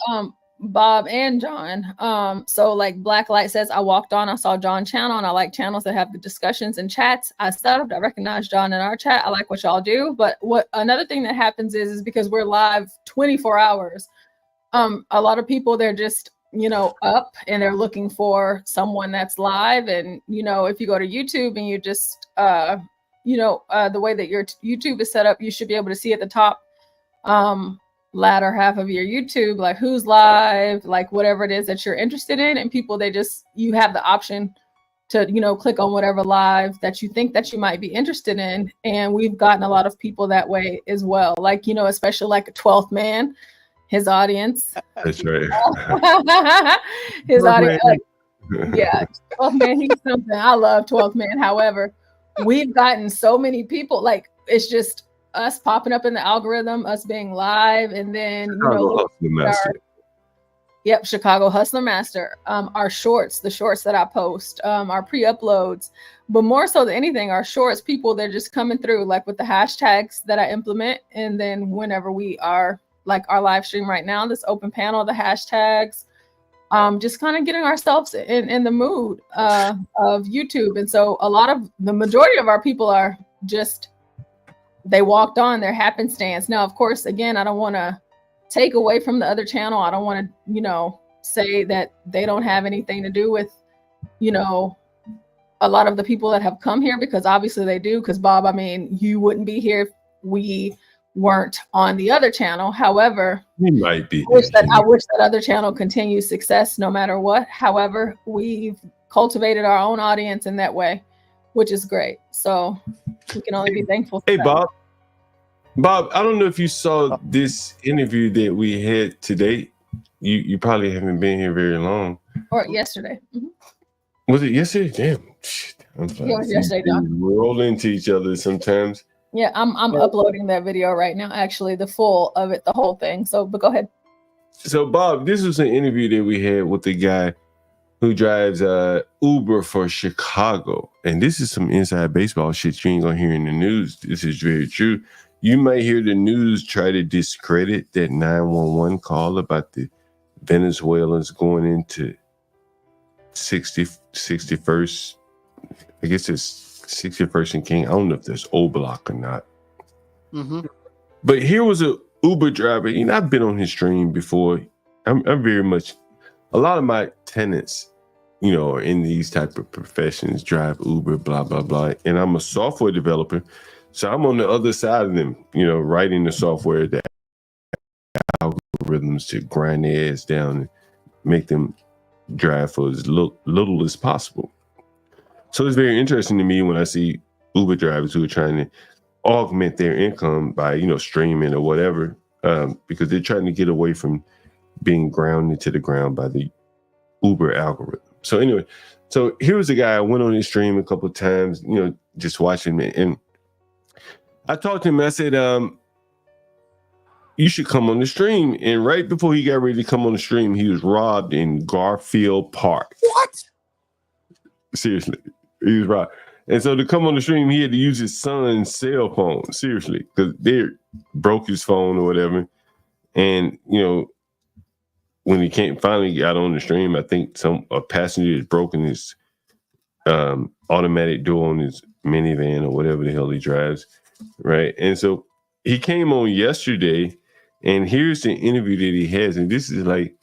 Bob and John. So like Black Light says, I walked on, I saw John's channel, and I like channels that have the discussions and chats. I recognize John in our chat. I like what y'all do. But another thing that happens is because we're live 24 hours. A lot of people, they're just, up and they're looking for someone that's live. And, if you go to YouTube and you just, the way that your YouTube is set up, you should be able to see at the top, latter half of your YouTube, like who's live, like whatever it is that you're interested in. And people, you have the option to, click on whatever live that you think that you might be interested in. And we've gotten a lot of people that way as well. Like, especially like a 12th man, his audience. That's right. His audience. Yeah. 12th man, he's something. I love 12th man. However, we've gotten so many people, like it's just us popping up in the algorithm, us being live, and then Chicago Hustler Master. Our shorts, the shorts that I post, our pre-uploads, but more so than anything, our shorts, people, they're just coming through like with the hashtags that I implement, and then whenever we are like our live stream right now, this open panel, the hashtags, just kind of getting ourselves in the mood of YouTube. And so the majority of our people are just, they walked on, their happenstance. Now, of course, again, I don't want to take away from the other channel. I don't want to, say that they don't have anything to do with you know, a lot of the people that have come here, because obviously they do, because Bob, I mean, you wouldn't be here if we weren't on the other channel. However, he might be. I wish that other channel continues success no matter what. However, we've cultivated our own audience in that way, which is great. So we can only be thankful for Hey, that. Bob, I don't know if you saw this interview that we had today. You probably haven't been here very long. Or yesterday. Was it yesterday? Damn. I'm Yeah, it was yesterday, Doc. roll into each other sometimes. Yeah, I'm uploading that video right now, actually, the full of it, the whole thing. So, but go ahead. So, Bob, this was an interview that we had with the guy who drives Uber for Chicago. And this is some inside baseball shit you ain't gonna hear in the news. This is very true. You might hear the news try to discredit that 911 call about the Venezuelans going into 61st. I guess it's 61st and King. I don't know if there's O Block or not. But here was a Uber driver. You know, I've been on his stream before. I'm very much, a lot of my tenants, you know, are in these type of professions, drive Uber, blah, blah, blah. And I'm a software developer. So I'm on the other side of them, you know, writing the software that algorithms to grind their ass down and make them drive for as little as possible. So it's very interesting to me when I see Uber drivers who are trying to augment their income by, you know, streaming or whatever, because they're trying to get away from being grounded to the ground by the Uber algorithm. So anyway, so here was a guy, I went on his stream a couple of times, you know, just watching it. And I talked to him, I said, you should come on the stream. And right before he got ready to come on the stream, he was robbed in Garfield Park. What? Seriously, he was robbed. And so to come on the stream, he had to use his son's cell phone, seriously, because they broke his phone or whatever. And, you know, when he finally got on the stream, I think a passenger had broken his automatic door on his minivan or whatever the hell he drives, right? And so he came on yesterday, and here's the interview that he has. And this is like,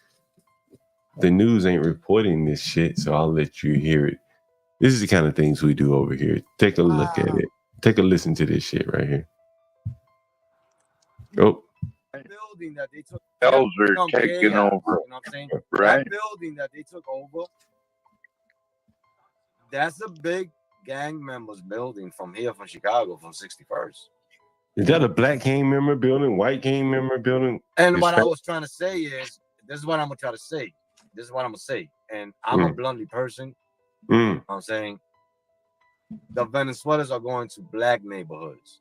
the news ain't reporting this shit, so I'll let you hear it. This is the kind of things we do over here. Take a look at it. Take a listen to this shit right here. Oh. Building that they took. Elves are taking over. You know what I'm saying? Right. That building that they took over, that's a big gang members building from here, from Chicago, from 61st. Is that a black gang member building, white gang member building? And what I was trying to say is, this is what I'm going to try to say. This is what I'm going to say. And I'm a bluntly person. I'm saying the Venezuelans are going to black neighborhoods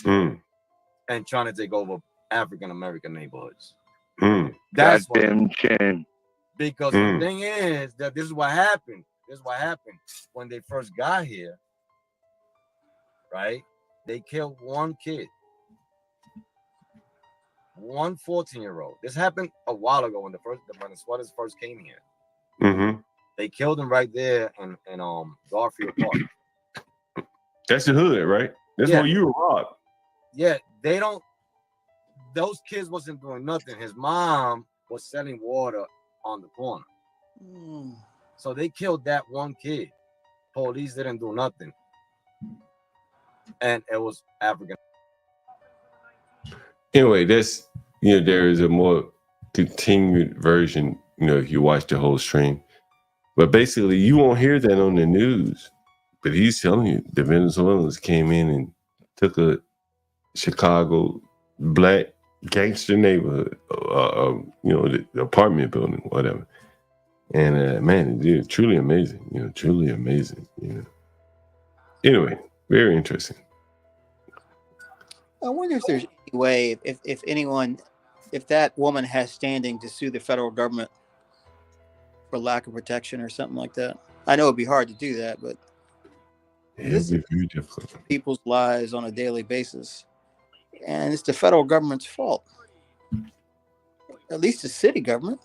and trying to take over African American neighborhoods. That's goddamn shame. Because the thing is that this is what happened. This is what happened when they first got here. Right? They killed one kid. One 14-year-old. This happened a while ago when the Venezuelans first came here. They killed him right there in Garfield Park. That's the hood, right? That's where you were robbed. Yeah, they don't. Those kids wasn't doing nothing. His mom was selling water on the corner. So they killed that one kid. Police didn't do nothing. And it was African. Anyway, that's, you know, there is a more continued version, you know, if you watch the whole stream. But basically, you won't hear that on the news. But he's telling you the Venezuelans came in and took a Chicago black gangster neighborhood, you know, the apartment building, whatever. And man, dude, truly amazing, you know, truly amazing, you know. Anyway, very interesting. I wonder if there's any way, if that woman has standing to sue the federal government for lack of protection or something like that. I know it'd be hard to do that, but this is very difficult. People's lives on a daily basis, and it's the federal government's fault. At least the city government.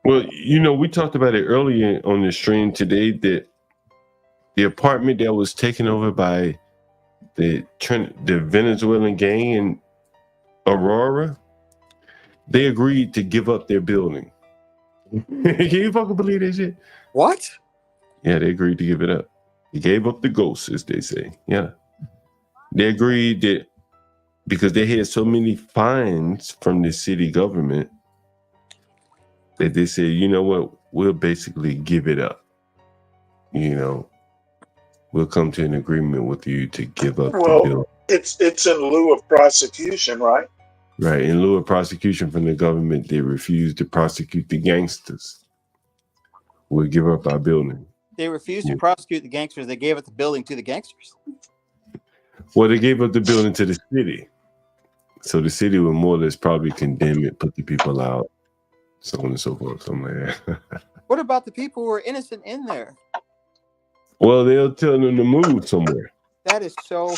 Well, you know, we talked about it earlier on the stream today that the apartment that was taken over by the Venezuelan gang in Aurora, they agreed to give up their building. Can you fucking believe that shit? What? Yeah, they agreed to give it up. He gave up the ghost, as they say. Yeah. They agreed that because they had so many fines from the city government that they said, you know what, we'll basically give it up. You know, we'll come to an agreement with you to give up the bill. It's in lieu of prosecution, right? Right. In lieu of prosecution from the government, they refused to prosecute the gangsters. We'll give up our building. They refused to prosecute the gangsters. They gave up the building to the gangsters. Well, they gave up the building to the city. So the city would more or less probably condemn it, put the people out, so on and so forth, something like that. What about the people who are innocent in there? Well, they'll tell them to move somewhere. That is so.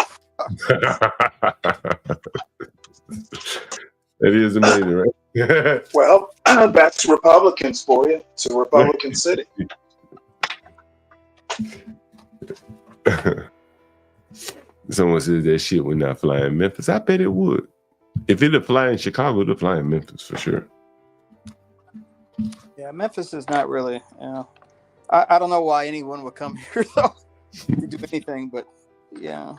That is amazing, right? Well, that's Republicans for you. It's a Republican city. Someone says that shit would not fly in Memphis. I bet it would. If it'd fly in Chicago, it'd fly in Memphis for sure. Yeah, Memphis is not really, you know. I don't know why anyone would come here, though, to do anything, but yeah.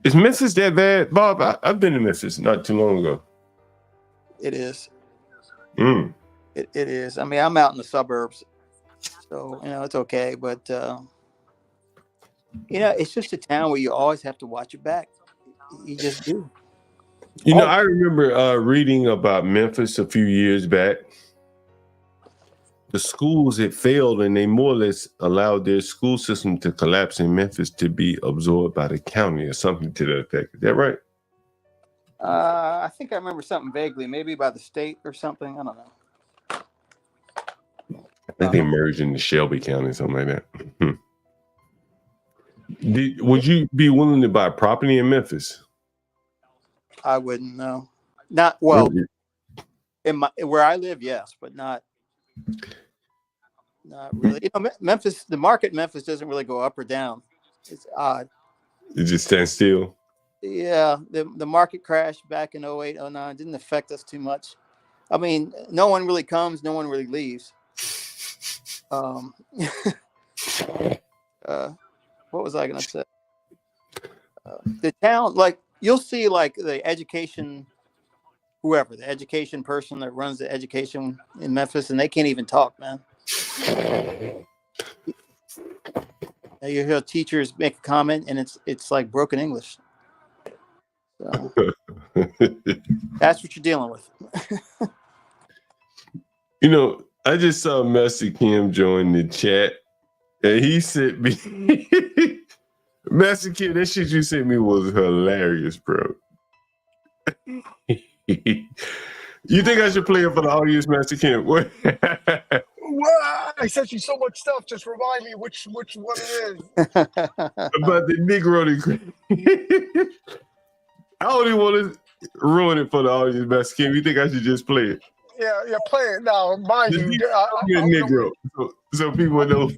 Is Memphis that bad? Bob, I've been to Memphis not too long ago. It is. Mm. It is. I mean, I'm out in the suburbs, so, you know, it's okay. But, you know, it's just a town where you always have to watch your back. You just do. You know, I remember reading about Memphis a few years back. The schools had failed, and they more or less allowed their school system to collapse in Memphis to be absorbed by the county or something to that effect. Is that right? I think I remember something vaguely, maybe by the state or something. I don't know. I think they merged into Shelby County, something like that. Would you be willing to buy property in Memphis? I wouldn't know. Not well. Really? In where I live, yes, but not really. You know, Memphis, the market in Memphis doesn't really go up or down. It's odd. It just stands still. Yeah, the market crash back in 08, 09 didn't affect us too much. I mean, no one really comes, no one really leaves. What was I going to say? The town, like, you'll see, like, the education, whoever, the education person that runs the education in Memphis, and they can't even talk, man. You hear teachers make a comment, and it's like broken English. So that's what you're dealing with. You know, I just saw Master Kim join the chat, and he sent me, Master Kim, that shit you sent me was hilarious, bro. You think I should play it for the audience, Master Kim? What? Well, I sent you so much stuff. Just remind me which one it is. About the Negro. I don't even want to ruin it for the audience, Master Kim. You think I should just play it? Yeah, play it now. Mind you, Negro, so people know.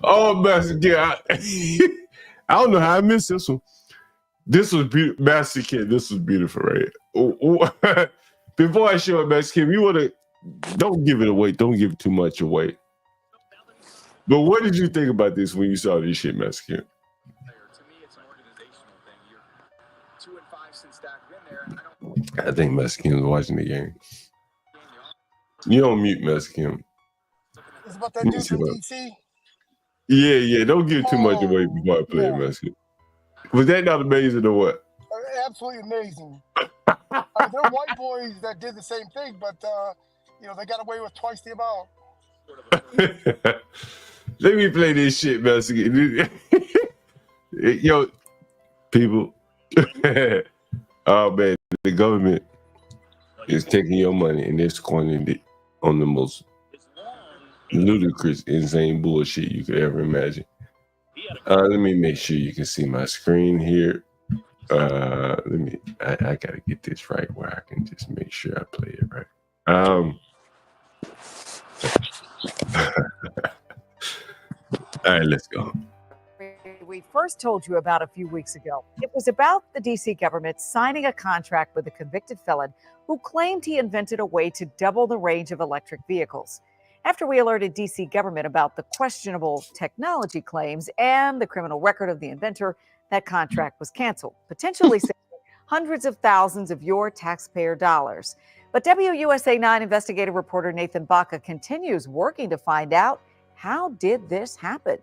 Oh, Master Kim, I don't know how I missed this one. This was beautiful, Master Kim. This was beautiful, right? Before I show it, Master Kim, you want to don't give it away. Don't give too much away. But what did you think about this when you saw this shit, Master Kim? I think Master Kim was watching the game. You don't mute Master Kim. It's about that dude from DC. Yeah. Don't give too much away before I play it, Master Kim. Was that not amazing or what? Absolutely amazing. There are white boys that did the same thing, but you know, they got away with twice the amount. Let me play this shit, Master Kim. Yo, people. Oh man, the government is taking your money and they're squandering it on the most ludicrous, insane bullshit you could ever imagine. Let me make sure you can see my screen here. I gotta get this right where I can just make sure I play it right. All right, let's go. we first told you about a few weeks ago. It was about the D.C. government signing a contract with a convicted felon who claimed he invented a way to double the range of electric vehicles. After we alerted D.C. government about the questionable technology claims and the criminal record of the inventor, that contract was canceled, potentially saving hundreds of thousands of your taxpayer dollars. But WUSA 9 investigative reporter Nathan Baca continues working to find out, how did this happen?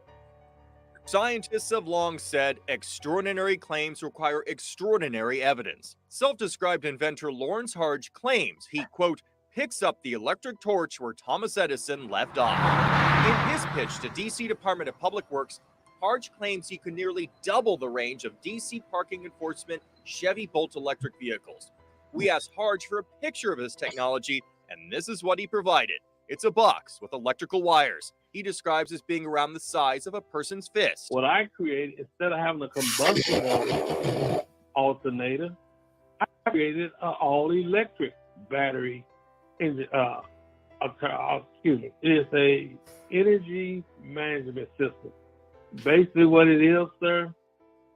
Scientists have long said extraordinary claims require extraordinary evidence. Self-described inventor Lawrence Harge claims he, quote, picks up the electric torch where Thomas Edison left off. In his pitch to D.C. Department of Public Works, Harge claims he could nearly double the range of D.C. parking enforcement Chevy Bolt electric vehicles. We asked Harge for a picture of his technology, and this is what he provided. It's a box with electrical wires. He describes as being around the size of a person's fist. What I created, instead of having a combustible alternator, I created an all-electric battery engine. It's a energy management system. Basically, what it is, sir,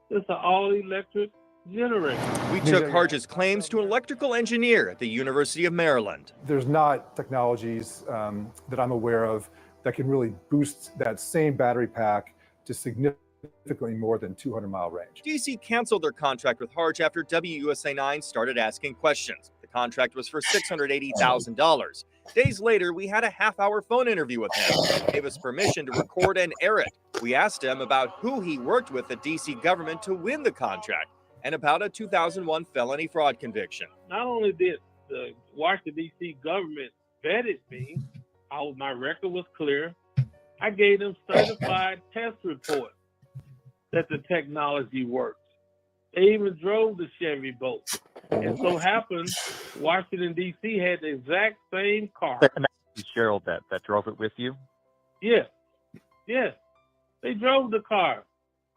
it's an all-electric generator. We took Harge's claims to an electrical engineer at the University of Maryland. There's not technologies that I'm aware of that can really boost that same battery pack to significantly more than 200-mile range. DC canceled their contract with Harge after WUSA 9 started asking questions. The contract was for $680,000. Days later, we had a half-hour phone interview with him. He gave us permission to record and air it. We asked him about who he worked with the DC government to win the contract and about a 2001 felony fraud conviction. Not only did the Washington, D.C. government vetted me, my record was clear. I gave them certified test reports that the technology works. They even drove the Chevy Bolt. And so happened, Washington, D.C. had the exact same car. Cheryl that drove it with you? Yes. They drove the car.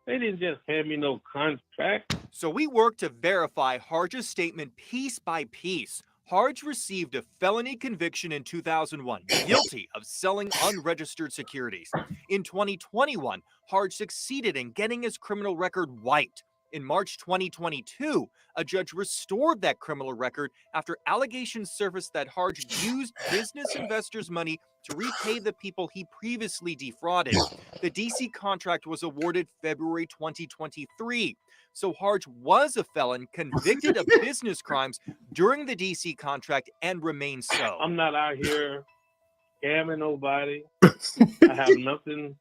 They didn't just hand me no contract. So we worked to verify Harge's statement piece by piece. Harge received a felony conviction in 2001, guilty of selling unregistered securities. In 2021, Harge succeeded in getting his criminal record wiped. In March 2022, a judge restored that criminal record after allegations surfaced that Harge used business investors' money to repay the people he previously defrauded. The DC contract was awarded February 2023. So Harge was a felon convicted of business crimes during the DC contract and remains so. I'm not out here scamming nobody. I have nothing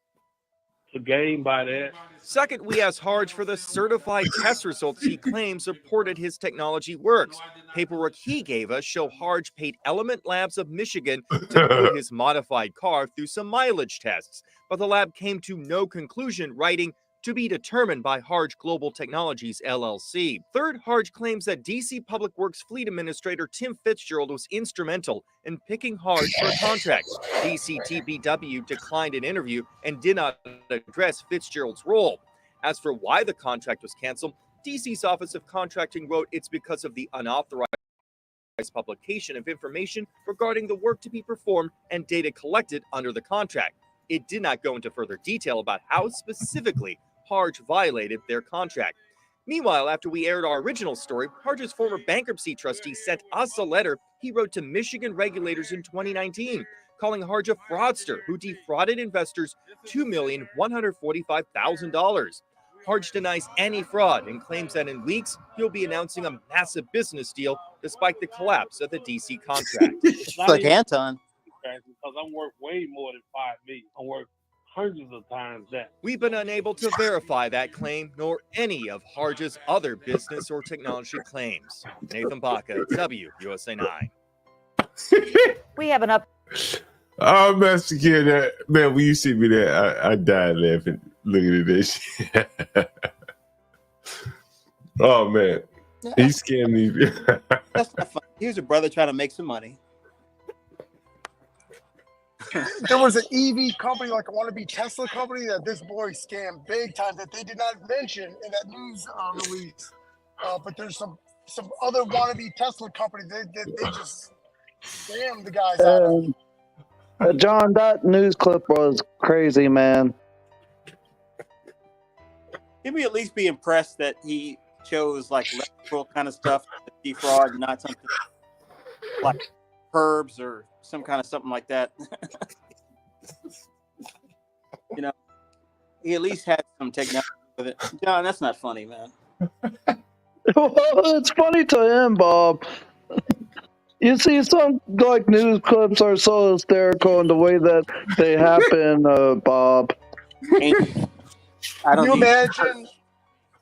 to gain by that. Second, we asked Harge for the certified test results he claims supported his technology works. Paperwork he gave us show Harge paid Element Labs of Michigan to put his modified car through some mileage tests, but the lab came to no conclusion, writing, to be determined by Harge Global Technologies, LLC. Third, Harge claims that D.C. Public Works Fleet Administrator Tim Fitzgerald was instrumental in picking Harge for a contract. DCTPW declined an interview and did not address Fitzgerald's role. As for why the contract was canceled, D.C.'s Office of Contracting wrote it's because of the unauthorized publication of information regarding the work to be performed and data collected under the contract. It did not go into further detail about how specifically Harge violated their contract. Meanwhile, after we aired our original story, Harge's former bankruptcy trustee sent us a letter he wrote to Michigan regulators in 2019, calling Harge a fraudster who defrauded investors $2,145,000. Harge denies any fraud and claims that in weeks he'll be announcing a massive business deal despite the collapse of the DC contract. It's like Anton. Because I'm worth way more than $5 million. I'm worth hundreds of times that. We've been unable to verify that claim, nor any of Harge's other business or technology claims. Nathan Baca, WUSA 9. We have an up. Oh, Master Kid, man, when you see me there, I died laughing looking at this shit. Oh, man. He scammed me. That's not fun. Here's a brother trying to make some money. There was an EV company, like a wannabe Tesla company, that this boy scammed big time that they did not mention in that news release. But there's some other wannabe Tesla company they just scammed the guys out of. John, that news clip was crazy, man. Can we at least be impressed that he chose like electrical kind of stuff to defraud, and not something like herbs or some kind of something like that? You know, he at least had some technology with it. John, that's not funny, man. Well, it's funny to him, Bob. You see, some like news clips are so hysterical in the way that they happen, Bob. Can you imagine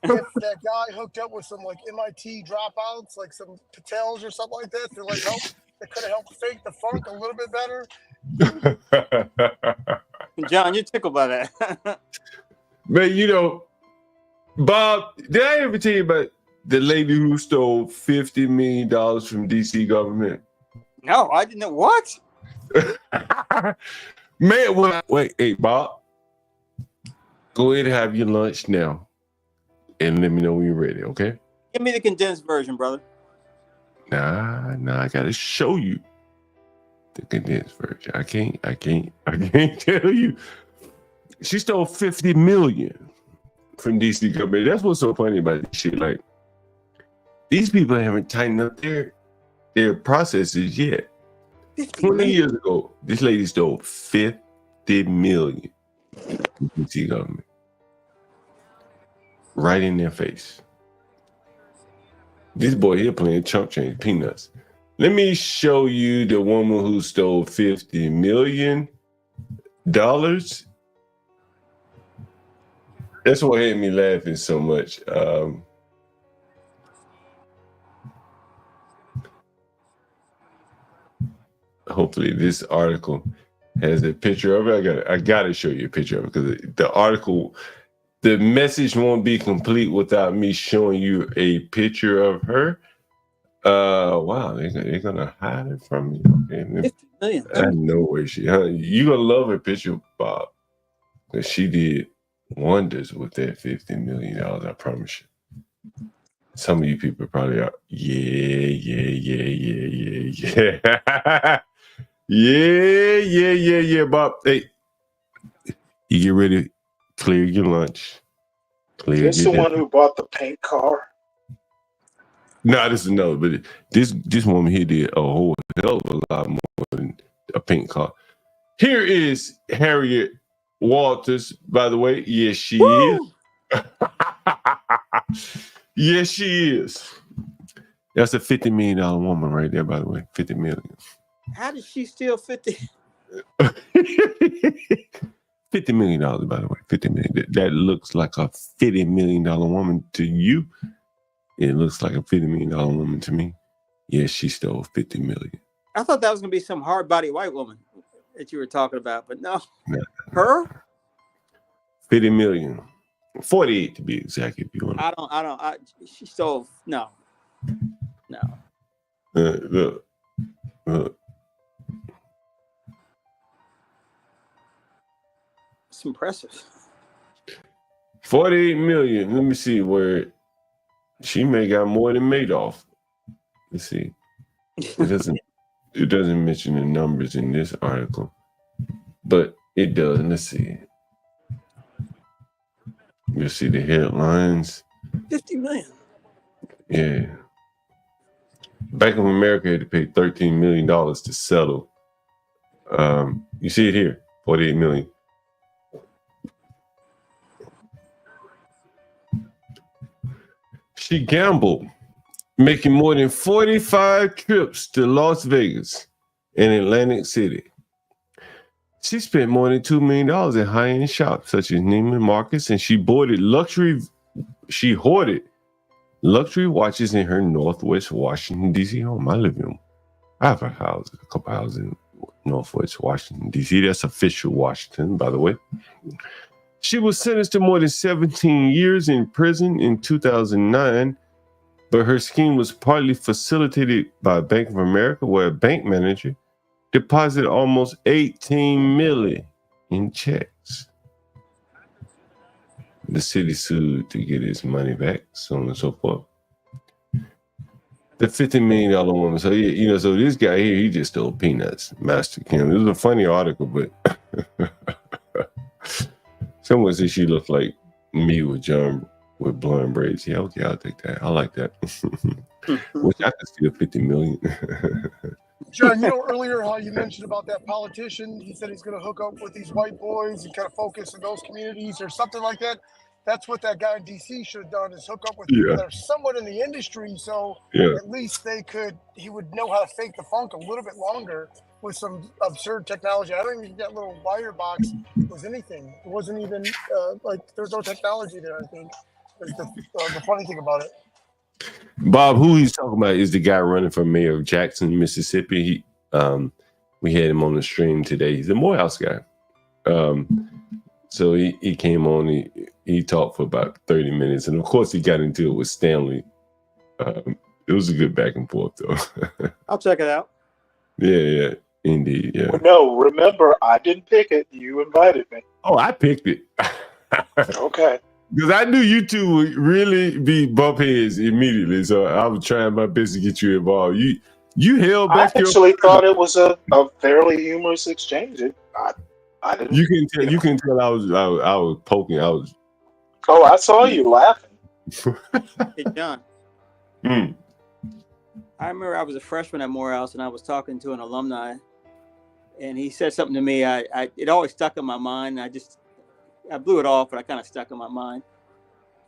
if that guy hooked up with some like MIT dropouts, like some Patels or something like that, to like help? That could have helped fake the funk a little bit better. John, you're tickled by that. Man, you know, Bob, did I ever tell you about the lady who stole $50 million from DC government? No, I didn't know. What? Man, wait, hey, Bob, go ahead and have your lunch now, and let me know when you're ready, okay? Give me the condensed version, brother. Nah, I gotta show you the condensed version. I can't tell you. She stole $50 million from DC government. That's what's so funny about this shit. Like, these people haven't tightened up their processes yet. 20 years ago, this lady stole $50 million from DC government. Right in their face. This boy here playing chump change, peanuts. Let me show you the woman who stole $50 million. That's what had me laughing so much. Hopefully this article has a picture of it. I gotta show you a picture of it, because the article, the message won't be complete without me showing you a picture of her. Wow, they're gonna hide it from me. Okay, 50 million. I know where you're gonna love her picture, Bob, because she did wonders with that $50 million. I promise you. Some of you people probably are. Yeah. Yeah, Bob. Hey, you get ready, clear your lunch. This the one who bought the pink car? No, this is no, but this woman here did a whole hell of a lot more than a pink car. Here is Harriet Walters, by the way. Yes, she is. Yes, she is. That's a $50 million woman right there, by the way. 50 million. How did she steal 50? $50 million, by the way. 50 million. That looks like a $50 million woman to you. It looks like a $50 million woman to me. Yes, she stole $50 million. I thought that was going to be some hard-body white woman that you were talking about, but no. Her? $50 million. 48 to be exact, if you want. She stole, no. Look. It's impressive. 48 million. Let me see where she may got more than Madoff. Let's see. It doesn't mention the numbers in this article, but it does. Let's see. You'll see the headlines. 50 million. Yeah. Bank of America had to pay $13 million to settle. You see it here, 48 million. She gambled, making more than 45 trips to Las Vegas and Atlantic City. She spent more than $2 million in high-end shops such as Neiman Marcus, and she hoarded luxury watches in her Northwest Washington, D.C. home. I live in, I have a couple houses in Northwest Washington, D.C. That's official Washington, by the way. She was sentenced to more than 17 years in prison in 2009, but her scheme was partly facilitated by Bank of America, where a bank manager deposited almost $18 million in checks. The city sued to get its money back, so on and so forth. The $50 million woman. So, so this guy here, he just stole peanuts. Master Kim. It was a funny article, but someone said she looked like me with John with blowing braids. Yeah, okay, I'll take that. I like that. Wish I could see the 50 million. John, earlier how you mentioned about that politician, he said he's going to hook up with these white boys and kind of focus in those communities or something like that. That's what that guy in DC should have done, is hook up with people that are somewhat in the industry, so at least he would know how to fake the funk a little bit longer with some absurd technology. I don't even think that little wire box was anything. It wasn't even there's no technology there, I think, is the funny thing about it. Bob, who he's talking about is the guy running for mayor of Jackson, Mississippi. We had him on the stream today. He's a Morehouse guy. So he came on, he talked for about 30 minutes. And of course, he got into it with Stanley. It was a good back and forth, though. I'll check it out. Yeah, indeed, yeah. Well, no, remember, I didn't pick it. You invited me. Oh, I picked it. Okay. Because I knew you two would really be bump heads immediately. So I was trying my best to get you involved. You held back I actually thought it was a fairly humorous exchange. I didn't. You can tell I was poking. Oh, I saw you laughing. Hey, John. Hmm. I remember I was a freshman at Morehouse and I was talking to an alumni, and he said something to me. It always stuck in my mind. I blew it off, but I kind of stuck in my mind.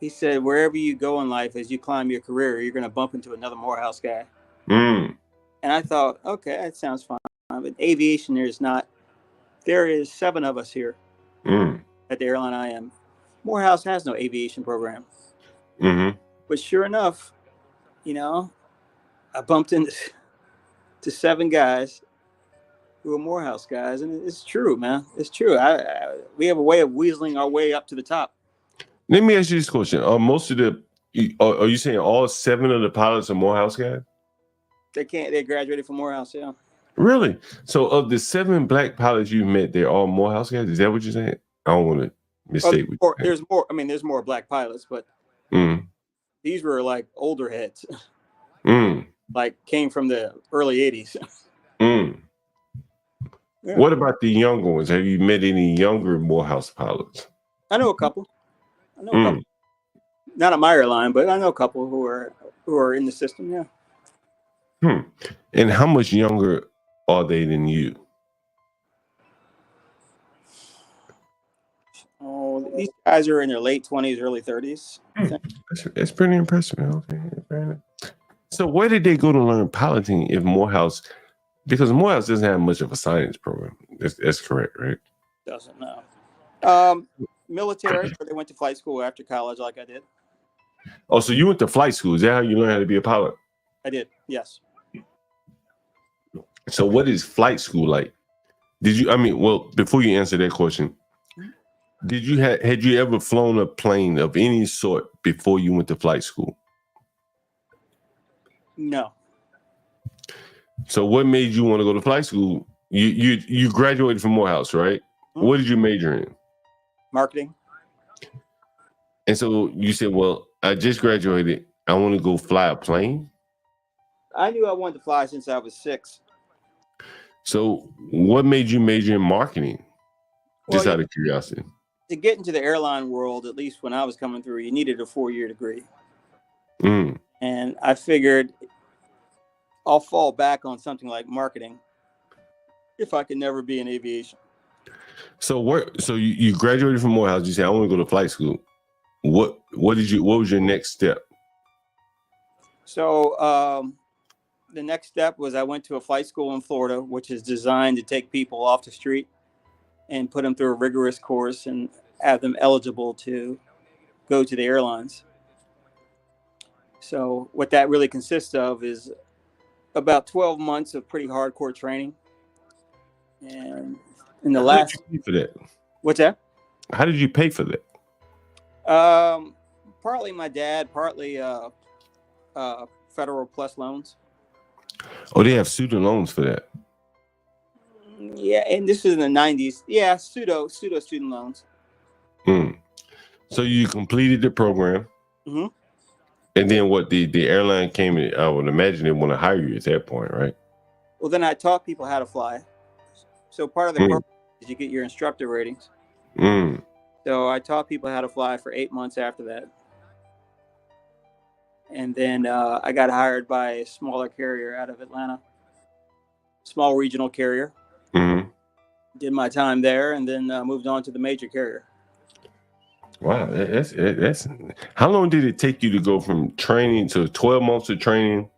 He said, wherever you go in life, as you climb your career, you're going to bump into another Morehouse guy. Mm. And I thought, okay, that sounds fine. But aviation, there is 7 of us here at the airline I am. Morehouse has no aviation program. Mm-hmm. But sure enough, I bumped into 7 guys who are Morehouse guys, and it's true, man. It's true. We have a way of weaseling our way up to the top. Let me ask you this question: are you saying all 7 of the pilots are Morehouse guys? They graduated from Morehouse, yeah. Really? So of the 7 black pilots you met, they're all Morehouse guys? Is that what you're saying? I don't want to mistake. There's more. I mean, there's more black pilots, but these were like older heads. Like came from the early 80s. Yeah. What about the younger ones? Have you met any younger Morehouse pilots? I know a couple. Not at my airline, but I know a couple who are in the system. Yeah. And how much younger are they than you? Oh, these guys are in their late 20s, early 30s. That's pretty impressive. Okay. So where did they go to learn piloting if Morehouse? Because Morehouse doesn't have much of a science program. That's correct, right? Doesn't know. Military, but they went to flight school after college, like I did. Oh, so you went to flight school? Is that how you learned how to be a pilot? I did, yes. So what is flight school like? Before you answer that question, had you ever flown a plane of any sort before you went to flight school? No. So what made you want to go to flight school? You graduated from Morehouse, right? What did you major in? Marketing. And so you said, well, I just graduated. I want to go fly a plane. I knew I wanted to fly since I was 6. So what made you major in marketing? Just out of curiosity. To get into the airline world, at least when I was coming through, you needed a 4-year degree. And I figured I'll fall back on something like marketing if I could never be in aviation. So you graduated from Morehouse. You said, I want to go to flight school. What was your next step? So the next step was I went to a flight school in Florida, which is designed to take people off the street and put them through a rigorous course and have them eligible to go to the airlines. So what that really consists of is about 12 months of pretty hardcore training. And in the last... How did you pay for that? What's that? How did you pay for that? Partly my dad, partly Federal Plus loans. Oh, they have student loans for that. Yeah, and this is in the 90s. Yeah, pseudo student loans. So you completed the program. And then what the airline came in, I would imagine they want to hire you at that point, right? Well, then I taught people how to fly. So part of the program is you get your instructor ratings. So I taught people how to fly for 8 months after that. And then I got hired by a smaller carrier out of Atlanta, small regional carrier. Mm-hmm. Did my time there, and then moved on to the major carrier. Wow, that's. How long did it take you to go from training to 12 months of training?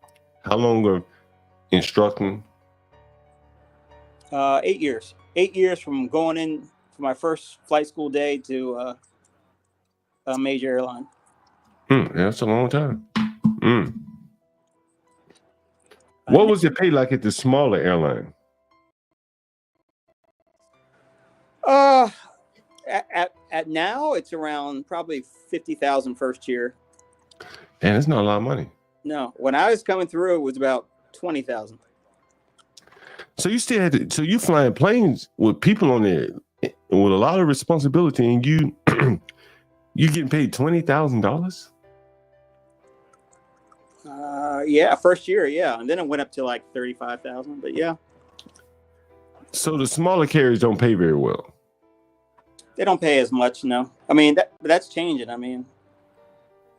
How long of instructing? 8 years. 8 years from going in for my first flight school day to a major airline. That's a long time. What was it pay like at the smaller airline? At now it's around probably 50,000 first year. And it's not a lot of money. No, when I was coming through, it was about 20,000. So you still had to. So you flying planes with people on there with a lot of responsibility, and you getting paid $20,000? Yeah, first year, yeah, and then it went up to like 35,000. But yeah. So the smaller carriers don't pay very well. They don't pay as much, no. I mean, that's changing. I mean,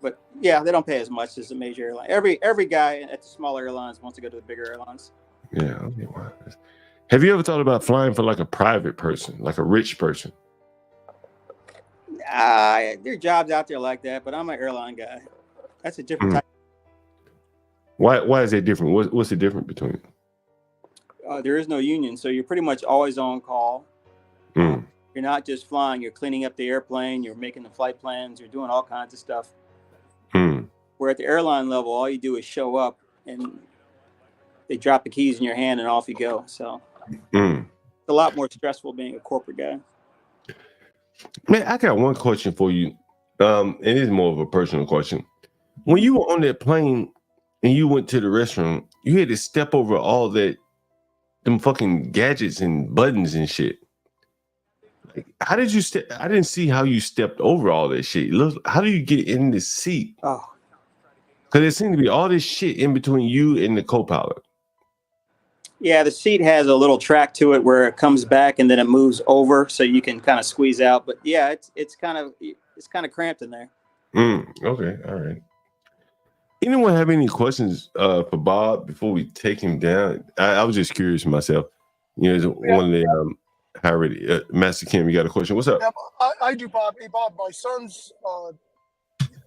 but yeah, they don't pay as much as the major airline. Every guy at the smaller airlines wants to go to the bigger airlines. Yeah. Okay. Wow. Have you ever thought about flying for like a private person, like a rich person? There are jobs out there like that, but I'm an airline guy. That's a different type. Why is that different? What's the difference between it? There is no union, so you're pretty much always on call. You're not just flying, you're cleaning up the airplane, you're making the flight plans, you're doing all kinds of stuff. Where at the airline level, all you do is show up and they drop the keys in your hand and off you go. So it's a lot more stressful being a corporate guy. Man, I got one question for you. It is more of a personal question. When you were on that plane and you went to the restroom, you had to step over all them fucking gadgets and buttons and shit. Like, how did you step? I didn't see how you stepped over all that shit. How do you get in the seat? Oh, because there seemed to be all this shit in between you and the co-pilot. Yeah, the seat has a little track to it where it comes back and then it moves over, so you can kind of squeeze out. But yeah, it's kind of cramped in there. Okay, all right. Anyone have any questions for Bob before we take him down? I was just curious myself. You know, one of the Master Kim, you got a question? What's up? Yeah, I do, Bob. Hey, Bob, my son's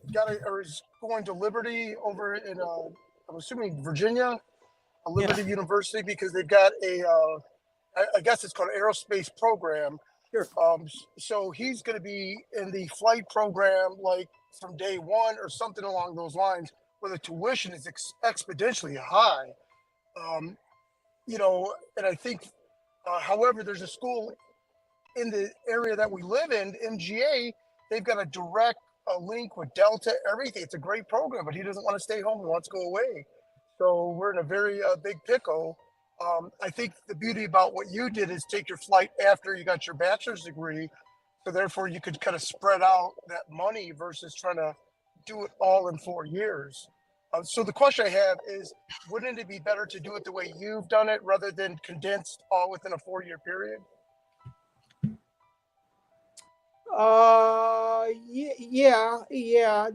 is going to Liberty over in I'm assuming Virginia, Liberty University, because they've got I guess it's called an aerospace program. Sure. So he's going to be in the flight program like from day one or something along those lines, where the tuition is exponentially high. You know, and I think, however, there's a school in the area that we live in, MGA. They've got a direct link with Delta, everything. It's a great program, but he doesn't want to stay home. He wants to go away. So we're in a very big pickle. I think the beauty about what you did is take your flight after you got your bachelor's degree. So therefore you could kind of spread out that money versus trying to do it all in 4 years. So the question I have is, wouldn't it be better to do it the way you've done it rather than condensed all within a 4-year period? Yeah.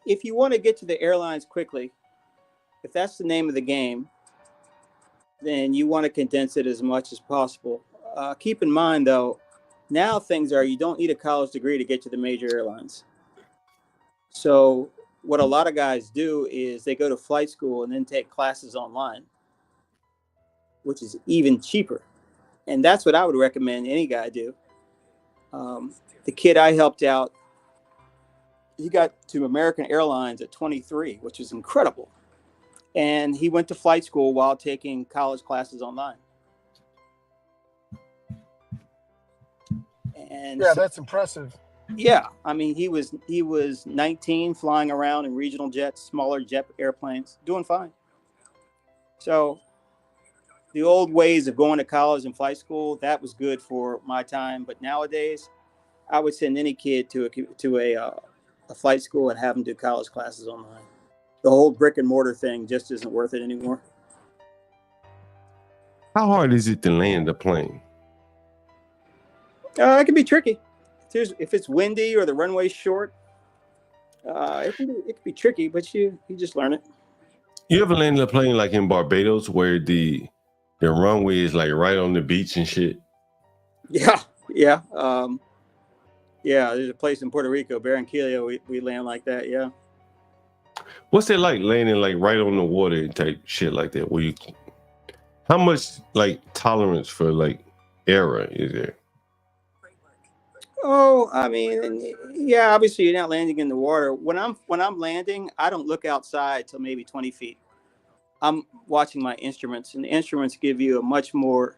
If you want to get to the airlines quickly, if that's the name of the game, then you want to condense it as much as possible. Keep in mind, though, now things are, you don't need a college degree to get to the major airlines. So what a lot of guys do is they go to flight school and then take classes online, which is even cheaper. And that's what I would recommend any guy do. The kid I helped out, he got to American Airlines at 23, which is incredible. And he went to flight school while taking college classes online. And yeah, that's impressive. Yeah, I mean, he was 19, flying around in regional jets, smaller jet airplanes, doing fine. So the old ways of going to college and flight school, that was good for my time. But nowadays, I would send any kid to a flight school and have them do college classes online. The whole brick and mortar thing just isn't worth it anymore. How hard is it to land a plane? It can be tricky. If it's windy or the runway's short, It can be tricky, but you just learn it. You ever landed a plane like in Barbados where the runway is like right on the beach and shit? Yeah. Yeah, there's a place in Puerto Rico, Barranquilla, we land like that, yeah. What's it like landing like right on the water type shit like that? How much like tolerance for like error is there? Oh, I mean, yeah, obviously you're not landing in the water. When I'm landing, I don't look outside till maybe 20 feet. I'm watching my instruments, and the instruments give you a much more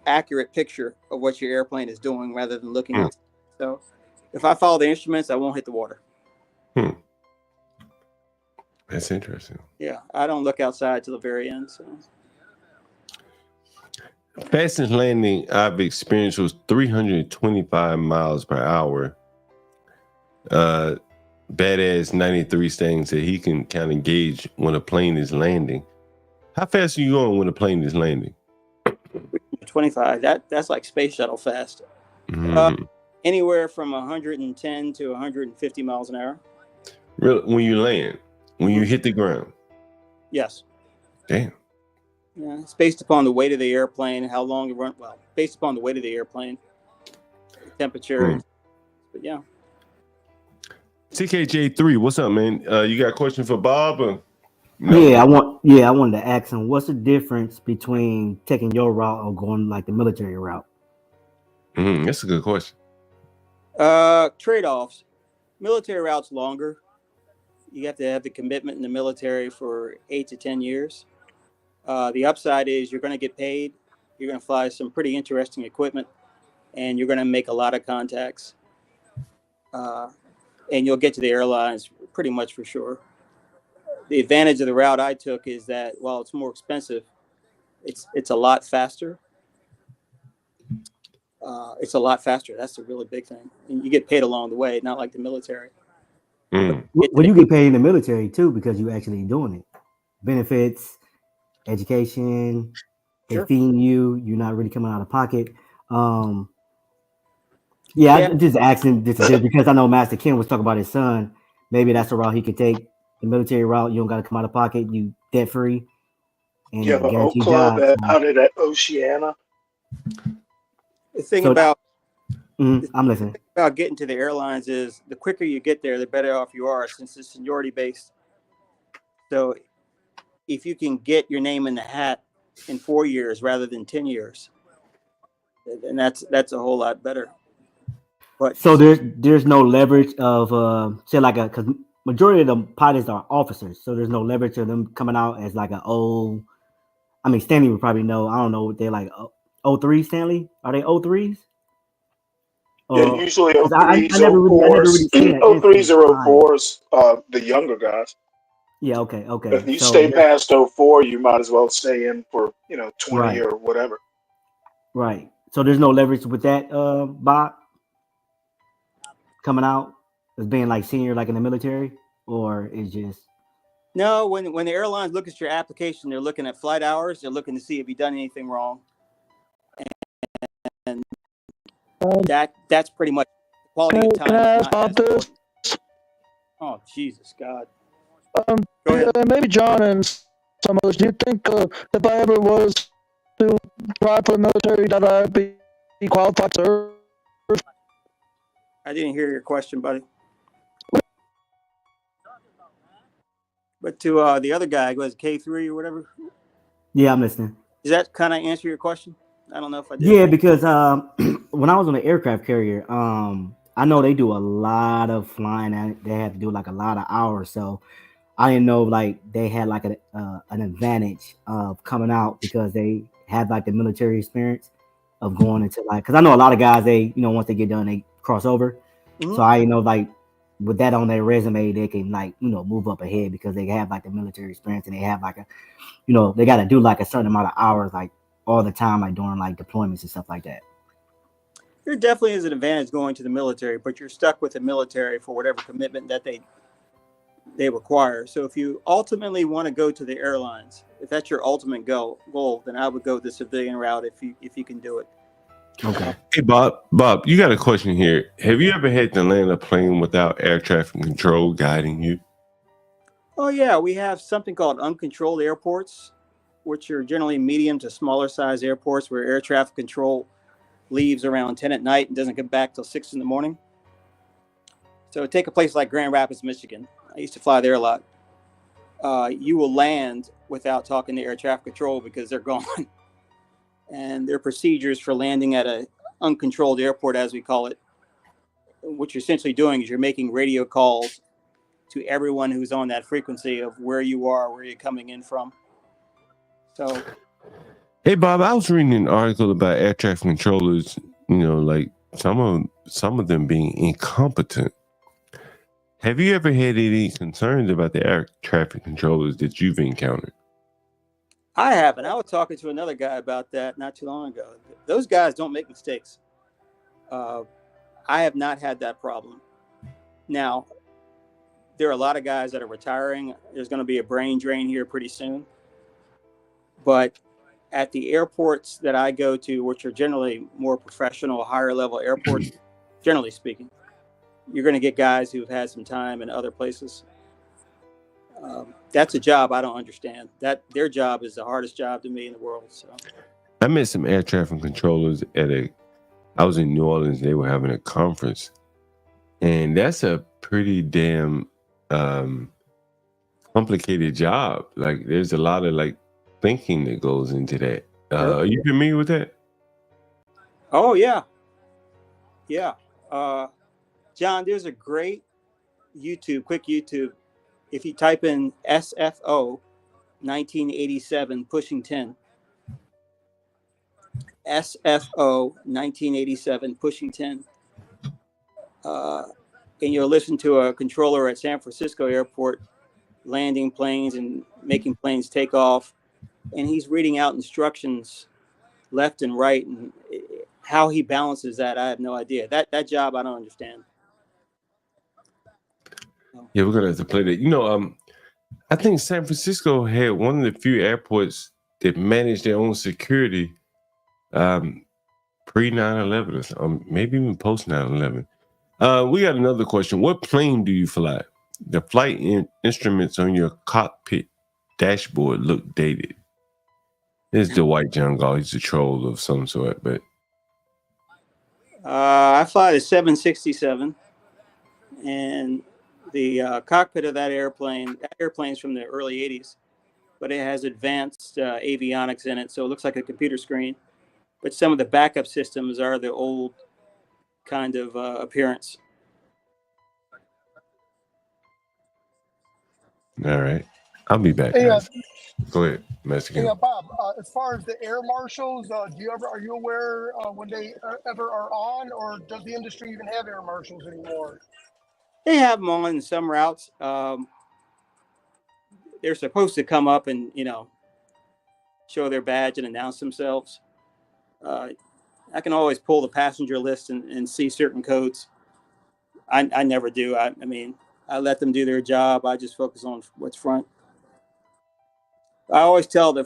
accurate picture of what your airplane is doing rather than looking outside. So if I follow the instruments, I won't hit the water. That's interesting. Yeah, I don't look outside till the very end. So. Fastest landing I've experienced was 325 miles per hour. Badass 93 saying that he can kind of gauge when a plane is landing. How fast are you going when a plane is landing? 25. That's like space shuttle fast. Anywhere from 110 to 150 miles an hour. Really? When you land, when you hit the ground? Yes. Damn. Yeah, it's based upon the weight of the airplane, how long it run. Well, based upon the weight of the airplane, the temperature. But yeah. TKJ3, what's up, man? You got a question for Bob? Or no? Yeah, I wanted to ask him, what's the difference between taking your route or going like the military route? That's a good question. Trade-offs. Military route's longer. You have to have the commitment in the military for 8 to 10 years. The upside is you're going to get paid. You're going to fly some pretty interesting equipment, and you're going to make a lot of contacts. And you'll get to the airlines pretty much for sure. The advantage of the route I took is that while it's more expensive, it's a lot faster. It's a lot faster. That's the really big thing. And you get paid along the way, not like the military. Well, you get paid in the military too because you're actually doing it. Benefits, education, they're feeding you. You're not really coming out of pocket. I'm just asking this because I know Master Ken was talking about his son. Maybe that's the route he could take. The military route, you don't got to come out of pocket. You debt free. And you have an Oak Club out at Oceana. The thing about I'm listening. About getting to the airlines is the quicker you get there, the better off you are since it's seniority based. So if you can get your name in the hat in 4 years rather than 10 years, then that's a whole lot better. But so there's no leverage of say like because majority of the pilots are officers, so there's no leverage of them coming out as like an old. I mean, Stanley would probably know. I don't know what they're like. 03 Stanley? Are they 03s? Yeah, usually 03s or 04s. 03s or 04s, the younger guys. Yeah, okay. If you stay past 04, you might as well stay in for 20 right. or whatever. Right. So there's no leverage with that, Bob, coming out as being like senior, like in the military, or it's just. No, when the airlines look at your application, they're looking at flight hours. They're looking to see if you've done anything wrong, and that's pretty much quality of time. Can I ask about this? Oh, Jesus, God. Go ahead. Maybe John and some others. Do you think if I ever was to apply for the military, that I'd be qualified to serve? I didn't hear your question, buddy. But to the other guy who has K3 or whatever. Yeah, I'm listening. Does that kind of answer your question? I don't know if I did. Yeah, because when I was on the aircraft carrier, I know they do a lot of flying and they have to do like a lot of hours. So I didn't know like they had like an advantage of coming out because they have like the military experience of going into like, because I know a lot of guys, they, once they get done, they cross over. Mm-hmm. So I like with that on their resume, they can like, move up ahead because they have like the military experience and they have like a, they got to do like a certain amount of hours, like all the time, like during like deployments and stuff like that. There definitely is an advantage going to the military, but you're stuck with the military for whatever commitment that they require. So if you ultimately want to go to the airlines, if that's your ultimate goal, then I would go the civilian route if you can do it. Okay. Hey, Bob, you got a question here. Have you ever had to land a plane without air traffic control guiding you? Oh yeah, we have something called uncontrolled airports, which are generally medium to smaller size airports where air traffic control leaves around 10 at night and doesn't get back till 6 in the morning. So take a place like Grand Rapids, Michigan. I used to fly there a lot. You will land without talking to air traffic control because they're gone. And their procedures for landing at a uncontrolled airport, as we call it, what you're essentially doing is you're making radio calls to everyone who's on that frequency of where you are, where you're coming in from. So, hey, Bob, I was reading an article about air traffic controllers. You know, like some of them being incompetent. Have you ever had any concerns about the air traffic controllers that you've encountered? I haven't. I was talking to another guy about that not too long ago. Those guys don't make mistakes. I have not had that problem. Now, there are a lot of guys that are retiring. There's going to be a brain drain here pretty soon. But at the airports that I go to, which are generally more professional, higher level airports, generally speaking, you're going to get guys who've had some time in other places. That's a job I don't understand. That their job is the hardest job to me in the world. So I met some air traffic controllers I was in New Orleans. They were having a conference, and that's a pretty damn complicated job. Like there's a lot of like thinking that goes into that. Are you familiar with that? Oh yeah. John, there's a great quick YouTube. If you type in SFO 1987 pushing 10, SFO 1987 pushing 10, and you'll listen to a controller at San Francisco airport landing planes and making planes take off, and he's reading out instructions left and right, and how he balances that, I have no idea. That job I don't understand. Yeah, we're gonna have to play that. You know, I think San Francisco had one of the few airports that managed their own security pre 9/11 or maybe even post 9/11. We got another question. What plane do you fly? The flight instruments on your cockpit dashboard look dated. This is the white John Galt. He's a troll of some sort, but I fly the 767, and the cockpit of that airplane's from the early 80s, but it has advanced avionics in it, so it looks like a computer screen. But some of the backup systems are the old kind of appearance. all right. I'll be back, Hey, guys. Go ahead, Mexican. Hey, Bob. As far as the air marshals, are you aware when they ever are on, or does the industry even have air marshals anymore? They have them on some routes. They're supposed to come up and show their badge and announce themselves. I can always pull the passenger list and see certain codes. I never do. I mean, I let them do their job. I just focus on what's front. I always tell the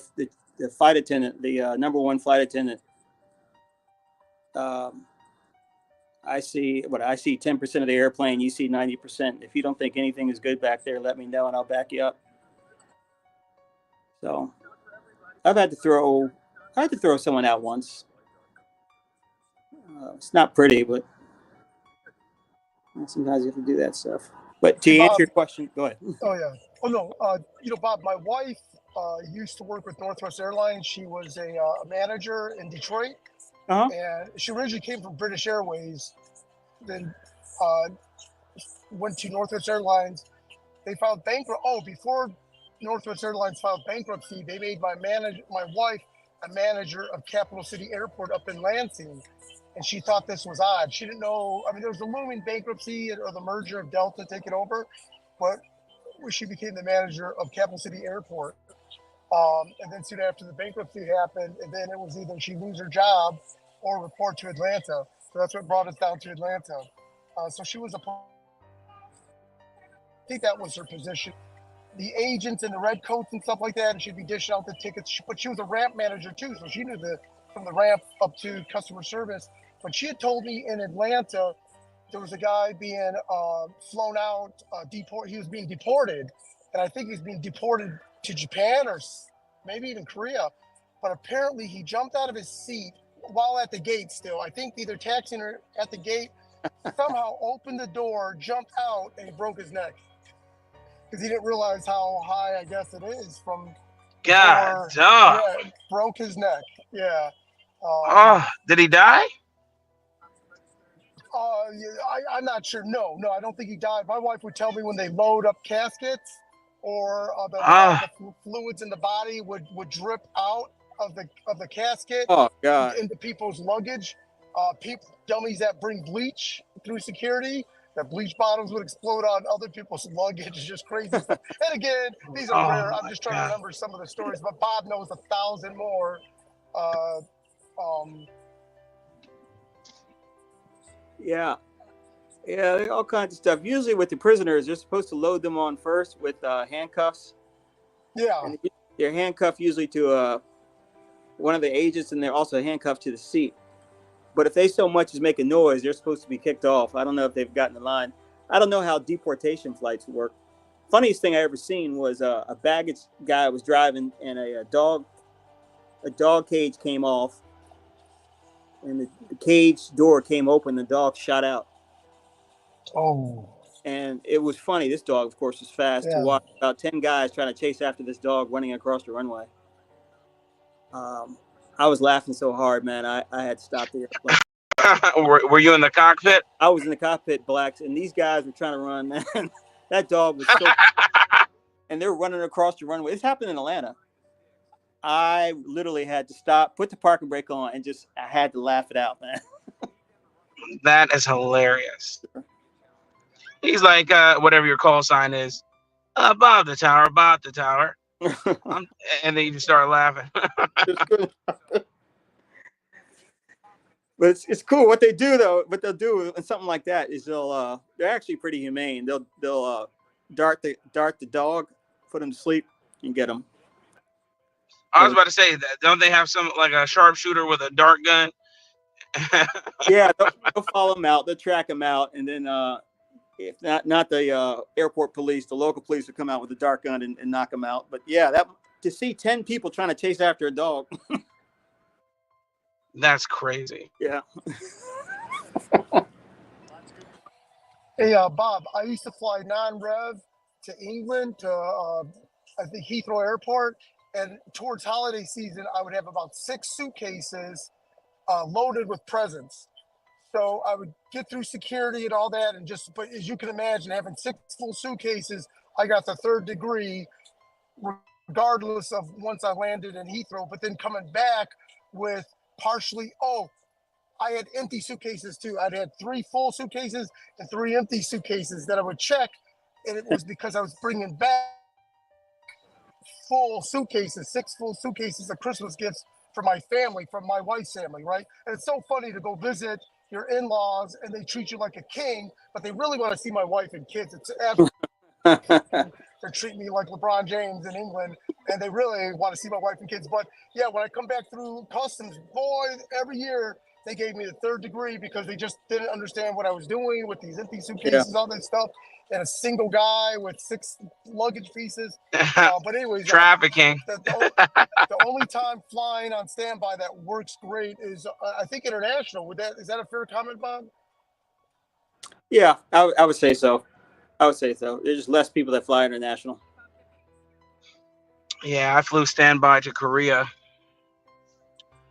flight attendant, the number one flight attendant, I see 10% of the airplane. You see 90%. If you don't think anything is good back there, let me know and I'll back you up. So I had to throw someone out once. It's not pretty, but sometimes you have to do that stuff. But to answer your question, go ahead. Oh yeah. Oh no. Bob, my wife used to work with Northwest Airlines. She was a manager in Detroit, and she originally came from British Airways. Then went to Northwest Airlines. They filed bankrupt. Oh, before Northwest Airlines filed bankruptcy, they made my wife a manager of Capital City Airport up in Lansing. And she thought this was odd. She didn't know. I mean, there was a looming bankruptcy or the merger of Delta taking over, but she became the manager of Capital City Airport. And then soon after the bankruptcy happened, and then it was either she lose her job or report to Atlanta. So that's what brought us down to Atlanta. So she was I think that was her position. The agents and the red coats and stuff like that, and she'd be dishing out the tickets. But she was a ramp manager too, so she knew the from the ramp up to customer service. But she had told me in Atlanta there was a guy being flown out, he was being deported, and I think he was being deported to Japan or maybe even Korea. But apparently he jumped out of his seat while at the gate still. I think either taxiing or at the gate, somehow opened the door, jumped out, and he broke his neck. Because he didn't realize how high, I guess, it is from God, before. dog. Yeah, broke his neck. Yeah. Did he die? I'm not sure. No, I don't think he died. My wife would tell me when they load up caskets or the fluids in the body would drip out of the casket Oh God! into people's luggage. Dummies that bring bleach through security, that bleach bottles would explode on other people's luggage. Just crazy stuff. And again, these are rare. I'm just trying to remember some of the stories, but Bob knows 1,000 more. Yeah, all kinds of stuff. Usually with the prisoners, they're supposed to load them on first with handcuffs. Yeah, and they're handcuffed usually to one of the agents, and they're also handcuffed to the seat. But if they so much as make a noise, they're supposed to be kicked off. I don't know if they've gotten the line. I don't know how deportation flights work. Funniest thing I ever seen was a baggage guy was driving, and a dog cage came off, and the cage door came open. The dog shot out. Oh. And it was funny. This dog, of course, was fast to watch about 10 guys trying to chase after this dog running across the runway. I was laughing so hard, man. I had to stop the airplane. Were you in the cockpit? I was in the cockpit, Blacks, and these guys were trying to run, man. That dog was so and they were running across the runway. This happened in Atlanta. I literally had to stop, put the parking brake on, and I had to laugh it out, man. That is hilarious. He's like, whatever your call sign is, Bob the tower, Bob the tower. And then you just start laughing. But it's cool what they do though. What they'll do in something like that is they're actually pretty humane. They'll dart the dog, put him to sleep, and get him. I was about to say that. Don't they have some like a sharpshooter with a dart gun? Yeah, they'll follow him out. They'll track him out, and then if not the airport police, the local police will come out with a dart gun and knock him out. But yeah, to see 10 people trying to chase after a dog. That's crazy. Yeah. Hey, Bob, I used to fly non-rev to England to, I think, Heathrow Airport. And towards holiday season, I would have about 6 suitcases loaded with presents. So I would get through security and all that. But as you can imagine, having 6 full suitcases, I got the 3rd degree, regardless of once I landed in Heathrow. But then coming back with I had empty suitcases too. I'd had 3 full suitcases and 3 empty suitcases that I would check. And it was because I was bringing back full suitcases, 6 full suitcases of Christmas gifts for my family, from my wife's family, right? And it's so funny to go visit your in-laws and they treat you like a king, but they really want to see my wife and kids. It's absolutely to treat me like LeBron James in England, and they really want to see my wife and kids. But yeah, when I come back through customs, boy, every year they gave me the 3rd degree because they just didn't understand what I was doing with these empty suitcases, all that stuff, and a single guy with 6 luggage pieces. But anyways, trafficking. The only time flying on standby that works great is I think international. Is that a fair comment, Bob? Yeah, I would say so. There's just less people that fly international. Yeah, I flew standby to Korea,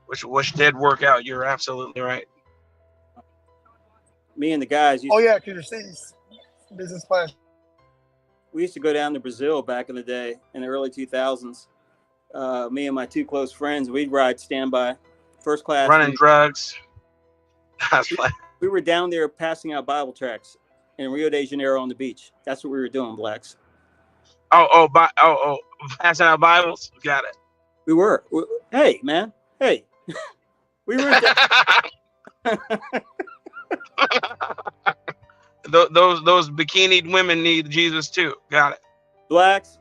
which did work out. You're absolutely right. Me and the guys because you're business class. We used to go down to Brazil back in the day in the early 2000s. Me and my 2 close friends, we'd ride standby, first class. Running drugs. We were down there passing out Bible tracts in Rio de Janeiro on the beach. That's what we were doing, Blacks. Passing out Bibles. Got it. We were. Hey, man. Hey. We were. Those bikini women need Jesus too. Got it. Blacks.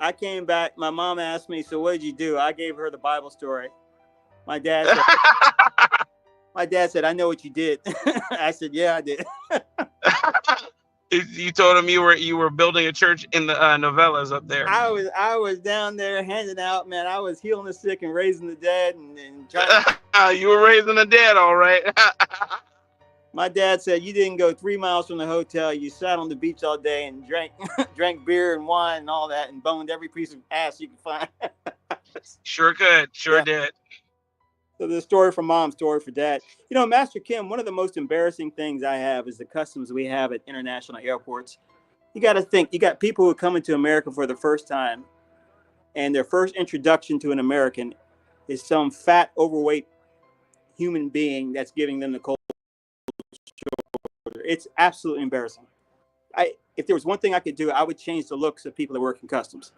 I came back. My mom asked me, "So what did you do?" I gave her the Bible story. My dad said, I know what you did. I said, yeah, I did. You told him you were building a church in the novellas up there. I was down there handing out, man. I was healing the sick and raising the dead and trying to... You were raising the dead, all right. My dad said, you didn't go 3 miles from the hotel. You sat on the beach all day and drank beer and wine and all that and boned every piece of ass you could find. Sure could. Sure did. So the story for mom, story for dad. You know, Master Kim, one of the most embarrassing things I have is the customs we have at international airports. You got to think, you got people who are coming to America for the first time, and their first introduction to an American is some fat, overweight human being that's giving them the cold shoulder. It's absolutely embarrassing. If there was one thing I could do, I would change the looks of people that work in customs,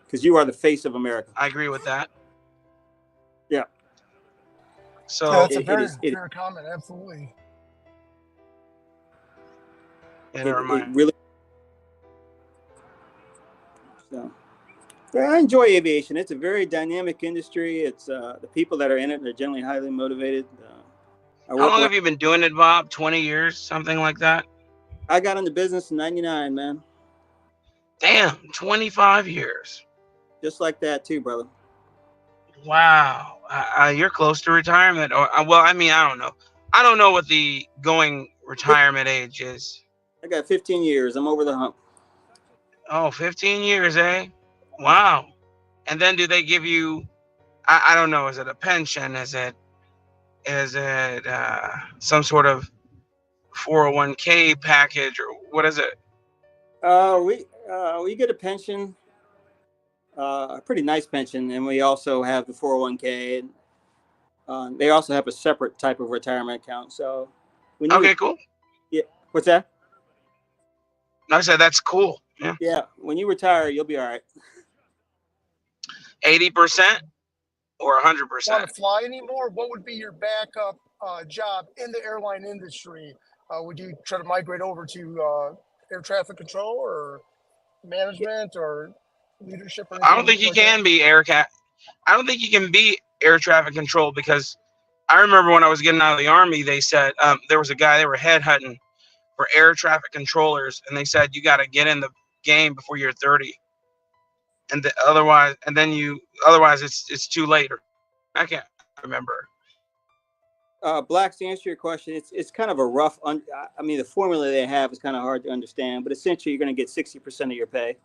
because you are the face of America. I agree with that. Yeah. So yeah, that's a very fair comment. Absolutely. It really. So, yeah, I enjoy aviation. It's a very dynamic industry. It's the people that are in it, they're generally highly motivated. How long have you been doing it, Bob? 20 years, something like that? I got into business in '99, man. Damn, 25 years. Just like that too, brother. Wow. You're close to retirement. Or well, I mean, I don't know. I don't know what the going retirement age is. I got 15 years. I'm over the hump. Oh, 15 years, eh? Wow. And then do they give you, I don't know, is it a pension? Is it some sort of 401k package, or what is it? We get a pension, a pretty nice pension, and we also have the 401k. And they also have a separate type of retirement account. So, Cool. Yeah. What's that? I said that's cool. Yeah. Yeah. When you retire, you'll be all right. 80% or 100%. Want to fly anymore? What would be your backup job in the airline industry? Would you try to migrate over to air traffic control or management or leadership? Or I don't think you can be I don't think you can be air traffic control, because I remember when I was getting out of the Army, they said there was a guy, they were headhunting for air traffic controllers, and they said you got to get in the game before you're 30, and otherwise it's too late. I can't remember. Blacks, to answer your question, it's kind of a rough. I mean, the formula they have is kind of hard to understand, but essentially you're going to get 60% of your pay,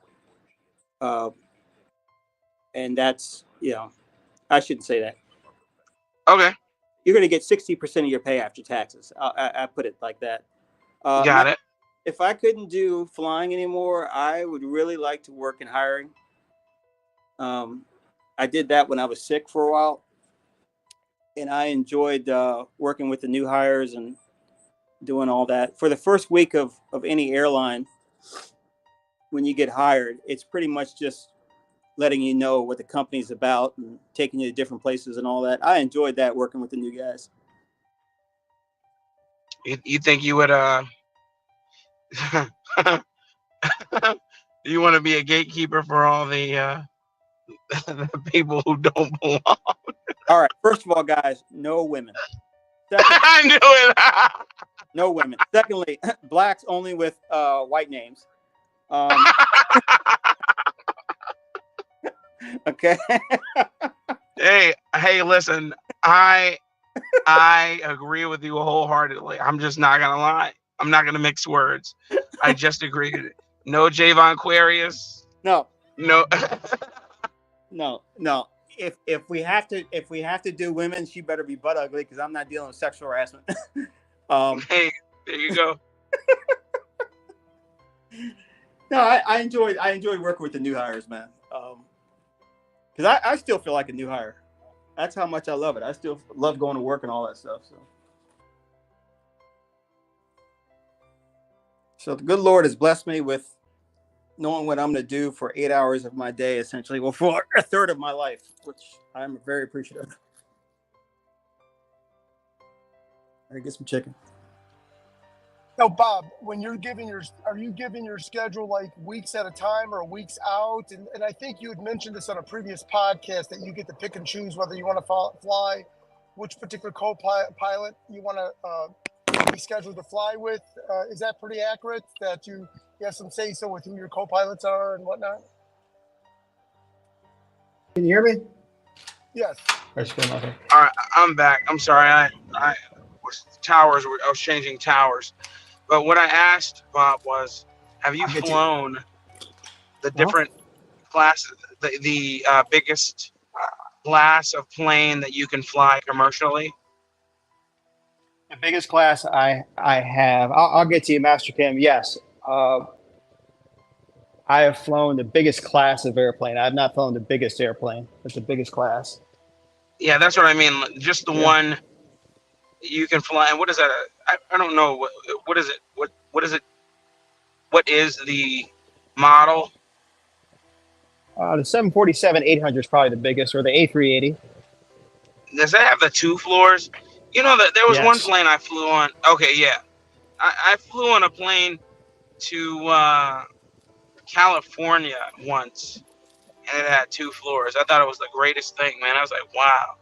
and that's, I shouldn't say that. Okay. You're going to get 60% of your pay after taxes. I put it like that. Got it. If I couldn't do flying anymore, I would really like to work in hiring. I did that when I was sick for a while, and I enjoyed working with the new hires and doing all that. For the first week of any airline, when you get hired, it's pretty much just letting you know what the company's about and taking you to different places and all that. I enjoyed that, working with the new guys. You think you would you want to be a gatekeeper for all the people who don't belong? All right. First of all, guys, no women. I knew it. No women. Secondly, blacks only with white names. Okay. Hey, listen, I agree with you wholeheartedly. I'm just not gonna lie. I'm not gonna mix words. I just agree with it. No Javon Aquarius. No. No. No. If we have to do women, she better be butt ugly, because I'm not dealing with sexual harassment. Hey, there you go. No, I enjoyed working with the new hires, man. Because I still feel like a new hire. That's how much I love it. I still love going to work and all that stuff. So the good Lord has blessed me with knowing what I'm going to do for 8 hours of my day, essentially. Well, for a third of my life, which I'm very appreciative. All right, get some chicken. Now, Bob, when are you giving your schedule like weeks at a time or weeks out? And I think you had mentioned this on a previous podcast, that you get to pick and choose whether you want to fly which particular co-pilot you want to be scheduled to fly with. Is that pretty accurate that you have some say-so with who your co-pilots are and whatnot? Can you hear me? Yes. All right, I'm back. I'm sorry. I was towers. I was changing towers. But what I asked Bob was, have you flown the different classes, the biggest class of plane that you can fly commercially? The biggest class I have, I'll get to you, Master Kim. Yes, I have flown the biggest class of airplane. I have not flown the biggest airplane, but the biggest class. Yeah, that's what I mean. Just the one you can fly. And what is that? I don't know. What is it? What is it? What is the model? The 747-800 is probably the biggest, or the A380. Does that have the 2 floors? You know that there was one Yes. plane I flew on. Okay, yeah, I flew on a plane to California once, and it had 2 floors. I thought it was the greatest thing, man. I was like, wow.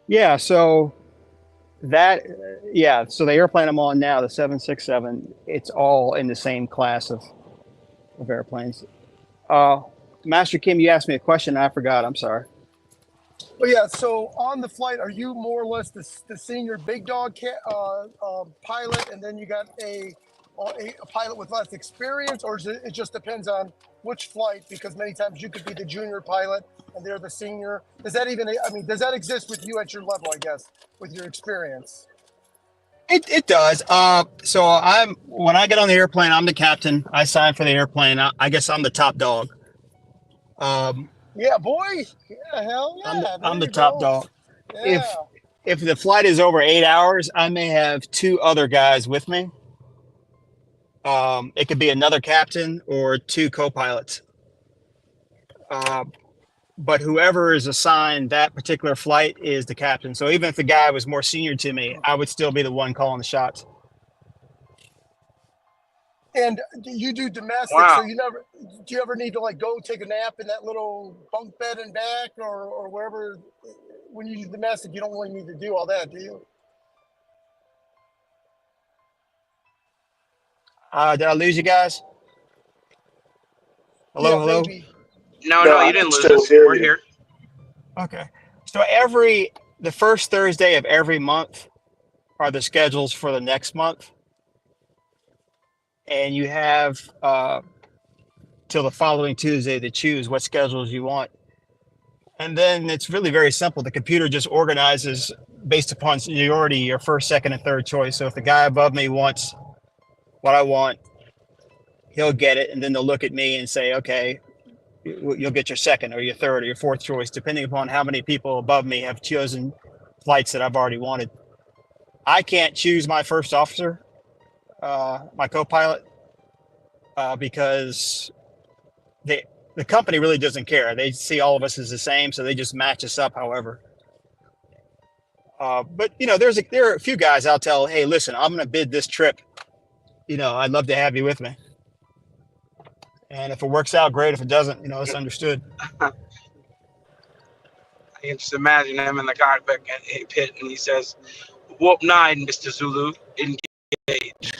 Yeah, so so the airplane I'm on now, the 767, it's all in the same class of airplanes. Master Kim, you asked me a question. I forgot. I'm sorry. Well, yeah. So on the flight, are you more or less the senior big dog pilot, and then you got a pilot with less experience, or is it just depends on which flight? Because many times you could be the junior pilot and they're the senior. Does that does that exist with you at your level? I guess with your experience. It does. So when I get on the airplane, I'm the captain. I sign for the airplane. I guess I'm the top dog. Yeah, boy. Yeah, hell yeah. I'm the you top go. dog. Yeah. If the flight is over 8 hours, I may have 2 other guys with me. It could be another captain or 2 co-pilots. But whoever is assigned that particular flight is the captain. So even if the guy was more senior to me, I would still be the one calling the shots. And you do domestic, Wow. so do you ever need to like go take a nap in that little bunk bed and back or wherever? When you do domestic, you don't really need to do all that, do you? Did I lose you guys? Hello? Maybe. No, you didn't lose us. We're here. Okay. So the first Thursday of every month are the schedules for the next month. And you have till the following Tuesday to choose what schedules you want. And then it's really very simple. The computer just organizes based upon seniority, your first, second, and third choice. So if the guy above me wants what I want, he'll get it. And then they'll look at me and say, okay, you'll get your second or your third or your fourth choice, depending upon how many people above me have chosen flights that I've already wanted. I can't choose my first officer, my co-pilot, because the company really doesn't care. They see all of us as the same, so they just match us up however. But there are a few guys I'll tell, hey, listen, I'm going to bid this trip. I'd love to have you with me. And if it works out, great. If it doesn't, it's understood. I can just imagine him in the cockpit pit, and he says, "Warp 9, Mr. Zulu, engage."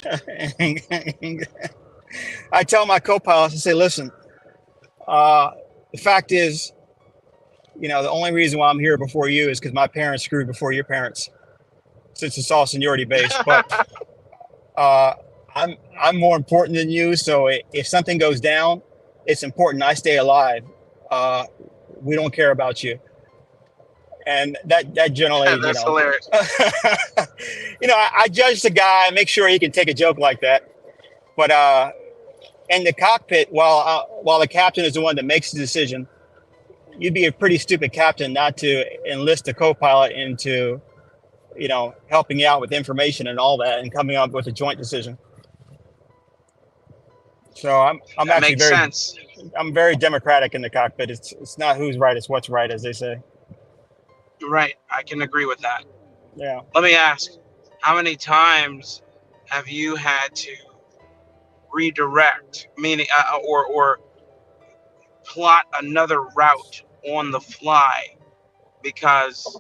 I tell my co-pilots, I say, listen, the fact is, the only reason why I'm here before you is because my parents screwed before your parents, since it's all seniority based. But I'm more important than you. So if something goes down, it's important I stay alive. We don't care about you. And that generally, that's hilarious. I judge the guy, make sure he can take a joke like that. But in the cockpit, while the captain is the one that makes the decision, you'd be a pretty stupid captain not to enlist a co-pilot into, helping you out with information and all that, and coming up with a joint decision. So I'm that actually makes sense. I'm very democratic in the cockpit. It's not who's right, it's what's right, as they say. Right, I can agree with that. Yeah. Let me ask, how many times have you had to redirect, meaning or plot another route on the fly because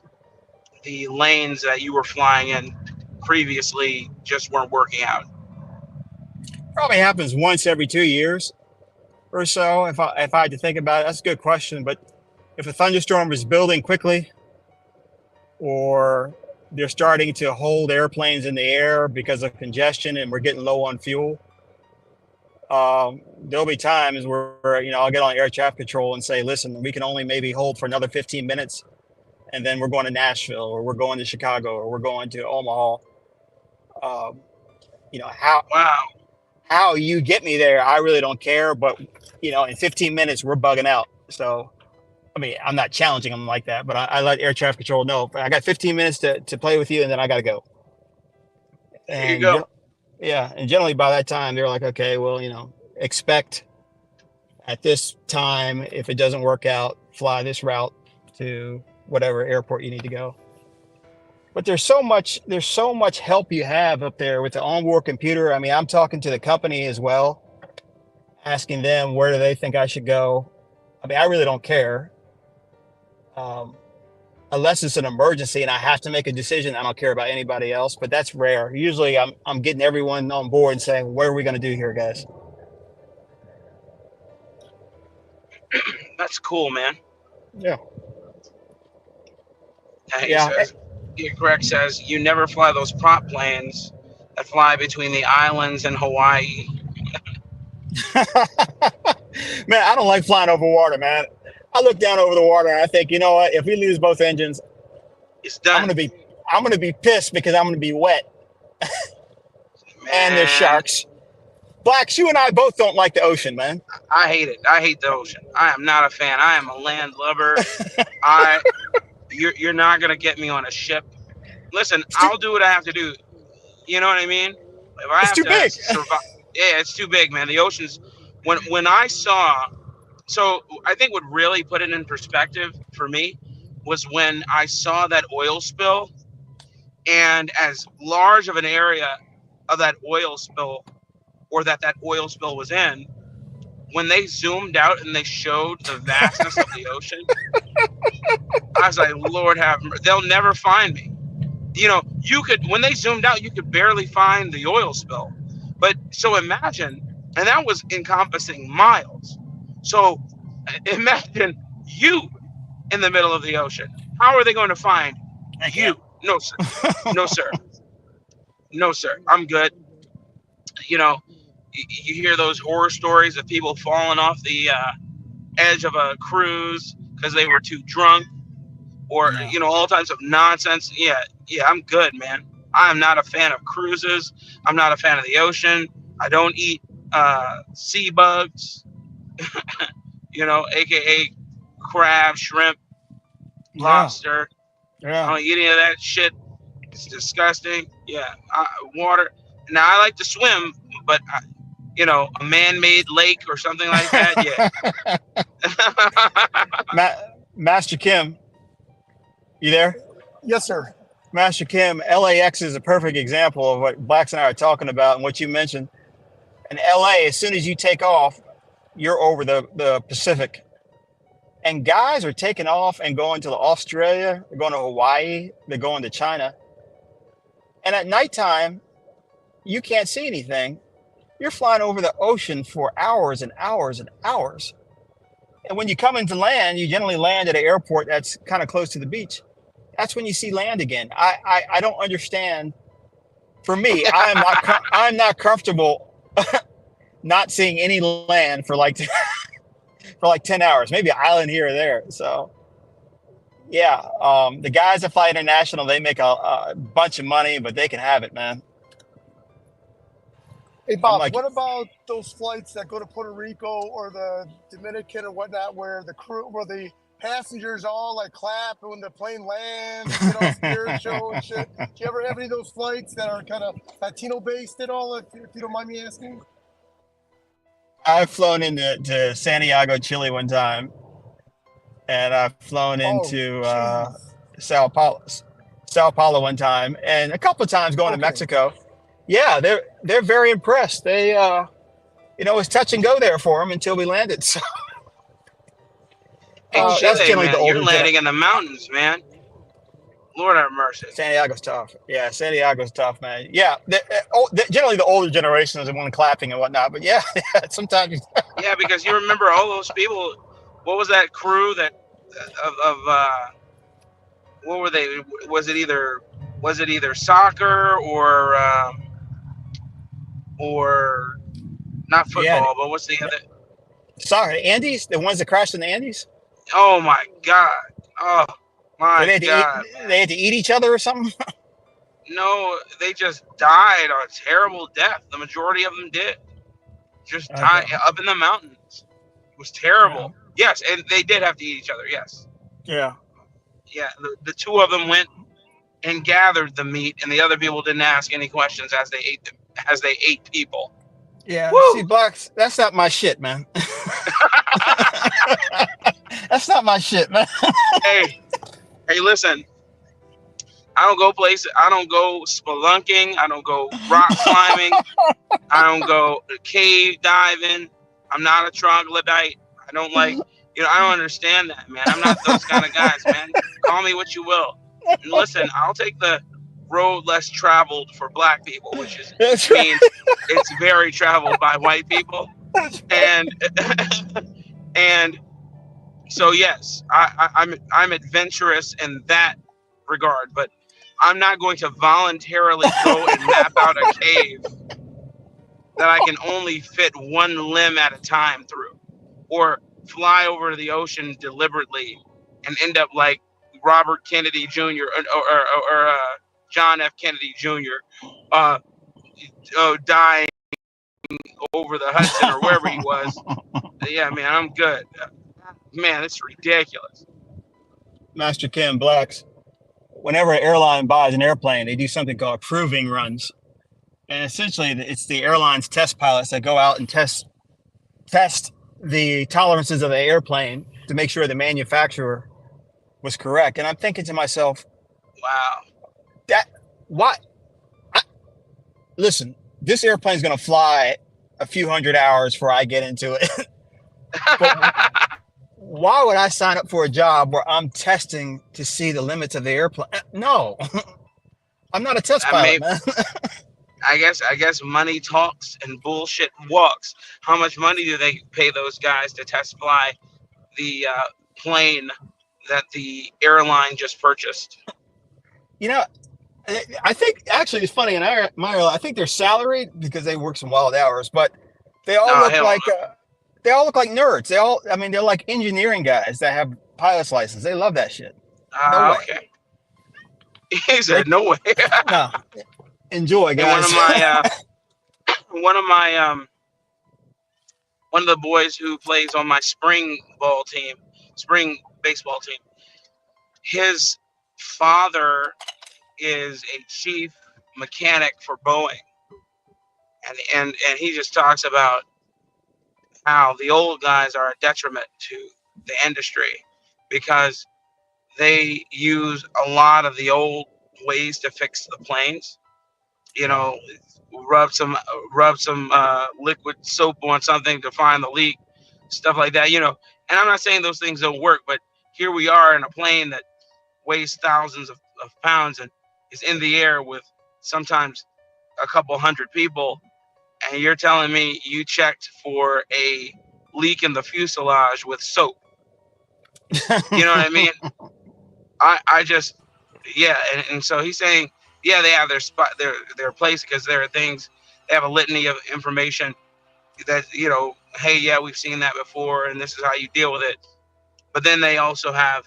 the lanes that you were flying in previously just weren't working out? Probably happens once every 2 years or so. If I had to think about it, that's a good question. But if a thunderstorm is building quickly, or they're starting to hold airplanes in the air because of congestion and we're getting low on fuel, there'll be times where, you know, I'll get on air traffic control and say, listen, we can only maybe hold for another 15 minutes. And then we're going to Nashville, or we're going to Chicago, or we're going to Omaha. You know, how you get me there, I really don't care. But, you know, in 15 minutes, we're bugging out. So, I mean, I'm not challenging them like that, but I let air traffic control know, I got 15 minutes to play with you, and then I got to go. There you go. Yeah. And generally by that time, they're like, okay, well, you know, expect at this time, if it doesn't work out, fly this route to whatever airport you need to go. But there's so much help you have up there with the onboard computer. I mean, I'm talking to the company as well, asking them where do they think I should go. I mean, I really don't care. Unless it's an emergency and I have to make a decision, I don't care about anybody else, but that's rare. Usually I'm getting everyone on board and saying, what are we going to do here, guys? That's cool, man. Yeah. Greg says, you never fly those prop planes that fly between the islands and Hawaii. Man, I don't like flying over water, man. I look down over the water and I think, you know what? If we lose both engines, it's done. I'm gonna be pissed because I'm gonna be wet. And there's sharks. Blacks, you and I both don't like the ocean, man. I hate it. I hate the ocean. I am not a fan. I am a land lubber. You're not gonna get me on a ship. Listen, I'll do what I have to do. You know what I mean? If I have to big. survive, yeah, it's too big, man. The ocean's when I saw. So I think what really put it in perspective for me was when I saw that oil spill, and as large of an area of that oil spill, or that oil spill was in, when they zoomed out and they showed the vastness of the ocean, I was like, Lord have mercy, they'll never find me. You know, when they zoomed out, you could barely find the oil spill. But so imagine, and that was encompassing miles. So imagine you in the middle of the ocean. How are they going to find you? No, sir. No, sir. No, sir. I'm good. You know, you hear those horror stories of people falling off the edge of a cruise because they were too drunk, or, you know, all types of nonsense. Yeah, I'm good, man. I am not a fan of cruises. I'm not a fan of the ocean. I don't eat sea bugs. You know, AKA crab, shrimp, lobster. Yeah. I don't eat any of that shit. It's disgusting. Yeah, water. Now, I like to swim, but, you know, a man-made lake or something like that, yeah. Master Kim, you there? Yes, sir. Master Kim, LAX is a perfect example of what Blacks and I are talking about and what you mentioned. In LA, as soon as you take off, you're over the Pacific. And guys are taking off and going to Australia, they're going to Hawaii, they're going to China. And at nighttime, you can't see anything. You're flying over the ocean for hours and hours and hours. And when you come into land, you generally land at an airport that's kind of close to the beach. That's when you see land again. I don't understand. For me, I'm not comfortable not seeing any land for like 10 hours, maybe an island here or there. So yeah, the guys that fly international, they make a bunch of money, but they can have it, man. Hey, Bob, what about those flights that go to Puerto Rico or the Dominican or whatnot, where the passengers all like clap when the plane lands, you know, spirit show and shit? Do you ever have any of those flights that are kind of Latino based at all, if you don't mind me asking? I've flown into Santiago, Chile one time, and I've flown into Sao Paulo one time, and a couple of times going to Mexico. Yeah, they're very impressed. They you know, it was touch and go there for them until we landed. So Chile, that's generally man, the older. You're landing in the mountains, man. Lord have mercy. San Diego's tough. Yeah, San Diego's tough, man. Yeah, generally the older generation is the one clapping and whatnot. But yeah, sometimes. Yeah, because you remember all those people. What was that crew that of what were they? Was it either soccer or not Yeah, football? But what's the other? sorry, Andes, the ones that crashed in the Andes. Oh my God! Oh my God! They had to eat each other or something. No, they just died a terrible death. The majority of them did. Just died up in the mountains. It was terrible. Yeah. Yes, and they did have to eat each other. Yes. Yeah. Yeah, the two of them went and gathered the meat, and the other people didn't ask any questions as they ate them, as they ate people. Yeah. Woo! See, Blacks, that's not my shit, man. That's not my shit, man. hey, listen. I don't go places. I don't go spelunking. I don't go rock climbing. I don't go cave diving. I'm not a troglodyte. I don't like, I don't understand that, man. I'm not those kind of guys, man. Call me what you will. And listen, I'll take the road less traveled for black people, which means it's very traveled by white people. And so yes, I'm adventurous in that regard, but I'm not going to voluntarily go and map out a cave that I can only fit one limb at a time through, or fly over the ocean deliberately and end up like Robert Kennedy Jr. or John F. Kennedy Jr. Dying over the Hudson or wherever he was. Yeah, man, I'm good. Man, it's ridiculous. Master Kim, Blacks, whenever an airline buys an airplane, they do something called proving runs. And essentially, it's the airline's test pilots that go out and test the tolerances of the airplane to make sure the manufacturer was correct. And I'm thinking to myself, wow, listen, this airplane's going to fly a few hundred hours before I get into it. But why would I sign up for a job where I'm testing to see the limits of the airplane? No, I'm not a test pilot, man. I guess money talks and bullshit walks. How much money do they pay those guys to test fly the plane that the airline just purchased? I think actually it's funny. In I think they're salaried because they work some wild hours, but they all look like they all look like nerds. They're like engineering guys that have pilot's license. They love that shit. No way. Okay. He said, "No way." No. Enjoy, guys. One of the boys who plays on my spring baseball team, his father is a chief mechanic for Boeing, and he just talks about how the old guys are a detriment to the industry because they use a lot of the old ways to fix the planes. Rub some liquid soap on something to find the leak, stuff like that. And I'm not saying those things don't work, but here we are in a plane that weighs thousands of pounds and is in the air with sometimes a couple hundred people, and you're telling me you checked for a leak in the fuselage with soap. You know what I mean? I just, yeah, and so he's saying, yeah, they have their spot, their place, because there are things, they have a litany of information that, hey, yeah, we've seen that before, and this is how you deal with it. But then they also have,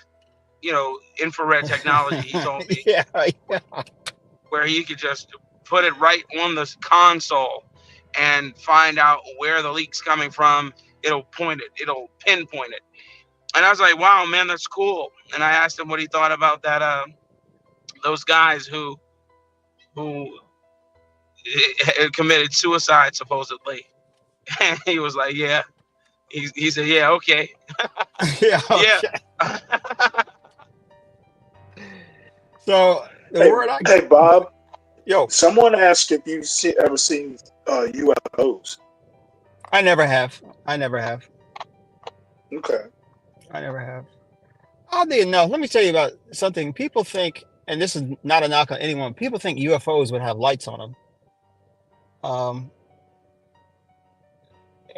infrared technology, he told me, where you could just put it right on the console and find out where the leak's coming from. It'll pinpoint it. And I was like, wow, man, that's cool. And I asked him what he thought about that, those guys who committed suicide, supposedly. And he was like, yeah. He said, yeah, okay. Yeah. Okay. Yeah. So hey, Bob. Yo. Someone asked if you've ever seen UFOs. I never have. Okay. I never have. Oddly enough, let me tell you about something. People think, and this is not a knock on anyone. People think UFOs would have lights on them.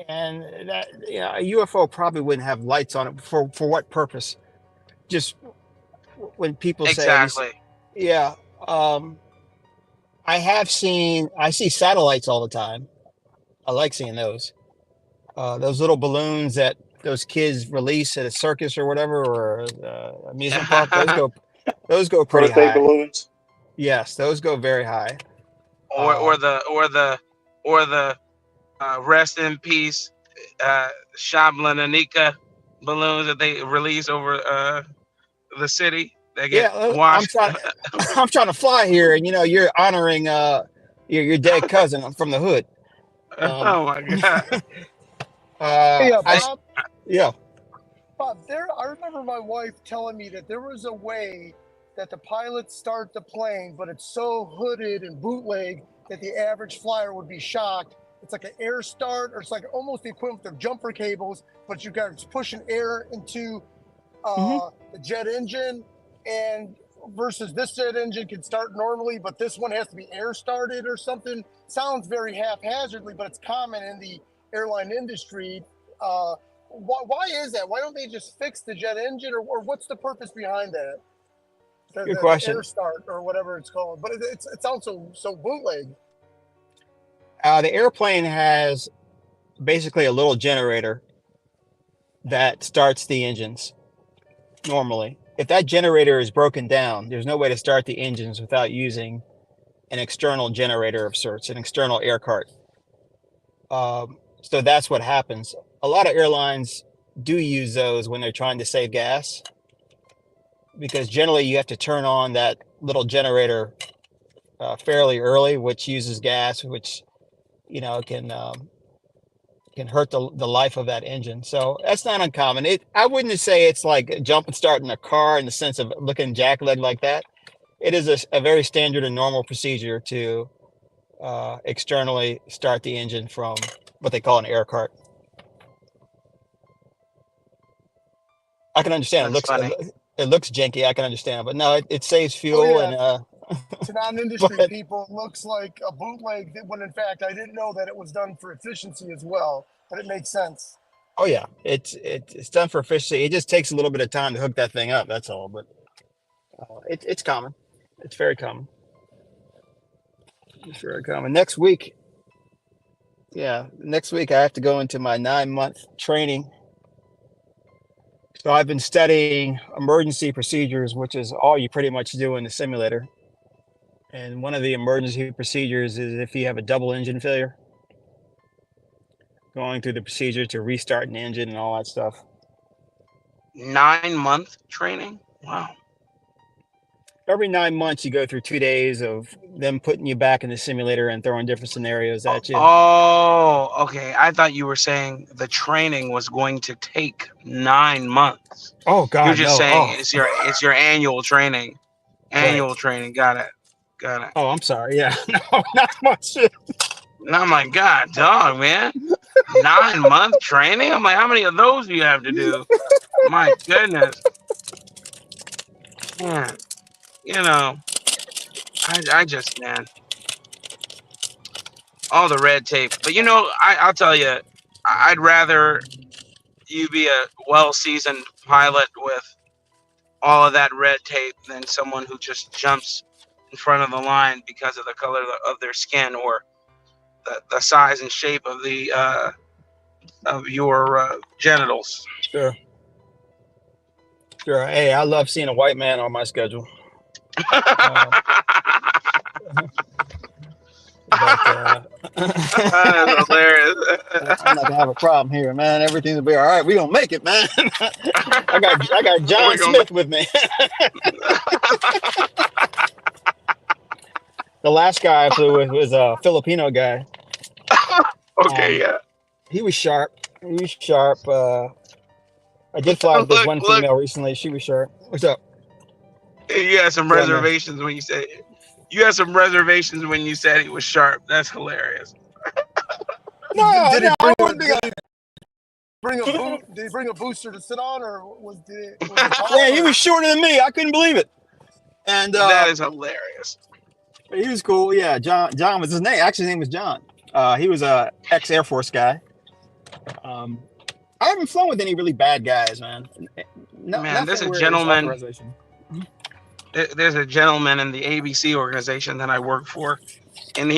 And that, a UFO probably wouldn't have lights on it. For what purpose? Just when people say, exactly. yeah. I see satellites all the time. I like seeing those. Those little balloons that those kids release at a circus or whatever, or amusement park. Those go pretty Birthday high. balloons. Yes, those go very high. Or the rest in peace Shabla Nanika balloons that they release over the city. They get washed. I'm trying to fly here, and you're honoring your dead cousin from the hood. Oh my God. Bob. Yeah. Bob, I remember my wife telling me that there was a way that the pilots start the plane, but it's so hooded and bootleg that the average flyer would be shocked. It's like an air start, or it's like almost the equivalent of jumper cables, but you got pushing air into the jet engine, and versus this jet engine can start normally, but this one has to be air started or something. Sounds very haphazardly, but it's common in the airline industry. Why is that? Why don't they just fix the jet engine, or what's the purpose behind that? Good question. Air start or whatever it's called, but it sounds so bootleg. The airplane has basically a little generator that starts the engines normally. If that generator is broken down, there's no way to start the engines without using an external generator of sorts, an external air cart. So that's what happens. A lot of airlines do use those when they're trying to save gas, because generally you have to turn on that little generator fairly early, which uses gas, which can hurt the life of that engine. So that's not uncommon. I wouldn't say it's like jumping starting a car in the sense of looking jackleg like that. It is a very standard and normal procedure to externally start the engine from what they call an air cart. I can understand. It looks janky. I can understand, but no, it saves fuel. And to non-industry people, it looks like a bootleg, when in fact I didn't know that it was done for efficiency as well, but it makes sense. Oh yeah, it's done for efficiency. It just takes a little bit of time to hook that thing up, that's all. But it's common. It's very common. It's very common. Next week I have to go into my 9-month training. So I've been studying emergency procedures, which is all you pretty much do in the simulator. And one of the emergency procedures is if you have a double engine failure, going through the procedure to restart an engine and all that stuff. 9-month training? Wow. Every 9 months, you go through 2 days of them putting you back in the simulator and throwing different scenarios at you. Oh, okay. I thought you were saying the training was going to take 9 months. Oh God, you're just saying it's your annual training. Annual training. Got it. Oh, I'm sorry. Yeah, no, not much. And I'm like, God, dog, man. 9-month training. I'm like, how many of those do you have to do? My goodness. Man, I just, man, all the red tape. But I'll tell you, I'd rather you be a well-seasoned pilot with all of that red tape than someone who just jumps in front of the line because of the color of their skin or the size and shape of the of your genitals. Sure. Hey, I love seeing a white man on my schedule. That's hilarious. I'm not gonna have a problem here, man. Everything's gonna be all right. We gonna make it, man. I got John Smith with me. The last guy I flew with was a Filipino guy. Okay, yeah. He was sharp. I did fly with this one female recently. She was sharp. What's up? You had some reservations when you said he was sharp. That's hilarious. Did he bring a booster to sit on, or was it Yeah, he was shorter than me. I couldn't believe it. And that is hilarious. He was cool. Yeah, John was his name. Actually, his name was John. He was a ex-Air Force guy. I haven't flown with any really bad guys, man. Man, there's Nothing a where it's gentleman. authorization. There's a gentleman in the ABC organization that I work for, and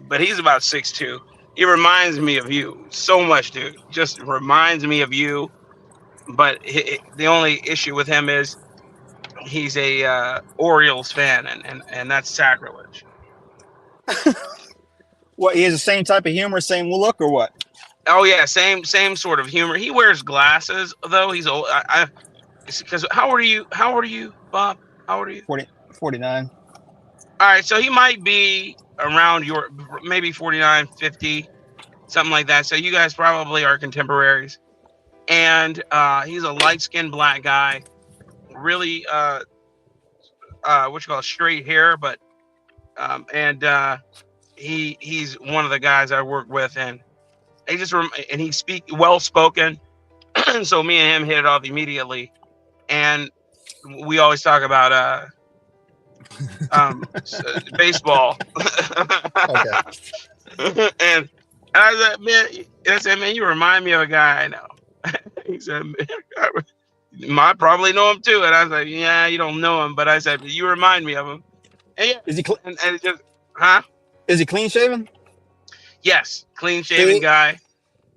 but he's about 6'2". He reminds me of you so much, dude. Just reminds me of you. But the only issue with him is he's a Orioles fan, and that's sacrilege. What? He has the same type of humor, same look, or what? Oh yeah, same sort of humor. He wears glasses though. He's old. Because how old are you? How old are you, Bob? How old are you? 49. All right, so he might be around your maybe 49, 50, something like that. So you guys probably are contemporaries. And he's a light-skinned black guy, really what you call straight hair, but he's one of the guys I work with, and he speak well spoken. So me and him hit it off immediately, and we always talk about baseball. And I said, man, you remind me of a guy I know. He said, I probably know him too. And I was like, yeah, you don't know him, but I said, you remind me of him. And yeah, is he and it just, huh? Is he clean shaven? Yes, clean shaven guy.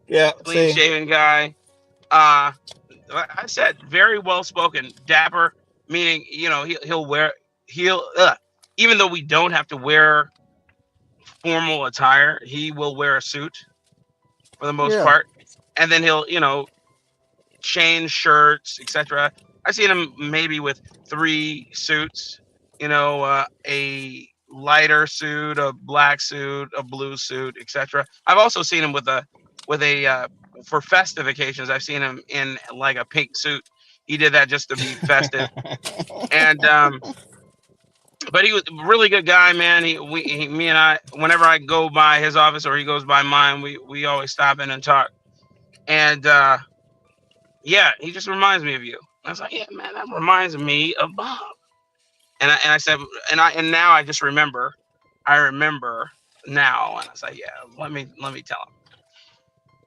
Yeah, clean shaven guy. Like I said, very well spoken, dapper. Meaning, he'll even though we don't have to wear formal attire, he will wear a suit for the most part, and then he'll change shirts, etc. I've seen him maybe with 3 suits, a lighter suit, a black suit, a blue suit, etc. I've also seen him with a for festive occasions. I've seen him in like a pink suit. He did that just to be festive. And but he was a really good guy, man. Me and I, whenever I go by his office or he goes by mine, we always stop in and talk. And yeah, he just reminds me of you. I was like, yeah, man, that reminds me of Bob. And I said, and now I just remember. I remember now, and I was like, yeah, let me tell him.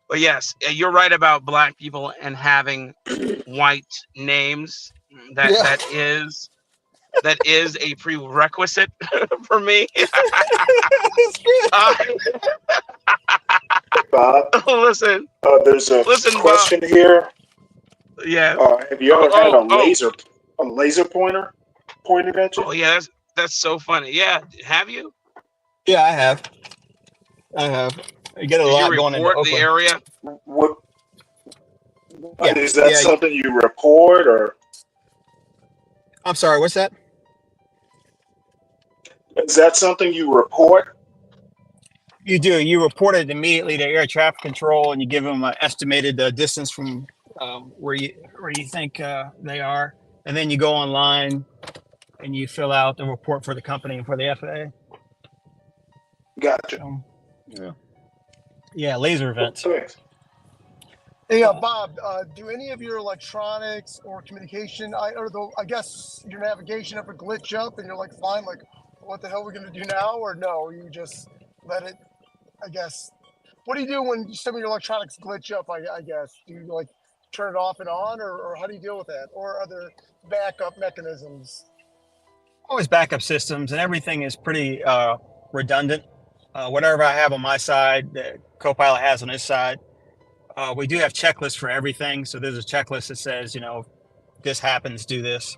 But yes, you're right about black people and having white names. That is a prerequisite for me. Bob, listen. There's a question Bob. here. Yeah. Have you ever had a laser pointer pointed at you? Oh yeah, that's so funny. Yeah, have you? Yeah, I have. You get a lot going into Oakland. The area? What? Is that something you report or? I'm sorry, what's that? Is that something you report? You do. You report it immediately to air traffic control, and you give them an estimated distance from where you think they are, and then you go online and you fill out the report for the company and for the FAA. Gotcha. Yeah, laser events. Thanks. Hey, Bob, do any of your electronics or communication, I guess your navigation ever glitch up and you're like, fine, like, what the hell are we going to do now? Or no, you just let it, I guess. What do you do when some of your electronics glitch up, I guess? Do you like turn it off and on, or how do you deal with that? Or are there backup mechanisms? Always backup systems, and everything is pretty redundant. Whatever I have on my side, the Copilot has on his side. We do have checklists for everything. So there's a checklist that says, this happens, do this.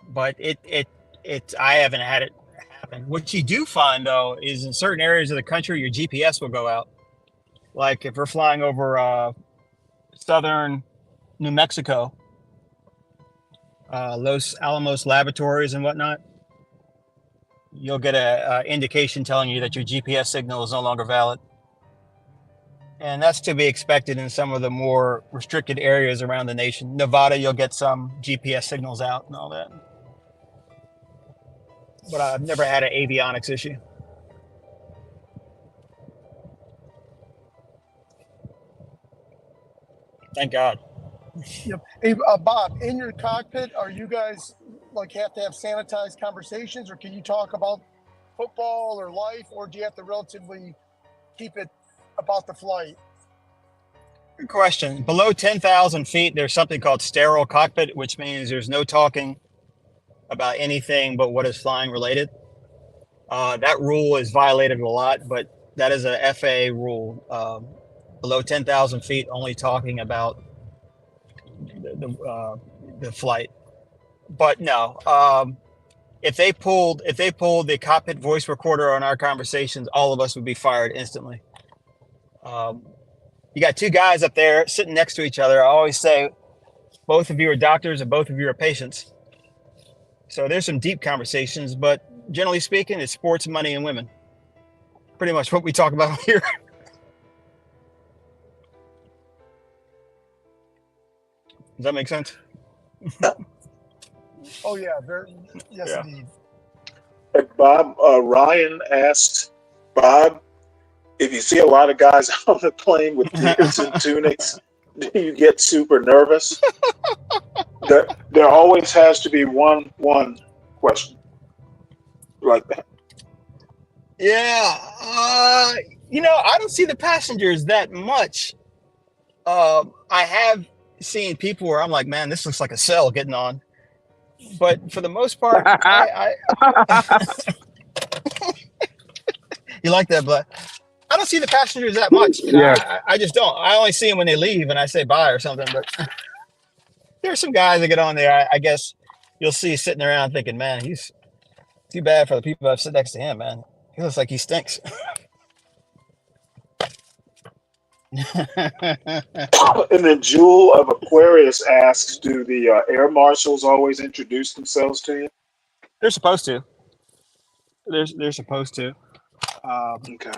But I haven't had it happen. What you do find though is in certain areas of the country, your GPS will go out. Like if we're flying over southern New Mexico, Los Alamos laboratories and whatnot, you'll get a indication telling you that your GPS signal is no longer valid. And that's to be expected in some of the more restricted areas around the nation. Nevada, you'll get some GPS signals out and all that. But I've never had an avionics issue. Thank God. Yep. Hey, Bob, in your cockpit, are you guys like have to have sanitized conversations, or can you talk about football or life, or do you have to relatively keep it about the flight? Good question. Below 10,000 feet, there's something called sterile cockpit, which means there's no talking about anything but what is flying related. That rule is violated a lot, but that is a FAA rule. Below 10,000 feet, only talking about the flight. But no, if they pulled the cockpit voice recorder on our conversations, all of us would be fired instantly. You got two guys up there sitting next to each other. I always say, both of you are doctors and both of you are patients. So there's some deep conversations, but generally speaking, it's sports, money, and women. Pretty much what we talk about here. Does that make sense? Oh yeah, yes, Yeah. indeed. Hey, Bob, Ryan asked Bob, if you see a lot of guys on the plane with beards and tunics, do you get super nervous? There always has to be one question like that. Yeah. I don't see the passengers that much. I have seen people where I'm like, man, this looks like a cell getting on. But for the most part, I you like that, but I don't see the passengers that much. I just don't. I only see them when they leave and I say bye or something. But there's some guys that get on there. I guess you'll see sitting around thinking, man, he's too bad for the people that sit next to him, man. He looks like he stinks. And then Jewel of Aquarius asks, do the air marshals always introduce themselves to you? They're supposed to. They're supposed to. Okay.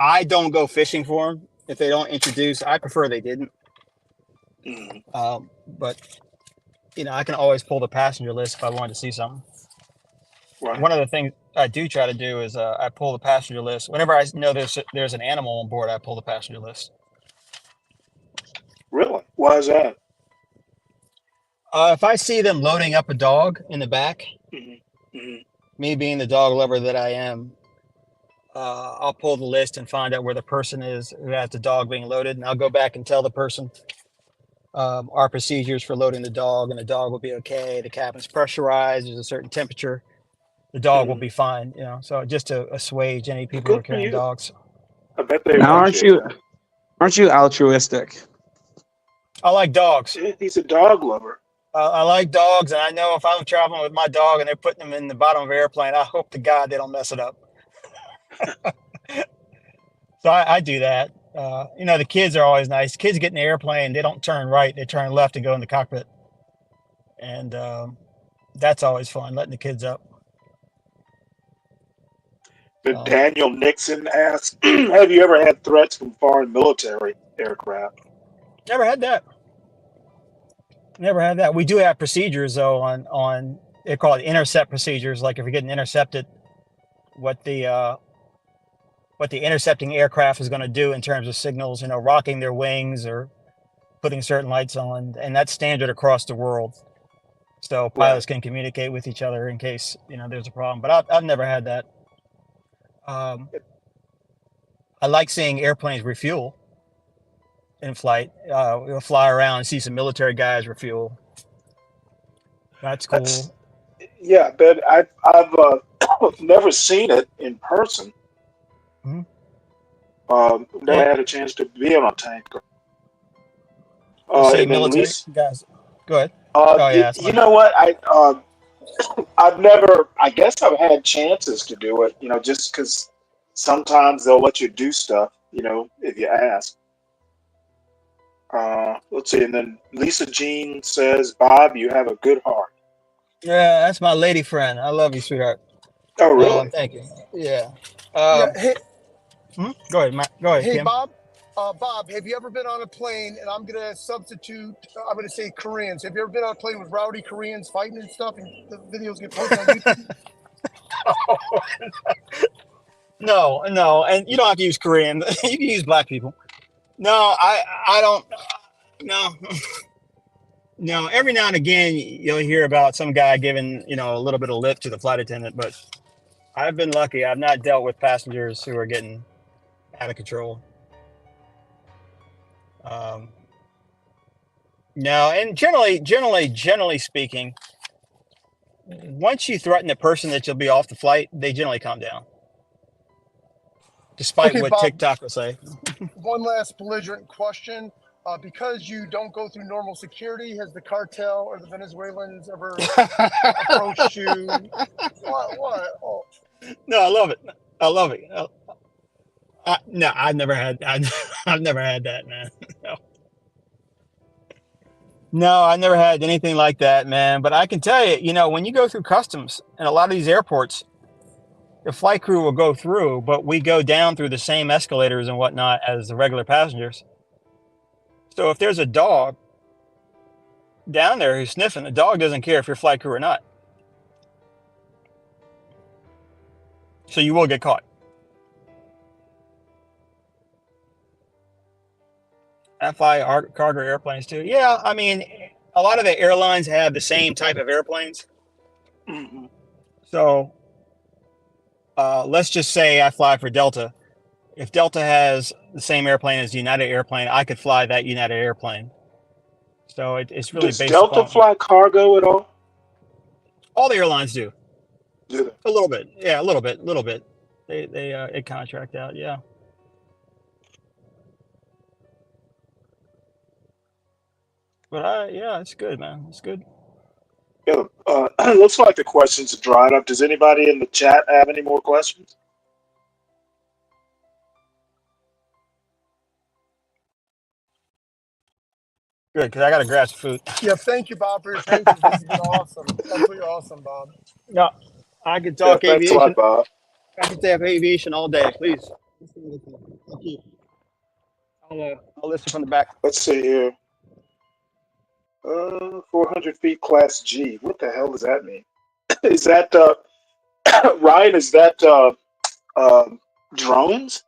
I don't go fishing for them if they don't introduce. I prefer they didn't. But I can always pull the passenger list if I wanted to see something. Right. One of the things I do try to do is I pull the passenger list whenever I know there's an animal on board. I pull the passenger list. Really? Why is that? If I see them loading up a dog in the back, me being the dog lover that I am, I'll pull the list and find out where the person is who has the dog being loaded, and I'll go back and tell the person our procedures for loading the dog, and the dog will be okay. The cabin's pressurized. There's a certain temperature. The dog will be fine. So just to assuage any people who are carrying dogs. I bet they Now, appreciate aren't you altruistic? I like dogs. He's a dog lover. I like dogs, and I know if I'm traveling with my dog and they're putting them in the bottom of an airplane, I hope to God they don't mess it up. So I do that. The kids are always nice. Kids get in the airplane, they don't turn right, they turn left and go in the cockpit. And that's always fun, letting the kids up. Daniel Nixon asks, have you ever had threats from foreign military aircraft? Never had that. We do have procedures though on they call it intercept procedures. Like if you're getting intercepted, what the intercepting aircraft is going to do in terms of signals, rocking their wings or putting certain lights on, and that's standard across the world. So pilots can communicate with each other in case there's a problem. But I've never had that. I like seeing airplanes refuel in flight. We'll fly around and see some military guys refuel. That's cool. Yeah, but I've never seen it in person. Never had a chance to be on a tanker. See military guys. Go ahead. You know what? I've never. I guess I've had chances to do it. Just because sometimes they'll let you do stuff. If you ask. Let's see. And then Lisa Jean says, "Bob, you have a good heart." Yeah, that's my lady friend. I love you, sweetheart. Oh, really? Thank you. Yeah. Hey, Go ahead, Matt. Go ahead, hey, Kim. Bob. Bob, have you ever been on a plane? And I'm gonna substitute. I'm gonna say Koreans. Have you ever been on a plane with rowdy Koreans fighting and stuff, and the videos get posted on YouTube? No, and you don't have to use Korean. You can use black people. No, I don't. No, Now, every now and again, you'll hear about some guy giving, a little bit of lip to the flight attendant, but I've been lucky. I've not dealt with passengers who are getting out of control. No, and generally speaking, once you threaten the person that you'll be off the flight, they generally calm down, despite Okay, what Bob, TikTok will say. one last belligerent question. Because you don't go through normal security, has the cartel or the Venezuelans ever approached you? What? Oh. No, I love it. I love it. No, I've never had that, man. No, I never had anything like that, man. But I can tell you, when you go through customs in a lot of these airports, the flight crew will go through, but we go down through the same escalators and whatnot as the regular passengers. So if there's a dog down there who's sniffing, the dog doesn't care if you're flight crew or not. So you will get caught. I fly cargo airplanes too. Yeah, I mean, a lot of the airlines have the same type of airplanes. Mm-hmm. So let's just say I fly for Delta. If Delta has the same airplane as United airplane, I could fly that United airplane. So it's really Does based Delta upon fly cargo at all? all the airlines do. Do A little bit, yeah, a little bit. They contract out, yeah. But yeah, it's good, man. It's good. Yeah, it looks like the questions are dried up. Does anybody in the chat have any more questions? Good, because I got to grab some food. Yeah, thank you, Bob, for your patience. This has been awesome. Absolutely awesome, Bob. No, I could Yeah, talk thanks a lot, aviation. Bob. I could talk aviation all day, please. Thank you. I'll listen from the back. Let's see here. 400 feet class G. What the hell does that mean? Is that Ryan? Is that drones?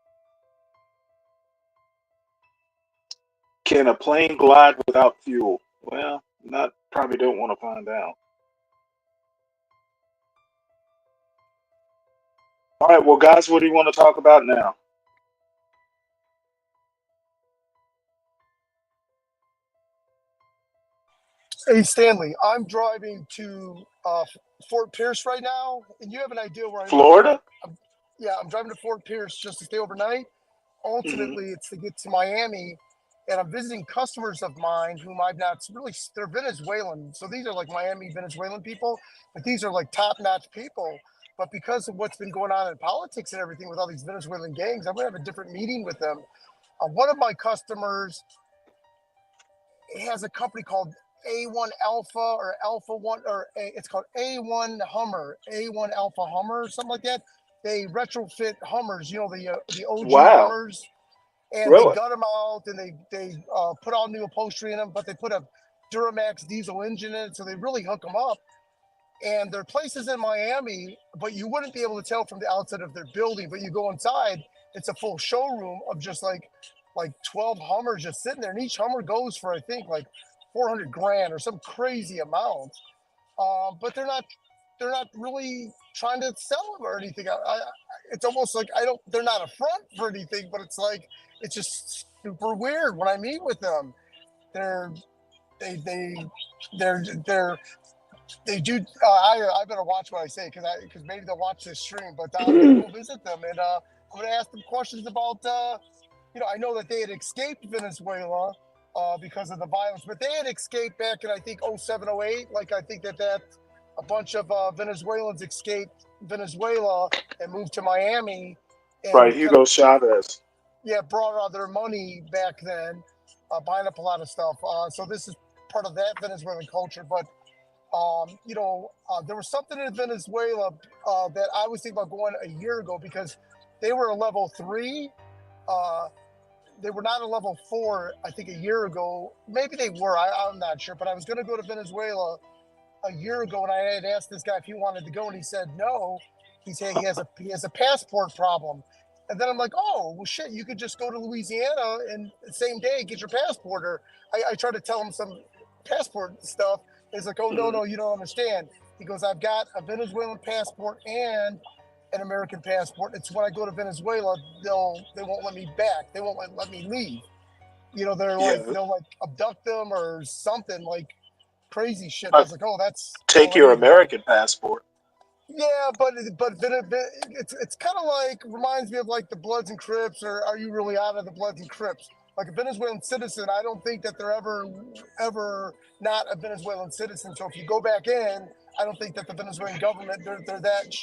Can a plane glide without fuel? Well, not probably don't want to find out. All right, well, guys, what do you want to talk about now? Hey, Stanley, I'm driving to Fort Pierce right now, and you have an idea where I live. Florida? I'm driving to Fort Pierce just to stay overnight. Ultimately, it's to get to Miami, and I'm visiting customers of mine whom I've not really, they're Venezuelan. So these are like Miami Venezuelan people, but these are like top-notch people. But because of what's been going on in politics and everything with all these Venezuelan gangs, I'm going to have a different meeting with them. One of my customers has a company called A1 Alpha or Alpha 1, or it's called A1 Hummer, A1 Alpha Hummer, or something like that. They retrofit Hummers, the OG Wow. Hummers, and Really? they gut them out and they put all new upholstery in them, but they put a Duramax diesel engine in it, so they really hook them up. And there are places in Miami, but you wouldn't be able to tell from the outside of their building. But you go inside, it's a full showroom of just like 12 Hummers just sitting there, and each Hummer goes for I think like 400 grand or some crazy amount. But they're not really trying to sell them or anything. It's almost like they're not a front for anything, but it's like it's just super weird when I meet with them. They do. I better watch what I say because maybe they'll watch this stream. But I'm gonna go visit them, and I'm gonna ask them questions about. I know that they had escaped Venezuela because of the violence, but they had escaped back in I think 07, 08. Like I think that a bunch of Venezuelans escaped Venezuela and moved to Miami. And Right, Hugo Chavez. Yeah, brought all their money back then, buying up a lot of stuff. So this is part of that Venezuelan culture, but. There was something in Venezuela that I was thinking about going a year ago because they were a level 3. They were not a level 4, I think, a year ago. Maybe they were. I'm not sure. But I was going to go to Venezuela a year ago, and I had asked this guy if he wanted to go, and he said no. He said he has a passport problem. And then I'm like, oh, well, shit, you could just go to Louisiana and the same day get your passport. Or I tried to tell him some passport stuff. He's like, oh, no, you don't understand. He goes, I've got a Venezuelan passport and an American passport. It's when I go to Venezuela, they won't let me back. They won't let me leave. They're like, they'll like abduct them or something, like crazy shit. I was like, oh, that's take your American passport. Yeah, but it's kind of like, reminds me of like the Bloods and Crips, or are you really out of the Bloods and Crips? Like a Venezuelan citizen, I don't think that they're ever not a Venezuelan citizen. So if you go back in, I don't think that the Venezuelan government, they're that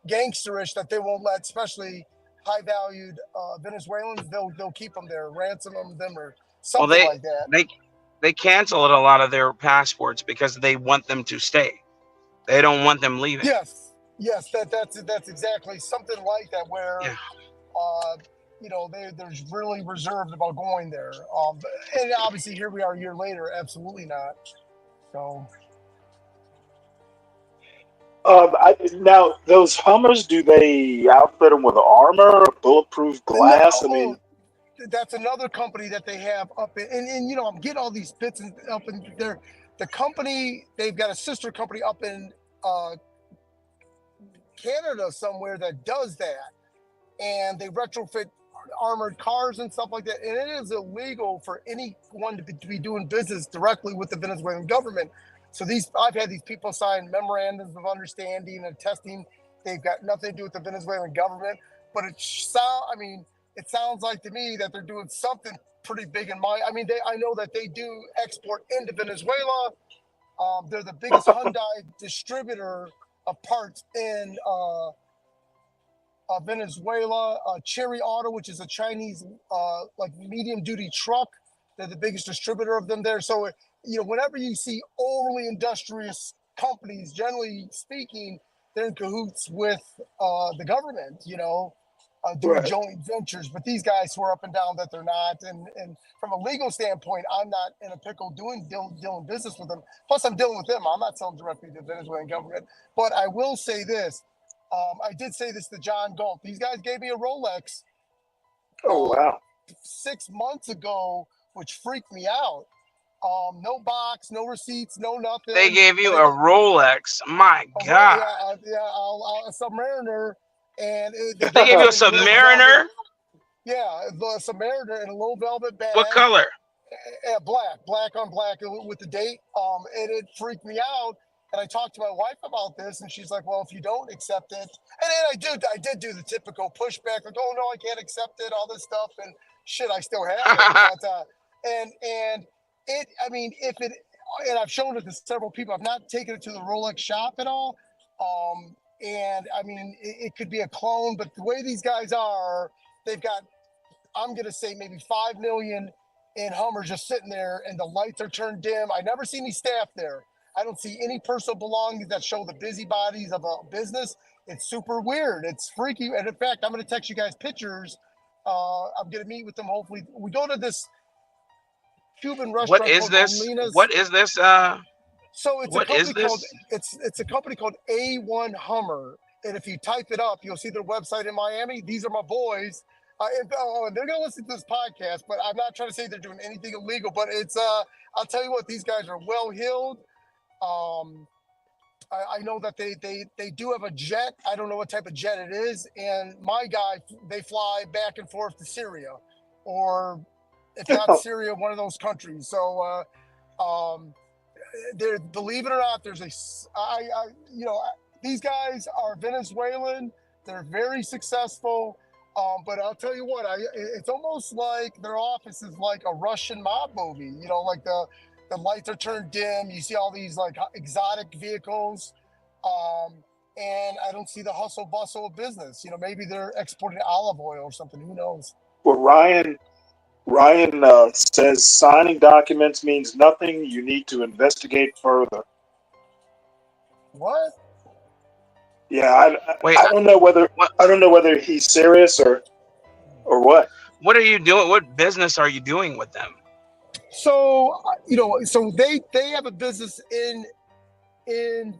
gangsterish that they won't let, especially high valued Venezuelans. They'll keep them there, ransom them or something like that. They canceled a lot of their passports because they want them to stay. They don't want them leaving. Yes, that's exactly something like that. Where, they're really reserved about going there. And obviously, here we are a year later. Absolutely not. So. Now those Hummers, do they outfit them with armor, bulletproof glass? No, that's another company that they have up in, and I'm getting all these bits up in there. The company, they've got a sister company up in Canada somewhere that does that, and they retrofit armored cars and stuff like that. And it is illegal for anyone to be doing business directly with the Venezuelan government. So I've had these people sign memorandums of understanding and testing. They've got nothing to do with the Venezuelan government, but it sounds like to me that they're doing something pretty big I know that they do export into Venezuela. They're the biggest Hyundai distributor of parts in Venezuela. Cherry Auto, which is a Chinese like medium duty truck, they're the biggest distributor of them there. So whenever you see overly industrious companies, generally speaking, they're in cahoots with the government, doing joint ventures. But these guys swear up and down that they're not. And from a legal standpoint, I'm not in a pickle dealing business with them. Plus, I'm dealing with them. I'm not selling directly to the Venezuelan government. But I will say this. I did say this to John Galt. These guys gave me a Rolex. Oh, wow. 6 months ago, which freaked me out. No box, no receipts, no nothing. They gave you a Rolex. My God. A Submariner, and they gave you a Submariner. Yeah, the Submariner in a little velvet bag. What color? Black on black with the date. And it freaked me out. And I talked to my wife about this, and she's like, "Well, if you don't accept it," and then I did do the typical pushback, like, "Oh no, I can't accept it," all this stuff, and shit, I still have it. But, and I've shown it to several people. I've not taken it to the Rolex shop at all. And I mean, it could be a clone, but the way these guys are, they've got, I'm going to say maybe 5 million in Hummers just sitting there, and the lights are turned dim. I never see any staff there. I don't see any personal belongings that show the busybodies of a business. It's super weird. It's freaky. And in fact, I'm going to text you guys pictures. I'm going to meet with them. Hopefully we go to this Cuban restaurant. What is this? Molina's. What is this? So it's what a company is this? called it's a company called A1 Hummer. And if you type it up, you'll see their website in Miami. These are my boys. And they're going to listen to this podcast, but I'm not trying to say they're doing anything illegal, but it's, I'll tell you what, these guys are well-heeled. I know that they do have a jet. I don't know what type of jet it is. And my guy, they fly back and forth to Syria, or if not Syria, one of those countries. So, there, believe it or not, there's these guys are Venezuelan. They're very successful. But I'll tell you what, it's almost like their office is like a Russian mob movie. Like the lights are turned dim. You see all these like exotic vehicles. And I don't see the hustle bustle of business. Maybe they're exporting olive oil or something. Who knows? Well, Ryan says signing documents means nothing. You need to investigate further. What? Yeah, I don't know whether he's serious or what. What are you doing? What business are you doing with them? So so they have a business in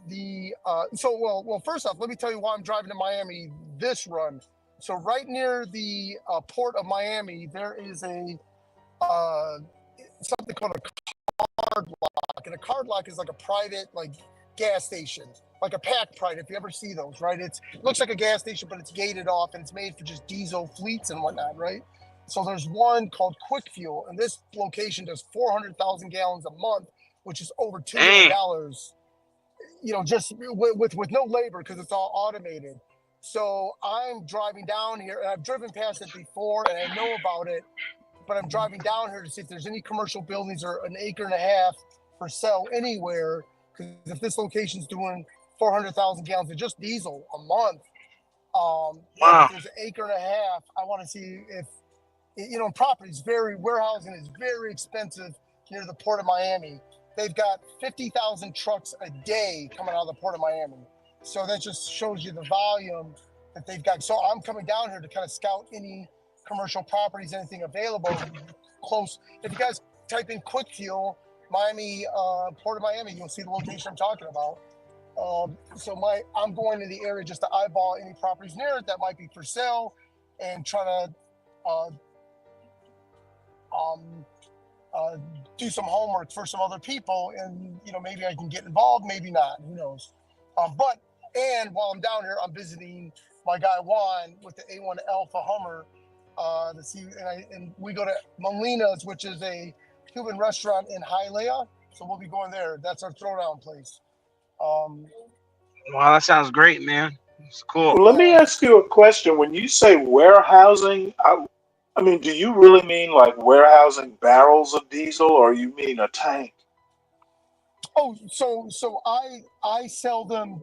the well, first off, let me tell you why I'm driving to Miami this run. So right near the port of Miami, there is a something called a card lock, and a card lock is like a private like gas station, like a pack pride. If you ever see those, right? It looks like a gas station, but it's gated off and it's made for just diesel fleets and whatnot, right? So there's one called Quick Fuel, and this location does 400,000 gallons a month, which is over $2 million. You know, just with no labor because it's all automated. So I'm driving down here, and I've driven past it before, and I know about it. But I'm driving down here to see if there's any commercial buildings or an acre and a half for sale anywhere. Because if this location's doing 400,000 gallons of just diesel a month, if there's an acre and a half, I want to see if, you know, warehousing is very expensive near the Port of Miami. They've got 50,000 trucks a day coming out of the Port of Miami. So that just shows you the volume that they've got. So I'm coming down here to kind of scout any commercial properties, anything available close. If you guys type in Quick Fuel, Miami, Port of Miami, you'll see the location I'm talking about. I'm going to the area just to eyeball any properties near it that might be for sale and try to do some homework for some other people, and you know, maybe I can get involved, maybe not, who knows. And while I'm down here, I'm visiting my guy Juan with the A1 Alpha Hummer to see, and we go to Molina's, which is a Cuban restaurant in Hialeah, so we'll be going there. That's our throwdown place. Wow, that sounds great, man. It's cool. Let me ask you a question. When you say warehousing, I mean, do you really mean like warehousing barrels of diesel, or you mean a tank? Oh, so I sell them,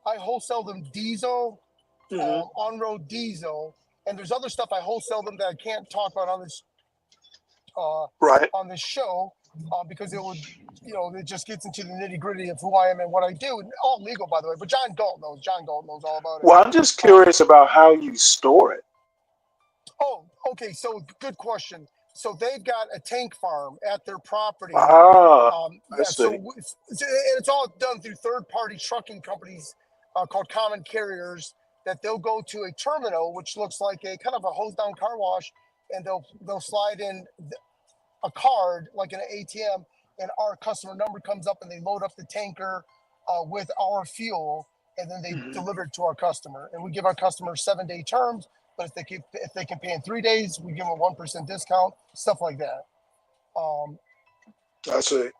I wholesale them diesel, on-road diesel, and there's other stuff I wholesale them that I can't talk about on this on this show because it would, you know, it just gets into the nitty-gritty of who I am and what I do, and all legal, by the way. But John Galt knows all about it. Well, I'm just curious about how you store it. Oh, okay. So good question. So they've got a tank farm at their property. I see. So it's all done through third-party trucking companies called common carriers that they'll go to a terminal, which looks like a kind of a hose-down car wash, and they'll slide in a card like an ATM, and our customer number comes up, and they load up the tanker with our fuel, and then they deliver it to our customer. And we give our customer 7-day terms. But if they can pay in 3 days, we give them a 1% discount, stuff like that. I see.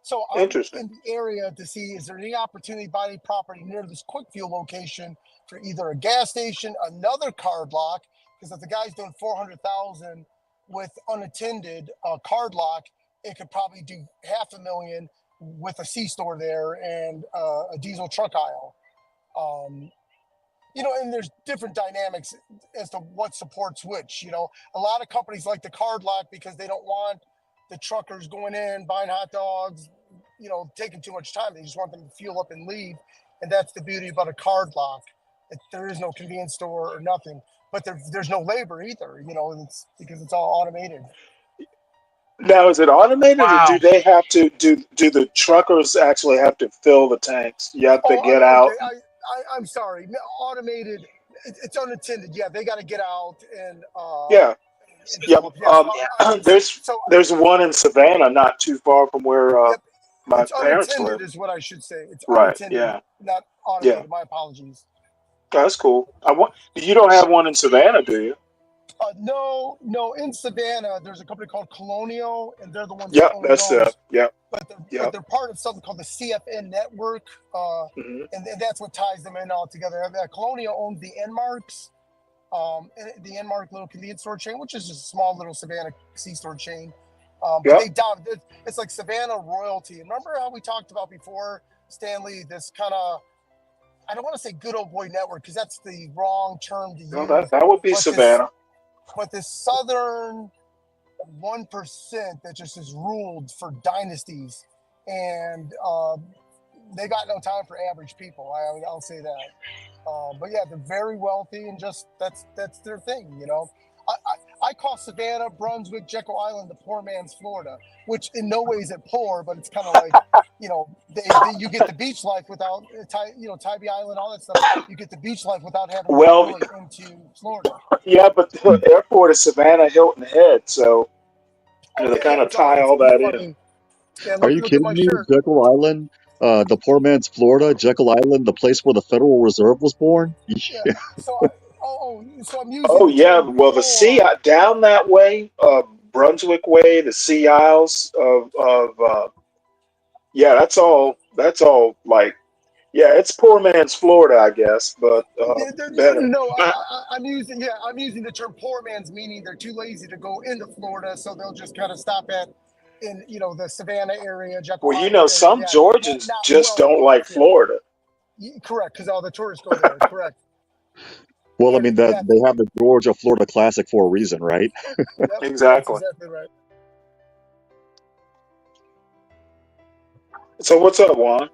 So I'm in the area to see, is there any opportunity to buy any property near this Quick Fuel location for either a gas station, another card lock, because if the guy's doing 400,000 with unattended card lock, it could probably do $500,000 with a C-store there and a diesel truck aisle. You know, and there's different dynamics as to what supports which. You know, a lot of companies like the card lock because they don't want the truckers going in, buying hot dogs, you know, taking too much time. They just want them to fuel up and leave. And that's the beauty about a card lock. There is no convenience store or nothing, but there's no labor either, you know, it's because it's all automated. Now, is it automated, or do they have to do the truckers actually have to fill the tanks? You have to get out. I'm sorry, automated. It's unattended. Yeah, they got to get out and. There's one in Savannah, not too far from where my parents live. Unattended is what I should say. It's unattended, not automated. My apologies. That's cool. You don't have one in Savannah, do you? No. In Savannah, there's a company called Colonial, and they're the ones. But they're part of something called the CFN network, and that's what ties them in all together. Colonial owns the N-Marks, the N-Mark little convenience store chain, which is just a small little Savannah C-store chain. It's like Savannah royalty. Remember how we talked about before, Stanley, this kind of, I don't want to say good old boy network because that's the wrong term to use. No, that would be Savannah. But this southern 1% that just is ruled for dynasties, and they got no time for average people. I'll say that. But yeah, they're very wealthy, and just that's their thing, you know. I call Savannah, Brunswick, Jekyll Island the poor man's Florida, which in no way is it poor, but it's kind of like, you know, you get the beach life without, Tybee Island, all that stuff. You get the beach life without having to go into Florida. Yeah, but the airport is Savannah Hilton Head, so they kind of tie all that in. Yeah, Are you look at kidding my me? shirt. Jekyll Island, the poor man's Florida, Jekyll Island, the place where the Federal Reserve was born. Yeah. Yeah. So I'm using Oh the yeah, term well the sea poor. down that way, Brunswick way, the Sea Isles of yeah, that's all like yeah, it's poor man's Florida, I guess, but better. No, I'm using the term poor man's, meaning they're too lazy to go into Florida, so they'll just kind of stop at in the Savannah area, Jekyll Well, Island area. some Yeah, Georgians not just well don't off. like Yeah, Florida. correct, because all the tourists go there. Correct. Well, I And mean that they have the Georgia Florida Classic for a reason, right? Yep, that's Exactly. exactly right. So what's up, Juan?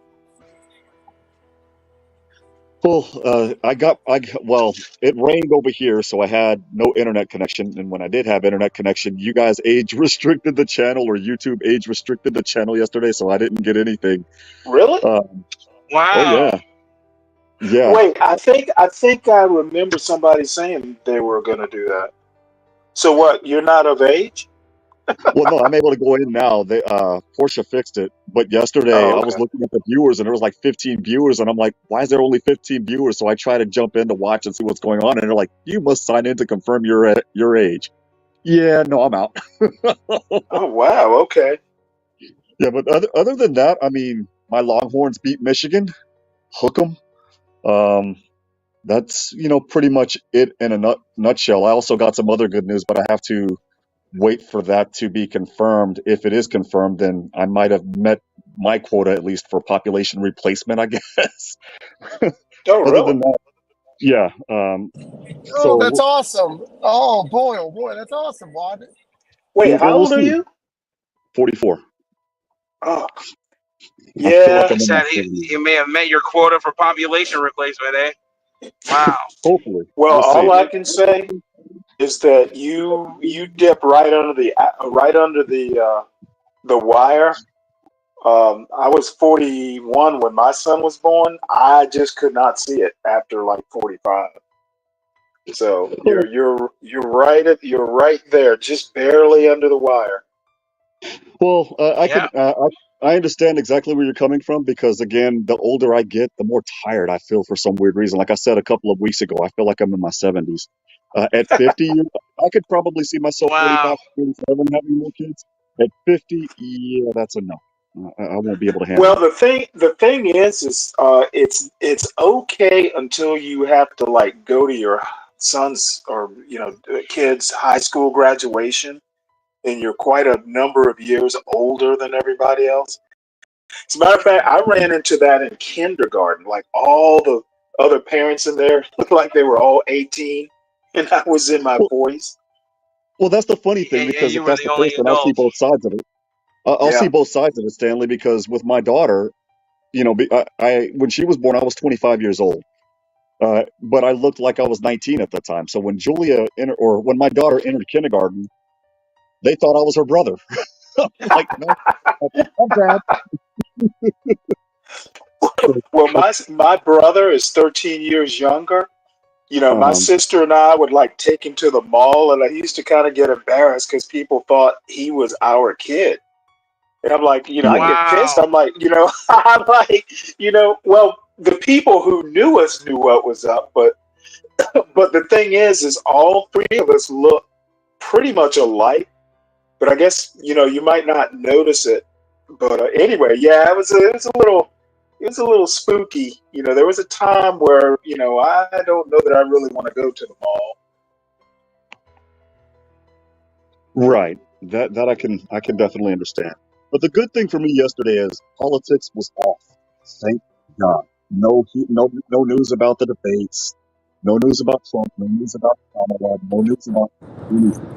Well, well, it rained over here, so I had no internet connection. And when I did have internet connection, you guys age restricted the channel, or YouTube age restricted the channel yesterday, so I didn't get anything. Really? Oh Wow. yeah. Wait, I think I remember somebody saying they were gonna do that. So what? You're not of age? Well, no, I'm able to go in now. They Portia fixed it, but yesterday Oh, I was okay. looking at the viewers, and there was like 15 viewers, and I'm like, why is there only 15 viewers? So I try to jump in to watch and see what's going on, and they're like, you must sign in to confirm your age. Yeah, no, I'm out. Oh wow, okay. Yeah, but other than that, I mean, my Longhorns beat Michigan, hook 'em. That's pretty much it in a nutshell. I also got some other good news, but I have to wait for that to be confirmed. If it is confirmed, then I might have met my quota at least for population replacement, I guess. Oh Other really? than that, yeah. Oh, that's So awesome. Oh boy, that's awesome, Juan. Wait, how we'll old are see. you? 44. Oh, I feel like yeah. I'm in my 70s. You may have met your quota for population replacement, eh? Wow. Hopefully, Well, we'll see. all I can say is that you dip right under the wire. I was 41 when my son was born. I just could not see it after like 45. So you're right there, just barely under the wire. Well, Yeah. I understand exactly where you're coming from, because again, the older I get, the more tired I feel for some weird reason. Like I said a couple of weeks ago, I feel like I'm in my 70s. At 50, I could probably see myself 45, Wow. 47 having more kids. At 50, yeah, that's a no. I won't be able to handle Well, it. the thing is it's okay until you have to like go to your son's or kid's high school graduation, and you're quite a number of years older than everybody else. As a matter of fact, I ran into that in kindergarten. Like all the other parents in there looked like they were all 18, and I was in my Well, 40s. well, that's the funny thing, Yeah, because you if were that's the the case, only then I'll see adult. both sides of it. I'll see Yeah. both sides of it, Stanley, because with my daughter, I when she was born, I was 25 years old. But I looked like I was 19 at the time. So when when my daughter entered kindergarten, they thought I was her brother. Like, no, I'm bad. Well, my brother is 13 years younger. My Um, sister and I would like take him to the mall, and I used to kind of get embarrassed because people thought he was our kid. And I'm like, I yeah. get pissed. Wow. I'm like, I'm like, well, the people who knew us knew what was up, but the thing is all three of us look pretty much alike. But I guess you might not notice it. But anyway, yeah, it was a little spooky. There was a time where I don't know that I really want to go to the mall. Right. That I can definitely understand. But the good thing for me yesterday is politics was off. Thank God. No news about the debates. No news about Trump. No news about Kamala. No news about anything.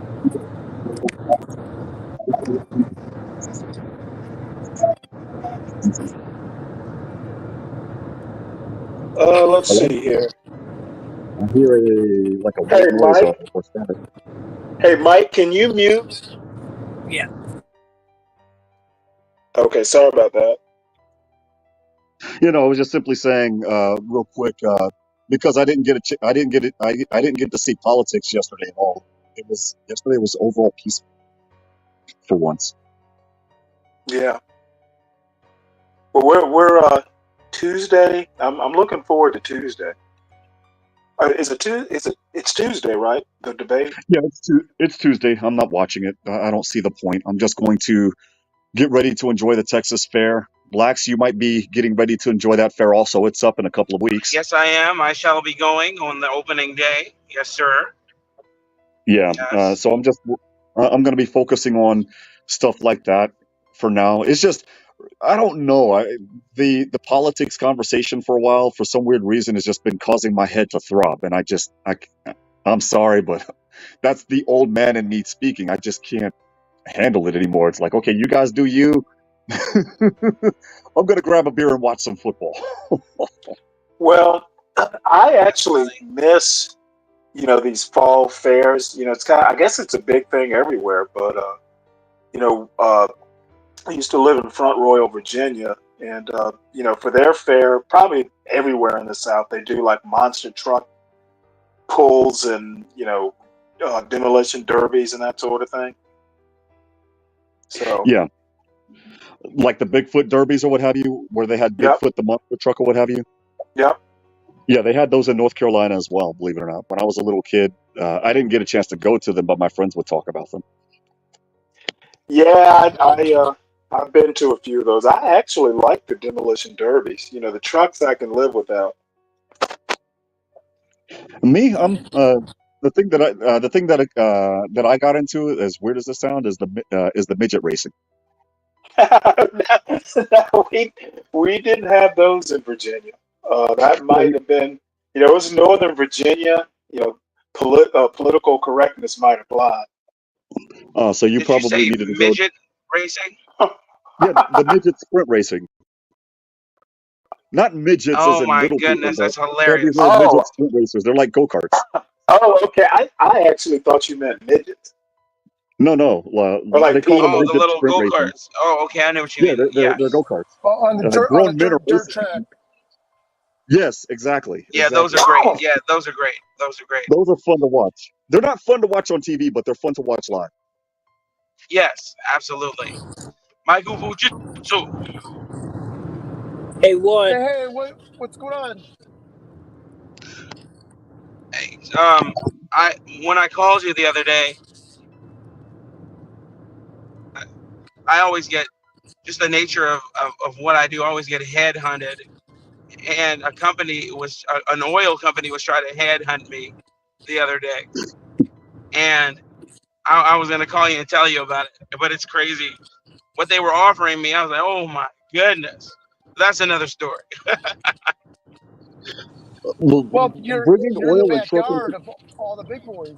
Let's Hello? see here. I hear a Hey, white noise Mike. or static. Hey, Mike, can you mute? Yeah. Okay, sorry about that. I was just simply saying, real quick, because I didn't get to see politics yesterday at all. Yesterday was overall peaceful for once. Yeah. Well, we're Tuesday. I'm looking forward to Tuesday. Is it it's Tuesday, right? The debate. Yeah, it's Tuesday. I'm not watching it. I don't see the point. I'm just going to get ready to enjoy the Texas Fair. Blacks, you might be getting ready to enjoy that fair also. It's up in a couple of weeks. Yes, I am. I shall be going on the opening day. Yes, sir. Yeah. Yes. So I'm going to be focusing on stuff like that for now. It's just I don't know. The politics conversation for a while, for some weird reason, has just been causing my head to throb, and I'm sorry, but that's the old man in me speaking. I just can't handle it anymore. It's like, okay, you guys do you. I'm gonna grab a beer and watch some football. Well, I actually miss these fall fairs. It's kind of, I guess it's a big thing everywhere, but I used to live in Front Royal, Virginia, and for their fair, probably everywhere in the South, they do like monster truck pulls and demolition derbies and that sort of thing. So Yeah, like the Bigfoot derbies or what have you, where they had Yep. Bigfoot the monster truck or what have you. Yep. Yeah, they had those in North Carolina as well, believe it or not. When I was a little kid, I didn't get a chance to go to them, but my friends would talk about them. Yeah, I've been to a few of those. I actually like the demolition derbies. The trucks I can live without. Me, I'm the thing that I got into, as weird as this sound, is the midget racing. No, we didn't have those in Virginia. That might have been, it was Northern Virginia. Political correctness might apply. So you Did you probably say needed to go. midget racing? Yeah, the midget sprint racing. Not midgets as Oh in my little people, goodness, but that's they have these hilarious. little Oh, midget sprint racers. They're like go-karts. oh, okay. I actually thought you meant midgets, No, or they like call them Oh, people. the midget little sprint go racing. karts. Oh, okay, I know what you Yeah, mean. they're Yes. go-karts. On the Grown men are dirt racing. track. Yes, exactly. Yeah, those are great. Oh, Yeah, those are great. Those are great. Those are fun to watch. They're not fun to watch on TV, but they're fun to watch live. Yes, absolutely. Michael Fujitsu. Hey, Warren. Hey, what's going on? Hey, when I called you the other day, I always get just the nature of what I do. I always get headhunted, and an oil company was trying to headhunt me the other day, and I was gonna call you and tell you about it, but it's crazy what they were offering me. I was like, oh my goodness, that's another story. Well, Bringing you're in the oil and trucking. backyard of all the big boys.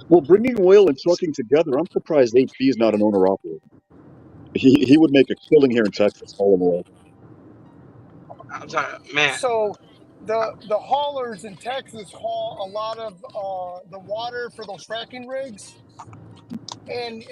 Well, bringing oil and trucking together. I'm surprised HP is not an owner operator. He would make a killing here in Texas hauling oil. I'm sorry, man. So the haulers in Texas haul a lot of the water for those fracking rigs. And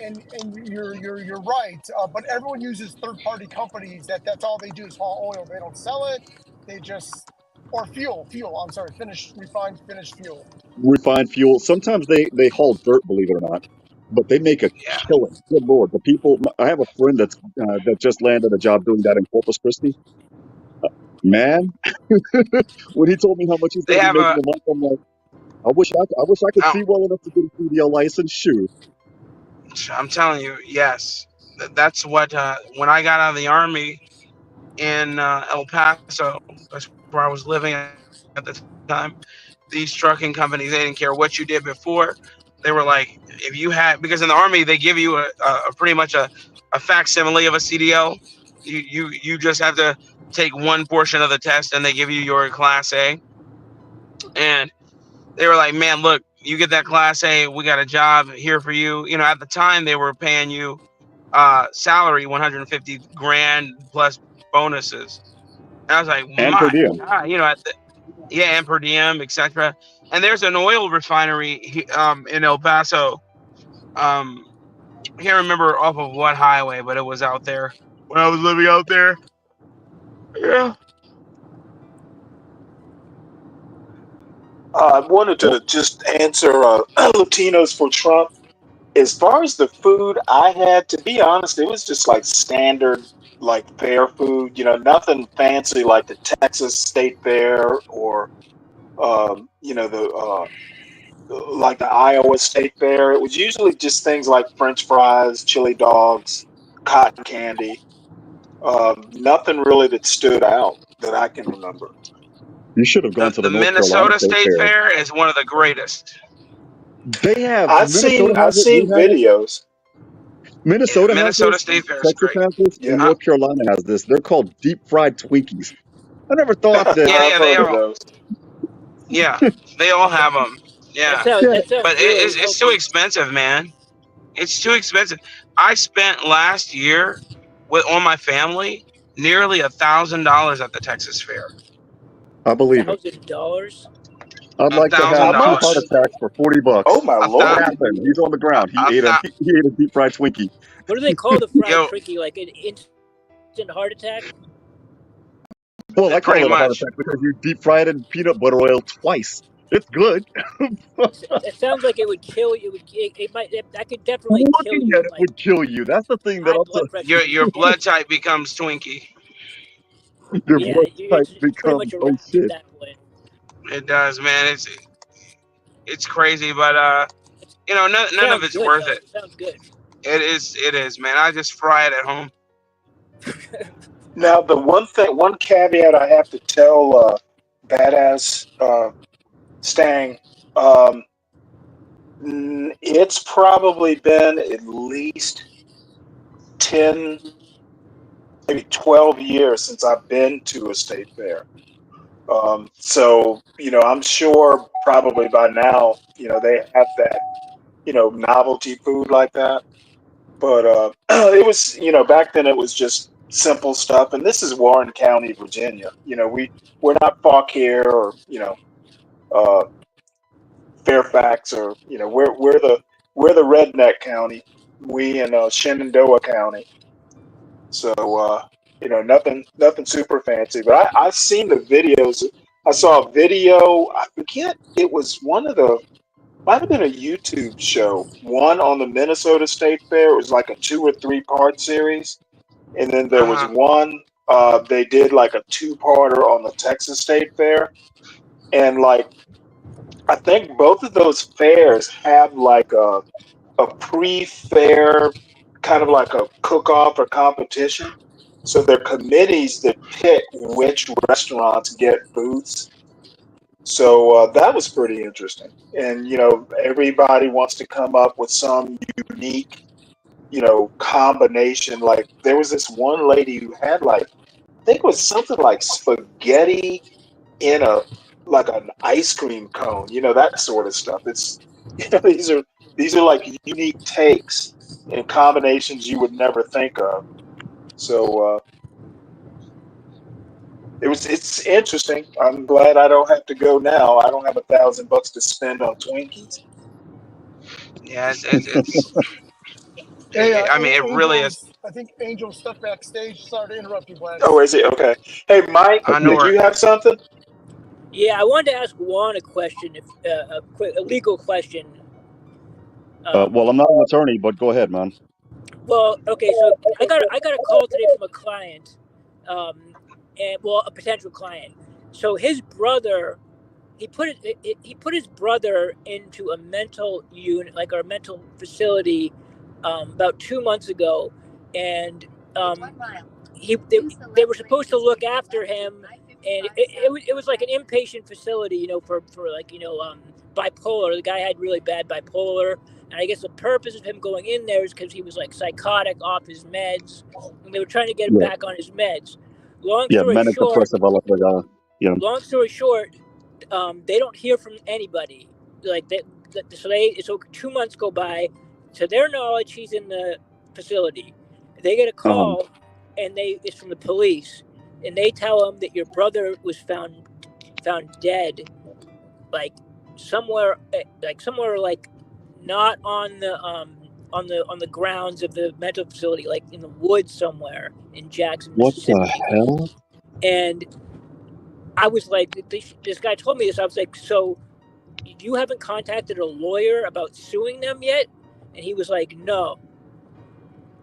you're right, but everyone uses third party companies. That's all they do is haul oil. They don't sell it. They just or fuel. I'm sorry, refined finished fuel. Refined fuel. Sometimes they haul dirt, believe it or not, but they make a Yeah, killing. Good lord, the people. I have a friend that just landed a job doing that in Corpus Christi. Man, when he told me how much he's they going to be have making a. a month, I'm like, I wish I could Oh, see well enough to get a CDL license. Shoot. I'm telling you, yes, that's what. When I got out of the army in El Paso, that's where I was living at the time. These trucking companies, they didn't care what you did before. They were like, if you had, because in the army they give you a pretty much a facsimile of a CDL. You just have to take one portion of the test, and they give you your Class A. And they were like, man, look, you get that Class A, we got a job here for you. At the time they were paying you salary 150 grand plus bonuses. And I was like, And per my diem. God, and per diem, etc. And there's an oil refinery in El Paso. I can't remember off of what highway, but it was out there when I was living out there. Yeah. I wanted to just answer Latinos for Trump. As far as the food I had, to be honest, it was just like standard, like fair food. You know, nothing fancy like the Texas State Fair or you know like the Iowa State Fair. It was usually just things like French fries, chili dogs, cotton candy. Nothing really that stood out that I can remember. You should have gone to The the North Carolina Minnesota State State Fair. Fair is one of the greatest. They have I've Minnesota seen I've has it. We seen have it. videos. Yeah, Minnesota has Minnesota this. State Fair is Texas great. has this, Yeah, and North Carolina has this. They're called deep fried Twinkies. I never thought that. Yeah, I've yeah, they heard of all. those. Yeah, they all have them. That Yeah, sounds Yeah, that sounds but really it's too healthy. expensive, man. It's too expensive. I spent last year with on my family nearly $1,000 at the Texas Fair. I believe it. $1,000. I'd A like to thousand have How two heart much? dollars. attacks for $40. Oh my A What thou, lord! happened? He's on the ground. a thou, He ate a deep fried Twinkie. What do they call the fried yo, Twinkie? Like an instant heart attack? Well, I call pretty it a heart much. attack because you deep fried it in peanut butter oil twice. It's good. It sounds like it would kill you. It might. That could definitely kill Looking you. at it Like would kill you. That's the thing that high also blood pressure. Your blood type becomes Twinkie. your Yeah, blood type it's pretty becomes much a oh wrap at shit. that point. It does, man. It's crazy, but you know, none of Sounds it's good worth though. it. Sounds good. It is, man. I just fry it at home. Now the one caveat I have to tell Badass Stang, um, it's probably been at least 10, maybe 12 years since I've been to a state fair. So, you know, I'm sure probably by now, you know, they have that, you know, novelty food like that. But it was, you know, back then it was just simple stuff. And this is Warren County, Virginia. You know, we're not Fauquier or, you know, uh, Fairfax or, you know, we're the redneck county. We in Shenandoah County. So you know, nothing super fancy. But I've seen the videos. I saw a video. I forget. It was one of the might have been a YouTube show. One on the Minnesota State Fair. It was like a 2 or 3 part series, and then there Uh was huh. one. They did like a 2-parter on the Texas State Fair, and like I think both of those fairs have like a pre-fair kind of like a cook-off or competition. So they're committees that pick which restaurants get booths. So that was pretty interesting. And you know, everybody wants to come up with some unique, you know, combination. Like there was this one lady who had like I think it was something like spaghetti in a like an ice cream cone, you know, that sort of stuff. It's you know, these are like unique takes and combinations you would never think of. So it's interesting. I'm glad I don't have to go now. I don't have $1,000 to spend on Twinkies. Yeah, it's Hey, I mean, it really is. I think Angel's stuck backstage. Sorry to interrupt you, Oh, Bless. is it okay? Hey, Mike, I know did where. you have something? Yeah, I wanted to ask Juan a question, if a legal question. Well, I'm not an attorney, but go ahead, man. Well, okay, so I got a call today from a client, and well, a potential client. So his brother, he put his brother into a mental unit, like our mental facility, about 2 months ago, and they were supposed to look after him, and it was like an inpatient facility, you know, for like, you know, bipolar. The guy had really bad bipolar, and I guess the purpose of him going in there is because he was like psychotic off his meds, and they were trying to get him Yeah, back on his meds. Long yeah, story manic short, depressive. You know, long story short, they don't hear from anybody. Like so 2 months go by. To their knowledge, he's in the facility. They get a call, and it's from the police, and they tell them that your brother was found dead, like somewhere like not on the grounds of the mental facility, like in the woods somewhere in Jackson, what the Mississippi. hell? And I was like, this guy told me this. I was like, so you haven't contacted a lawyer about suing them yet? And he was like, no.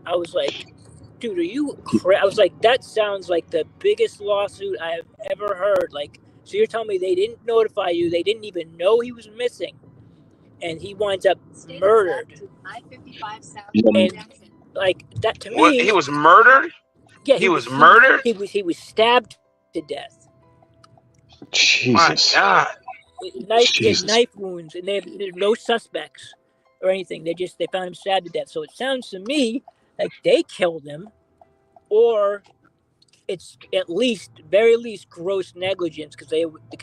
I was like, dude, are you I was like, that sounds like the biggest lawsuit I have ever heard. Like, so you're telling me they didn't notify you, they didn't even know he was missing, and he winds up murdered. And like that to What? me, He was murdered? yeah, He was murdered? He was stabbed to death. Jesus. My God. He had knife wounds, and there's no suspects or anything. They found him stabbed to death. So it sounds to me like they killed him, or it's at least, very least, gross negligence because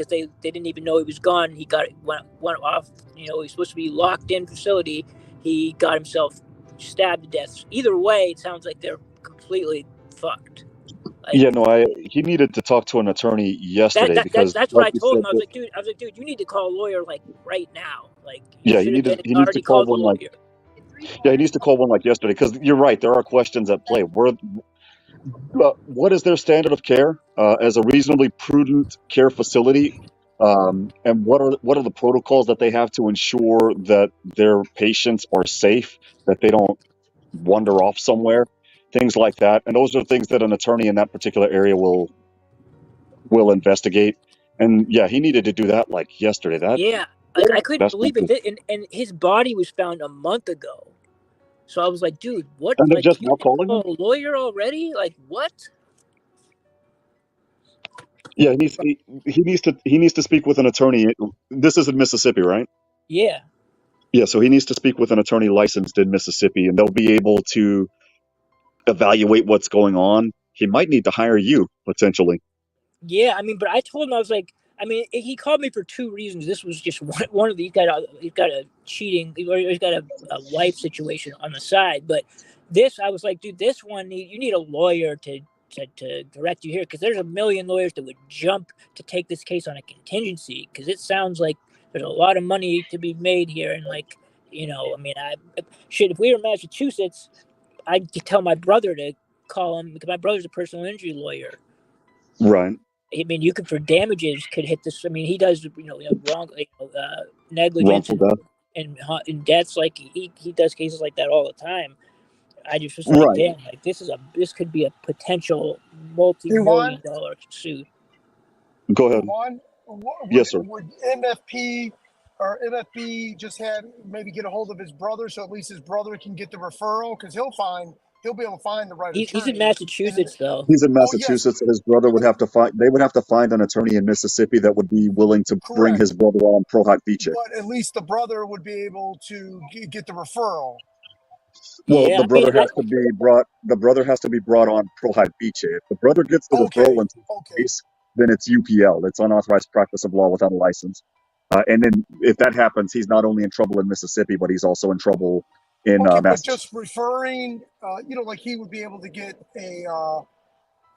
they didn't even know he was gone. He went off. You know, he's supposed to be locked in facility. He got himself stabbed to death. Either way, it sounds like they're completely fucked. Like, Yeah, no, he needed to talk to an attorney yesterday because, that's what like I you told said, him. I was like, dude, you need to call a lawyer like right now. Like, you yeah, should have he needs to already call called a one like, lawyer. yeah, he needs to call one like yesterday because you're right. There are questions at play. What is their standard of care as a reasonably prudent care facility? And what are the protocols that they have to ensure that their patients are safe, that they don't wander off somewhere, things like that. And those are things that an attorney in that particular area will investigate. And yeah, he needed to do that like yesterday. Yeah, like I couldn't That's not believe good. it. And his body was found a month ago. So I was like, dude, what? And they're Like, just you now have to calling him. call a lawyer already? Like, what? Yeah, he needs to speak with an attorney. This is in Mississippi, right? Yeah. Yeah, so he needs to speak with an attorney licensed in Mississippi, and they'll be able to evaluate what's going on. He might need to hire you potentially. Yeah, I mean, but I told him, I was like, I mean, he called me for two reasons. This was just one of the, he's got a cheating, or he's got a wife situation on the side. But this, I was like, dude, this one, you need a lawyer to direct you here, because there's a million lawyers that would jump to take this case on a contingency, because it sounds like there's a lot of money to be made here. And like, you know, I mean, if we were in Massachusetts, I'd tell my brother to call him, because my brother's a personal injury lawyer. Right. I mean, you could, for damages, could hit this. I mean, he does, wrong, negligence Wrongful death. and deaths. Like he does cases like that all the time. I just was like, Right. damn, like this could be a potential multi-million-dollar suit. Go ahead. Yes, sir. Would MFP or MFB just maybe get a hold of his brother, so at least his brother can get the referral, because he'll be able to find the right attorney. He's in Massachusetts, though. He's in Massachusetts, and his brother would have to find. They would have to find an attorney in Mississippi that would be willing to bring his brother on pro hac vice. But at least the brother would be able to get the referral. Well, the brother has to be brought. The brother has to be brought on pro hac vice. If the brother gets the referral into the case, then it's UPL. It's unauthorized practice of law without a license. And then if that happens, he's not only in trouble in Mississippi, but he's also in trouble in But Massachusetts. just referring, like he would be able to get a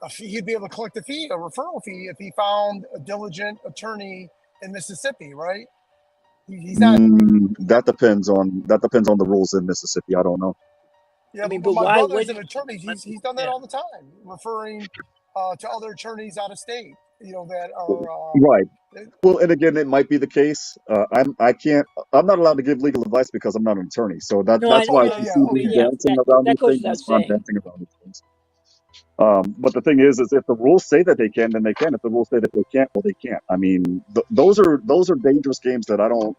fee, he'd be able to collect a referral fee, if he found a diligent attorney in Mississippi, right? He's not. That depends on the rules in Mississippi. I don't know. Yeah, I mean, but my why brother's would- an attorney. He's done that all the time, referring to other attorneys out of state. That are Right. Well, and again, it might be the case. I'm not allowed to give legal advice because I'm not an attorney. So that's why I see me dancing around these things. That's why I'm dancing around these things. But the thing is if the rules say that they can, then they can. If the rules say that they can't, well, they can't. I mean, those are dangerous games that I don't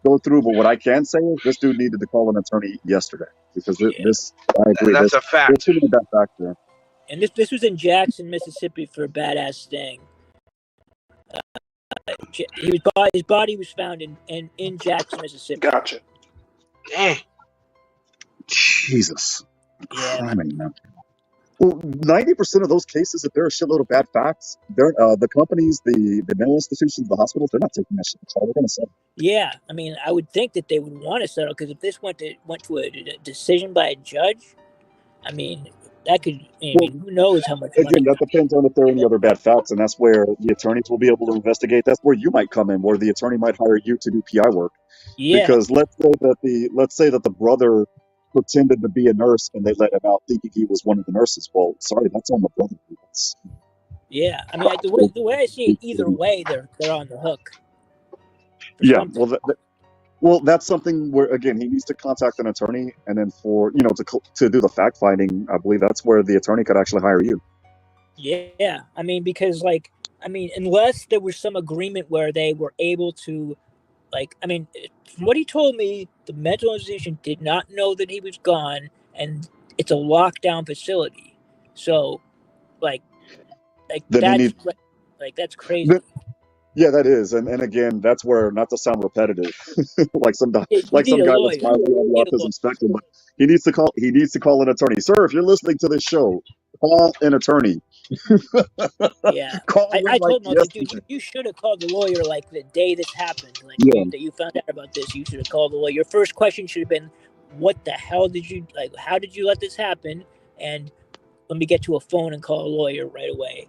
go through. But what I can say is this dude needed to call an attorney yesterday, because I agree. That's a fact. There's too many bad facts there. And this was in Jackson, Mississippi, for a badass sting. His body was found in Jackson, Mississippi. Gotcha. Dang. Jesus. Yeah. Criminy, man. Well, 90% of those cases, if there are a shitload of bad facts, the companies, the mental institutions, the hospitals, they're not taking that shit to trial. They're going to settle. Yeah, I mean, I would think that they would want to settle, because if this went to a decision by a judge, I mean, that could. Who knows how much money? Again, that depends on if there are any other bad facts, and that's where the attorneys will be able to investigate. That's where you might come in, where the attorney might hire you to do PI work. Yeah. Because let's say that the brother pretended to be a nurse and they let him out thinking he was one of the nurses. Well, sorry, that's on the brother. Yeah, I mean, the way I see it, either way, they're on the hook. Yeah, well, Well, that's something where again he needs to contact an attorney, and then for to do the fact finding, I believe that's where the attorney could actually hire you. Yeah, I mean, because like, I mean, unless there was some agreement where they were able to, like, I mean, from what he told me, the mental institution did not know that he was gone, and it's a lockdown facility. So, like Then he that's need. like that's crazy. Yeah, that is, and again, that's where, not to sound repetitive, like some You like need some a guy that's lawyer. finally on You the need a autism spectrum, but he needs to call an attorney. Sir, if you're listening to this show, call an attorney. Yeah, Call him I like told him, I was like, dude, yesterday. you should have called the lawyer like the day this happened, like Yeah. that you found out about this. You should have called the lawyer. Your first question should have been, what the hell did you like? How did you let this happen? And let me get to a phone and call a lawyer right away.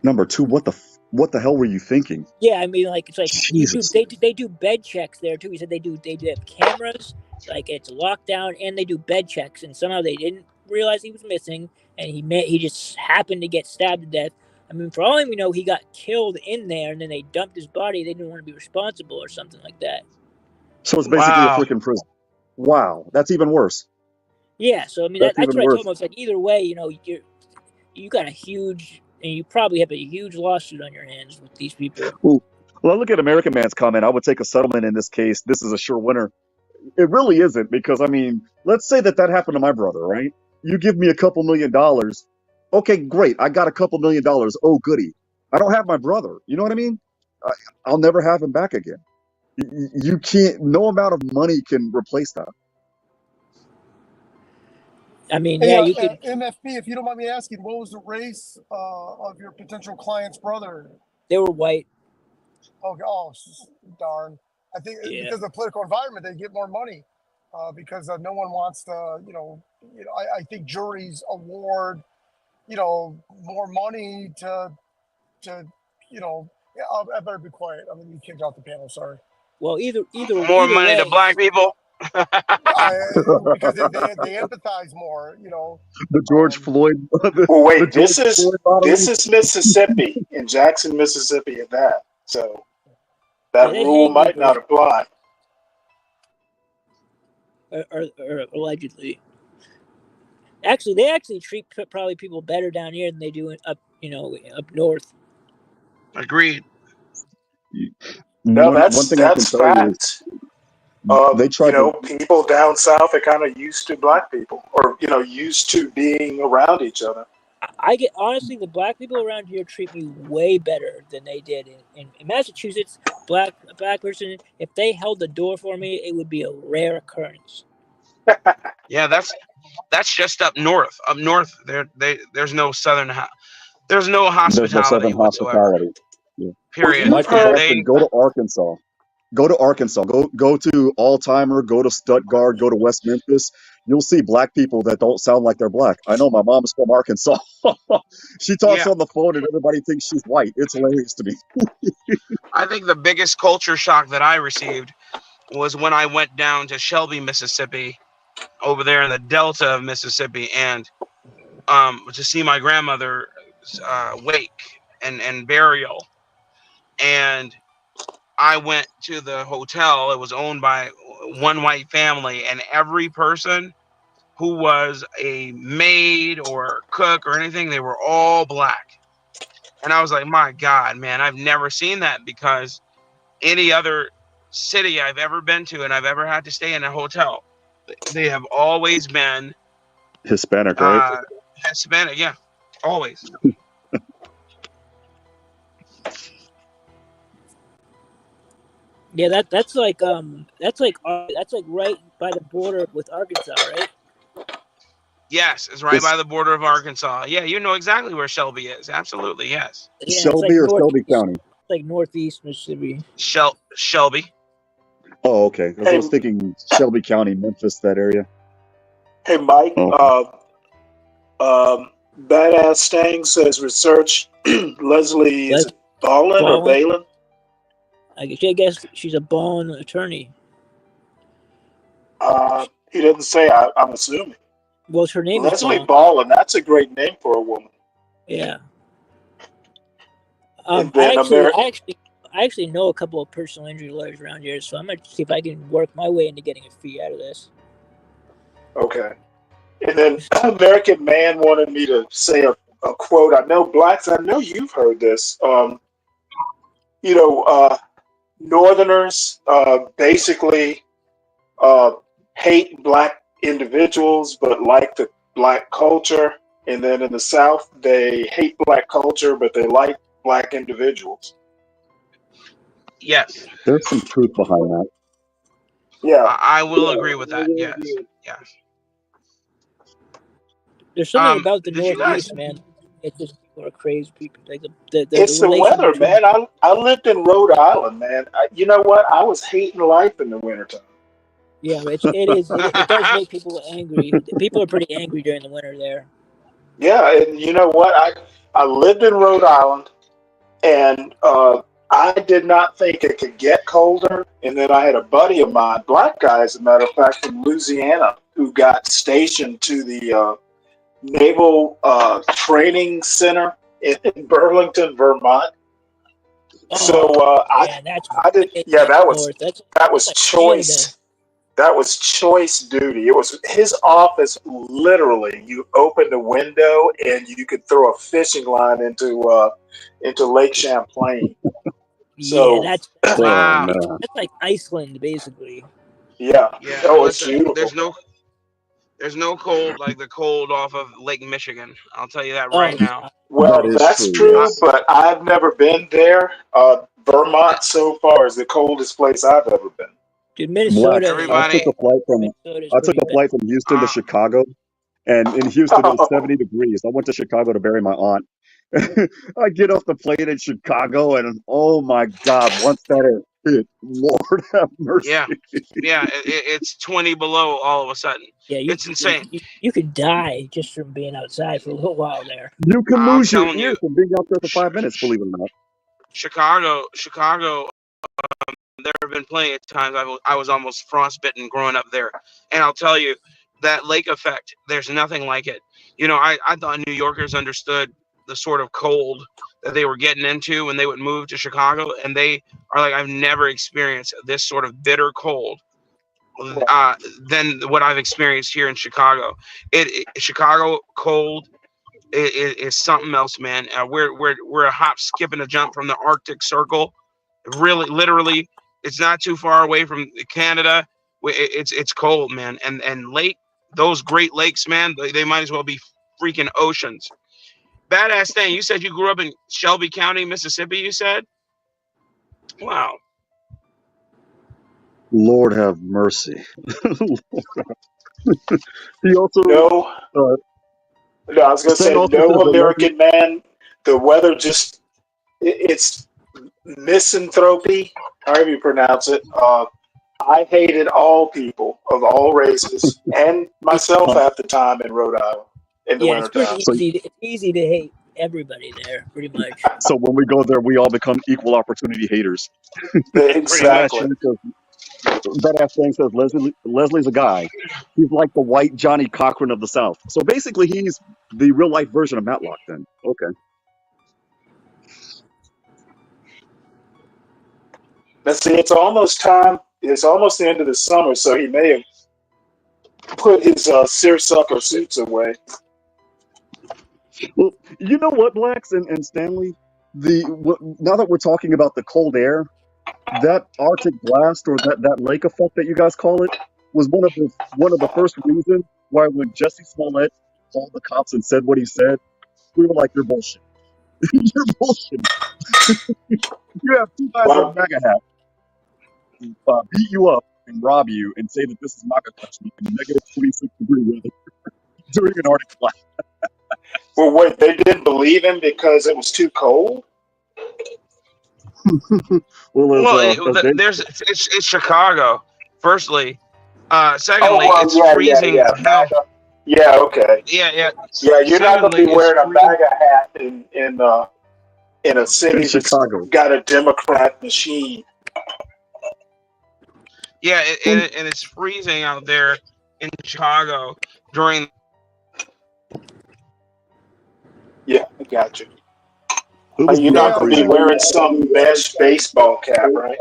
Number two, what the hell were you thinking? Yeah, I mean, like it's like Jesus. they do bed checks there too. He said they do have cameras, like it's locked down, and they do bed checks. And somehow they didn't realize he was missing, and he just happened to get stabbed to death. I mean, for all we know, he got killed in there, and then they dumped his body. They didn't want to be responsible or something like that. So it's basically a freaking prison. Wow, that's even worse. Yeah, so I mean, That's that's even what I worse. told him. It's like either way, you got a huge, and you probably have a huge lawsuit on your hands with these people. Well, look at American Man's comment. I would take a settlement in this case. This is a sure winner. It really isn't, because I mean, let's say that happened to my brother, right? You give me a couple $1 million. Okay, great. I got a couple $1 million. Oh, goody. I don't have my brother. You know what I mean? I'll never have him back again. You can't. No amount of money can replace that. I mean, Hey, yeah, you could. MFP, if you don't mind me asking, what was the race of your potential client's brother? They were white. Okay, oh, darn. I think because of the political environment, they get more money because no one wants to, I think juries award, more money to I better be quiet. I'm going to be kicked off the panel. Sorry. Well, either more money way, to black people. Because they empathize more, The George Floyd. Well, wait, this is Mississippi, in Jackson, Mississippi, at that. So that rule might not apply. Or allegedly. Actually, they treat probably people better down here than they do up north. Agreed. No, one thing I can that's tell you fact. is they try to. People down south are kind of used to black people, or used to being around each other. I get, honestly, the black people around here treat me way better than they did in Massachusetts. A black person, if they held the door for me, it would be a rare occurrence. Yeah, that's just up north. Up north, there's no there's no hospitality whatsoever. Yeah. Period. Michael Boston, go to Arkansas. Go to Arkansas. Go to Altimer. Go to Stuttgart. Go to West Memphis. You'll see black people that don't sound like they're black. I know my mom's from Arkansas. She talks on the phone and everybody thinks she's white. It's hilarious to me. I think the biggest culture shock that I received was when I went down to Shelby, Mississippi, over there in the Delta of Mississippi, and to see my grandmother's wake and burial. And I went to the hotel. It was owned by one white family, and every person who was a maid or cook or anything, they were all black. And I was like, my God, man, I've never seen that, because any other city I've ever been to and I've ever had to stay in a hotel, they have always been Hispanic, right? Hispanic, yeah, always. Yeah, that's like right by the border with Arkansas, right? Yes, it's right by the border of Arkansas. Yeah, you know exactly where Shelby is. Absolutely, yes. Yeah, Shelby or Shelby County? It's like northeast Mississippi. Shelby. Oh, okay. Because I was thinking Shelby County, Memphis, that area. Hey, Mike. Badass Stang says research. Leslie, is it Ballin or Balin? I guess she's a Ballin attorney. He doesn't say. I'm assuming. Well, her name Leslie is Ballin. That's a great name for a woman. Yeah. And I then I actually know a couple of personal injury lawyers around here, so I'm gonna see if I can work my way into getting a fee out of this. Okay. And then American Man wanted me to say a quote. I know blacks. I know you've heard this. Northerners basically hate black individuals, but like the black culture. And then in the South, they hate black culture, but they like black individuals. Yes, There's some truth behind that. Yeah, I will agree with that. Yes, yes. There's something about the Did you guys? Northeast, man. It's just people are crazy people. Like the it's the relation weather, between. man. I lived in Rhode Island, man. You know what? I was hating life in the wintertime. Yeah, it does make people angry. People are pretty angry during the winter there. Yeah, and you know what? I lived in Rhode Island, and I did not think it could get colder. And then I had a buddy of mine, black guy, as a matter of fact, from Louisiana, who got stationed to the Naval Training Center in Burlington, Vermont. So I did. Yeah, that was choice. That was choice duty. It was his office. Literally, you opened a window and you could throw a fishing line into Lake Champlain. So yeah, that's wow. That's like Iceland, basically. Yeah. Yeah. Oh, it's Listen, beautiful. there's no cold like the cold off of Lake Michigan. I'll tell you that right now. Well, that's true, but I've never been there. Vermont so far is the coldest place I've ever been. Dude, Blacks, Minnesota. I took a flight from Houston to Chicago, and in Houston it was 70 degrees. I went to Chicago to bury my aunt. I get off the plane in Chicago, and oh my God, once that hit, Lord have mercy. Yeah, it's 20 below all of a sudden. Yeah, it's insane. You could die just from being outside for a little while there. You can I'm lose your telling ear you. from being out there for 5 minutes, believe it or not. Chicago. There have been plenty of times I was almost frostbitten growing up there, and I'll tell you that lake effect. There's nothing like it. You know, I thought New Yorkers understood the sort of cold that they were getting into when they would move to Chicago, and they are like, I've never experienced this sort of bitter cold than what I've experienced here in Chicago. Chicago cold is something else, man. We're a hop, skip, and a jump from the Arctic Circle. Really, literally, it's not too far away from Canada. It's cold, man. And those Great Lakes, man, they might as well be freaking oceans. Badass thing. You said you grew up in Shelby County, Mississippi. You said, wow. Lord have mercy. He also No, I was gonna say no American man. The weather just it's misanthropy, however you pronounce it. I hated all people of all races and myself at the time in Rhode Island in the wintertime. It's easy to hate everybody there, pretty much. So when we go there, we all become equal opportunity haters. Exactly. That ass thing says Leslie's a guy. He's like the white Johnny Cochran of the South. So basically, he's the real life version of Matlock. Then okay. Let's see. It's almost time. It's almost the end of the summer, so he may have put his seersucker suits away. Well, you know what, Blacks and Stanley? Now that we're talking about the cold air, that Arctic blast or that lake effect that you guys call it was one of the first reasons why when Jesse Smollett called the cops and said what he said, we were like, "You're bullshit. You're bullshit. You have two guys with a MAGA hat beat you up and rob you and say that this is MAGA country in negative 26-degree weather during an Arctic blast." Well, wait, they didn't believe him because it was too cold? It's Chicago. Firstly, secondly, it's freezing. Yeah, okay. Yeah. Yeah, you're not going to be wearing a MAGA hat in a city that's got a Democrat machine. Yeah, and it's freezing out there in Chicago during. Yeah, I got you. It was You're beyond not going to be crazy. wearing some mesh baseball cap, right?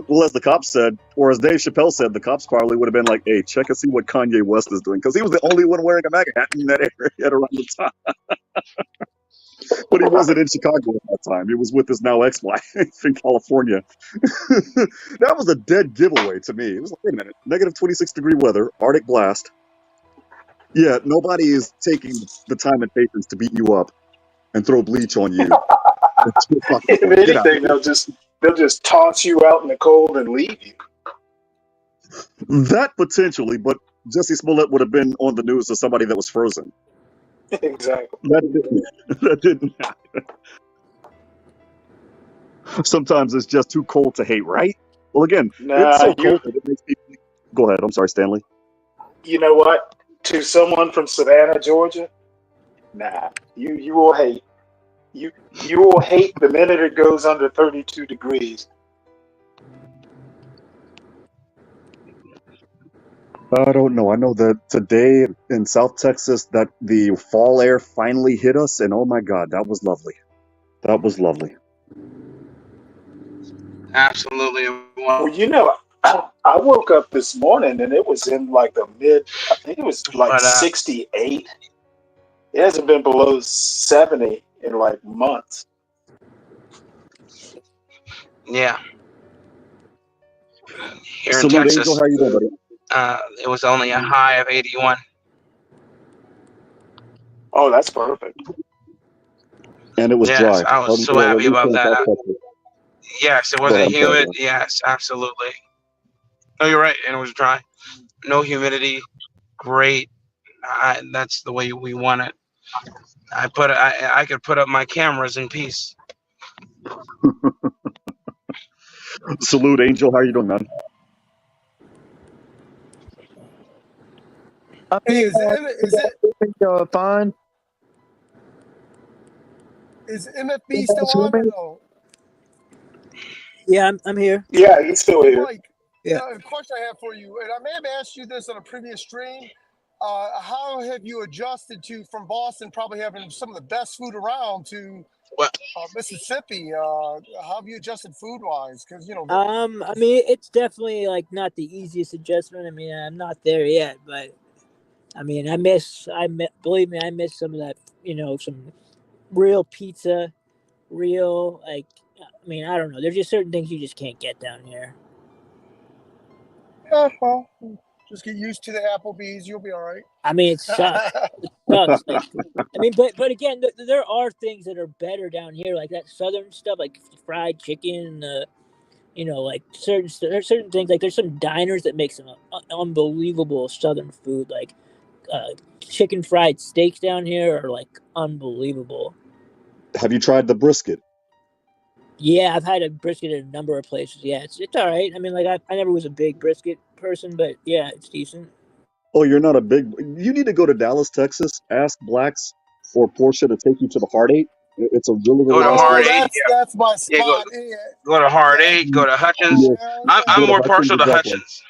Well, as the cops said, or as Dave Chappelle said, the cops probably would have been like, "Hey, check and see what Kanye West is doing," because he was the only one wearing a MAGA hat in that area around the time. But he wasn't in Chicago at that time. He was with his now ex-wife in California. That was a dead giveaway to me. It was like, wait a minute, negative 26-degree weather, Arctic blast. Yeah, nobody is taking the time and patience to beat you up and throw bleach on you. If Get out of anything, they'll just toss you out in the cold and leave you. here. That potentially, but Jesse Smollett would have been on the news as somebody that was frozen. Exactly. That didn't happen. Sometimes it's just too cold to hate, right? Well, again, it's so cold that it makes people. Go ahead. I'm sorry, Stanley. You know what? To someone from Savannah, Georgia, nah, you will hate. You will hate the minute it goes under 32 degrees. I don't know. I know that today in South Texas that the fall air finally hit us, and oh my God, that was lovely. That was lovely. Absolutely. Well, you know, I woke up this morning and it was in like the mid, I think it was like 68. It hasn't been below 70 in like months. Yeah. Here in Salute, Texas, Angel. How you doing, buddy? it was only a high of 81. Oh, that's perfect. And it was Yes, dry. I was so happy about that. Yes, it Go wasn't ahead, I'm sorry, humid. bro. Yes, absolutely. No, you're right. And it was dry. No humidity. Great. That's the way we want it. I could put up my cameras in peace. Salute, Angel. How you doing, man? Hey, is it fine? is MFB still on or no? Yeah, I'm here. Yeah, he's still here. Mike, Yeah. a question I have for you, and I may have asked you this on a previous stream. How have you adjusted to from Boston, probably having some of the best food around, to Mississippi? How have you adjusted food wise? Because I mean, it's definitely like not the easiest adjustment. I mean, I'm not there yet, but I mean, believe me, I miss some of that. Some real pizza, real like. I mean, I don't know. There's just certain things you just can't get down here. yeah, well, just get used to the Applebee's. You'll be all right. I mean, it sucks. It sucks. Like, I mean, but again, there are things that are better down here, like that southern stuff, like fried chicken. Like there's certain things. Like there's some diners that make some unbelievable southern food, like chicken fried steaks down here are like unbelievable. Have you tried the brisket? Yeah, I've had a brisket at a number of places. Yeah, it's all right. I mean, like I never was a big brisket person, but yeah, it's decent. Oh, you're not a big. You need to go to Dallas, Texas. Ask Blacks or Portia to take you to the Heart 8. It's a really, Go really to nice Hard place. 8. Yeah. That's my Yeah, spot. go to Hard 8. Go to Hutchins. Yeah, I'm go to more Hutchins, partial to exactly. Hutchins.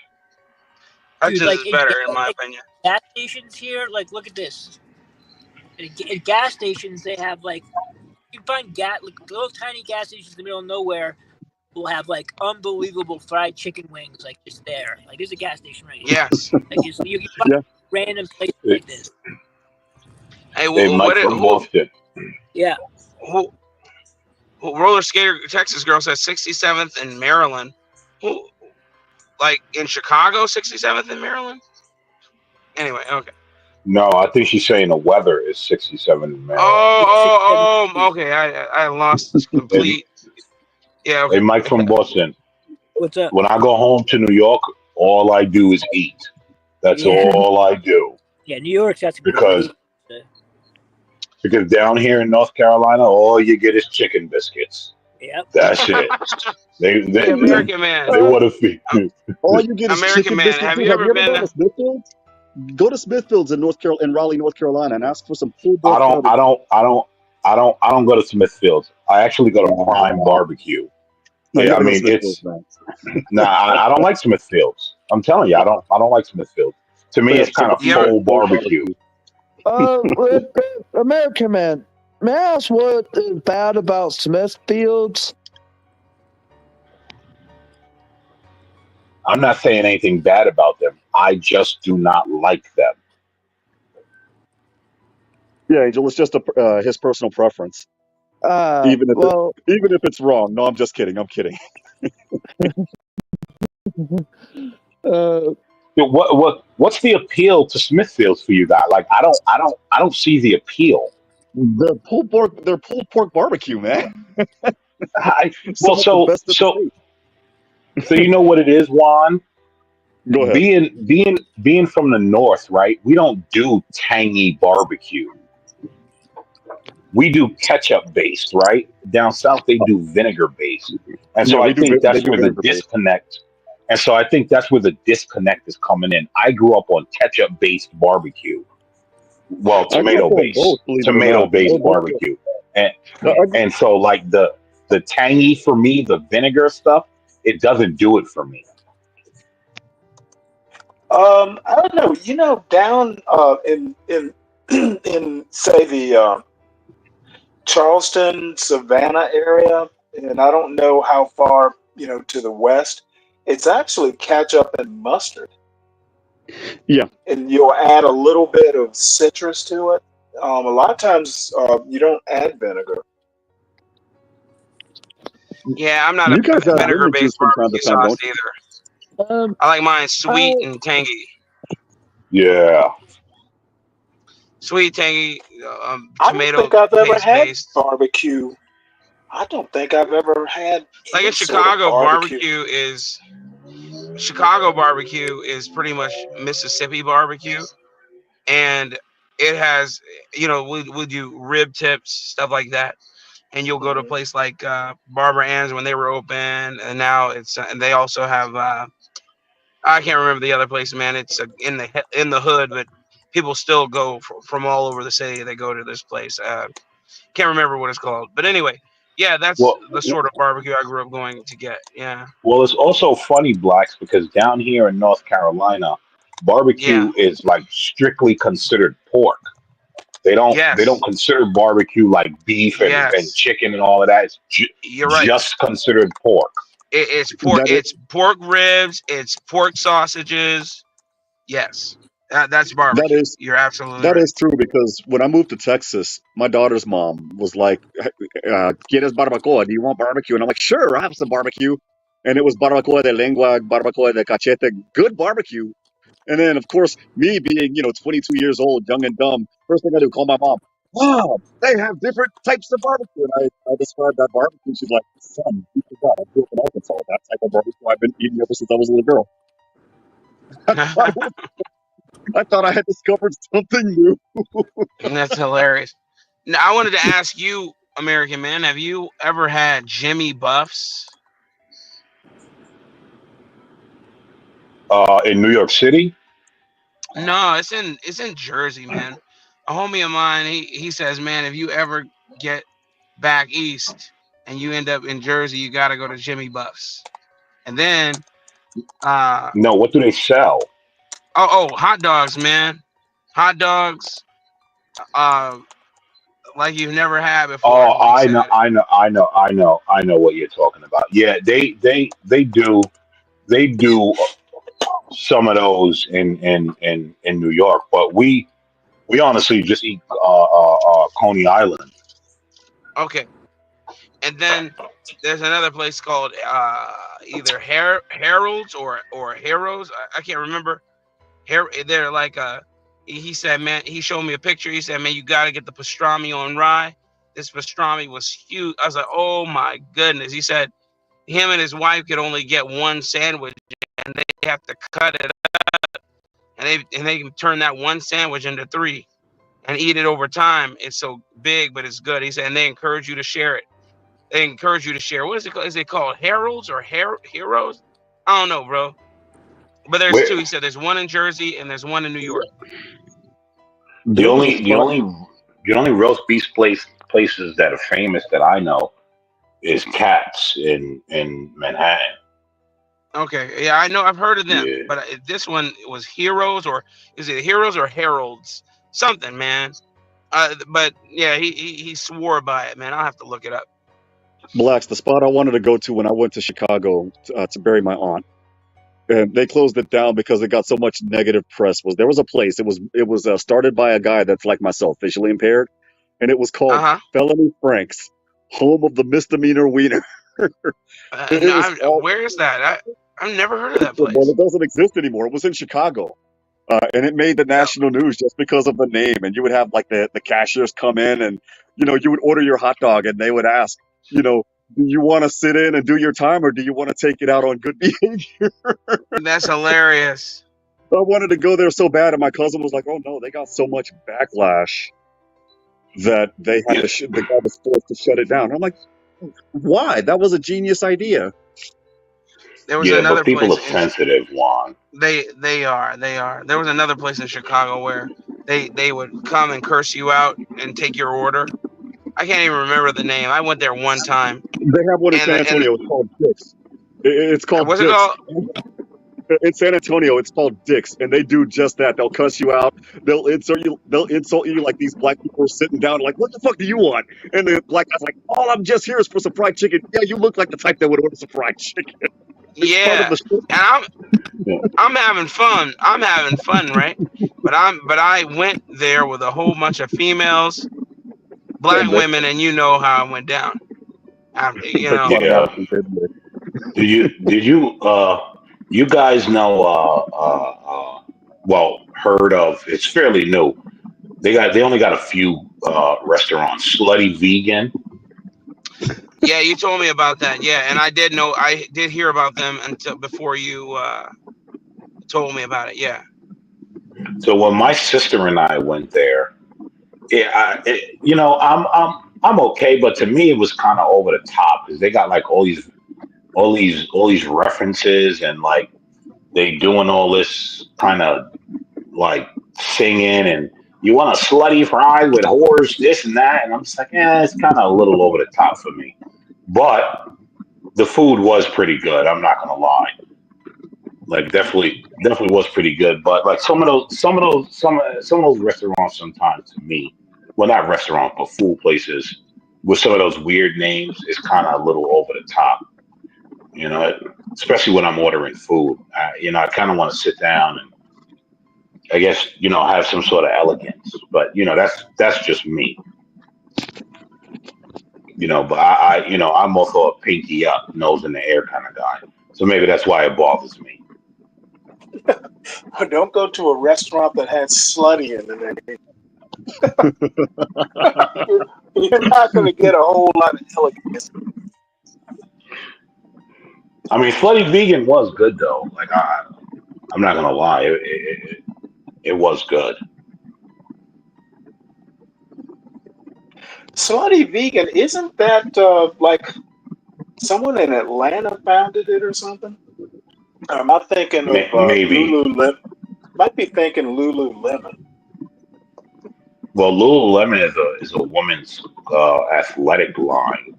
Hutchins Dude, like is better in my opinion. Gas stations here, like look at this. At gas stations, they have like you can find little tiny gas stations in the middle of nowhere will have like unbelievable fried chicken wings, like just there. Like there's a gas station right here. Yes. Like you find random places like this. Hey, Mike from Boston. Yeah. Who Roller Skater Texas girl says 67th in Maryland. Who, like in Chicago, 67th in Maryland? Anyway, okay. No, I think she's saying the weather is 67 in Maryland. Okay. I lost this complete. Yeah. Okay. Hey, Mike from Boston. What's up? When I go home to New York, all I do is eat. That's all I do. Yeah, New York's got some because down here in North Carolina, all you get is chicken biscuits. Yep. That's it. They American man. They want to feed. All you get is American chicken man. biscuits. Have Dude, you ever been gone to Smithfields? Go to Smithfields in Raleigh, North Carolina, and ask for some pulled pork. I don't go to Smithfields. I actually go to Prime Barbecue. No, Yeah, I mean it's. I don't like Smithfields. I'm telling you, I don't like Smithfields. To me, it's kind of full barbecue. American man, May I ask what is bad about Smithfields? I'm not saying anything bad about them. I just do not like them. Yeah, Angel, it's just his personal preference. Even if it's wrong. No, I'm just kidding. I'm kidding. What's the appeal to Smithfields for you guys? Like, I don't see the appeal. Their pulled pork barbecue, man. Well, Some of the best in the state. so you know what it is, Juan. Go ahead. Being from the north, right? We don't do tangy barbecue. We do ketchup based, right? Down south they do vinegar based, and so Yeah, I think they that's do where the vinegar based. disconnect. And so I think that's where the disconnect is coming in. I grew up on ketchup based barbecue. Well, I grew up on both, believe it or tomato not. based They're both good. barbecue, No, and so like the tangy for me, the vinegar stuff, it doesn't do it for me. I don't know. You know, down in in say the Charleston, Savannah area, and I don't know how far to the west. It's actually ketchup and mustard, Yeah. and you'll add a little bit of citrus to it. A lot of times you don't add vinegar. Yeah, I'm not You a guys add lemon juice vinegar-based from time to barbecue time, sauce don't you? either. I like mine sweet and tangy. Yeah. Sweet, tangy, I don't tomato think I've ever paste had based. barbecue. I don't think I've ever had Like any in sort of Chicago, barbecue. Chicago barbecue is pretty much Mississippi barbecue, and it has we do rib tips, stuff like that. And you'll go to a place like Barbara Ann's when they were open, and now and they also have I can't remember the other place, man. It's in the hood, but people still go from all over the city. They go to this place. Can't remember what it's called, but anyway, yeah, that's Well, the sort of barbecue I grew up going to get. Yeah, well, it's also funny, Blacks, because down here in North Carolina, yeah, barbecue is like strictly considered pork. They don't yes, consider barbecue like beef and yes. chicken and all of that. It's You're right. just considered pork. It's pork. That is It's pork ribs. It's pork sausages. Yes, that's that barbecue. is You're absolutely that right. is true because when I moved to Texas, my daughter's mom was like, "¿Quieres barbacoa? Do you want barbecue?" And I'm like, "Sure, I have some barbecue." And it was barbacoa de lengua, barbacoa de cachete, good barbecue. And then, of course, me being, 22 years old, young and dumb, first thing I do, call my mom. Mom, they have different types of barbecue. And I described that barbecue. She's like, son, you forgot. I grew up in Arkansas. That type of barbecue I've been eating ever since I was a little girl. I thought I had discovered something new. That's hilarious. Now, I wanted to ask you, American man, have you ever had Jimmy Buffs? In New York City, No, it's in Jersey, man. A homie of mine, he says, man, if you ever get back east and you end up in Jersey, you got to go to Jimmy Buffs. And then, no. What do they sell? hot dogs, man, hot dogs, uh, like you've never had before, Oh, is what he said. I know what you're talking about. Yeah, they do some of those in New York, but we honestly just eat Coney Island. Okay, and then there's another place called either Harold's or Heroes. I can't remember. They're like he said, man, he showed me a picture. He said, man, you got to get the pastrami on rye. This pastrami was huge. I was like, oh my goodness. He said him and his wife could only get one sandwich, and they have to cut it up, and they can turn that one sandwich into three and eat it over time. It's so big, but it's good. He said, and they encourage you to share it. They encourage you to share. What is it called? Is it called Heralds or Heroes? I don't know, bro. But there's Where two. He said there's one in Jersey and there's one in New York. the There was a only the spot. only the only roast beef places that are famous that I know is Cats in Manhattan. Okay, yeah, I know. I've heard of them, Yeah. but this one was Heroes, or is it Heroes or Heralds? Something, man. But yeah, he swore by it, man. I'll have to look it up. Blacks, the spot I wanted to go to when I went to Chicago to bury my aunt, and they closed it down because it got so much negative press. There was a place. It was started by a guy that's like myself, visually impaired, and it was called Felony Frank's, home of the misdemeanor wiener. It was all. Where is that? I've never heard of that Well, place. it doesn't exist anymore. It was in Chicago. And it made the national news just because of the name. And you would have like the cashiers come in and, you would order your hot dog and they would ask, do you want to sit in and do your time or do you want to take it out on good behavior? That's hilarious. I wanted to go there so bad. And my cousin was like, oh no, they got so much backlash that they had the guy was forced to shut it down. I'm like, why? That was a genius idea. There was another but people place are sensitive, Juan. They are. There was another place in Chicago where they would come and curse you out and take your order. I can't even remember the name. I went there one time. They have one in San Antonio. It's called Dick's. It's called what's Dick's. it called? In San Antonio, it's called Dick's, and they do just that. They'll cuss you out. They'll insult you like these black people are sitting down, like, "What the fuck do you want?" And the black guy's like, "All I'm just here is for some fried chicken." Yeah, you look like the type that would order some fried chicken. It's part of the show. And I'm having fun. I'm having fun, right? But I went there with a whole bunch of females, black women, and you know how it went down. Yeah. Did you guys know heard of, it's fairly new. They only got a few restaurants. Slutty Vegan. Yeah, you told me about that. Yeah, and I did hear about them until before you told me about it. Yeah. So when my sister and I went there, I'm okay, but to me it was kind of over the top because they got like all these references and like they doing all this kind of like singing and you want a slutty fry with whores, this and that, and I'm just like, it's kind of a little over the top for me. But the food was pretty good. I'm not gonna lie. Like definitely was pretty good. But like some of those restaurants sometimes to me, well not restaurants but food places with some of those weird names is kind of a little over the top. Especially when I'm ordering food. I kind of want to sit down and I guess have some sort of elegance. But that's just me. But I'm also a pinky up, nose in the air kind of guy. So maybe that's why it bothers me. Don't go to a restaurant that has slutty in the name. You're not going to get a whole lot of elegance. I mean, Slutty Vegan was good though. Like I'm not gonna lie, it was good. Slutty Vegan, isn't that like someone in Atlanta founded it or something? Or am I thinking of maybe Lululemon? Might be thinking Lululemon. Well, Lululemon is a woman's athletic line.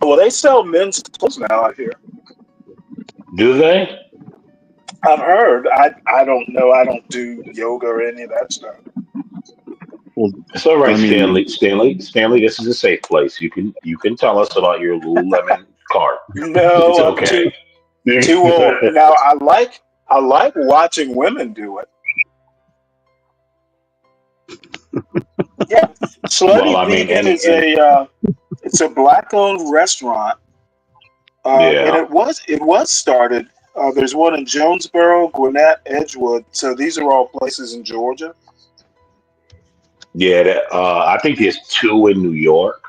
Well, they sell men's clothes now out here. Do they? I've heard. I don't know. I don't do yoga or any of that stuff. Well, it's all right, Stanley. This is a safe place. You can tell us about your Lululemon cart. No, it's okay. I'm too old. Now I like watching women do it. Yeah, Slutty Vegan is it's a black-owned restaurant. And it was started. There's one in Jonesboro, Gwinnett, Edgewood. So these are all places in Georgia. Yeah, I think there's two in New York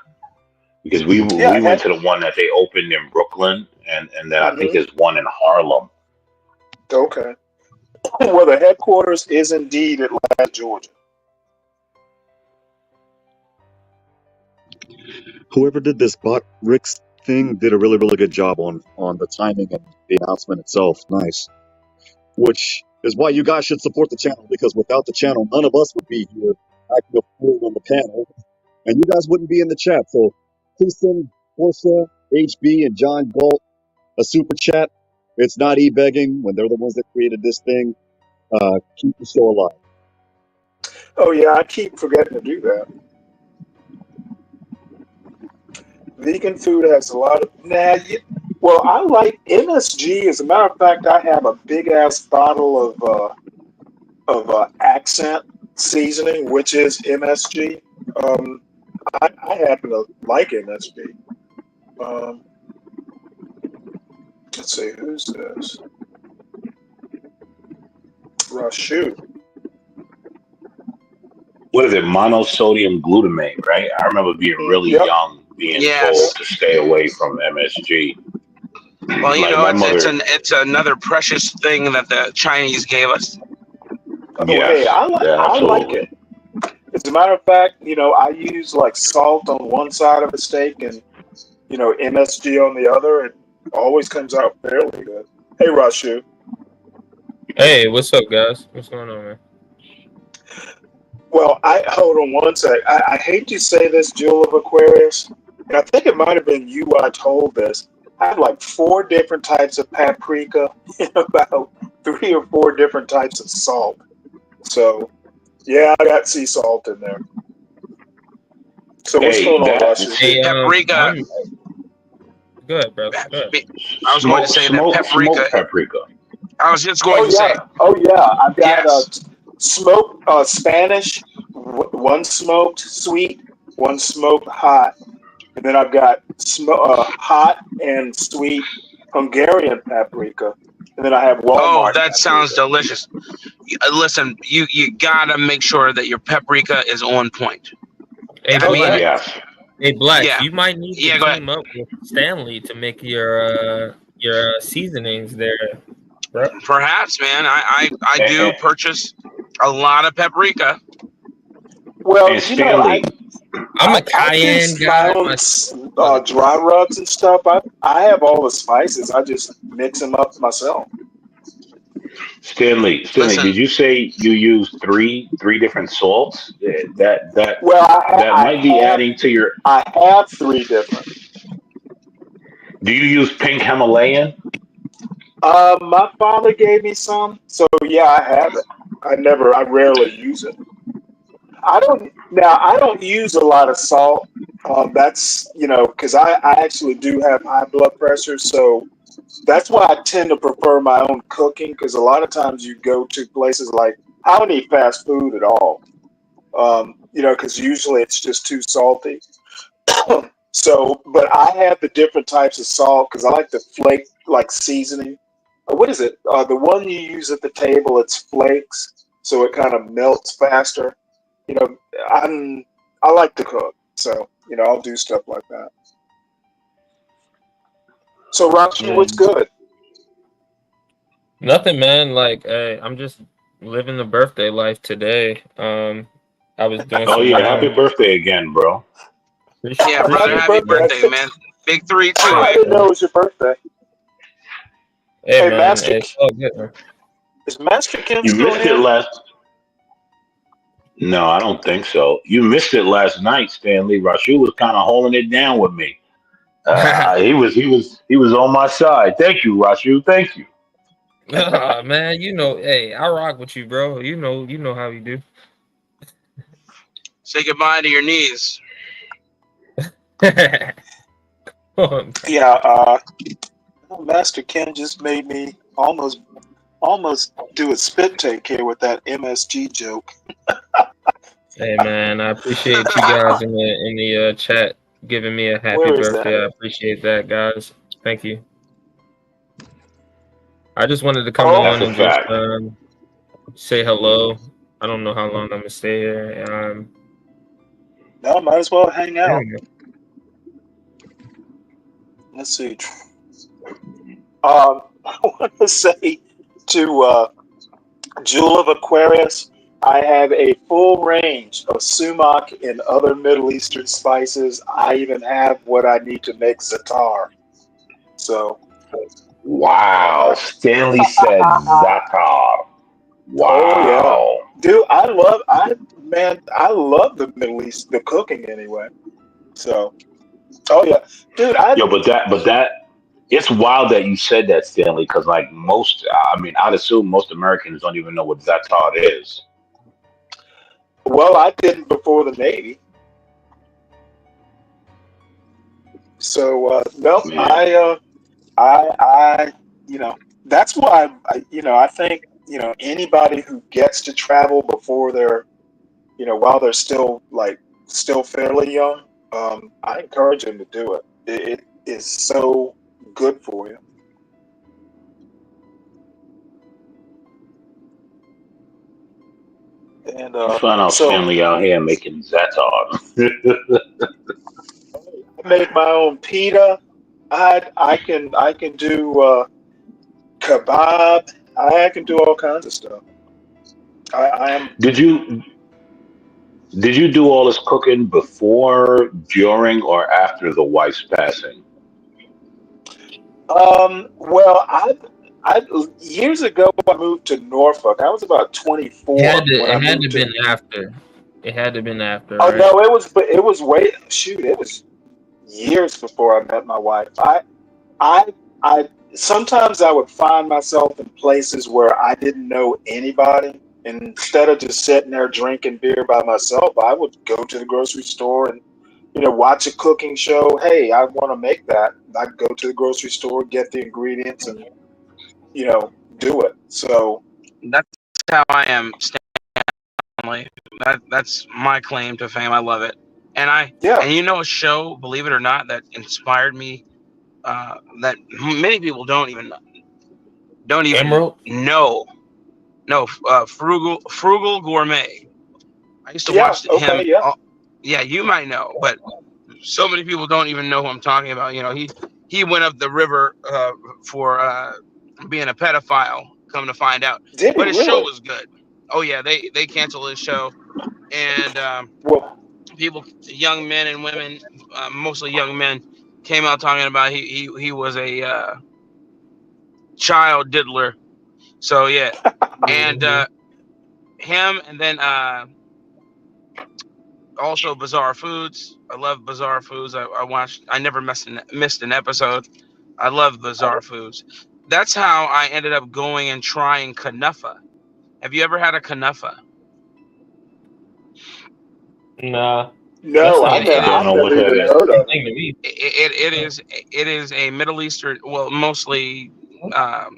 because we went to the one that they opened in Brooklyn, and then I think there's one in Harlem. Okay. Well, the headquarters is indeed Atlanta, Georgia. Whoever did this bot Rick's thing did a really, really good job on the timing and the announcement itself. Nice. Which is why you guys should support the channel, because without the channel, none of us would be here acting a fool on the panel, and you guys wouldn't be in the chat. So please send Portia, HB, and John Galt a super chat. It's not e-begging when they're the ones that created this thing. Keep the show alive. Oh yeah, I keep forgetting to do that. Vegan food has a lot of well, I like MSG. As a matter of fact, I have a big ass bottle of accent seasoning, which is MSG. Um, I happen to like MSG. Um, let's see, who's this? Rashu. What is it? Monosodium glutamate, right? I remember being really Yep. young, being Yes. told to stay away from MSG. Well, you Like know, my it's mother. it's another precious thing that the Chinese gave us. Oh, hey, Yes, yeah, I like absolutely. it. As a matter of fact, I use like salt on one side of a steak and MSG on the other. It always comes out fairly good. Hey, Rashu. Hey, what's up, guys? What's going on, man? Well, I hold on one sec. I hate to say this, Jewel of Aquarius, and I think it might have been you I told this. I have like 4 different types of paprika and about 3 or 4 different types of salt. So, yeah, I got sea salt in there. So what's Hey, going on, Rashu? Hey, Paprika. go ahead, brother. Go ahead. I was going to say that paprika. Smoked paprika. I was just going to say. Oh yeah, I've got Yes. smoked Spanish, one smoked sweet, one smoked hot, and then I've got hot and sweet Hungarian paprika, and then I have Walmart. Oh, that paprika. sounds delicious. Listen, you gotta make sure that your paprika is on point. Hey, I mean, Yes. Hey, Blacks, Yeah. you might need to Yeah, go ahead. team up with Stanley to make your seasonings there, bro. Perhaps, man. I do purchase a lot of paprika. Well, And Stanley, I'm a I cayenne do guy. my own dry rubs and stuff. I have all the spices. I just mix them up myself. Stanley, Listen. did you say you use three different salts? That Well, that might be adding to your. I have 3 different. Do you use pink Himalayan? My father gave me some, so yeah, I have it. I rarely use it. I don't use a lot of salt. That's because I actually do have high blood pressure, so that's why I tend to prefer my own cooking. Because a lot of times you go to places like I don't eat fast food at all. Because usually it's just too salty. So, but I have the different types of salt because I like the flake like seasoning. What is it? The one you use at the table, it's flakes, so it kind of melts faster. You know, I like to cook, so I'll do stuff like that. So, Rashi, what's good? Nothing, man. Like, hey, I'm just living the birthday life today. I was doing Oh some. yeah, happy birthday again, bro. Yeah, brother, happy birthday, man. Big 3-2. I didn't know it was your birthday. Hey, man, Master, it's all good, man. is Master Kim You still missed here? it last. No, I don't think so. You missed it last night, Stanley. Rashu was kind of holding it down with me. He was on my side. Thank you, Rashu. Thank you. Man, hey, I rock with you, bro. You know how you do. Say goodbye to your knees. Yeah, Master Kim just made me almost do a spit take here with that MSG joke. Hey, man, I appreciate you guys in the chat giving me a happy Where is birthday. that? I appreciate that, guys. Thank you. I just wanted to come That's on a and just fact. say hello. I don't know how long I'm gonna stay here. No, might as well hang out. Yeah. Let's see. I want to say to Jewel of Aquarius, I have a full range of sumac and other Middle Eastern spices. I even have what I need to make za'atar. So. Wow. Stanley said Zatar. Wow. Oh yeah, dude, I love the Middle East, the cooking anyway. So, oh yeah, dude, Yo, but that it's wild that you said that, Stanley, because like I'd assume most Americans don't even know what Zatar is. Well, I didn't before the Navy. So no, Man. I, that's why I think anybody who gets to travel before they're, while they're still fairly young, I encourage them to do it. It is so good for you. And You find our so family out here making Zatar. I make my own pita. I can do kebab. I can do all kinds of stuff. I am. Did you do all this cooking before, during, or after the wife's passing? Well, I years ago I moved to Norfolk. I was about It had 24 to. when I It had to moved to. been after. It had to been after, Oh right? no, it was way shoot. It was years before I met my wife. I I sometimes I would find myself in places where I didn't know anybody. And instead of just sitting there drinking beer by myself, I would go to the grocery store and watch a cooking show. Hey, I want to make that. I'd go to the grocery store, get the ingredients, and do it. So That's how I am, Stanley. That's my claim to fame. I love it, and yeah, a show, believe it or not, that inspired me. That many people don't even Emerald. know. No, frugal gourmet. I used to yeah, watch okay, him. yeah. Yeah, you might know, but so many people don't even know who I'm talking about. He went up the river for being a pedophile. Come to find out, Did he but his show really? was good. Oh yeah, they canceled his show, and Well, people, young men and women, mostly young men, came out talking about he was a child diddler. So yeah, and him, and then also Bizarre Foods. I love Bizarre Foods. I watched. I never missed an episode. I love Bizarre Foods. That's how I ended up going and trying knufa. Have you ever had a knufa? Nah, that no, sounds It kind Don't I've know what never that even is. heard of of it. thing to me. it is a Middle Eastern, well, mostly um,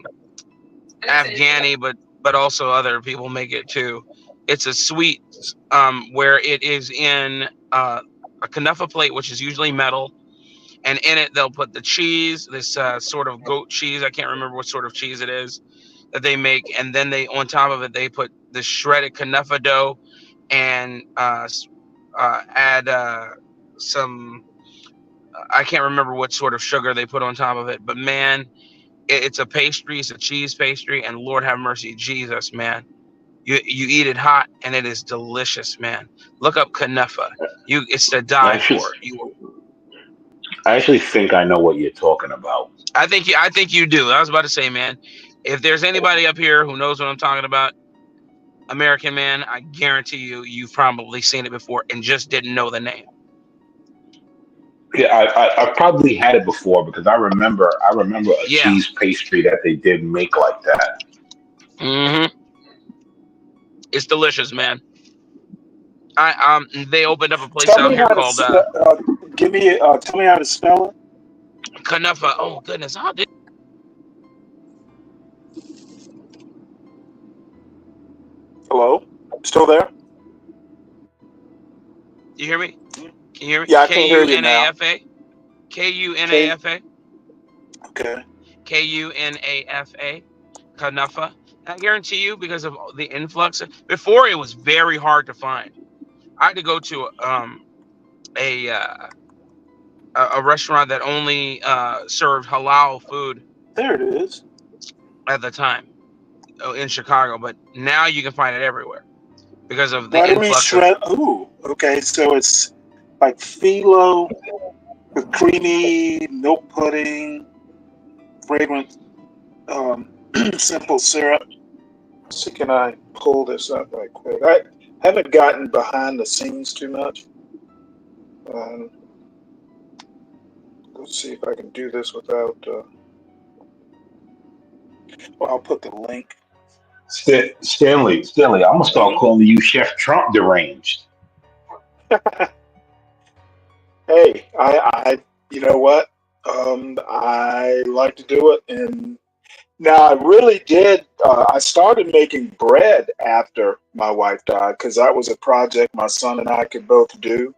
Afghani, but also other people make it too. It's a sweet where it is in a knufa plate, which is usually metal, and in it they'll put the cheese, this sort of goat cheese. I can't remember what sort of cheese it is that they make, and then they on top of it they put the shredded knufa dough and add some. I can't remember what sort of sugar they put on top of it, but man, it's a pastry. It's a cheese pastry, and Lord have mercy, Jesus, man. You eat it hot, and it is delicious, man. Look up knufa. It's to I die actually, for. You, I actually think I know what you're talking about. I think you do. I was about to say, man, if there's anybody up here who knows what I'm talking about, American man, I guarantee you've probably seen it before and just didn't know the name. Yeah, I probably had it before because I remember a Yeah. cheese pastry that they did make like that. Mm-hmm. It's delicious, man. They opened up a place Tell out me here how to called spell. Tell me how to spell it. Knufa. Oh goodness, how did Hello, still there? you hear me? Can you hear me? Yeah, I can hear you now. Kunafa. K. Kunafa. Okay. Kunafa. Knufa. I guarantee you, because of the influx. Before, it was very hard to find. I had to go to a uh, a restaurant that only served halal food There it is. at the time in Chicago, but now you can find it everywhere because of the Buttery influx of. shred. Ooh. Okay, so it's like phyllo with creamy milk pudding, fragrant, simple syrup. So can I pull this up right quick? I haven't gotten behind the scenes too much. Um, let's see if I can do this without. Well, I'll put the link. Stanley, I'm gonna start calling you Chef Trump deranged. Hey, you know what? I like to do it, and now I really did. I started making bread after my wife died because that was a project my son and I could both do.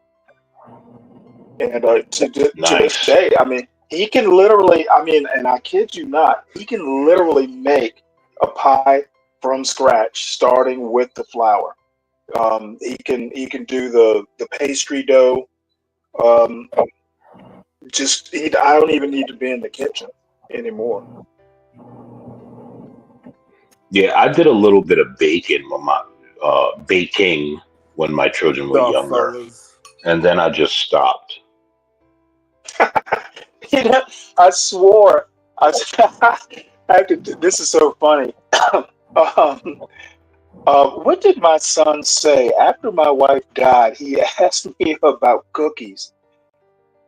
And to this Nice. day, I mean, he can literally. I mean, and I kid you not, he can literally make a pie from scratch, starting with the flour. He can do the pastry dough. Um, I don't even need to be in the kitchen anymore. Yeah, I did a little bit of baking when my children were The younger, fellas. and then I just stopped. You know, I swore. This is so funny. um, what did my son say after my wife died? He asked me about cookies,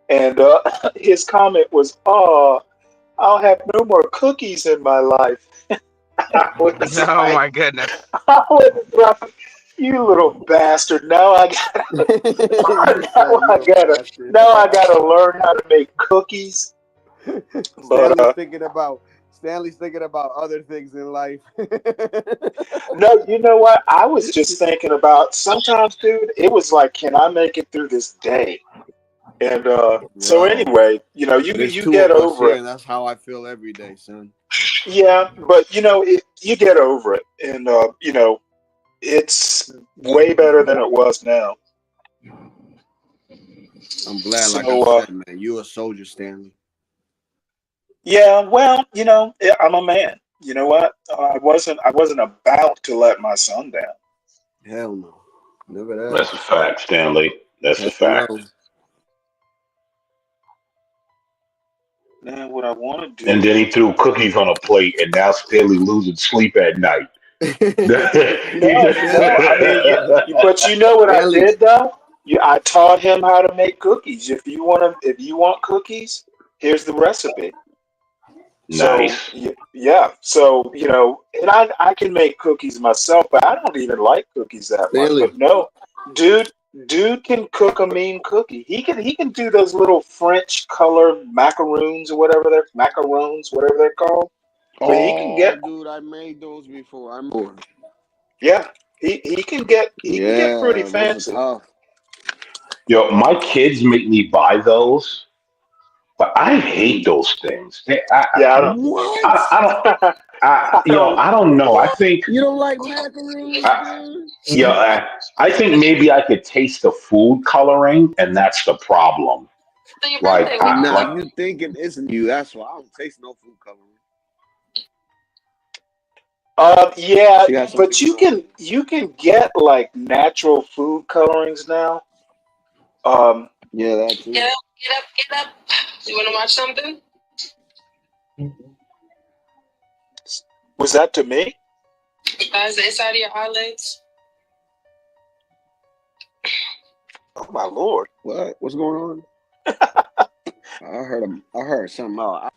and his comment was, "Oh, I'll have no more cookies in my life." I was Oh like, my goodness. I was like, "You little bastard! Now I got, You now said I little gotta, bastard. now I gotta learn how to make cookies." But Stanley's thinking about other things in life. no, you know what? I was just thinking about sometimes, dude. It was like, can I make it through this day? And so Bro. anyway, you know, you There's you two get of us over here, it. and that's how I feel every day, son. Yeah, but you know, you get over it, and you know, it's way better than it was now. I'm glad, like I So said, man, you a soldier, Stanley. yeah, well, you know, I'm a man. You know what? I wasn't about to let my son down. Hell no. Never that. That's a fact, Stanley. That's a Hell no. fact. Now, what I want to And do. then he threw cookies on a plate, and now Stanley losing sleep at night. No. I mean, but you know what I Stanley. did though? I taught him how to make cookies. If you want cookies, here's the recipe. So Nice. yeah, so you know, and I can make cookies myself, but I don't even like cookies that much. Stanley. But no, dude, dude can cook a mean cookie. He can do those little French color macaroons or whatever they're called. But he can Oh, get dude, I made those before. I'm bored. yeah, he can get pretty Yeah, those are fancy. tough. Yo, my kids make me buy those, but I hate those things. Yeah, What? I don't. I don't. I don't know. I think. You don't like macaroons, I, dude? I think maybe I could taste the food coloring, and that's the problem. Like, Nah, you thinking it's you. That's why I don't taste no food coloring. Yeah, She got but something you can get like natural food colorings now. Um, Yeah, that too. Get up, get up, get up. You want to watch something? was that to me? Guys, the inside of your eyelids. Oh my lord! What? What's going on? I heard something out.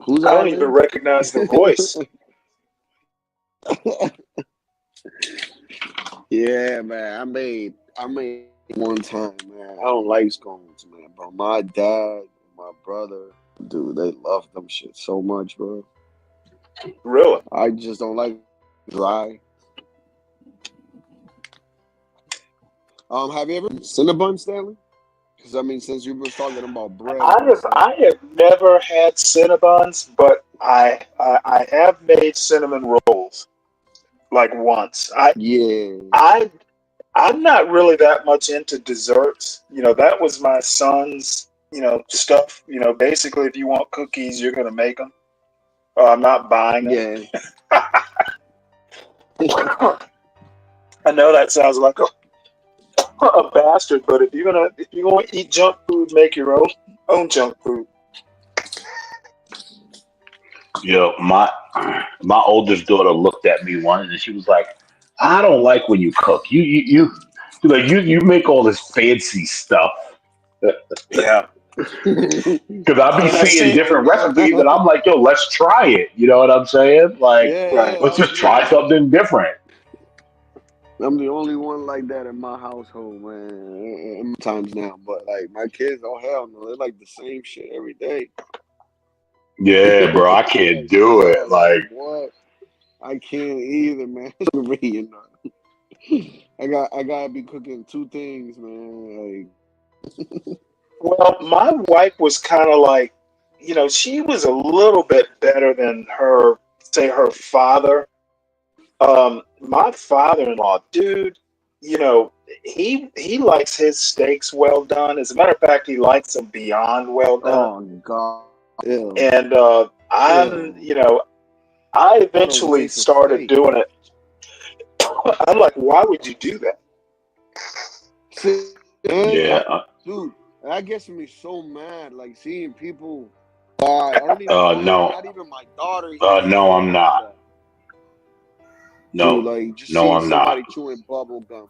Who's I don't even eyelids? recognize the voice. Yeah, man. I made one time, man. I don't like scones, man. But my dad, my brother, dude, they love them shit so much, bro. Really? I just don't like dry. Have you ever Cinnabon, Stanley? Because I mean, since you were talking about bread and stuff. I have never had Cinnabons, but I have made cinnamon rolls like once. Yeah. I'm not really that much into desserts. You know, that was my son's, you know, stuff. You know, basically, if you want cookies, you're gonna make them. I'm not buying them. Yeah. I know that sounds like a bastard, but if you're gonna eat junk food, make your own junk food. yo, my oldest daughter looked at me once, and she was like, "I don't like when you cook. You make all this fancy stuff." Yeah. Because I've been And I seeing see. different recipes, and I'm like, yo, let's try it. You know what I'm saying? Like, Yeah, let's I just try see. something different. I'm the only one like that in my household, man. Times now, but like my kids, oh hell no, they like the same shit every day. Yeah, bro, I can't Like, do it. dog, Like, what? I can't either, man. You know, I gotta be cooking two things, man. Well, my wife was kind of like, she was a little bit better than her father. My father-in-law, dude, you know, he likes his steaks well done. As a matter of fact, he likes them beyond well done. Oh God, ew, And I'm, ew. I What a eventually waste of started steak. doing it. I'm like, why would you do that? See, man, yeah, dude, that gets me so mad. Like seeing people. I don't even. no, Not even my daughter eats no, steak I'm like not. that, dude. No, Like just no, seeing I'm not. somebody chewing bubble gum.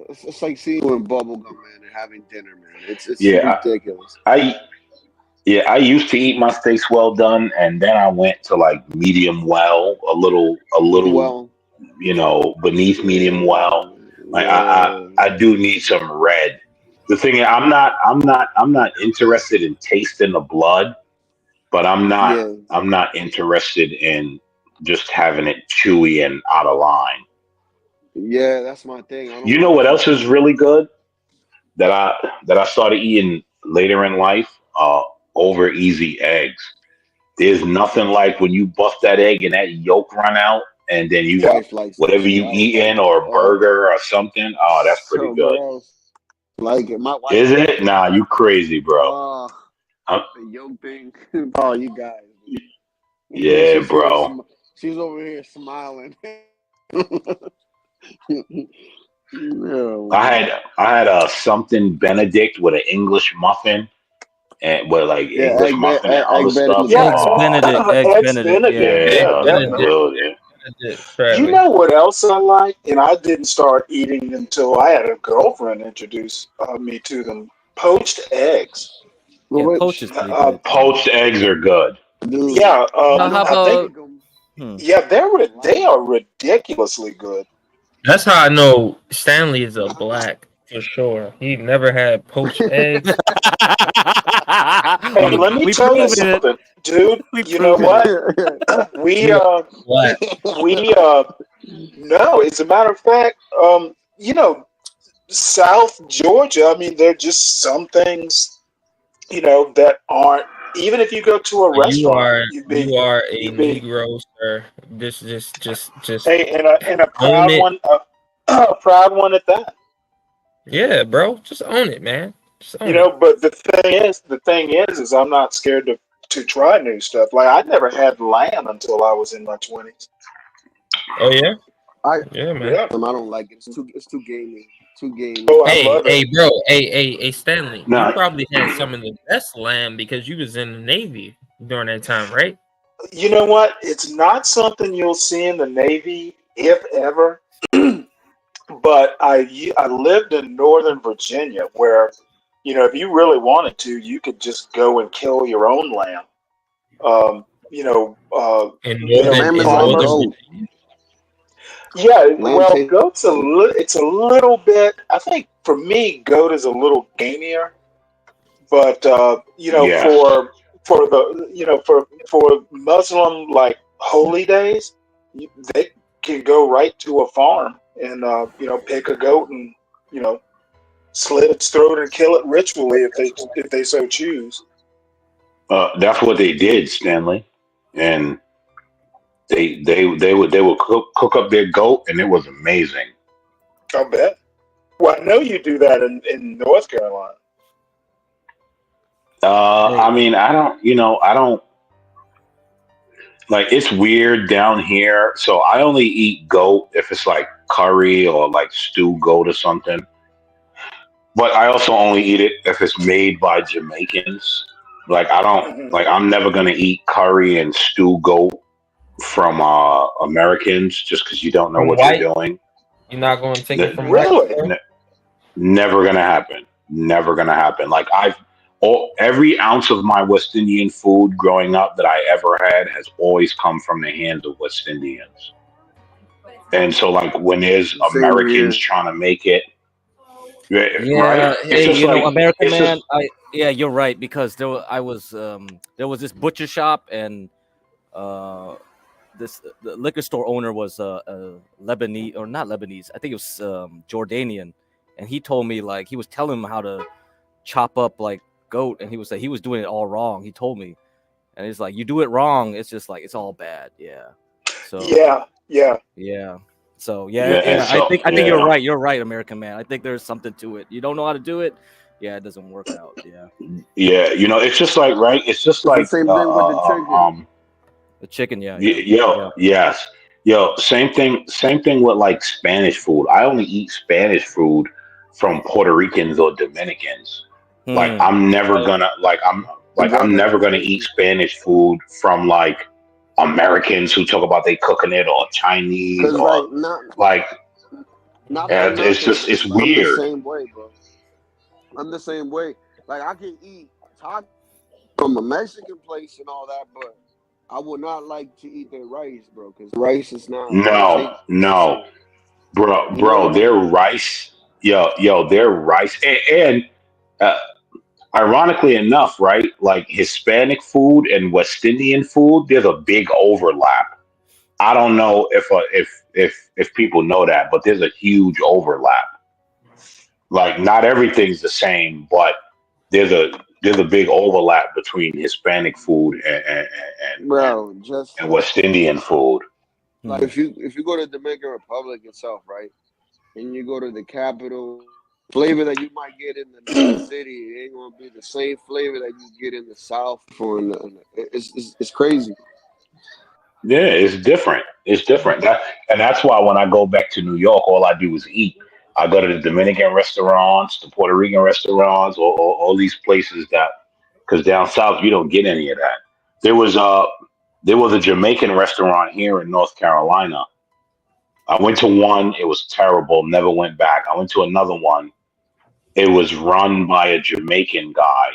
It's like seeing chewing bubble gum, man, and having dinner, man. It's Yeah, ridiculous. I yeah, I used to eat my steaks well done, and then I went to like medium well, a little, Well, beneath medium well. Like yeah, I do need some red. The thing is, I'm not interested in tasting the blood, but yeah, I'm not interested in just having it chewy and out of line. yeah. That's my thing. I don't You know like what that. else is really good that I started eating later in life? Over easy eggs. There's nothing like when you bust that egg and that yolk run out, and then you got Wife likes that whatever shit. you I don't like eating it. or a burger or something. Oh, that's pretty So good. gross. Like it. My wife Is likes it? it. Nah, you crazy, bro. Oh, Uh, the yolk thing. Oh, you guys. And yeah, bro. she's over here smiling. No, man. I had a something Benedict with an English muffin and with like Yeah, English muffin and other egg stuff. Benedict. Yeah, Eggs Oh, Benedict. Eggs Eggs Benedict. Benedict. Yeah. Hey, Yeah, yeah, that's definitely. Benedict, good. Yeah. Benedict, You Bradley. know what else I like? And I didn't start eating until I had a girlfriend introduce me to them. Poached eggs. Yeah, poach Which, is pretty Uh, good. Poached eggs are good. dude, yeah, I How know I how to think. about make them. Yeah, I they like are them. ridiculously good. That's how I know Stanley is a black for sure. He never had poached eggs. Hey, let me we tell you proving it. something, dude. We You know proving it. what? We You are black. we no. As a matter of fact, South Georgia. I mean, there are just some things that aren't. Even if you go to a You restaurant, are you are a Negro, sir. Just hey, and a own proud it. one, a proud one at that. Yeah, bro. Just own it, man. Just own it. But the thing is I'm not scared to try new stuff. Like I never had lamb until I was in my 20s. Oh yeah, I yeah, man. Yeah. I don't like it. It's too gamey. Too gamey. Oh, I Hey, love it. hey, bro. Hey, Stanley. You No, probably had some of the best lamb because you was in the Navy during that time, right? You know what? It's not something you'll see in the Navy, if ever. But I lived in Northern Virginia, where if you really wanted to, you could just go and kill your own lamb. In They'll Lamb is like farmers. goat. Yeah, Lamb well, tastes. goat's it's a little bit. I think for me, goat is a little gamier, but yes. for the for Muslim like holy days, they can go right to a farm and pick a goat and you know slit its throat and kill it ritually if they so choose. That's what they did, Stanley. And they would cook up their goat, and it was amazing. I bet. Well, I know you do that in North Carolina. I mean, I don't like. It's weird down here, so I only eat goat if it's like curry or like stew goat or something. But I also only eat it if it's made by Jamaicans. Like I don't Hmm. like. I'm never gonna eat curry and stew goat from Americans just because you don't know From what you're white, doing. you're not going to take it from white, Really? bro? Never gonna happen. Never gonna happen. Like every ounce of my West Indian food growing up that I ever had has always come from the hands of West Indians. And so, like, when there's Same Americans here. trying to make it, right? Yeah, It's hey, just you know, like American it's man, just yeah, you're right because there was this butcher shop and the liquor store owner was a Lebanese or not Lebanese, I think it was Jordanian, and he told me like he was telling him how to chop up like goat, and he was like he was doing it all wrong. He told me, and it's like you do it wrong, it's just like it's all bad. Yeah, so Yeah. yeah. So yeah, and I so think you're yeah, right. You're right, American man. I think there's something to it. You don't know how to do it, yeah, it doesn't work out. Yeah, yeah. It's just like right. It's just It's the like same thing with the chicken. the chicken. Yeah, Yo, yes, yo. Same thing with like Spanish food. I only eat Spanish food from Puerto Ricans or Dominicans. Like Hmm. I'm never gonna I'm never gonna eat Exactly. Spanish food from like Americans who talk about they cooking it or Chinese Cause or like like not for it's nothing. just it's I'm the weird. same way, bro. I'm the same way. Like I can eat tacos from a Mexican place and all that, but I would not like to eat their rice, bro. Cause rice is not. It No, tastes the no, same. bro, You know what I their mean? rice, their rice, and uh, ironically enough, right? Like Hispanic food and West Indian food, there's a big overlap. I don't know if people know that, but there's a huge overlap. Like not everything's the same, but there's a big overlap between Hispanic food and, Bro, just and West Indian food. like if you go to Dominican Republic itself, right, and you go to the capital, flavor that you might get in the main city it ain't gonna be the same flavor that you get in the South or it's crazy. Yeah, it's different. It's different. And that's why when I go back to New York, all I do is eat. I go to the Dominican restaurants, the Puerto Rican restaurants, or all these places that, because down south you don't get any of that. There was a there was a Jamaican restaurant here in North Carolina. I went to one, it was terrible. Never went back. I went to another one. It was run by a Jamaican guy,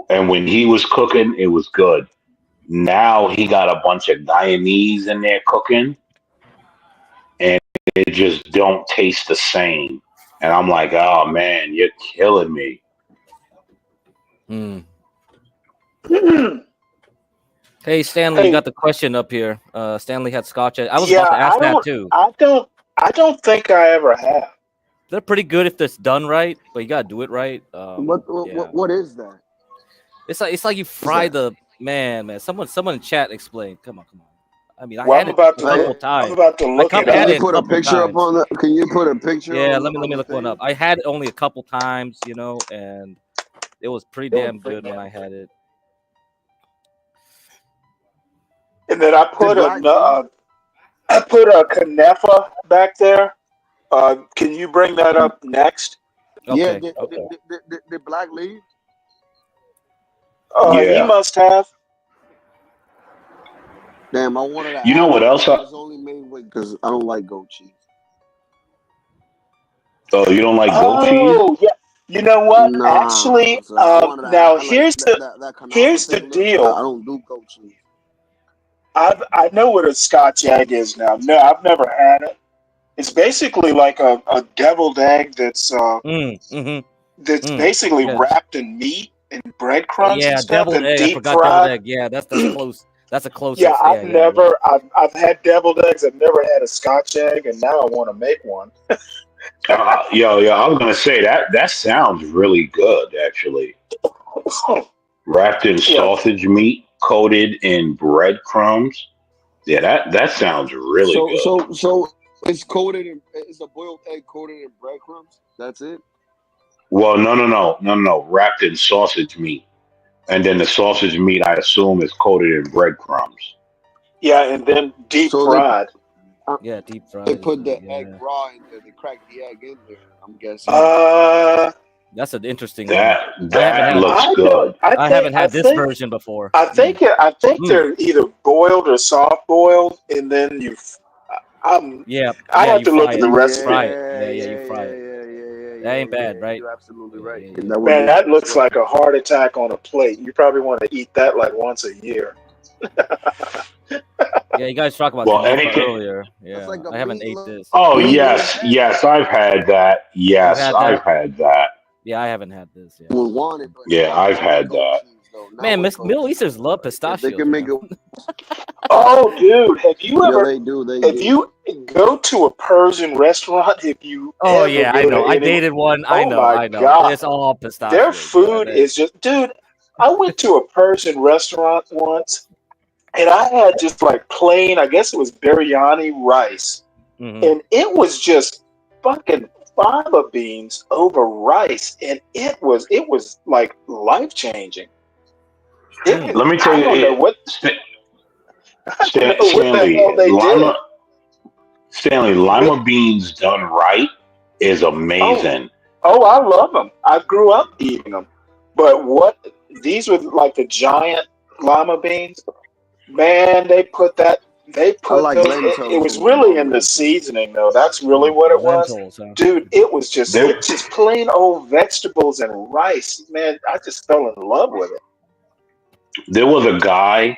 and when he was cooking, it was good. Now he got a bunch of Guyanese in there cooking, and it just don't taste the same. And I'm like, oh man, you're killing me. Hmm. Hey Stanley, you Hey, got the question up here. Stanley had scotch. I was about yeah, to ask that too. I don't think I ever have. They're pretty good if it's done right, but you gotta do it right. Yeah. What is that? It's like you fry the man. Someone in chat explain. Come on. I mean, I Well, had it a couple I'm times. about to I look it had Can up. you it a put a couple picture up times. on the? Can you put a picture Yeah, on let me the look one thing? up. I had it only a couple times, and it was pretty damn good when I had it. And then I The put black leaf? I put a Canefa back there. Can you bring that up next? Yeah, Okay. the black leaf. He Yeah. must have. Damn, I wanted to You know ask what you, else? but it's only made with because I don't like goat cheese. Oh, you don't like goat cheese? Oh, yeah. You know what? Nah, Actually, so I wanted to. now I like that Kanafa here's the thing look good. I deal. don't do goat cheese. I know what a Scotch egg is now. No, I've never had it. It's basically like a deviled egg that's basically Yeah. wrapped in meat and breadcrumbs and Yeah, stuff deviled and egg. I deep forgot deviled fried. egg. Yeah, that's close. That's the Yeah, closest. Yeah, yeah, yeah. I've had deviled eggs. I've never had a Scotch egg, and now I want to make one. I was gonna say that sounds really good, actually. Wrapped in Yeah. sausage meat, coated in breadcrumbs. Yeah, that sounds really good. So it's coated in. It's a boiled egg coated in breadcrumbs. That's it. Well, no. Wrapped in sausage meat, and then the sausage meat, I assume, is coated in breadcrumbs. Yeah, and then deep So fried. Yeah, deep they fried is put the egg yeah. raw in there. They crack the egg in there. I'm guessing. That's an interesting one. That I haven't that had. looks I good. don't. I haven't had this version before. I think they're either boiled or soft boiled, and then Yeah, I have you to look fry at it. the Fry recipe. it. Yeah, you fry it. That ain't bad, right? You're absolutely right. Yeah, And that would Man, be that looks like disruptive. a heart attack on a plate. You probably want to eat that like once a year. Yeah, you guys talked about Well, Kanifa anything. earlier. That's Yeah, like a I haven't ate meatloaf this. Oh in a yes, bag. yes, I've had that. You've Yes, had I've that? had that. Yeah, I haven't had this. Yeah. Would want it, but Yeah, not I've with had goat that. cheese though. Not Man, with goat Middle cheese. Easterners love Like if they pistachios, can make man. it, Oh, dude, have you yeah, ever? they do. They If do. you go to a Persian restaurant, if you Oh ever yeah, I go to know. I any, dated one. I oh my know. God, It's all their pistachios. Yeah, food is just, dude. I went to a Persian restaurant once, and I had just like plain, I guess it was biryani rice, Mm-hmm. and it was just fucking fava beans over rice, and it was like life changing. Let me tell I you, don't know what I don't know what the hell Stanley, they did. lima beans done right is Oh, amazing. oh, I love them. I grew up eating them. But what these were like the giant lima beans. Man, they put that. They I put like those. It lentils was in my really in the normally. seasoning, though. That's really what it was, Lentils, huh? dude. It was just There, it's just plain old vegetables and rice. Man, I just fell in love with it. there was a guy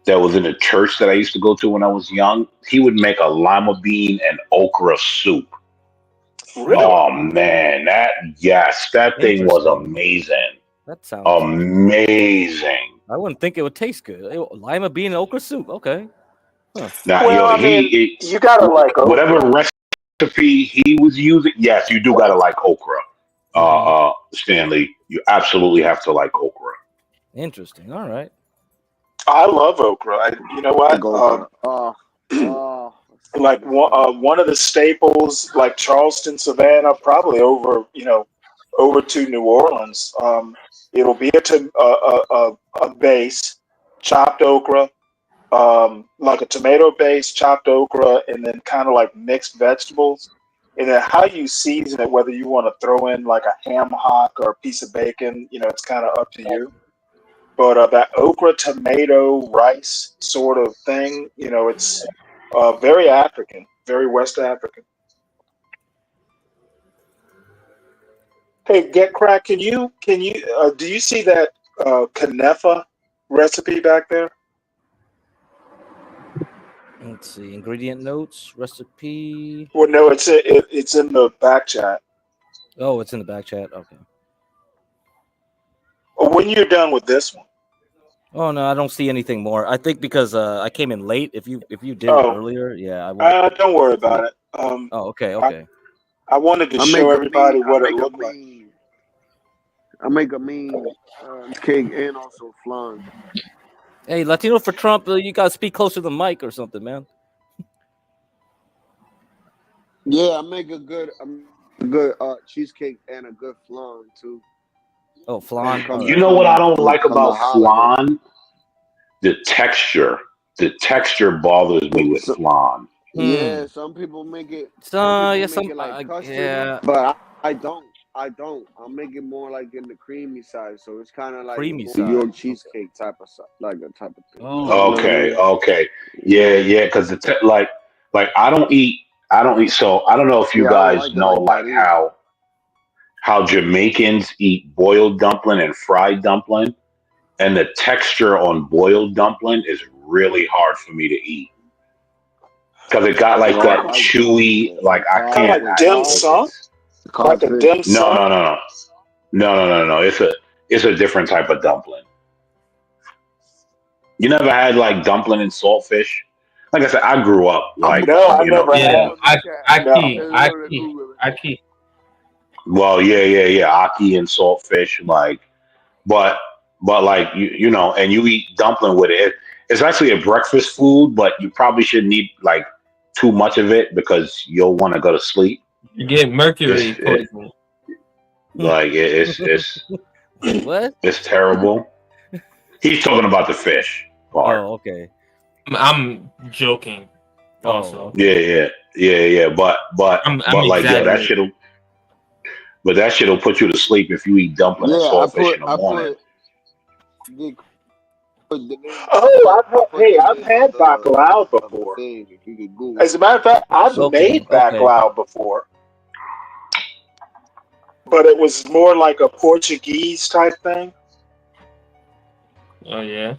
that was in a church that I used to go to when I was young. He would make a lima bean and okra soup. Really? Oh man, that thing was Interesting. amazing. That sounds interesting. Amazing. I wouldn't think it would taste good. Lima bean and okra soup. Okay. Huh. Now, Well, I mean, you gotta like whatever okra. recipe he was using, yes, you do gotta like okra. Stanley, you absolutely have to like okra. Interesting. All right. I love okra. You know what? Like one of the staples, like Charleston, Savannah, probably over to New Orleans. It'll be a base, chopped okra, like a tomato base, chopped okra, and then kind of like mixed vegetables. And then how you season it, whether you want to throw in like a ham hock or a piece of bacon, it's kind of up to you. But that okra tomato rice sort of thing, it's very African, very West African. Hey, Get Crack, can you do you see that Kanefa recipe back there? Let's see. Ingredient notes, recipe. Well, no, it's in the back chat. Oh, it's in the back chat. Okay. Well, when you're done with this one. Oh no, I don't see anything more. I think because I came in late. If you did it Oh, earlier, yeah, I won't. don't worry about it. Oh, okay. I wanted to I show make a everybody mean. what it looked like. I make a mean cake and also flan. Hey, Latino for Trump, you gotta speak closer to the mic or something, man. Yeah, I make a good cheesecake and a good flan too. Oh, flan. All You right. know what I don't like Come the about holiday. flan? The texture. The texture bothers me with flan. Yeah, some people make it. Make it like custard, yeah. but I don't. I make it more like in the creamy side, so it's kind of like Creamy New York side. cheesecake type of like a type of thing. Oh, Okay. Yeah, because like I don't eat. So I don't know if you Yeah, I don't guys like it know like that like either. how Jamaicans eat boiled dumpling and fried dumpling, and the texture on boiled dumpling is really hard for me to eat because it got like that chewy. Like I Kind of can't. like dim sum, like a dim sum. No. It's a different type of dumpling. You never had like dumpling and saltfish? Like I said, I grew up like No, I never had. Aki. Well, yeah, aki and saltfish, like, but like you know, and you eat dumpling with it. It's actually a breakfast food, but you probably shouldn't eat like too much of it because you'll want to go to sleep. You get mercury poisoning. Like it's what? It's terrible. He's talking about the fish part. Oh, okay. I'm joking. Also, Yeah. But I'm like that exaggerating. shit'll put you to sleep if you eat dumpling and saltfish in the morning. I've had bacalao before. As a matter of fact, I've made bacalao before. but it was more like a Portuguese type thing. Oh yeah.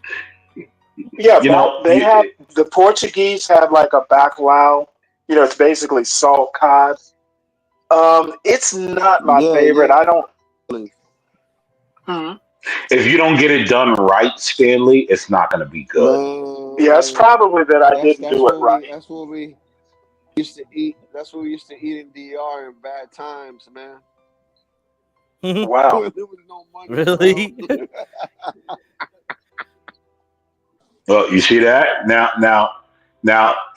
Yeah, You Bob. know, The Portuguese have like a bacalhau. It's basically salt cod. It's not my Yeah, favorite. yeah. I don't. Hmm. if you don't get it done right, Stanley, it's not going to be good. Yeah, it's Man, probably that I didn't do it right. that's what we used to eat. That's what we used to eat in DR in bad times, man. Wow. When there was no money Really? around. Well, you see that? Now,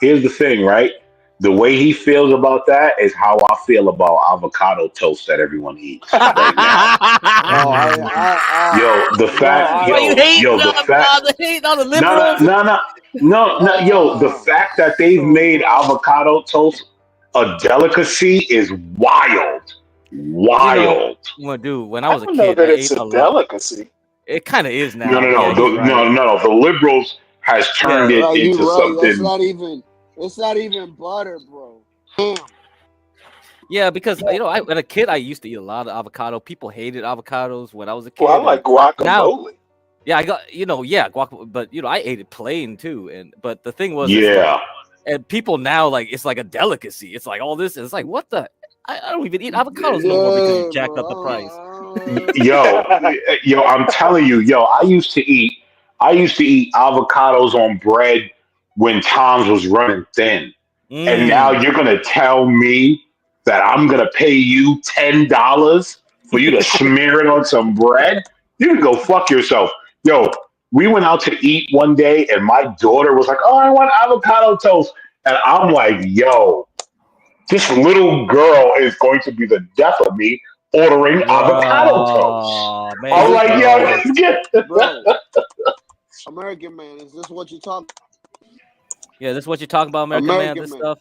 here's the thing, right? The way he feels about that is how I feel about avocado toast that everyone eats right now. Yo, the fact, Why you hating the on the fact, father? Hating on the no, no, liberals? no, no, no, yo, the fact that they've made avocado toast a delicacy is wild, You know, wild. well, dude, when I I was a don't know kid, that I it's ate a a lot. delicacy. It kind of is No, now. no, Yeah, no, he's right. no. The liberals has Yeah, turned it You into right. That's something. not even. It's not even butter, bro. Damn. yeah, because when a kid, I used to eat a lot of avocado. People hated avocados when I was a Well, I kid, like and now, guacamole. yeah, I got guacamole, but I ate it plain too. But the thing was, it's like, Yeah. and people now like it's like a delicacy. It's like all this. It's like what the. I don't even eat avocados no more because you Yeah, jacked up the price. Yo, I'm telling you, I used to eat avocados on bread when Tom's was running thin. And now Mm. you're gonna tell me that I'm gonna pay you $10 for you to smear it on some bread? You can go fuck yourself. Yo, we went out to eat one day and my daughter was like, "Oh, I want avocado toast." And I'm like, yo, this little girl is going to be the death of me ordering avocado toast. Oh man, I'm you like, yo, gross. let's get bro. American man, is this what you talk? Yeah, this is what you're talking about, American man. American This man. stuff.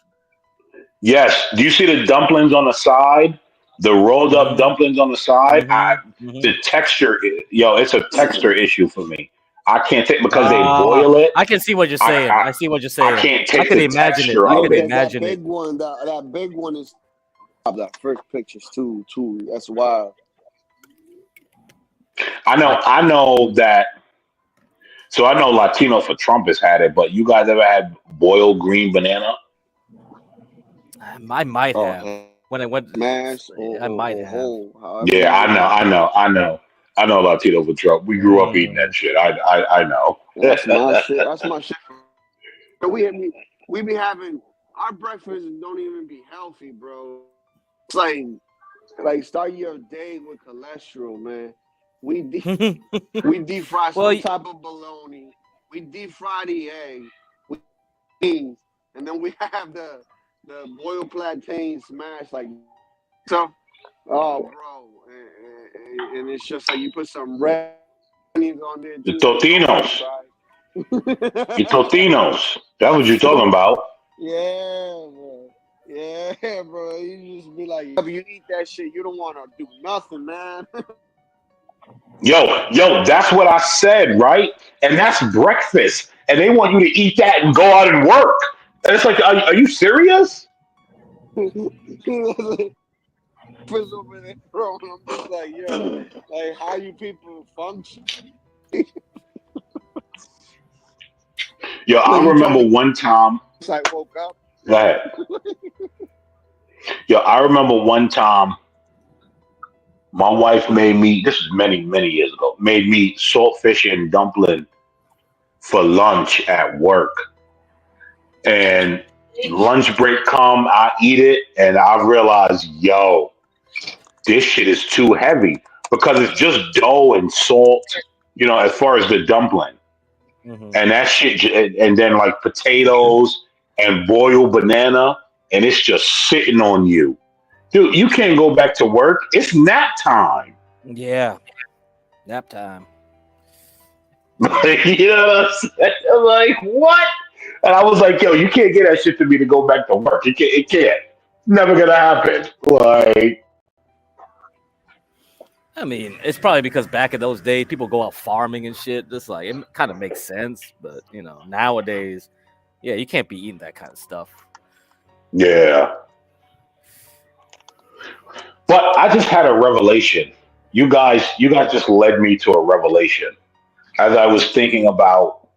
Yes. Do you see the dumplings on the side? The rolled up Mm-hmm. dumplings on the side? Mm-hmm. The texture, it's a texture issue for me. I can't take because they boil it. I can see what you're saying. I see what you're I saying. can't I take can the imagine it. texture I of can it. That imagine it. big one, that big one is that first pictures too. That's wild. I know that. So I know Latino for Trump has had it, but you guys ever had boiled green banana? I might have. When I went, Mash I might or have. whole, however Yeah, you want to do it. I know Latino for Trump. We grew up eating that shit. I know. That's my shit. That's my shit. We be having our breakfast don't even be healthy, bro. It's like start your day with cholesterol, man. We deep fry Well, some type of bologna. We deep fry the egg, with beans, and then we have the boiled plantain smashed like so. Oh, bro, and it's just like you put some red onions on there The too. Totinos. The Right? Totinos. That's what you're talking about. Yeah, bro. Yeah, bro. You just be like, if you eat that shit, you don't want to do nothing, man. Yo, that's what I said, right? And that's breakfast. And they want you to eat that and go out and work. And it's like, are you serious? Chris over there, bro. And I'm just like, yo, like, how you people function? Yo, I Like, you trying remember to one time. like woke up. Go ahead. Yo, I remember one time my wife made me, this was many, many years ago, made me saltfish and dumpling for lunch at work. And lunch break come, I eat it, and I realize, yo, this shit is too heavy because it's just dough and salt, as far as the dumpling. Mm-hmm. And that shit, and then like potatoes and boiled banana, and it's just sitting on you. Dude, you can't go back to work. It's nap time. Yeah, nap time. You know what I'm saying? I'm like, what? And I was like, yo, you can't get that shit to me to go back to work. It can't. Never gonna happen. Like, I mean, it's probably because back in those days, people go out farming and shit. Just like it kind of makes sense, but nowadays, yeah, you can't be eating that kind of stuff. yeah. But I just had a revelation. You guys just led me to a revelation as I was thinking about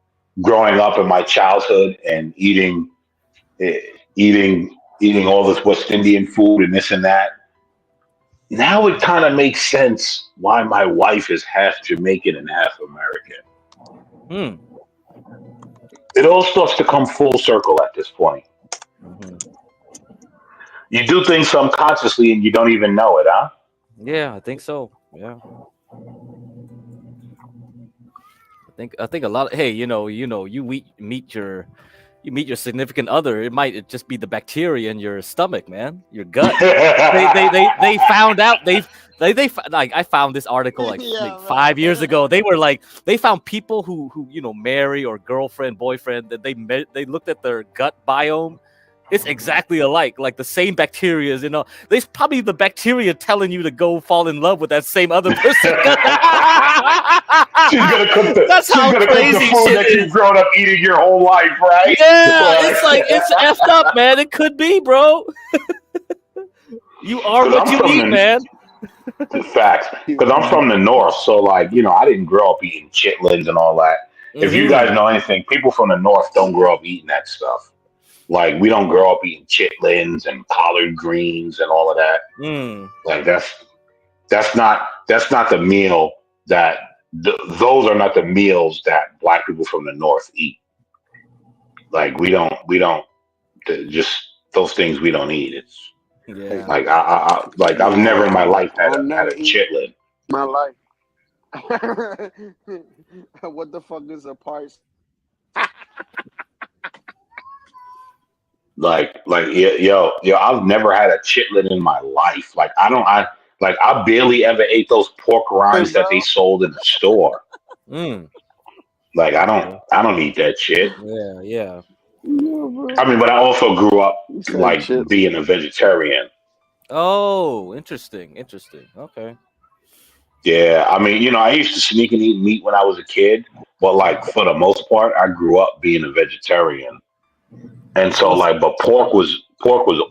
growing up in my childhood and eh, eating all this West Indian food and this and that. Now it kind of makes sense why my wife is half Jamaican and half American. It all starts to come full circle at this point. You do things subconsciously and you don't even know it, huh? Yeah, I think so. Yeah. I think a lot of, hey, you meet your significant other. It might just be the bacteria in your stomach, man, your gut. They found out they like, I found this article like 5 years ago. They were like, they found people who marry, or girlfriend, boyfriend, that they looked at their gut biome. It's exactly alike, like the same bacteria. There's probably the bacteria telling you to go fall in love with that same other person. She's gonna cook the, That's she's how gonna cook crazy the food shit that is. you've grown up eating your whole life, right? Yeah, it's like, it's effed up, man. It could be, bro. You are what you eat, man. Facts, because I'm from the north, so like I didn't grow up eating chitlins and all that. If you guys know anything, people from the north don't grow up eating that stuff. Like, we don't grow up eating chitlins and collard greens and all of that. Like, that's not the meal that those are not the meals that Black people from the north eat. Like, we don't just those things we don't eat. It's like I've never in my life had a chitlin. My life. What the fuck is a parse? Like yo, I've never had a chitlin in my life. Like, I barely ever ate those pork rinds that they sold in the store. Like, I don't eat that shit. Yeah. I mean, but I also grew up like being a vegetarian. Oh, interesting. Okay. Yeah, I mean, I used to sneak and eat meat when I was a kid, but like for the most part, I grew up being a vegetarian. And so, like, but pork was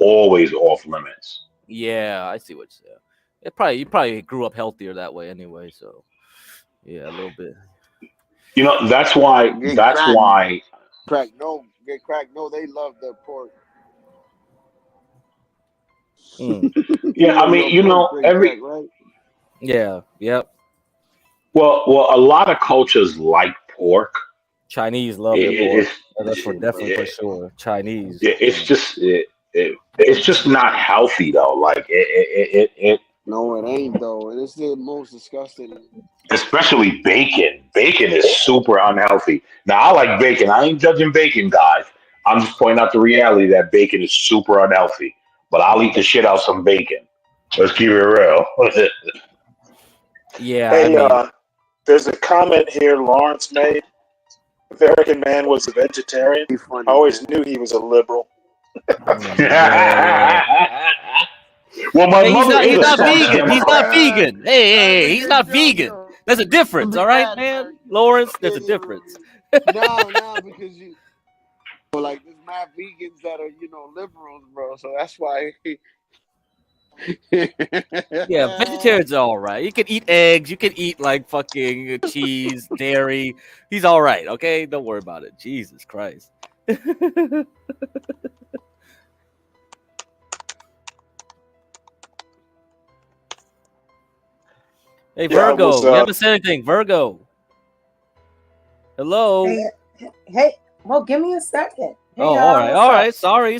always off limits. Yeah, I see what you're saying. You probably grew up healthier that way anyway, so yeah, a little bit. That's why. Crack. No, they love their pork. Yeah, I mean, every. Right? Yeah. Yep. Well, a lot of cultures like pork. Chinese love their pork. That's definitely for sure. Chinese. Yeah, it's just not healthy though. Like it. No, it ain't though. And it's the most disgusting. Especially bacon. Bacon is super unhealthy. Now, I like bacon. I ain't judging bacon, guys. I'm just pointing out the reality that bacon is super unhealthy. But I'll eat the shit out some bacon. Let's keep it real. Yeah. Hey, there's a comment here Lawrence made. American man was a vegetarian. I always knew he was a liberal. Well, my mother he's is not a vegan. He's not vegan. Hey, he's not vegan. There's a difference, all right, man? Lawrence, there's a difference. No, because like there's mad vegans that are liberals, bro. So that's why. Yeah, vegetarians are all right. You can eat eggs. You can eat like fucking cheese, dairy. He's all right. Okay, don't worry about it. Jesus Christ. Hey, Virgo, you haven't said anything. Virgo. Hello. Hey, well, give me a second. Hey, all right. Sorry.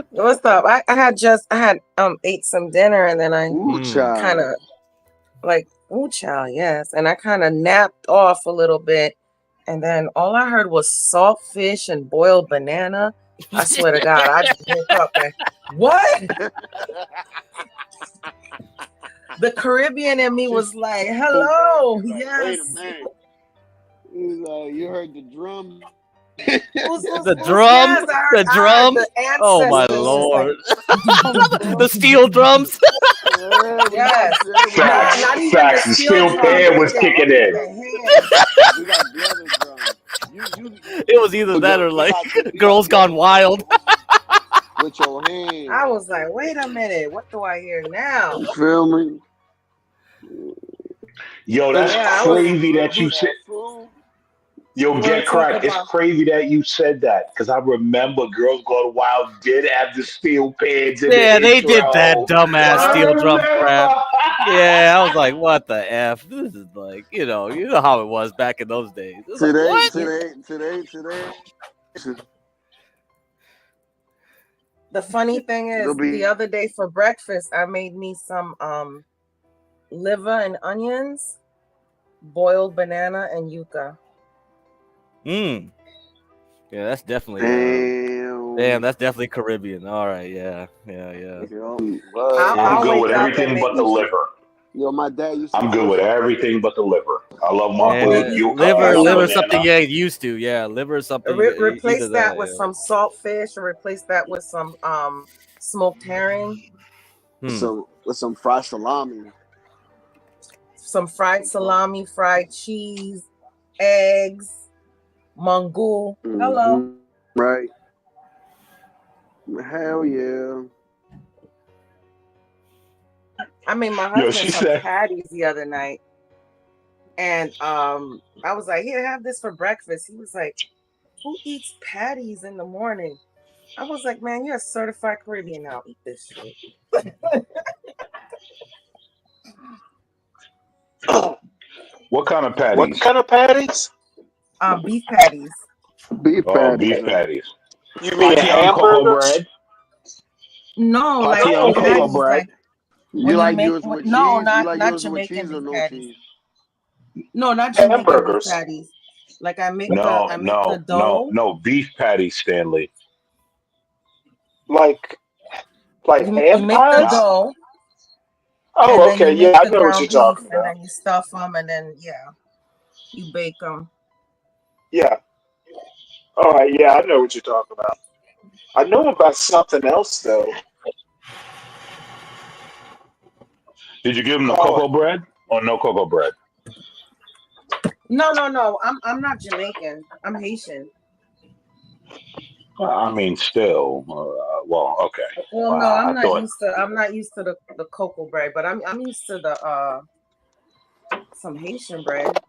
What's up? I had ate some dinner and then I kind of like child, yes, and I kind of napped off a little bit, and then all I heard was salt fish and boiled banana. I swear to God, I just woke up and what? The Caribbean in me was like, "Hello, yes." Wait a minute. You heard the drum. The drum, the drum. Oh my Lord! The steel drums. Yes, Facts. The steel pan was kicking in. It was either that or like Girls Gone Wild. With your Damn. I was like, wait a minute, what do I hear now? You feel me? Yo, that's Yeah, I was. crazy that you said. You Yo, want get to talk cracked. It's about? crazy that you said that because I remember Girls Gone Wild did have the steel pans in Yeah, the they did that intro. dumbass I steel drum crap. remember. Yeah, I was like, what the F? This is like, you know how it was back in those days. It was like, Today. what? The funny thing It'll is, be the other day for breakfast, I made me some liver and onions, boiled banana, and yuca. Yeah, that's definitely damn. that's definitely Caribbean. All right, yeah. I'm I'll good wake with up and everything make. but the liver. Yo, my dad used to I'm good with everything but the liver. I love my Yeah, yuca and liver is something banana. you ain't used to. Yeah, liver is something either Replace that that. with Yeah. some saltfish, or replace that with some smoked herring, with some fried salami. some fried salami, fried cheese, eggs, mangul. Hello. Right. Hell yeah. I made my Yo, husband she some said, patties the other night, and I was like, "Here, have this for breakfast." He was like, "Who eats patties in the morning?" I was like, "Man, you're a certified Caribbean now. Eat this shit." what kind of What patties? kind of patties? Beef patties. Beef Oh, patties. beef patties. You mean Pati on cocoa hamburgers? bread? No, like Pati on beef cocoa patties, bread? like You when you like make. yours with No, cheese? You like not yours with Jamaican cheese or beef no patties. cheese? No, not Jamaican beef Hamburgers. patties. Like I make No, the no, no, dough. no. Beef patties, Stanley. Like You ham make the pies? dough, and Oh, then okay. you Yeah, make I the know what you're ground beef, talking and about. then you stuff them, and then you bake them. Yeah. All right. Yeah, I know what you're talking about. I know about something else though. Did you give him the Call cocoa bread or no cocoa bread? No. I'm not Jamaican. I'm Haitian. I mean, still. Well, okay. Well, no, I thought. I'm not used to the cocoa bread, but I'm used to the some Haitian bread,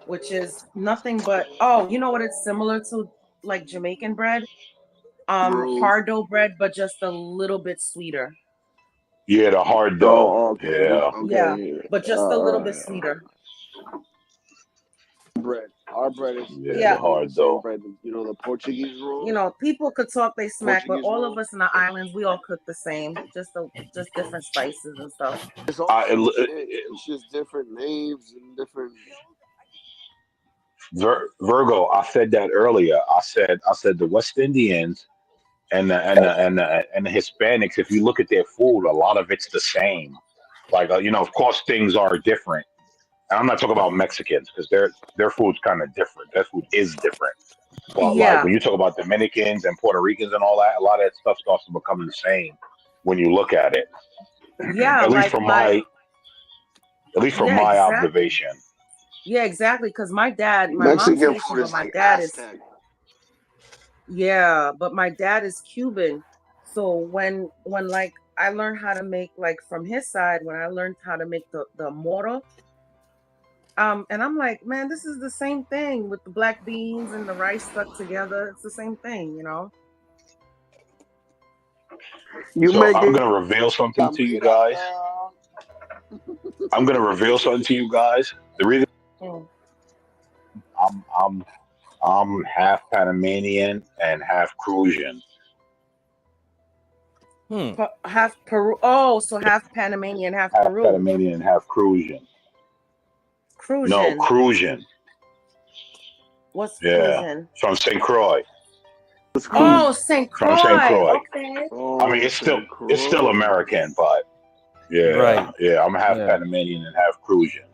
which is nothing but, oh, you know what it's similar to, like Jamaican bread? Hard dough bread, but just a little bit sweeter. Yeah, the hard dough. Oh, okay. Yeah. Yeah, but just a little bit sweeter. Bread. Our bread is Yeah, Yeah. the hard the same dough. bread. You know, the Portuguese roll. You know, people could talk they smack, but Portuguese all roll. of us in the islands, we all cook the same, just different spices and stuff. It's all the same shit. It's just different names and different. Virgo, I said that earlier. I said the West Indians and the Hispanics. If you look at their food, a lot of it's the same. Like of course, things are different. And I'm not talking about Mexicans because their food's kind of different. Their food is different. But like Yeah. when you talk about Dominicans and Puerto Ricans and all that, a lot of that stuff starts to become the same when you look at it. Yeah, At least like from my yeah, my exactly. observation. Yeah, exactly. Because my mom's Mexican Haitian, food but is my like dad is Aztec. but my dad is Cuban. So when like I learned how to make, like from his side, when I learned how to make the moro, and I'm like, man, this is the same thing with the black beans and the rice stuck together. It's the same thing, you know. You So make I'm it. gonna reveal something to you Mira, guys. I'm gonna reveal something to you guys. The reason I'm half Panamanian and half Crucian. Half Peru. Oh, so half Panamanian, half Half Peru. Panamanian and half Crucian. No, Crucian. Crucian. What's Yeah, Crucian? from St. Croix. Oh, St. Croix. From St. Croix. Okay. I mean, it's still American, but yeah, Right. yeah. I'm half Yeah. Panamanian and half Crucian.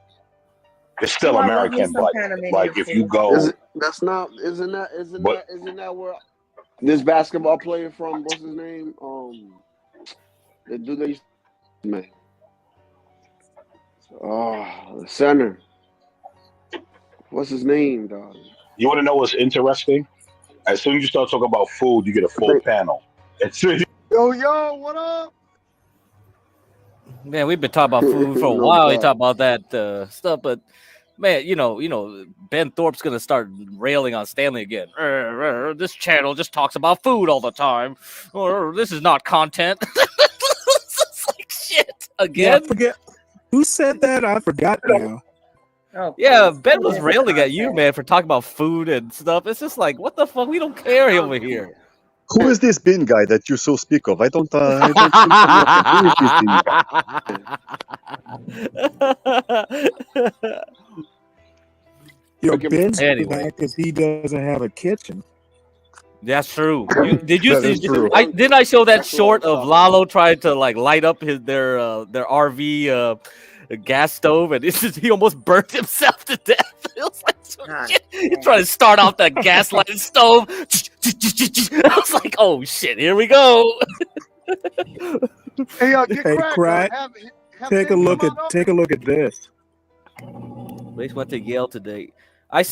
It's still Oh, I love me American, some but Panamanian like if you food. go, Isn't that where this basketball player from? What's his name? The dude that used to, man. Oh, the center. What's his name, dog? you want to know what's interesting? As soon as you start talking about food, you get a full panel. As soon as Yo, what up? Man, we've been talking about food for a No while. You cap. talk about that stuff, but man, Ben Thorpe's gonna start railing on Stanley again. This channel just talks about food all the time. Or this is not content. It's like shit Yeah, I again. forget who said that. I forgot now. Oh, Yeah, please. Ben It was is railing at you, content. man, for talking about food and stuff. It's just like, what the fuck? We don't care over here. Who is this bin guy that you so speak of? I don't think of nothing. Who is this bin guy? Yo, Okay, Ben's Anyway. back because he doesn't have a kitchen. That's true. Did you That is see? true. Didn't I show that That's what I'm short of talking Lalo trying to like light up their RV gas stove, and he almost burnt himself to death. It was like some God shit. He's damn. trying to start off that gaslighting stove. I was like, oh shit, here we go. Hey, get Hey, crack. Crack, Have take a Ben look come at on up. take a look at this. Grace went to Yale today. I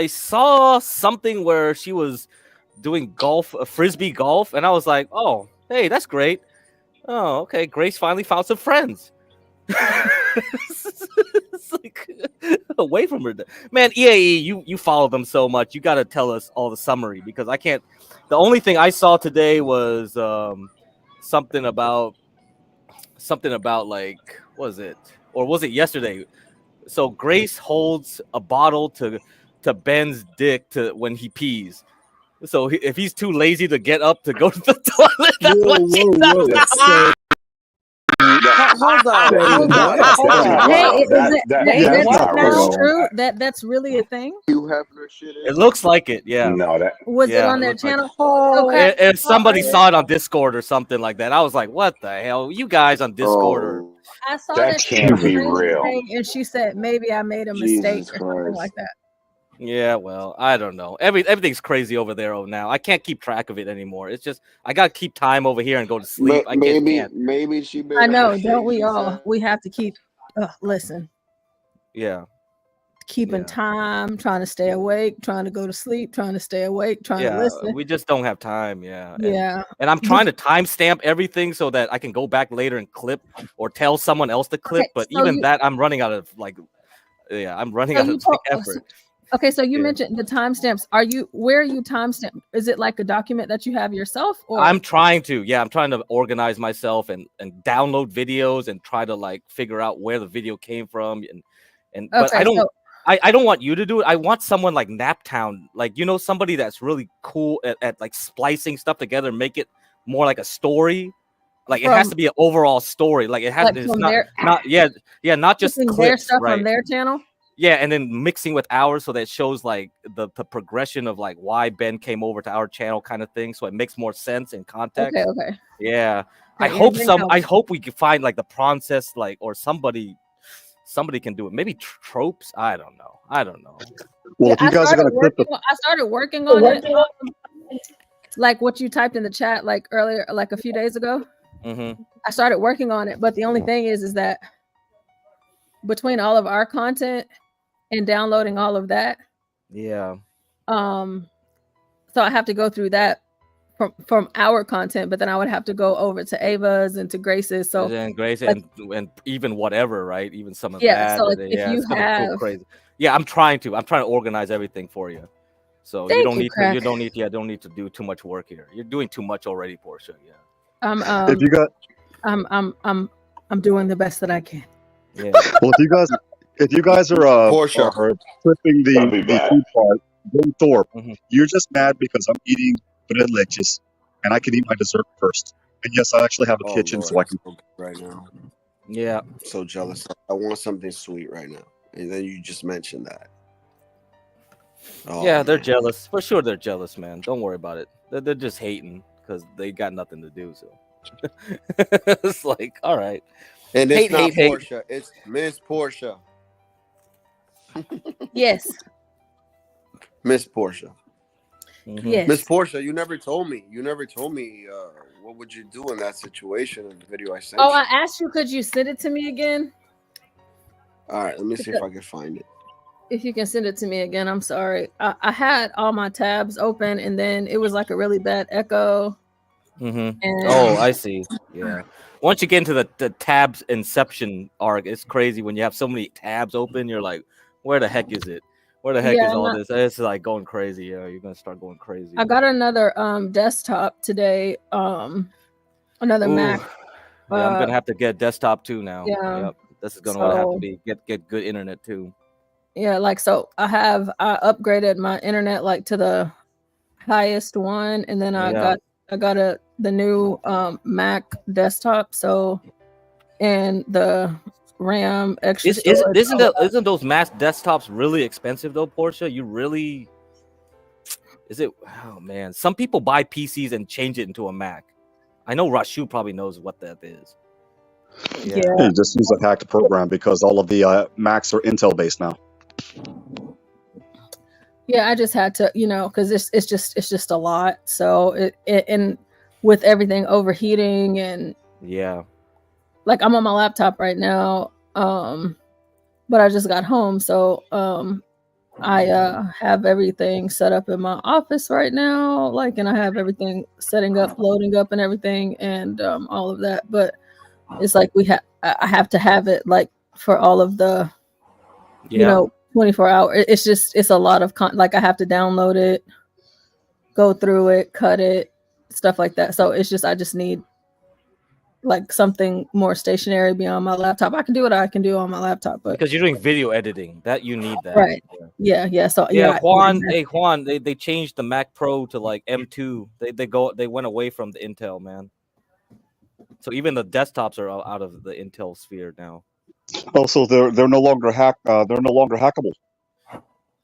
saw something where she was doing golf, frisbee golf, and I was like, oh, hey, that's great. Oh, okay. Grace finally found some friends. It's like away from her, man. EAE, you follow them so much. You got to tell us all the summary because I can't. The only thing I saw today was something about like, was it or was it yesterday? So Grace holds a bottle to Ben's dick to when he pees. So if he's too lazy to get up to go to the toilet, that's Whoa, what she whoa, does. whoa! Say, Hold on. say Hold on. what? Hold That's on. Hey, wow. is it That's that's not now real. true? That's really a thing? You having her shit It in? looks like it, yeah. No, that Was it Yeah, on it their looks like channel? it. So, Crack, If somebody I saw it on Discord or something like that, I was like, what the hell? You guys on Discord are... Oh, saw that that she was can't be streaming real. today, and she said maybe I made a mistake Jesus or something Christ. like that. Yeah, well, I don't know. Everything's crazy over there now. I can't keep track of it anymore. It's just, I got to keep time over here and go to sleep. I just can't. Maybe she made I a know, mistake. don't we She all? said, We have to keep, listen, Yeah. keeping Yeah. time, trying to stay awake, trying to go to sleep, trying to stay awake, trying to Yeah, listen. we just don't have time. Yeah. Yeah. And I'm trying to timestamp everything so that I can go back later and clip or tell someone else to clip. Okay, But so even you, that, I'm running out of I'm running so out you of told, effort. okay, so you Yeah. mentioned the timestamps. Where are you timestamped? Is it like a document that you have yourself, or? I'm trying to organize myself and download videos and try to like figure out where the video came from but Okay, so I don't want you to do it. I want someone like Naptown, like somebody that's really cool at like splicing stuff together, make it more like a story. Like it has from to be an overall story. Like it's from not their not just picking their clips, stuff right? from their channel. Yeah, and then mixing with ours so that it shows like the progression of like why Ben came over to our channel kind of thing, so it makes more sense in context. Okay, okay. Yeah. I Okay, hope anything I else? hope we can find like the process, like, or somebody can do it. Maybe tropes. I don't know. Well, Yeah, if you guys are gonna clip the I started working on it. Like what you typed in the chat, like earlier, like a few days ago. Mm-hmm. I started working on it, but the only thing is that between all of our content and downloading all of that, Yeah. so I have to go through that from our content, but then I would have to go over to Ava's and to Grace's. So And Grace like, and even whatever, right? Even some of yeah, that. so like, if you it's gonna go have, crazy. Yeah, I'm trying to organize everything for you. So you thank don't you, need Crack. don't need to do too much work here. You're doing too much already, Portia. Yeah. if you got I'm doing the best that I can. Yeah. well if you guys are Portia. clipping I'll be the back. food part, Ben Thorpe, Mm-hmm. you're just mad because I'm eating bread leches and I can eat my dessert first. And yes, I actually have a Oh kitchen, Lord, so I I'm can. so good right now. Yeah. I'm so jealous. I want something sweet right now, and then you just mentioned that. Oh, Yeah, they're man. jealous. For sure they're jealous, man. Don't worry about it. They're just hating because they got nothing to do. So it's like, all right. And it's not hate. Portia. It's Miss Portia. Yes. Miss Portia. Mm-hmm. Yes. Miss Portia, you never told me. What would you do in that situation in the video I sent Oh, you. I asked you, could you send it to me again? All right, let me see if I can find it. If you can send it to me again, I'm sorry. I had all my tabs open and then it was like a really bad echo. Mm-hmm. And Oh, I see. Yeah. Once you get into the tabs inception arc, it's crazy when you have so many tabs open. You're like, where the heck is it? Where the heck Yeah, is all and this? It's like going crazy. Yeah, you're gonna start going crazy. I got another desktop today. Another Mac. Ooh. Yeah, I'm gonna have to get desktop too now. Yeah. Yep. This is gonna have to So be get good internet too. yeah, like so I upgraded my internet like to the highest one, and then I Yeah. got the new Mac desktop. So and the RAM extra storage. Isn't those Mac desktops really expensive though, Portia? You really is it? Oh man, some people buy PCs and change it into a Mac. I know Rashu probably knows what that is. Yeah. You just use a hacked program because all of the Macs are Intel based now. Yeah, I just had to, because it's just a lot. So it and with everything overheating and yeah, like I'm on my laptop right now, but I just got home, so I have everything set up in my office right now, like, and I have everything setting up, loading up, and everything, and all of that. But it's like I have to have it like for all of the, 24 hours. It's a lot of like I have to download it, go through it, cut it, stuff like that. So I just need like something more stationary beyond my laptop. I can do what I can do on my laptop, but because you're doing video editing, that you need that. Right. Yeah. So Juan, Juan, they changed the Mac Pro to like M2. They went away from the Intel, man. So even the desktops are out of the Intel sphere now. Also, they're no longer hackable.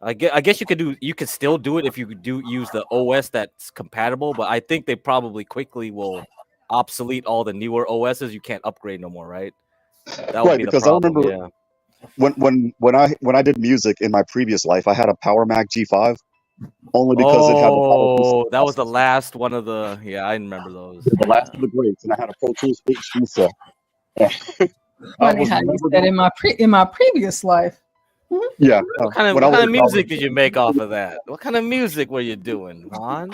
I guess you could still do it if you do use the OS that's compatible, but I think they probably quickly will obsolete all the newer OSs. You can't upgrade no more, right? That would be the problem. I remember when I did music in my previous life, I had a Power Mac G5 only because it had the that was the last one of the I remember those. The last of the greats, and I had a Pro Tools HD set. Funny how you said in my previous life. Yeah. What kind of music did you make off of that? What kind of music were you doing, Juan?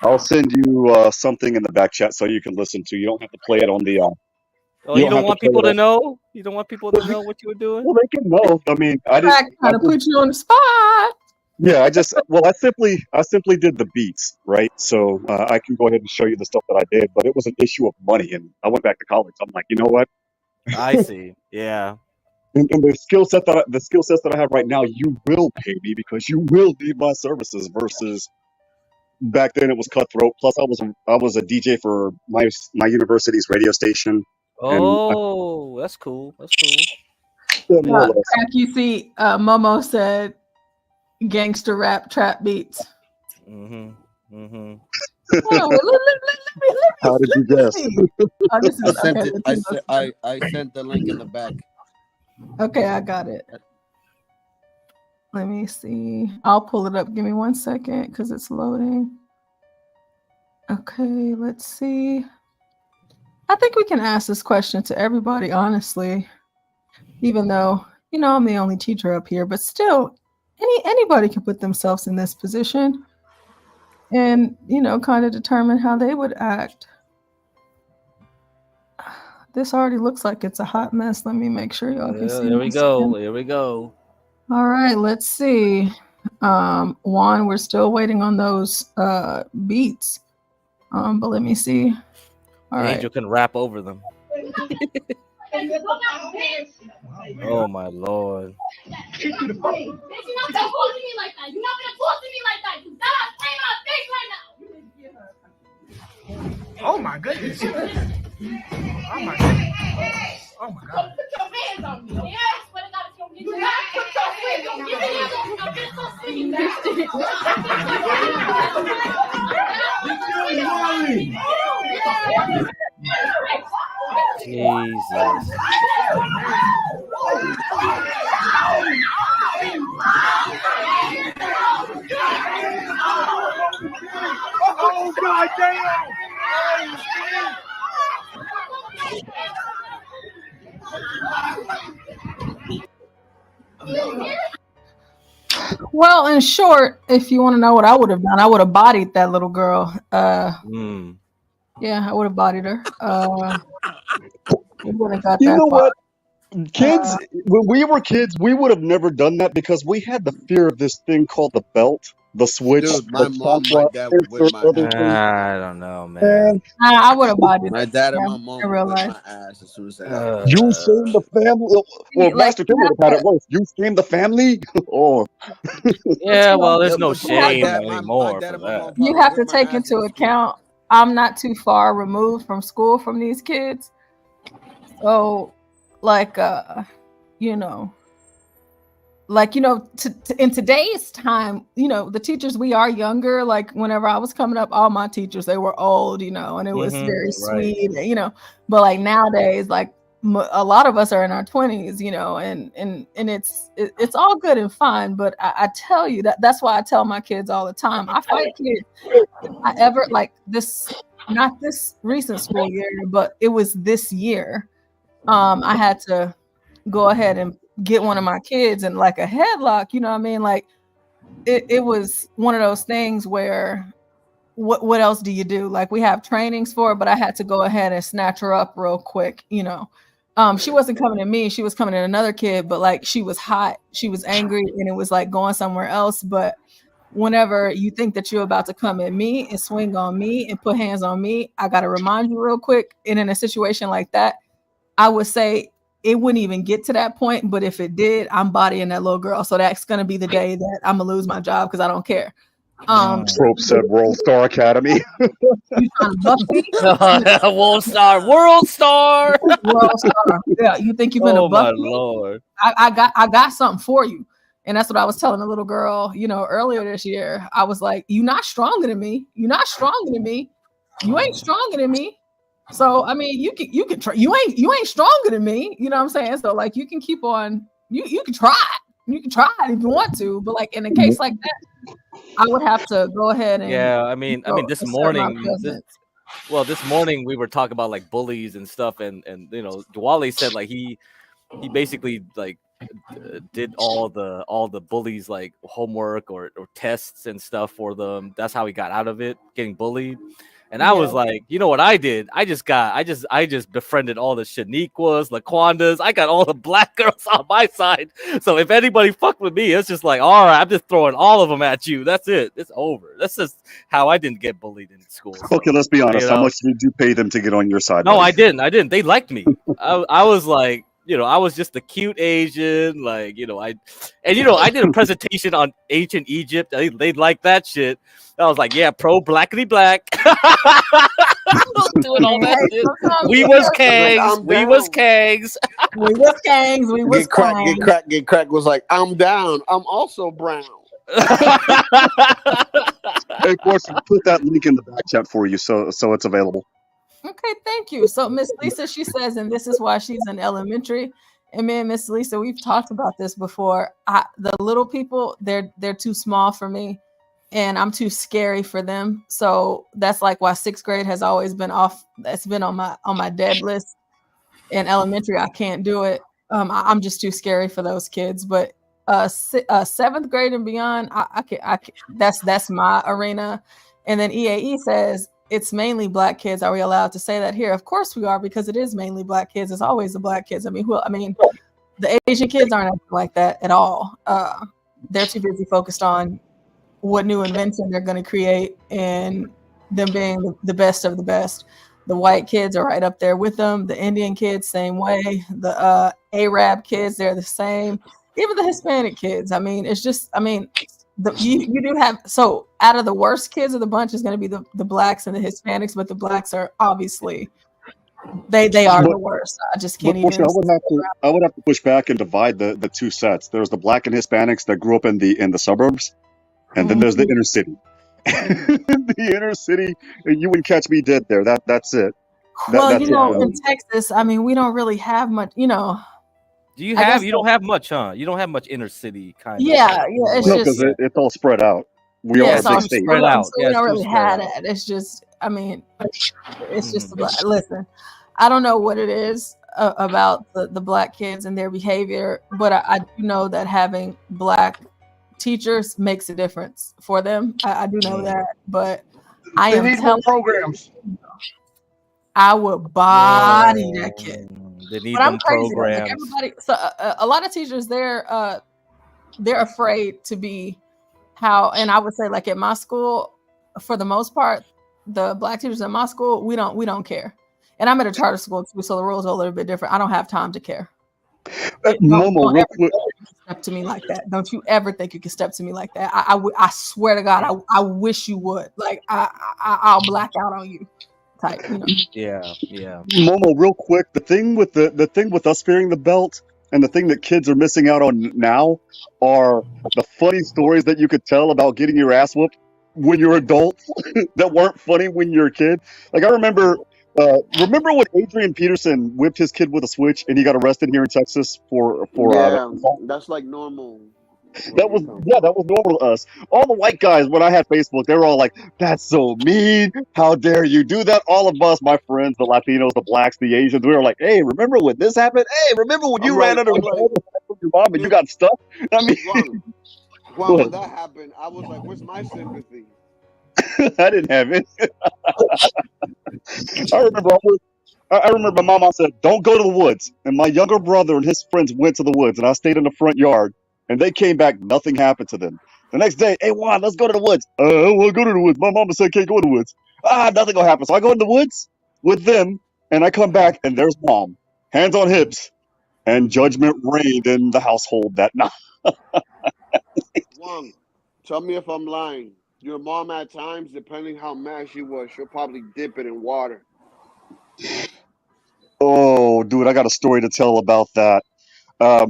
I'll send you something in the back chat so you can listen to. You don't have to play it on the. You don't want people to know? You don't want people to know what you were doing? Well, they can know. I mean, I didn't. Trying to put you on the spot. Yeah, I simply did the beats, right? So I can go ahead and show you the stuff that I did, but it was an issue of money, and I went back to college. I'm like, you know what? I see. Yeah. And the skill sets that I have right now, you will pay me because you will need my services. Versus back then, it was cutthroat. Plus, I was a DJ for my university's radio station. Oh, that's cool. That's cool. Yeah, more or less. Crack, you see, Momo said, "Gangster rap trap beats." Mm-hmm. Mm-hmm. How did you guess? I sent the link in the back. Okay, I got it. Let me see. I'll pull it up. Give me 1 second because it's loading. Okay, let's see. I think we can ask this question to everybody, honestly. Even though, I'm the only teacher up here, but still, anybody can put themselves in this position and, kind of determine how they would act. This already looks like it's a hot mess. Let me make sure y'all can see. Here we go. Here we go. All right, let's see. Juan, we're still waiting on those beats. But let me see. All right. Angel can rap over them. Oh my Lord. You're not gonna talk to me like that. You're not gonna talk to me like that. You gotta play my face right now. Oh my goodness. Oh my goodness. Oh my God. Put your hands on me. Yeah, I swear to God, if you don't get your hands, put your hands on me. Give me your hands. I'm just so Jesus. Oh God damn! Well, in short, if you want to know what I would have done, I would have bodied that little girl. Yeah, I would have bodied her. We wouldn't got You that know far. what? Kids, when we were kids, we would have never done that because we had the fear of this thing called the belt, the switch, Dude, the my mom and my chakra, dad would whip or my other ass. things. I don't know, man. And I would have bodied My her. dad and Yeah, my mom in would real whip life. my ass as soon as that happened. you shamed the family. Well, Like Master Tim would have had it worse. You shamed the family? Oh. Yeah, well, there's Yeah, no my shame dad, my anymore dad for and my mom that. You probably have to whip my take ass into in school. account I'm not too far removed from school from these kids. So like you know, in today's time, the teachers, we are younger. Like whenever I was coming up, all my teachers, they were old, and it was very Right. sweet, but like nowadays, like a lot of us are in our 20s, and it's all good and fine. But I tell you that's why I tell my kids all the time, I fight kids. If I ever like this, not this recent school year, but it was this year. I had to go ahead and get one of my kids in like a headlock, you know what I mean? Like it was one of those things where what else do you do? Like we have trainings for it, but I had to go ahead and snatch her up real quick, She wasn't coming at me, she was coming at another kid, but like she was hot, she was angry, and it was like going somewhere else. But whenever you think that you're about to come at me and swing on me and put hands on me, I got to remind you real quick. And in a situation like that, I would say it wouldn't even get to that point, but if it did, I'm bodying that little girl. So that's gonna be the day that I'm gonna lose my job because I don't care. Trope said World Star Academy. You trying to buck me? World Star. World Star. Yeah, you think you're gonna Oh buck my me? lord. I got something for you. And that's what I was telling the little girl, earlier this year. I was like, you're not stronger than me. You're not stronger than me. You ain't stronger than me. So I mean, you can try. You ain't stronger than me. You know what I'm saying? So like, you can keep on. You can try. You can try it if you want to. But like in a case like that, I would have to go ahead and Yeah, I mean, this assert my morning, presence. this morning we were talking about like bullies and stuff, and Dwale said like he basically like did all the bullies like homework or tests and stuff for them. That's how he got out of it, getting bullied. And I was like, you know what I did? I just befriended all the Shaniquas, Laquandas. I got all the black girls on my side. So if anybody fucked with me, it's just like, all right, I'm just throwing all of them at you. That's it. It's over. That's just how I didn't get bullied in school. So, Okay, let's be honest. How much did you pay them to get on your side? No, buddy? I didn't. They liked me. I was like, I was just a cute Asian, like, I did a presentation on ancient Egypt. They liked that shit. I was like, yeah, pro blackity black. Doing all that shit. We was Kangs. We was Kangs. We was Kangs. We was Kangs. Get crack was like, I'm down. I'm also brown. Hey, question, put that link in the back chat for you, so it's available. Okay, thank you. So Miss Lisa, she says, and this is why she's in elementary. And me and Miss Lisa, we've talked about this before. The little people, they're too small for me, and I'm too scary for them. So that's like why 6th grade has always been off. That's been on my dead list. In elementary, I can't do it. I'm just too scary for those kids. But 7th grade and beyond, I can. That's my arena. And then EAE says, it's mainly black kids. Are we allowed to say that here? Of course we are, because it is mainly black kids. It's always the black kids. I mean, the Asian kids aren't acting like that at all. They're too busy focused on what new invention they're going to create and them being the best of the best. The white kids are right up there with them. The Indian kids, same way. The Arab kids, they're the same. Even the Hispanic kids. I mean, it's just, you do have, so out of the worst kids of the bunch is going to be the blacks and the Hispanics, but the blacks are obviously they are the worst. I just can't even. I would have to push back and divide the two sets. There's the black and Hispanics that grew up in the suburbs, and then there's the inner city. The inner city, you wouldn't catch me dead there. That's it. Well, in Texas, we don't really have much. You don't have much, huh? You don't have much inner city kind of. Yeah, it's no, because it's all spread out. We are a big state. Spread out. So we don't really have that. It's just, it's just listen. I don't know what it is about the black kids and their behavior, but I do know that having black teachers makes a difference for them. I do know that, but I am need more programs. I would body that kid. They need But I'm them crazy. Like programs. everybody, so a lot of teachers, they're afraid to be how, and I would say like at my school, for the most part, the black teachers in my school, we don't care. And I'm at a charter school too, so the rules are a little bit different. I don't have time to care. Momo, real quick. Step to me like that. Don't you ever think you can step to me like that? I swear to God, I wish you would. Like I'll black out on you. Type, you know. Yeah. Momo, real quick. The thing with the thing with us fearing the belt, and the thing that kids are missing out on now, are the funny stories that you could tell about getting your ass whooped when you're adult that weren't funny when you're a kid. Like I remember when Adrian Peterson whipped his kid with a switch and he got arrested here in Texas for Yeah, that's like normal. that was normal to us. All the white guys, when I had Facebook, they were all like, "That's so mean! How dare you do that?" All of us, my friends, the Latinos, the blacks, the Asians, we were like, "Hey, remember when this happened? Hey, remember when you ran under the wall with your mom and you got stuck?" I mean, Juan, when that happened, I was like, "Where's my sympathy?" I didn't have it. I remember my mom said, "Don't go to the woods." And my younger brother and his friends went to the woods, and I stayed in the front yard. And they came back, nothing happened to them. The next day, "Hey Juan, let's go to the woods." I don't want to go to the woods. My mama said can't go to the woods. Nothing gonna happen. So I go in the woods with them, and I come back, and there's mom, hands on hips, and judgment reigned in the household that night. Juan, tell me if I'm lying. Your mom at times, depending how mad she was, she'll probably dip it in water. Oh, dude, I got a story to tell about that. So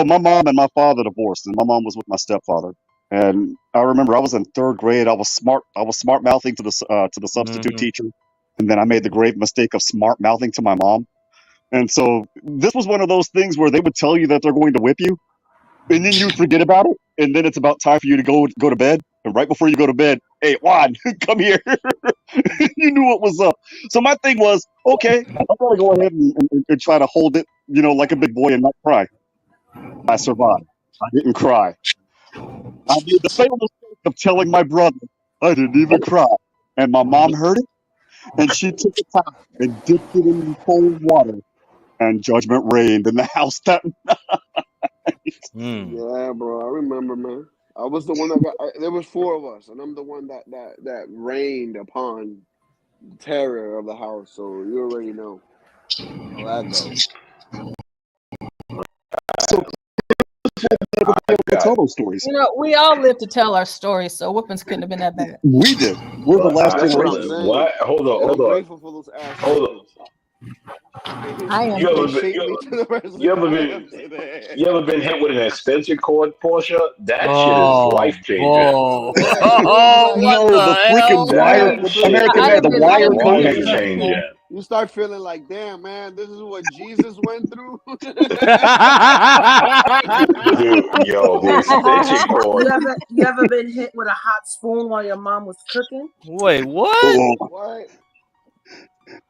my mom and my father divorced, and my mom was with my stepfather. And I remember I was in third grade. I was smart mouthing to the substitute teacher, and then I made the grave mistake of smart mouthing to my mom. And so this was one of those things where they would tell you that they're going to whip you, and then you forget about it, and then it's about time for you to go to bed. And right before you go to bed, "Hey Juan, come here." You knew what was up. So my thing was, okay, I'm gonna go ahead and try to hold it, like a big boy and not cry. I survived. I didn't cry. I made the fatal mistake of telling my brother I didn't even cry. And my mom heard it, and she took a towel and dipped it in cold water, and judgment reigned in the house that night. Yeah, bro, I remember, man. I was the one that there was 4 of us, and I'm the one that reigned upon the terror of the house. So you already know how that goes. So never be able to tell those stories. You know, we all live to tell our stories, so whoopings couldn't have been that bad. We did. We're the last That's what I'm generation. saying. What? Hold on. I'm grateful for those ass whoopings. I am. You ever They shaped me to the person you ever I been am today. you ever been hit with an extension cord, Portia? That shit is Oh, life changing. whoa. Yeah, it was Oh, like what No, the freaking the wire, That shit American I man, have the been wire hit coat with life hanger. changing. you start feeling like, damn, man, this is what Jesus went through. Dude, yo, the extension You cord. ever been hit with a hot spoon while your mom was cooking? Wait, what? Oh, What?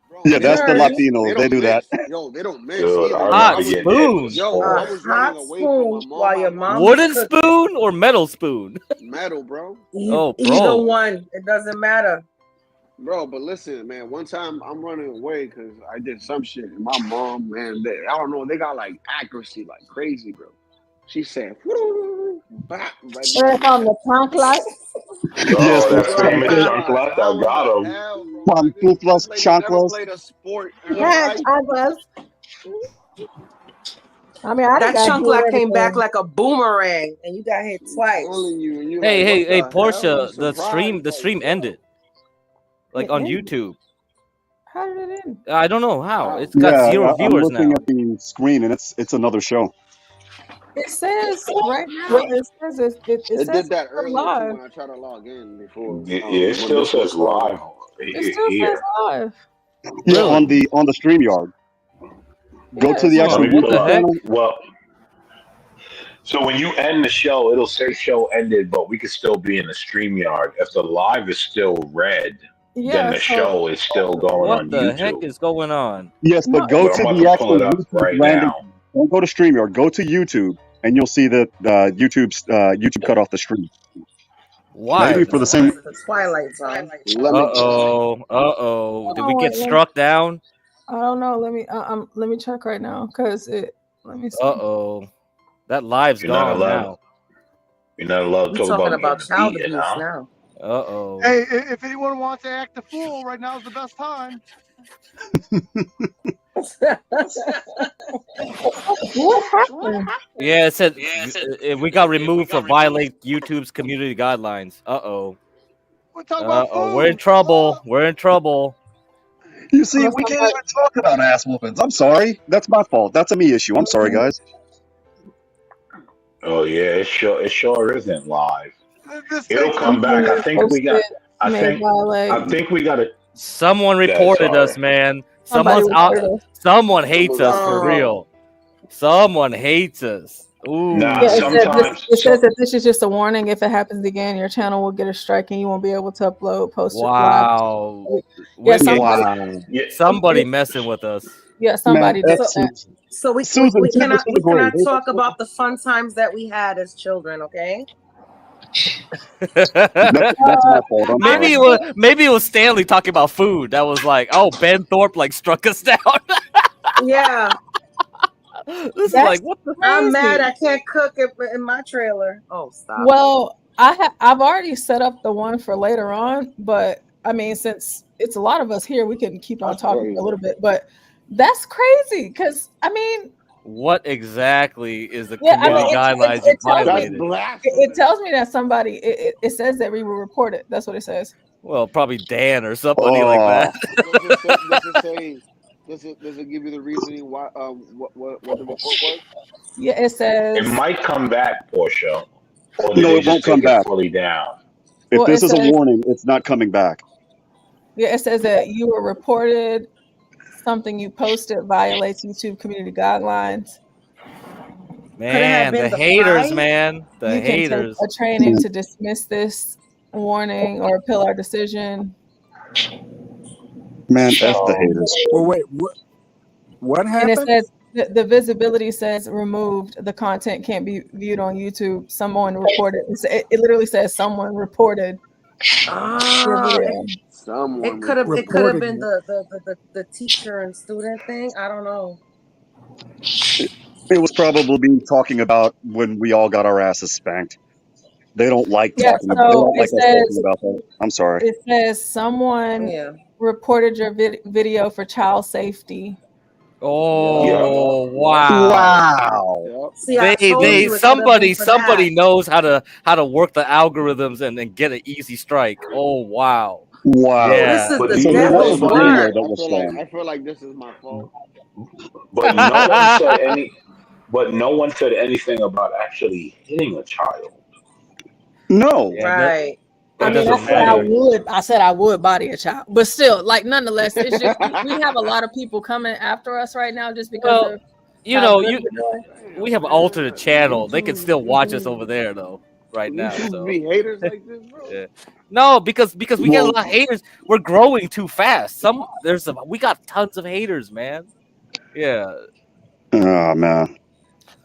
Bro, yeah, they that's the don't miss. They Latinos. They don't do that. miss. Yo, they don't miss Dude, either. I Yo, remember I was, getting hit with a yo, spoon. I was running Hot away from my spoon mom while your at one mom was Wooden cooking. spoon or metal spoon? metal, bro. Oh, Either bro. one, it doesn't matter. Bro, but listen, man. One time I'm running away because I did some shit, and my mom, man, I don't know, they got like accuracy like crazy, bro. She said, "Bap," right Eric on the trunk light. Yes, Oh, that those bro, famous chanclas, chancleta. I that was got the him. hell, bro. Like this pantuflas, lady never chanclas. played a sport in her Yeah, life. chanclas. I mean, I That got chunkla came back everything. like a boomerang, and you got hit I'm twice. telling you, and you're Hey, like, hey, what hey, the hell? Portia, You the surprised, stream like, ended. Like It on ended. YouTube. How did it end? I don't know how. how? It's got Yeah, 0 I'm viewers looking now. at the screen, and it's another show. It says right now. It says it It says did that it's earlier too live. when I tried to log in before Yeah, it when still this one says started. live It still says here. live. Yeah, Really? on the StreamYard. Go Yeah, to it the says Let actual me What pull the YouTube up. heck? channel. Well, so when you end the show, it'll say show ended, but we could still be in the StreamYard. If the live is still red, then yeah. the So show is still going What on the heck YouTube. is going on? Yes, no, but go But to I'm about the to pull actual it up YouTube right landing. now. Don't go to StreamYard. Go to YouTube, and you'll see that YouTube cut off the stream. Why? Maybe for the same. The Twilight Zone. Did we get struck down? I don't know. Let me check right now because let me see. That live's You're not gone allowed. now. You're not allowed to We're talk talking about about getting child beaten, abuse huh? now. Hey, if anyone wants to act a fool, right now is the best time. What happened? Yeah, it said we got removed for violating YouTube's community guidelines. We're talking about food. We're in trouble. We're in trouble. You see, we can't even talk about ass whoopings. I'm sorry. That's my fault. That's a me issue. I'm sorry, guys. Oh yeah, it sure isn't live. It'll come back. I think we got it. Someone reported us, man. Someone hates us for real. Someone hates us. Ooh. Nah, Yeah, sometimes it says that this is just a warning. If it happens again, your channel will get a strike and you won't be able to upload, post it live. Wow. Yeah, somebody messing with us. Yeah, somebody did that. So we Susan, cannot take us to the grave. talk about the fun times that we had as children, okay? That's my fault. I'm Maybe it was Stanley talking about food. That was like, oh, Ben Thorpe like struck us down. Yeah. This is like, what the I'm mad crazy. I can't cook it in my trailer. Oh, stop. Well, I've already set up the one for later on, but I mean, since it's a lot of us here, we can keep on talking for a little bit. But that's crazy because I mean, what exactly is the community guidelines you violated? It tells me that somebody. It says that we were reported. That's what it says. Well, probably Dan or somebody like that. Does it give you the reasoning why what the report was? Yeah, it says It might come back, Portia, or did No, they it won't just come take it back. fully down? If Well, this it is a says- warning, it's not coming back. Yeah, it says that you were reported. Something you posted violates YouTube community guidelines. Man, the haters, man. The You haters. can take a training to dismiss this warning or appeal our decision. Man, F the haters. Well, wait, what And it happened? says the visibility says removed. The content can't be viewed on YouTube. Someone reported. It literally says someone reported. It could have been the teacher and student thing. I don't know. It was probably talking about when we all got our asses spanked. They don't like talking about. They don't like us talking about that. I'm sorry. It says someone reported your video for child safety. Oh wow! See, I told you it could have been for Somebody that. knows how to work the algorithms and get an easy strike. Oh wow! Wow! Yeah. I feel like this is my fault. But no one said any. But no one said anything about actually hitting a child. No. Right. I mean, I said I would body a child, but still, like, nonetheless, it's just we have a lot of people coming after us right now just because of you know, we have an alternate channel. They can still watch us over there though, right now. So. Be haters like this, bro. Yeah. No, because we get a lot of haters. We're growing too fast. We got tons of haters, man. Yeah. Oh man.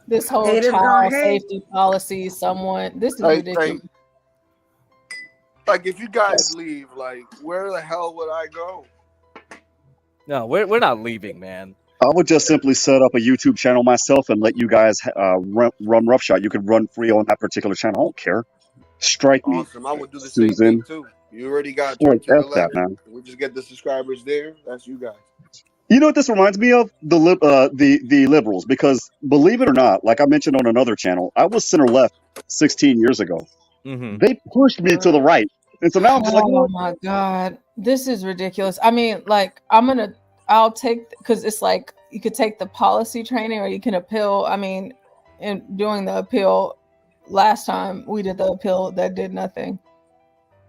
This whole Haters child gonna hate. safety policy, this is Like, ridiculous. Like, if you guys leave, like, where the hell would I go? No, we're not leaving, man. I would just simply set up a YouTube channel myself and let you guys run roughshod. You could run free on that particular channel. I don't care. Strike me. Awesome. I would do the same Susan. thing too. You already got Like, turn to F the that, left. man. We just get the subscribers there. That's you guys. You know what this reminds me of? The liberals, because believe it or not, like I mentioned on another channel, I was center left 16 years ago. Mm-hmm. They pushed me to the right, and so now I'm just like, Oh my god, this is ridiculous. I mean, like, I'll take, because it's like you could take the policy training or you can appeal. I mean, in doing the appeal last time we did the appeal that did nothing.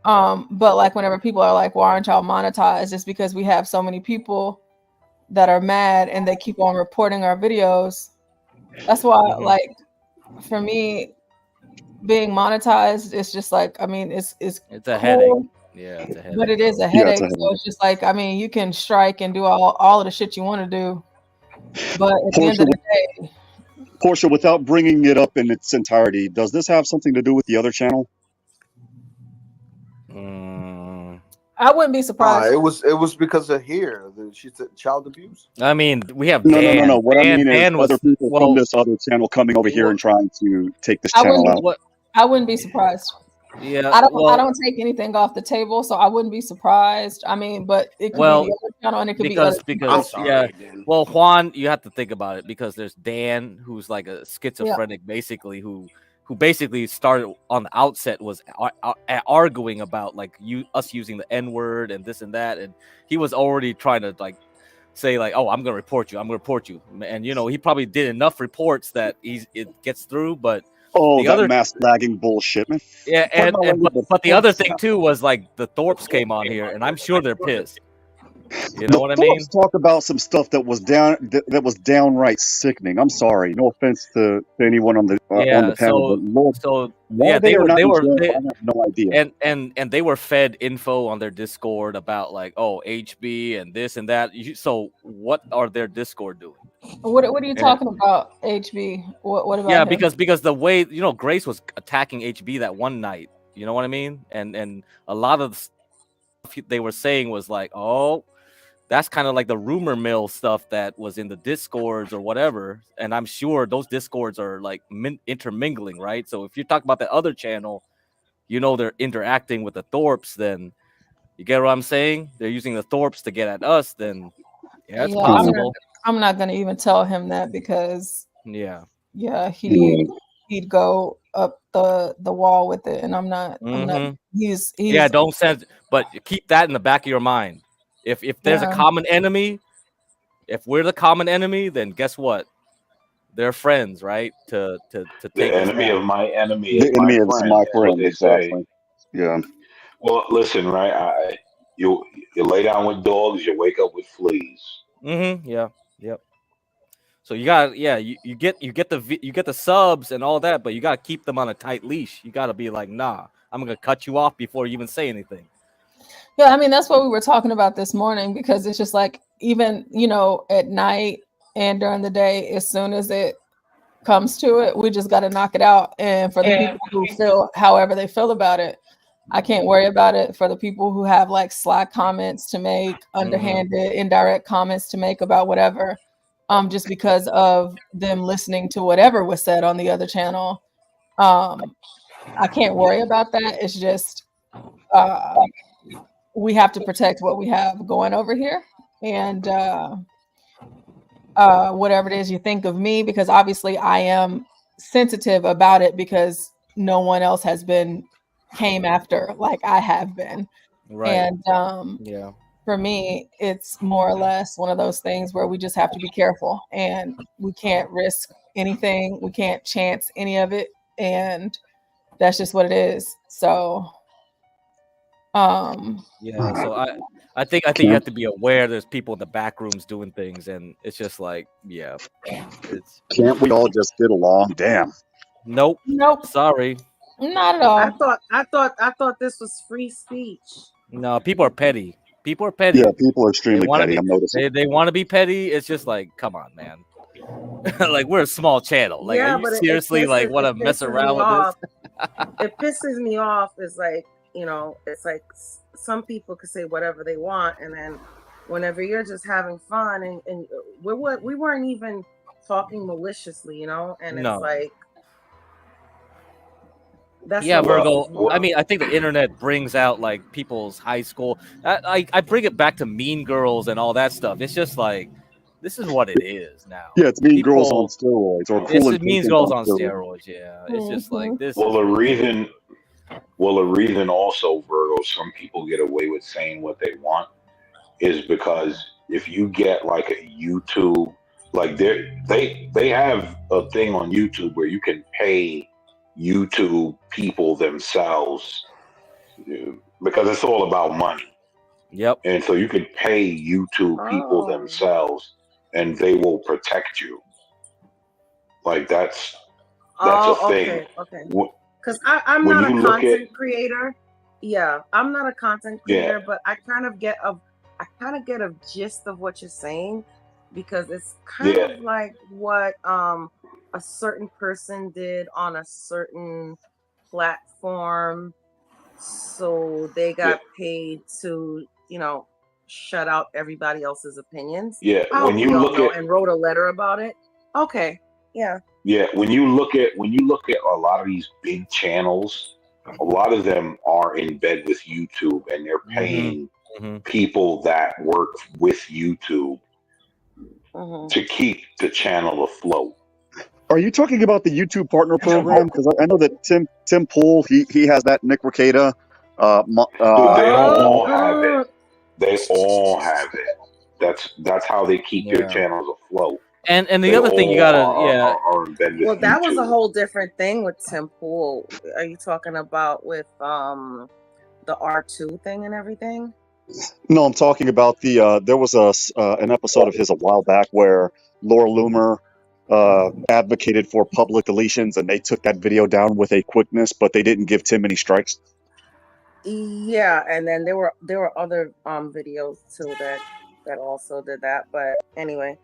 But like whenever people are like, why aren't y'all monetized? It's because we have so many people that are mad and they keep on reporting our videos. That's why, like, for me, being monetized, it's just like, I mean, it's a cool, headache. Yeah, it's a headache. but it is a headache. So it's just like, I mean, you can strike and do all of the shit you want to do, but at the end of the day, Portia, without bringing it up in its entirety, does this have something to do with the other channel? I wouldn't be surprised. It was because of here. She said child abuse. I mean, we have No. Dan. What I mean is Dan other was people from well. this other channel coming over here and trying to take this I channel out. wouldn't. I wouldn't be surprised. Yeah. I Well, don't take anything off the table, so I wouldn't be surprised. I mean, but it could be the other channel, and it could be other because people. yeah. Well, Juan, you have to think about it because there's Dan, who's like a schizophrenic, basically, who basically started on the outset was arguing about like us using the N-word and this and that, and he was already trying to like say like, oh, I'm gonna report you, and he probably did enough reports that it gets through, but Oh, the that other mass flagging bullshit, man. yeah, Fuck my language, but the other thing too was like the Thorpes came on here, and I'm sure they're pissed. You know what I mean? Thorpes talk about some stuff that was downright sickening. I'm sorry, no offense to anyone on the panel, but Lord, why they are not in jail, I have no idea. And they were fed info on their Discord about like, oh, HB and this and that. So what are their Discord doing? What are you talking about, HB? What about Yeah, him? because the way Grace was attacking HB that one night, you know what I mean? And a lot of the stuff they were saying was like, oh, that's kind of like the rumor mill stuff that was in the Discords or whatever. And I'm sure those Discords are like intermingling, right? So if you talk about the other channel, they're interacting with the Thorpes, then you get what I'm saying? They're using the Thorpes to get at us, then yeah, it's possible. I'm not gonna even tell him that because yeah, he'd go up the wall with it, and I'm not. He's yeah, don't send, but keep that in the back of your mind. If there's a common enemy, if we're the common enemy, then guess what? They're friends, right? To take the enemy down. of my enemy is my friend. That's what they say. Yeah. Well, listen, right? You lay down with dogs, you wake up with fleas. Yeah. Yep. So you got you get the subs and all that, but you got to keep them on a tight leash. You got to be like, nah, I'm gonna cut you off before you even say anything. Yeah, I mean that's what we were talking about this morning, because it's just like, even at night and during the day, as soon as it comes to it, we just got to knock it out. And for the people who feel however they feel about it, I can't worry about it. For the people who have like sly comments to make, underhanded, indirect comments to make about whatever, just because of them listening to whatever was said on the other channel, I can't worry about that. It's just we have to protect what we have going over here, and whatever it is you think of me, because obviously I am sensitive about it, because no one else has came after like I have been. Right. And yeah, for me, it's more or less one of those things where we just have to be careful, and we can't risk anything. We can't chance any of it, and that's just what it is. So yeah, so I think you have to be aware there's people in the back rooms doing things, and it's just like, yeah, it's Can't we all just get along? Damn. Nope. Sorry. Not at all. I thought this was free speech. No, people are petty. People are petty. Yeah, people are extremely petty. I'm noticing. They want to be petty. It's just like, come on, man. Like, we're a small channel. Like, Yeah, are you but seriously like want to mess around with this? It pisses me off. Is like, it's like some people could say whatever they want, and then whenever you're just having fun, and we weren't even talking maliciously, and it's like. That's Virgo. I mean, I think the internet brings out like people's high school. I bring it back to Mean Girls and all that stuff. It's just like, this is what it is now. Yeah, it's Mean Girls on steroids, or It's Mean Girls on steroids. Yeah, it's just like this. Well, the reason also, Virgo, some people get away with saying what they want is because if you get like a YouTube, like they have a thing on YouTube where you can pay YouTube people themselves, because it's all about money. Yep. And so you can pay YouTube people themselves, and they will protect you. Like that's a thing. Okay. Because I'm not a content creator. Yeah, I'm not a content creator, but I kind of get a gist of what you're saying, because it's kind of like what a certain person did on a certain platform So they got paid to, shut out everybody else's opinions. Yeah, I when hope you we all look know at and wrote a letter about it. Okay. Yeah. yeah, when you look at a lot of these big channels, a lot of them are in bed with YouTube, and they're paying people that work with YouTube to keep the channel afloat. Are you talking about the YouTube Partner Program? Because I know that Tim Pool, he has that. Nick Rekieta, Dude, they all have it. They all have it. That's how they keep their channels afloat. And the They other thing you all gotta are in bed with Well, that was a YouTube. whole different thing with Tim Pool. Are you talking about with the R2 thing and everything? No, I'm talking about there was an episode of his a while back where Laura Loomer advocated for public deletions, and they took that video down with a quickness, but they didn't give Tim any strikes. Yeah, and then there were other videos too that also did that. But anyway,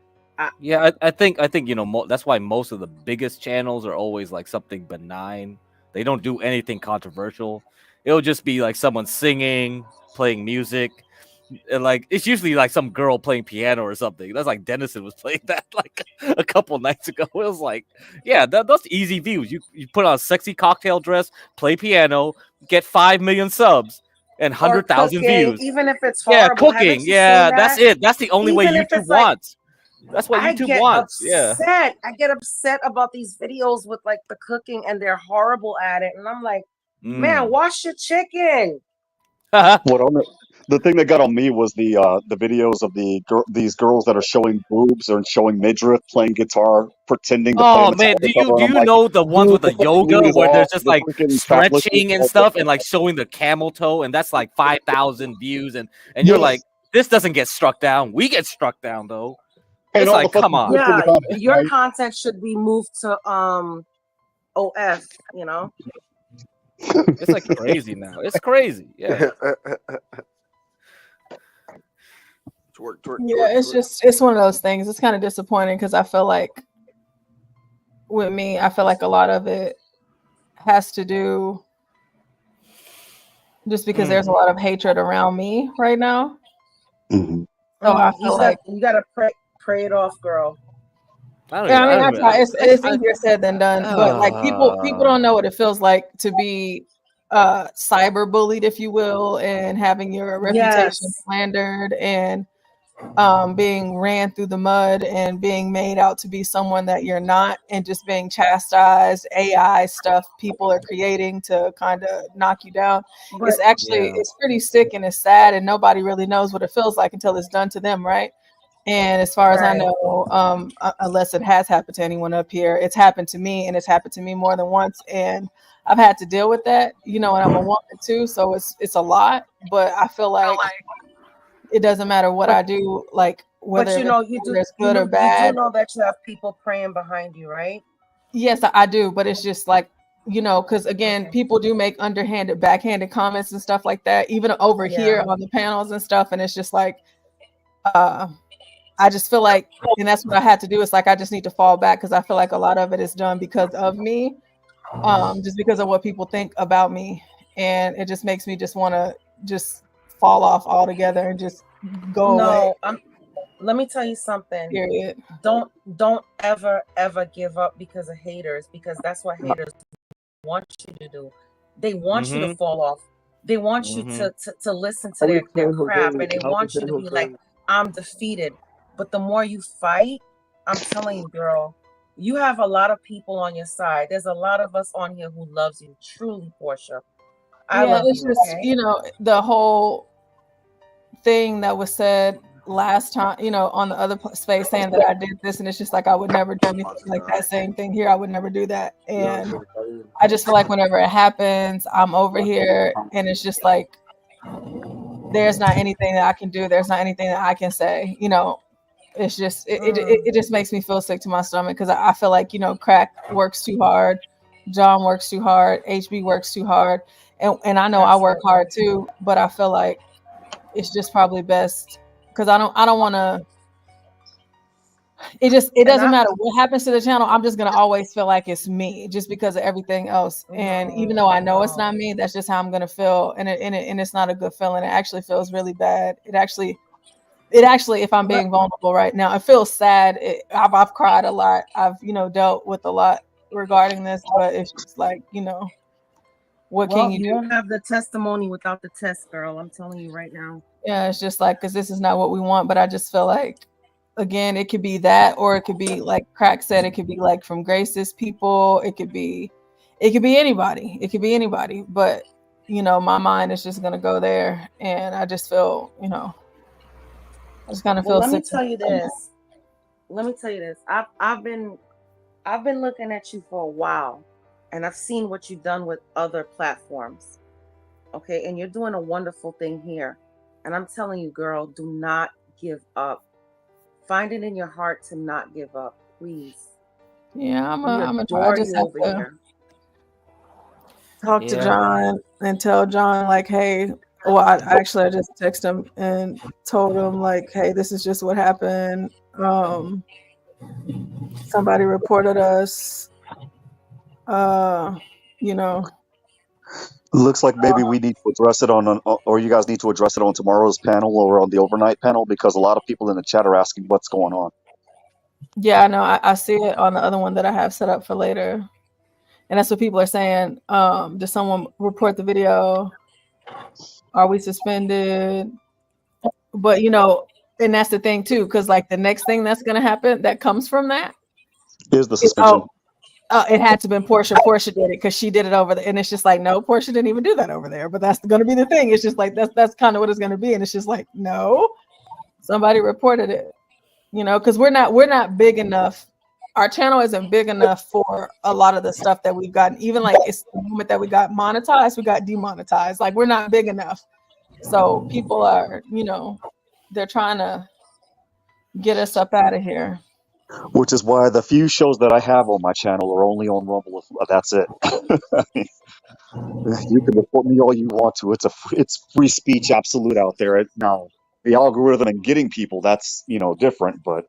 Yeah, I think that's why most of the biggest channels are always like something benign. They don't do anything controversial. It'll just be like someone singing, playing music, and like it's usually like some girl playing piano or something. That's like Dennison was playing that like a couple nights ago. It was like, yeah, that's easy views. You put on a sexy cocktail dress, play piano, get 5 million subs and or 100,000 cooking, views. even if it's Yeah, horrible. cooking. Haven't you Yeah, seen that's that? it. That's the only way Even if YouTube it's like, wants. That's what I YouTube get wants. Yeah. upset. I get upset about these videos with like the cooking, and they're horrible at it. And I'm like, man, wash your chicken. The thing that got on me was the videos of these girls that are showing boobs or showing midriff playing guitar, pretending to play Oh on the man, top of the cover. do And I'm you like, know the ones dude, with the the fucking yoga mood is where off. there's just The like freaking stretching and stuff and like showing the camel toe and that's like 5,000 views and you're like, this doesn't get struck down. We get struck down though. It's like, come on. Yeah, your content should be moved to OF. It's like crazy now. It's crazy. Yeah. Yeah, it's one of those things. It's kind of disappointing because I feel like with me, I feel like a lot of it has to do just because there's a lot of hatred around me right now. So I feel like you gotta pray it off, girl. I try. It's easier said than done. But like people don't know what it feels like to be cyber bullied, if you will, and having your reputation slandered and being ran through the mud and being made out to be someone that you're not and just being chastised. AI stuff people are creating to kind of knock you down. It's actually it's pretty sick and it's sad and nobody really knows what it feels like until it's done to them, right? And as far as I know, unless it has happened to anyone up here, it's happened to me, and it's happened to me more than once. And I've had to deal with that, and I'm a woman too, so it's a lot. But I feel like it doesn't matter what I do, like whether it's good or bad. You do know that you have people praying behind you, right? Yes, I do, but it's just like because again, people do make underhanded, backhanded comments and stuff like that, even over here on the panels and stuff, and it's just like. I just feel like, and that's what I had to do. It's like I just need to fall back because I feel like a lot of it is done because of me, just because of what people think about me, and it just makes me just want to just fall off altogether and just go away. Let me tell you something. Period. Don't ever give up because of haters, because that's what haters want you to do. They want you to fall off. They want you to listen to their crap, and they want you to be like, I'm defeated. But the more you fight, I'm telling you, girl, you have a lot of people on your side. There's a lot of us on here who loves you, truly, Portia. I love it's you, just okay? the whole thing that was said last time, on the other space, saying that I did this, and it's just like I would never do anything like that same thing here. I would never do that, and I just feel like whenever it happens, I'm over here, and it's just like there's not anything that I can do. There's not anything that I can say. It's just it just makes me feel sick to my stomach because I feel like Crack works too hard, John works too hard, HB works too hard, and I know I work hard too, but I feel like. It's just probably best because I don't want to. it And doesn't matter what happens to the channel. I'm just gonna always feel like it's me, just because of everything else. And even though I know it's not me, that's just how I'm gonna feel. And it's not a good feeling. It actually feels really bad. It actually, if I'm being vulnerable right now, it feels sad. I've cried a lot. I've dealt with a lot regarding this, but it's just like what Well, can you you do? won't have the testimony without the test, girl. I'm telling you right now. Yeah, it's just like, because this is not what we want. But I just feel like, again, it could be that, or it could be like Crack said, it could be like from Grace's people. It could be anybody. It could be anybody. But my mind is just gonna go there, and I just feel, I just kind of feel Let me sick. tell you this. I've been looking at you for a while, and I've seen what you've done with other platforms. Okay, and you're doing a wonderful thing here. And I'm telling you, girl, do not give up. Find it in your heart to not give up, please. Yeah, I'm We gonna try. I adore just you have over to here. talk to Yeah. John and tell John, like, hey, well, I just texted him and told him, like, hey, this is just what happened. Somebody reported us. Looks like maybe we need to address it or you guys need to address it on tomorrow's panel or on the overnight panel, because a lot of people in the chat are asking what's going on. Yeah, I know. I see it on the other one that I have set up for later. And that's what people are saying. Did someone report the video? Are we suspended? But and that's the thing too, because like the next thing that's gonna happen that comes from that is the suspension. It had to been Portia. Portia did it because she did it over there, and it's just like, no, Portia didn't even do that over there. But that's gonna be the thing. It's just like that's kind of what it's gonna be, and it's just like, no, somebody reported it. Because we're not big enough. Our channel isn't big enough for a lot of the stuff that we've gotten. Even like it's the moment that we got monetized, we got demonetized. Like we're not big enough. So people are, they're trying to get us up out of here. Which is why the few shows that I have on my channel are only on Rumble. That's it. You can report me all you want to. It's free speech absolute out there. Now, the algorithm and getting people, that's different, but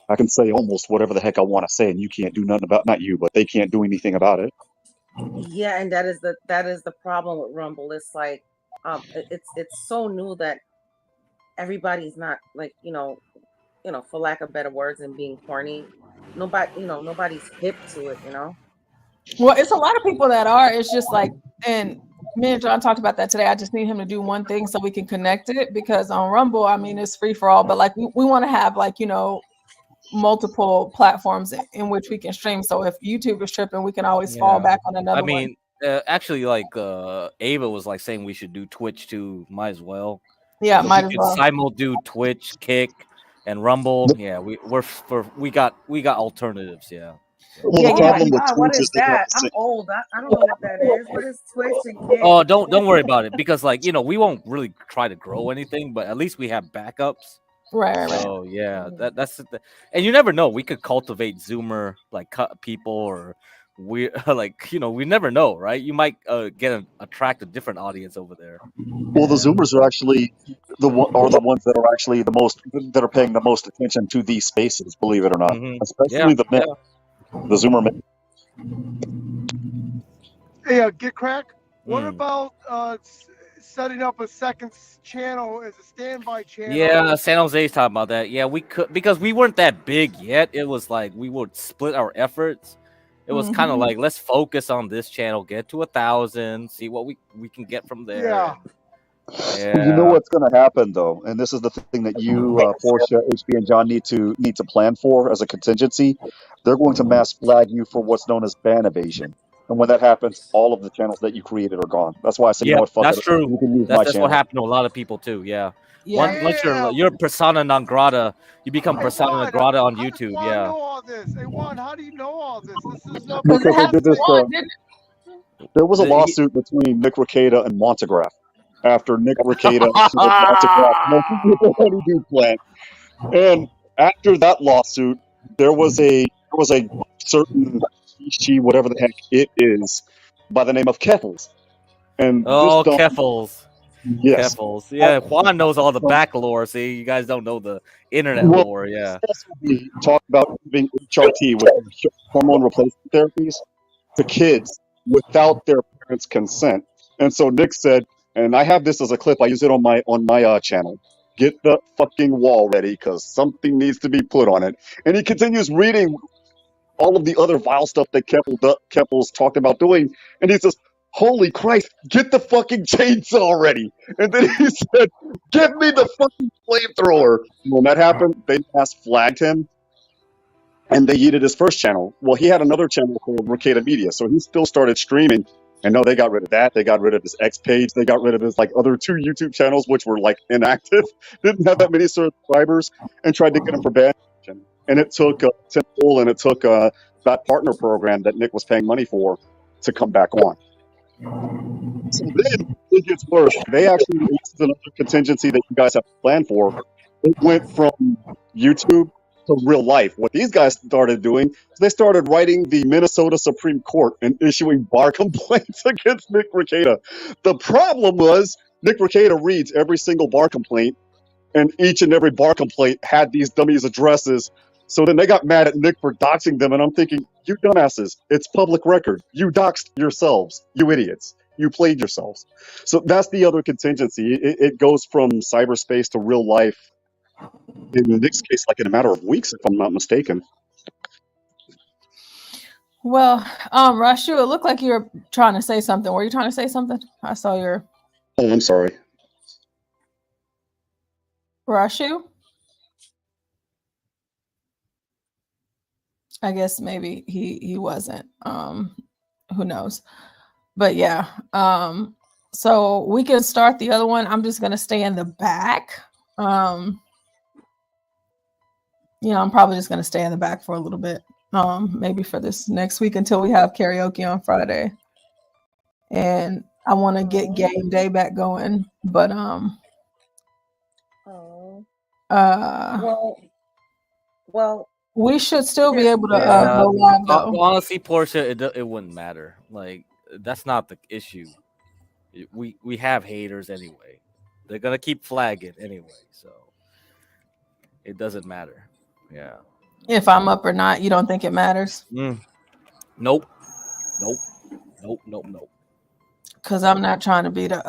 I can say almost whatever the heck I want to say, and you can't do nothing about, not you, but they can't do anything about it. Yeah, and that is the problem with Rumble. It's like it's so new that everybody's not like, for lack of better words and being corny, nobody's hip to it, Well, it's a lot of people that are. It's just like, and me and John talked about that today. I just need him to do one thing so we can connect it, because on Rumble, I mean, it's free for all, but like we want to have like, multiple platforms in which we can stream. So if YouTube is tripping, we can always fall back on another I mean, one. actually, like Ava was like saying we should do Twitch too. Might as well. Yeah, so might we as could well. simul do Twitch, Kick, and Rumble. Yeah, we got alternatives. Yeah. Well, the problem with what Twitch is is they have that? the I'm same. old. I don't know what that is. What is Twitch and Kick? Oh, don't worry about it, because like we won't really try to grow anything, but at least we have backups. Right. So yeah, that's and you never know. We could cultivate Zoomer like cut people, or we like we never know, right? You might attract a different audience over there. Well, the Zoomers are actually the ones that are actually that are paying the most attention to these spaces. Believe it or not, especially the men, the Zoomer men. Hey, Get Crack. What about setting up a second channel as a standby channel? Yeah, San Jose's talking about that. Yeah, we could, because we weren't that big yet. It was like we would split our efforts. It was kind of like, let's focus on this channel, get to 1,000, see what we can get from there. Yeah. You know what's going to happen though, and this is the thing that you, Portia, HB, and John need to plan for as a contingency. They're going to mass flag you for what's known as ban evasion, and when that happens, all of the channels that you created are gone. That's why I said, you know what, fuck that's it. true. You can use my That's channel. what happened to a lot of people too. Yeah. Yeah. Once you're persona non grata, you become persona non grata on YouTube. Yeah. Know all this. Hey, Juan, how do you know all this? This is not Because they did this. There was a lawsuit between Nick Rekieta and Montegraph after Nick Rekieta sued Montegraph with the Honeydew plant, and after that lawsuit, there was a certain she, whatever the heck it is, by the name of Kettles, and Keffels. Yes. Keppels. Yeah, Juan knows all the back lore. See, you guys don't know the internet Well, lore. Yeah. we talk about giving HRT with hormone replacement therapies to kids without their parents' consent. And so Nick said, and I have this as a clip. I use it on my channel. Get the fucking wall ready because something needs to be put on it. And he continues reading all of the other vile stuff that Keppel's talked about doing, and he says, "Holy Christ, get the fucking chainsaw ready!" And then he said, "Give me the fucking flamethrower." When that happened, they flagged him, and they yeeted his first channel. Well, he had another channel called Mercata Media, so he still started streaming. And no, they got rid of that. They got rid of his X page. They got rid of his like other 2 YouTube channels, which were like inactive, didn't have that many subscribers, and tried to get him for ban. And it took Temple and it took that partner program that Nick was paying money for to come back on. So then it gets worse. They actually, this is another contingency that you guys have planned for. It went from YouTube to real life. What these guys started doing is they started writing the Minnesota Supreme Court and issuing bar complaints against Nick Rekieta. The problem was Nick Rekieta reads every single bar complaint, and each and every bar complaint had these dummies' addresses. So then they got mad at Nick for doxing them, and I'm thinking, you dumbasses, it's public record. You doxed yourselves, you idiots. You played yourselves. So that's the other contingency. It goes from cyberspace to real life. In Nick's case, like in a matter of weeks, if I'm not mistaken. Well, Rashu, it looked like you were trying to say something. Were you trying to say something? I saw your Oh, I'm sorry. Rashu. I guess maybe he wasn't. Who knows? But yeah. So we can start the other one. I'm just gonna stay in the back. I'm probably just gonna stay in the back for a little bit. Maybe for this next week until we have karaoke on Friday. And I want to get game day back going, but well, we should still be able to Yeah. go live though. Honestly, Portia, it wouldn't matter. Like that's not the issue. We have haters anyway. They're gonna keep flagging anyway, so it doesn't matter. Yeah. If I'm up or not, you don't think it matters? Nope. Because I'm not trying to be the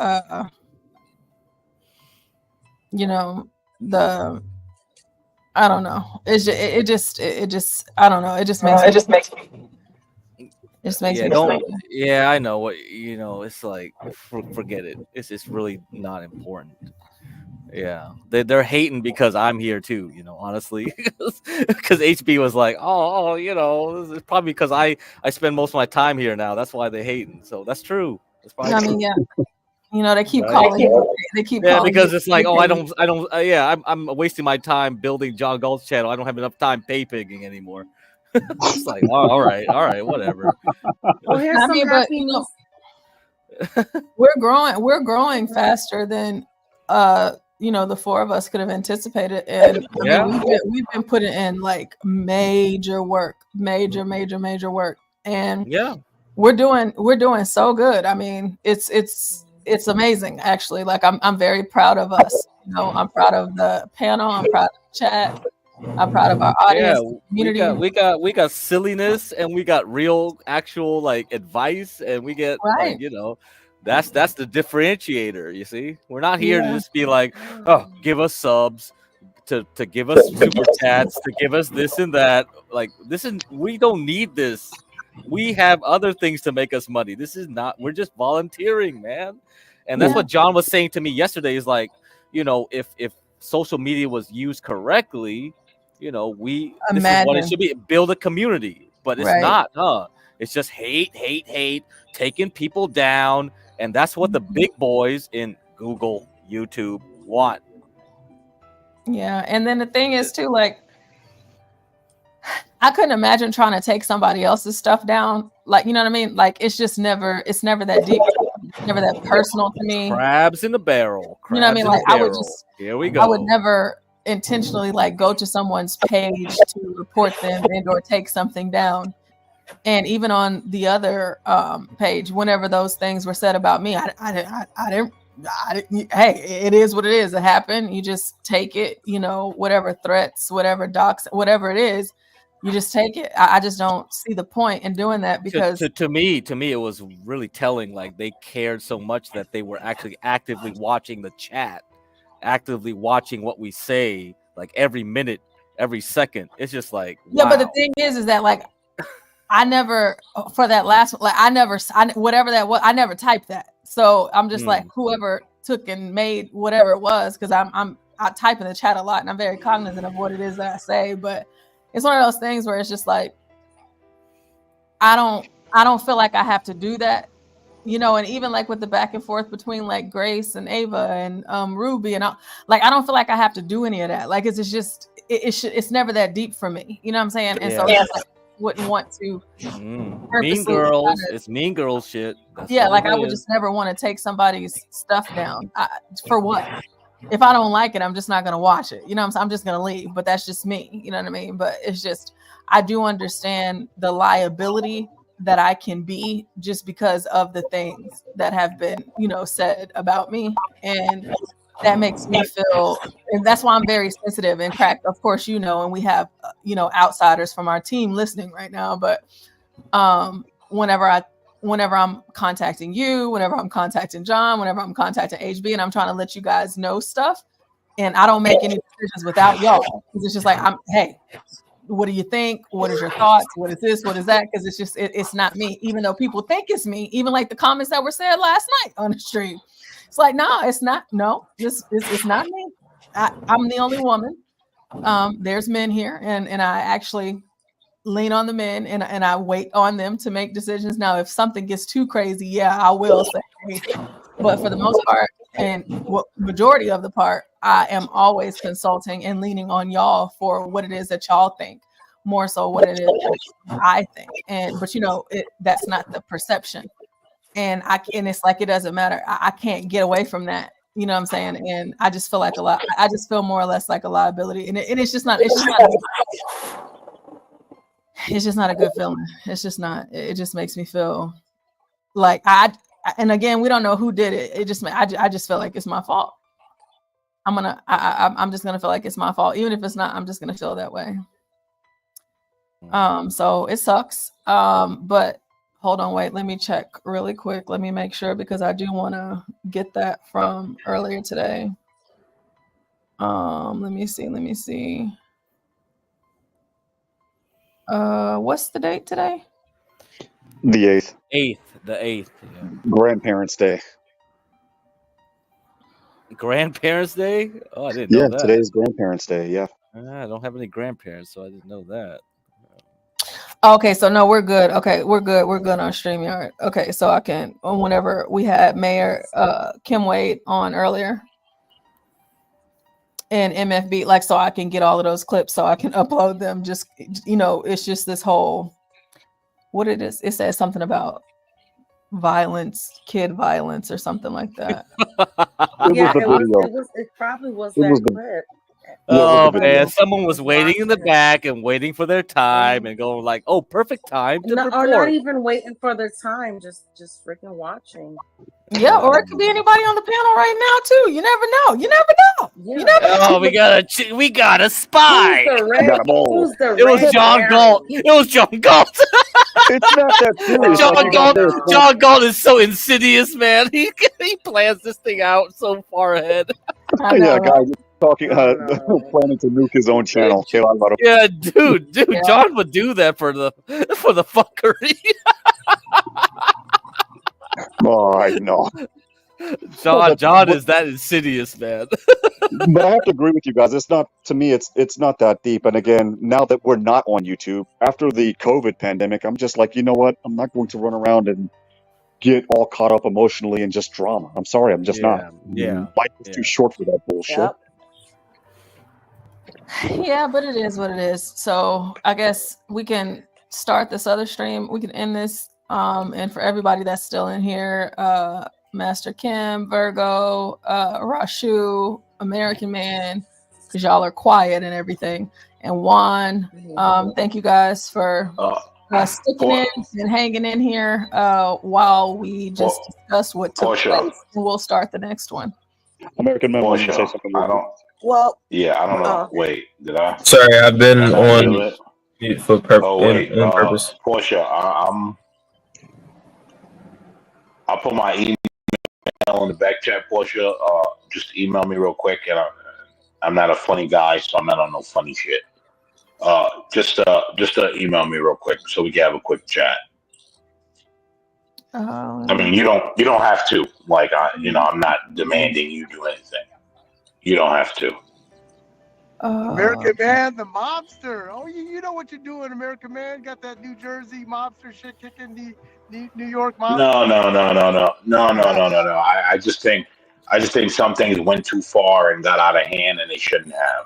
I don't know. It just I don't know. It just makes me don't. Yeah, I know what It's like forget it. It's really not important. Yeah, they're hating because I'm here too. Honestly, because HB was like, it's probably because I spend most of my time here now. That's why they're hating. So that's true. That's probably I mean, true. yeah. They keep Right. calling. They keep calling because you- it's like, I don't. I'm wasting my time building John Galt's channel. I don't have enough time pay pigging anymore. It's like, all right, whatever. Well, here's I some mean, but happy news. we're growing faster than the 4 of us could have anticipated, and Yeah. we've been putting in like major work, major work, and yeah, we're doing so good. I mean, it's amazing actually. Like I'm very proud of us. I'm proud of the panel. I'm proud of the chat. I'm proud of our audience, community. we got silliness, and we got real, actual like advice, and we get Right. that's the differentiator. You see, we're not here to Yeah. just be like, oh, give us subs, to give us super chats, to give us this and that. Like we don't need this. We have other things to make us money. This is not. We're just volunteering, man. And that's what John was saying to me yesterday. Is like, if social media was used correctly, this is what it should be. Build a community, but it's Right. not, huh? It's just hate, taking people down, and that's what the big boys in Google, YouTube want. Yeah, and then the thing is too, like, I couldn't imagine trying to take somebody else's stuff down. Like, you know what I mean? Like, it's never that deep, it's never that personal to me. Crabs in the barrel. You know what I mean? Like, I would just, here we go. I would never intentionally like go to someone's page to report them and or take something down. And even on the other page, whenever those things were said about me, I hey, it is what it is. It happened. You just take it, whatever threats, whatever docs, whatever it is, you just take it. I just don't see the point in doing that because To me, it was really telling. Like they cared so much that they were actually actively watching the chat, actively watching what we say, like every minute, every second. It's just like, wow. Yeah, but the thing is that like I never for that last like whatever that was, I never typed that. So I'm just like whoever took and made whatever it was, because I type in the chat a lot and I'm very cognizant of what it is that I say. But it's one of those things where it's just like I don't feel like I have to do that. And even like with the back and forth between like Grace and Ava and Ruby and all, like I don't feel like I have to do any of that. Like it's never that deep for me. You know what I'm saying? And so that's like, wouldn't want to Mean Girls. It's Mean Girls shit. That's like I would just never want to take somebody's stuff down. For what? If I don't like it, I'm just not going to watch it. You know what I'm saying? I'm just going to leave. But that's just me. You know what I mean? But it's just, I do understand the liability that I can be just because of the things that have been, said about me. And that makes me feel, and that's why I'm very sensitive and cracked. Of course, and we have, outsiders from our team listening right now. But whenever I'm contacting you, whenever I'm contacting John, whenever I'm contacting HB, and I'm trying to let you guys know stuff, and I don't make any decisions without y'all. It's just like, hey, what do you think? What is your thoughts? What is this? What is that? Because it's just, it's not me, even though people think it's me, even like the comments that were said last night on the stream. It's like, no, it's not. No, it's not me. I'm the only woman. There's men here, and I actually lean on the men and I wait on them to make decisions. Now, if something gets too crazy, yeah, I will say, hey. But for the most part, and majority of the part, I am always consulting and leaning on y'all for what it is that y'all think, more so what it is that I think. But that's not the perception. And it's like, it doesn't matter. I can't get away from that. You know what I'm saying? And I just feel like I just feel more or less like a liability. And it's just not a good feeling. It's just not. It just makes me feel like and again, we don't know who did it. It just, I just feel like it's my fault. I'm just gonna feel like it's my fault, even if it's not. I'm just gonna feel that way. So it sucks. But hold on, wait. Let me check really quick. Let me make sure, because I do want to get that from earlier today. Let me see. What's the date today? The 8th. The 8th. Yeah. Grandparents' Day. Grandparents' Day? Oh, I didn't know that. Yeah, today is Grandparents' Day. Yeah. I don't have any grandparents, so I didn't know that. Okay, so no, we're good. Okay, we're good. We're good on StreamYard. Okay, so I can, whenever we had Mayor Kim Wade on earlier and MFB, like, so I can get all of those clips so I can upload them. Just, it's just this whole, what it is. It says something about violence, kid violence, or something like that. It probably was that clip. Oh man, someone was waiting in the back and waiting for their time and going like, "Oh, perfect time to report." Or not even waiting for their time, just freaking watching. Yeah, or it could be anybody on the panel right now too. You never know. You never know. Yeah. You never know. Oh, we got a spy. Who's the It was John Galt. It was John Galt. It's not that serious. John Galt is so insidious, man. He plans this thing out so far ahead. Yeah, guys, talking, planning to nuke his own channel. Yeah, dude, yeah. John would do that for the fuckery. Oh, I know. John is that insidious, man. But I have to agree with you guys. It's not, to me, it's not that deep. And again, now that we're not on YouTube, after the COVID pandemic, I'm just like, you know what? I'm not going to run around and get all caught up emotionally in just drama. I'm sorry, I'm just not. Yeah. Life is too short for that bullshit. Yep. Yeah, but it is what it is. So I guess we can start this other stream. We can end this. And for everybody that's still in here, Master Kim, Virgo, Rashu, American Man, because y'all are quiet and everything. And Juan, thank you guys for sticking in and hanging in here while we just discuss what took Portia. place, and we'll start the next one. American Man wanted to say Portia, something. I don't. Well, Yeah, I don't know. oh, Wait, did I? Sorry, I've been Did I not do on it? mute for Oh wait, on purpose. Portia, I'll put my email in the back chat. Portia, just email me real quick, and I'm not a funny guy, so I'm not on no funny shit. Just email me real quick so we can have a quick chat. I mean, you don't have to. Like, I'm not demanding you do anything. You don't have to. American Man, the mobster. Oh, you know what you're doing, American Man. Got that New Jersey mobster shit kicking the New York mobster. No. I just think some things went too far and got out of hand, and they shouldn't have.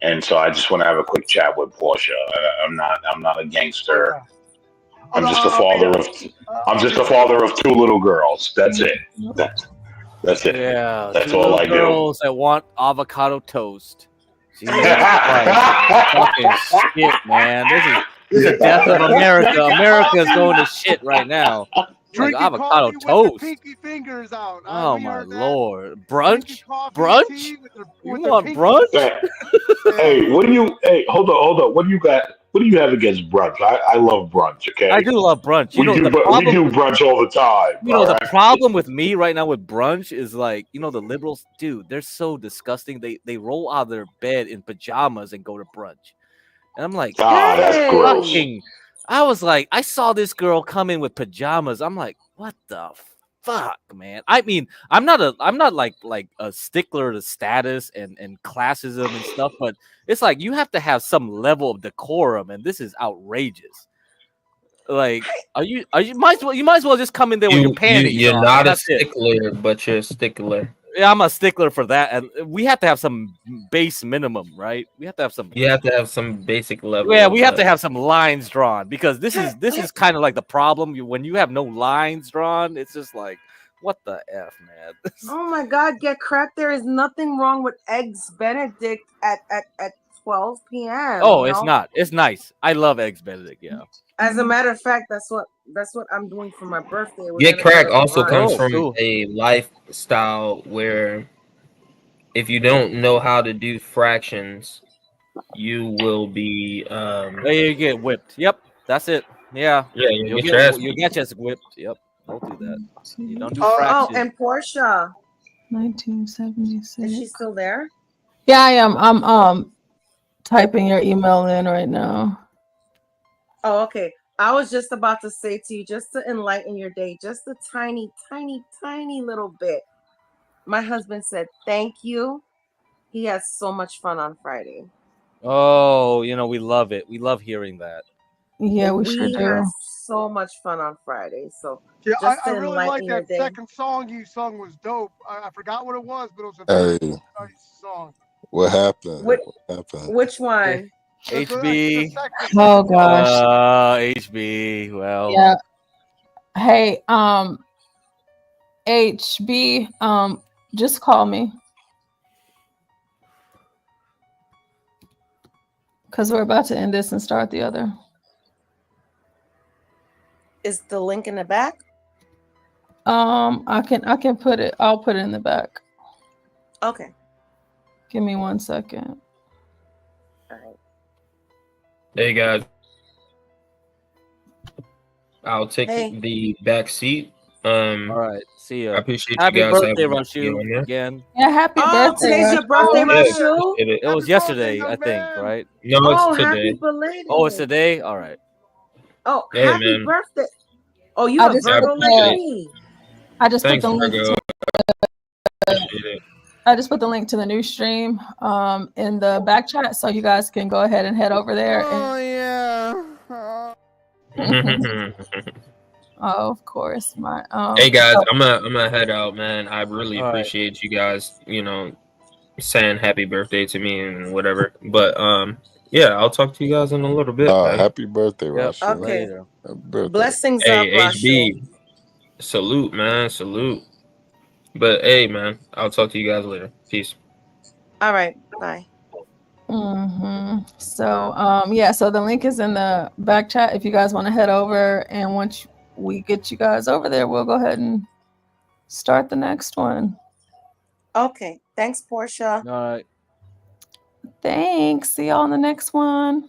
And so I just want to have a quick chat with Portia. I'm not a gangster. I'm just a father of two little girls. That's it. That's it. Yeah, That's two all little I do. girls that want avocado toast. Jesus Christ. Fucking shit, man. This is the death of America. America is going to shit right now. Like Drinking avocado coffee with toast. their pinky fingers out. Oh we my heard that. lord. Brunch? Coffee, Brunch? tea with their want pinky brunch? Hey, hold on. What do you have against brunch? I love brunch, okay? I do love brunch. We do brunch all the time. You know, the problem with me right now with brunch is like, the liberals, dude, they're so disgusting. They roll out of their bed in pajamas and go to brunch. And I'm like, that's gross. I was like, I saw this girl come in with pajamas. I'm like, what the fuck, man? I mean, I'm not like a stickler to status and classism and stuff, but it's like you have to have some level of decorum, and this is outrageous. Like, you might as well just come in there with your panties You're on, not a that's it. stickler, but you're a stickler. Yeah, I'm a stickler for that, and we have to have some base minimum, right? We have to have some. You have to have some basic level. Yeah, we have to have some lines drawn because this is kind of like the problem. When you have no lines drawn, it's just like, what the f, man? Oh my God, get cracked. There is nothing wrong with eggs Benedict at 12 p.m. Oh, it's not. It's nice. I love eggs Benedict. Yeah. As a matter of fact, that's what I'm doing for my birthday. Get crack also comes from cool. a lifestyle where if you don't know how to do fractions, you will be you get whipped. Yep, that's it. Yeah. You'll get your ass whipped. Yep. Don't do that. You don't do Oh, fractions. and Portia. 1976. Is she still there? Yeah, I am. I'm typing your email in right now. Oh, okay. I was just about to say to you, just to enlighten your day, just a tiny, tiny, tiny little bit. My husband said, thank you. He has so much fun on Friday. Oh, we love it. We love hearing that. Yeah, we sure do. Had so much fun on Friday. So Yeah, just I really like that second song you sung was dope. I forgot what it was, but it was a very nice song. What happened? What happened? Which one? HB. Oh gosh. HB. Well. Yeah. Hey, HB, just call me. Because we're about to end this and start the other. Is the link in the back? I can put it. I'll put it in the back. Okay. Give me 1 second. All right. Hey guys, I'll take the back seat. All right. See ya. I appreciate happy you guys. Birthday, Rashu, again. Yeah, happy birthday. Today's your birthday, Rashu? It was yesterday, I think, right? No, it's today. Happy belated. Oh, it's today? All right. Oh, hey, happy man. birthday. Oh, you a Virgo like me. I just Thanks, put the link Virgo. I just put the link to the new stream in the back chat, so you guys can go ahead and head over there. Oh, of course, my Hey guys, I'm gonna head out, man. I really appreciate you guys, saying happy birthday to me and whatever. But yeah, I'll talk to you guys in a little bit. Happy birthday, Rashu. Okay. Happy birthday. Blessings Hey, up, HB. Salute, man. Salute. But hey, man, I'll talk to you guys later. Peace. All right. Bye. So yeah, so the link is in the back chat if you guys want to head over, and once we get you guys over there, we'll go ahead and start the next one. Okay. Thanks, Portia. All right. Thanks. See y'all on the next one.